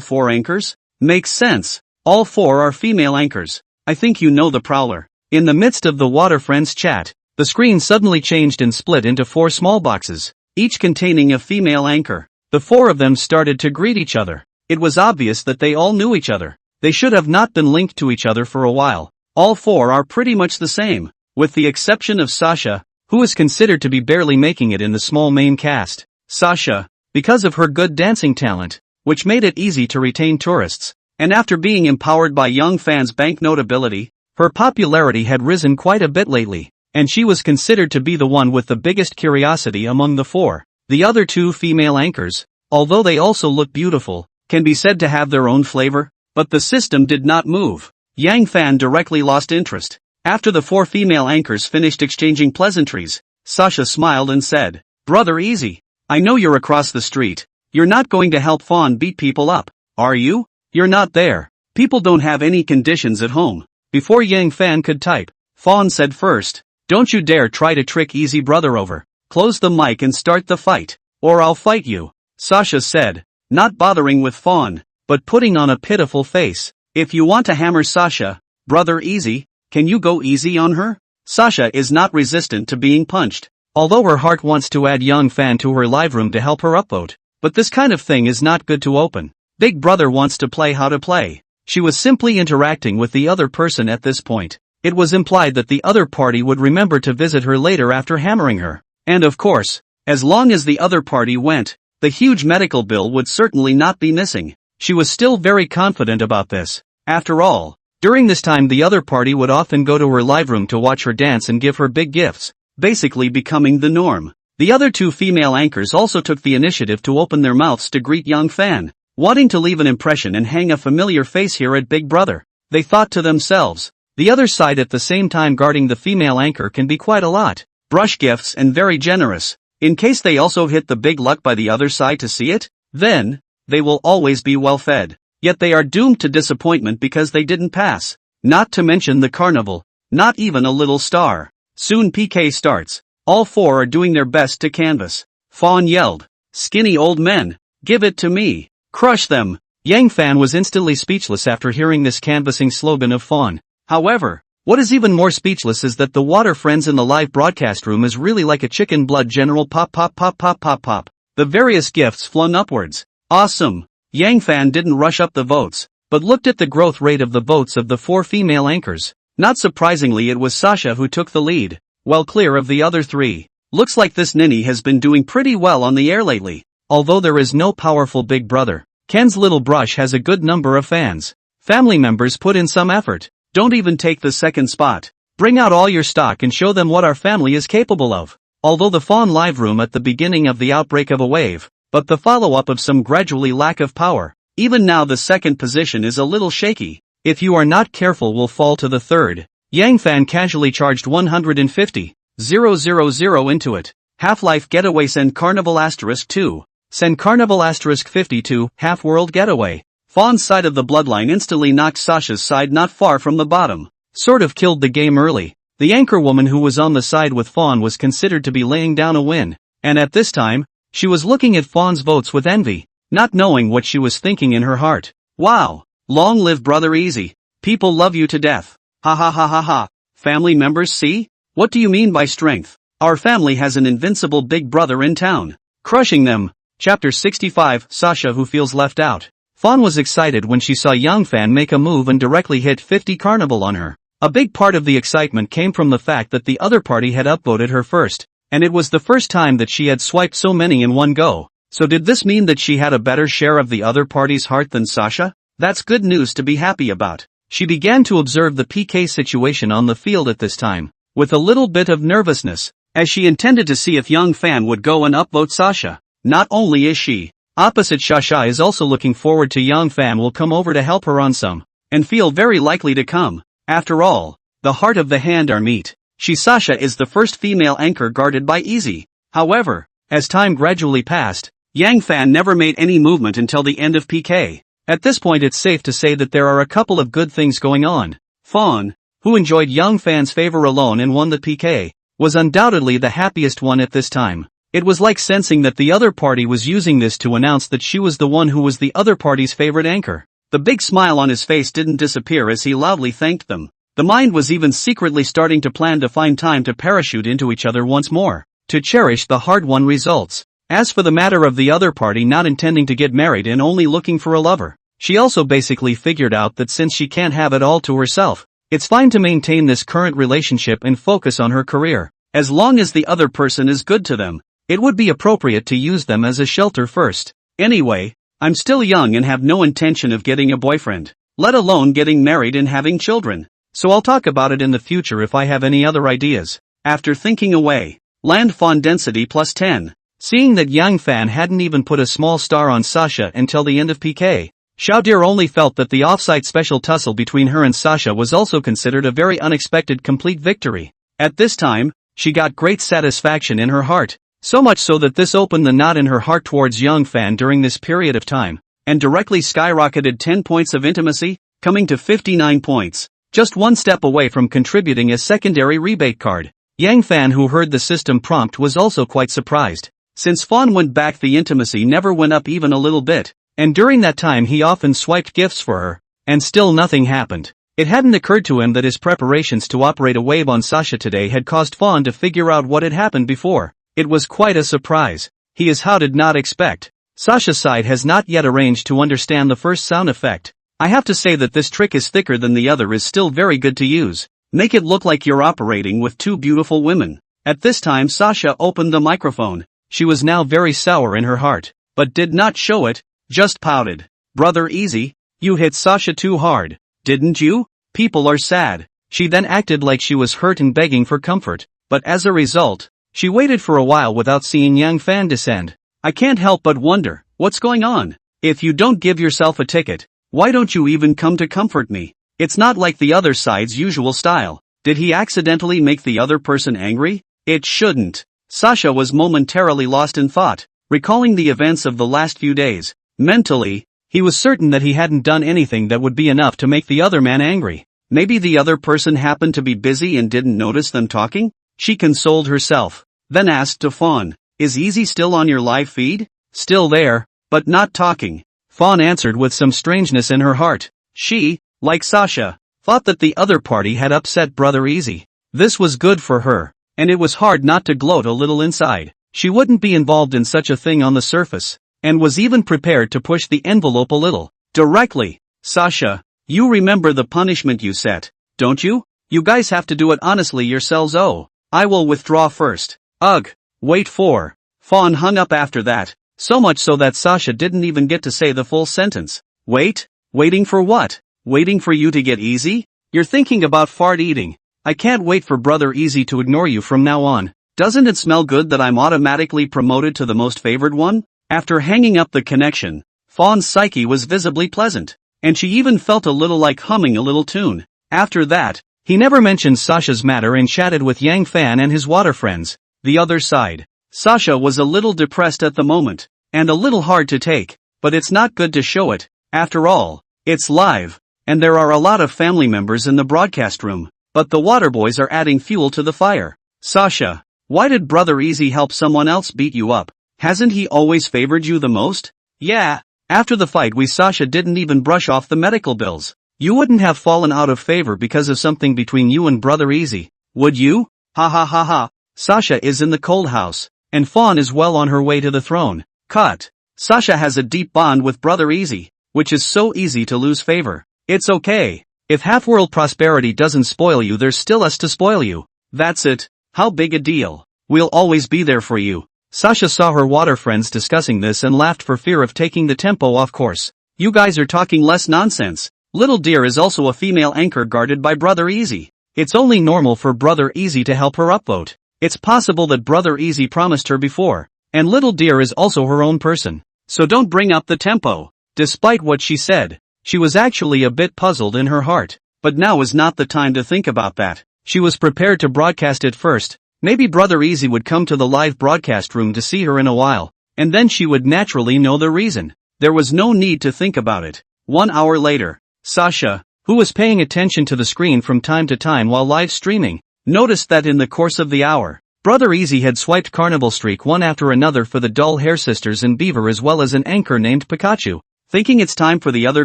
4 anchors? Makes sense. All 4 are female anchors. I think you know the prowler. In the midst of the Water Friends chat, the screen suddenly changed and split into 4 small boxes, each containing a female anchor. The 4 of them started to greet each other. It was obvious that they all knew each other. They should have not been linked to each other for a while. All 4 are pretty much the same, with the exception of Sasha, who is considered to be barely making it in the small main cast. Sasha, because of her good dancing talent, which made it easy to retain tourists, and after being empowered by Young Fan's banknote ability, her popularity had risen quite a bit lately, and she was considered to be the one with the biggest curiosity among the 4. The other 2 female anchors, although they also look beautiful, can be said to have their own flavor, but the system did not move. Yang Fan directly lost interest. After the 4 female anchors finished exchanging pleasantries, Sasha smiled and said, "Brother Easy, I know you're across the street. You're not going to help Fawn beat people up, are you? You're not there. People don't have any conditions at home." Before Yang Fan could type, Fawn said first, "Don't you dare try to trick Easy Brother over. Close the mic and start the fight, or I'll fight you," Sasha said, not bothering with Fawn, but putting on a pitiful face. "If you want to hammer Sasha, Brother Easy, can you go easy on her?" Sasha is not resistant to being punched, although her heart wants to add Young Fan to her live room to help her upvote. But this kind of thing is not good to open. Big Brother wants to play how to play. She was simply interacting with the other person at this point. It was implied that the other party would remember to visit her later after hammering her. And of course, as long as the other party went, the huge medical bill would certainly not be missing. She was still very confident about this. After all, during this time the other party would often go to her live room to watch her dance and give her big gifts, basically becoming the norm. The other 2 female anchors also took the initiative to open their mouths to greet Young Fan, wanting to leave an impression and hang a familiar face here at Big Brother. They thought to themselves, the other side at the same time guarding the female anchor can be quite a lot. Brush gifts and very generous. In case they also hit the big luck by the other side to see it, then, they will always be well fed. Yet they are doomed to disappointment because they didn't pass. Not to mention the carnival. Not even a little star. Soon PK starts. All 4 are doing their best to canvas. Fawn yelled, "Skinny old men, give it to me. Crush them." Yang Fan was instantly speechless after hearing this canvassing slogan of Fawn. However, what is even more speechless is that the water friends in the live broadcast room is really like a chicken blood general pop pop pop pop pop pop. The various gifts flung upwards. Awesome. Yang Fan didn't rush up the votes, but looked at the growth rate of the votes of the 4 female anchors. Not surprisingly it was Sasha who took the lead, well clear of the other 3. Looks like this ninny has been doing pretty well on the air lately. Although there is no powerful Big Brother, Ken's little brush has a good number of fans. Family members put in some effort. Don't even take the second spot. Bring out all your stock and show them what our family is capable of. Although the Fawn live room at the beginning of the outbreak of a wave, but the follow-up of some gradually lack of power. Even now the second position is a little shaky. If you are not careful will fall to the third. Yang Fan casually charged 150,000 into it. Half-Life Getaway send Carnival *2. Send Carnival *52, Half-World Getaway. Fawn's side of the bloodline instantly knocked Sasha's side not far from the bottom. Sort of killed the game early. The anchor woman who was on the side with Fawn was considered to be laying down a win. And at this time, she was looking at Fawn's votes with envy, not knowing what she was thinking in her heart. Wow! Long live Brother Easy. People love you to death. Ha ha ha ha ha. Family members see? What do you mean by strength? Our family has an invincible Big Brother in town. Crushing them. Chapter 65, Sasha who feels left out. Fawn was excited when she saw Young Fan make a move and directly hit 50 Carnival on her. A big part of the excitement came from the fact that the other party had upvoted her first, and it was the first time that she had swiped so many in one go. So did this mean that she had a better share of the other party's heart than Sasha? That's good news to be happy about. She began to observe the PK situation on the field at this time, with a little bit of nervousness, as she intended to see if Young Fan would go and upvote Sasha. Not only is she, opposite Sasha is also looking forward to Young Fan will come over to help her on some, and feel very likely to come. After all, the heart of the hand are meat. Sasha is the first female anchor guarded by Easy. However, as time gradually passed, Yang Fan never made any movement until the end of PK. At this point it's safe to say that there are a couple of good things going on. Fawn, who enjoyed Young Fan's favor alone and won the PK, was undoubtedly the happiest one at this time. It was like sensing that the other party was using this to announce that she was the one who was the other party's favorite anchor. The big smile on his face didn't disappear as he loudly thanked them. The mind was even secretly starting to plan to find time to parachute into each other once more, to cherish the hard-won results. As for the matter of the other party not intending to get married and only looking for a lover, she also basically figured out that since she can't have it all to herself, it's fine to maintain this current relationship and focus on her career. As long as the other person is good to them, it would be appropriate to use them as a shelter first. Anyway, I'm still young and have no intention of getting a boyfriend, let alone getting married and having children. So I'll talk about it in the future if I have any other ideas. After thinking away, land Fawn density +10. Seeing that Young Fan hadn't even put a small star on Sasha until the end of PK, Xiaodir only felt that the off-site special tussle between her and Sasha was also considered a very unexpected complete victory. At this time, she got great satisfaction in her heart, so much so that this opened the knot in her heart towards Yang Fan during this period of time, and directly skyrocketed 10 points of intimacy, coming to 59 points, just one step away from contributing a secondary rebate card. Yang Fan, who heard the system prompt, was also quite surprised. Since Fawn went back, the intimacy never went up even a little bit, and during that time he often swiped gifts for her, and still nothing happened. It hadn't occurred to him that his preparations to operate a wave on Sasha today had caused Fawn to figure out what had happened before. It was quite a surprise. He did not expect. Sasha's side has not yet arranged to understand the first sound effect. I have to say that this trick is thicker than the other, is still very good to use. Make it look like you're operating with two beautiful women. At this time Sasha opened the microphone. She was now very sour in her heart, but did not show it, just pouted. Brother Easy, you hit Sasha too hard, didn't you? People are sad. She then acted like she was hurt and begging for comfort, but as a result, she waited for a while without seeing Yang Fan descend. I can't help but wonder, what's going on? If you don't give yourself a ticket, why don't you even come to comfort me? It's not like the other side's usual style. Did he accidentally make the other person angry? It shouldn't. Sasha was momentarily lost in thought, recalling the events of the last few days. Mentally, he was certain that he hadn't done anything that would be enough to make the other man angry. Maybe the other person happened to be busy and didn't notice them talking? She consoled herself, then asked to Fawn, is Easy still on your live feed? Still there, but not talking. Fawn answered with some strangeness in her heart. She, like Sasha, thought that the other party had upset Brother Easy. This was good for her, and it was hard not to gloat a little inside. She wouldn't be involved in such a thing on the surface, and was even prepared to push the envelope a little. Directly. Sasha, you remember the punishment you set, don't you? You guys have to do it honestly yourselves. Oh, I will withdraw first. Ugh. Wait for. Fawn hung up after that, so much so that Sasha didn't even get to say the full sentence. Wait? Waiting for what? Waiting for you to get easy? You're thinking about fart eating. I can't wait for Brother Easy to ignore you from now on. Doesn't it smell good that I'm automatically promoted to the most favored one? After hanging up the connection, Fawn's psyche was visibly pleasant, and she even felt a little like humming a little tune. After that, he never mentioned Sasha's matter and chatted with Yang Fan and his water friends. The other side. Sasha was a little depressed at the moment, and a little hard to take, but it's not good to show it. After all, it's live, and there are a lot of family members in the broadcast room, but the water boys are adding fuel to the fire. Sasha, why did Brother Easy help someone else beat you up? Hasn't he always favored you the most? Yeah. After the fight Sasha didn't even brush off the medical bills. You wouldn't have fallen out of favor because of something between you and Brother Easy, would you? Ha ha ha ha. Sasha is in the cold house, and Fawn is well on her way to the throne. Cut. Sasha has a deep bond with Brother Easy, which is so easy to lose favor. It's okay. If half-world prosperity doesn't spoil you, there's still us to spoil you. That's it. How big a deal. We'll always be there for you. Sasha saw her water friends discussing this and laughed for fear of taking the tempo off course. You guys are talking less nonsense. Little Dear is also a female anchor guarded by Brother Easy. It's only normal for Brother Easy to help her upvote. It's possible that Brother Easy promised her before, and Little Dear is also her own person. So don't bring up the tempo. Despite what she said, she was actually a bit puzzled in her heart, but now is not the time to think about that. She was prepared to broadcast it first. Maybe Brother Easy would come to the live broadcast room to see her in a while, and then she would naturally know the reason. There was no need to think about it. 1 hour later, Sasha, who was paying attention to the screen from time to time while live streaming, noticed that in the course of the hour, Brother Easy had swiped Carnival Streak one after another for the Dull Hair Sisters and Beaver as well as an anchor named Pikachu. Thinking it's time for the other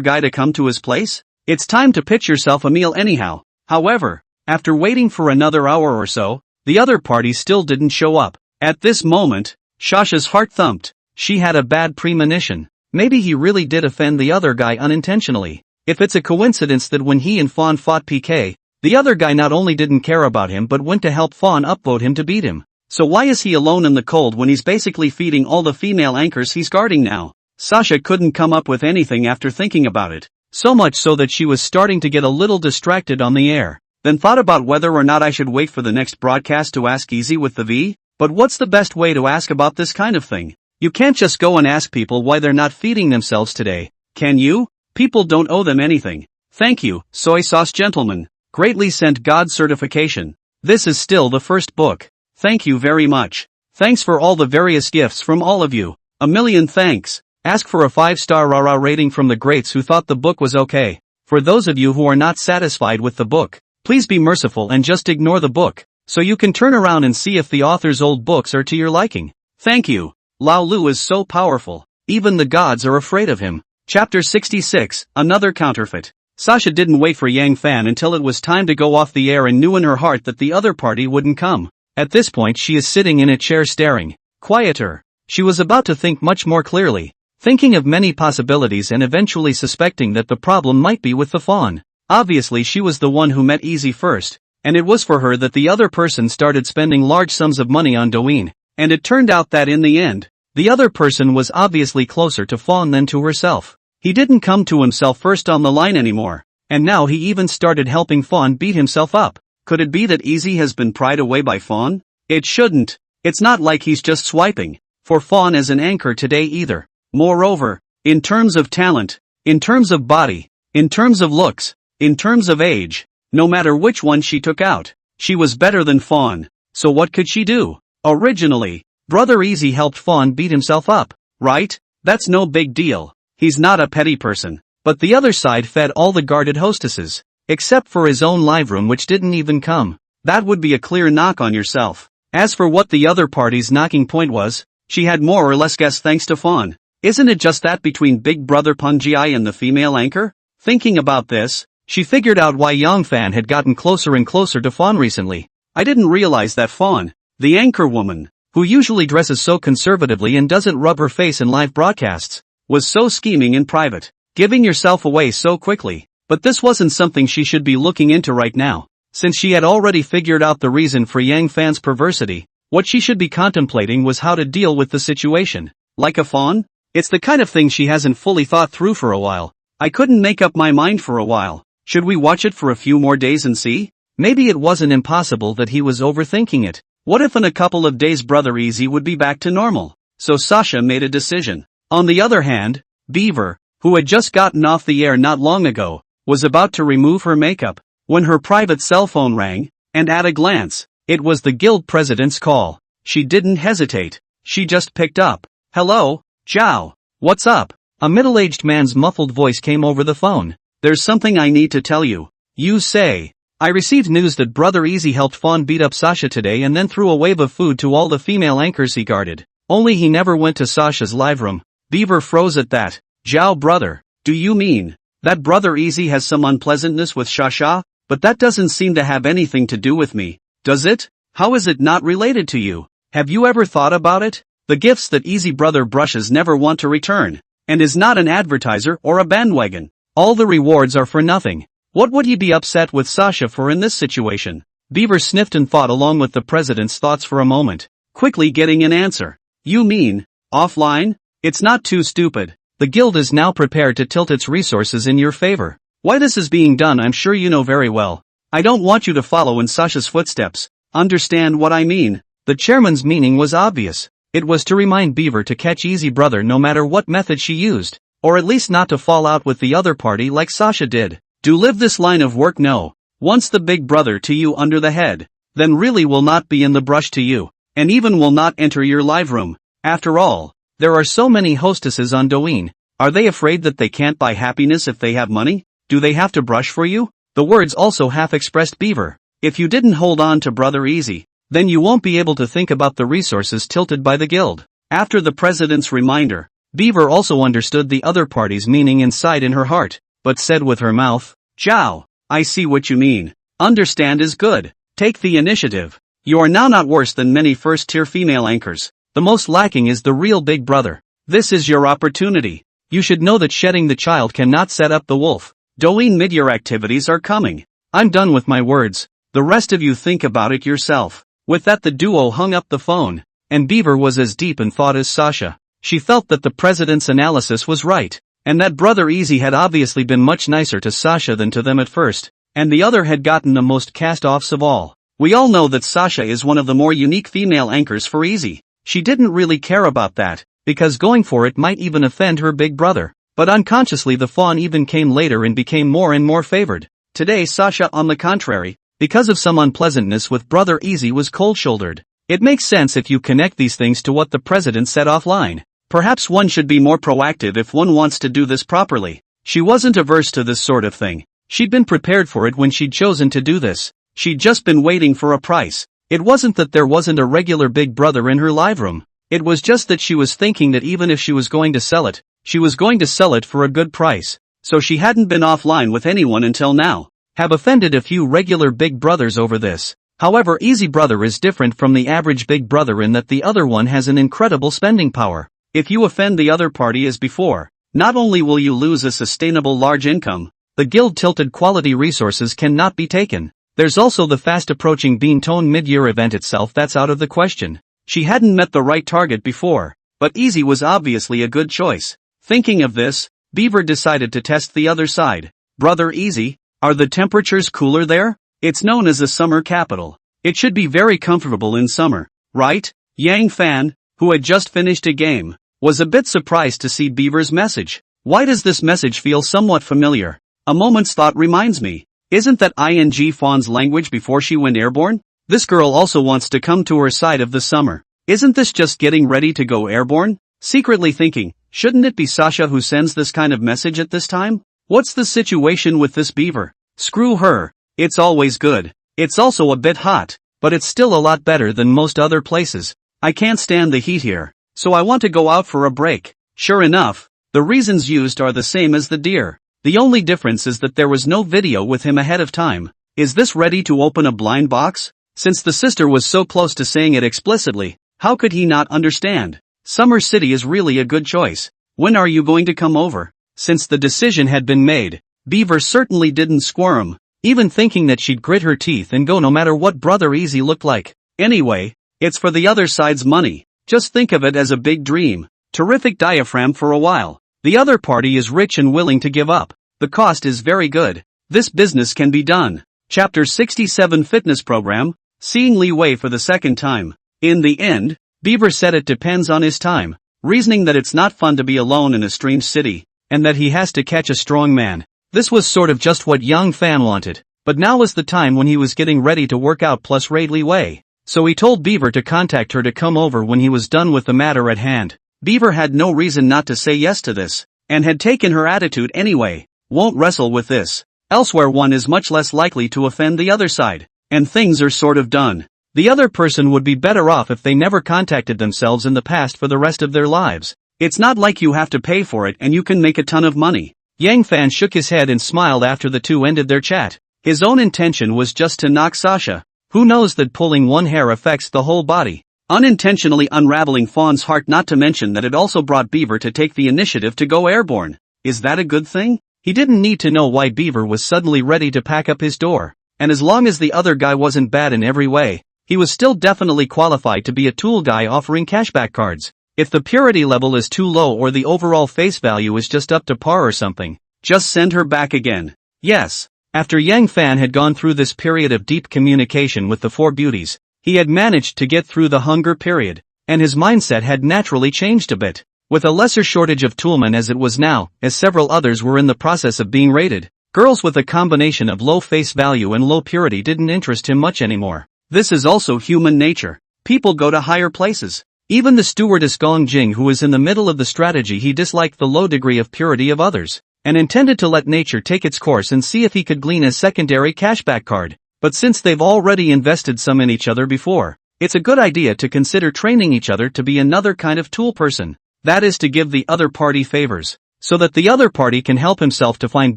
guy to come to his place? It's time to pitch yourself a meal anyhow. However, after waiting for another hour or so, the other party still didn't show up. At this moment, Sasha's heart thumped. She had a bad premonition. Maybe he really did offend the other guy unintentionally. If it's a coincidence that when he and Fawn fought PK, the other guy not only didn't care about him but went to help Fawn upvote him to beat him. So why is he alone in the cold when he's basically feeding all the female anchors he's guarding now? Sasha couldn't come up with anything after thinking about it. So much so that she was starting to get a little distracted on the air. Then thought about whether or not I should wait for the next broadcast to ask Easy with the V? But what's the best way to ask about this kind of thing? You can't just go and ask people why they're not feeding themselves today, can you? People don't owe them anything. Thank you, soy sauce gentleman. Greatly sent God certification. This is still the first book. Thank you very much. Thanks for all the various gifts from all of you. A million thanks. Ask for a 5-star rah-rah rating from the greats who thought the book was okay. For those of you who are not satisfied with the book, please be merciful and just ignore the book, so you can turn around and see if the author's old books are to your liking. Thank you. Lao Lu is so powerful. Even the gods are afraid of him. Chapter 66, Another Counterfeit. Sasha didn't wait for Yang Fan until it was time to go off the air and knew in her heart that the other party wouldn't come. At this point she is sitting in a chair staring. Quieter. She was about to think much more clearly, thinking of many possibilities and eventually suspecting that the problem might be with the fawn. Obviously she was the one who met Easy first, and it was for her that the other person started spending large sums of money on Douyin, and it turned out that in the end, the other person was obviously closer to Fawn than to herself. He didn't come to himself first on the line anymore, and now he even started helping Fawn beat himself up. Could it be that Easy has been pried away by Fawn? It shouldn't. It's not like he's just swiping for Fawn as an anchor today either. Moreover, in terms of talent, in terms of body, in terms of looks, in terms of age, no matter which one she took out, she was better than Fawn. So what could she do? Originally, Brother Easy helped Fawn beat himself up, right? That's no big deal. He's not a petty person. But the other side fed all the guarded hostesses, except for his own live room which didn't even come. That would be a clear knock on yourself. As for what the other party's knocking point was, she had more or less guessed thanks to Fawn. Isn't it just that between Big Brother Punji and the female anchor? Thinking about this, she figured out why Yang Fan had gotten closer and closer to Fawn recently. I didn't realize that Fawn, the anchor woman, who usually dresses so conservatively and doesn't rub her face in live broadcasts, was so scheming in private, giving yourself away so quickly. But this wasn't something she should be looking into right now, since she had already figured out the reason for Yang Fan's perversity. What she should be contemplating was how to deal with the situation. Like a Fawn? It's the kind of thing she hasn't fully thought through for a while. I couldn't make up my mind for a while. Should we watch it for a few more days and see? Maybe it wasn't impossible that he was overthinking it. What if in a couple of days Brother Easy would be back to normal? So Sasha made a decision. On the other hand, Beaver, who had just gotten off the air not long ago, was about to remove her makeup, when her private cell phone rang, and at a glance, it was the guild president's call. She didn't hesitate. She just picked up. Hello, Zhao. What's up? A middle-aged man's muffled voice came over the phone. There's something I need to tell you. You say. I received news that Brother Easy helped Fawn beat up Sasha today and then threw a wave of food to all the female anchors he guarded. Only he never went to Sasha's live room. Beaver froze at that. Zhao brother, do you mean that Brother Easy has some unpleasantness with Sasha? But that doesn't seem to have anything to do with me, does it? How is it not related to you? Have you ever thought about it? The gifts that Easy Brother brushes never want to return, and is not an advertiser or a bandwagon. All the rewards are for nothing. What would he be upset with Sasha for in this situation? Beaver sniffed and thought along with the president's thoughts for a moment, quickly getting an answer. You mean, offline? It's not too stupid. The guild is now prepared to tilt its resources in your favor. Why this is being done I'm sure you know very well. I don't want you to follow in Sasha's footsteps. Understand what I mean? The chairman's meaning was obvious. It was to remind Beaver to catch Easy Brother no matter what method she used, or at least not to fall out with the other party like Sasha did. Do live this line of work no. Once the big brother to you under the head, then really will not be in the brush to you, and even will not enter your live room. After all, there are so many hostesses on Douyin. Are they afraid that they can't buy happiness if they have money? Do they have to brush for you? The words also half expressed Beaver. If you didn't hold on to Brother Easy, then you won't be able to think about the resources tilted by the guild. After the president's reminder, Beaver also understood the other party's meaning inside in her heart, but said with her mouth, Zhao, I see what you mean. Understand is good. Take the initiative. You are now not worse than many first-tier female anchors. The most lacking is the real big brother. This is your opportunity. You should know that shedding the child cannot set up the wolf. Douyin mid-year activities are coming. I'm done with my words. The rest of you think about it yourself. With that the duo hung up the phone, and Beaver was as deep in thought as Sasha. She felt that the president's analysis was right, and that Brother Easy had obviously been much nicer to Sasha than to them at first, and the other had gotten the most cast-offs of all. We all know that Sasha is one of the more unique female anchors for Easy. She didn't really care about that, because going for it might even offend her big brother. But unconsciously the fawn even came later and became more and more favored. Today Sasha, on the contrary, because of some unpleasantness with Brother Easy, was cold-shouldered. It makes sense if you connect these things to what the president said offline. Perhaps one should be more proactive if one wants to do this properly. She wasn't averse to this sort of thing. She'd been prepared for it when she'd chosen to do this. She'd just been waiting for a price. It wasn't that there wasn't a regular Big Brother in her live room. It was just that she was thinking that even if she was going to sell it, she was going to sell it for a good price. So she hadn't been offline with anyone until now. Have offended a few regular Big Brothers over this. However, Easy Brother is different from the average Big Brother in that the other one has an incredible spending power. If you offend the other party as before, not only will you lose a sustainable large income, the guild-tilted quality resources cannot be taken. There's also the fast-approaching Bean Tone mid-year event itself that's out of the question. She hadn't met the right target before, but Easy was obviously a good choice. Thinking of this, Beaver decided to test the other side. Brother Easy, are the temperatures cooler there? It's known as the summer capital. It should be very comfortable in summer, right? Yang Fan, who had just finished a game, was a bit surprised to see Beaver's message. Why does this message feel somewhat familiar? A moment's thought reminds me. Isn't that ING Fawn's language before she went airborne? This girl also wants to come to her side of the summer. Isn't this just getting ready to go airborne? Secretly thinking, shouldn't it be Sasha who sends this kind of message at this time? What's the situation with this Beaver? Screw her. It's always good. It's also a bit hot, but it's still a lot better than most other places. I can't stand the heat here, so I want to go out for a break. Sure enough, the reasons used are the same as the deer. The only difference is that there was no video with him ahead of time. Is this ready to open a blind box? Since the sister was so close to saying it explicitly, how could he not understand? Summer City is really a good choice. When are you going to come over? Since the decision had been made, Beaver certainly didn't squirm, even thinking that she'd grit her teeth and go no matter what Brother Easy looked like. Anyway, it's for the other side's money. Just think of it as a big dream. Terrific diaphragm for a while. The other party is rich and willing to give up. The cost is very good. This business can be done. Chapter 67 Fitness Program, Seeing Li Wei for the second time. In the end, Beaver said it depends on his time, reasoning that it's not fun to be alone in a strange city, and that he has to catch a strong man. This was sort of just what young Fan wanted, but now was the time when he was getting ready to work out plus raid Li Wei. So he told Beaver to contact her to come over when he was done with the matter at hand. Beaver had no reason not to say yes to this, and had taken her attitude anyway. Won't wrestle with this. Elsewhere one is much less likely to offend the other side, and things are sort of done. The other person would be better off if they never contacted themselves in the past for the rest of their lives. It's not like you have to pay for it and you can make a ton of money. Yang Fan shook his head and smiled after the two ended their chat. His own intention was just to knock Sasha. Who knows that pulling one hair affects the whole body? Unintentionally unraveling Fawn's heart, not to mention that it also brought Beaver to take the initiative to go airborne. Is that a good thing? He didn't need to know why Beaver was suddenly ready to pack up his door. And as long as the other guy wasn't bad in every way, he was still definitely qualified to be a tool guy offering cashback cards. If the purity level is too low or the overall face value is just up to par or something, just send her back again. Yes. After Yang Fan had gone through this period of deep communication with the four beauties, he had managed to get through the hunger period, and his mindset had naturally changed a bit. With a lesser shortage of toolmen as it was now, as several others were in the process of being raided, girls with a combination of low face value and low purity didn't interest him much anymore. This is also human nature. People go to higher places. Even the stewardess Gong Jing, who was in the middle of the strategy, he disliked the low degree of purity of others, and intended to let nature take its course and see if he could glean a secondary cashback card. But since they've already invested some in each other before, it's a good idea to consider training each other to be another kind of tool person. That is to give the other party favors, so that the other party can help himself to find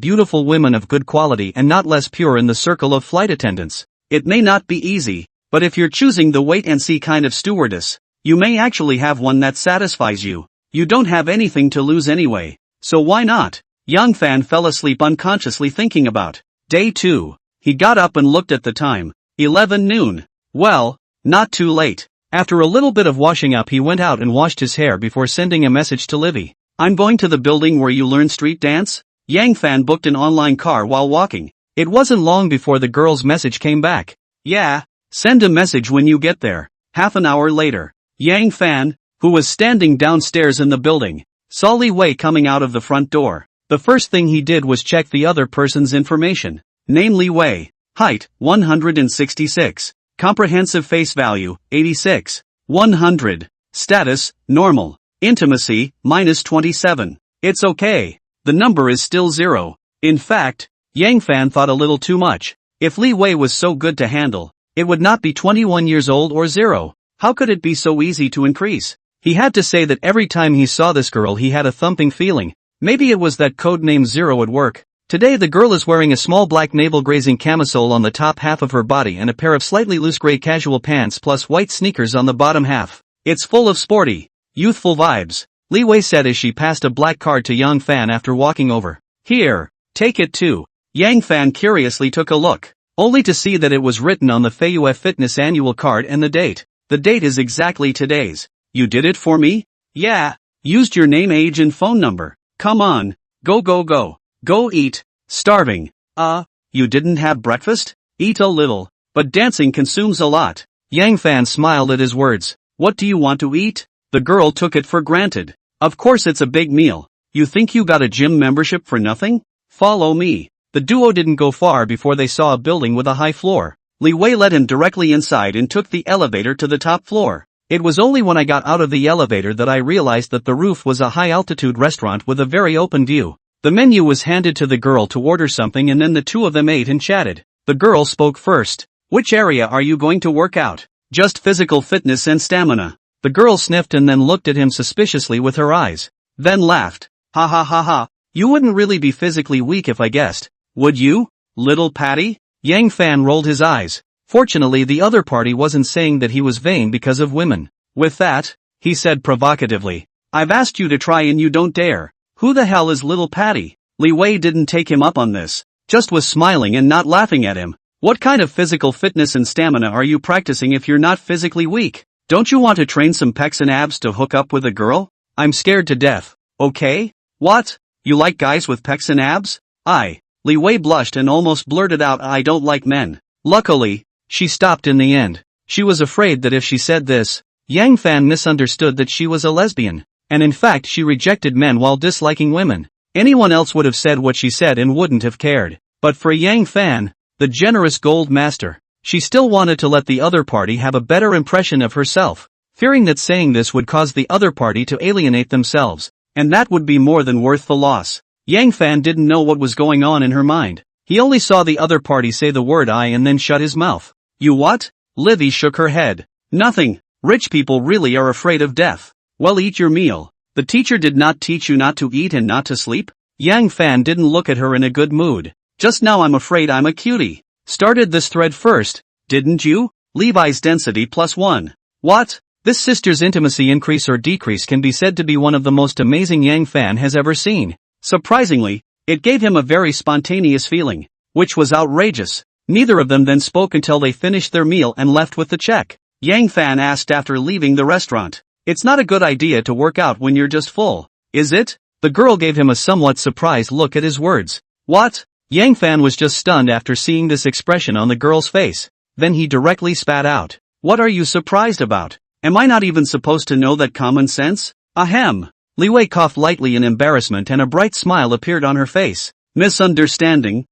beautiful women of good quality and not less pure in the circle of flight attendants. It may not be easy, but if you're choosing the wait-and-see kind of stewardess, you may actually have one that satisfies you. You don't have anything to lose anyway, so why not? Young Fan fell asleep unconsciously thinking about day 2. He got up and looked at the time, 11 noon. Well, not too late. After a little bit of washing up, he went out and washed his hair before sending a message to Livy. I'm going to the building where you learn street dance. Yang Fan booked an online car while walking. It wasn't long before the girl's message came back. Yeah, send a message when you get there. Half an hour later, Yang Fan, who was standing downstairs in the building, saw Li Wei coming out of the front door. The first thing he did was check the other person's information. Name Li Wei. Height, 166. Comprehensive face value, 86. 100. Status, normal. Intimacy, -27. It's okay. The number is still 0. In fact, Yang Fan thought a little too much. If Li Wei was so good to handle, it would not be 21 years old or 0. How could it be so easy to increase? He had to say that every time he saw this girl he had a thumping feeling. Maybe it was that code name 0 at work. Today the girl is wearing a small black navel-grazing camisole on the top half of her body and a pair of slightly loose gray casual pants plus white sneakers on the bottom half. It's full of sporty, youthful vibes, Li Wei said as she passed a black card to Yang Fan after walking over. Here, take it too. Yang Fan curiously took a look, only to see that it was written on the Feiyue Fitness annual card and the date. The date is exactly today's. You did it for me? Yeah. Used your name, age and phone number. Come on. Go go go. Go eat. Starving. You didn't have breakfast? Eat a little. But dancing consumes a lot. Yang Fan smiled at his words. What do you want to eat? The girl took it for granted. Of course it's a big meal. You think you got a gym membership for nothing? Follow me. The duo didn't go far before they saw a building with a high floor. Li Wei led him directly inside and took the elevator to the top floor. It was only when I got out of the elevator that I realized that the roof was a high-altitude restaurant with a very open view. The menu was handed to the girl to order something and then the two of them ate and chatted. The girl spoke first. Which area are you going to work out? Just physical fitness and stamina. The girl sniffed and then looked at him suspiciously with her eyes. Then laughed. Ha ha ha ha. You wouldn't really be physically weak if I guessed. Would you, little Patty? Yang Fan rolled his eyes. Fortunately the other party wasn't saying that he was vain because of women. With that, he said provocatively. I've asked you to try and you don't dare. Who the hell is little Patty? Li Wei didn't take him up on this. Just was smiling and not laughing at him. What kind of physical fitness and stamina are you practicing if you're not physically weak? Don't you want to train some pecs and abs to hook up with a girl? I'm scared to death. Okay? What? You like guys with pecs and abs? Li Wei blushed and almost blurted out, I don't like men. Luckily, she stopped in the end. She was afraid that if she said this, Yang Fan misunderstood that she was a lesbian, and in fact she rejected men while disliking women. Anyone else would have said what she said and wouldn't have cared. But for Yang Fan, the generous gold master, she still wanted to let the other party have a better impression of herself, fearing that saying this would cause the other party to alienate themselves, and that would be more than worth the loss. Yang Fan didn't know what was going on in her mind. He only saw the other party say the word I and then shut his mouth. You what? Livy shook her head. Nothing. Rich people really are afraid of death. Well, eat your meal. The teacher did not teach you not to eat and not to sleep? Yang Fan didn't look at her in a good mood. Just now I'm afraid I'm a cutie. Started this thread first, didn't you? Levi's density +1. What? This sister's intimacy increase or decrease can be said to be one of the most amazing Yang Fan has ever seen. Surprisingly, it gave him a very spontaneous feeling, which was outrageous. Neither of them then spoke until they finished their meal and left with the check. Yang Fan asked after leaving the restaurant. It's not a good idea to work out when you're just full, is it? The girl gave him a somewhat surprised look at his words. What? Yang Fan was just stunned after seeing this expression on the girl's face. Then he directly spat out. What are you surprised about? Am I not even supposed to know that common sense? Ahem. Li Wei coughed lightly in embarrassment and a bright smile appeared on her face. Misunderstanding.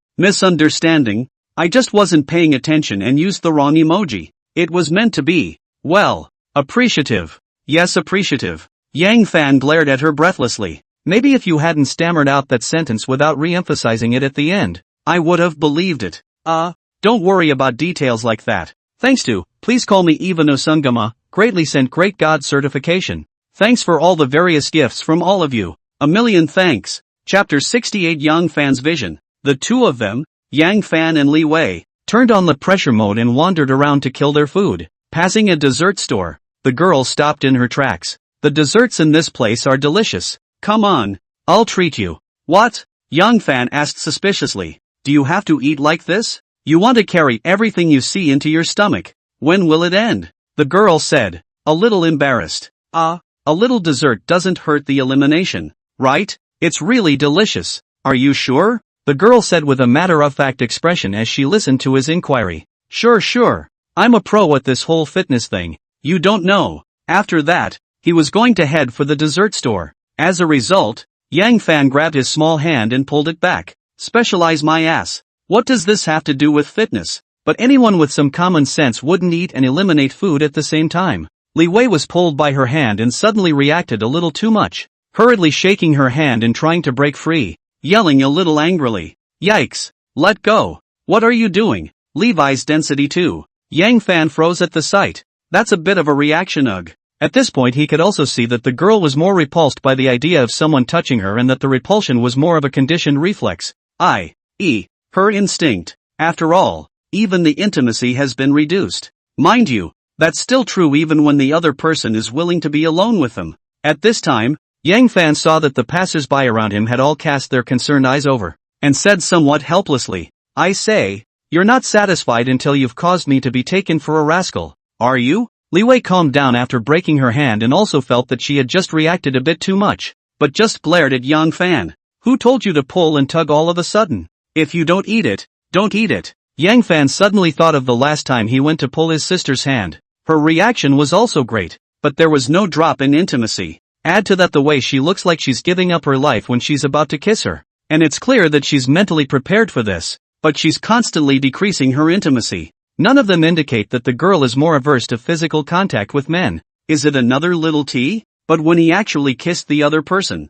I just wasn't paying attention and used the wrong emoji. It was meant to be, well, appreciative. Yes, appreciative. Yang Fan glared at her breathlessly. Maybe if you hadn't stammered out that sentence without re-emphasizing it at the end, I would have believed it. Don't worry about details like that. Thanks to, please call me Eva no Sungama, greatly sent great God certification. Thanks for all the various gifts from all of you. A million thanks. Chapter 68 Yang Fan's Vision. The two of them, Yang Fan and Li Wei, turned on the pressure mode and wandered around to kill their food. Passing a dessert store, the girl stopped in her tracks. The desserts in this place are delicious. Come on, I'll treat you. What? Yang Fan asked suspiciously. Do you have to eat like this? You want to carry everything you see into your stomach. When will it end? The girl said, a little embarrassed. A little dessert doesn't hurt the elimination, right? It's really delicious. Are you sure? The girl said with a matter-of-fact expression as she listened to his inquiry. Sure. I'm a pro at this whole fitness thing. You don't know. After that, he was going to head for the dessert store. As a result, Yang Fan grabbed his small hand and pulled it back. Specialize my ass. What does this have to do with fitness? But anyone with some common sense wouldn't eat and eliminate food at the same time. Li Wei was pulled by her hand and suddenly reacted a little too much, hurriedly shaking her hand and trying to break free, yelling a little angrily. Yikes! Let go! What are you doing? Levi's density 2. Yang Fan froze at the sight. That's a bit of a reaction, ugh. At this point he could also see that the girl was more repulsed by the idea of someone touching her and that the repulsion was more of a conditioned reflex, i.e., her instinct. After all, even the intimacy has been reduced. Mind you, that's still true even when the other person is willing to be alone with them. At this time, Yang Fan saw that the passers-by around him had all cast their concerned eyes over, and said somewhat helplessly, I say, you're not satisfied until you've caused me to be taken for a rascal, are you? Li Wei calmed down after breaking her hand and also felt that she had just reacted a bit too much, but just glared at Yang Fan. Who told you to pull and tug all of a sudden? If you don't eat it, don't eat it. Yang Fan suddenly thought of the last time he went to pull his sister's hand. Her reaction was also great, but there was no drop in intimacy. Add to that the way she looks like she's giving up her life when she's about to kiss her. And it's clear that she's mentally prepared for this, but she's constantly decreasing her intimacy. None of them indicate that the girl is more averse to physical contact with men. Is it another little T? But when he actually kissed the other person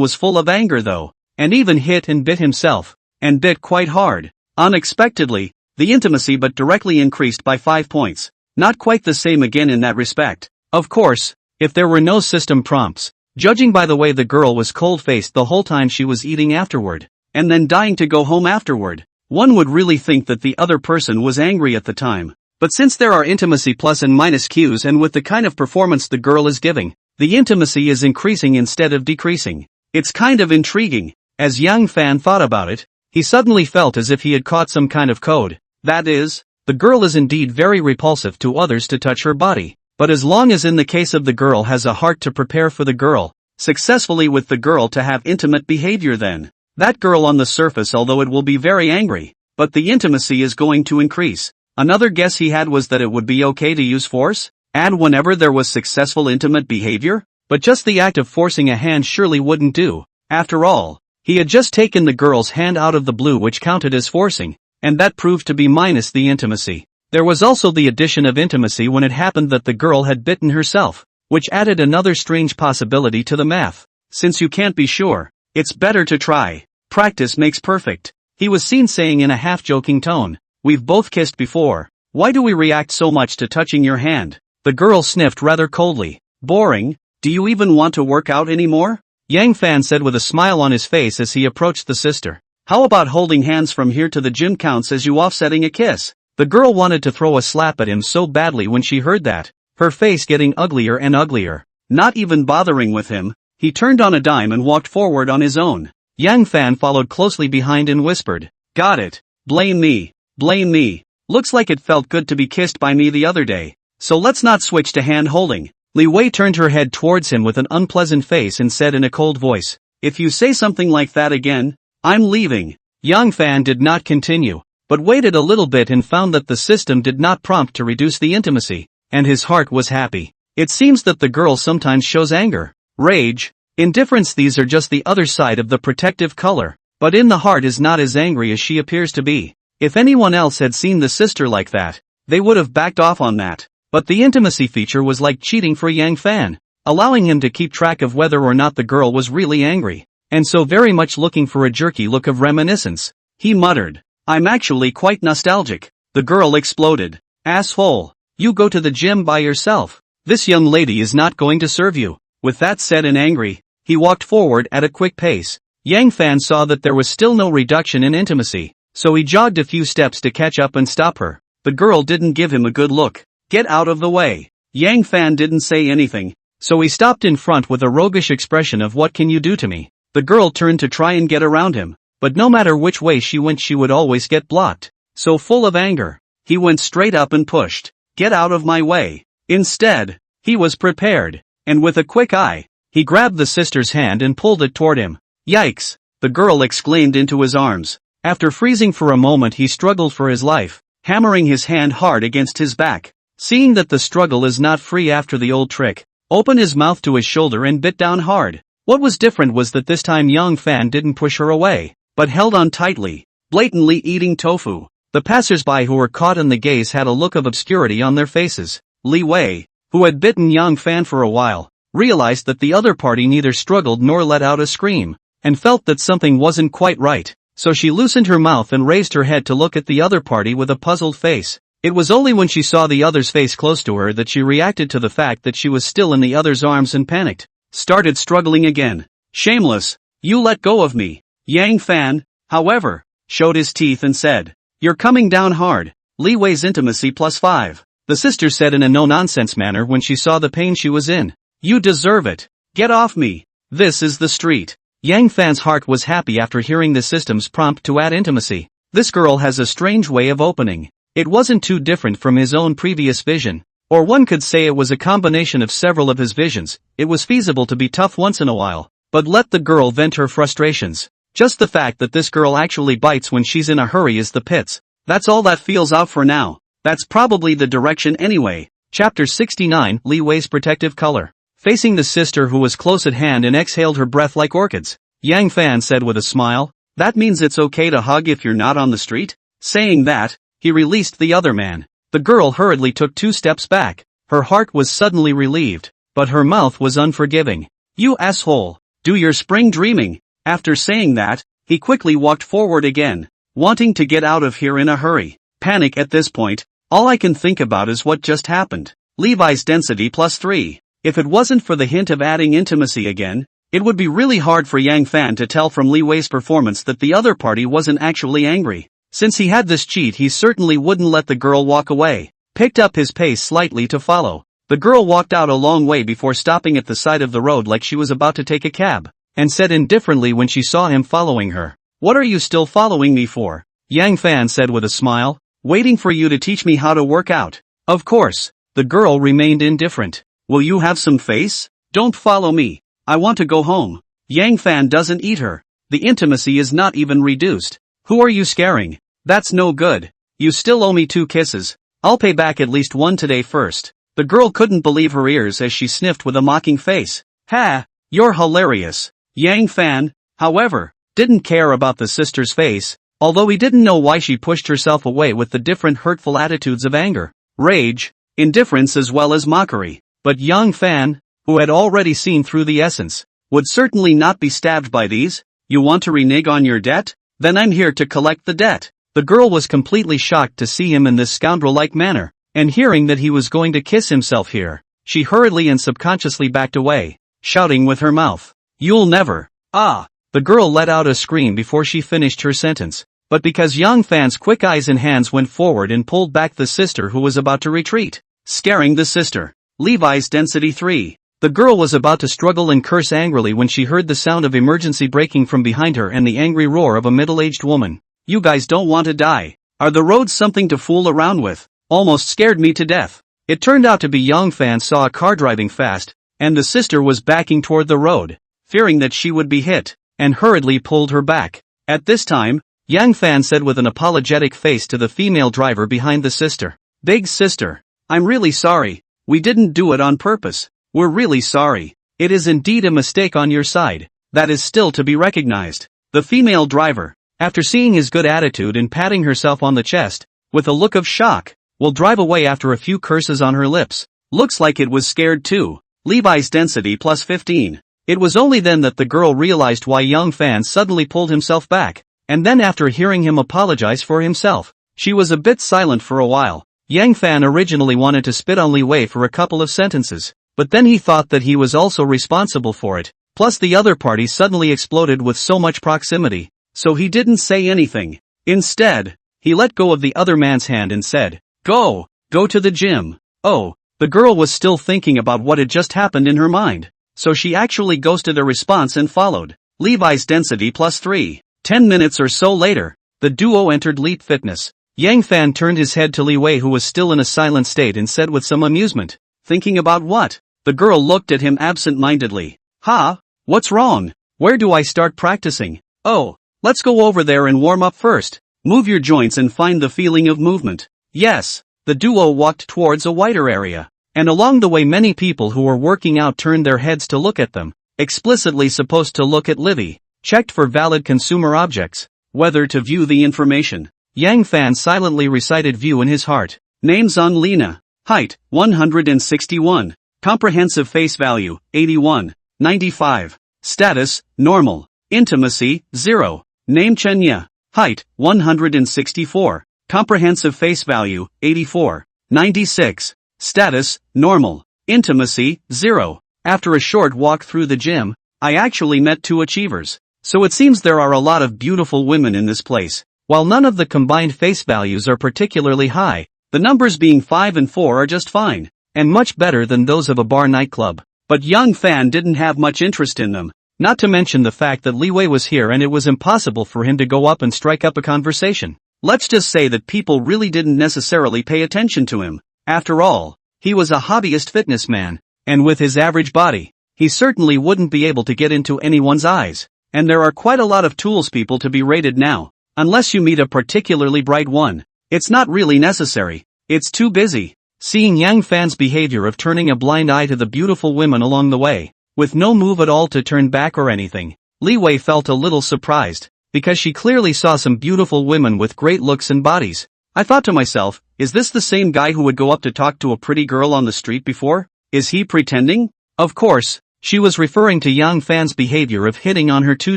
was full of anger though, and even hit and bit himself, and bit quite hard. Unexpectedly, the intimacy but directly increased by 5 points. Not quite the same again in that respect. Of course, if there were no system prompts, judging by the way the girl was cold-faced the whole time she was eating afterward, and then dying to go home afterward, one would really think that the other person was angry at the time. But since there are intimacy plus and minus cues and with the kind of performance the girl is giving, the intimacy is increasing instead of decreasing. It's kind of intriguing. As Yang Fan thought about it, he suddenly felt as if he had caught some kind of code. That is, the girl is indeed very repulsive to others to touch her body. But as long as in the case of the girl has a heart to prepare for the girl, successfully with the girl to have intimate behavior, then that girl on the surface, although it will be very angry, but the intimacy is going to increase. Another guess he had was that it would be okay to use force, and whenever there was successful intimate behavior, but just the act of forcing a hand surely wouldn't do. After all, he had just taken the girl's hand out of the blue, which counted as forcing, and that proved to be minus the intimacy. There was also the addition of intimacy when it happened that the girl had bitten herself, which added another strange possibility to the math. Since you can't be sure, it's better to try. Practice makes perfect. He was seen saying in a half-joking tone, we've both kissed before. Why do we react so much to touching your hand? The girl sniffed rather coldly. Boring. Do you even want to work out anymore? Yang Fan said with a smile on his face as he approached the sister. How about holding hands from here to the gym counts as you offsetting a kiss? The girl wanted to throw a slap at him so badly when she heard that, her face getting uglier and uglier. Not even bothering with him, he turned on a dime and walked forward on his own. Yang Fan followed closely behind and whispered, got it. Blame me. Blame me. Looks like it felt good to be kissed by me the other day. So let's not switch to hand holding. Li Wei turned her head towards him with an unpleasant face and said in a cold voice, if you say something like that again, I'm leaving. Yang Fan did not continue, but waited a little bit and found that the system did not prompt to reduce the intimacy, and his heart was happy. It seems that the girl sometimes shows anger, rage, indifference. These are just the other side of the protective color, but in the heart is not as angry as she appears to be. If anyone else had seen the sister like that, they would have backed off on that. But the intimacy feature was like cheating for Yang Fan, allowing him to keep track of whether or not the girl was really angry, and so very much looking for a jerky look of reminiscence. He muttered, I'm actually quite nostalgic. The girl exploded. Asshole. You go to the gym by yourself. This young lady is not going to serve you. With that said and angry, he walked forward at a quick pace. Yang Fan saw that there was still no reduction in intimacy, so he jogged a few steps to catch up and stop her. The girl didn't give him a good look. Get out of the way. Yang Fan didn't say anything, so he stopped in front with a roguish expression of what can you do to me? The girl turned to try and get around him, but no matter which way she went she would always get blocked. So full of anger, he went straight up and pushed, get out of my way. Instead, he was prepared, and with a quick eye, he grabbed the sister's hand and pulled it toward him. Yikes! The girl exclaimed into his arms. After freezing for a moment he struggled for his life, hammering his hand hard against his back. Seeing that the struggle is not free after the old trick, opened his mouth to his shoulder and bit down hard. What was different was that this time Young Fan didn't push her away, but held on tightly, blatantly eating tofu. The passers-by who were caught in the gaze had a look of obscurity on their faces. Li Wei, who had bitten Young Fan for a while, realized that the other party neither struggled nor let out a scream, and felt that something wasn't quite right, so she loosened her mouth and raised her head to look at the other party with a puzzled face. It was only when she saw the other's face close to her that she reacted to the fact that she was still in the other's arms and panicked. Started struggling again. Shameless, you let go of me. Yang Fan, however, showed his teeth and said, "You're coming down hard." Li Wei's intimacy +5. The sister said in a no-nonsense manner when she saw the pain she was in. "You deserve it. Get off me. This is the street." Yang Fan's heart was happy after hearing the system's prompt to add intimacy. This girl has a strange way of opening. It wasn't too different from his own previous vision. Or one could say it was a combination of several of his visions. It was feasible to be tough once in a while, but let the girl vent her frustrations. Just the fact that this girl actually bites when she's in a hurry is the pits. That's all that feels out for now. That's probably the direction anyway. Chapter 69, Li Wei's protective color. Facing the sister who was close at hand and exhaled her breath like orchids, Yang Fan said with a smile, "That means it's okay to hug if you're not on the street?" Saying that, he released the other man. The girl hurriedly took 2 steps back. Her heart was suddenly relieved, but her mouth was unforgiving. "You asshole, do your spring dreaming." After saying that, he quickly walked forward again, wanting to get out of here in a hurry. Panic at this point. All I can think about is what just happened. Levi's density +3. If it wasn't for the hint of adding intimacy again, it would be really hard for Yang Fan to tell from Li Wei's performance that the other party wasn't actually angry. Since he had this cheat, he certainly wouldn't let the girl walk away. Picked up his pace slightly to follow. The girl walked out a long way before stopping at the side of the road like she was about to take a cab, and said indifferently when she saw him following her, "What are you still following me for?" Yang Fan said with a smile, "Waiting for you to teach me how to work out." Of course. The girl remained indifferent. "Will you have some face? Don't follow me. I want to go home." Yang Fan doesn't eat her. The intimacy is not even reduced. "Who are you scaring? That's no good. You still owe me 2 kisses. I'll pay back at least 1 today first." The girl couldn't believe her ears as she sniffed with a mocking face. "Ha, you're hilarious." Yang Fan, however, didn't care about the sister's face, although he didn't know why she pushed herself away with the different hurtful attitudes of anger, rage, indifference as well as mockery. But Yang Fan, who had already seen through the essence, would certainly not be stabbed by these. "You want to renege on your debt? Then I'm here to collect the debt." The girl was completely shocked to see him in this scoundrel-like manner, and hearing that he was going to kiss himself here, she hurriedly and subconsciously backed away, shouting with her mouth, "You'll never." "Ah!" The girl let out a scream before she finished her sentence, but because Yang Fan's quick eyes and hands went forward and pulled back the sister who was about to retreat, scaring the sister. Levi's density 3. The girl was about to struggle and curse angrily when she heard the sound of emergency braking from behind her and the angry roar of a middle-aged woman. "You guys don't want to die. Are the roads something to fool around with? Almost scared me to death." It turned out to be Yang Fan saw a car driving fast, and the sister was backing toward the road, fearing that she would be hit, and hurriedly pulled her back. At this time, Yang Fan said with an apologetic face to the female driver behind the sister, "Big sister, I'm really sorry. We didn't do it on purpose. We're really sorry. It is indeed a mistake on your side. That is still to be recognized." The female driver, after seeing his good attitude and patting herself on the chest, with a look of shock, will drive away after a few curses on her lips. Looks like it was scared too. Levi's density +15. It was only then that the girl realized why Yang Fan suddenly pulled himself back, and then after hearing him apologize for himself, she was a bit silent for a while. Yang Fan originally wanted to spit on Li Wei for a couple of sentences, but then he thought that he was also responsible for it, plus the other party suddenly exploded with so much proximity, so he didn't say anything. Instead, he let go of the other man's hand and said, Go to the gym." Oh, the girl was still thinking about what had just happened in her mind, so she actually ghosted a response and followed. Levi's density +3. 10 minutes or so later, the duo entered Leap Fitness. Yang Fan turned his head to Li Wei, who was still in a silent state, and said with some amusement, "Thinking about what?" The girl looked at him absent-mindedly. "Ha? What's wrong? Where do I start practicing?" "Oh, let's go over there and warm up first. Move your joints and find the feeling of movement." "Yes." The duo walked towards a wider area. And along the way many people who were working out turned their heads to look at them, explicitly supposed to look at Livy, checked for valid consumer objects, whether to view the information. Yang Fan silently recited view in his heart. Names on Lena. Height, 161. Comprehensive face value, 81. 95. Status, normal. Intimacy, 0. Name Chenya. Height, 164. Comprehensive face value, 84. 96. Status, normal. Intimacy, 0. After a short walk through the gym, I actually met 2 achievers. So it seems there are a lot of beautiful women in this place. While none of the combined face values are particularly high, the numbers being 5 and 4 are just fine, and much better than those of a bar nightclub. But Yang Fan didn't have much interest in them, not to mention the fact that Li Wei was here and it was impossible for him to go up and strike up a conversation. Let's just say that people really didn't necessarily pay attention to him. After all, he was a hobbyist fitness man, and with his average body, he certainly wouldn't be able to get into anyone's eyes. And there are quite a lot of tools people to be rated now, unless you meet a particularly bright one. It's not really necessary, it's too busy. Seeing Yang Fan's behavior of turning a blind eye to the beautiful women along the way, with no move at all to turn back or anything, Li Wei felt a little surprised, because she clearly saw some beautiful women with great looks and bodies. I thought to myself, is this the same guy who would go up to talk to a pretty girl on the street before? Is he pretending? Of course, she was referring to Yang Fan's behavior of hitting on her 2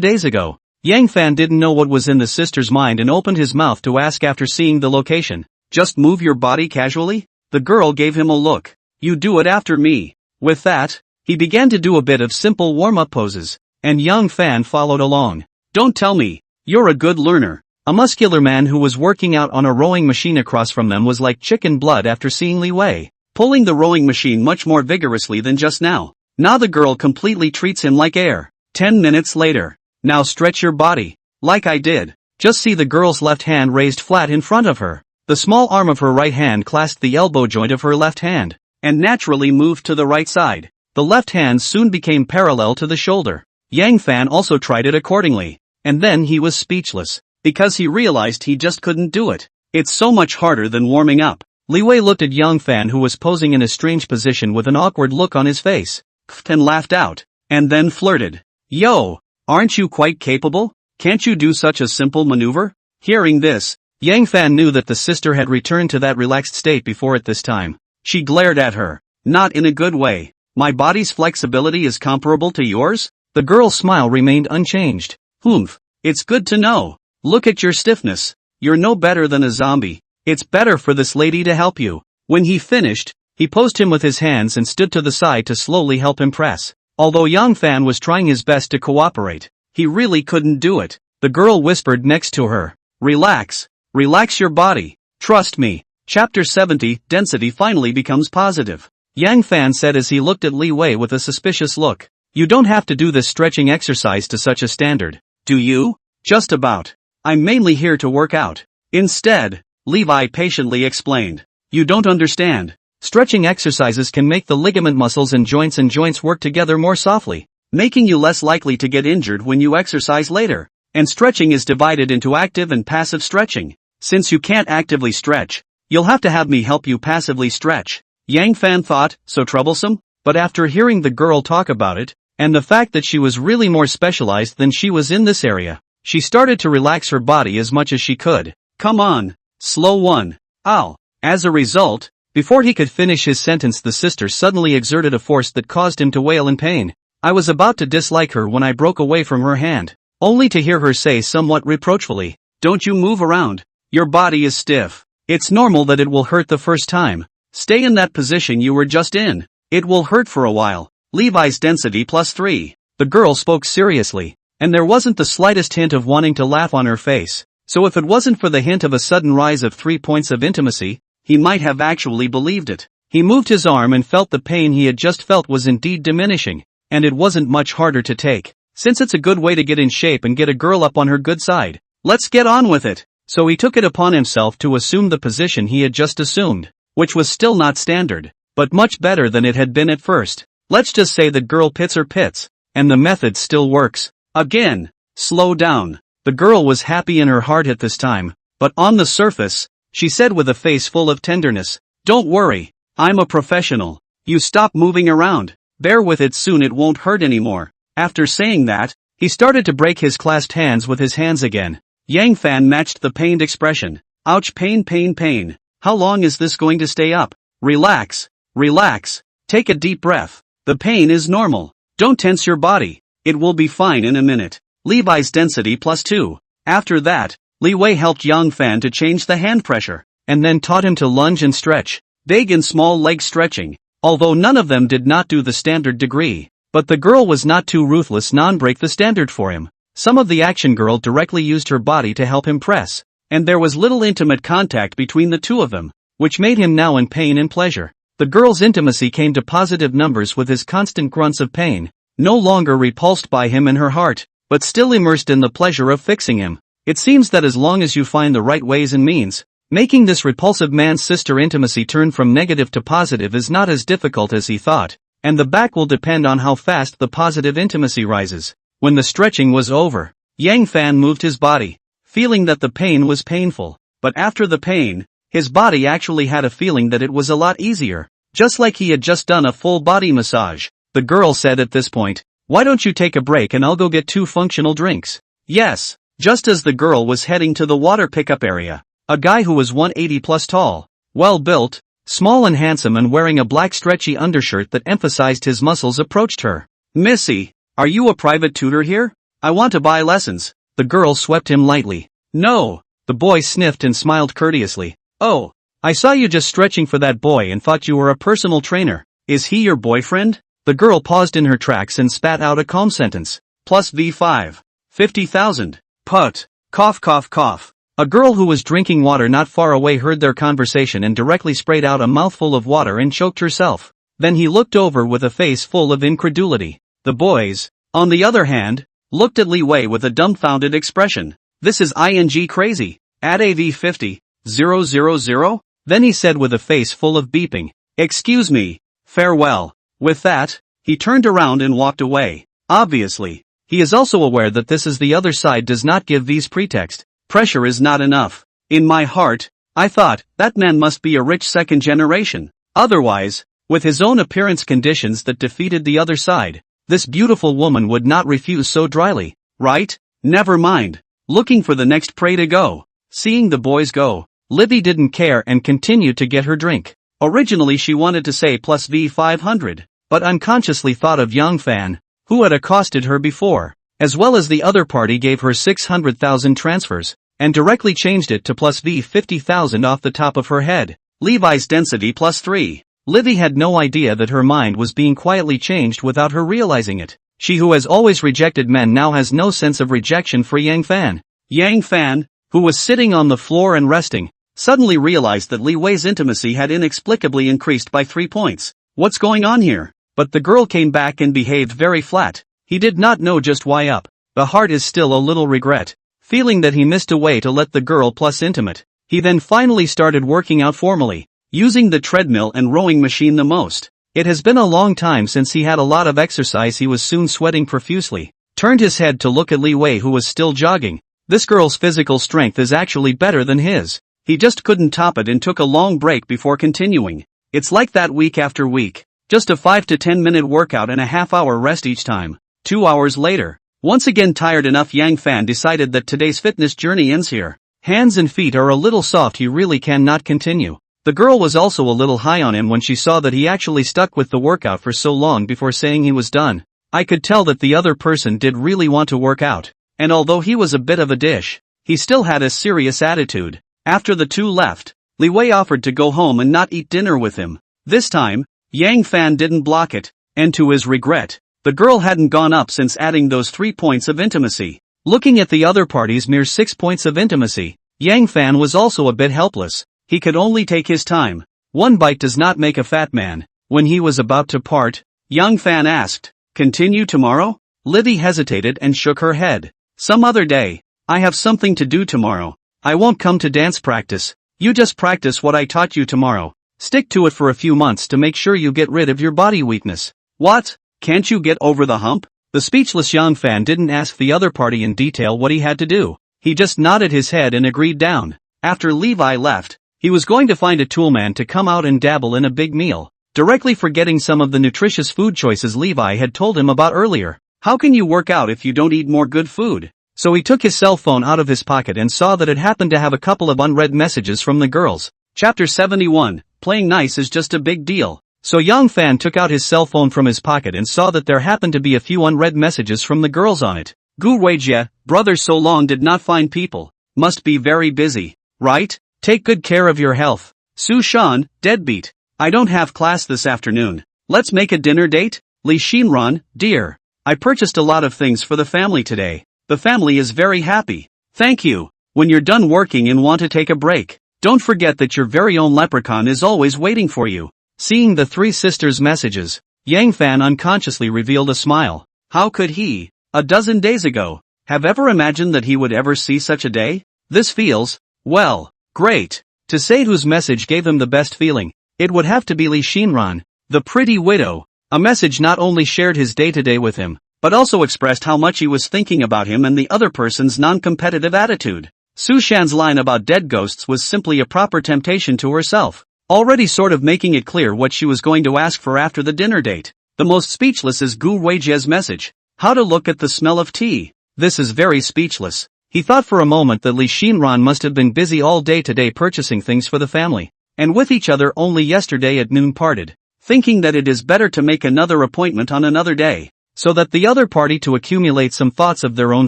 days ago. Yang Fan didn't know what was in the sister's mind and opened his mouth to ask after seeing the location. Just move your body casually? The girl gave him a look. You do it after me. With that, he began to do a bit of simple warm-up poses, and Yang Fan followed along. Don't tell me, you're a good learner. A muscular man who was working out on a rowing machine across from them was like chicken blood after seeing Li Wei, pulling the rowing machine much more vigorously than just now. Now the girl completely treats him like air. 10 minutes later. Now stretch your body. Like I did. Just see the girl's left hand raised flat in front of her. The small arm of her right hand clasped the elbow joint of her left hand, and naturally moved to the right side. The left hand soon became parallel to the shoulder. Yang Fan also tried it accordingly, and then he was speechless, because he realized he just couldn't do it. It's so much harder than warming up. Li Wei looked at Yang Fan, who was posing in a strange position with an awkward look on his face, and laughed out, and then flirted. Yo! Aren't you quite capable? Can't you do such a simple maneuver? Hearing this, Yang Fan knew that the sister had returned to that relaxed state before at this time. She glared at her. Not in a good way. My body's flexibility is comparable to yours? The girl's smile remained unchanged. Humph. It's good to know. Look at your stiffness. You're no better than a zombie. It's better for this lady to help you. When he finished, he posed him with his hands and stood to the side to slowly help him press. Although Yang Fan was trying his best to cooperate, he really couldn't do it. The girl whispered next to her. Relax. Relax your body. Trust me. Chapter 70, Density finally becomes positive. Yang Fan said as he looked at Li Wei with a suspicious look. You don't have to do this stretching exercise to such a standard, do you? Just about. I'm mainly here to work out. Instead, Levi patiently explained. You don't understand. Stretching exercises can make the ligament muscles and joints work together more softly, making you less likely to get injured when you exercise later. And stretching is divided into active and passive stretching. Since you can't actively stretch, you'll have to have me help you passively stretch. Yang Fan thought, so troublesome? But after hearing the girl talk about it, and the fact that she was really more specialized than she was in this area, she started to relax her body as much as she could. Come on. Slow one. Ow. As a result, before he could finish his sentence, the sister suddenly exerted a force that caused him to wail in pain. I was about to dislike her when I broke away from her hand, only to hear her say somewhat reproachfully, don't you move around. Your body is stiff. It's normal that it will hurt the first time. Stay in that position you were just in. It will hurt for a while. Levi's density +3. The girl spoke seriously, and there wasn't the slightest hint of wanting to laugh on her face. So if it wasn't for the hint of a sudden rise of 3 points of intimacy, he might have actually believed it. He moved his arm and felt the pain he had just felt was indeed diminishing, and it wasn't much harder to take, since it's a good way to get in shape and get a girl up on her good side. Let's get on with it. So he took it upon himself to assume the position he had just assumed, which was still not standard, but much better than it had been at first. Let's just say that girl pits her pits, and the method still works. Again, slow down. The girl was happy in her heart at this time, but on the surface, she said with a face full of tenderness, don't worry, I'm a professional. You stop moving around. Bear with it, soon it won't hurt anymore. After saying that, he started to break his clasped hands with his hands again. Yang Fan matched the pained expression. Ouch, pain, pain, pain. How long is this going to stay up? Relax. Relax. Take a deep breath. The pain is normal. Don't tense your body. It will be fine in a minute. Levi's density +2. After that, Li Wei helped Yang Fan to change the hand pressure, and then taught him to lunge and stretch. Big and small leg stretching. Although none of them did not do the standard degree. But the girl was not too ruthless, non-break the standard for him. Some of the action girl directly used her body to help him press. And there was little intimate contact between the two of them, which made him now in pain and pleasure. The girl's intimacy came to positive numbers with his constant grunts of pain, no longer repulsed by him in her heart, but still immersed in the pleasure of fixing him. It seems that as long as you find the right ways and means, making this repulsive man's sister intimacy turn from negative to positive is not as difficult as he thought, and the back will depend on how fast the positive intimacy rises. When the stretching was over, Yang Fan moved his body, feeling that the pain was painful, but after the pain, his body actually had a feeling that it was a lot easier, just like he had just done a full body massage. The girl said at this point, "Why don't you take a break and I'll go get 2 functional drinks?" Yes, just as the girl was heading to the water pickup area, a guy who was 180 plus tall, well built, small and handsome and wearing a black stretchy undershirt that emphasized his muscles approached her. "Missy, are you a private tutor here? I want to buy lessons." The girl swept him lightly. "No." The boy sniffed and smiled courteously. "Oh, I saw you just stretching for that boy and thought you were a personal trainer. Is he your boyfriend?" The girl paused in her tracks and spat out a calm sentence. Plus V5. 50,000. Put. Cough, cough, cough. A girl who was drinking water not far away heard their conversation and directly sprayed out a mouthful of water and choked herself. Then he looked over with a face full of incredulity. The boys, on the other hand, looked at Li Wei with a dumbfounded expression. "This is ing crazy. Add AV 50, 000? Then he said with a face full of beeping, "Excuse me, farewell." With that, he turned around and walked away. Obviously, he is also aware that this is the other side does not give these pretext. Pressure is not enough. In my heart, I thought, that man must be a rich second generation. Otherwise, with his own appearance conditions that defeated the other side, this beautiful woman would not refuse so dryly, right? Never mind. Looking for the next prey to go. Seeing the boys go, Livy didn't care and continued to get her drink. Originally she wanted to say plus V500, but unconsciously thought of Yang Fan, who had accosted her before, as well as the other party gave her 600,000 transfers, and directly changed it to plus V50,000 off the top of her head. Levi's density +3. Livy had no idea that her mind was being quietly changed without her realizing it. She who has always rejected men now has no sense of rejection for Yang Fan. Yang Fan, who was sitting on the floor and resting, suddenly realized that Li Wei's intimacy had inexplicably increased by 3 points. What's going on here? But the girl came back and behaved very flat. He did not know just why up. The heart is still a little regret. Feeling that he missed a way to let the girl plus intimate. He then finally started working out formally, using the treadmill and rowing machine the most. It has been a long time since he had a lot of exercise. He was soon sweating profusely. Turned his head to look at Li Wei, who was still jogging. This girl's physical strength is actually better than his. He just couldn't top it and took a long break before continuing. It's like that week after week. Just a 5 to 10 minute workout and a half-hour rest each time. 2 hours later, once again tired enough, Yang Fan decided that today's fitness journey ends here. Hands and feet are a little soft, he really cannot continue. The girl was also a little high on him when she saw that he actually stuck with the workout for so long before saying he was done. I could tell that the other person did really want to work out. And although he was a bit of a dish, he still had a serious attitude. After the two left, Li Wei offered to go home and not eat dinner with him. This time, Yang Fan didn't block it, and to his regret, the girl hadn't gone up since adding those 3 points of intimacy. Looking at the other party's mere 6 points of intimacy, Yang Fan was also a bit helpless. He could only take his time. One bite does not make a fat man. When he was about to part, Yang Fan asked, "Continue tomorrow?" Livy hesitated and shook her head. "Some other day. I have something to do tomorrow. I won't come to dance practice. You just practice what I taught you tomorrow. Stick to it for a few months to make sure you get rid of your body weakness." "What? Can't you get over the hump?" The speechless Yang Fan didn't ask the other party in detail what he had to do. He just nodded his head and agreed down. After Levi left, he was going to find a toolman to come out and dabble in a big meal. directly forgetting some of the nutritious food choices Levi had told him about earlier. How can you work out if you don't eat more good food? So he took his cell phone out of his pocket and saw that it happened to have a couple of unread messages from the girls. Chapter 71, Playing Nice is Just a Big Deal. So Yang Fan took out his cell phone from his pocket and saw that there happened to be a few unread messages from the girls on it. Gu Weijie, brother so long did not find people. Must be very busy. Right? Take good care of your health. Su Shan, deadbeat. I don't have class this afternoon. Let's make a dinner date? Li Xinran, dear. I purchased a lot of things for the family today. The family is very happy. Thank you. When you're done working and want to take a break, don't forget that your very own leprechaun is always waiting for you. Seeing the three sisters' messages, Yang Fan unconsciously revealed a smile. How could he, a dozen days ago, have ever imagined that he would ever see such a day? This feels, well, great. To say whose message gave him the best feeling, it would have to be Li Xinran, the pretty widow. A message not only shared his day-to-day with him, but also expressed how much he was thinking about him and the other person's non-competitive attitude. Su Shan's line about dead ghosts was simply a proper temptation to herself, already sort of making it clear what she was going to ask for after the dinner date. The most speechless is Gu Weijie's message. How to look at the smell of tea. This is very speechless. He thought for a moment that Li Xinran must have been busy all day today purchasing things for the family, and with each other only yesterday at noon parted, thinking that it is better to make another appointment on another day, so that the other party to accumulate some thoughts of their own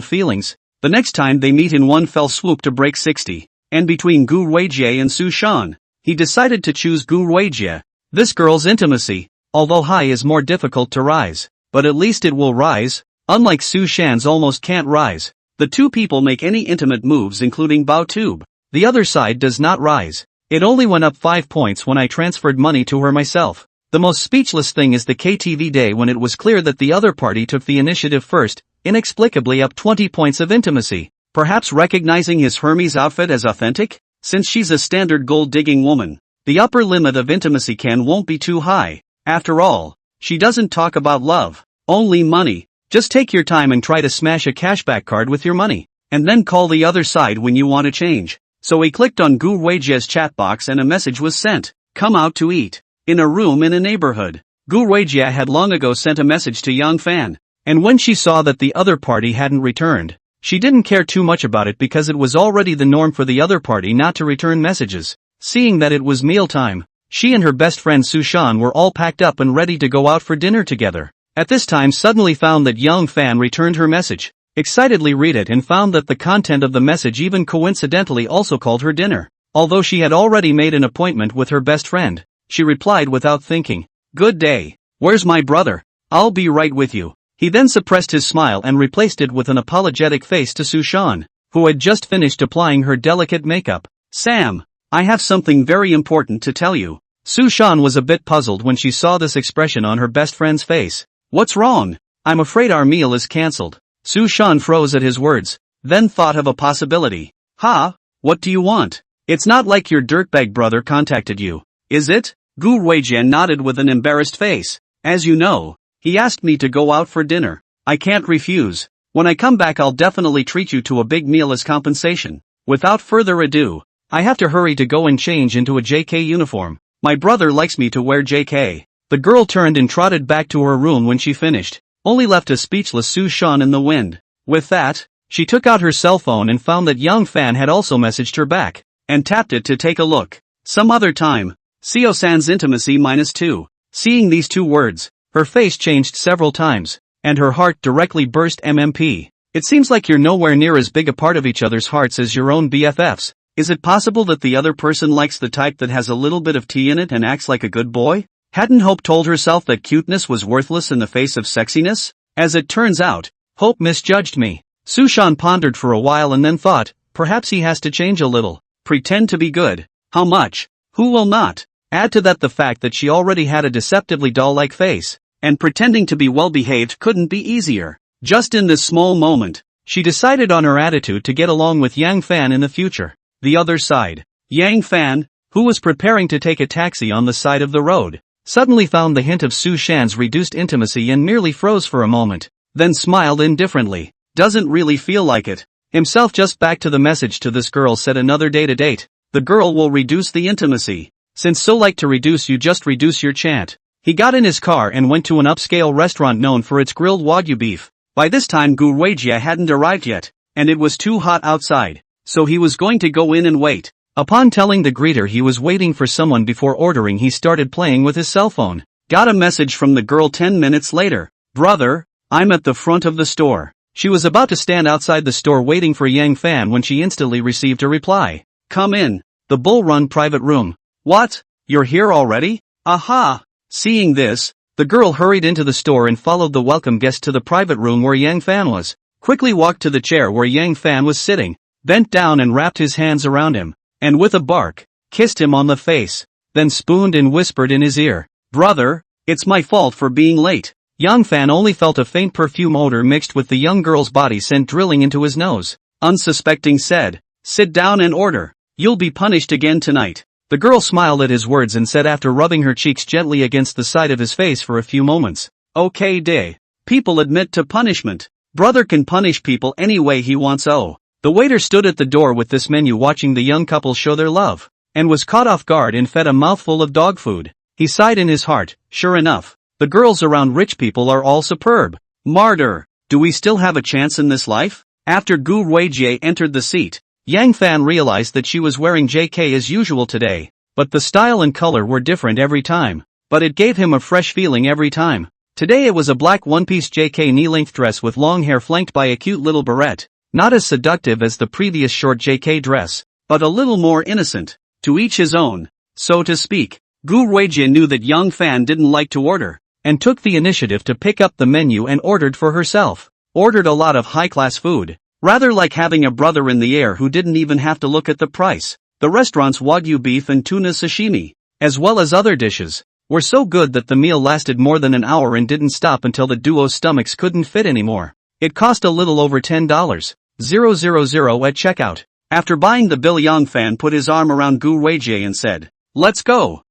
feelings, the next time they meet in one fell swoop to break 60, and between Gu Weijie and Su Shan, he decided to choose Gu Weijie. This girl's intimacy, although high, is more difficult to rise, but at least it will rise. Unlike Su Shan's almost can't rise. The two people make any intimate moves including bow tube. The other side does not rise. It only went up 5 points when I transferred money to her myself. The most speechless thing is the KTV day when it was clear that the other party took the initiative first, inexplicably up 20 points of intimacy. Perhaps recognizing his Hermes outfit as authentic? Since she's a standard gold-digging woman, the upper limit of intimacy won't be too high. After all, she doesn't talk about love, only money. Just take your time and try to smash a cashback card with your money, and then call the other side when you want to change. So he clicked on Gu Weijie's chat box and a message was sent. Come out to eat. In a room in a neighborhood. Gu Weijie had long ago sent a message to Yang Fan, and when she saw that the other party hadn't returned, she didn't care too much about it because it was already the norm for the other party not to return messages. Seeing that it was mealtime, she and her best friend Su Shan were all packed up and ready to go out for dinner together. At this time suddenly found that Yang Fan returned her message, excitedly read it and found that the content of the message even coincidentally also called her dinner. Although she had already made an appointment with her best friend, she replied without thinking, "Good day. Where's my brother? I'll be right with you." He then suppressed his smile and replaced it with an apologetic face to Su Shan, who had just finished applying her delicate makeup. "Sam, I have something very important to tell you." Su Shan was a bit puzzled when she saw this expression on her best friend's face. "What's wrong?" "I'm afraid our meal is cancelled." Su Shan froze at his words, then thought of a possibility. "Ha? What do you want? It's not like your dirtbag brother contacted you, is it?" Gu Weijie nodded with an embarrassed face. "As you know, he asked me to go out for dinner. I can't refuse. When I come back I'll definitely treat you to a big meal as compensation." Without further ado, I have to hurry to go and change into a JK uniform. My brother likes me to wear JK. The girl turned and trotted back to her room when she finished, only left a speechless Su Shan in the wind. With that, she took out her cell phone and found that Yang Fan had also messaged her back, and tapped it to take a look. Some other time. Seo-san's intimacy -2. Seeing these two words, her face changed several times, and her heart directly burst MMP. It seems like you're nowhere near as big a part of each other's hearts as your own BFFs. Is it possible that the other person likes the type that has a little bit of tea in it and acts like a good boy? Hadn't Hope told herself that cuteness was worthless in the face of sexiness? As it turns out, Hope misjudged me. Su Shan pondered for a while and then thought, perhaps he has to change a little. Pretend to be good. How much? Who will not? Add to that the fact that she already had a deceptively doll-like face, and pretending to be well-behaved couldn't be easier. Just in this small moment, she decided on her attitude to get along with Yang Fan in the future. The other side. Yang Fan, who was preparing to take a taxi on the side of the road, suddenly found the hint of Su Shan's reduced intimacy and merely froze for a moment, then smiled indifferently. Doesn't really feel like it. Himself just back to the message to this girl said another day to date. The girl will reduce the intimacy. Since so like to reduce you just reduce your chant. He got in his car and went to an upscale restaurant known for its grilled Wagyu beef. By this time Gu Weijie hadn't arrived yet, and it was too hot outside, so he was going to go in and wait. Upon telling the greeter he was waiting for someone before ordering, he started playing with his cell phone. Got a message from the girl 10 minutes later. Brother, I'm at the front of the store. She was about to stand outside the store waiting for Yang Fan when she instantly received a reply. Come in. The Bull Run private room. What? You're here already? Aha! Seeing this, the girl hurried into the store and followed the welcome guest to the private room where Yang Fan was. Quickly walked to the chair where Yang Fan was sitting, bent down and wrapped his hands around him, and with a bark, kissed him on the face, then spooned and whispered in his ear. Brother, it's my fault for being late. Yang Fan only felt a faint perfume odor mixed with the young girl's body scent drilling into his nose. Unsuspecting said, sit down and order. You'll be punished again tonight. The girl smiled at his words and said after rubbing her cheeks gently against the side of his face for a few moments. Okay day. People admit to punishment. Brother can punish people any way he wants. Oh. The waiter stood at the door with this menu watching the young couple show their love, and was caught off guard and fed a mouthful of dog food. He sighed in his heart. Sure enough, the girls around rich people are all superb. Martyr. Do we still have a chance in this life? After Gu Weijie entered the seat, Yang Fan realized that she was wearing JK as usual today, but the style and color were different every time, but it gave him a fresh feeling every time. Today it was a black one-piece JK knee-length dress with long hair flanked by a cute little barrette, not as seductive as the previous short JK dress, but a little more innocent. To each his own, so to speak. Gu Weijie knew that Yang Fan didn't like to order, and took the initiative to pick up the menu and ordered for herself. Ordered a lot of high-class food. Rather like having a brother in the air who didn't even have to look at the price. The restaurant's Wagyu beef and tuna sashimi, as well as other dishes, were so good that the meal lasted more than an hour and didn't stop until the duo's stomachs couldn't fit anymore. It cost a little over $10,000 at checkout. After buying the bill, Yang Fan put his arm around Gu Weijie and said, Let's go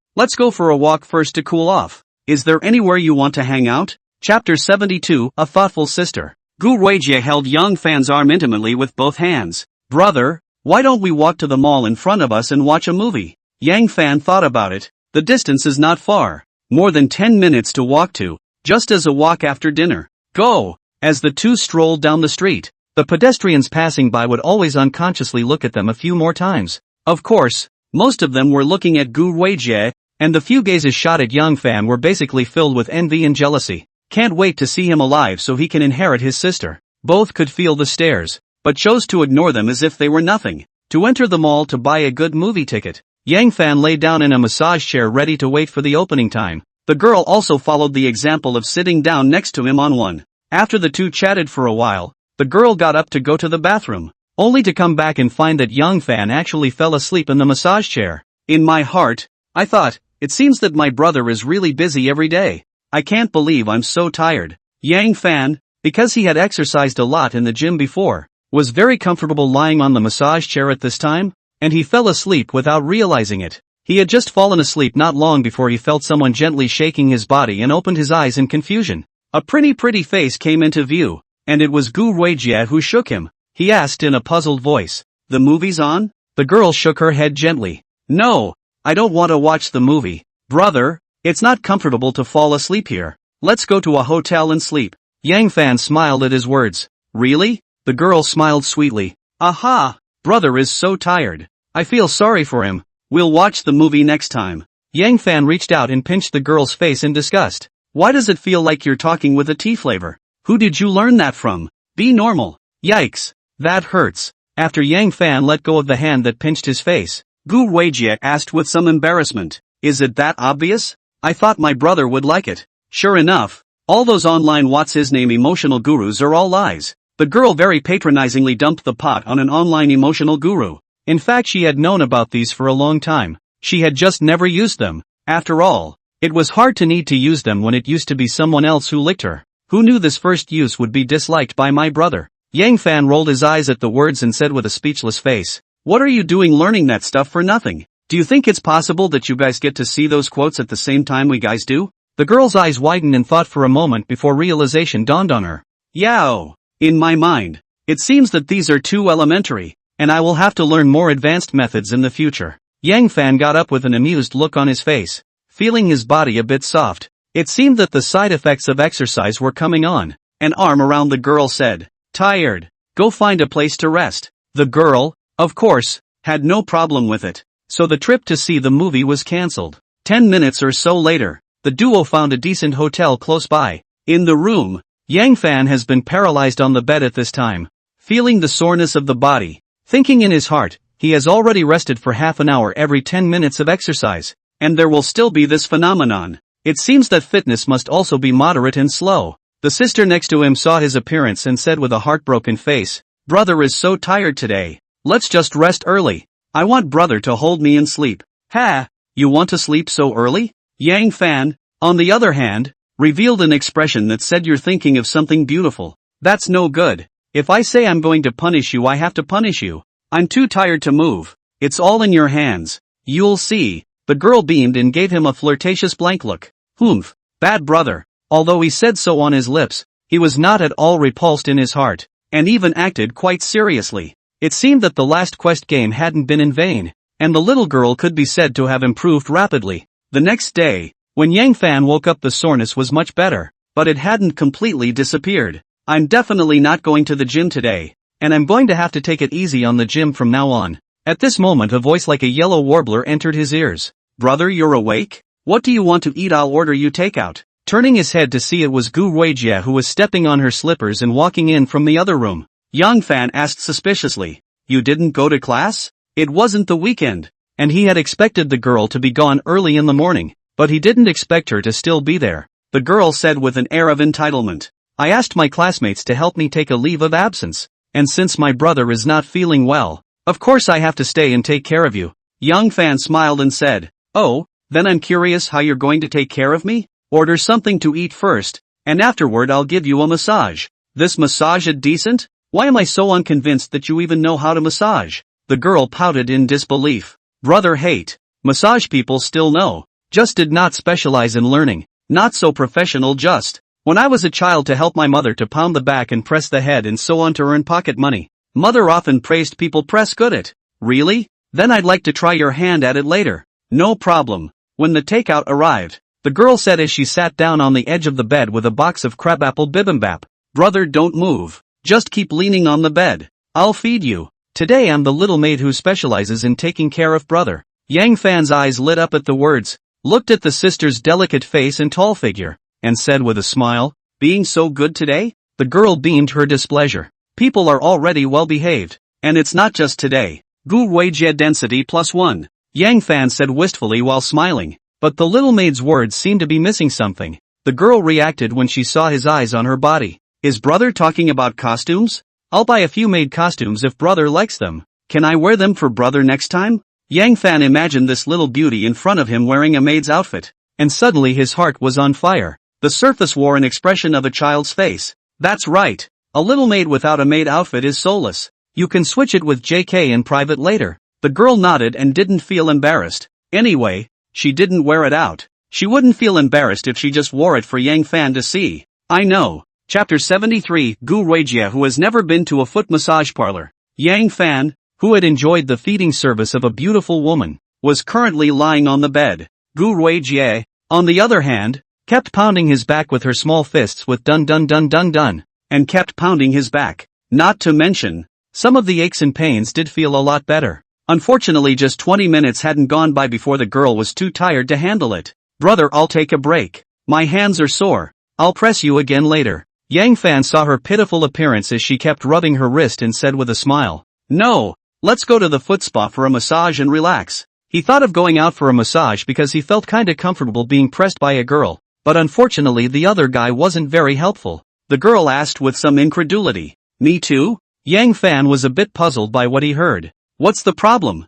for a walk first to cool off. Is there anywhere you want to hang out? Chapter 72, A Thoughtful Sister. Gu Weijie held Yang Fan's arm intimately with both hands. Brother, why don't we walk to the mall in front of us and watch a movie? Yang Fan thought about it. The distance is not far. More than 10 minutes to walk to, just as a walk after dinner. Go! As the two strolled down the street, the pedestrians passing by would always unconsciously look at them a few more times. Of course, most of them were looking at Gu Weijie, and the few gazes shot at Yang Fan were basically filled with envy and jealousy. Can't wait to see him alive so he can inherit his sister. Both could feel the stares, but chose to ignore them as if they were nothing. To enter the mall to buy a good movie ticket, Yang Fan lay down in a massage chair ready to wait for the opening time. The girl also followed the example of sitting down next to him on one. After the two chatted for a while, the girl got up to go to the bathroom, only to come back and find that Yang Fan actually fell asleep in the massage chair. In my heart, I thought, it seems that my brother is really busy every day. I can't believe I'm so tired. Yang Fan, because he had exercised a lot in the gym before, was very comfortable lying on the massage chair at this time, and he fell asleep without realizing it. He had just fallen asleep not long before he felt someone gently shaking his body and opened his eyes in confusion. A pretty face came into view, and it was Gu Weijie who shook him. He asked in a puzzled voice, "The movie's on?" The girl shook her head gently. "No, I don't want to watch the movie. Brother, it's not comfortable to fall asleep here. Let's go to a hotel and sleep." Yang Fan smiled at his words. "Really?" The girl smiled sweetly. "Aha! Brother is so tired. I feel sorry for him. We'll watch the movie next time." Yang Fan reached out and pinched the girl's face in disgust. "Why does it feel like you're talking with a tea flavor? Who did you learn that from? Be normal." Yikes! That hurts. After Yang Fan let go of the hand that pinched his face, Gu Weijie asked with some embarrassment, "Is it that obvious? I thought my brother would like it." Sure enough, all those online what's-his-name emotional gurus are all lies. The girl very patronizingly dumped the pot on an online emotional guru. In fact, she had known about these for a long time. She had just never used them. After all, it was hard to need to use them when it used to be someone else who licked her. Who knew this first use would be disliked by my brother? Yang Fan rolled his eyes at the words and said with a speechless face, "What are you doing learning that stuff for nothing? Do you think it's possible that you guys get to see those quotes at the same time we guys do?" The girl's eyes widened in thought for a moment before realization dawned on her. "Yow! In my mind, it seems that these are too elementary, and I will have to learn more advanced methods in the future." Yang Fan got up with an amused look on his face, feeling his body a bit soft. It seemed that the side effects of exercise were coming on. An arm around the girl said, "Tired. Go find a place to rest." The girl, of course, had no problem with it. So the trip to see the movie was cancelled. 10 minutes or so later, the duo found a decent hotel close by. In the room, Yang Fan has been paralyzed on the bed at this time, feeling the soreness of the body. Thinking in his heart, he has already rested for half an hour every 10 minutes of exercise, and there will still be this phenomenon. It seems that fitness must also be moderate and slow. The sister next to him saw his appearance and said with a heartbroken face, "Brother is so tired today. Let's just rest early. I want brother to hold me and sleep." "Ha, you want to sleep so early?" Yang Fan, on the other hand, revealed an expression that said you're thinking of something beautiful. "That's no good. If I say I'm going to punish you, I have to punish you. I'm too tired to move. It's all in your hands. You'll see." The girl beamed and gave him a flirtatious blank look. Humph, bad brother. Although he said so on his lips, he was not at all repulsed in his heart, and even acted quite seriously. It seemed that the last quest game hadn't been in vain, and the little girl could be said to have improved rapidly. The next day, when Yang Fan woke up, the soreness was much better, but it hadn't completely disappeared. "I'm definitely not going to the gym today, and I'm going to have to take it easy on the gym from now on." At this moment a voice like a yellow warbler entered his ears. "Brother, you're awake? What do you want to eat? I'll order you takeout." Turning his head to see it was Gu Ruijie, who was stepping on her slippers and walking in from the other room. Yang Fan asked suspiciously, "You didn't go to class?" It wasn't the weekend, and he had expected the girl to be gone early in the morning, but he didn't expect her to still be there. The girl said with an air of entitlement, "I asked my classmates to help me take a leave of absence, and since my brother is not feeling well, of course I have to stay and take care of you." Yang Fan smiled and said, "Oh, then I'm curious how you're going to take care of me? Order something to eat first, and afterward I'll give you a massage." "This massage is decent? Why am I so unconvinced that you even know how to massage?" The girl pouted in disbelief. "Brother hate. Massage people still know. Just did not specialize in learning. Not so professional just. When I was a child to help my mother to pound the back and press the head and so on to earn pocket money. Mother often praised people press good at." "Really? Then I'd like to try your hand at it later." "No problem." When the takeout arrived, the girl said as she sat down on the edge of the bed with a box of crabapple bibimbap, "Brother, don't move. Just keep leaning on the bed. I'll feed you. Today I'm the little maid who specializes in taking care of brother." Yang Fan's eyes lit up at the words, looked at the sister's delicate face and tall figure, and said with a smile, "Being so good today?" The girl beamed her displeasure. "People are already well behaved, and it's not just today." "Gu Ruijie density +1. Yang Fan said wistfully while smiling, but the little maid's words seemed to be missing something. The girl reacted when she saw his eyes on her body. "Is brother talking about costumes? I'll buy a few maid costumes if brother likes them. Can I wear them for brother next time?" Yang Fan imagined this little beauty in front of him wearing a maid's outfit, and suddenly his heart was on fire. The surface wore an expression of a child's face. "That's right. A little maid without a maid outfit is soulless. You can switch it with JK in private later." The girl nodded and didn't feel embarrassed. Anyway, she didn't wear it out. She wouldn't feel embarrassed if she just wore it for Yang Fan to see. "I know." Chapter 73. Gu Ruijie, who has never been to a foot massage parlor. Yang Fan, who had enjoyed the feeding service of a beautiful woman, was currently lying on the bed. Gu Ruijie, on the other hand, kept pounding his back with her small fists with dun dun dun dun dun, and kept pounding his back. Not to mention, some of the aches and pains did feel a lot better. Unfortunately, just 20 minutes hadn't gone by before the girl was too tired to handle it. "Brother, I'll take a break. My hands are sore. I'll press you again later." Yang Fan saw her pitiful appearance as she kept rubbing her wrist and said with a smile, "No, let's go to the foot spa for a massage and relax." He thought of going out for a massage because he felt kinda comfortable being pressed by a girl, but unfortunately the other guy wasn't very helpful. The girl asked with some incredulity, "Me too?" Yang Fan was a bit puzzled by what he heard. "What's the problem?"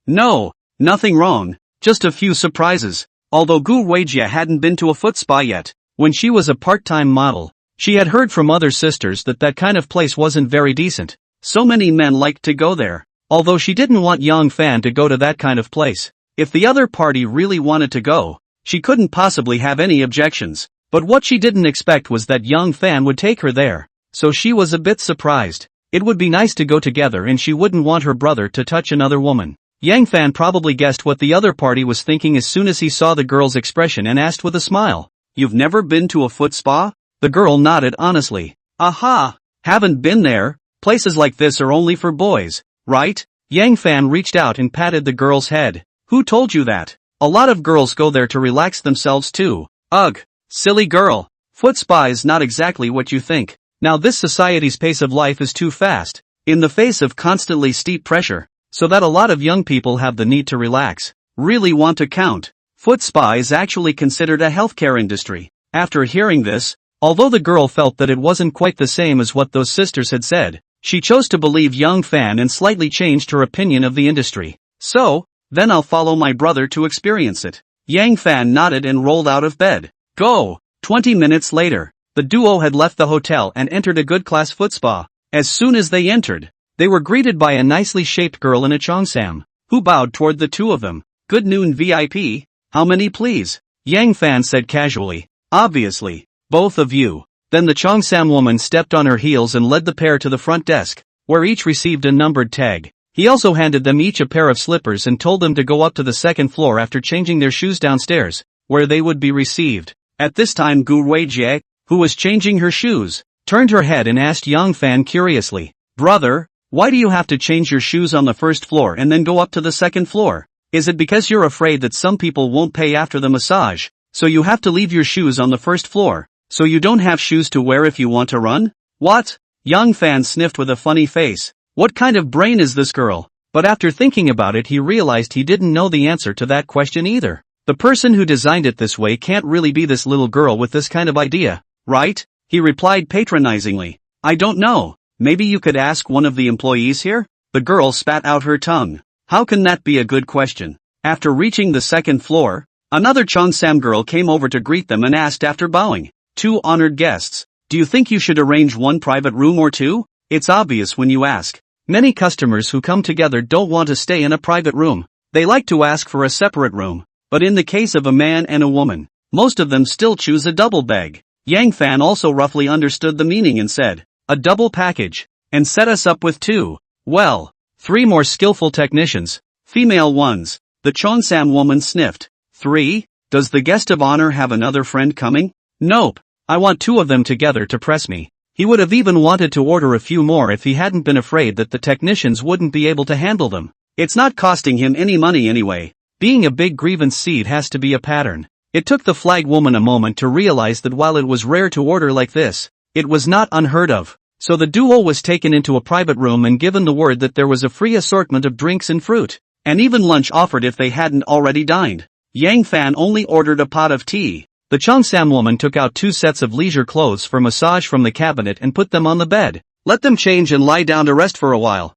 No, nothing wrong, just a few surprises." Although Gu Ruijie hadn't been to a foot spa yet, when she was a part-time model, she had heard from other sisters that that kind of place wasn't very decent. So many men liked to go there. Although she didn't want Yang Fan to go to that kind of place. If the other party really wanted to go, she couldn't possibly have any objections. But what she didn't expect was that Yang Fan would take her there. So she was a bit surprised. It would be nice to go together and she wouldn't want her brother to touch another woman. Yang Fan probably guessed what the other party was thinking as soon as he saw the girl's expression and asked with a smile, You've never been to a foot spa? The girl nodded honestly. Aha! Haven't been there. Places like this are only for boys, right? Yang Fan reached out and patted the girl's head. Who told you that? A lot of girls go there to relax themselves too. Ugh, silly girl. Foot spa is not exactly what you think. Now this society's pace of life is too fast, in the face of constantly steep pressure, so that a lot of young people have the need to relax, really want to count. Foot spa is actually considered a healthcare industry. After hearing this, although the girl felt that it wasn't quite the same as what those sisters had said, she chose to believe Young Fan and slightly changed her opinion of the industry. So, then I'll follow my brother to experience it. Yang Fan nodded and rolled out of bed. Go! 20 minutes later, the duo had left the hotel and entered a good-class foot spa. As soon as they entered, they were greeted by a nicely shaped girl in a cheongsam, who bowed toward the two of them. Good noon VIP, how many please? Yang Fan said casually. Obviously, both of you. Then the cheongsam woman stepped on her heels and led the pair to the front desk, where each received a numbered tag. He also handed them each a pair of slippers and told them to go up to the second floor after changing their shoes downstairs, where they would be received. At this time Gu Ruijie, who was changing her shoes, turned her head and asked Yang Fan curiously, Brother, why do you have to change your shoes on the first floor and then go up to the second floor? Is it because you're afraid that some people won't pay after the massage, so you have to leave your shoes on the first floor, so you don't have shoes to wear if you want to run? What? Yang Fan sniffed with a funny face. What kind of brain is this girl? But after thinking about it he realized he didn't know the answer to that question either. The person who designed it this way can't really be this little girl with this kind of idea, right? He replied patronizingly. I don't know. Maybe you could ask one of the employees here? The girl spat out her tongue. How can that be a good question? After reaching the second floor, another cheongsam girl came over to greet them and asked after bowing. Two honored guests. Do you think you should arrange one private room or two? It's obvious when you ask. Many customers who come together don't want to stay in a private room. They like to ask for a separate room. But in the case of a man and a woman, most of them still choose a double bag. Yang Fan also roughly understood the meaning and said, a double package, and set us up with two. Well, 3 more skillful technicians, female ones. The cheongsam woman sniffed. 3? Does the guest of honor have another friend coming? Nope. I want 2 of them together to press me. He would have even wanted to order a few more if he hadn't been afraid that the technicians wouldn't be able to handle them. It's not costing him any money anyway. Being a big grievance seed has to be a pattern. It took the flag woman a moment to realize that while it was rare to order like this, it was not unheard of. So the duo was taken into a private room and given the word that there was a free assortment of drinks and fruit, and even lunch offered if they hadn't already dined. Yang Fan only ordered a pot of tea. The cheongsam woman took out 2 sets of leisure clothes for massage from the cabinet and put them on the bed. Let them change and lie down to rest for a while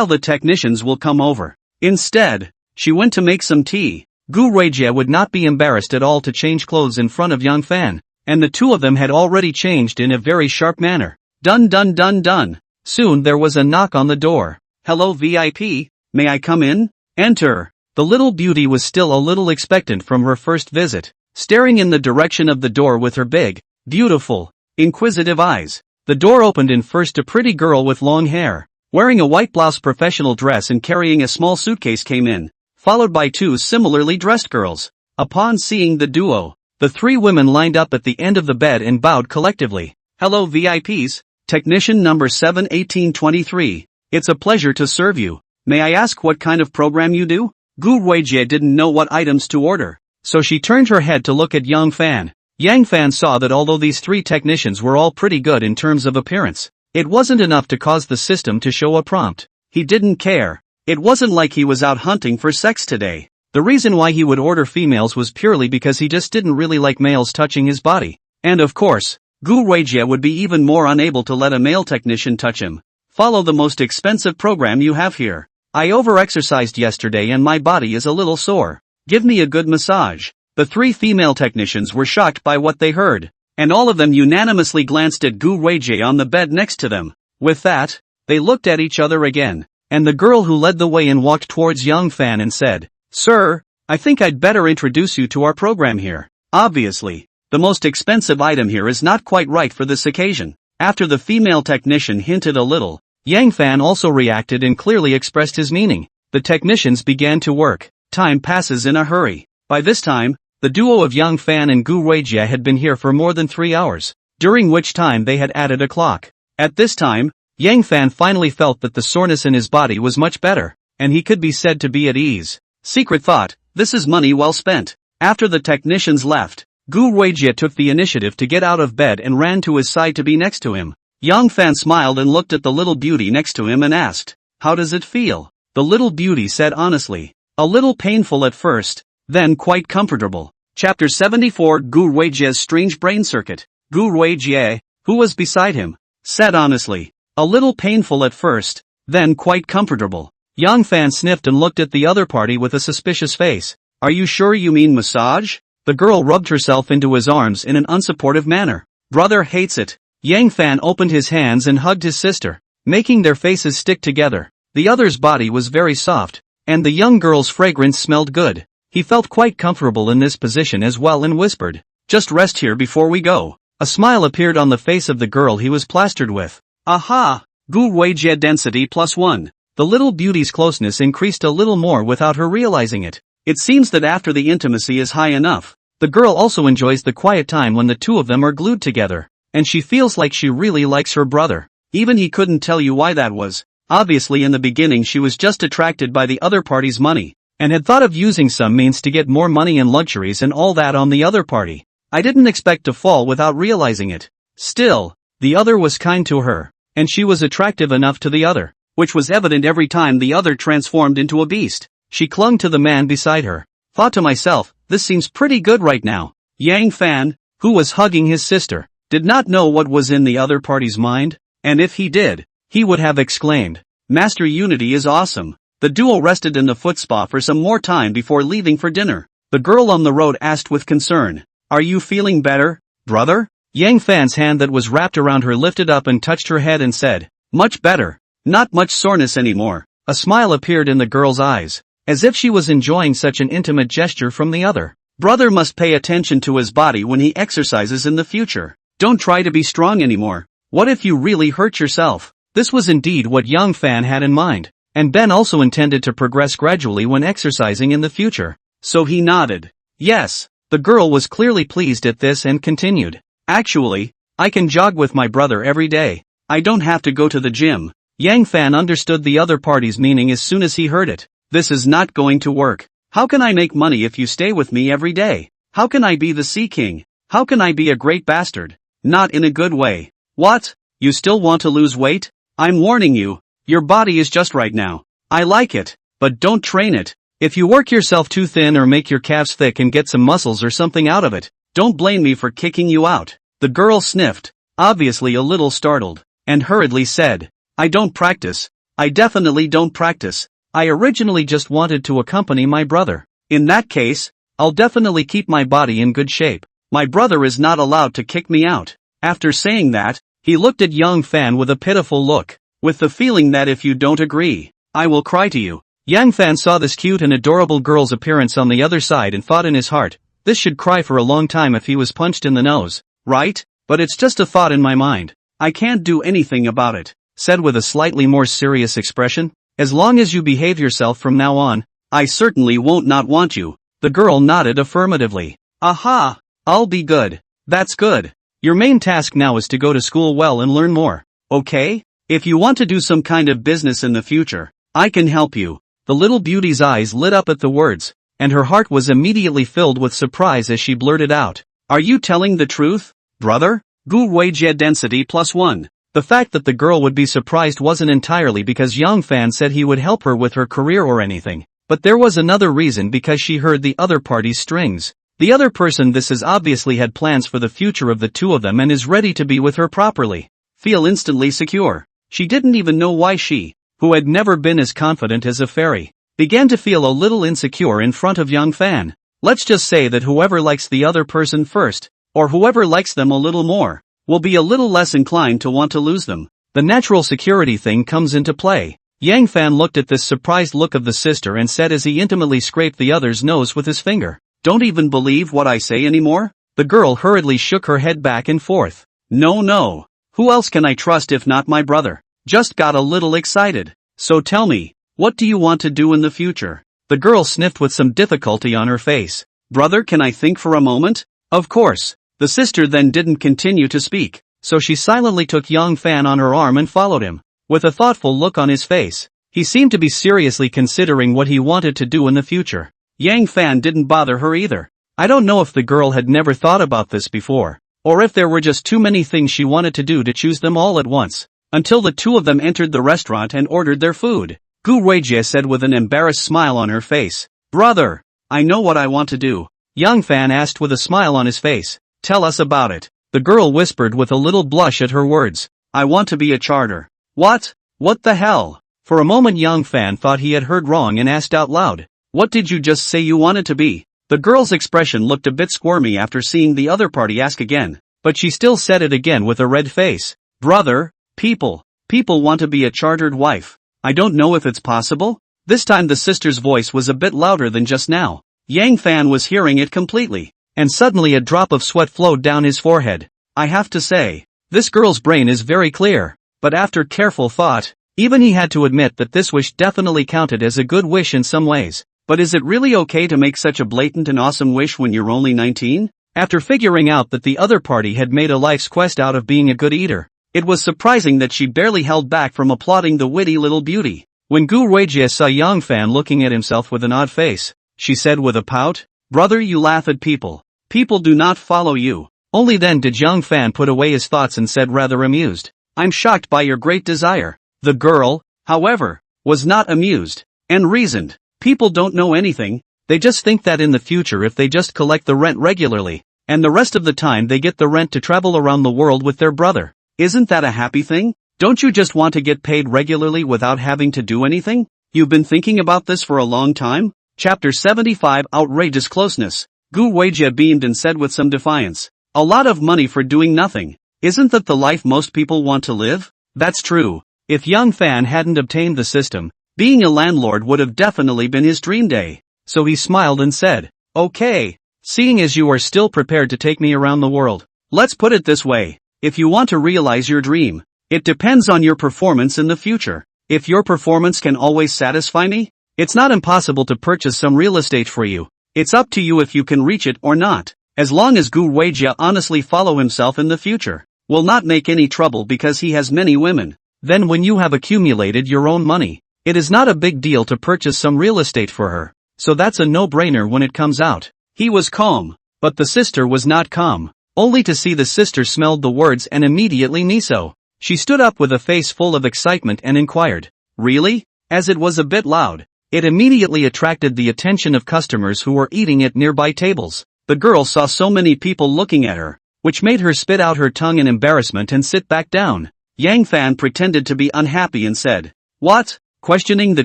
the technicians will come over. Instead, she went to make some tea. Gu Ruijie would not be embarrassed at all to change clothes in front of Yang Fan, and the two of them had already changed in a very sharp manner. Done. Soon there was a knock on the door. Hello VIP, may I come in? Enter. The little beauty was still a little expectant from her first visit, staring in the direction of the door with her big, beautiful, inquisitive eyes. The door opened and first a pretty girl with long hair, wearing a white blouse professional dress and carrying a small suitcase came in, followed by 2 similarly dressed girls. Upon seeing the duo, the 3 women lined up at the end of the bed and bowed collectively. Hello VIPs, technician number 71823. It's a pleasure to serve you. May I ask what kind of program you do? Gu Ruijie didn't know what items to order, so she turned her head to look at Yang Fan. Yang Fan saw that although these 3 technicians were all pretty good in terms of appearance, it wasn't enough to cause the system to show a prompt. He didn't care. It wasn't like he was out hunting for sex today. The reason why he would order females was purely because he just didn't really like males touching his body. And of course, Gu Ruijie would be even more unable to let a male technician touch him. Follow the most expensive program you have here. I overexercised yesterday and my body is a little sore. Give me a good massage. The 3 female technicians were shocked by what they heard, and all of them unanimously glanced at Gu Ruijie on the bed next to them. With that, they looked at each other again, and the girl who led the way and walked towards Yang Fan and said, Sir, I think I'd better introduce you to our program here. Obviously, the most expensive item here is not quite right for this occasion. After the female technician hinted a little, Yang Fan also reacted and clearly expressed his meaning. The technicians began to work. Time passes in a hurry. By this time, The duo of Yang Fan and Gu Weijie had been here for more than 3 hours, during which time they had added a clock. At this time, Yang Fan finally felt that the soreness in his body was much better, and he could be said to be at ease. Secret thought, this is money well spent. After the technicians left, Gu Weijie took the initiative to get out of bed and ran to his side to be next to him. Yang Fan smiled and looked at the little beauty next to him and asked, "How does it feel?" The little beauty said honestly, "A little painful at first, then quite comfortable." Chapter 74 Gu Weijie's strange brain circuit. Gu Weijie, who was beside him, said honestly, "A little painful at first, then quite comfortable." Yang Fan sniffed and looked at the other party with a suspicious face. "Are you sure you mean massage?" The girl rubbed herself into his arms in an unsupportive manner. "Brother hates it." Yang Fan opened his hands and hugged his sister, making their faces stick together. The other's body was very soft, and the young girl's fragrance smelled good. He felt quite comfortable in this position as well and whispered, "Just rest here before we go." A smile appeared on the face of the girl he was plastered with. Aha! Gu Weijie density +1. The little beauty's closeness increased a little more without her realizing it. It seems that after the intimacy is high enough, the girl also enjoys the quiet time when the two of them are glued together, and she feels like she really likes her brother. Even he couldn't tell you why that was. Obviously in the beginning she was just attracted by the other party's money, and had thought of using some means to get more money and luxuries and all that on the other party. I didn't expect to fall without realizing it. Still, the other was kind to her, and she was attractive enough to the other, which was evident every time the other transformed into a beast. She clung to the man beside her. Thought to myself, this seems pretty good right now. Yang Fan, who was hugging his sister, did not know what was in the other party's mind, and if he did, he would have exclaimed, "Master Unity is awesome." The duo rested in the foot spa for some more time before leaving for dinner. The girl on the road asked with concern, "Are you feeling better, brother?" Yang Fan's hand that was wrapped around her lifted up and touched her head and said, "Much better. Not much soreness anymore." A smile appeared in the girl's eyes, as if she was enjoying such an intimate gesture from the other. Brother must pay attention to his body when he exercises in the future. Don't try to be strong anymore. What if you really hurt yourself? This was indeed what Yang Fan had in mind, and Ben also intended to progress gradually when exercising in the future. So he nodded. Yes. The girl was clearly pleased at this and continued, "Actually, I can jog with my brother every day. I don't have to go to the gym." Yang Fan understood the other party's meaning as soon as he heard it. "This is not going to work. How can I make money if you stay with me every day? How can I be the Sea King? How can I be a great bastard? Not in a good way." "What? You still want to lose weight? I'm warning you, your body is just right now. I like it, but don't train it. If you work yourself too thin or make your calves thick and get some muscles or something out of it, don't blame me for kicking you out." The girl sniffed, obviously a little startled, and hurriedly said, "I don't practice. I definitely don't practice. I originally just wanted to accompany my brother. In that case, I'll definitely keep my body in good shape. My brother is not allowed to kick me out." After saying that, he looked at Yang Fan with a pitiful look, with the feeling that if you don't agree, I will cry to you. Yang Fan saw this cute and adorable girl's appearance on the other side and thought in his heart, this should cry for a long time if he was punched in the nose, right? But it's just a thought in my mind. I can't do anything about it, said with a slightly more serious expression. As long as you behave yourself from now on, I certainly won't not want you. The girl nodded affirmatively. Aha! I'll be good. That's good. Your main task now is to go to school well and learn more, okay? If you want to do some kind of business in the future, I can help you. The little beauty's eyes lit up at the words, and her heart was immediately filled with surprise as she blurted out, "Are you telling the truth, brother?" Gu Weijie density +1. The fact that the girl would be surprised wasn't entirely because Yang Fan said he would help her with her career or anything, but there was another reason because she heard the other party's strings. The other person this is obviously had plans for the future of the two of them and is ready to be with her properly. Feel instantly secure. She didn't even know why she, who had never been as confident as a fairy, began to feel a little insecure in front of Yang Fan. Let's just say that whoever likes the other person first, or whoever likes them a little more, will be a little less inclined to want to lose them. The natural security thing comes into play. Yang Fan looked at this surprised look of the sister and said as he intimately scraped the other's nose with his finger, "Don't even believe what I say anymore?" The girl hurriedly shook her head back and forth. No. Who else can I trust if not my brother? Just got a little excited. So tell me, what do you want to do in the future? The girl sniffed with some difficulty on her face. Brother, can I think for a moment? Of course. The sister then didn't continue to speak, so she silently took Yang Fan on her arm and followed him, with a thoughtful look on his face. He seemed to be seriously considering what he wanted to do in the future. Yang Fan didn't bother her either. I don't know if the girl had never thought about this before, or if there were just too many things she wanted to do to choose them all at once, until the two of them entered the restaurant and ordered their food. Gu Weijie said with an embarrassed smile on her face. Brother, I know what I want to do. Yang Fan asked with a smile on his face. Tell us about it. The girl whispered with a little blush at her words. I want to be a charter. What? What the hell? For a moment Yang Fan thought he had heard wrong and asked out loud. What did you just say you wanted to be? The girl's expression looked a bit squirmy after seeing the other party ask again, but she still said it again with a red face. Brother, people want to be a chartered wife. I don't know if it's possible. This time the sister's voice was a bit louder than just now. Yang Fan was hearing it completely, and suddenly a drop of sweat flowed down his forehead. I have to say, this girl's brain is very clear, but after careful thought, even he had to admit that this wish definitely counted as a good wish in some ways. But is it really okay to make such a blatant and awesome wish when you're only 19? After figuring out that the other party had made a life's quest out of being a good eater, it was surprising that she barely held back from applauding the witty little beauty. When Gu Weijie saw Yang Fan looking at himself with an odd face, she said with a pout, Brother, you laugh at people. People do not follow you. Only then did Yang Fan put away his thoughts and said rather amused, I'm shocked by your great desire. The girl, however, was not amused, and reasoned. People don't know anything, they just think that in the future if they just collect the rent regularly, and the rest of the time they get the rent to travel around the world with their brother. Isn't that a happy thing? Don't you just want to get paid regularly without having to do anything? You've been thinking about this for a long time? Chapter 75 Outrageous Closeness. Gu Weijie beamed and said with some defiance. A lot of money for doing nothing. Isn't that the life most people want to live? That's true. If Yang Fan hadn't obtained the system, being a landlord would have definitely been his dream day. So he smiled and said, Okay, seeing as you are still prepared to take me around the world, let's put it this way. If you want to realize your dream, it depends on your performance in the future. If your performance can always satisfy me, it's not impossible to purchase some real estate for you. It's up to you if you can reach it or not. As long as Gu Weijie honestly follow himself in the future, will not make any trouble because he has many women. Then when you have accumulated your own money, it is not a big deal to purchase some real estate for her, so that's a no-brainer when it comes out. He was calm, but the sister was not calm, only to see the sister smelled the words and immediately knew so. She stood up with a face full of excitement and inquired, Really? As it was a bit loud, it immediately attracted the attention of customers who were eating at nearby tables. The girl saw so many people looking at her, which made her spit out her tongue in embarrassment and sit back down. Yang Fan pretended to be unhappy and said, What? Questioning the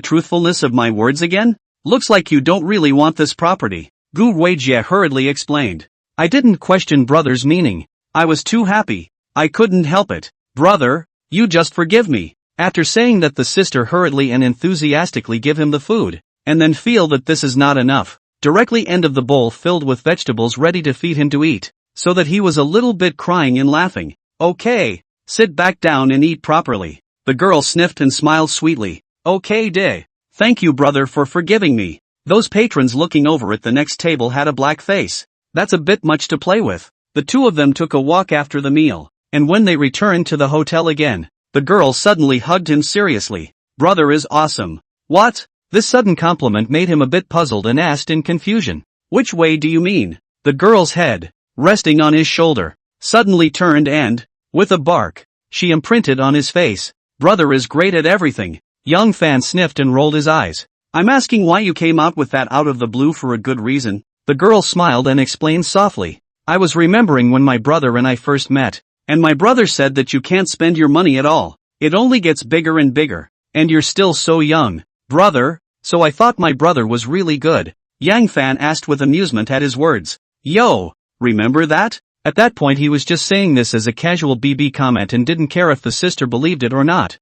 truthfulness of my words again? Looks like you don't really want this property. Gu Weijie hurriedly explained. I didn't question brother's meaning. I was too happy. I couldn't help it. Brother, you just forgive me. After saying that, the sister hurriedly and enthusiastically give him the food, and then feel that this is not enough. Directly end of the bowl filled with vegetables ready to feed him to eat, so that he was a little bit crying and laughing. Okay, sit back down and eat properly. The girl sniffed and smiled sweetly. Okay de. Thank you brother for forgiving me. Those patrons looking over at the next table had a black face. That's a bit much to play with. The two of them took a walk after the meal, and when they returned to the hotel again, the girl suddenly hugged him seriously. Brother is awesome. What? This sudden compliment made him a bit puzzled and asked in confusion. Which way do you mean? The girl's head, resting on his shoulder, suddenly turned and, with a bark, she imprinted on his face. Brother is great at everything. Yang Fan sniffed and rolled his eyes. I'm asking why you came out with that out of the blue for a good reason. The girl smiled and explained softly. I was remembering when my brother and I first met, and my brother said that you can't spend your money at all. It only gets bigger and bigger, and you're still so young. Brother, so I thought my brother was really good. Yang Fan asked with amusement at his words. Yo, remember that? At that point he was just saying this as a casual BB comment and didn't care if the sister believed it or not.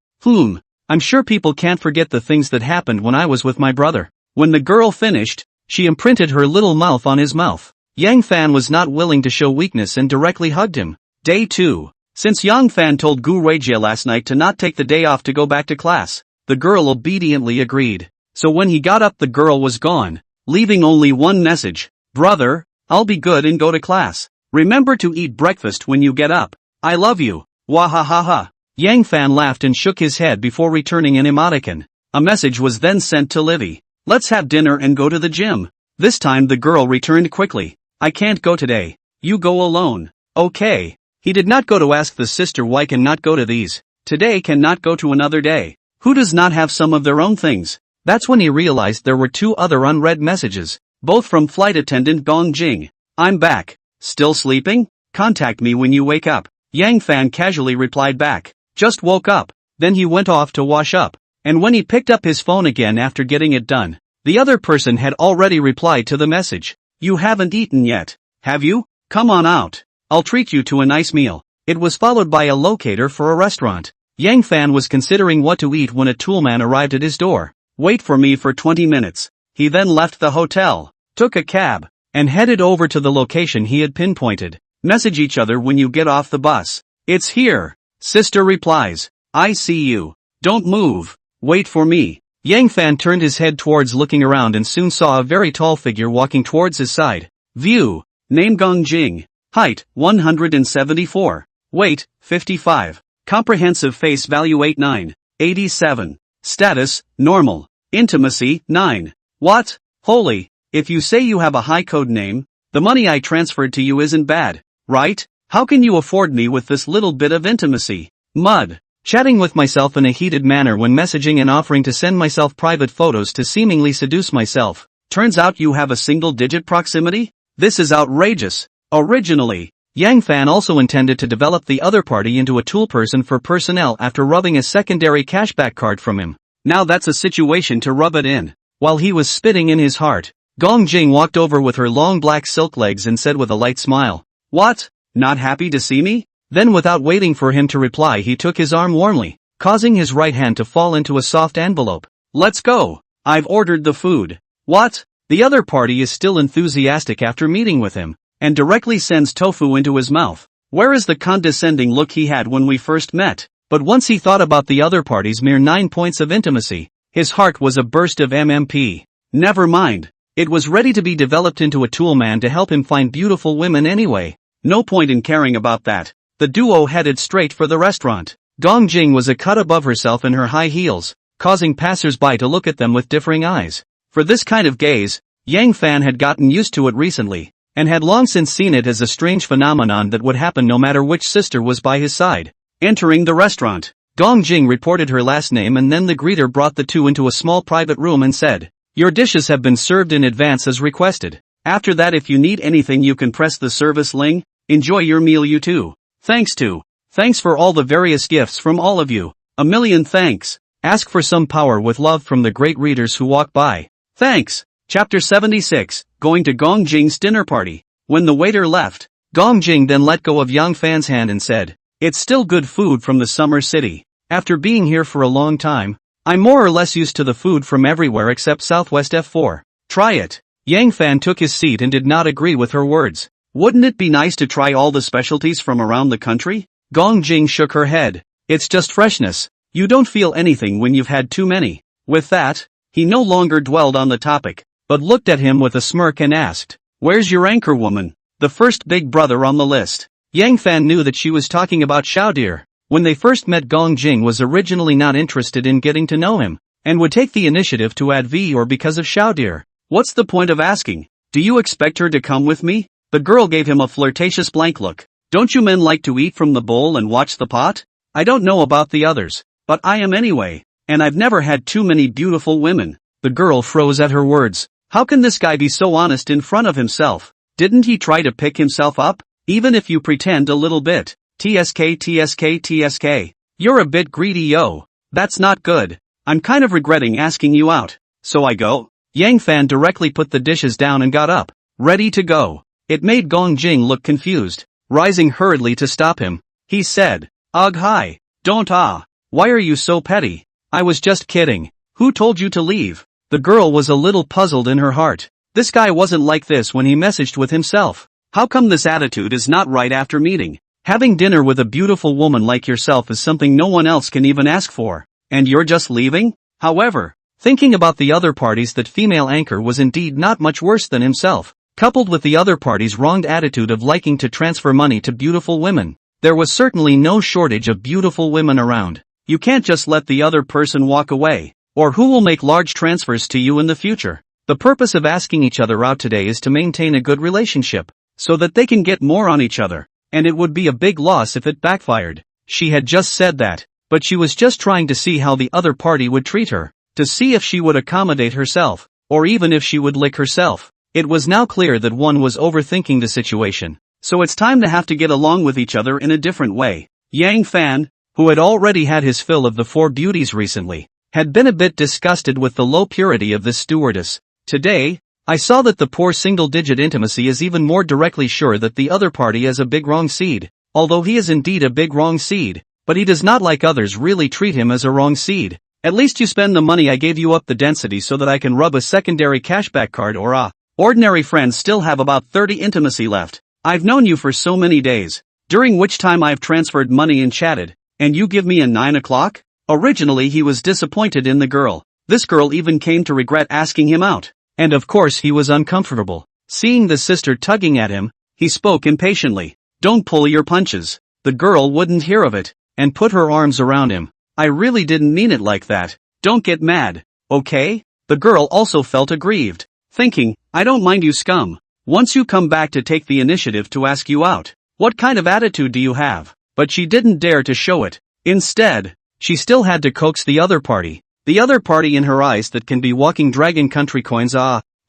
I'm sure people can't forget the things that happened when I was with my brother. When the girl finished, she imprinted her little mouth on his mouth. Yang Fan was not willing to show weakness and directly hugged him. Day 2. Since Yang Fan told Gu Weijie last night to not take the day off to go back to class, the girl obediently agreed. So when he got up, the girl was gone, leaving only one message. Brother, I'll be good and go to class. Remember to eat breakfast when you get up. I love you. Wahahaha. Yang Fan laughed and shook his head before returning an emoticon. A message was then sent to Livy. Let's have dinner and go to the gym. This time the girl returned quickly. I can't go today. You go alone. Okay. He did not go to ask the sister why can not go to these. Today cannot go to another day. Who does not have some of their own things? That's when he realized there were two other unread messages, both from flight attendant Gong Jing. I'm back. Still sleeping? Contact me when you wake up. Yang Fan casually replied back. Just woke up. Then he went off to wash up. And when he picked up his phone again after getting it done, the other person had already replied to the message. You haven't eaten yet, have you? Come on out. I'll treat you to a nice meal. It was followed by a locator for a restaurant. Yang Fan was considering what to eat when a toolman arrived at his door. Wait for me for 20 minutes. He then left the hotel, took a cab, and headed over to the location he had pinpointed. Message each other when you get off the bus. It's here. Sister replies. I see you. Don't move. Wait for me. Yang Fan turned his head towards looking around and soon saw a very tall figure walking towards his side. View. Name Gong Jing. Height, 174. Weight, 55. Comprehensive face value 89. 87. Status, normal. Intimacy, 9. What? Holy. If you say you have a high code name, the money I transferred to you isn't bad, right? How can you afford me with this little bit of intimacy? Mud. Chatting with myself in a heated manner when messaging and offering to send myself private photos to seemingly seduce myself. Turns out you have a single-digit proximity? This is outrageous. Originally, Yang Fan also intended to develop the other party into a tool person for personnel after rubbing a secondary cashback card from him. Now that's a situation to rub it in. While he was spitting in his heart, Gong Jing walked over with her long black silk legs and said with a light smile, What? Not happy to see me? Then without waiting for him to reply he took his arm warmly, causing his right hand to fall into a soft envelope. Let's go. I've ordered the food. What? The other party is still enthusiastic after meeting with him, and directly sends tofu into his mouth. Where is the condescending look he had when we first met? But once he thought about the other party's mere 9 points of intimacy, his heart was a burst of MMP. Never mind. It was ready to be developed into a tool man to help him find beautiful women anyway. No point in caring about that. The duo headed straight for the restaurant. Gong Jing was a cut above herself in her high heels, causing passers-by to look at them with differing eyes. For this kind of gaze, Yang Fan had gotten used to it recently, and had long since seen it as a strange phenomenon that would happen no matter which sister was by his side. Entering the restaurant, Gong Jing reported her last name and then the greeter brought the two into a small private room and said, Your dishes have been served in advance as requested. After that if you need anything you can press the service link. Enjoy your meal you too. Thanks for all the various gifts from all of you. A million thanks. Ask for some power with love from the great readers who walk by. Thanks. Chapter 76, Going to Gong Jing's dinner party. When the waiter left, Gong Jing then let go of Yang Fan's hand and said, It's still good food from the summer city. After being here for a long time, I'm more or less used to the food from everywhere except Southwest F4. Try it. Yang Fan took his seat and did not agree with her words. Wouldn't it be nice to try all the specialties from around the country? Gong Jing shook her head. It's just freshness. You don't feel anything when you've had too many. With that, he no longer dwelled on the topic, but looked at him with a smirk and asked, Where's your anchor woman? The first big brother on the list. Yang Fan knew that she was talking about Xiaodir. When they first met Gong Jing was originally not interested in getting to know him, and would take the initiative to add V or because of Xiaodir. What's the point of asking? Do you expect her to come with me? The girl gave him a flirtatious blank look. Don't you men like to eat from the bowl and watch the pot? I don't know about the others, but I am anyway, and I've never had too many beautiful women. The girl froze at her words. How can this guy be so honest in front of himself? Didn't he try to pick himself up? Even if you pretend a little bit. TSK. You're a bit greedy yo. That's not good. I'm kind of regretting asking you out. So I go? Yang Fan directly put the dishes down and got up, ready to go. It made Gong Jing look confused. Rising hurriedly to stop him, he said, Ugh hi. Don't Why are you so petty? I was just kidding. Who told you to leave? The girl was a little puzzled in her heart. This guy wasn't like this when he messaged with himself. How come this attitude is not right after meeting? Having dinner with a beautiful woman like yourself is something no one else can even ask for. And you're just leaving? However, thinking about the other parties, that female anchor was indeed not much worse than himself. coupled with the other party's wronged attitude of liking to transfer money to beautiful women. There was certainly no shortage of beautiful women around. You can't just let the other person walk away, or who will make large transfers to you in the future. The purpose of asking each other out today is to maintain a good relationship, so that they can get more on each other, and it would be a big loss if it backfired. She had just said that, but she was just trying to see how the other party would treat her, to see if she would accommodate herself, or even if she would lick herself. It was now clear that one was overthinking the situation, so it's time to have to get along with each other in a different way. Yang Fan, who had already had his fill of the four beauties recently, had been a bit disgusted with the low purity of this stewardess. Today, I saw that the poor single-digit intimacy is even more directly sure that the other party is a big wrong seed, although he is indeed a big wrong seed, but he does not like others really treat him as a wrong seed. At least you spend the money I gave you up the density so that I can rub a secondary cashback card or ordinary friends still have about 30 intimacy left. I've known you for so many days, during which time I've transferred money and chatted, and you give me a 9 o'clock? Originally he was disappointed in the girl. This girl even came to regret asking him out. And of course he was uncomfortable. Seeing the sister tugging at him, he spoke impatiently. Don't pull your punches. The girl wouldn't hear of it, and put her arms around him. I really didn't mean it like that. Don't get mad, okay? The girl also felt aggrieved, thinking, I don't mind you scum. Once you come back to take the initiative to ask you out, what kind of attitude do you have? But she didn't dare to show it. Instead, she still had to coax the other party. The other party in her eyes that can be walking dragon country coins,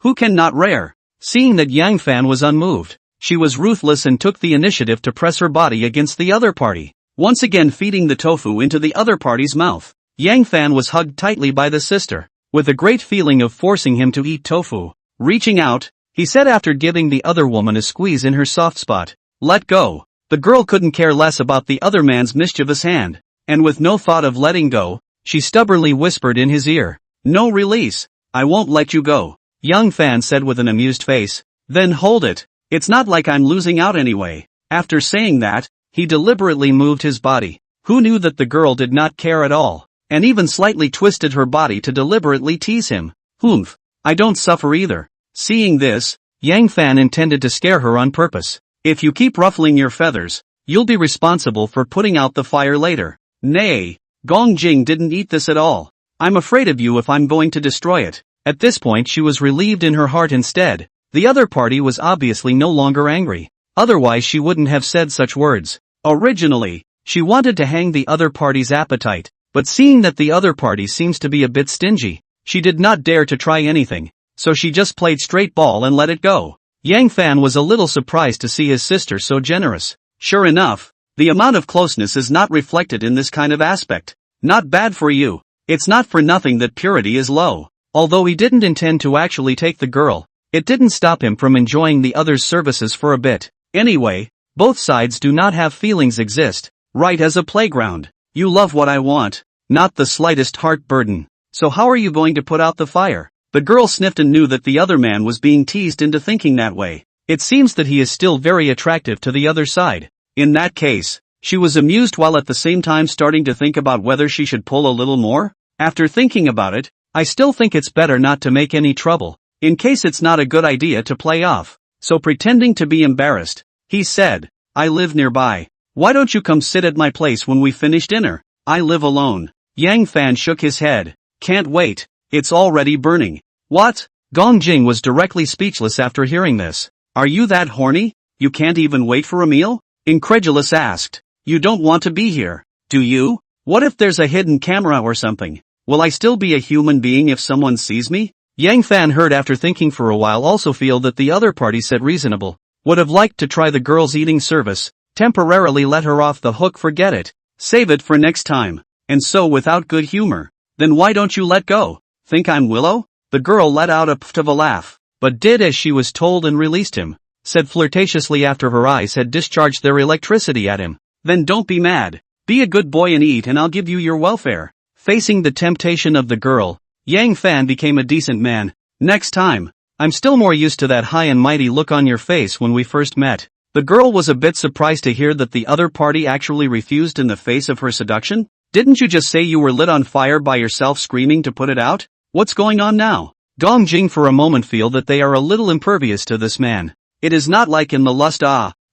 who can not rare? Seeing that Yang Fan was unmoved, she was ruthless and took the initiative to press her body against the other party, once again feeding the tofu into the other party's mouth. Yang Fan was hugged tightly by the sister, with a great feeling of forcing him to eat tofu. Reaching out, he said after giving the other woman a squeeze in her soft spot, let go. The girl couldn't care less about the other man's mischievous hand, and with no thought of letting go, she stubbornly whispered in his ear, no release, I won't let you go. Yang Fan said with an amused face, then hold it, it's not like I'm losing out anyway. After saying that, he deliberately moved his body. Who knew that the girl did not care at all, and even slightly twisted her body to deliberately tease him. Humph, I don't suffer either. Seeing this, Yang Fan intended to scare her on purpose. If you keep ruffling your feathers, you'll be responsible for putting out the fire later. Nay, Gong Jing didn't eat this at all. I'm afraid of you if I'm going to destroy it. At this point she was relieved in her heart instead. The other party was obviously no longer angry. Otherwise she wouldn't have said such words. Originally, she wanted to hang the other party's appetite, but seeing that the other party seems to be a bit stingy, she did not dare to try anything, so she just played straight ball and let it go. Yang Fan was a little surprised to see his sister so generous. Sure enough, the amount of closeness is not reflected in this kind of aspect. Not bad for you. It's not for nothing that purity is low. Although he didn't intend to actually take the girl, it didn't stop him from enjoying the other's services for a bit. Anyway, both sides do not have feelings exist, right as a playground. You love what I want, not the slightest heart burden. So how are you going to put out the fire? The girl sniffed and knew that the other man was being teased into thinking that way. It seems that he is still very attractive to the other side. In that case, she was amused while at the same time starting to think about whether she should pull a little more. After thinking about it, I still think it's better not to make any trouble, in case it's not a good idea to play off. So pretending to be embarrassed, he said, I live nearby. Why don't you come sit at my place when we finish dinner? I live alone. Yang Fan shook his head. Can't wait. It's already burning. What? Gong Jing was directly speechless after hearing this. Are you that horny? You can't even wait for a meal? Incredulous asked. You don't want to be here, do you? What if there's a hidden camera or something? Will I still be a human being if someone sees me? Yang Fan heard after thinking for a while also feel that the other party said reasonable. Would have liked to try the girl's eating service, temporarily let her off the hook, forget it. Save it for next time. And so without good humor. Then why don't you let go? Think I'm Willow? The girl let out a pft of a laugh, but did as she was told and released him. Said flirtatiously after her eyes had discharged their electricity at him. Then don't be mad. Be a good boy and eat and I'll give you your welfare. Facing the temptation of the girl, Yang Fan became a decent man. Next time. I'm still more used to that high and mighty look on your face when we first met. The girl was a bit surprised to hear that the other party actually refused in the face of her seduction. Didn't you just say you were lit on fire by yourself screaming to put it out? What's going on now? Gong Jing for a moment feel that they are a little impervious to this man. It is not like in the lust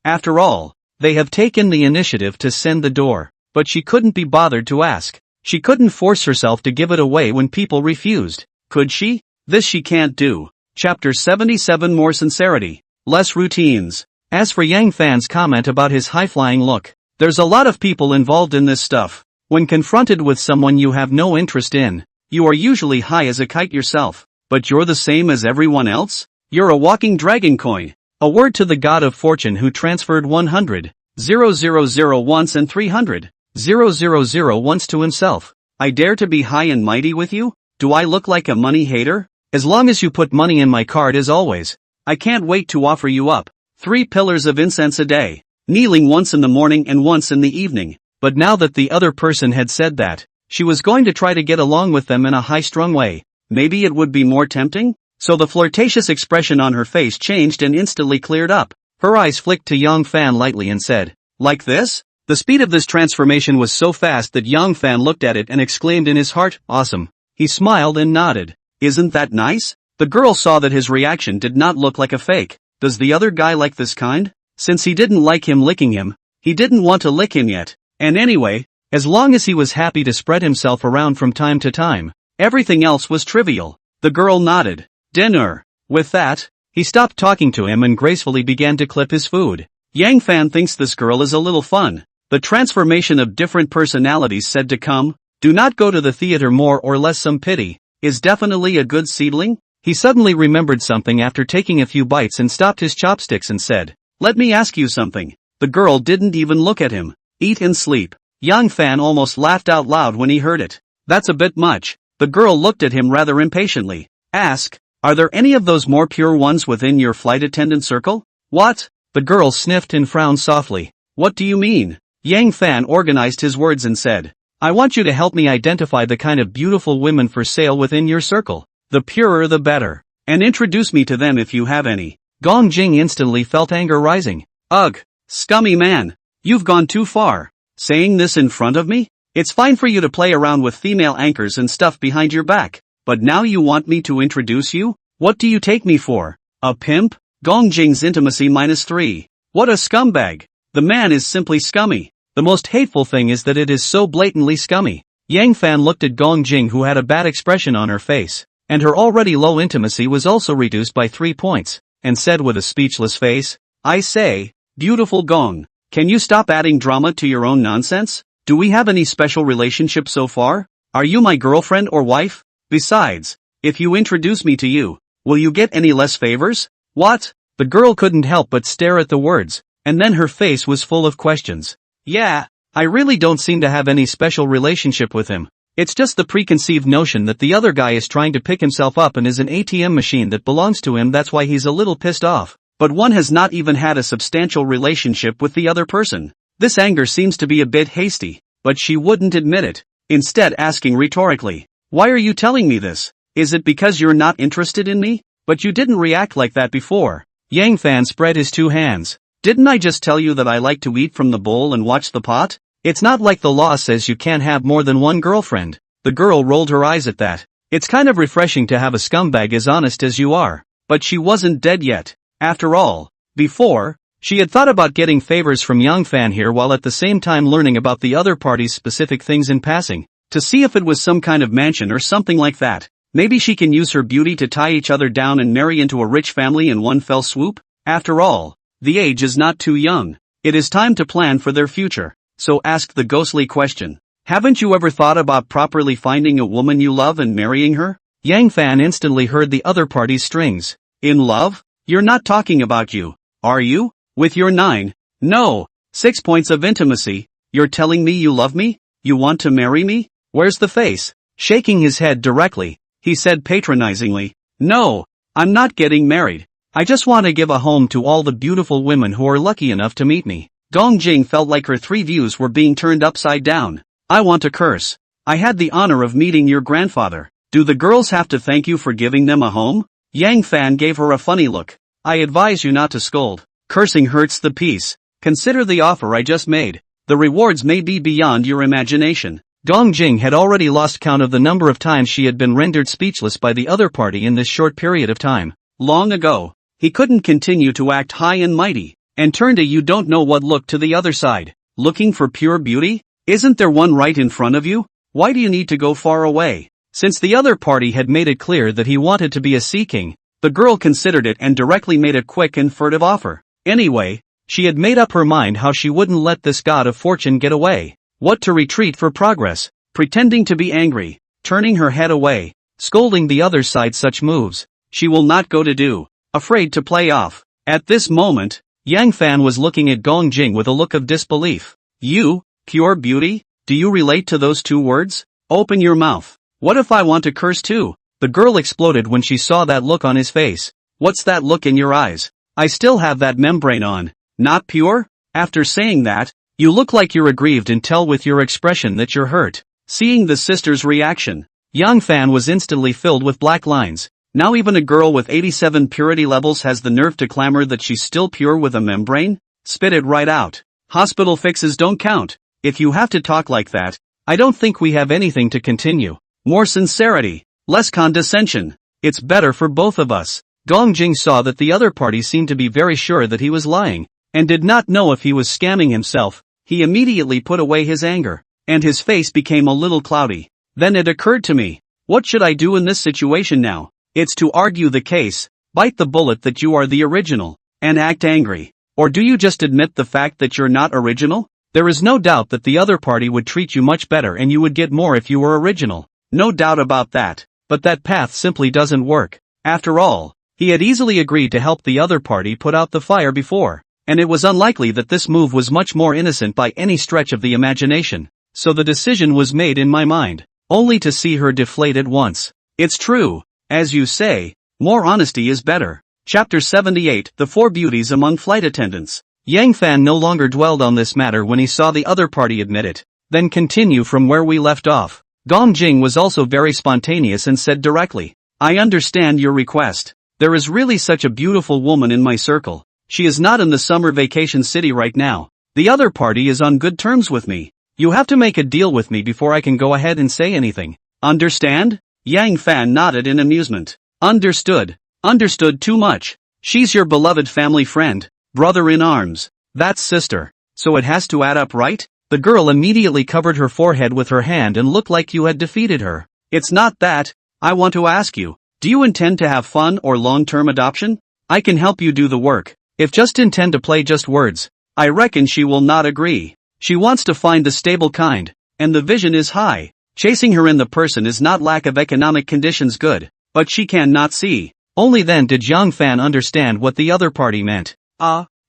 after all, they have taken the initiative to send the door, but she couldn't be bothered to ask. She couldn't force herself to give it away when people refused. Could she? This she can't do. Chapter 77 More sincerity, less routines. As for Yang Fan's comment about his high-flying look, there's a lot of people involved in this stuff. When confronted with someone you have no interest in, you are usually high as a kite yourself. But you're the same as everyone else? You're a walking dragon coin. A word to the god of fortune who transferred 100,000 once and 300,000 once to himself. I dare to be high and mighty with you? Do I look like a money hater? As long as you put money in my card as always. I can't wait to offer you up 3 pillars of incense a day, kneeling once in the morning and once in the evening. But now that the other person had said that, she was going to try to get along with them in a high-strung way. Maybe it would be more tempting? So the flirtatious expression on her face changed and instantly cleared up. Her eyes flicked to Yang Fan lightly and said, "Like this?" The speed of this transformation was so fast that Yang Fan looked at it and exclaimed in his heart, "Awesome." He smiled and nodded. "Isn't that nice?" The girl saw that his reaction did not look like a fake. Does the other guy like this kind? Since he didn't like him licking him, he didn't want to lick him yet. And anyway, as long as he was happy to spread himself around from time to time, everything else was trivial. The girl nodded. "Dinner." With that, he stopped talking to him and gracefully began to clip his food. Yang Fan thinks this girl is a little fun. The transformation of different personalities said to come, do not go to the theater more or less some pity, is definitely a good seedling? He suddenly remembered something after taking a few bites and stopped his chopsticks and said, "Let me ask you something." The girl didn't even look at him. Eat and sleep. Yang Fan almost laughed out loud when he heard it. That's a bit much. The girl looked at him rather impatiently. Ask, are there any of those more pure ones within your flight attendant circle? What? The girl sniffed and frowned softly. What do you mean? Yang Fan organized his words and said, I want you to help me identify the kind of beautiful women for sale within your circle. The purer the better. And introduce me to them if you have any. Gong Jing instantly felt anger rising. Ugh, scummy man. You've gone too far. Saying this in front of me? It's fine for you to play around with female anchors and stuff behind your back. But now you want me to introduce you? What do you take me for? A pimp? Gong Jing's intimacy -3. What a scumbag. The man is simply scummy. The most hateful thing is that it is so blatantly scummy. Yang Fan looked at Gong Jing, who had a bad expression on her face, and her already low intimacy was also reduced by 3 points, and said with a speechless face, I say, beautiful Gong, can you stop adding drama to your own nonsense? Do we have any special relationship so far? Are you my girlfriend or wife? Besides, if you introduce me to you, will you get any less favors? What? The girl couldn't help but stare at the words, and then her face was full of questions. Yeah, I really don't seem to have any special relationship with him. It's just the preconceived notion that the other guy is trying to pick himself up and is an ATM machine that belongs to him. That's why he's a little pissed off. But one has not even had a substantial relationship with the other person. This anger seems to be a bit hasty, but she wouldn't admit it, instead asking rhetorically, why are you telling me this? Is it because you're not interested in me? But you didn't react like that before. Yang Fan spread his 2 hands. Didn't I just tell you that I like to eat from the bowl and watch the pot? It's not like the law says you can't have more than one girlfriend. The girl rolled her eyes at that. It's kind of refreshing to have a scumbag as honest as you are. But she wasn't dead yet. After all, before, she had thought about getting favors from Yang Fan here while at the same time learning about the other party's specific things in passing, to see if it was some kind of mansion or something like that. Maybe she can use her beauty to tie each other down and marry into a rich family in one fell swoop? After all, the age is not too young. It is time to plan for their future. So ask the ghostly question. Haven't you ever thought about properly finding a woman you love and marrying her? Yang Fan instantly heard the other party's strings. In love? You're not talking about you, are you? With your 9, no, 6 points of intimacy, you're telling me you love me? You want to marry me? Where's the face? Shaking his head directly, he said patronizingly, no, I'm not getting married. I just want to give a home to all the beautiful women who are lucky enough to meet me. Gong Jing felt like her 3 views were being turned upside down. I want to curse. I had the honor of meeting your grandfather. Do the girls have to thank you for giving them a home? Yang Fan gave her a funny look. I advise you not to scold. Cursing hurts the peace. Consider the offer I just made. The rewards may be beyond your imagination. Gong Jing had already lost count of the number of times she had been rendered speechless by the other party in this short period of time. Long ago, he couldn't continue to act high and mighty, and turned a you-don't-know-what look to the other side. Looking for pure beauty? Isn't there one right in front of you? Why do you need to go far away? Since the other party had made it clear that he wanted to be a sea king, the girl considered it and directly made a quick and furtive offer. Anyway, she had made up her mind how she wouldn't let this god of fortune get away. What to retreat for progress, pretending to be angry, turning her head away, scolding the other side such moves, she will not go to do, afraid to play off. At this moment, Yang Fan was looking at Gong Jing with a look of disbelief. You, pure beauty? Do you relate to those two words? Open your mouth. What if I want to curse too? The girl exploded when she saw that look on his face. What's that look in your eyes? I still have that membrane on. Not pure? After saying that, you look like you're aggrieved and tell with your expression that you're hurt. Seeing the sister's reaction, Yang Fan was instantly filled with black lines. Now even a girl with 87 purity levels has the nerve to clamor that she's still pure with a membrane? Spit it right out. Hospital fixes don't count. If you have to talk like that, I don't think we have anything to continue. More sincerity, less condescension. It's better for both of us. Gong Jing saw that the other party seemed to be very sure that he was lying, and did not know if he was scamming himself. He immediately put away his anger, and his face became a little cloudy. Then it occurred to me, what should I do in this situation now? It's to argue the case, bite the bullet that you are the original, and act angry. Or do you just admit the fact that you're not original? There is no doubt that the other party would treat you much better and you would get more if you were original. No doubt about that. But that path simply doesn't work. After all, he had easily agreed to help the other party put out the fire before, and it was unlikely that this move was much more innocent by any stretch of the imagination. So the decision was made in my mind, only to see her deflated once. It's true, as you say, more honesty is better. Chapter 78, The Four Beauties Among Flight Attendants. Yang Fan no longer dwelled on this matter when he saw the other party admit it, then continue from where we left off. Gong Jing was also very spontaneous and said directly, I understand your request. There is really such a beautiful woman in my circle. She is not in the summer vacation city right now. The other party is on good terms with me. You have to make a deal with me before I can go ahead and say anything. Understand? Yang Fan nodded in amusement. Understood. Understood too much. She's your beloved family friend, brother in arms. That's sister. So it has to add up, right? The girl immediately covered her forehead with her hand and looked like you had defeated her. It's not that. I want to ask you, do you intend to have fun or long-term adoption? I can help you do the work. If just intend to play just words, I reckon she will not agree. She wants to find the stable kind, and the vision is high. Chasing her in the person is not lack of economic conditions good, but she cannot see. Only then did Yang Fan understand what the other party meant.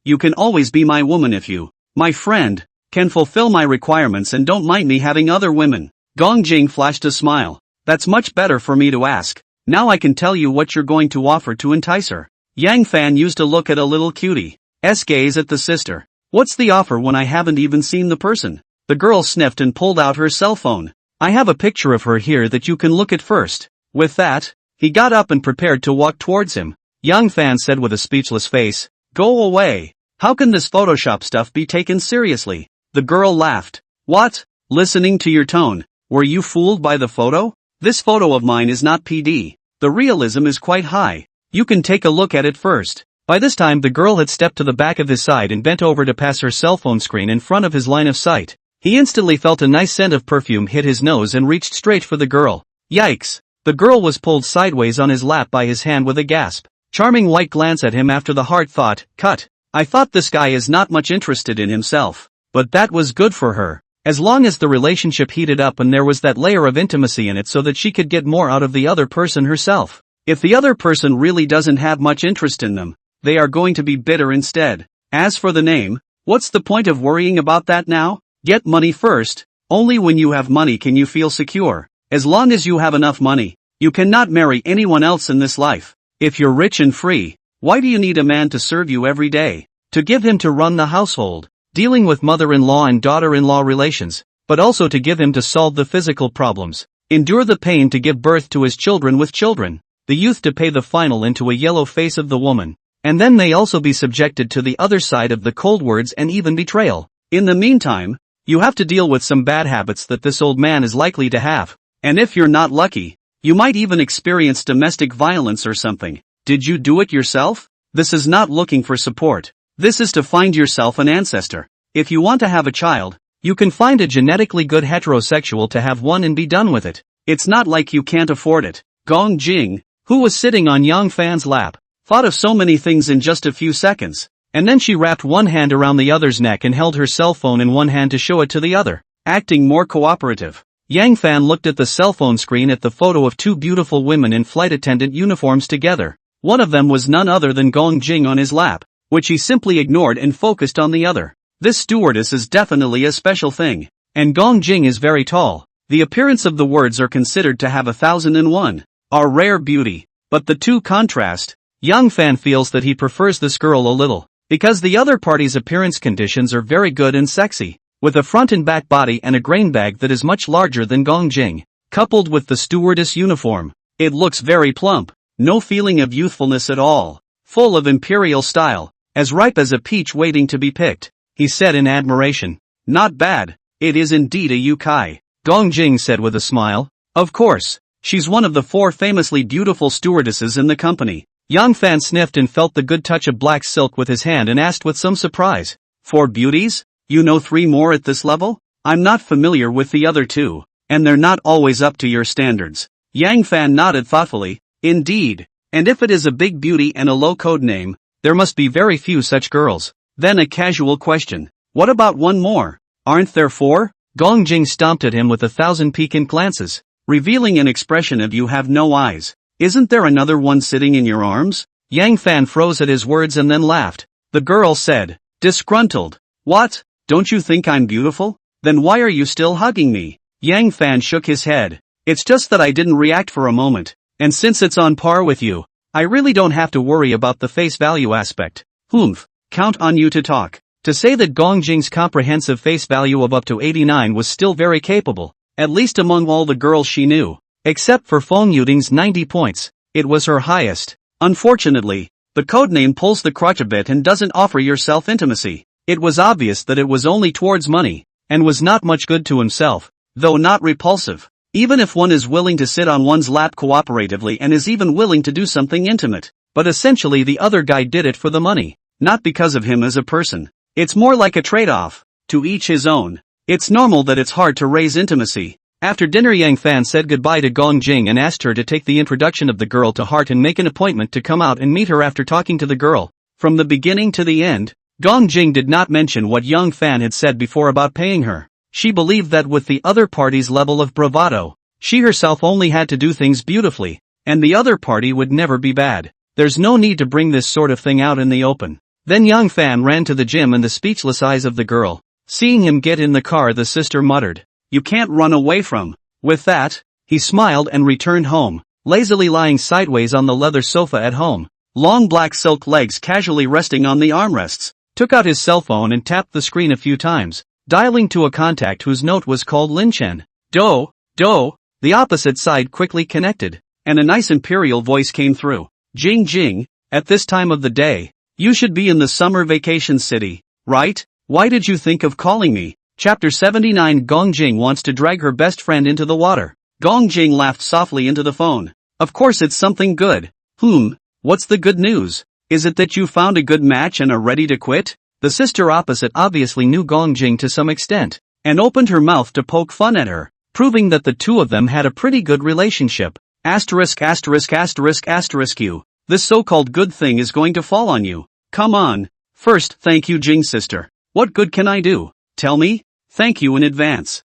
You can always be my woman if you, my friend, can fulfill my requirements and don't mind me having other women. Gong Jing flashed a smile. That's much better for me to ask. Now I can tell you what you're going to offer to entice her. Yang Fan used to look at a little cutie. Gaze at the sister. What's the offer when I haven't even seen the person? The girl sniffed and pulled out her cell phone. I have a picture of her here that you can look at first. With that, he got up and prepared to walk towards him. Yang Fan said with a speechless face, Go away. How can this Photoshop stuff be taken seriously? The girl laughed. What? Listening to your tone, were you fooled by the photo? This photo of mine is not PD. The realism is quite high. You can take a look at it first. By this time the girl had stepped to the back of his side and bent over to pass her cell phone screen in front of his line of sight. He instantly felt a nice scent of perfume hit his nose and reached straight for the girl. Yikes! The girl was pulled sideways on his lap by his hand with a gasp. Charming white glance at him after the hard thought, cut. I thought this guy is not much interested in himself. But that was good for her. As long as the relationship heated up and there was that layer of intimacy in it so that she could get more out of the other person herself. If the other person really doesn't have much interest in them, they are going to be bitter instead. As for the name, what's the point of worrying about that now? Get money first. Only when you have money can you feel secure. As long as you have enough money, you cannot marry anyone else in this life. If you're rich and free, why do you need a man to serve you every day? To give him to run the household, dealing with mother-in-law and daughter-in-law relations, but also to give him to solve the physical problems, endure the pain to give birth to his children with children, the youth to pay the final into a yellow face of the woman, and then they also be subjected to the other side of the cold words and even betrayal. In the meantime, you have to deal with some bad habits that this old man is likely to have. And if you're not lucky, you might even experience domestic violence or something. Did you do it yourself? This is not looking for support. This is to find yourself an ancestor. If you want to have a child, you can find a genetically good heterosexual to have one and be done with it. It's not like you can't afford it. Gong Jing, who was sitting on Yang Fan's lap, thought of so many things in just a few seconds. And then she wrapped one hand around the other's neck and held her cell phone in one hand to show it to the other, acting more cooperative. Yang Fan looked at the cell phone screen at the photo of two beautiful women in flight attendant uniforms together. One of them was none other than Gong Jing on his lap, which he simply ignored and focused on the other. This stewardess is definitely a special thing. And Gong Jing is very tall. The appearance of the words are considered to have 1001. Are rare beauty. But the two contrast. Yang Fan feels that he prefers this girl a little, because the other party's appearance conditions are very good and sexy, with a front and back body and a grain bag that is much larger than Gong Jing, coupled with the stewardess uniform. It looks very plump. No feeling of youthfulness at all. Full of imperial style. As ripe as a peach waiting to be picked. He said in admiration. Not bad. It is indeed a yukai. Gong Jing said with a smile. Of course. She's one of the 4 famously beautiful stewardesses in the company. Yang Fan sniffed and felt the good touch of black silk with his hand and asked with some surprise. 4 beauties? You know 3 more at this level? I'm not familiar with the other 2. And they're not always up to your standards. Yang Fan nodded thoughtfully. Indeed. And if it is a big beauty and a low code name, there must be very few such girls. Then a casual question. What about 1 more? Aren't there 4? Gong Jing stomped at him with 1,000 piquant glances, revealing an expression of you have no eyes. Isn't there another one sitting in your arms? Yang Fan froze at his words and then laughed. The girl said, disgruntled. What? Don't you think I'm beautiful? Then why are you still hugging me? Yang Fan shook his head. It's just that I didn't react for a moment. And since it's on par with you, I really don't have to worry about the face value aspect. Humph. Count on you to talk. To say that Gong Jing's comprehensive face value of up to 89 was still very capable, at least among all the girls she knew. Except for Feng Yuding's 90 points. It was her highest. Unfortunately, the codename pulls the crutch a bit and doesn't offer your self-intimacy. It was obvious that it was only towards money, and was not much good to himself, though not repulsive. Even if one is willing to sit on one's lap cooperatively and is even willing to do something intimate. But essentially the other guy did it for the money, not because of him as a person. It's more like a trade-off. To each his own. It's normal that it's hard to raise intimacy. After dinner Yang Fan said goodbye to Gong Jing and asked her to take the introduction of the girl to heart and make an appointment to come out and meet her after talking to the girl. From the beginning to the end, Gong Jing did not mention what Yang Fan had said before about paying her. She believed that with the other party's level of bravado, she herself only had to do things beautifully, and the other party would never be bad. There's no need to bring this sort of thing out in the open. Then Yang Fan ran to the gym and the speechless eyes of the girl. Seeing him get in the car, the sister muttered, "You can't run away from." With that, he smiled and returned home, lazily lying sideways on the leather sofa at home, long black silk legs casually resting on the armrests, took out his cell phone and tapped the screen a few times, dialing to a contact whose note was called Lin Chen. Do. The opposite side quickly connected, and a nice imperial voice came through. Jing, at this time of the day, you should be in the summer vacation city, right? Why did you think of calling me? Chapter 79 Gong Jing wants to drag her best friend into the water. Gong Jing laughed softly into the phone. Of course it's something good. What's the good news? Is it that you found a good match and are ready to quit? The sister opposite obviously knew Gong Jing to some extent, and opened her mouth to poke fun at her, proving that the two of them had a pretty good relationship. Asterisk. You. This so-called good thing is going to fall on you. Come on. First, thank you Jing sister. What good can I do? Tell me? Thank you in advance.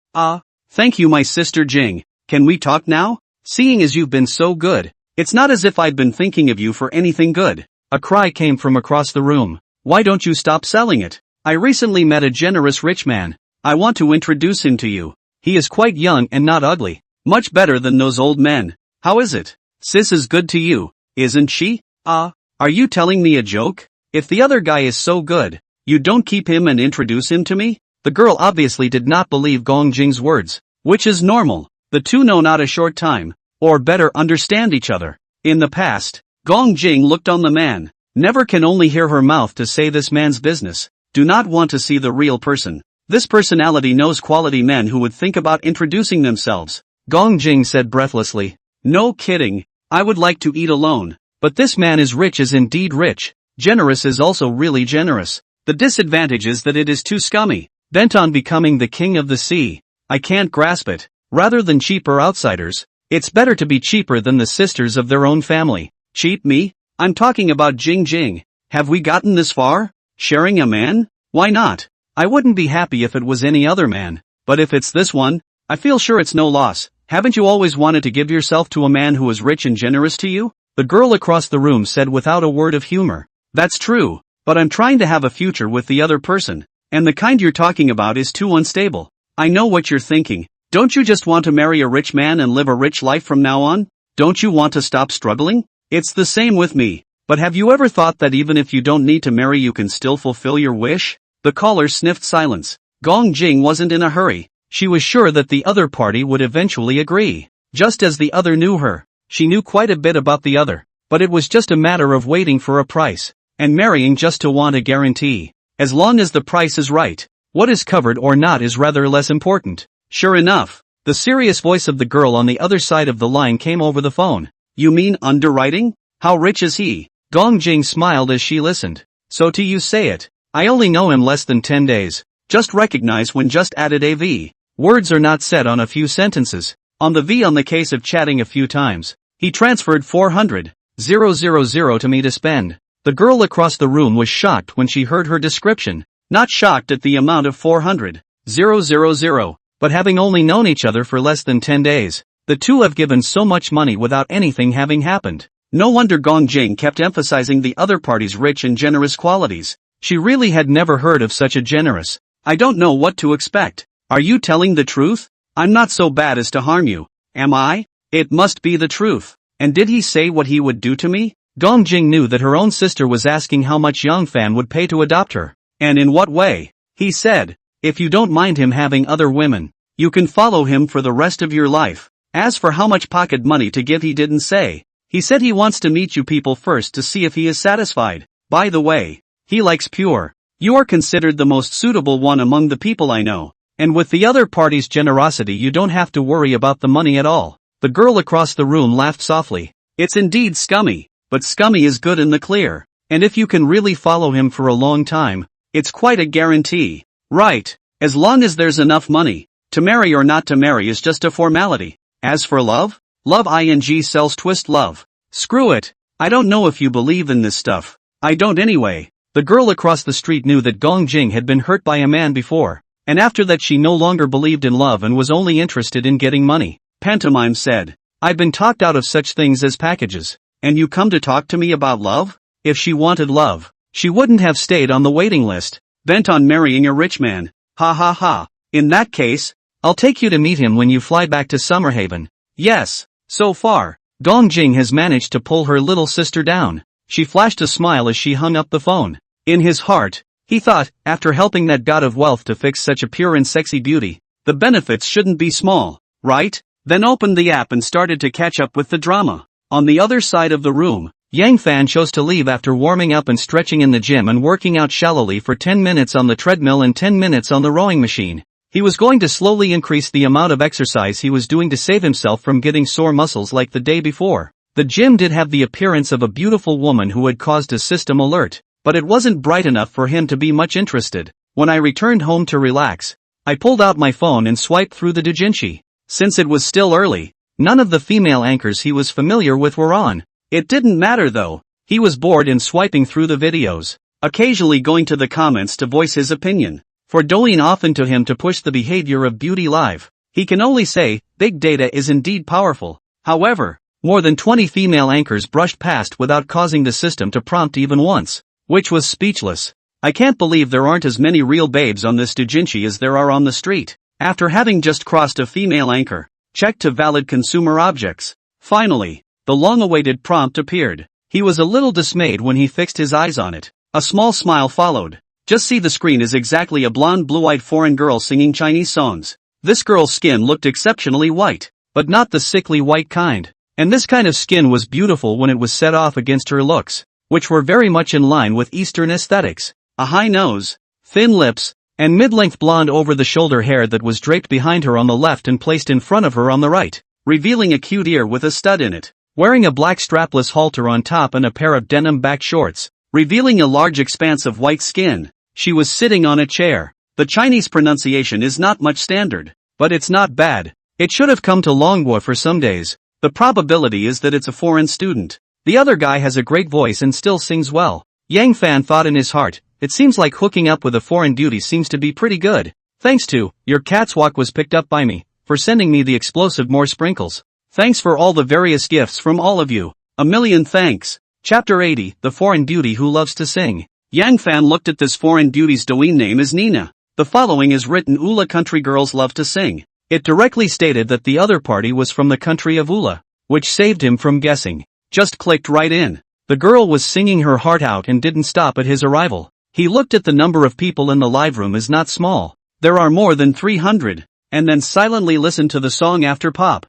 Thank you my sister Jing. Can we talk now? Seeing as you've been so good, it's not as if I'd been thinking of you for anything good. A cry came from across the room. Why don't you stop selling it? I recently met a generous rich man. I want to introduce him to you. He is quite young and not ugly. Much better than those old men. How is it? Sis is good to you, isn't she? Are you telling me a joke? If the other guy is so good, you don't keep him and introduce him to me? The girl obviously did not believe Gong Jing's words, which is normal. The two know not a short time, or better understand each other. In the past, Gong Jing looked on the man. Never can only hear her mouth to say this man's business. Do not want to see the real person. This personality knows quality men who would think about introducing themselves. Gong Jing said breathlessly. No kidding, I would like to eat alone. But this man is indeed rich. Generous is also really generous. The disadvantage is that it is too scummy. Bent on becoming the king of the sea. I can't grasp it. Rather than cheaper outsiders, it's better to be cheaper than the sisters of their own family. Cheap me? I'm talking about Jing Jing. Have we gotten this far? Sharing a man? Why not? I wouldn't be happy if it was any other man. But if it's this one, I feel sure it's no loss. Haven't you always wanted to give yourself to a man who is rich and generous to you? The girl across the room said without a word of humor. That's true, but I'm trying to have a future with the other person. And the kind you're talking about is too unstable. I know what you're thinking. Don't you just want to marry a rich man and live a rich life from now on? Don't you want to stop struggling? It's the same with me. But have you ever thought that even if you don't need to marry you can still fulfill your wish? The caller sniffed silence. Gong Jing wasn't in a hurry. She was sure that the other party would eventually agree. Just as the other knew her. She knew quite a bit about the other. But it was just a matter of waiting for a price. And marrying just to want a guarantee. As long as the price is right. What is covered or not is rather less important. Sure enough, the serious voice of the girl on the other side of the line came over the phone. You mean underwriting? How rich is he? Gong Jing smiled as she listened. So to you say it. I only know him less than 10 days. Just recognize when just added a V. Words are not said on a few sentences. On the V on the case of chatting a few times. He transferred 400,000 to me to spend. The girl across the room was shocked when she heard her description. Not shocked at the amount of 400,000. But having only known each other for less than 10 days, the two have given so much money without anything having happened. No wonder Gong Jing kept emphasizing the other party's rich and generous qualities. She really had never heard of such a generous. I don't know what to expect. Are you telling the truth? I'm not so bad as to harm you, am I? It must be the truth. And did he say what he would do to me? Gong Jing knew that her own sister was asking how much Yang Fan would pay to adopt her. And in what way? He said, if you don't mind him having other women, you can follow him for the rest of your life. As for how much pocket money to give, he didn't say. He said he wants to meet you people first to see if he is satisfied. By the way, he likes pure. You are considered the most suitable one among the people I know. And with the other party's generosity you don't have to worry about the money at all. The girl across the room laughed softly. It's indeed scummy, but scummy is good in the clear. And if you can really follow him for a long time, it's quite a guarantee. Right, as long as there's enough money. To marry or not to marry is just a formality. As for love? Love ing sells twist love. Screw it. I don't know if you believe in this stuff. I don't anyway. The girl across the street knew that Gong Jing had been hurt by a man before. And after that she no longer believed in love and was only interested in getting money. Pantomime said. I've been talked out of such things as packages. And you come to talk to me about love? If she wanted love, she wouldn't have stayed on the waiting list. Bent on marrying a rich man. Ha ha ha. In that case, I'll take you to meet him when you fly back to Summerhaven. Yes. So far, Gong Jing has managed to pull her little sister down. She flashed a smile as she hung up the phone. In his heart, he thought, after helping that god of wealth to fix such a pure and sexy beauty, the benefits shouldn't be small, right? Then opened the app and started to catch up with the drama. On the other side of the room, Yang Fan chose to leave after warming up and stretching in the gym and working out shallowly for 10 minutes on the treadmill and 10 minutes on the rowing machine. He was going to slowly increase the amount of exercise he was doing to save himself from getting sore muscles like the day before. The gym did have the appearance of a beautiful woman who had caused his system alert, but it wasn't bright enough for him to be much interested. When I returned home to relax, I pulled out my phone and swiped through the doujinshi. Since it was still early, none of the female anchors he was familiar with were on. It didn't matter though. He was bored in swiping through the videos, occasionally going to the comments to voice his opinion. For Douyin often to him to push the behavior of beauty live. He can only say, big data is indeed powerful. However, more than 20 female anchors brushed past without causing the system to prompt even once, which was speechless. I can't believe there aren't as many real babes on this doujinshi as there are on the street. After having just crossed a female anchor, checked to valid consumer objects. Finally, the long-awaited prompt appeared. He was a little dismayed when he fixed his eyes on it. A small smile followed. Just see, the screen is exactly a blonde blue-eyed foreign girl singing Chinese songs. This girl's skin looked exceptionally white, but not the sickly white kind. And this kind of skin was beautiful when it was set off against her looks, which were very much in line with Eastern aesthetics. A high nose, thin lips, and mid-length blonde over-the-shoulder hair that was draped behind her on the left and placed in front of her on the right, revealing a cute ear with a stud in it. Wearing a black strapless halter on top and a pair of denim back shorts, revealing a large expanse of white skin, she was sitting on a chair. The Chinese pronunciation is not much standard, but it's not bad. It should have come to Longboy for some days. The probability is that it's a foreign student. The other guy has a great voice and still sings well. Yang Fan thought in his heart, it seems like hooking up with a foreign beauty seems to be pretty good. Thanks to, your cat's walk was picked up by me, for sending me the explosive more sprinkles. Thanks for all the various gifts from all of you. A million thanks. Chapter 80, The Foreign Beauty Who Loves to Sing. Yang Fan looked at this foreign beauty's Douyin name as Nina. The following is written: Ula country girls love to sing. It directly stated that the other party was from the country of Ula, which saved him from guessing. Just clicked right in. The girl was singing her heart out and didn't stop at his arrival. He looked at the number of people in the live room is not small. There are more than 300. And then silently listened to the song after pop.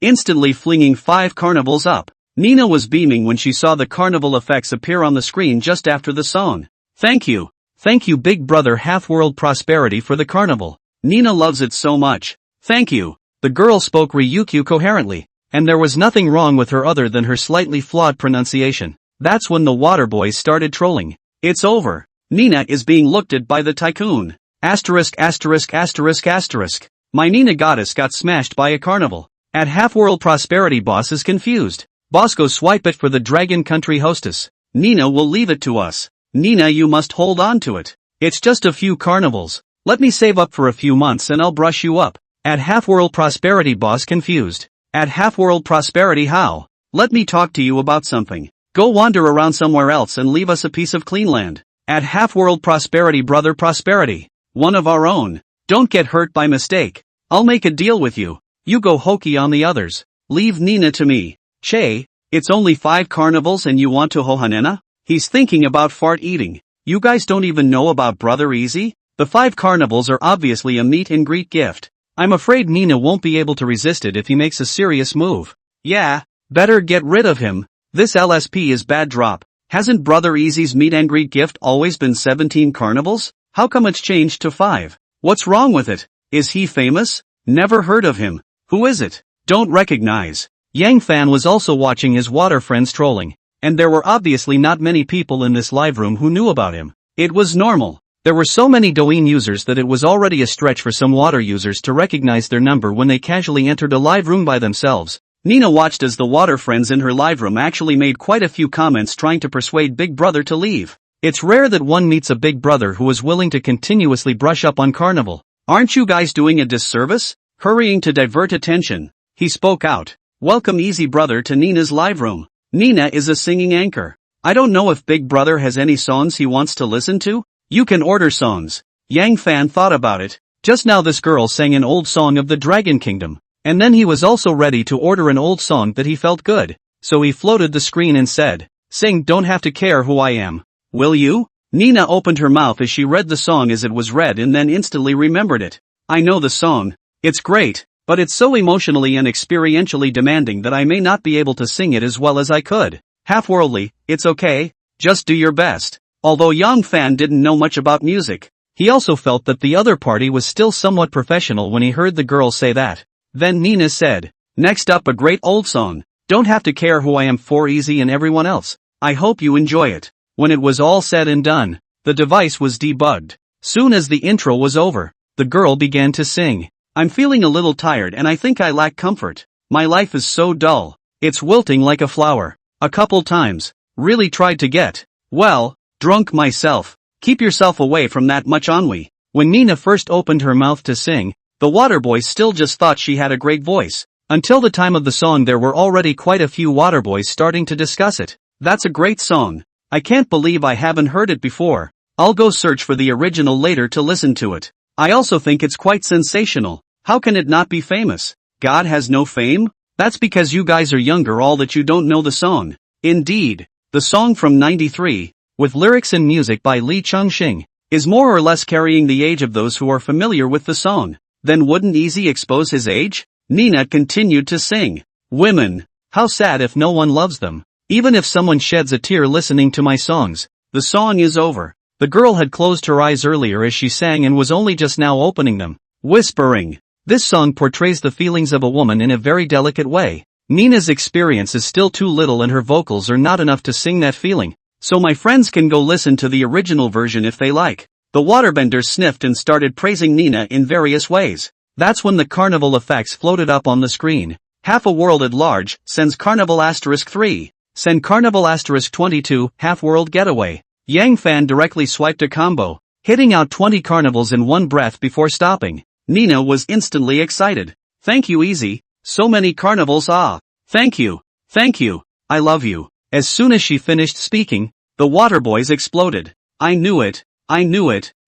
Instantly flinging 5 carnivals up. Nina was beaming when she saw the carnival effects appear on the screen just after the song. Thank you. Thank you Big Brother Half-World Prosperity for the carnival. Nina loves it so much. Thank you. The girl spoke Ryukyu coherently, and there was nothing wrong with her other than her slightly flawed pronunciation. That's when the water boys started trolling. It's over. Nina is being looked at by the tycoon. Asterisk. My Nina goddess got smashed by a carnival. At Half-World Prosperity boss is confused. Bosco swipe it for the Dragon Country hostess. Nina will leave it to us. Nina, you must hold on to it. It's just a few carnivals. Let me save up for a few months and I'll brush you up. At Half-World Prosperity boss confused. At Half-World Prosperity how? Let me talk to you about something. Go wander around somewhere else and leave us a piece of clean land. At Half-World Prosperity brother Prosperity. One of our own. Don't get hurt by mistake. I'll make a deal with you. You go hokey on the others. Leave Nina to me. Che, it's only 5 carnivals and you want to Hohanena? He's thinking about fart eating. You guys don't even know about Brother Easy? The 5 carnivals are obviously a meet and greet gift. I'm afraid Nina won't be able to resist it if he makes a serious move. Yeah, better get rid of him. This LSP is bad drop. Hasn't Brother Easy's meet and greet gift always been 17 carnivals? How come it's changed to 5? What's wrong with it? Is he famous? Never heard of him. Who is it? Don't recognize. Yang Fan was also watching his water friends trolling, and there were obviously not many people in this live room who knew about him. It was normal. There were so many Douyin users that it was already a stretch for some water users to recognize their number when they casually entered a live room by themselves. Nina watched as the water friends in her live room actually made quite a few comments trying to persuade Big Brother to leave. It's rare that one meets a Big Brother who is willing to continuously brush up on Carnival. Aren't you guys doing a disservice? Hurrying to divert attention, he spoke out. Welcome Easy Brother to Nina's live room. Nina is a singing anchor. I don't know if Big Brother has any songs he wants to listen to. You can order songs. Yang Fan thought about it. Just now this girl sang an old song of the Dragon Kingdom. And then he was also ready to order an old song that he felt good. So he floated the screen and said, "Sing Don't Have to Care Who I Am. Will you?" Nina opened her mouth as she read the song as it was read and then instantly remembered it. I know the song. It's great, but it's so emotionally and experientially demanding that I may not be able to sing it as well as I could. Half-worldly, it's okay, just do your best. Although Yang Fan didn't know much about music, he also felt that the other party was still somewhat professional when he heard the girl say that. Then Nina said, "Next up a great old song, Don't Have to Care Who I Am for Easy and everyone else. I hope you enjoy it." When it was all said and done, the device was debugged. Soon as the intro was over, the girl began to sing. I'm feeling a little tired and I think I lack comfort. My life is so dull. It's wilting like a flower. A couple times. Really tried to get, well, drunk myself. Keep yourself away from that much ennui. When Nina first opened her mouth to sing, the Waterboy still just thought she had a great voice. Until the time of the song there were already quite a few Waterboys starting to discuss it. That's a great song. I can't believe I haven't heard it before. I'll go search for the original later to listen to it. I also think it's quite sensational. How can it not be famous? God has no fame? That's because you guys are younger all that you don't know the song. Indeed, the song from '93, with lyrics and music by Lee Chung-shing, is more or less carrying the age of those who are familiar with the song. Then wouldn't Easy expose his age? Nina continued to sing. Women. How sad if no one loves them. Even if someone sheds a tear listening to my songs, the song is over. The girl had closed her eyes earlier as she sang and was only just now opening them. Whispering. This song portrays the feelings of a woman in a very delicate way. Nina's experience is still too little and her vocals are not enough to sing that feeling, so my friends can go listen to the original version if they like. The waterbender sniffed and started praising Nina in various ways. That's when the carnival effects floated up on the screen. Half a world at large, sends carnival *3. Send carnival *22, half world getaway. Yang Fan directly swiped a combo, hitting out 20 carnivals in one breath before stopping. Nina was instantly excited. Thank you Easy, so many carnivals Thank you, I love you. As soon as she finished speaking, the water boys exploded. I knew it,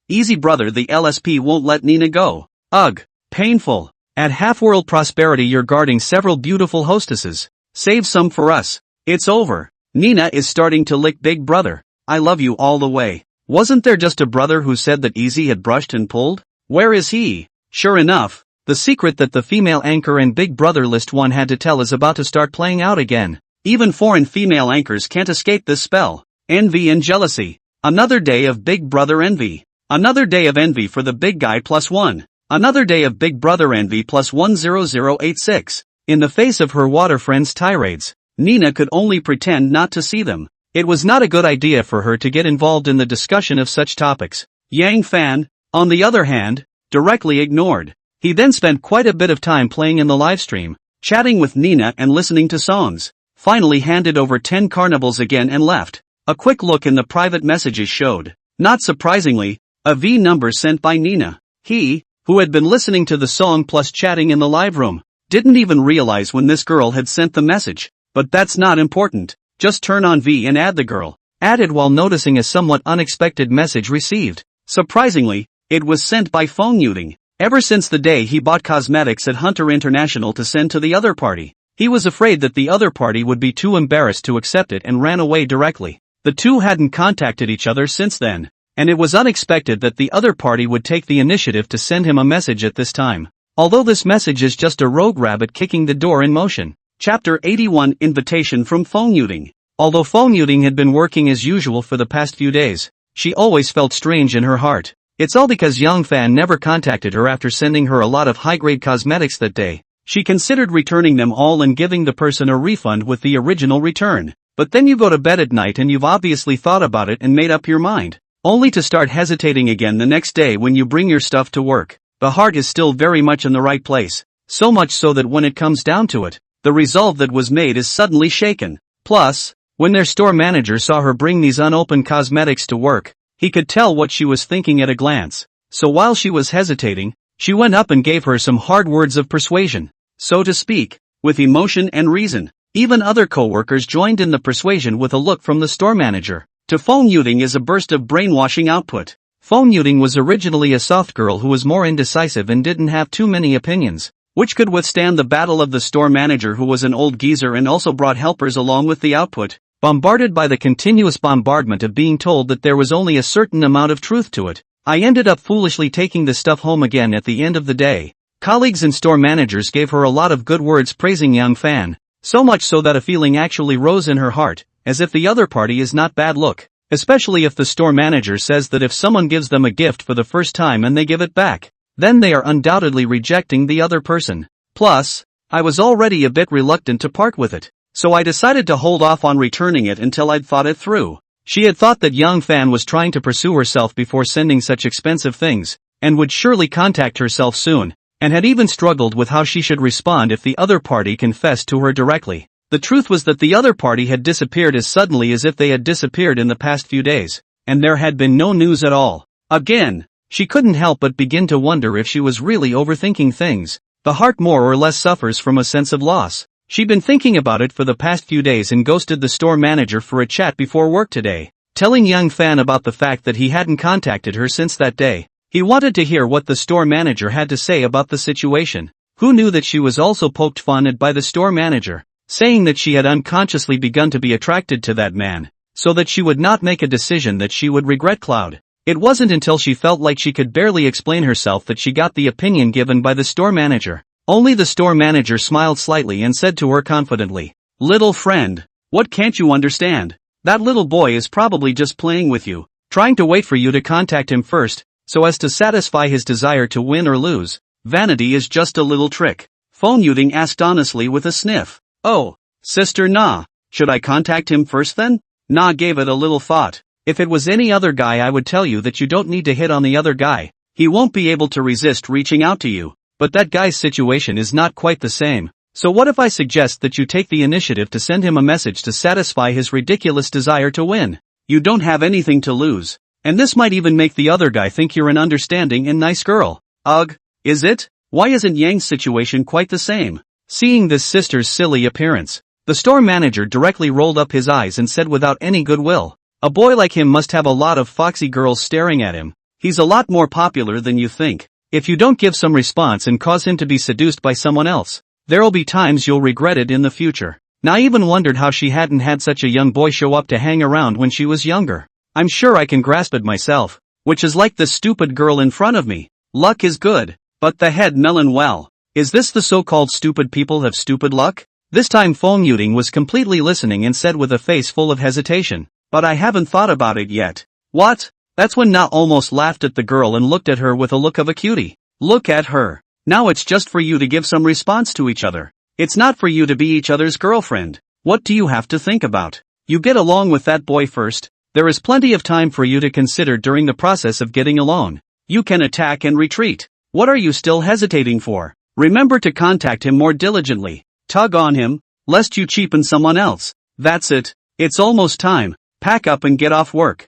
Easy brother, the LSP won't let Nina go. Ugh, painful. At Half World Prosperity you're guarding several beautiful hostesses. Save some for us. It's over. Nina is starting to lick Big Brother. I love you all the way. Wasn't there just a brother who said that Easy had brushed and pulled? Where is he? Sure enough, the secret that the female anchor and Big Brother List 1 had to tell is about to start playing out again. Even foreign female anchors can't escape this spell. Envy and jealousy. Another day of Big Brother envy. Another day of envy for the big guy +1. Another day of Big Brother envy +10086. In the face of her water friends' tirades, Nina could only pretend not to see them. It was not a good idea for her to get involved in the discussion of such topics. Yang Fan, on the other hand, directly ignored. He then spent quite a bit of time playing in the livestream, chatting with Nina and listening to songs. Finally handed over 10 carnivals again and left. A quick look in the private messages showed, not surprisingly, a V number sent by Nina. He, who had been listening to the song plus chatting in the live room, didn't even realize when this girl had sent the message. But that's not important. Just turn on V and add the girl. Added while noticing a somewhat unexpected message received. Surprisingly, it was sent by phone muting. Ever since the day he bought cosmetics at Hunter International to send to the other party, he was afraid that the other party would be too embarrassed to accept it and ran away directly. The two hadn't contacted each other since then, and it was unexpected that the other party would take the initiative to send him a message at this time. Although this message is just a rogue rabbit kicking the door in motion. Chapter 81 Invitation from Phone Muting. Although phone muting had been working as usual for the past few days, she always felt strange in her heart. It's all because Yang Fan never contacted her after sending her a lot of high-grade cosmetics that day. She considered returning them all and giving the person a refund with the original return. But then you go to bed at night and you've obviously thought about it and made up your mind, only to start hesitating again the next day when you bring your stuff to work. The heart is still very much in the right place, so much so that when it comes down to it, the resolve that was made is suddenly shaken. Plus, when their store manager saw her bring these unopened cosmetics to work, he could tell what she was thinking at a glance. So while she was hesitating, she went up and gave her some hard words of persuasion, so to speak, with emotion and reason. Even other co-workers joined in the persuasion with a look from the store manager. To phone muting is a burst of brainwashing output. Phone muting was originally a soft girl who was more indecisive and didn't have too many opinions, which could withstand the battle of the store manager who was an old geezer and also brought helpers along with the output. Bombarded by the continuous bombardment of being told that there was only a certain amount of truth to it, I ended up foolishly taking the stuff home again at the end of the day. Colleagues and store managers gave her a lot of good words praising Yang Fan, so much so that a feeling actually rose in her heart, as if the other party is not bad look, especially if the store manager says that if someone gives them a gift for the first time and they give it back, then they are undoubtedly rejecting the other person. Plus, I was already a bit reluctant to part with it, so I decided to hold off on returning it until I'd thought it through. She had thought that Yang Fan was trying to pursue herself before sending such expensive things, and would surely contact herself soon, and had even struggled with how she should respond if the other party confessed to her directly. The truth was that the other party had disappeared as suddenly as if they had disappeared in the past few days, and there had been no news at all. Again, she couldn't help but begin to wonder if she was really overthinking things. The heart more or less suffers from a sense of loss. She'd been thinking about it for the past few days and ghosted the store manager for a chat before work today, telling Yang Fan about the fact that he hadn't contacted her since that day. He wanted to hear what the store manager had to say about the situation. Who knew that she was also poked fun at by the store manager, saying that she had unconsciously begun to be attracted to that man, so that she would not make a decision that she would regret. Cloud. It wasn't until she felt like she could barely explain herself that she got the opinion given by the store manager. Only the store manager smiled slightly and said to her confidently, "Little friend, what can't you understand? That little boy is probably just playing with you. trying to wait for you to contact him first, so as to satisfy his desire to win or lose. Vanity is just a little trick. Phone Yuding asked honestly with a sniff. Oh, Sister Na, should I contact him first then? Na gave it a little thought. If it was any other guy I would tell you that you don't need to hit on the other guy. He won't be able to resist reaching out to you. But that guy's situation is not quite the same. So what if I suggest that you take the initiative to send him a message to satisfy his ridiculous desire to win? You don't have anything to lose. And this might even make the other guy think you're an understanding and nice girl. Ugh, is it? Why isn't Yang's situation quite the same? Seeing this sister's silly appearance, the store manager directly rolled up his eyes and said without any goodwill, a boy like him must have a lot of foxy girls staring at him. He's a lot more popular than you think. If you don't give some response and cause him to be seduced by someone else, there'll be times you'll regret it in the future. Na even wondered how she hadn't had such a young boy show up to hang around when she was younger. I'm sure I can grasp it myself, which is like this stupid girl in front of me. Luck is good, but the head melon well. Is this the so-called stupid people have stupid luck? This time Fong Yuding was completely listening and said with a face full of hesitation, but I haven't thought about it yet. What? That's when Na almost laughed at the girl and looked at her with a look of a cutie. Look at her. Now it's just for you to give some response to each other. It's not for you to be each other's girlfriend. What do you have to think about? You get along with that boy first. There is plenty of time for you to consider during the process of getting along. You can attack and retreat. What are you still hesitating for? Remember to contact him more diligently. Tug on him, lest you cheapen someone else. That's it. It's almost time. Pack up and get off work.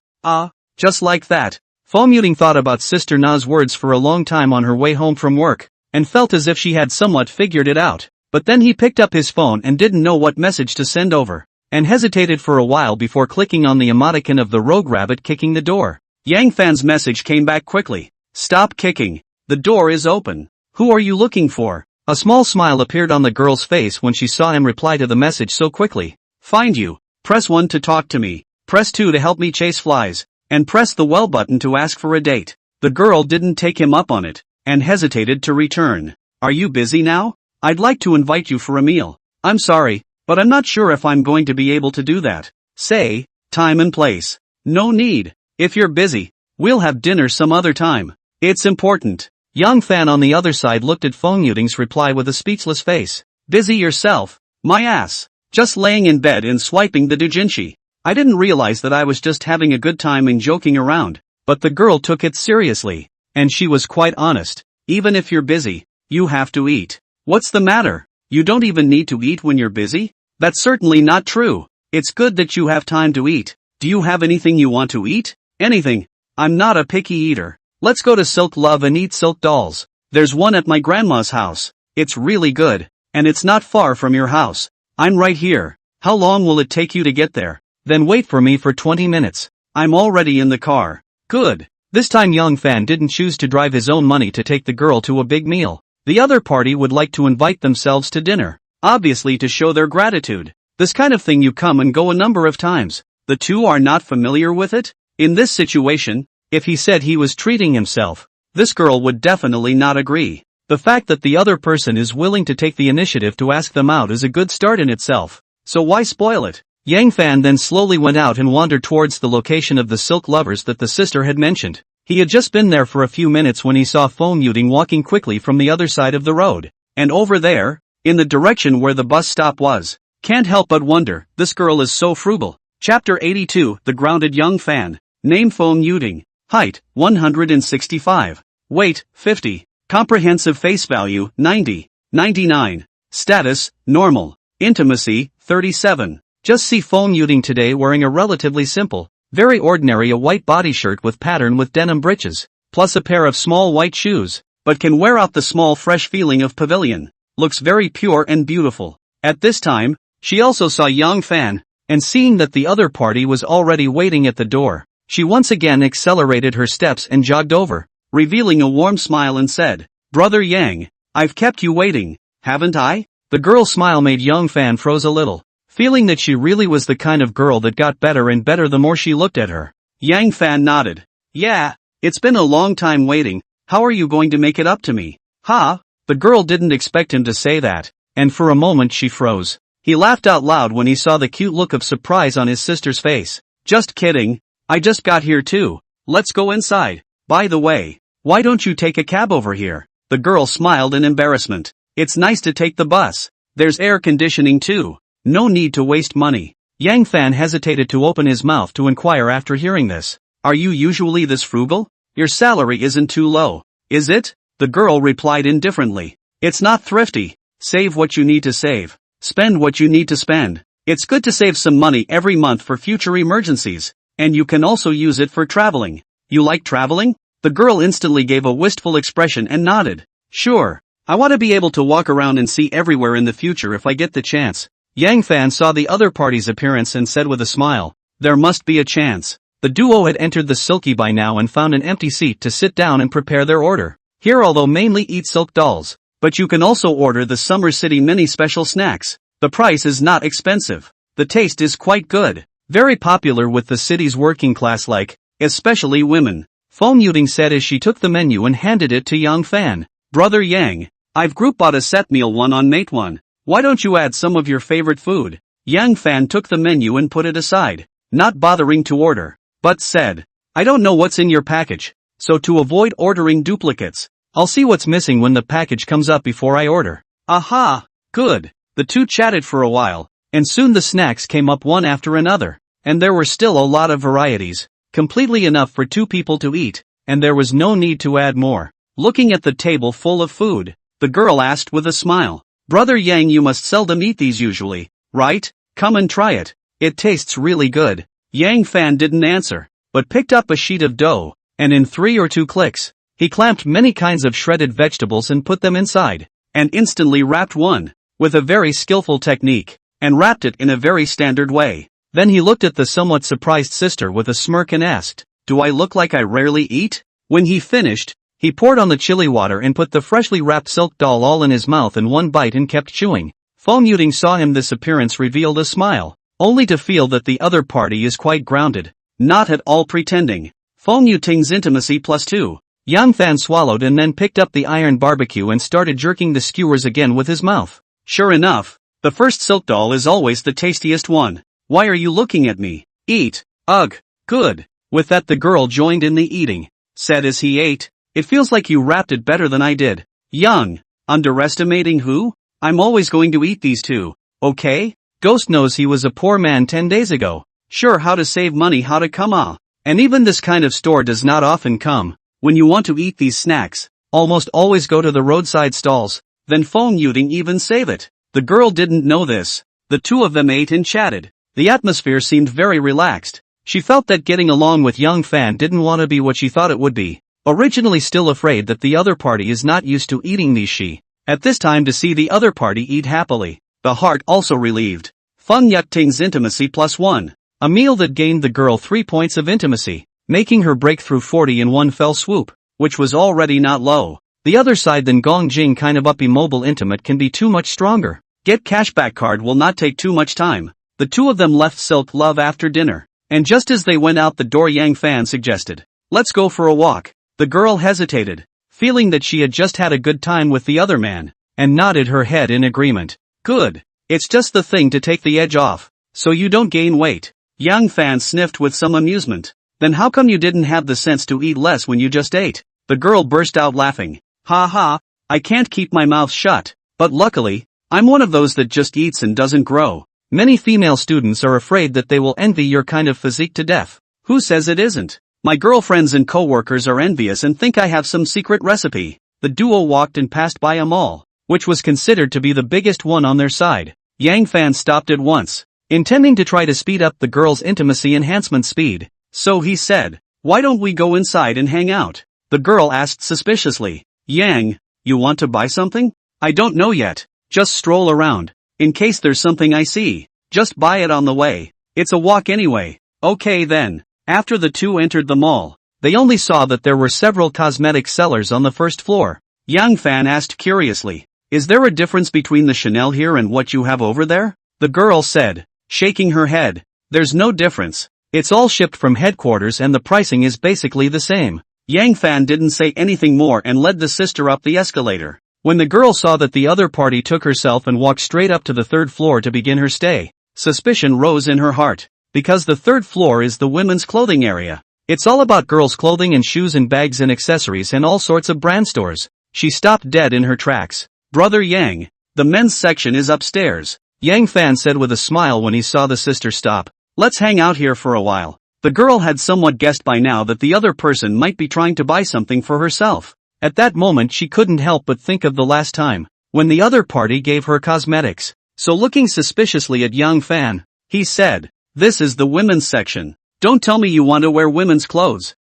Just like that. Fong Yuding thought about Sister Na's words for a long time on her way home from work, and felt as if she had somewhat figured it out. But then he picked up his phone and didn't know what message to send over, and hesitated for a while before clicking on the emoticon of the rogue rabbit kicking the door. Yang Fan's message came back quickly. Stop kicking. The door is open. Who are you looking for? A small smile appeared on the girl's face when she saw him reply to the message so quickly. Find you. Press 1 to talk to me. Press 2 to help me chase flies. And press the well button to ask for a date. The girl didn't take him up on it, and hesitated to return. Are you busy now? I'd like to invite you for a meal. I'm sorry, but I'm not sure if I'm going to be able to do that. Say, time and place. No need. If you're busy, we'll have dinner some other time. It's important. Yang Fan on the other side looked at Fong Yuding's reply with a speechless face. Busy yourself? My ass. Just laying in bed and swiping the doujinshi. I didn't realize that I was just having a good time and joking around, but the girl took it seriously, and she was quite honest. Even if you're busy, you have to eat. What's the matter? You don't even need to eat when you're busy? That's certainly not true. It's good that you have time to eat. Do you have anything you want to eat? Anything. I'm not a picky eater. Let's go to Silk Love and eat silk dolls. There's one at my grandma's house. It's really good, and it's not far from your house. I'm right here. How long will it take you to get there? Then wait for me for 20 minutes. I'm already in the car. Good. This time Young Fan didn't choose to drive his own money to take the girl to a big meal. The other party would like to invite themselves to dinner, obviously to show their gratitude. This kind of thing you come and go a number of times. The two are not familiar with it? In this situation, if he said he was treating himself, this girl would definitely not agree. The fact that the other person is willing to take the initiative to ask them out is a good start in itself. So why spoil it? Yang Fan then slowly went out and wandered towards the location of the silk lovers that the sister had mentioned. He had just been there for a few minutes when he saw Fong Yuding walking quickly from the other side of the road. And over there, in the direction where the bus stop was. Can't help but wonder, this girl is so frugal. Chapter 82, The Grounded Young Fan. Name Fong Yuding. Height, 165. Weight, 50. Comprehensive face value, 90. 99. Status, normal. Intimacy, 37. Just see Fong Yuding today wearing a relatively simple, very ordinary white body shirt with pattern with denim breeches, plus a pair of small white shoes, but can wear out the small fresh feeling of pavilion. Looks very pure and beautiful. At this time, she also saw Yang Fan, and seeing that the other party was already waiting at the door, she once again accelerated her steps and jogged over, revealing a warm smile and said, Brother Yang, I've kept you waiting, haven't I? The girl's smile made Yang Fan froze a little, feeling that she really was the kind of girl that got better and better the more she looked at her. Yang Fan nodded. Yeah, it's been a long time waiting. How are you going to make it up to me? Ha? The girl didn't expect him to say that, and for a moment she froze. He laughed out loud when he saw the cute look of surprise on his sister's face. Just kidding. I just got here too. Let's go inside. By the way, why don't you take a cab over here? The girl smiled in embarrassment. It's nice to take the bus. There's air conditioning too. No need to waste money. Yang Fan hesitated to open his mouth to inquire after hearing this. Are you usually this frugal? Your salary isn't too low, is it? The girl replied indifferently. It's not thrifty. Save what you need to save. Spend what you need to spend. It's good to save some money every month for future emergencies, and you can also use it for traveling. You like traveling? The girl instantly gave a wistful expression and nodded. Sure. I want to be able to walk around and see everywhere in the future if I get the chance. Yang Fan saw the other party's appearance and said with a smile, there must be a chance. The duo had entered the silky by now and found an empty seat to sit down and prepare their order. Here although mainly eat silk dolls, but you can also order the Summer City mini special snacks. The price is not expensive. The taste is quite good. Very popular with the city's working class like, especially women. Fong Yuting said as she took the menu and handed it to Yang Fan. Brother Yang, I've group bought a set meal one on mate one. Why don't you add some of your favorite food? Yang Fan took the menu and put it aside, not bothering to order, but said, I don't know what's in your package, so to avoid ordering duplicates, I'll see what's missing when the package comes up before I order. Aha! Good. The two chatted for a while, and soon the snacks came up one after another, and there were still a lot of varieties, completely enough for two people to eat, and there was no need to add more. Looking at the table full of food, the girl asked with a smile, Brother Yang, you must seldom eat these usually, right? Come and try it. It tastes really good. Yang Fan didn't answer, but picked up a sheet of dough, and in 3 or 2 clicks, he clamped many kinds of shredded vegetables and put them inside, and instantly wrapped one, with a very skillful technique, and wrapped it in a very standard way. Then he looked at the somewhat surprised sister with a smirk and asked, Do I look like I rarely eat? When he finished, he poured on the chili water and put the freshly wrapped silk doll all in his mouth in one bite and kept chewing. Fong Yuting saw him. This appearance revealed a smile, only to feel that the other party is quite grounded, not at all pretending. Fong Yuting's intimacy +2. Yang Fan swallowed and then picked up the iron barbecue and started jerking the skewers again with his mouth. Sure enough, the first silk doll is always the tastiest one. Why are you looking at me? Eat. Ugh. Good. With that the girl joined in the eating, said as he ate, It feels like you wrapped it better than I did. Young. Underestimating who? I'm always going to eat these two, okay? Ghost knows he was a poor man 10 days ago. Sure, how to save money, how to come and even this kind of store does not often come. When you want to eat these snacks, almost always go to the roadside stalls, then Fong Yuting even save it. The girl didn't know this. The two of them ate and chatted. The atmosphere seemed very relaxed. She felt that getting along with Yang Fan didn't want to be what she thought it would be. Originally still afraid that the other party is not used to eating these at this time to see the other party eat happily, the heart also relieved. Feng Yuting's intimacy +1. A meal that gained the girl 3 points of intimacy, making her break through 40 in one fell swoop, which was already not low. The other side than Gong Jing kind of uppy mobile intimate can be too much stronger. Get cashback card will not take too much time. The two of them left Silk Love after dinner, and just as they went out the door Yang Fan suggested, let's go for a walk. The girl hesitated, feeling that she had just had a good time with the other man, and nodded her head in agreement. Good. It's just the thing to take the edge off, so you don't gain weight. Yang Fan sniffed with some amusement. Then how come you didn't have the sense to eat less when you just ate? The girl burst out laughing. Ha ha, I can't keep my mouth shut, but luckily, I'm one of those that just eats and doesn't grow. Many female students are afraid that they will envy your kind of physique to death. Who says it isn't? My girlfriends and co-workers are envious and think I have some secret recipe. The duo walked and passed by a mall, which was considered to be the biggest one on their side. Yang Fan stopped at once, intending to try to speed up the girl's intimacy enhancement speed. So he said, why don't we go inside and hang out? The girl asked suspiciously. Yang, you want to buy something? I don't know yet. Just stroll around. In case there's something I see, just buy it on the way. It's a walk anyway. Okay then. After the two entered the mall, they only saw that there were several cosmetic sellers on the first floor. Yang Fan asked curiously, is there a difference between the Chanel here and what you have over there? The girl said, shaking her head, there's no difference. It's all shipped from headquarters and the pricing is basically the same. Yang Fan didn't say anything more and led the sister up the escalator. When the girl saw that the other party took herself and walked straight up to the 3rd floor to begin her stay, suspicion rose in her heart. because the third floor is the women's clothing area. It's all about girls' clothing and shoes and bags and accessories and all sorts of brand stores. She stopped dead in her tracks. Brother Yang, the men's section is upstairs, Yang Fan said with a smile when he saw the sister stop. Let's hang out here for a while. The girl had somewhat guessed by now that the other person might be trying to buy something for herself. At that moment she couldn't help but think of the last time, when the other party gave her cosmetics. So looking suspiciously at Yang Fan, he said, "This is the women's section. Don't tell me you want to wear women's clothes."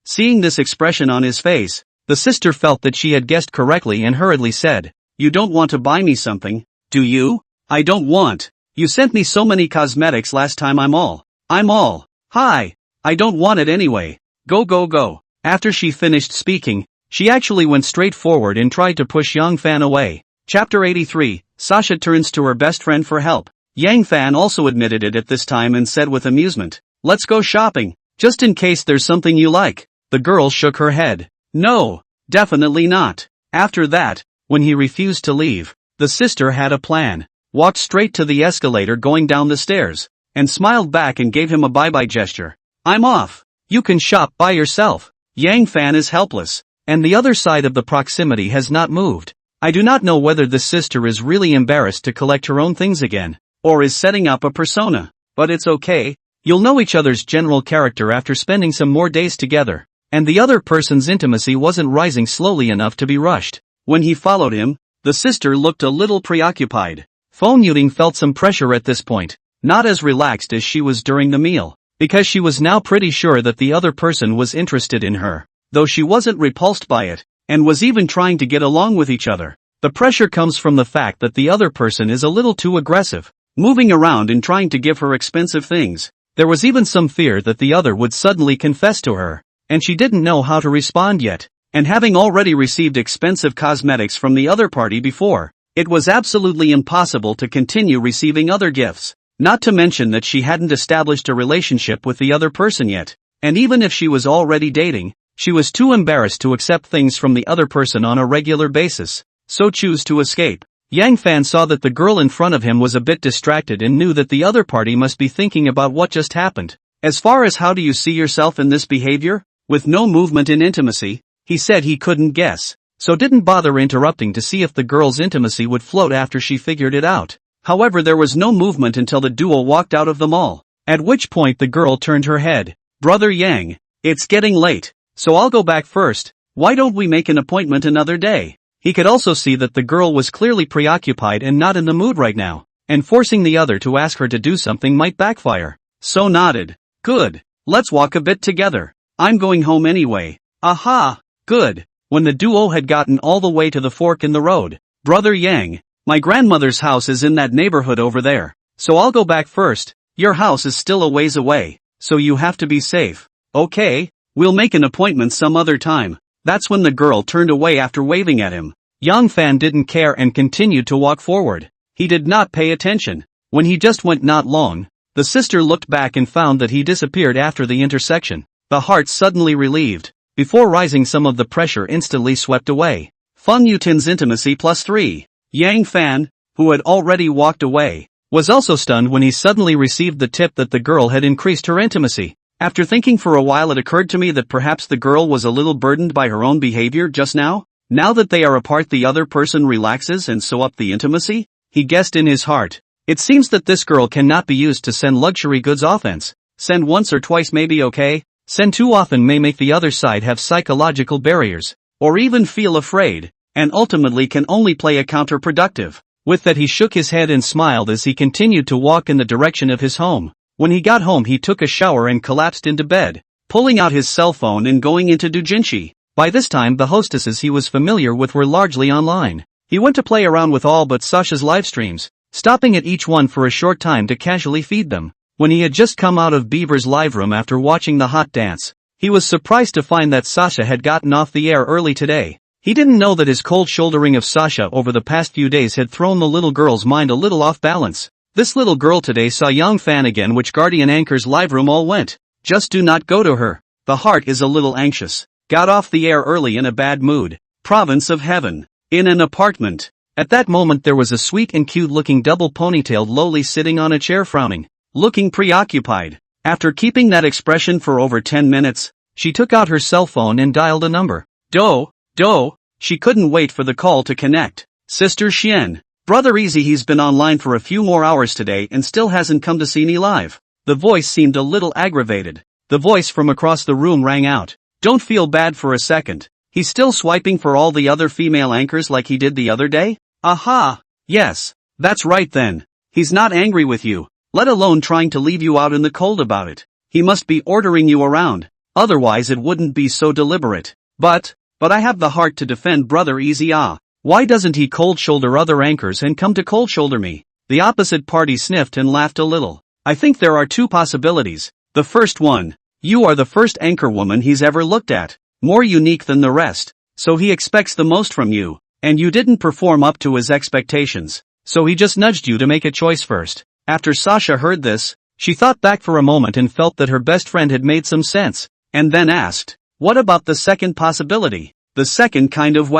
Seeing this expression on his face, the sister felt that she had guessed correctly and hurriedly said, "You don't want to buy me something, do you?" "I don't want. You sent me so many cosmetics last time. I'm all. Hi. I don't want it anyway. Go. After she finished speaking, she actually went straight forward and tried to push Yang Fan away. Chapter 83, Sasha turns to her best friend for help. Yang Fan also admitted it at this time and said with amusement, "Let's go shopping, just in case there's something you like." The girl shook her head. "No, definitely not." After that, when he refused to leave, the sister had a plan. Walked straight to the escalator going down the stairs, and smiled back and gave him a bye-bye gesture. "I'm off. You can shop by yourself." Yang Fan is helpless, and the other side of the proximity has not moved. I do not know whether the sister is really embarrassed to collect her own things again, or is setting up a persona. But it's okay. You'll know each other's general character after spending some more days together, and the other person's intimacy wasn't rising slowly enough to be rushed. When he followed him, the sister looked a little preoccupied. Phone Yuting felt some pressure at this point, not as relaxed as she was during the meal, because she was now pretty sure that the other person was interested in her, though she wasn't repulsed by it, and was even trying to get along with each other. The pressure comes from the fact that the other person is a little too aggressive, moving around and trying to give her expensive things. There was even some fear that the other would suddenly confess to her, and she didn't know how to respond yet, and having already received expensive cosmetics from the other party before, it was absolutely impossible to continue receiving other gifts, not to mention that she hadn't established a relationship with the other person yet, and even if she was already dating, she was too embarrassed to accept things from the other person on a regular basis, so choose to escape. Yang Fan saw that the girl in front of him was a bit distracted and knew that the other party must be thinking about what just happened. As far as how do you see yourself in this behavior, with no movement in intimacy, he said he couldn't guess, so didn't bother interrupting to see if the girl's intimacy would float after she figured it out. However, there was no movement until the duo walked out of the mall, at which point the girl turned her head. "Brother Yang, it's getting late, so I'll go back first. Why don't we make an appointment another day?" He could also see that the girl was clearly preoccupied and not in the mood right now, and forcing the other to ask her to do something might backfire. So nodded. "Good. Let's walk a bit together. I'm going home anyway." "Aha, good." When the duo had gotten all the way to the fork in the road, "Brother Yang, my grandmother's house is in that neighborhood over there, so I'll go back first. Your house is still a ways away, so you have to be safe." "Okay, we'll make an appointment some other time." That's when the girl turned away after waving at him. Yang Fan didn't care and continued to walk forward. He did not pay attention. When he just went not long, the sister looked back and found that he disappeared after the intersection. The heart suddenly relieved. Before rising, some of the pressure instantly swept away. Feng Yutin's intimacy +3. Yang Fan, who had already walked away, was also stunned when he suddenly received the tip that the girl had increased her intimacy. After thinking for a while, it occurred to me that perhaps the girl was a little burdened by her own behavior just now. Now that they are apart, the other person relaxes and so up the intimacy? He guessed in his heart. It seems that this girl cannot be used to send luxury goods offense. Send once or twice may be okay. Send too often may make the other side have psychological barriers, or even feel afraid, and ultimately can only play a counterproductive. With that, he shook his head and smiled as he continued to walk in the direction of his home. When he got home, he took a shower and collapsed into bed, pulling out his cell phone and going into doujinshi. By this time, the hostesses he was familiar with were largely online. He went to play around with all but Sasha's live streams, stopping at each one for a short time to casually feed them. When he had just come out of Beaver's live room after watching the hot dance, he was surprised to find that Sasha had gotten off the air early today. He didn't know that his cold shouldering of Sasha over the past few days had thrown the little girl's mind a little off balance. This little girl today saw Yang Fan again, which Guardian Anchor's live room all went. Just do not go to her. The heart is a little anxious. Got off the air early in a bad mood. Province of Heaven. In an apartment. At that moment there was a sweet and cute looking double ponytailed lowly sitting on a chair frowning. looking preoccupied. After keeping that expression for over 10 minutes, she took out her cell phone and dialed a number. Do. She couldn't wait for the call to connect. Sister Xian. Brother Easy, he's been online for a few more hours today and still hasn't come to see me live. The voice seemed a little aggravated. The voice from across the room rang out. Don't feel bad for a second. He's still swiping for all the other female anchors like he did the other day? Aha! Yes. That's right then. He's not angry with you, let alone trying to leave you out in the cold about it. He must be ordering you around. Otherwise it wouldn't be so deliberate. But I have the heart to defend Brother Easy. Why doesn't he cold shoulder other anchors and come to cold shoulder me? The opposite party sniffed and laughed a little. I think there are two possibilities. The first one, you are the first anchor woman he's ever looked at, more unique than the rest, so he expects the most from you, and you didn't perform up to his expectations, so he just nudged you to make a choice first. After Sasha heard this, she thought back for a moment and felt that her best friend had made some sense, and then asked, what about the second possibility? The second kind of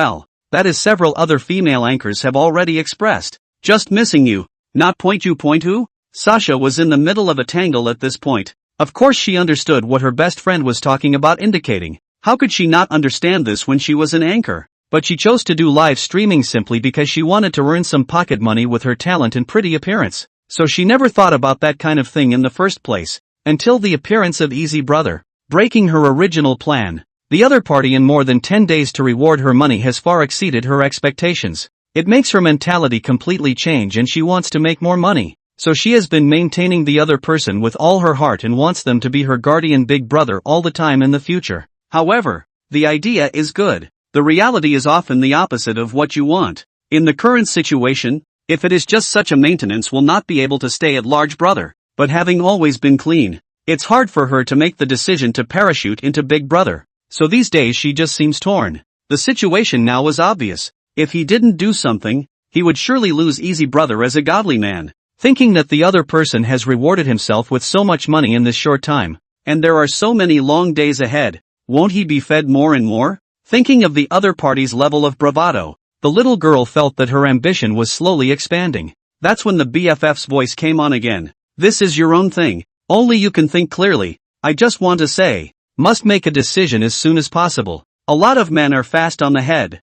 that is several other female anchors have already expressed, just missing you, not point who? Sasha was in the middle of a tangle at this point. Of course she understood what her best friend was talking about indicating. How could she not understand this when she was an anchor? But she chose to do live streaming simply because she wanted to earn some pocket money with her talent and pretty appearance. So she never thought about that kind of thing in the first place, until the appearance of Easy Brother, breaking her original plan. The other party in more than 10 days to reward her money has far exceeded her expectations. It makes her mentality completely change and she wants to make more money. So she has been maintaining the other person with all her heart and wants them to be her guardian big brother all the time in the future. However, the idea is good. The reality is often the opposite of what you want. In the current situation, if it is just such a maintenance will not be able to stay at large brother. But having always been clean, it's hard for her to make the decision to parachute into big brother. So these days she just seems torn. The situation now is obvious. If he didn't do something, he would surely lose Easy Brother as a godly man. Thinking that the other person has rewarded himself with so much money in this short time, and there are so many long days ahead, won't he be fed more and more? Thinking of the other party's level of bravado, the little girl felt that her ambition was slowly expanding. That's when the BFF's voice came on again. This is your own thing. Only you can think clearly. I just want to say, must make a decision as soon as possible. A lot of men are fast on the head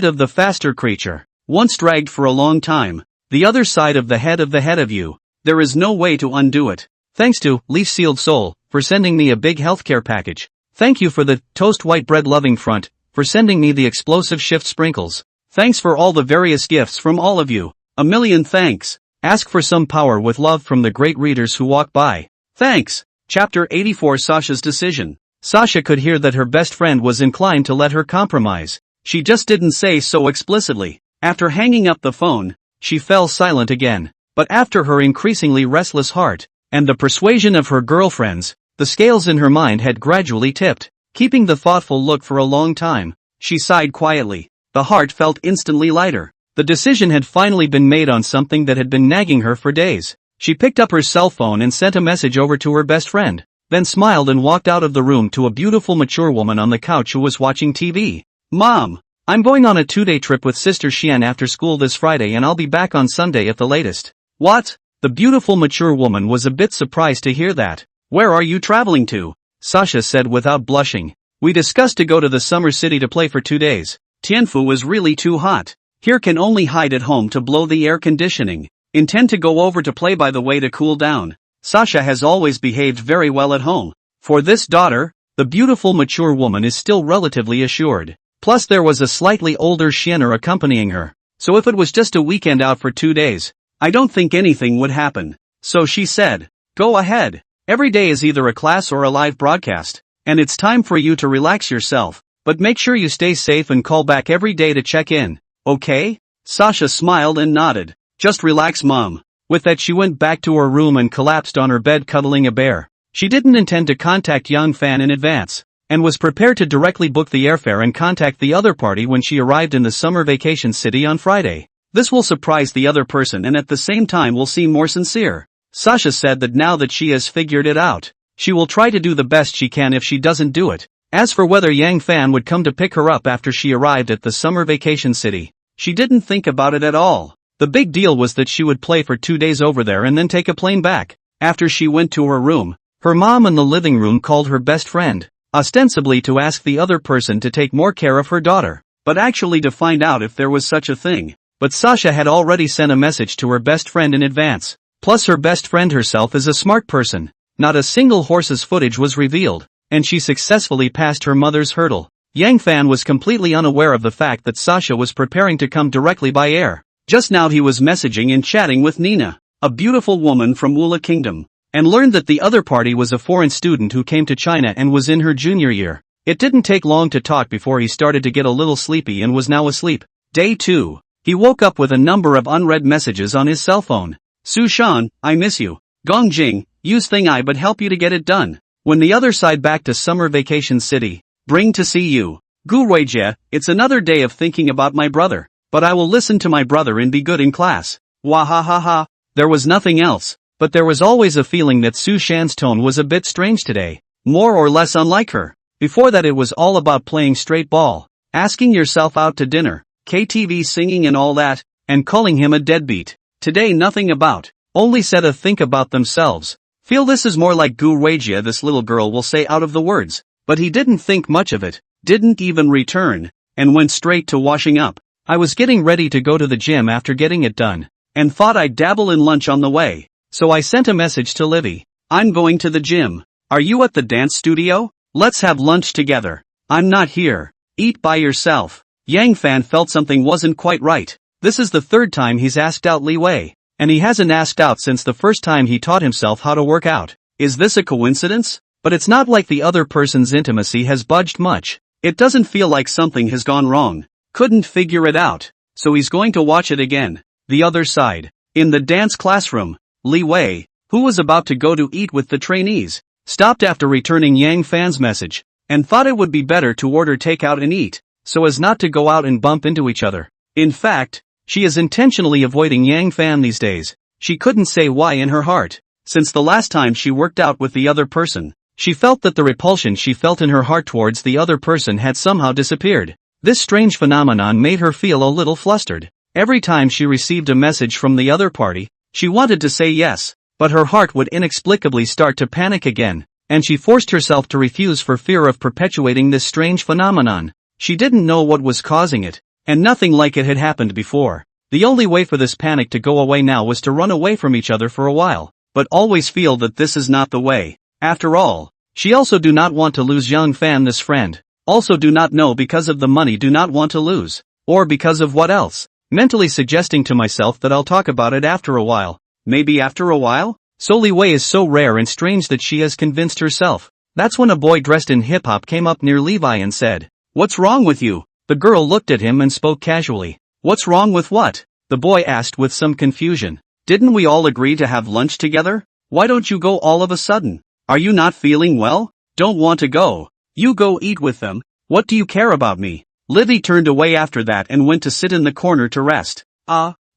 of the faster creature, once dragged for a long time, the other side of the head of you. There is no way to undo it. Thanks to Leaf Sealed Soul for sending me a big healthcare package. Thank you for the Toast White Bread Loving Front for sending me the explosive shift sprinkles. Thanks for all the various gifts from all of you. A million thanks. Ask for some power with love from the great readers who walk by. Thanks. Chapter 84 Sasha's Decision. Sasha could hear that her best friend was inclined to let her compromise. She just didn't say so explicitly. After hanging up the phone, she fell silent again. But after her increasingly restless heart, and the persuasion of her girlfriends, the scales in her mind had gradually tipped. Keeping the thoughtful look for a long time, she sighed quietly. The heart felt instantly lighter. The decision had finally been made on something that had been nagging her for days. She picked up her cell phone and sent a message over to her best friend, then smiled and walked out of the room to a beautiful mature woman on the couch who was watching TV. Mom, I'm going on a 2-day trip with Sister Xian after school this Friday and I'll be back on Sunday at the latest. What? The beautiful mature woman was a bit surprised to hear that. Where are you traveling to? Sasha said without blushing. We discussed to go to the summer city to play for 2 days. Tianfu is really too hot. Here can only hide at home to blow the air conditioning. Intend to go over to play by the way to cool down. Sasha has always behaved very well at home. For this daughter, the beautiful mature woman is still relatively assured. Plus there was a slightly older Xianer accompanying her. So if it was just a weekend out for 2 days, I don't think anything would happen. So she said, go ahead. Every day is either a class or a live broadcast. And it's time for you to relax yourself. But make sure you stay safe and call back every day to check in. Okay? Sasha smiled and nodded. Just relax, Mom. With that she went back to her room and collapsed on her bed cuddling a bear. She didn't intend to contact Yang Fan in advance, and was prepared to directly book the airfare and contact the other party when she arrived in the summer vacation city on Friday. This will surprise the other person and at the same time will seem more sincere. Sasha said that now that she has figured it out, she will try to do the best she can if she doesn't do it. As for whether Yang Fan would come to pick her up after she arrived at the summer vacation city, she didn't think about it at all. The big deal was that she would play for 2 days over there and then take a plane back. After she went to her room, her mom in the living room called her best friend, ostensibly to ask the other person to take more care of her daughter, but actually to find out if there was such a thing. But Sasha had already sent a message to her best friend in advance. Plus her best friend herself is a smart person. Not a single horse's footage was revealed, and she successfully passed her mother's hurdle. Yang Fan was completely unaware of the fact that Sasha was preparing to come directly by air. Just now he was messaging and chatting with Nina, a beautiful woman from Wula Kingdom, and learned that the other party was a foreign student who came to China and was in her junior year. It didn't take long to talk before he started to get a little sleepy and was now asleep. Day 2. He woke up with a number of unread messages on his cell phone. Su Shan, I miss you. Gong Jing, use thing I but help you to get it done. When the other side back to summer vacation city. Bring to see you. Gu Ruijie, it's another day of thinking about my brother. But I will listen to my brother and be good in class. Wahahaha. There was nothing else. But there was always a feeling that Su Shan's tone was a bit strange today. More or less unlike her. Before that it was all about playing straight ball. Asking yourself out to dinner. KTV singing and all that. And calling him a deadbeat. Today nothing about. Only said a think about themselves. Feel this is more like Gu Ruijie this little girl will say out of the words. But he didn't think much of it. Didn't even return. And went straight to washing up. I was getting ready to go to the gym after getting it done. And thought I'd dabble in lunch on the way. So I sent a message to Livy. I'm going to the gym. Are you at the dance studio? Let's have lunch together. I'm not here. Eat by yourself. Yang Fan felt something wasn't quite right. This is the third time he's asked out Li Wei. And he hasn't asked out since the first time he taught himself how to work out. Is this a coincidence? But it's not like the other person's intimacy has budged much. It doesn't feel like something has gone wrong. Couldn't figure it out. So he's going to watch it again. The other side. In the dance classroom, Li Wei, who was about to go to eat with the trainees, stopped after returning Yang Fan's message, and thought it would be better to order takeout and eat, so as not to go out and bump into each other. In fact, she is intentionally avoiding Yang Fan these days. She couldn't say why in her heart. Since the last time she worked out with the other person, she felt that the repulsion she felt in her heart towards the other person had somehow disappeared. This strange phenomenon made her feel a little flustered. Every time she received a message from the other party, she wanted to say yes, but her heart would inexplicably start to panic again, and she forced herself to refuse for fear of perpetuating this strange phenomenon. She didn't know what was causing it, and nothing like it had happened before. The only way for this panic to go away now was to run away from each other for a while, but always feel that this is not the way. After all, she also do not want to lose Yang Fan this friend, also do not know because of the money do not want to lose, or because of what else. Mentally suggesting to myself that I'll talk about it after a while. Maybe after a while? So Li Wei is so rare and strange that she has convinced herself. That's when a boy dressed in hip-hop came up near Levi and said, "What's wrong with you?" The girl looked at him and spoke casually. "What's wrong with what?" the boy asked with some confusion. "Didn't we all agree to have lunch together? Why don't you go all of a sudden? Are you not feeling well? Don't want to go? You go eat with them. What do you care about me?" Livy turned away after that and went to sit in the corner to rest.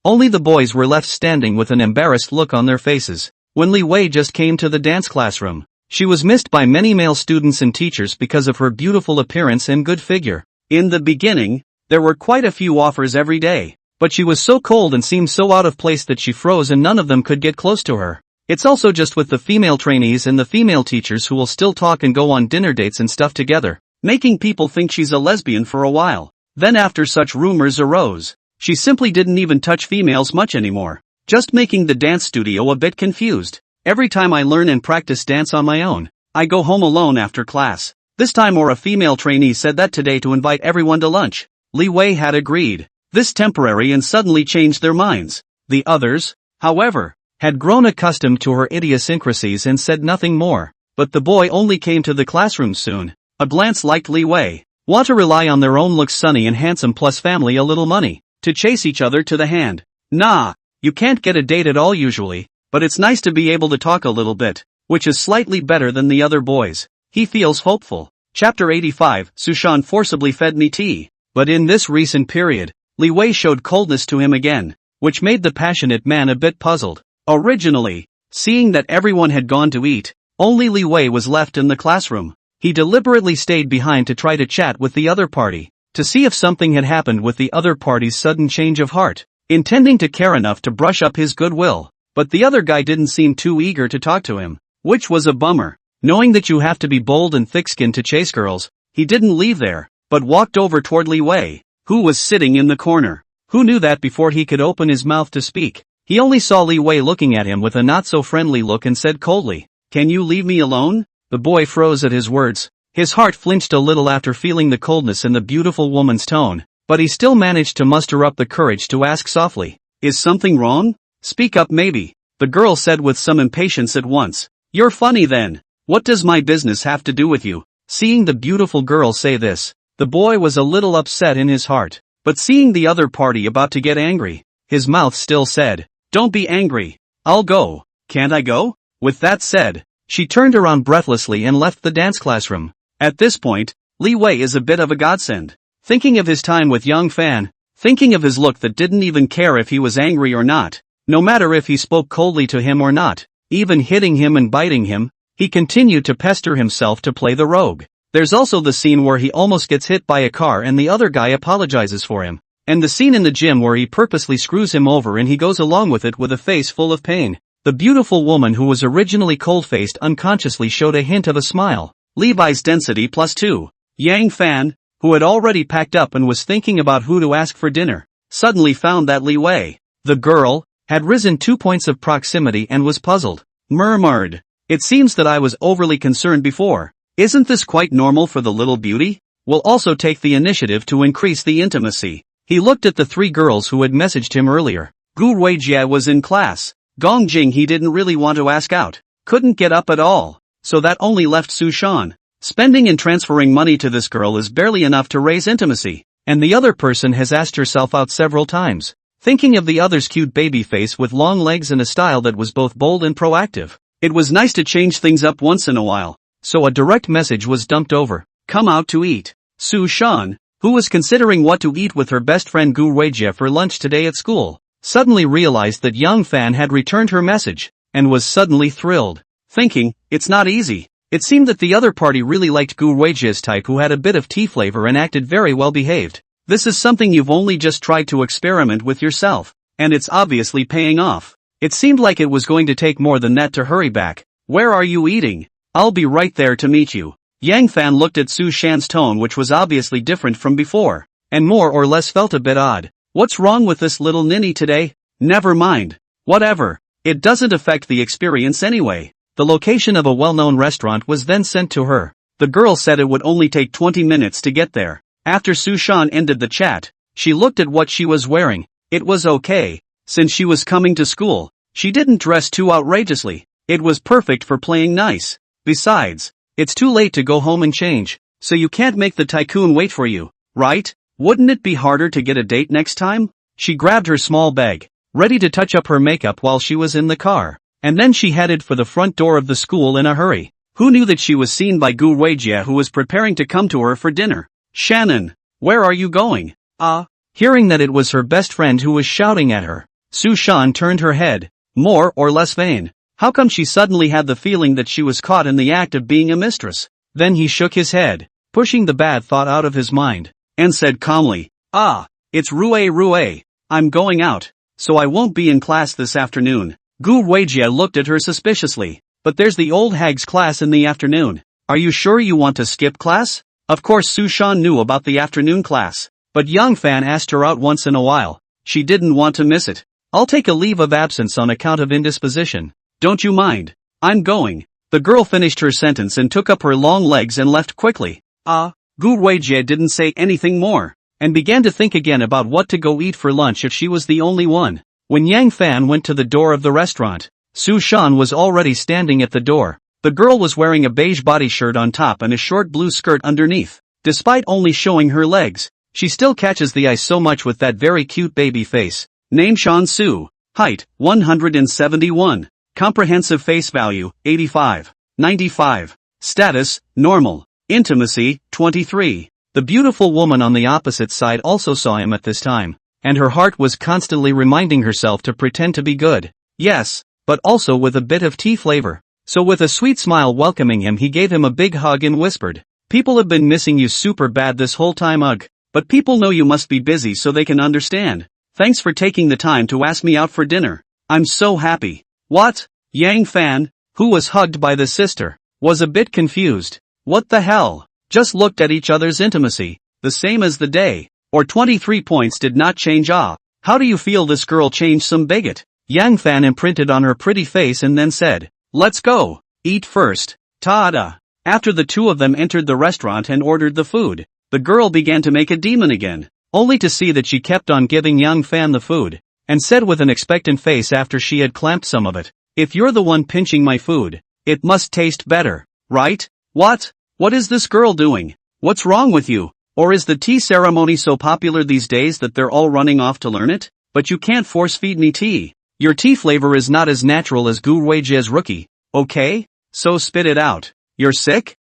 Only the boys were left standing with an embarrassed look on their faces. When Li Wei just came to the dance classroom, she was missed by many male students and teachers because of her beautiful appearance and good figure. In the beginning, there were quite a few offers every day, but she was so cold and seemed so out of place that she froze and none of them could get close to her. It's also just with the female trainees and the female teachers who will still talk and go on dinner dates and stuff together, making people think she's a lesbian for a while. Then after such rumors arose, she simply didn't even touch females much anymore, just making the dance studio a bit confused. Every time I learn and practice dance on my own, I go home alone after class. This time or a female trainee said that today to invite everyone to lunch. Li Wei had agreed. This temporary and suddenly changed their minds. The others, however, had grown accustomed to her idiosyncrasies and said nothing more, but the boy only came to the classroom soon. A glance liked Li Wei. Want to rely on their own looks sunny and handsome plus family a little money, to chase each other to the hand. Nah, you can't get a date at all usually, but it's nice to be able to talk a little bit, which is slightly better than the other boys. He feels hopeful. Chapter 85, Sushan forcibly fed me tea. But in this recent period, Li Wei showed coldness to him again, which made the passionate man a bit puzzled. Originally, seeing that everyone had gone to eat, only Li Wei was left in the classroom. He deliberately stayed behind to try to chat with the other party, to see if something had happened with the other party's sudden change of heart, intending to care enough to brush up his goodwill. but the other guy didn't seem too eager to talk to him, which was a bummer. Knowing that you have to be bold and thick-skinned to chase girls, he didn't leave there, but walked over toward Li Wei, who was sitting in the corner. Who knew that before he could open his mouth to speak, he only saw Li Wei looking at him with a not-so-friendly look and said coldly, "Can you leave me alone?" The boy froze at his words. His heart flinched a little after feeling the coldness in the beautiful woman's tone, but he still managed to muster up the courage to ask softly, "Is something wrong? Speak up maybe," the girl said with some impatience at once. "You're funny then. What does my business have to do with you?" Seeing the beautiful girl say this, the boy was a little upset in his heart, but seeing the other party about to get angry, his mouth still said, "Don't be angry. I'll go." "Can't I go?" With that said, she turned around breathlessly and left the dance classroom. At this point, Li Wei is a bit of a godsend. Thinking of his time with Young Fan, thinking of his look that didn't even care if he was angry or not, no matter if he spoke coldly to him or not, even hitting him and biting him, he continued to pester himself to play the rogue. There's also the scene where he almost gets hit by a car and the other guy apologizes for him, and the scene in the gym where he purposely screws him over and he goes along with it with a face full of pain. The beautiful woman who was originally cold-faced unconsciously showed a hint of a smile. Levi's density +2. Yang Fan, who had already packed up and was thinking about who to ask for dinner, suddenly found that Li Wei, the girl, had risen 2 points of proximity and was puzzled. Murmured, "It seems that I was overly concerned before. Isn't this quite normal for the little beauty? Will also take the initiative to increase the intimacy." He looked at the 3 girls who had messaged him earlier. Gu Weijie was in class. Gong Jing he didn't really want to ask out. Couldn't get up at all. So that only left Su Shan. Spending and transferring money to this girl is barely enough to raise intimacy, and the other person has asked herself out several times. Thinking of the other's cute baby face with long legs and a style that was both bold and proactive, it was nice to change things up once in a while. So a direct message was dumped over. "Come out to eat." Su Shan, who was considering what to eat with her best friend Gu Weijie for lunch today at school, suddenly realized that Young Fan had returned her message, and was suddenly thrilled, thinking, "It's not easy." It seemed that the other party really liked Gu Weijie's type, who had a bit of tea flavor and acted very well behaved. This is something you've only just tried to experiment with yourself, and it's obviously paying off. It seemed like it was going to take more than that to hurry back. "Where are you eating? I'll be right there to meet you." Yang Fan looked at Su Shan's tone, which was obviously different from before, and more or less felt a bit odd. "What's wrong with this little ninny today?" "Never mind. Whatever. It doesn't affect the experience anyway." The location of a well-known restaurant was then sent to her. The girl said it would only take 20 minutes to get there. After Su Shan ended the chat, she looked at what she was wearing. It was okay. Since she was coming to school, she didn't dress too outrageously. It was perfect for playing nice. Besides, it's too late to go home and change, so you can't make the tycoon wait for you, right? Wouldn't it be harder to get a date next time? She grabbed her small bag, ready to touch up her makeup while she was in the car. And then she headed for the front door of the school in a hurry. Who knew that she was seen by Gu Weijie, who was preparing to come to her for dinner? "Shannon, where are you going?" Hearing that it was her best friend who was shouting at her, Su Shan turned her head, more or less vain. How come she suddenly had the feeling that she was caught in the act of being a mistress? Then he shook his head, pushing the bad thought out of his mind, and said calmly, "It's Rue. I'm going out, so I won't be in class this afternoon." Gu Weijie looked at her suspiciously. "But there's the old hag's class in the afternoon. Are you sure you want to skip class?" Of course Su Shan knew about the afternoon class, but Young Fan asked her out once in a while. She didn't want to miss it. "I'll take a leave of absence on account of indisposition. Don't you mind? I'm going." The girl finished her sentence and took up her long legs and left quickly. Gu Weijie didn't say anything more, and began to think again about what to go eat for lunch if she was the only one. When Yang Fan went to the door of the restaurant, Su Shan was already standing at the door. The girl was wearing a beige body shirt on top and a short blue skirt underneath. Despite only showing her legs, she still catches the eye so much with that very cute baby face. Name Shan Su. Height, 171. Comprehensive face value, 85. 95. Status, normal. Intimacy, 23. The beautiful woman on the opposite side also saw him at this time, and her heart was constantly reminding herself to pretend to be good. Yes, but also with a bit of tea flavor. So with a sweet smile welcoming him, he gave him a big hug and whispered, "People have been missing you super bad this whole time, ugh. But people know you must be busy so they can understand. Thanks for taking the time to ask me out for dinner. I'm so happy." What? Yang Fan, who was hugged by the sister, was a bit confused. What the hell? Just looked at each other's intimacy, the same as the day, or 23 points did not change. How do you feel this girl changed some bigot? Yang Fan imprinted on her pretty face and then said, let's go, eat first. Ta-da. After the two of them entered the restaurant and ordered the food, the girl began to make a demon again, only to see that she kept on giving Yang Fan the food, and said with an expectant face after she had clamped some of it, if you're the one pinching my food, it must taste better, right? What? What is this girl doing? What's wrong with you? Or is the tea ceremony so popular these days that they're all running off to learn it? But you can't force feed me tea. Your tea flavor is not as natural as Gu Weijie's rookie, okay? So spit it out. You're sick?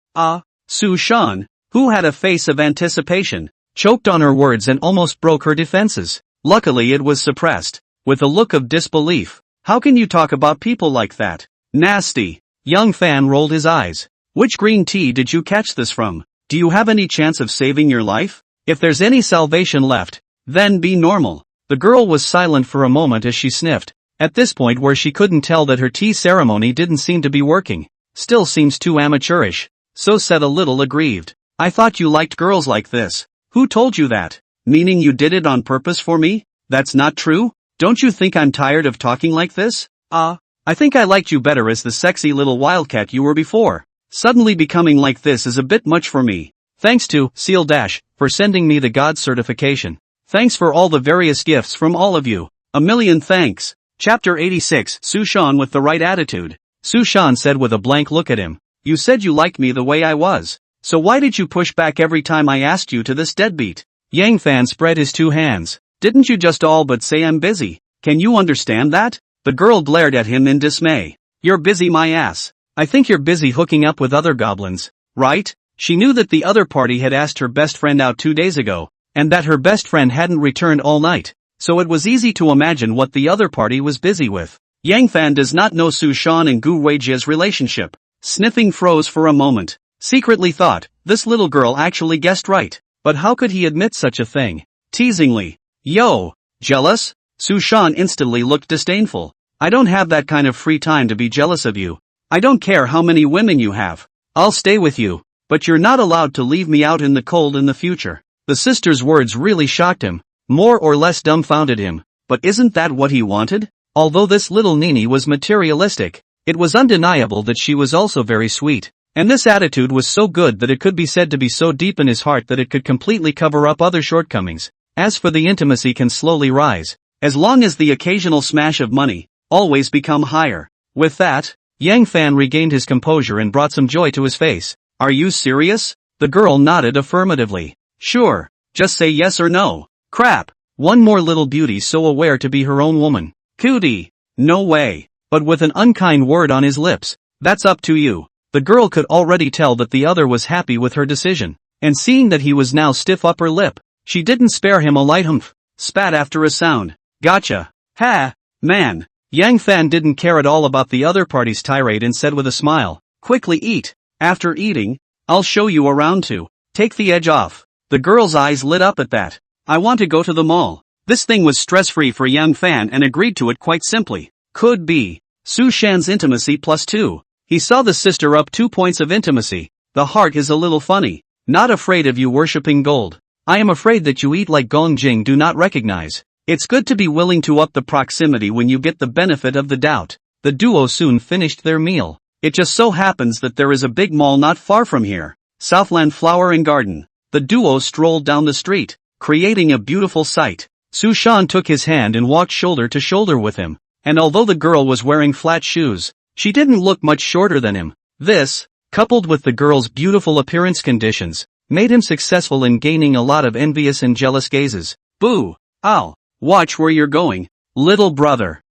Su Shan, who had a face of anticipation, choked on her words and almost broke her defenses. Luckily it was suppressed, with a look of disbelief. How can you talk about people like that? Nasty. Young Fan rolled his eyes. Which green tea did you catch this from? Do you have any chance of saving your life? If there's any salvation left, then be normal. The girl was silent for a moment as she sniffed. At this point where she couldn't tell that her tea ceremony didn't seem to be working. Still seems too amateurish. So said a little aggrieved. I thought you liked girls like this. Who told you that? Meaning you did it on purpose for me? That's not true? Don't you think I'm tired of talking like this? I think I liked you better as the sexy little wildcat you were before. Suddenly becoming like this is a bit much for me. Thanks to Seal Dash for sending me the God certification. Thanks for all the various gifts from all of you. A million thanks. Chapter 86. Su Shan with the right attitude. Su Shan said with a blank look at him. You said you liked me the way I was. So why did you push back every time I asked you to this deadbeat? Yang Fan spread his two hands. Didn't you just all but say I'm busy? Can you understand that? The girl glared at him in dismay. You're busy my ass. I think you're busy hooking up with other goblins, right? She knew that the other party had asked her best friend out 2 days ago, and that her best friend hadn't returned all night, so it was easy to imagine what the other party was busy with. Yang Fan does not know Su Shan and Gu Weijie's relationship. Sniffing froze for a moment. Secretly thought, this little girl actually guessed right. But how could he admit such a thing? Teasingly. Yo, jealous? Su Shan instantly looked disdainful. I don't have that kind of free time to be jealous of you. I don't care how many women you have. I'll stay with you. But you're not allowed to leave me out in the cold in the future. The sister's words really shocked him. More or less dumbfounded him. But isn't that what he wanted? Although this little Nini was materialistic, it was undeniable that she was also very sweet. And this attitude was so good that it could be said to be so deep in his heart that it could completely cover up other shortcomings. As for the intimacy can slowly rise, as long as the occasional smash of money, always become higher. With that, Yang Fan regained his composure and brought some joy to his face. Are you serious? The girl nodded affirmatively. Sure, just say yes or no. Crap, one more little beauty so aware to be her own woman. Cootie. No way. But with an unkind word on his lips. That's up to you. The girl could already tell that the other was happy with her decision. And seeing that he was now stiff upper lip, she didn't spare him a light humph. Spat after a sound. Gotcha. Ha, man. Yang Fan didn't care at all about the other party's tirade and said with a smile, quickly eat. After eating, I'll show you around too. Take the edge off. The girl's eyes lit up at that. I want to go to the mall. This thing was stress-free for Yang Fan and agreed to it quite simply. Could be. Su Shan's intimacy +2. He saw the sister up 2 points of intimacy. The heart is a little funny. Not afraid of you worshipping gold. I am afraid that you eat like Gong Jing do not recognize. It's good to be willing to up the proximity when you get the benefit of the doubt. The duo soon finished their meal. It just so happens that there is a big mall not far from here. Southland Flower and Garden. The duo strolled down the street, creating a beautiful sight. Su Shan took his hand and walked shoulder to shoulder with him. And although the girl was wearing flat shoes, she didn't look much shorter than him. This, coupled with the girl's beautiful appearance conditions, made him successful in gaining a lot of envious and jealous gazes. Boo! Ow! Watch where you're going, little brother.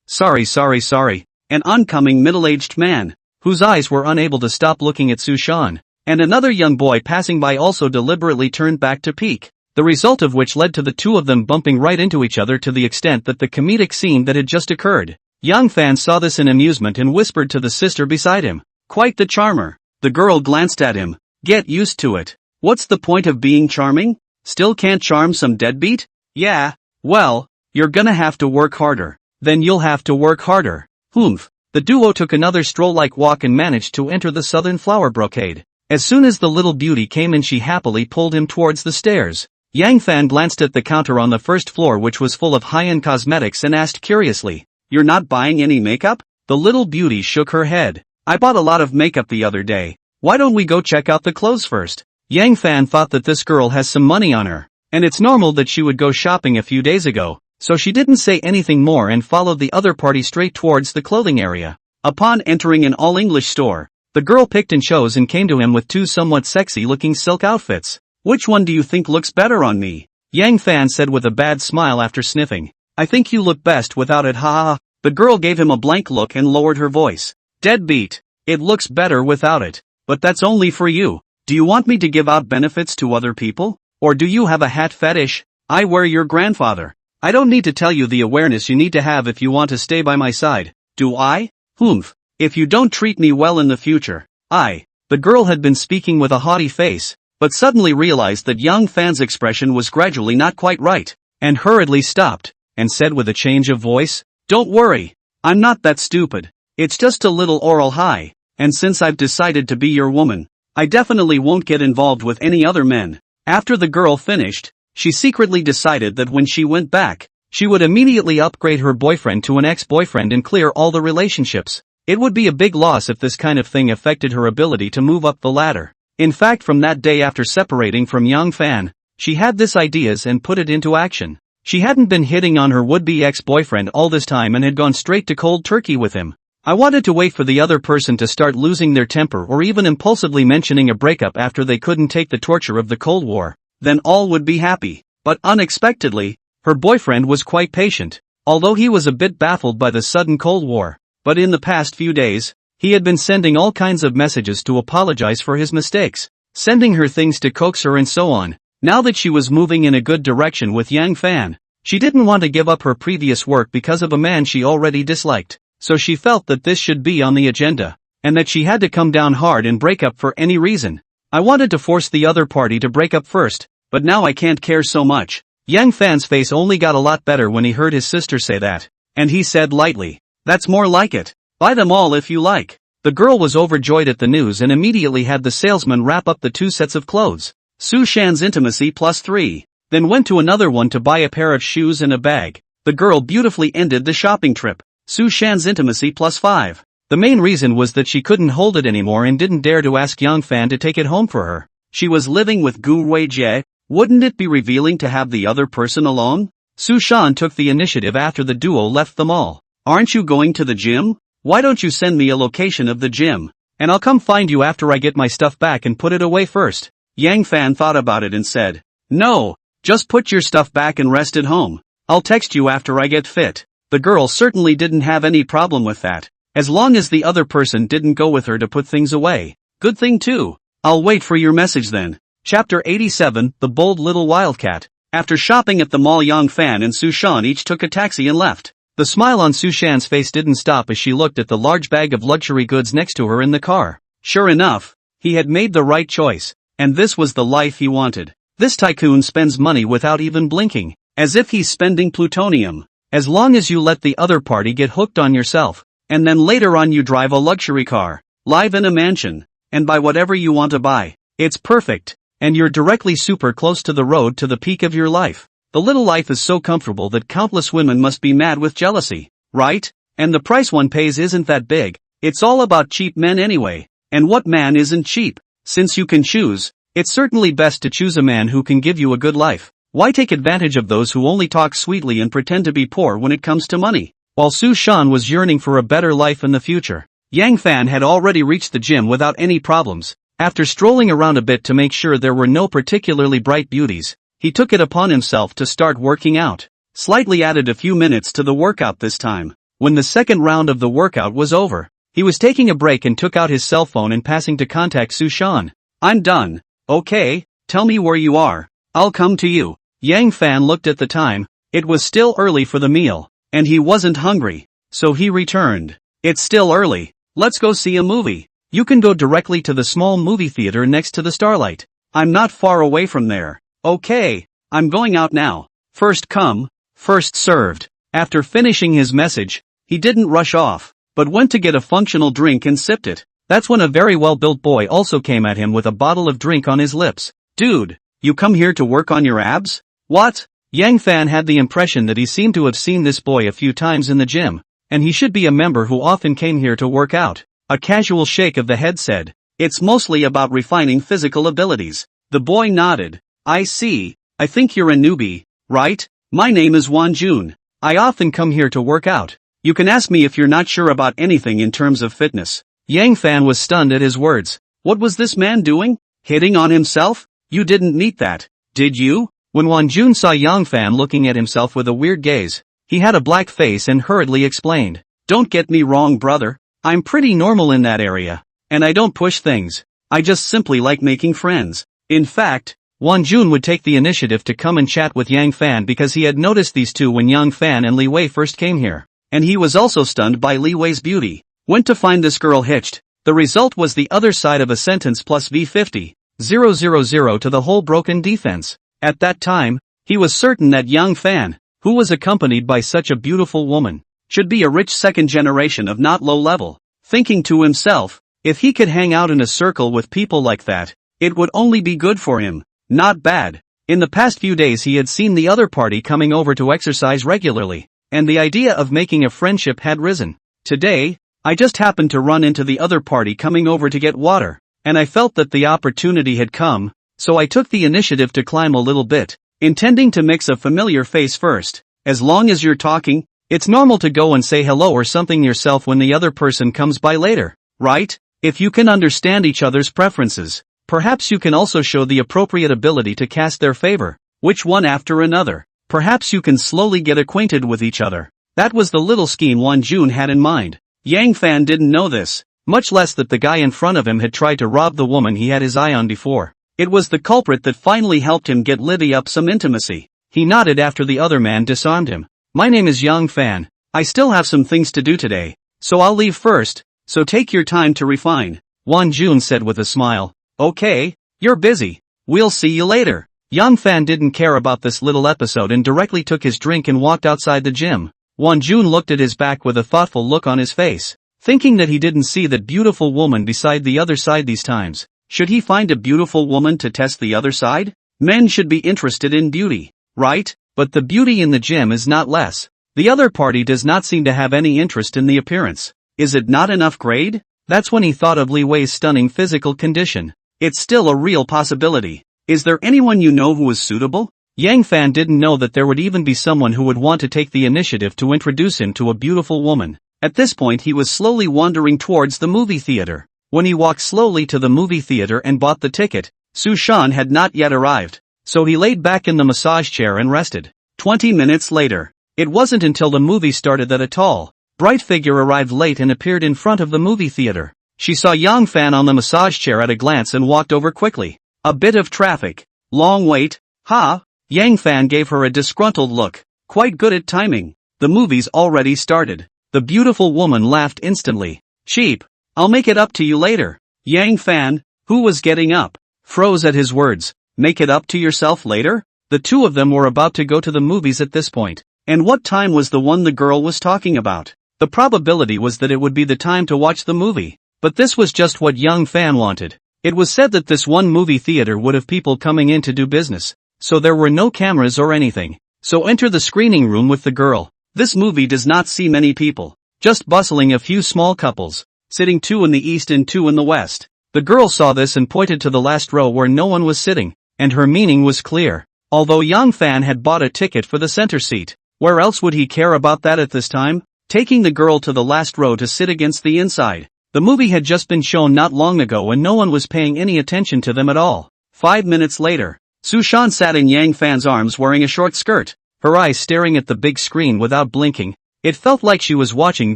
Sorry. An oncoming middle-aged man, whose eyes were unable to stop looking at Su Shan, and another young boy passing by also deliberately turned back to peek. The result of which led to the two of them bumping right into each other to the extent that the comedic scene that had just occurred. Yang Fan saw this in amusement and whispered to the sister beside him. Quite the charmer. The girl glanced at him. Get used to it. What's the point of being charming? Still can't charm some deadbeat? Yeah, well, you're gonna have to work harder. Then you'll have to work harder. Humph. The duo took another stroll-like walk and managed to enter the Southern Flower Brocade. As soon as the little beauty came in, she happily pulled him towards the stairs. Yang Fan glanced at the counter on the first floor, which was full of high-end cosmetics, and asked curiously, "You're not buying any makeup?" The little beauty shook her head. "I bought a lot of makeup the other day. Why don't we go check out the clothes first?" Yang Fan thought that this girl has some money on her, and it's normal that she would go shopping a few days ago, so she didn't say anything more and followed the other party straight towards the clothing area. Upon entering an all-English store, the girl picked and chose and came to him with two somewhat sexy-looking silk outfits. "Which one do you think looks better on me?" Yang Fan said with a bad smile after sniffing. "I think you look best without it, ha ha." The girl gave him a blank look and lowered her voice. "Deadbeat. It looks better without it. But that's only for you. Do you want me to give out benefits to other people? Or do you have a hat fetish? I wear your grandfather. I don't need to tell you the awareness you need to have if you want to stay by my side, do I? Humph. If you don't treat me well in the future, The girl had been speaking with a haughty face, but suddenly realized that Yang Fan's expression was gradually not quite right, and hurriedly stopped, and said with a change of voice, "Don't worry. I'm not that stupid. It's just a little oral high, and since I've decided to be your woman, I definitely won't get involved with any other men." After the girl finished, she secretly decided that when she went back, she would immediately upgrade her boyfriend to an ex-boyfriend and clear all the relationships. It would be a big loss if this kind of thing affected her ability to move up the ladder. In fact, from that day after separating from Yang Fan, she had this ideas and put it into action. She hadn't been hitting on her would-be ex-boyfriend all this time and had gone straight to cold turkey with him. I wanted to wait for the other person to start losing their temper or even impulsively mentioning a breakup after they couldn't take the torture of the Cold War. Then all would be happy. But unexpectedly, her boyfriend was quite patient, although he was a bit baffled by the sudden Cold War. But in the past few days, he had been sending all kinds of messages to apologize for his mistakes, sending her things to coax her and so on. Now that she was moving in a good direction with Yang Fan, she didn't want to give up her previous work because of a man she already disliked. So she felt that this should be on the agenda, and that she had to come down hard and break up for any reason. I wanted to force the other party to break up first, but now I can't care so much. Yang Fan's face only got a lot better when he heard his sister say that, and he said lightly, "That's more like it. Buy them all if you like." The girl was overjoyed at the news and immediately had the salesman wrap up the 2 sets of clothes. Su Shan's intimacy +3. Then went to another one to buy a pair of shoes and a bag. The girl beautifully ended the shopping trip. Su Shan's intimacy +5. The main reason was that she couldn't hold it anymore and didn't dare to ask Yang Fan to take it home for her. She was living with Gu Ruijie. Wouldn't it be revealing to have the other person alone? Su Shan took the initiative after the duo left the mall. "Aren't you going to the gym? Why don't you send me a location of the gym, and I'll come find you after I get my stuff back and put it away first." Yang Fan thought about it and said, "No, just put your stuff back and rest at home. I'll text you after I get fit." The girl certainly didn't have any problem with that, as long as the other person didn't go with her to put things away. Good thing too. "I'll wait for your message then." Chapter 87, The Bold Little Wildcat. After shopping at the mall, Yang Fan and Su Shan each took a taxi and left. The smile on Su Shan's face didn't stop as she looked at the large bag of luxury goods next to her in the car. Sure enough, he had made the right choice, and this was the life he wanted. This tycoon spends money without even blinking, as if he's spending plutonium. As long as you let the other party get hooked on yourself, and then later on you drive a luxury car, live in a mansion, and buy whatever you want to buy, it's perfect, and you're directly super close to the road to the peak of your life. The little life is so comfortable that countless women must be mad with jealousy, right? And the price one pays isn't that big. It's all about cheap men anyway. And what man isn't cheap? Since you can choose, it's certainly best to choose a man who can give you a good life. Why take advantage of those who only talk sweetly and pretend to be poor when it comes to money? While Su Shan was yearning for a better life in the future, Yang Fan had already reached the gym without any problems. After strolling around a bit to make sure there were no particularly bright beauties, he took it upon himself to start working out. Slightly added a few minutes to the workout this time. When the second round of the workout was over, he was taking a break and took out his cell phone and passing to contact Su Shan. "I'm done. Okay, tell me where you are. I'll come to you." Yang Fan looked at the time. It was still early for the meal, and he wasn't hungry, so he returned. "It's still early. Let's go see a movie. You can go directly to the small movie theater next to the Starlight. I'm not far away from there." "Okay, I'm going out now. First come, first served." After finishing his message, he didn't rush off. but went to get a functional drink and sipped it. That's when a very well-built boy also came at him with a bottle of drink on his lips. Dude, you come here to work on your abs? What? Yang Fan had the impression that he seemed to have seen this boy a few times in the gym, and he should be a member who often came here to work out. A casual shake of the head said, "It's mostly about refining physical abilities." The boy nodded. "I see, I think you're a newbie, right? My name is Wanjun. I often come here to work out. You can ask me if you're not sure about anything in terms of fitness." Yang Fan was stunned at his words. What was this man doing? Hitting on himself? You didn't meet that, did you? When Wanjun saw Yang Fan looking at himself with a weird gaze, he had a black face and hurriedly explained, "Don't get me wrong, brother. I'm pretty normal in that area. And I don't push things. I just simply like making friends." In fact, Wanjun would take the initiative to come and chat with Yang Fan because he had noticed these two when Yang Fan and Li Wei first came here. And he was also stunned by Li Wei's beauty. Went to find this girl hitched. The result was the other side of a sentence plus V50, 000 to the whole broken defense. At that time, he was certain that Yang Fan, who was accompanied by such a beautiful woman, should be a rich second generation of not low level. Thinking to himself, if he could hang out in a circle with people like that, it would only be good for him. Not bad. In the past few days he had seen the other party coming over to exercise regularly, and the idea of making a friendship had risen. Today, I just happened to run into the other party coming over to get water, and I felt that the opportunity had come, so I took the initiative to climb a little bit, intending to mix a familiar face first. As long as you're talking, it's normal to go and say hello or something yourself when the other person comes by later, right? If you can understand each other's preferences, perhaps you can also show the appropriate ability to cast their favor, which one after another. Perhaps you can slowly get acquainted with each other. That was the little scheme Wanjun had in mind. Yang Fan didn't know this, much less that the guy in front of him had tried to rob the woman he had his eye on before. It was the culprit that finally helped him get Livy up some intimacy. He nodded after the other man disarmed him. "My name is Yang Fan. I still have some things to do today, so I'll leave first, so take your time to refine," Wanjun said with a smile. "Okay, you're busy. We'll see you later." Yang Fan didn't care about this little episode and directly took his drink and walked outside the gym. Wanjun looked at his back with a thoughtful look on his face, thinking that he didn't see that beautiful woman beside the other side these times. Should he find a beautiful woman to test the other side? Men should be interested in beauty, right? But the beauty in the gym is not less. The other party does not seem to have any interest in the appearance. Is it not enough grade? That's when he thought of Li Wei's stunning physical condition. It's still a real possibility. Is there anyone you know who is suitable? Yang Fan didn't know that there would even be someone who would want to take the initiative to introduce him to a beautiful woman. At this point he was slowly wandering towards the movie theater. When he walked slowly to the movie theater and bought the ticket, Su Shan had not yet arrived, so he laid back in the massage chair and rested. 20 minutes later, it wasn't until the movie started that a tall, bright figure arrived late and appeared in front of the movie theater. She saw Yang Fan on the massage chair at a glance and walked over quickly. A bit of traffic. Long wait, huh? Yang Fan gave her a disgruntled look. Quite good at timing. The movie's already started. The beautiful woman laughed instantly. Cheap. I'll make it up to you later. Yang Fan, who was getting up, froze at his words. Make it up to yourself later? The two of them were about to go to the movies at this point. And what time was the one the girl was talking about? The probability was that it would be the time to watch the movie. But this was just what Yang Fan wanted. It was said that this one movie theater would have people coming in to do business, so there were no cameras or anything. So enter the screening room with the girl. This movie does not see many people, just bustling a few small couples, sitting 2 in the east and 2 in the west. The girl saw this and pointed to the last row where no one was sitting, and her meaning was clear. Although Yang Fan had bought a ticket for the center seat, where else would he care about that at this time? Taking the girl to the last row to sit against the inside. The movie had just been shown not long ago and no one was paying any attention to them at all. 5 minutes later, Su Shan sat in Yang Fan's arms wearing a short skirt, her eyes staring at the big screen without blinking. It felt like she was watching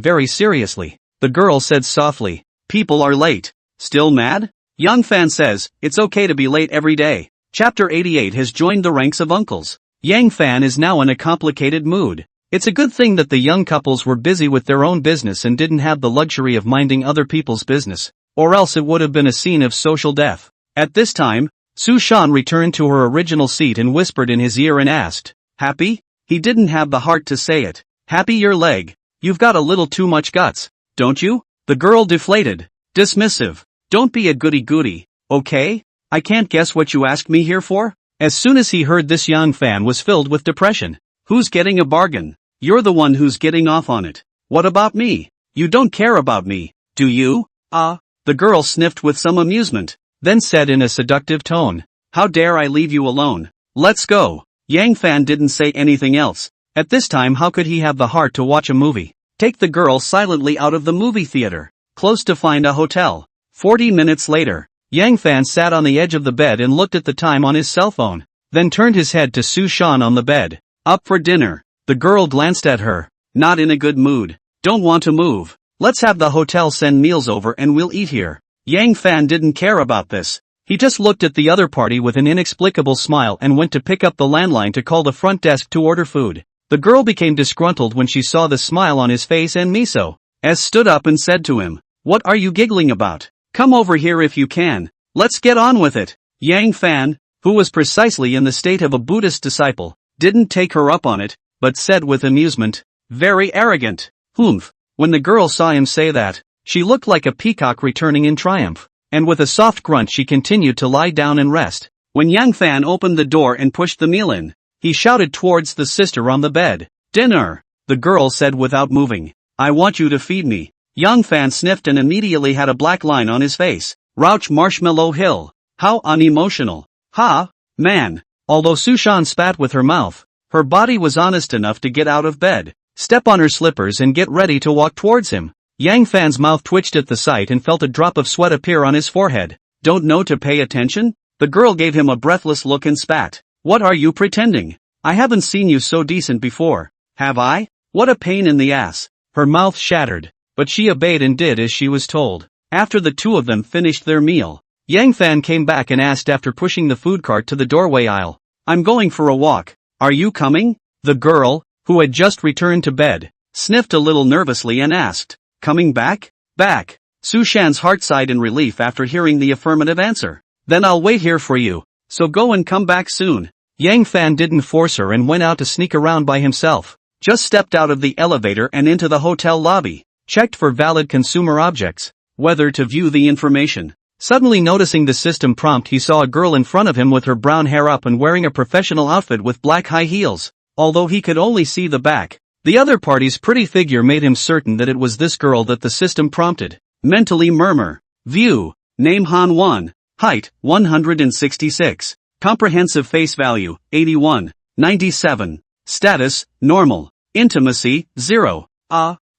very seriously. The girl said softly, "People are late. Still mad?" Yang Fan says, "It's okay to be late every day." Chapter 88 has joined the ranks of uncles. Yang Fan is now in a complicated mood. It's a good thing that the young couples were busy with their own business and didn't have the luxury of minding other people's business, or else it would have been a scene of social death. At this time, Su Shan returned to her original seat and whispered in his ear and asked, "Happy?" He didn't have the heart to say it. "Happy your leg. You've got a little too much guts." don't you? The girl deflated. Dismissive. Don't be a goody-goody, okay? I can't guess what you asked me here for? As soon as he heard this, Yang Fan was filled with depression. Who's getting a bargain? You're the one who's getting off on it. What about me? You don't care about me, do you? The girl sniffed with some amusement, then said in a seductive tone, how dare I leave you alone? Let's go. Yang Fan didn't say anything else. At this time, how could he have the heart to watch a movie? Take the girl silently out of the movie theater, close to find a hotel. 40 minutes later, Yang Fan sat on the edge of the bed and looked at the time on his cell phone, then turned his head to Su Shan on the bed. Up for dinner. The girl glanced at her. Not in a good mood. Don't want to move. Let's have the hotel send meals over and we'll eat here. Yang Fan didn't care about this. He just looked at the other party with an inexplicable smile and went to pick up the landline to call the front desk to order food. The girl became disgruntled when she saw the smile on his face, and Miso S stood up and said to him, what are you giggling about? Come over here if you can. Let's get on with it. Yang Fan, who was precisely in the state of a Buddhist disciple, didn't take her up on it, but said with amusement, very arrogant. Humph. When the girl saw him say that, she looked like a peacock returning in triumph, and with a soft grunt she continued to lie down and rest. When Yang Fan opened the door and pushed the meal in, he shouted towards the sister on the bed. Dinner. The girl said without moving. I want you to feed me. Yang Fan sniffed and immediately had a black line on his face. Rouch Marshmallow Hill. How unemotional. Ha, man. Although Su Shan spat with her mouth, her body was honest enough to get out of bed, step on her slippers and get ready to walk towards him. Yang Fan's mouth twitched at the sight and felt a drop of sweat appear on his forehead. Don't know to pay attention? The girl gave him a breathless look and spat. What are you pretending? I haven't seen you so decent before, have I? What a pain in the ass. Her mouth shattered, but she obeyed and did as she was told. After the two of them finished their meal, Yang Fan came back and asked after pushing the food cart to the doorway aisle. I'm going for a walk. Are you coming? The girl, who had just returned to bed, sniffed a little nervously and asked, coming back? Back. Su Shan's heart sighed in relief after hearing the affirmative answer. Then I'll wait here for you, so go and come back soon. Yang Fan didn't force her and went out to sneak around by himself. Just stepped out of the elevator and into the hotel lobby, checked for valid consumer objects, whether to view the information. Suddenly noticing the system prompt, he saw a girl in front of him with her brown hair up and wearing a professional outfit with black high heels. Although he could only see the back, the other party's pretty figure made him certain that it was this girl that the system prompted. Mentally murmur. View. Name Han Wan. Height, 166. Comprehensive face value, 81. 97. Status, normal. Intimacy, 0.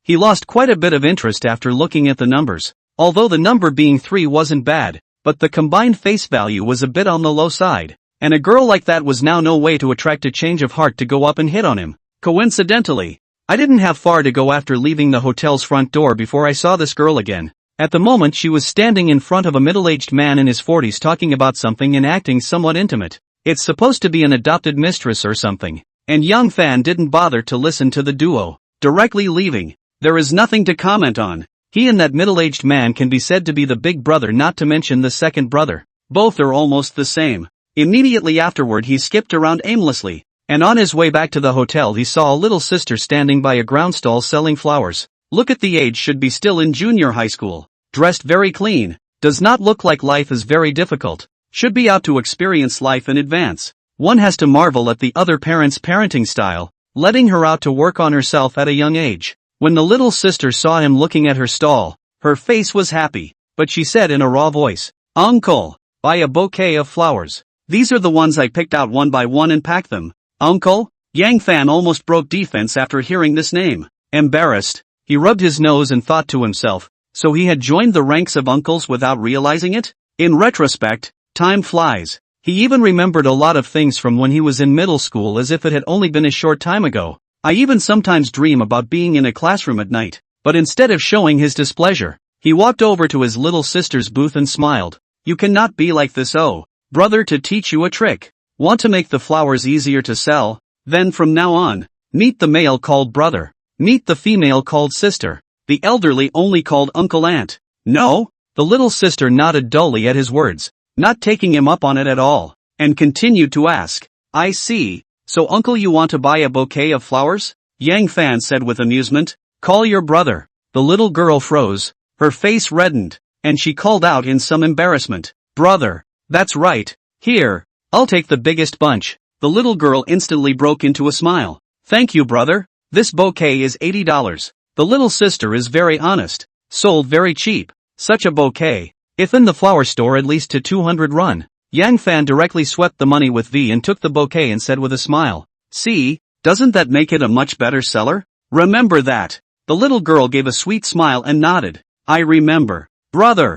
He lost quite a bit of interest after looking at the numbers. Although the number being 3 wasn't bad, but the combined face value was a bit on the low side. And a girl like that was now no way to attract a change of heart to go up and hit on him. Coincidentally, I didn't have far to go after leaving the hotel's front door before I saw this girl again. At the moment she was standing in front of a middle-aged man in his 40s talking about something and acting somewhat intimate. It's supposed to be an adopted mistress or something. And Yang Fan didn't bother to listen to the duo. Directly leaving. There is nothing to comment on. He and that middle-aged man can be said to be the big brother, not to mention the second brother. Both are almost the same. Immediately afterward he skipped around aimlessly, and on his way back to the hotel he saw a little sister standing by a ground stall selling flowers. Look at the age, should be still in junior high school. Dressed very clean. Does not look like life is very difficult. Should be out to experience life in advance. One has to marvel at the other parents' parenting style, letting her out to work on herself at a young age. When the little sister saw him looking at her stall, her face was happy, but she said in a raw voice, Uncle, buy a bouquet of flowers. These are the ones I picked out one by one and packed them. Uncle? Yang Fan almost broke defense after hearing this name. Embarrassed, he rubbed his nose and thought to himself, so he had joined the ranks of uncles without realizing it? In retrospect, time flies. He even remembered a lot of things from when he was in middle school as if it had only been a short time ago. I even sometimes dream about being in a classroom at night, but instead of showing his displeasure, he walked over to his little sister's booth and smiled. You cannot be like this, oh, brother, to teach you a trick. Want to make the flowers easier to sell? Then from now on, meet the male called brother. Meet the female called sister. The elderly only called uncle aunt. No? The little sister nodded dully at his words, not taking him up on it at all, and continued to ask, I see, so uncle, you want to buy a bouquet of flowers? Yang Fan said with amusement, call your brother. The little girl froze, her face reddened, and she called out in some embarrassment, "Brother, that's right, here, I'll take the biggest bunch." The little girl instantly broke into a smile. "Thank you, brother, this bouquet is $80. The little sister is very honest, sold very cheap, such a bouquet, if in the flower store at least to 200 run. Yang Fan directly swept the money with V and took the bouquet and said with a smile, "See, doesn't that make it a much better seller? Remember that." The little girl gave a sweet smile and nodded. "I remember, brother."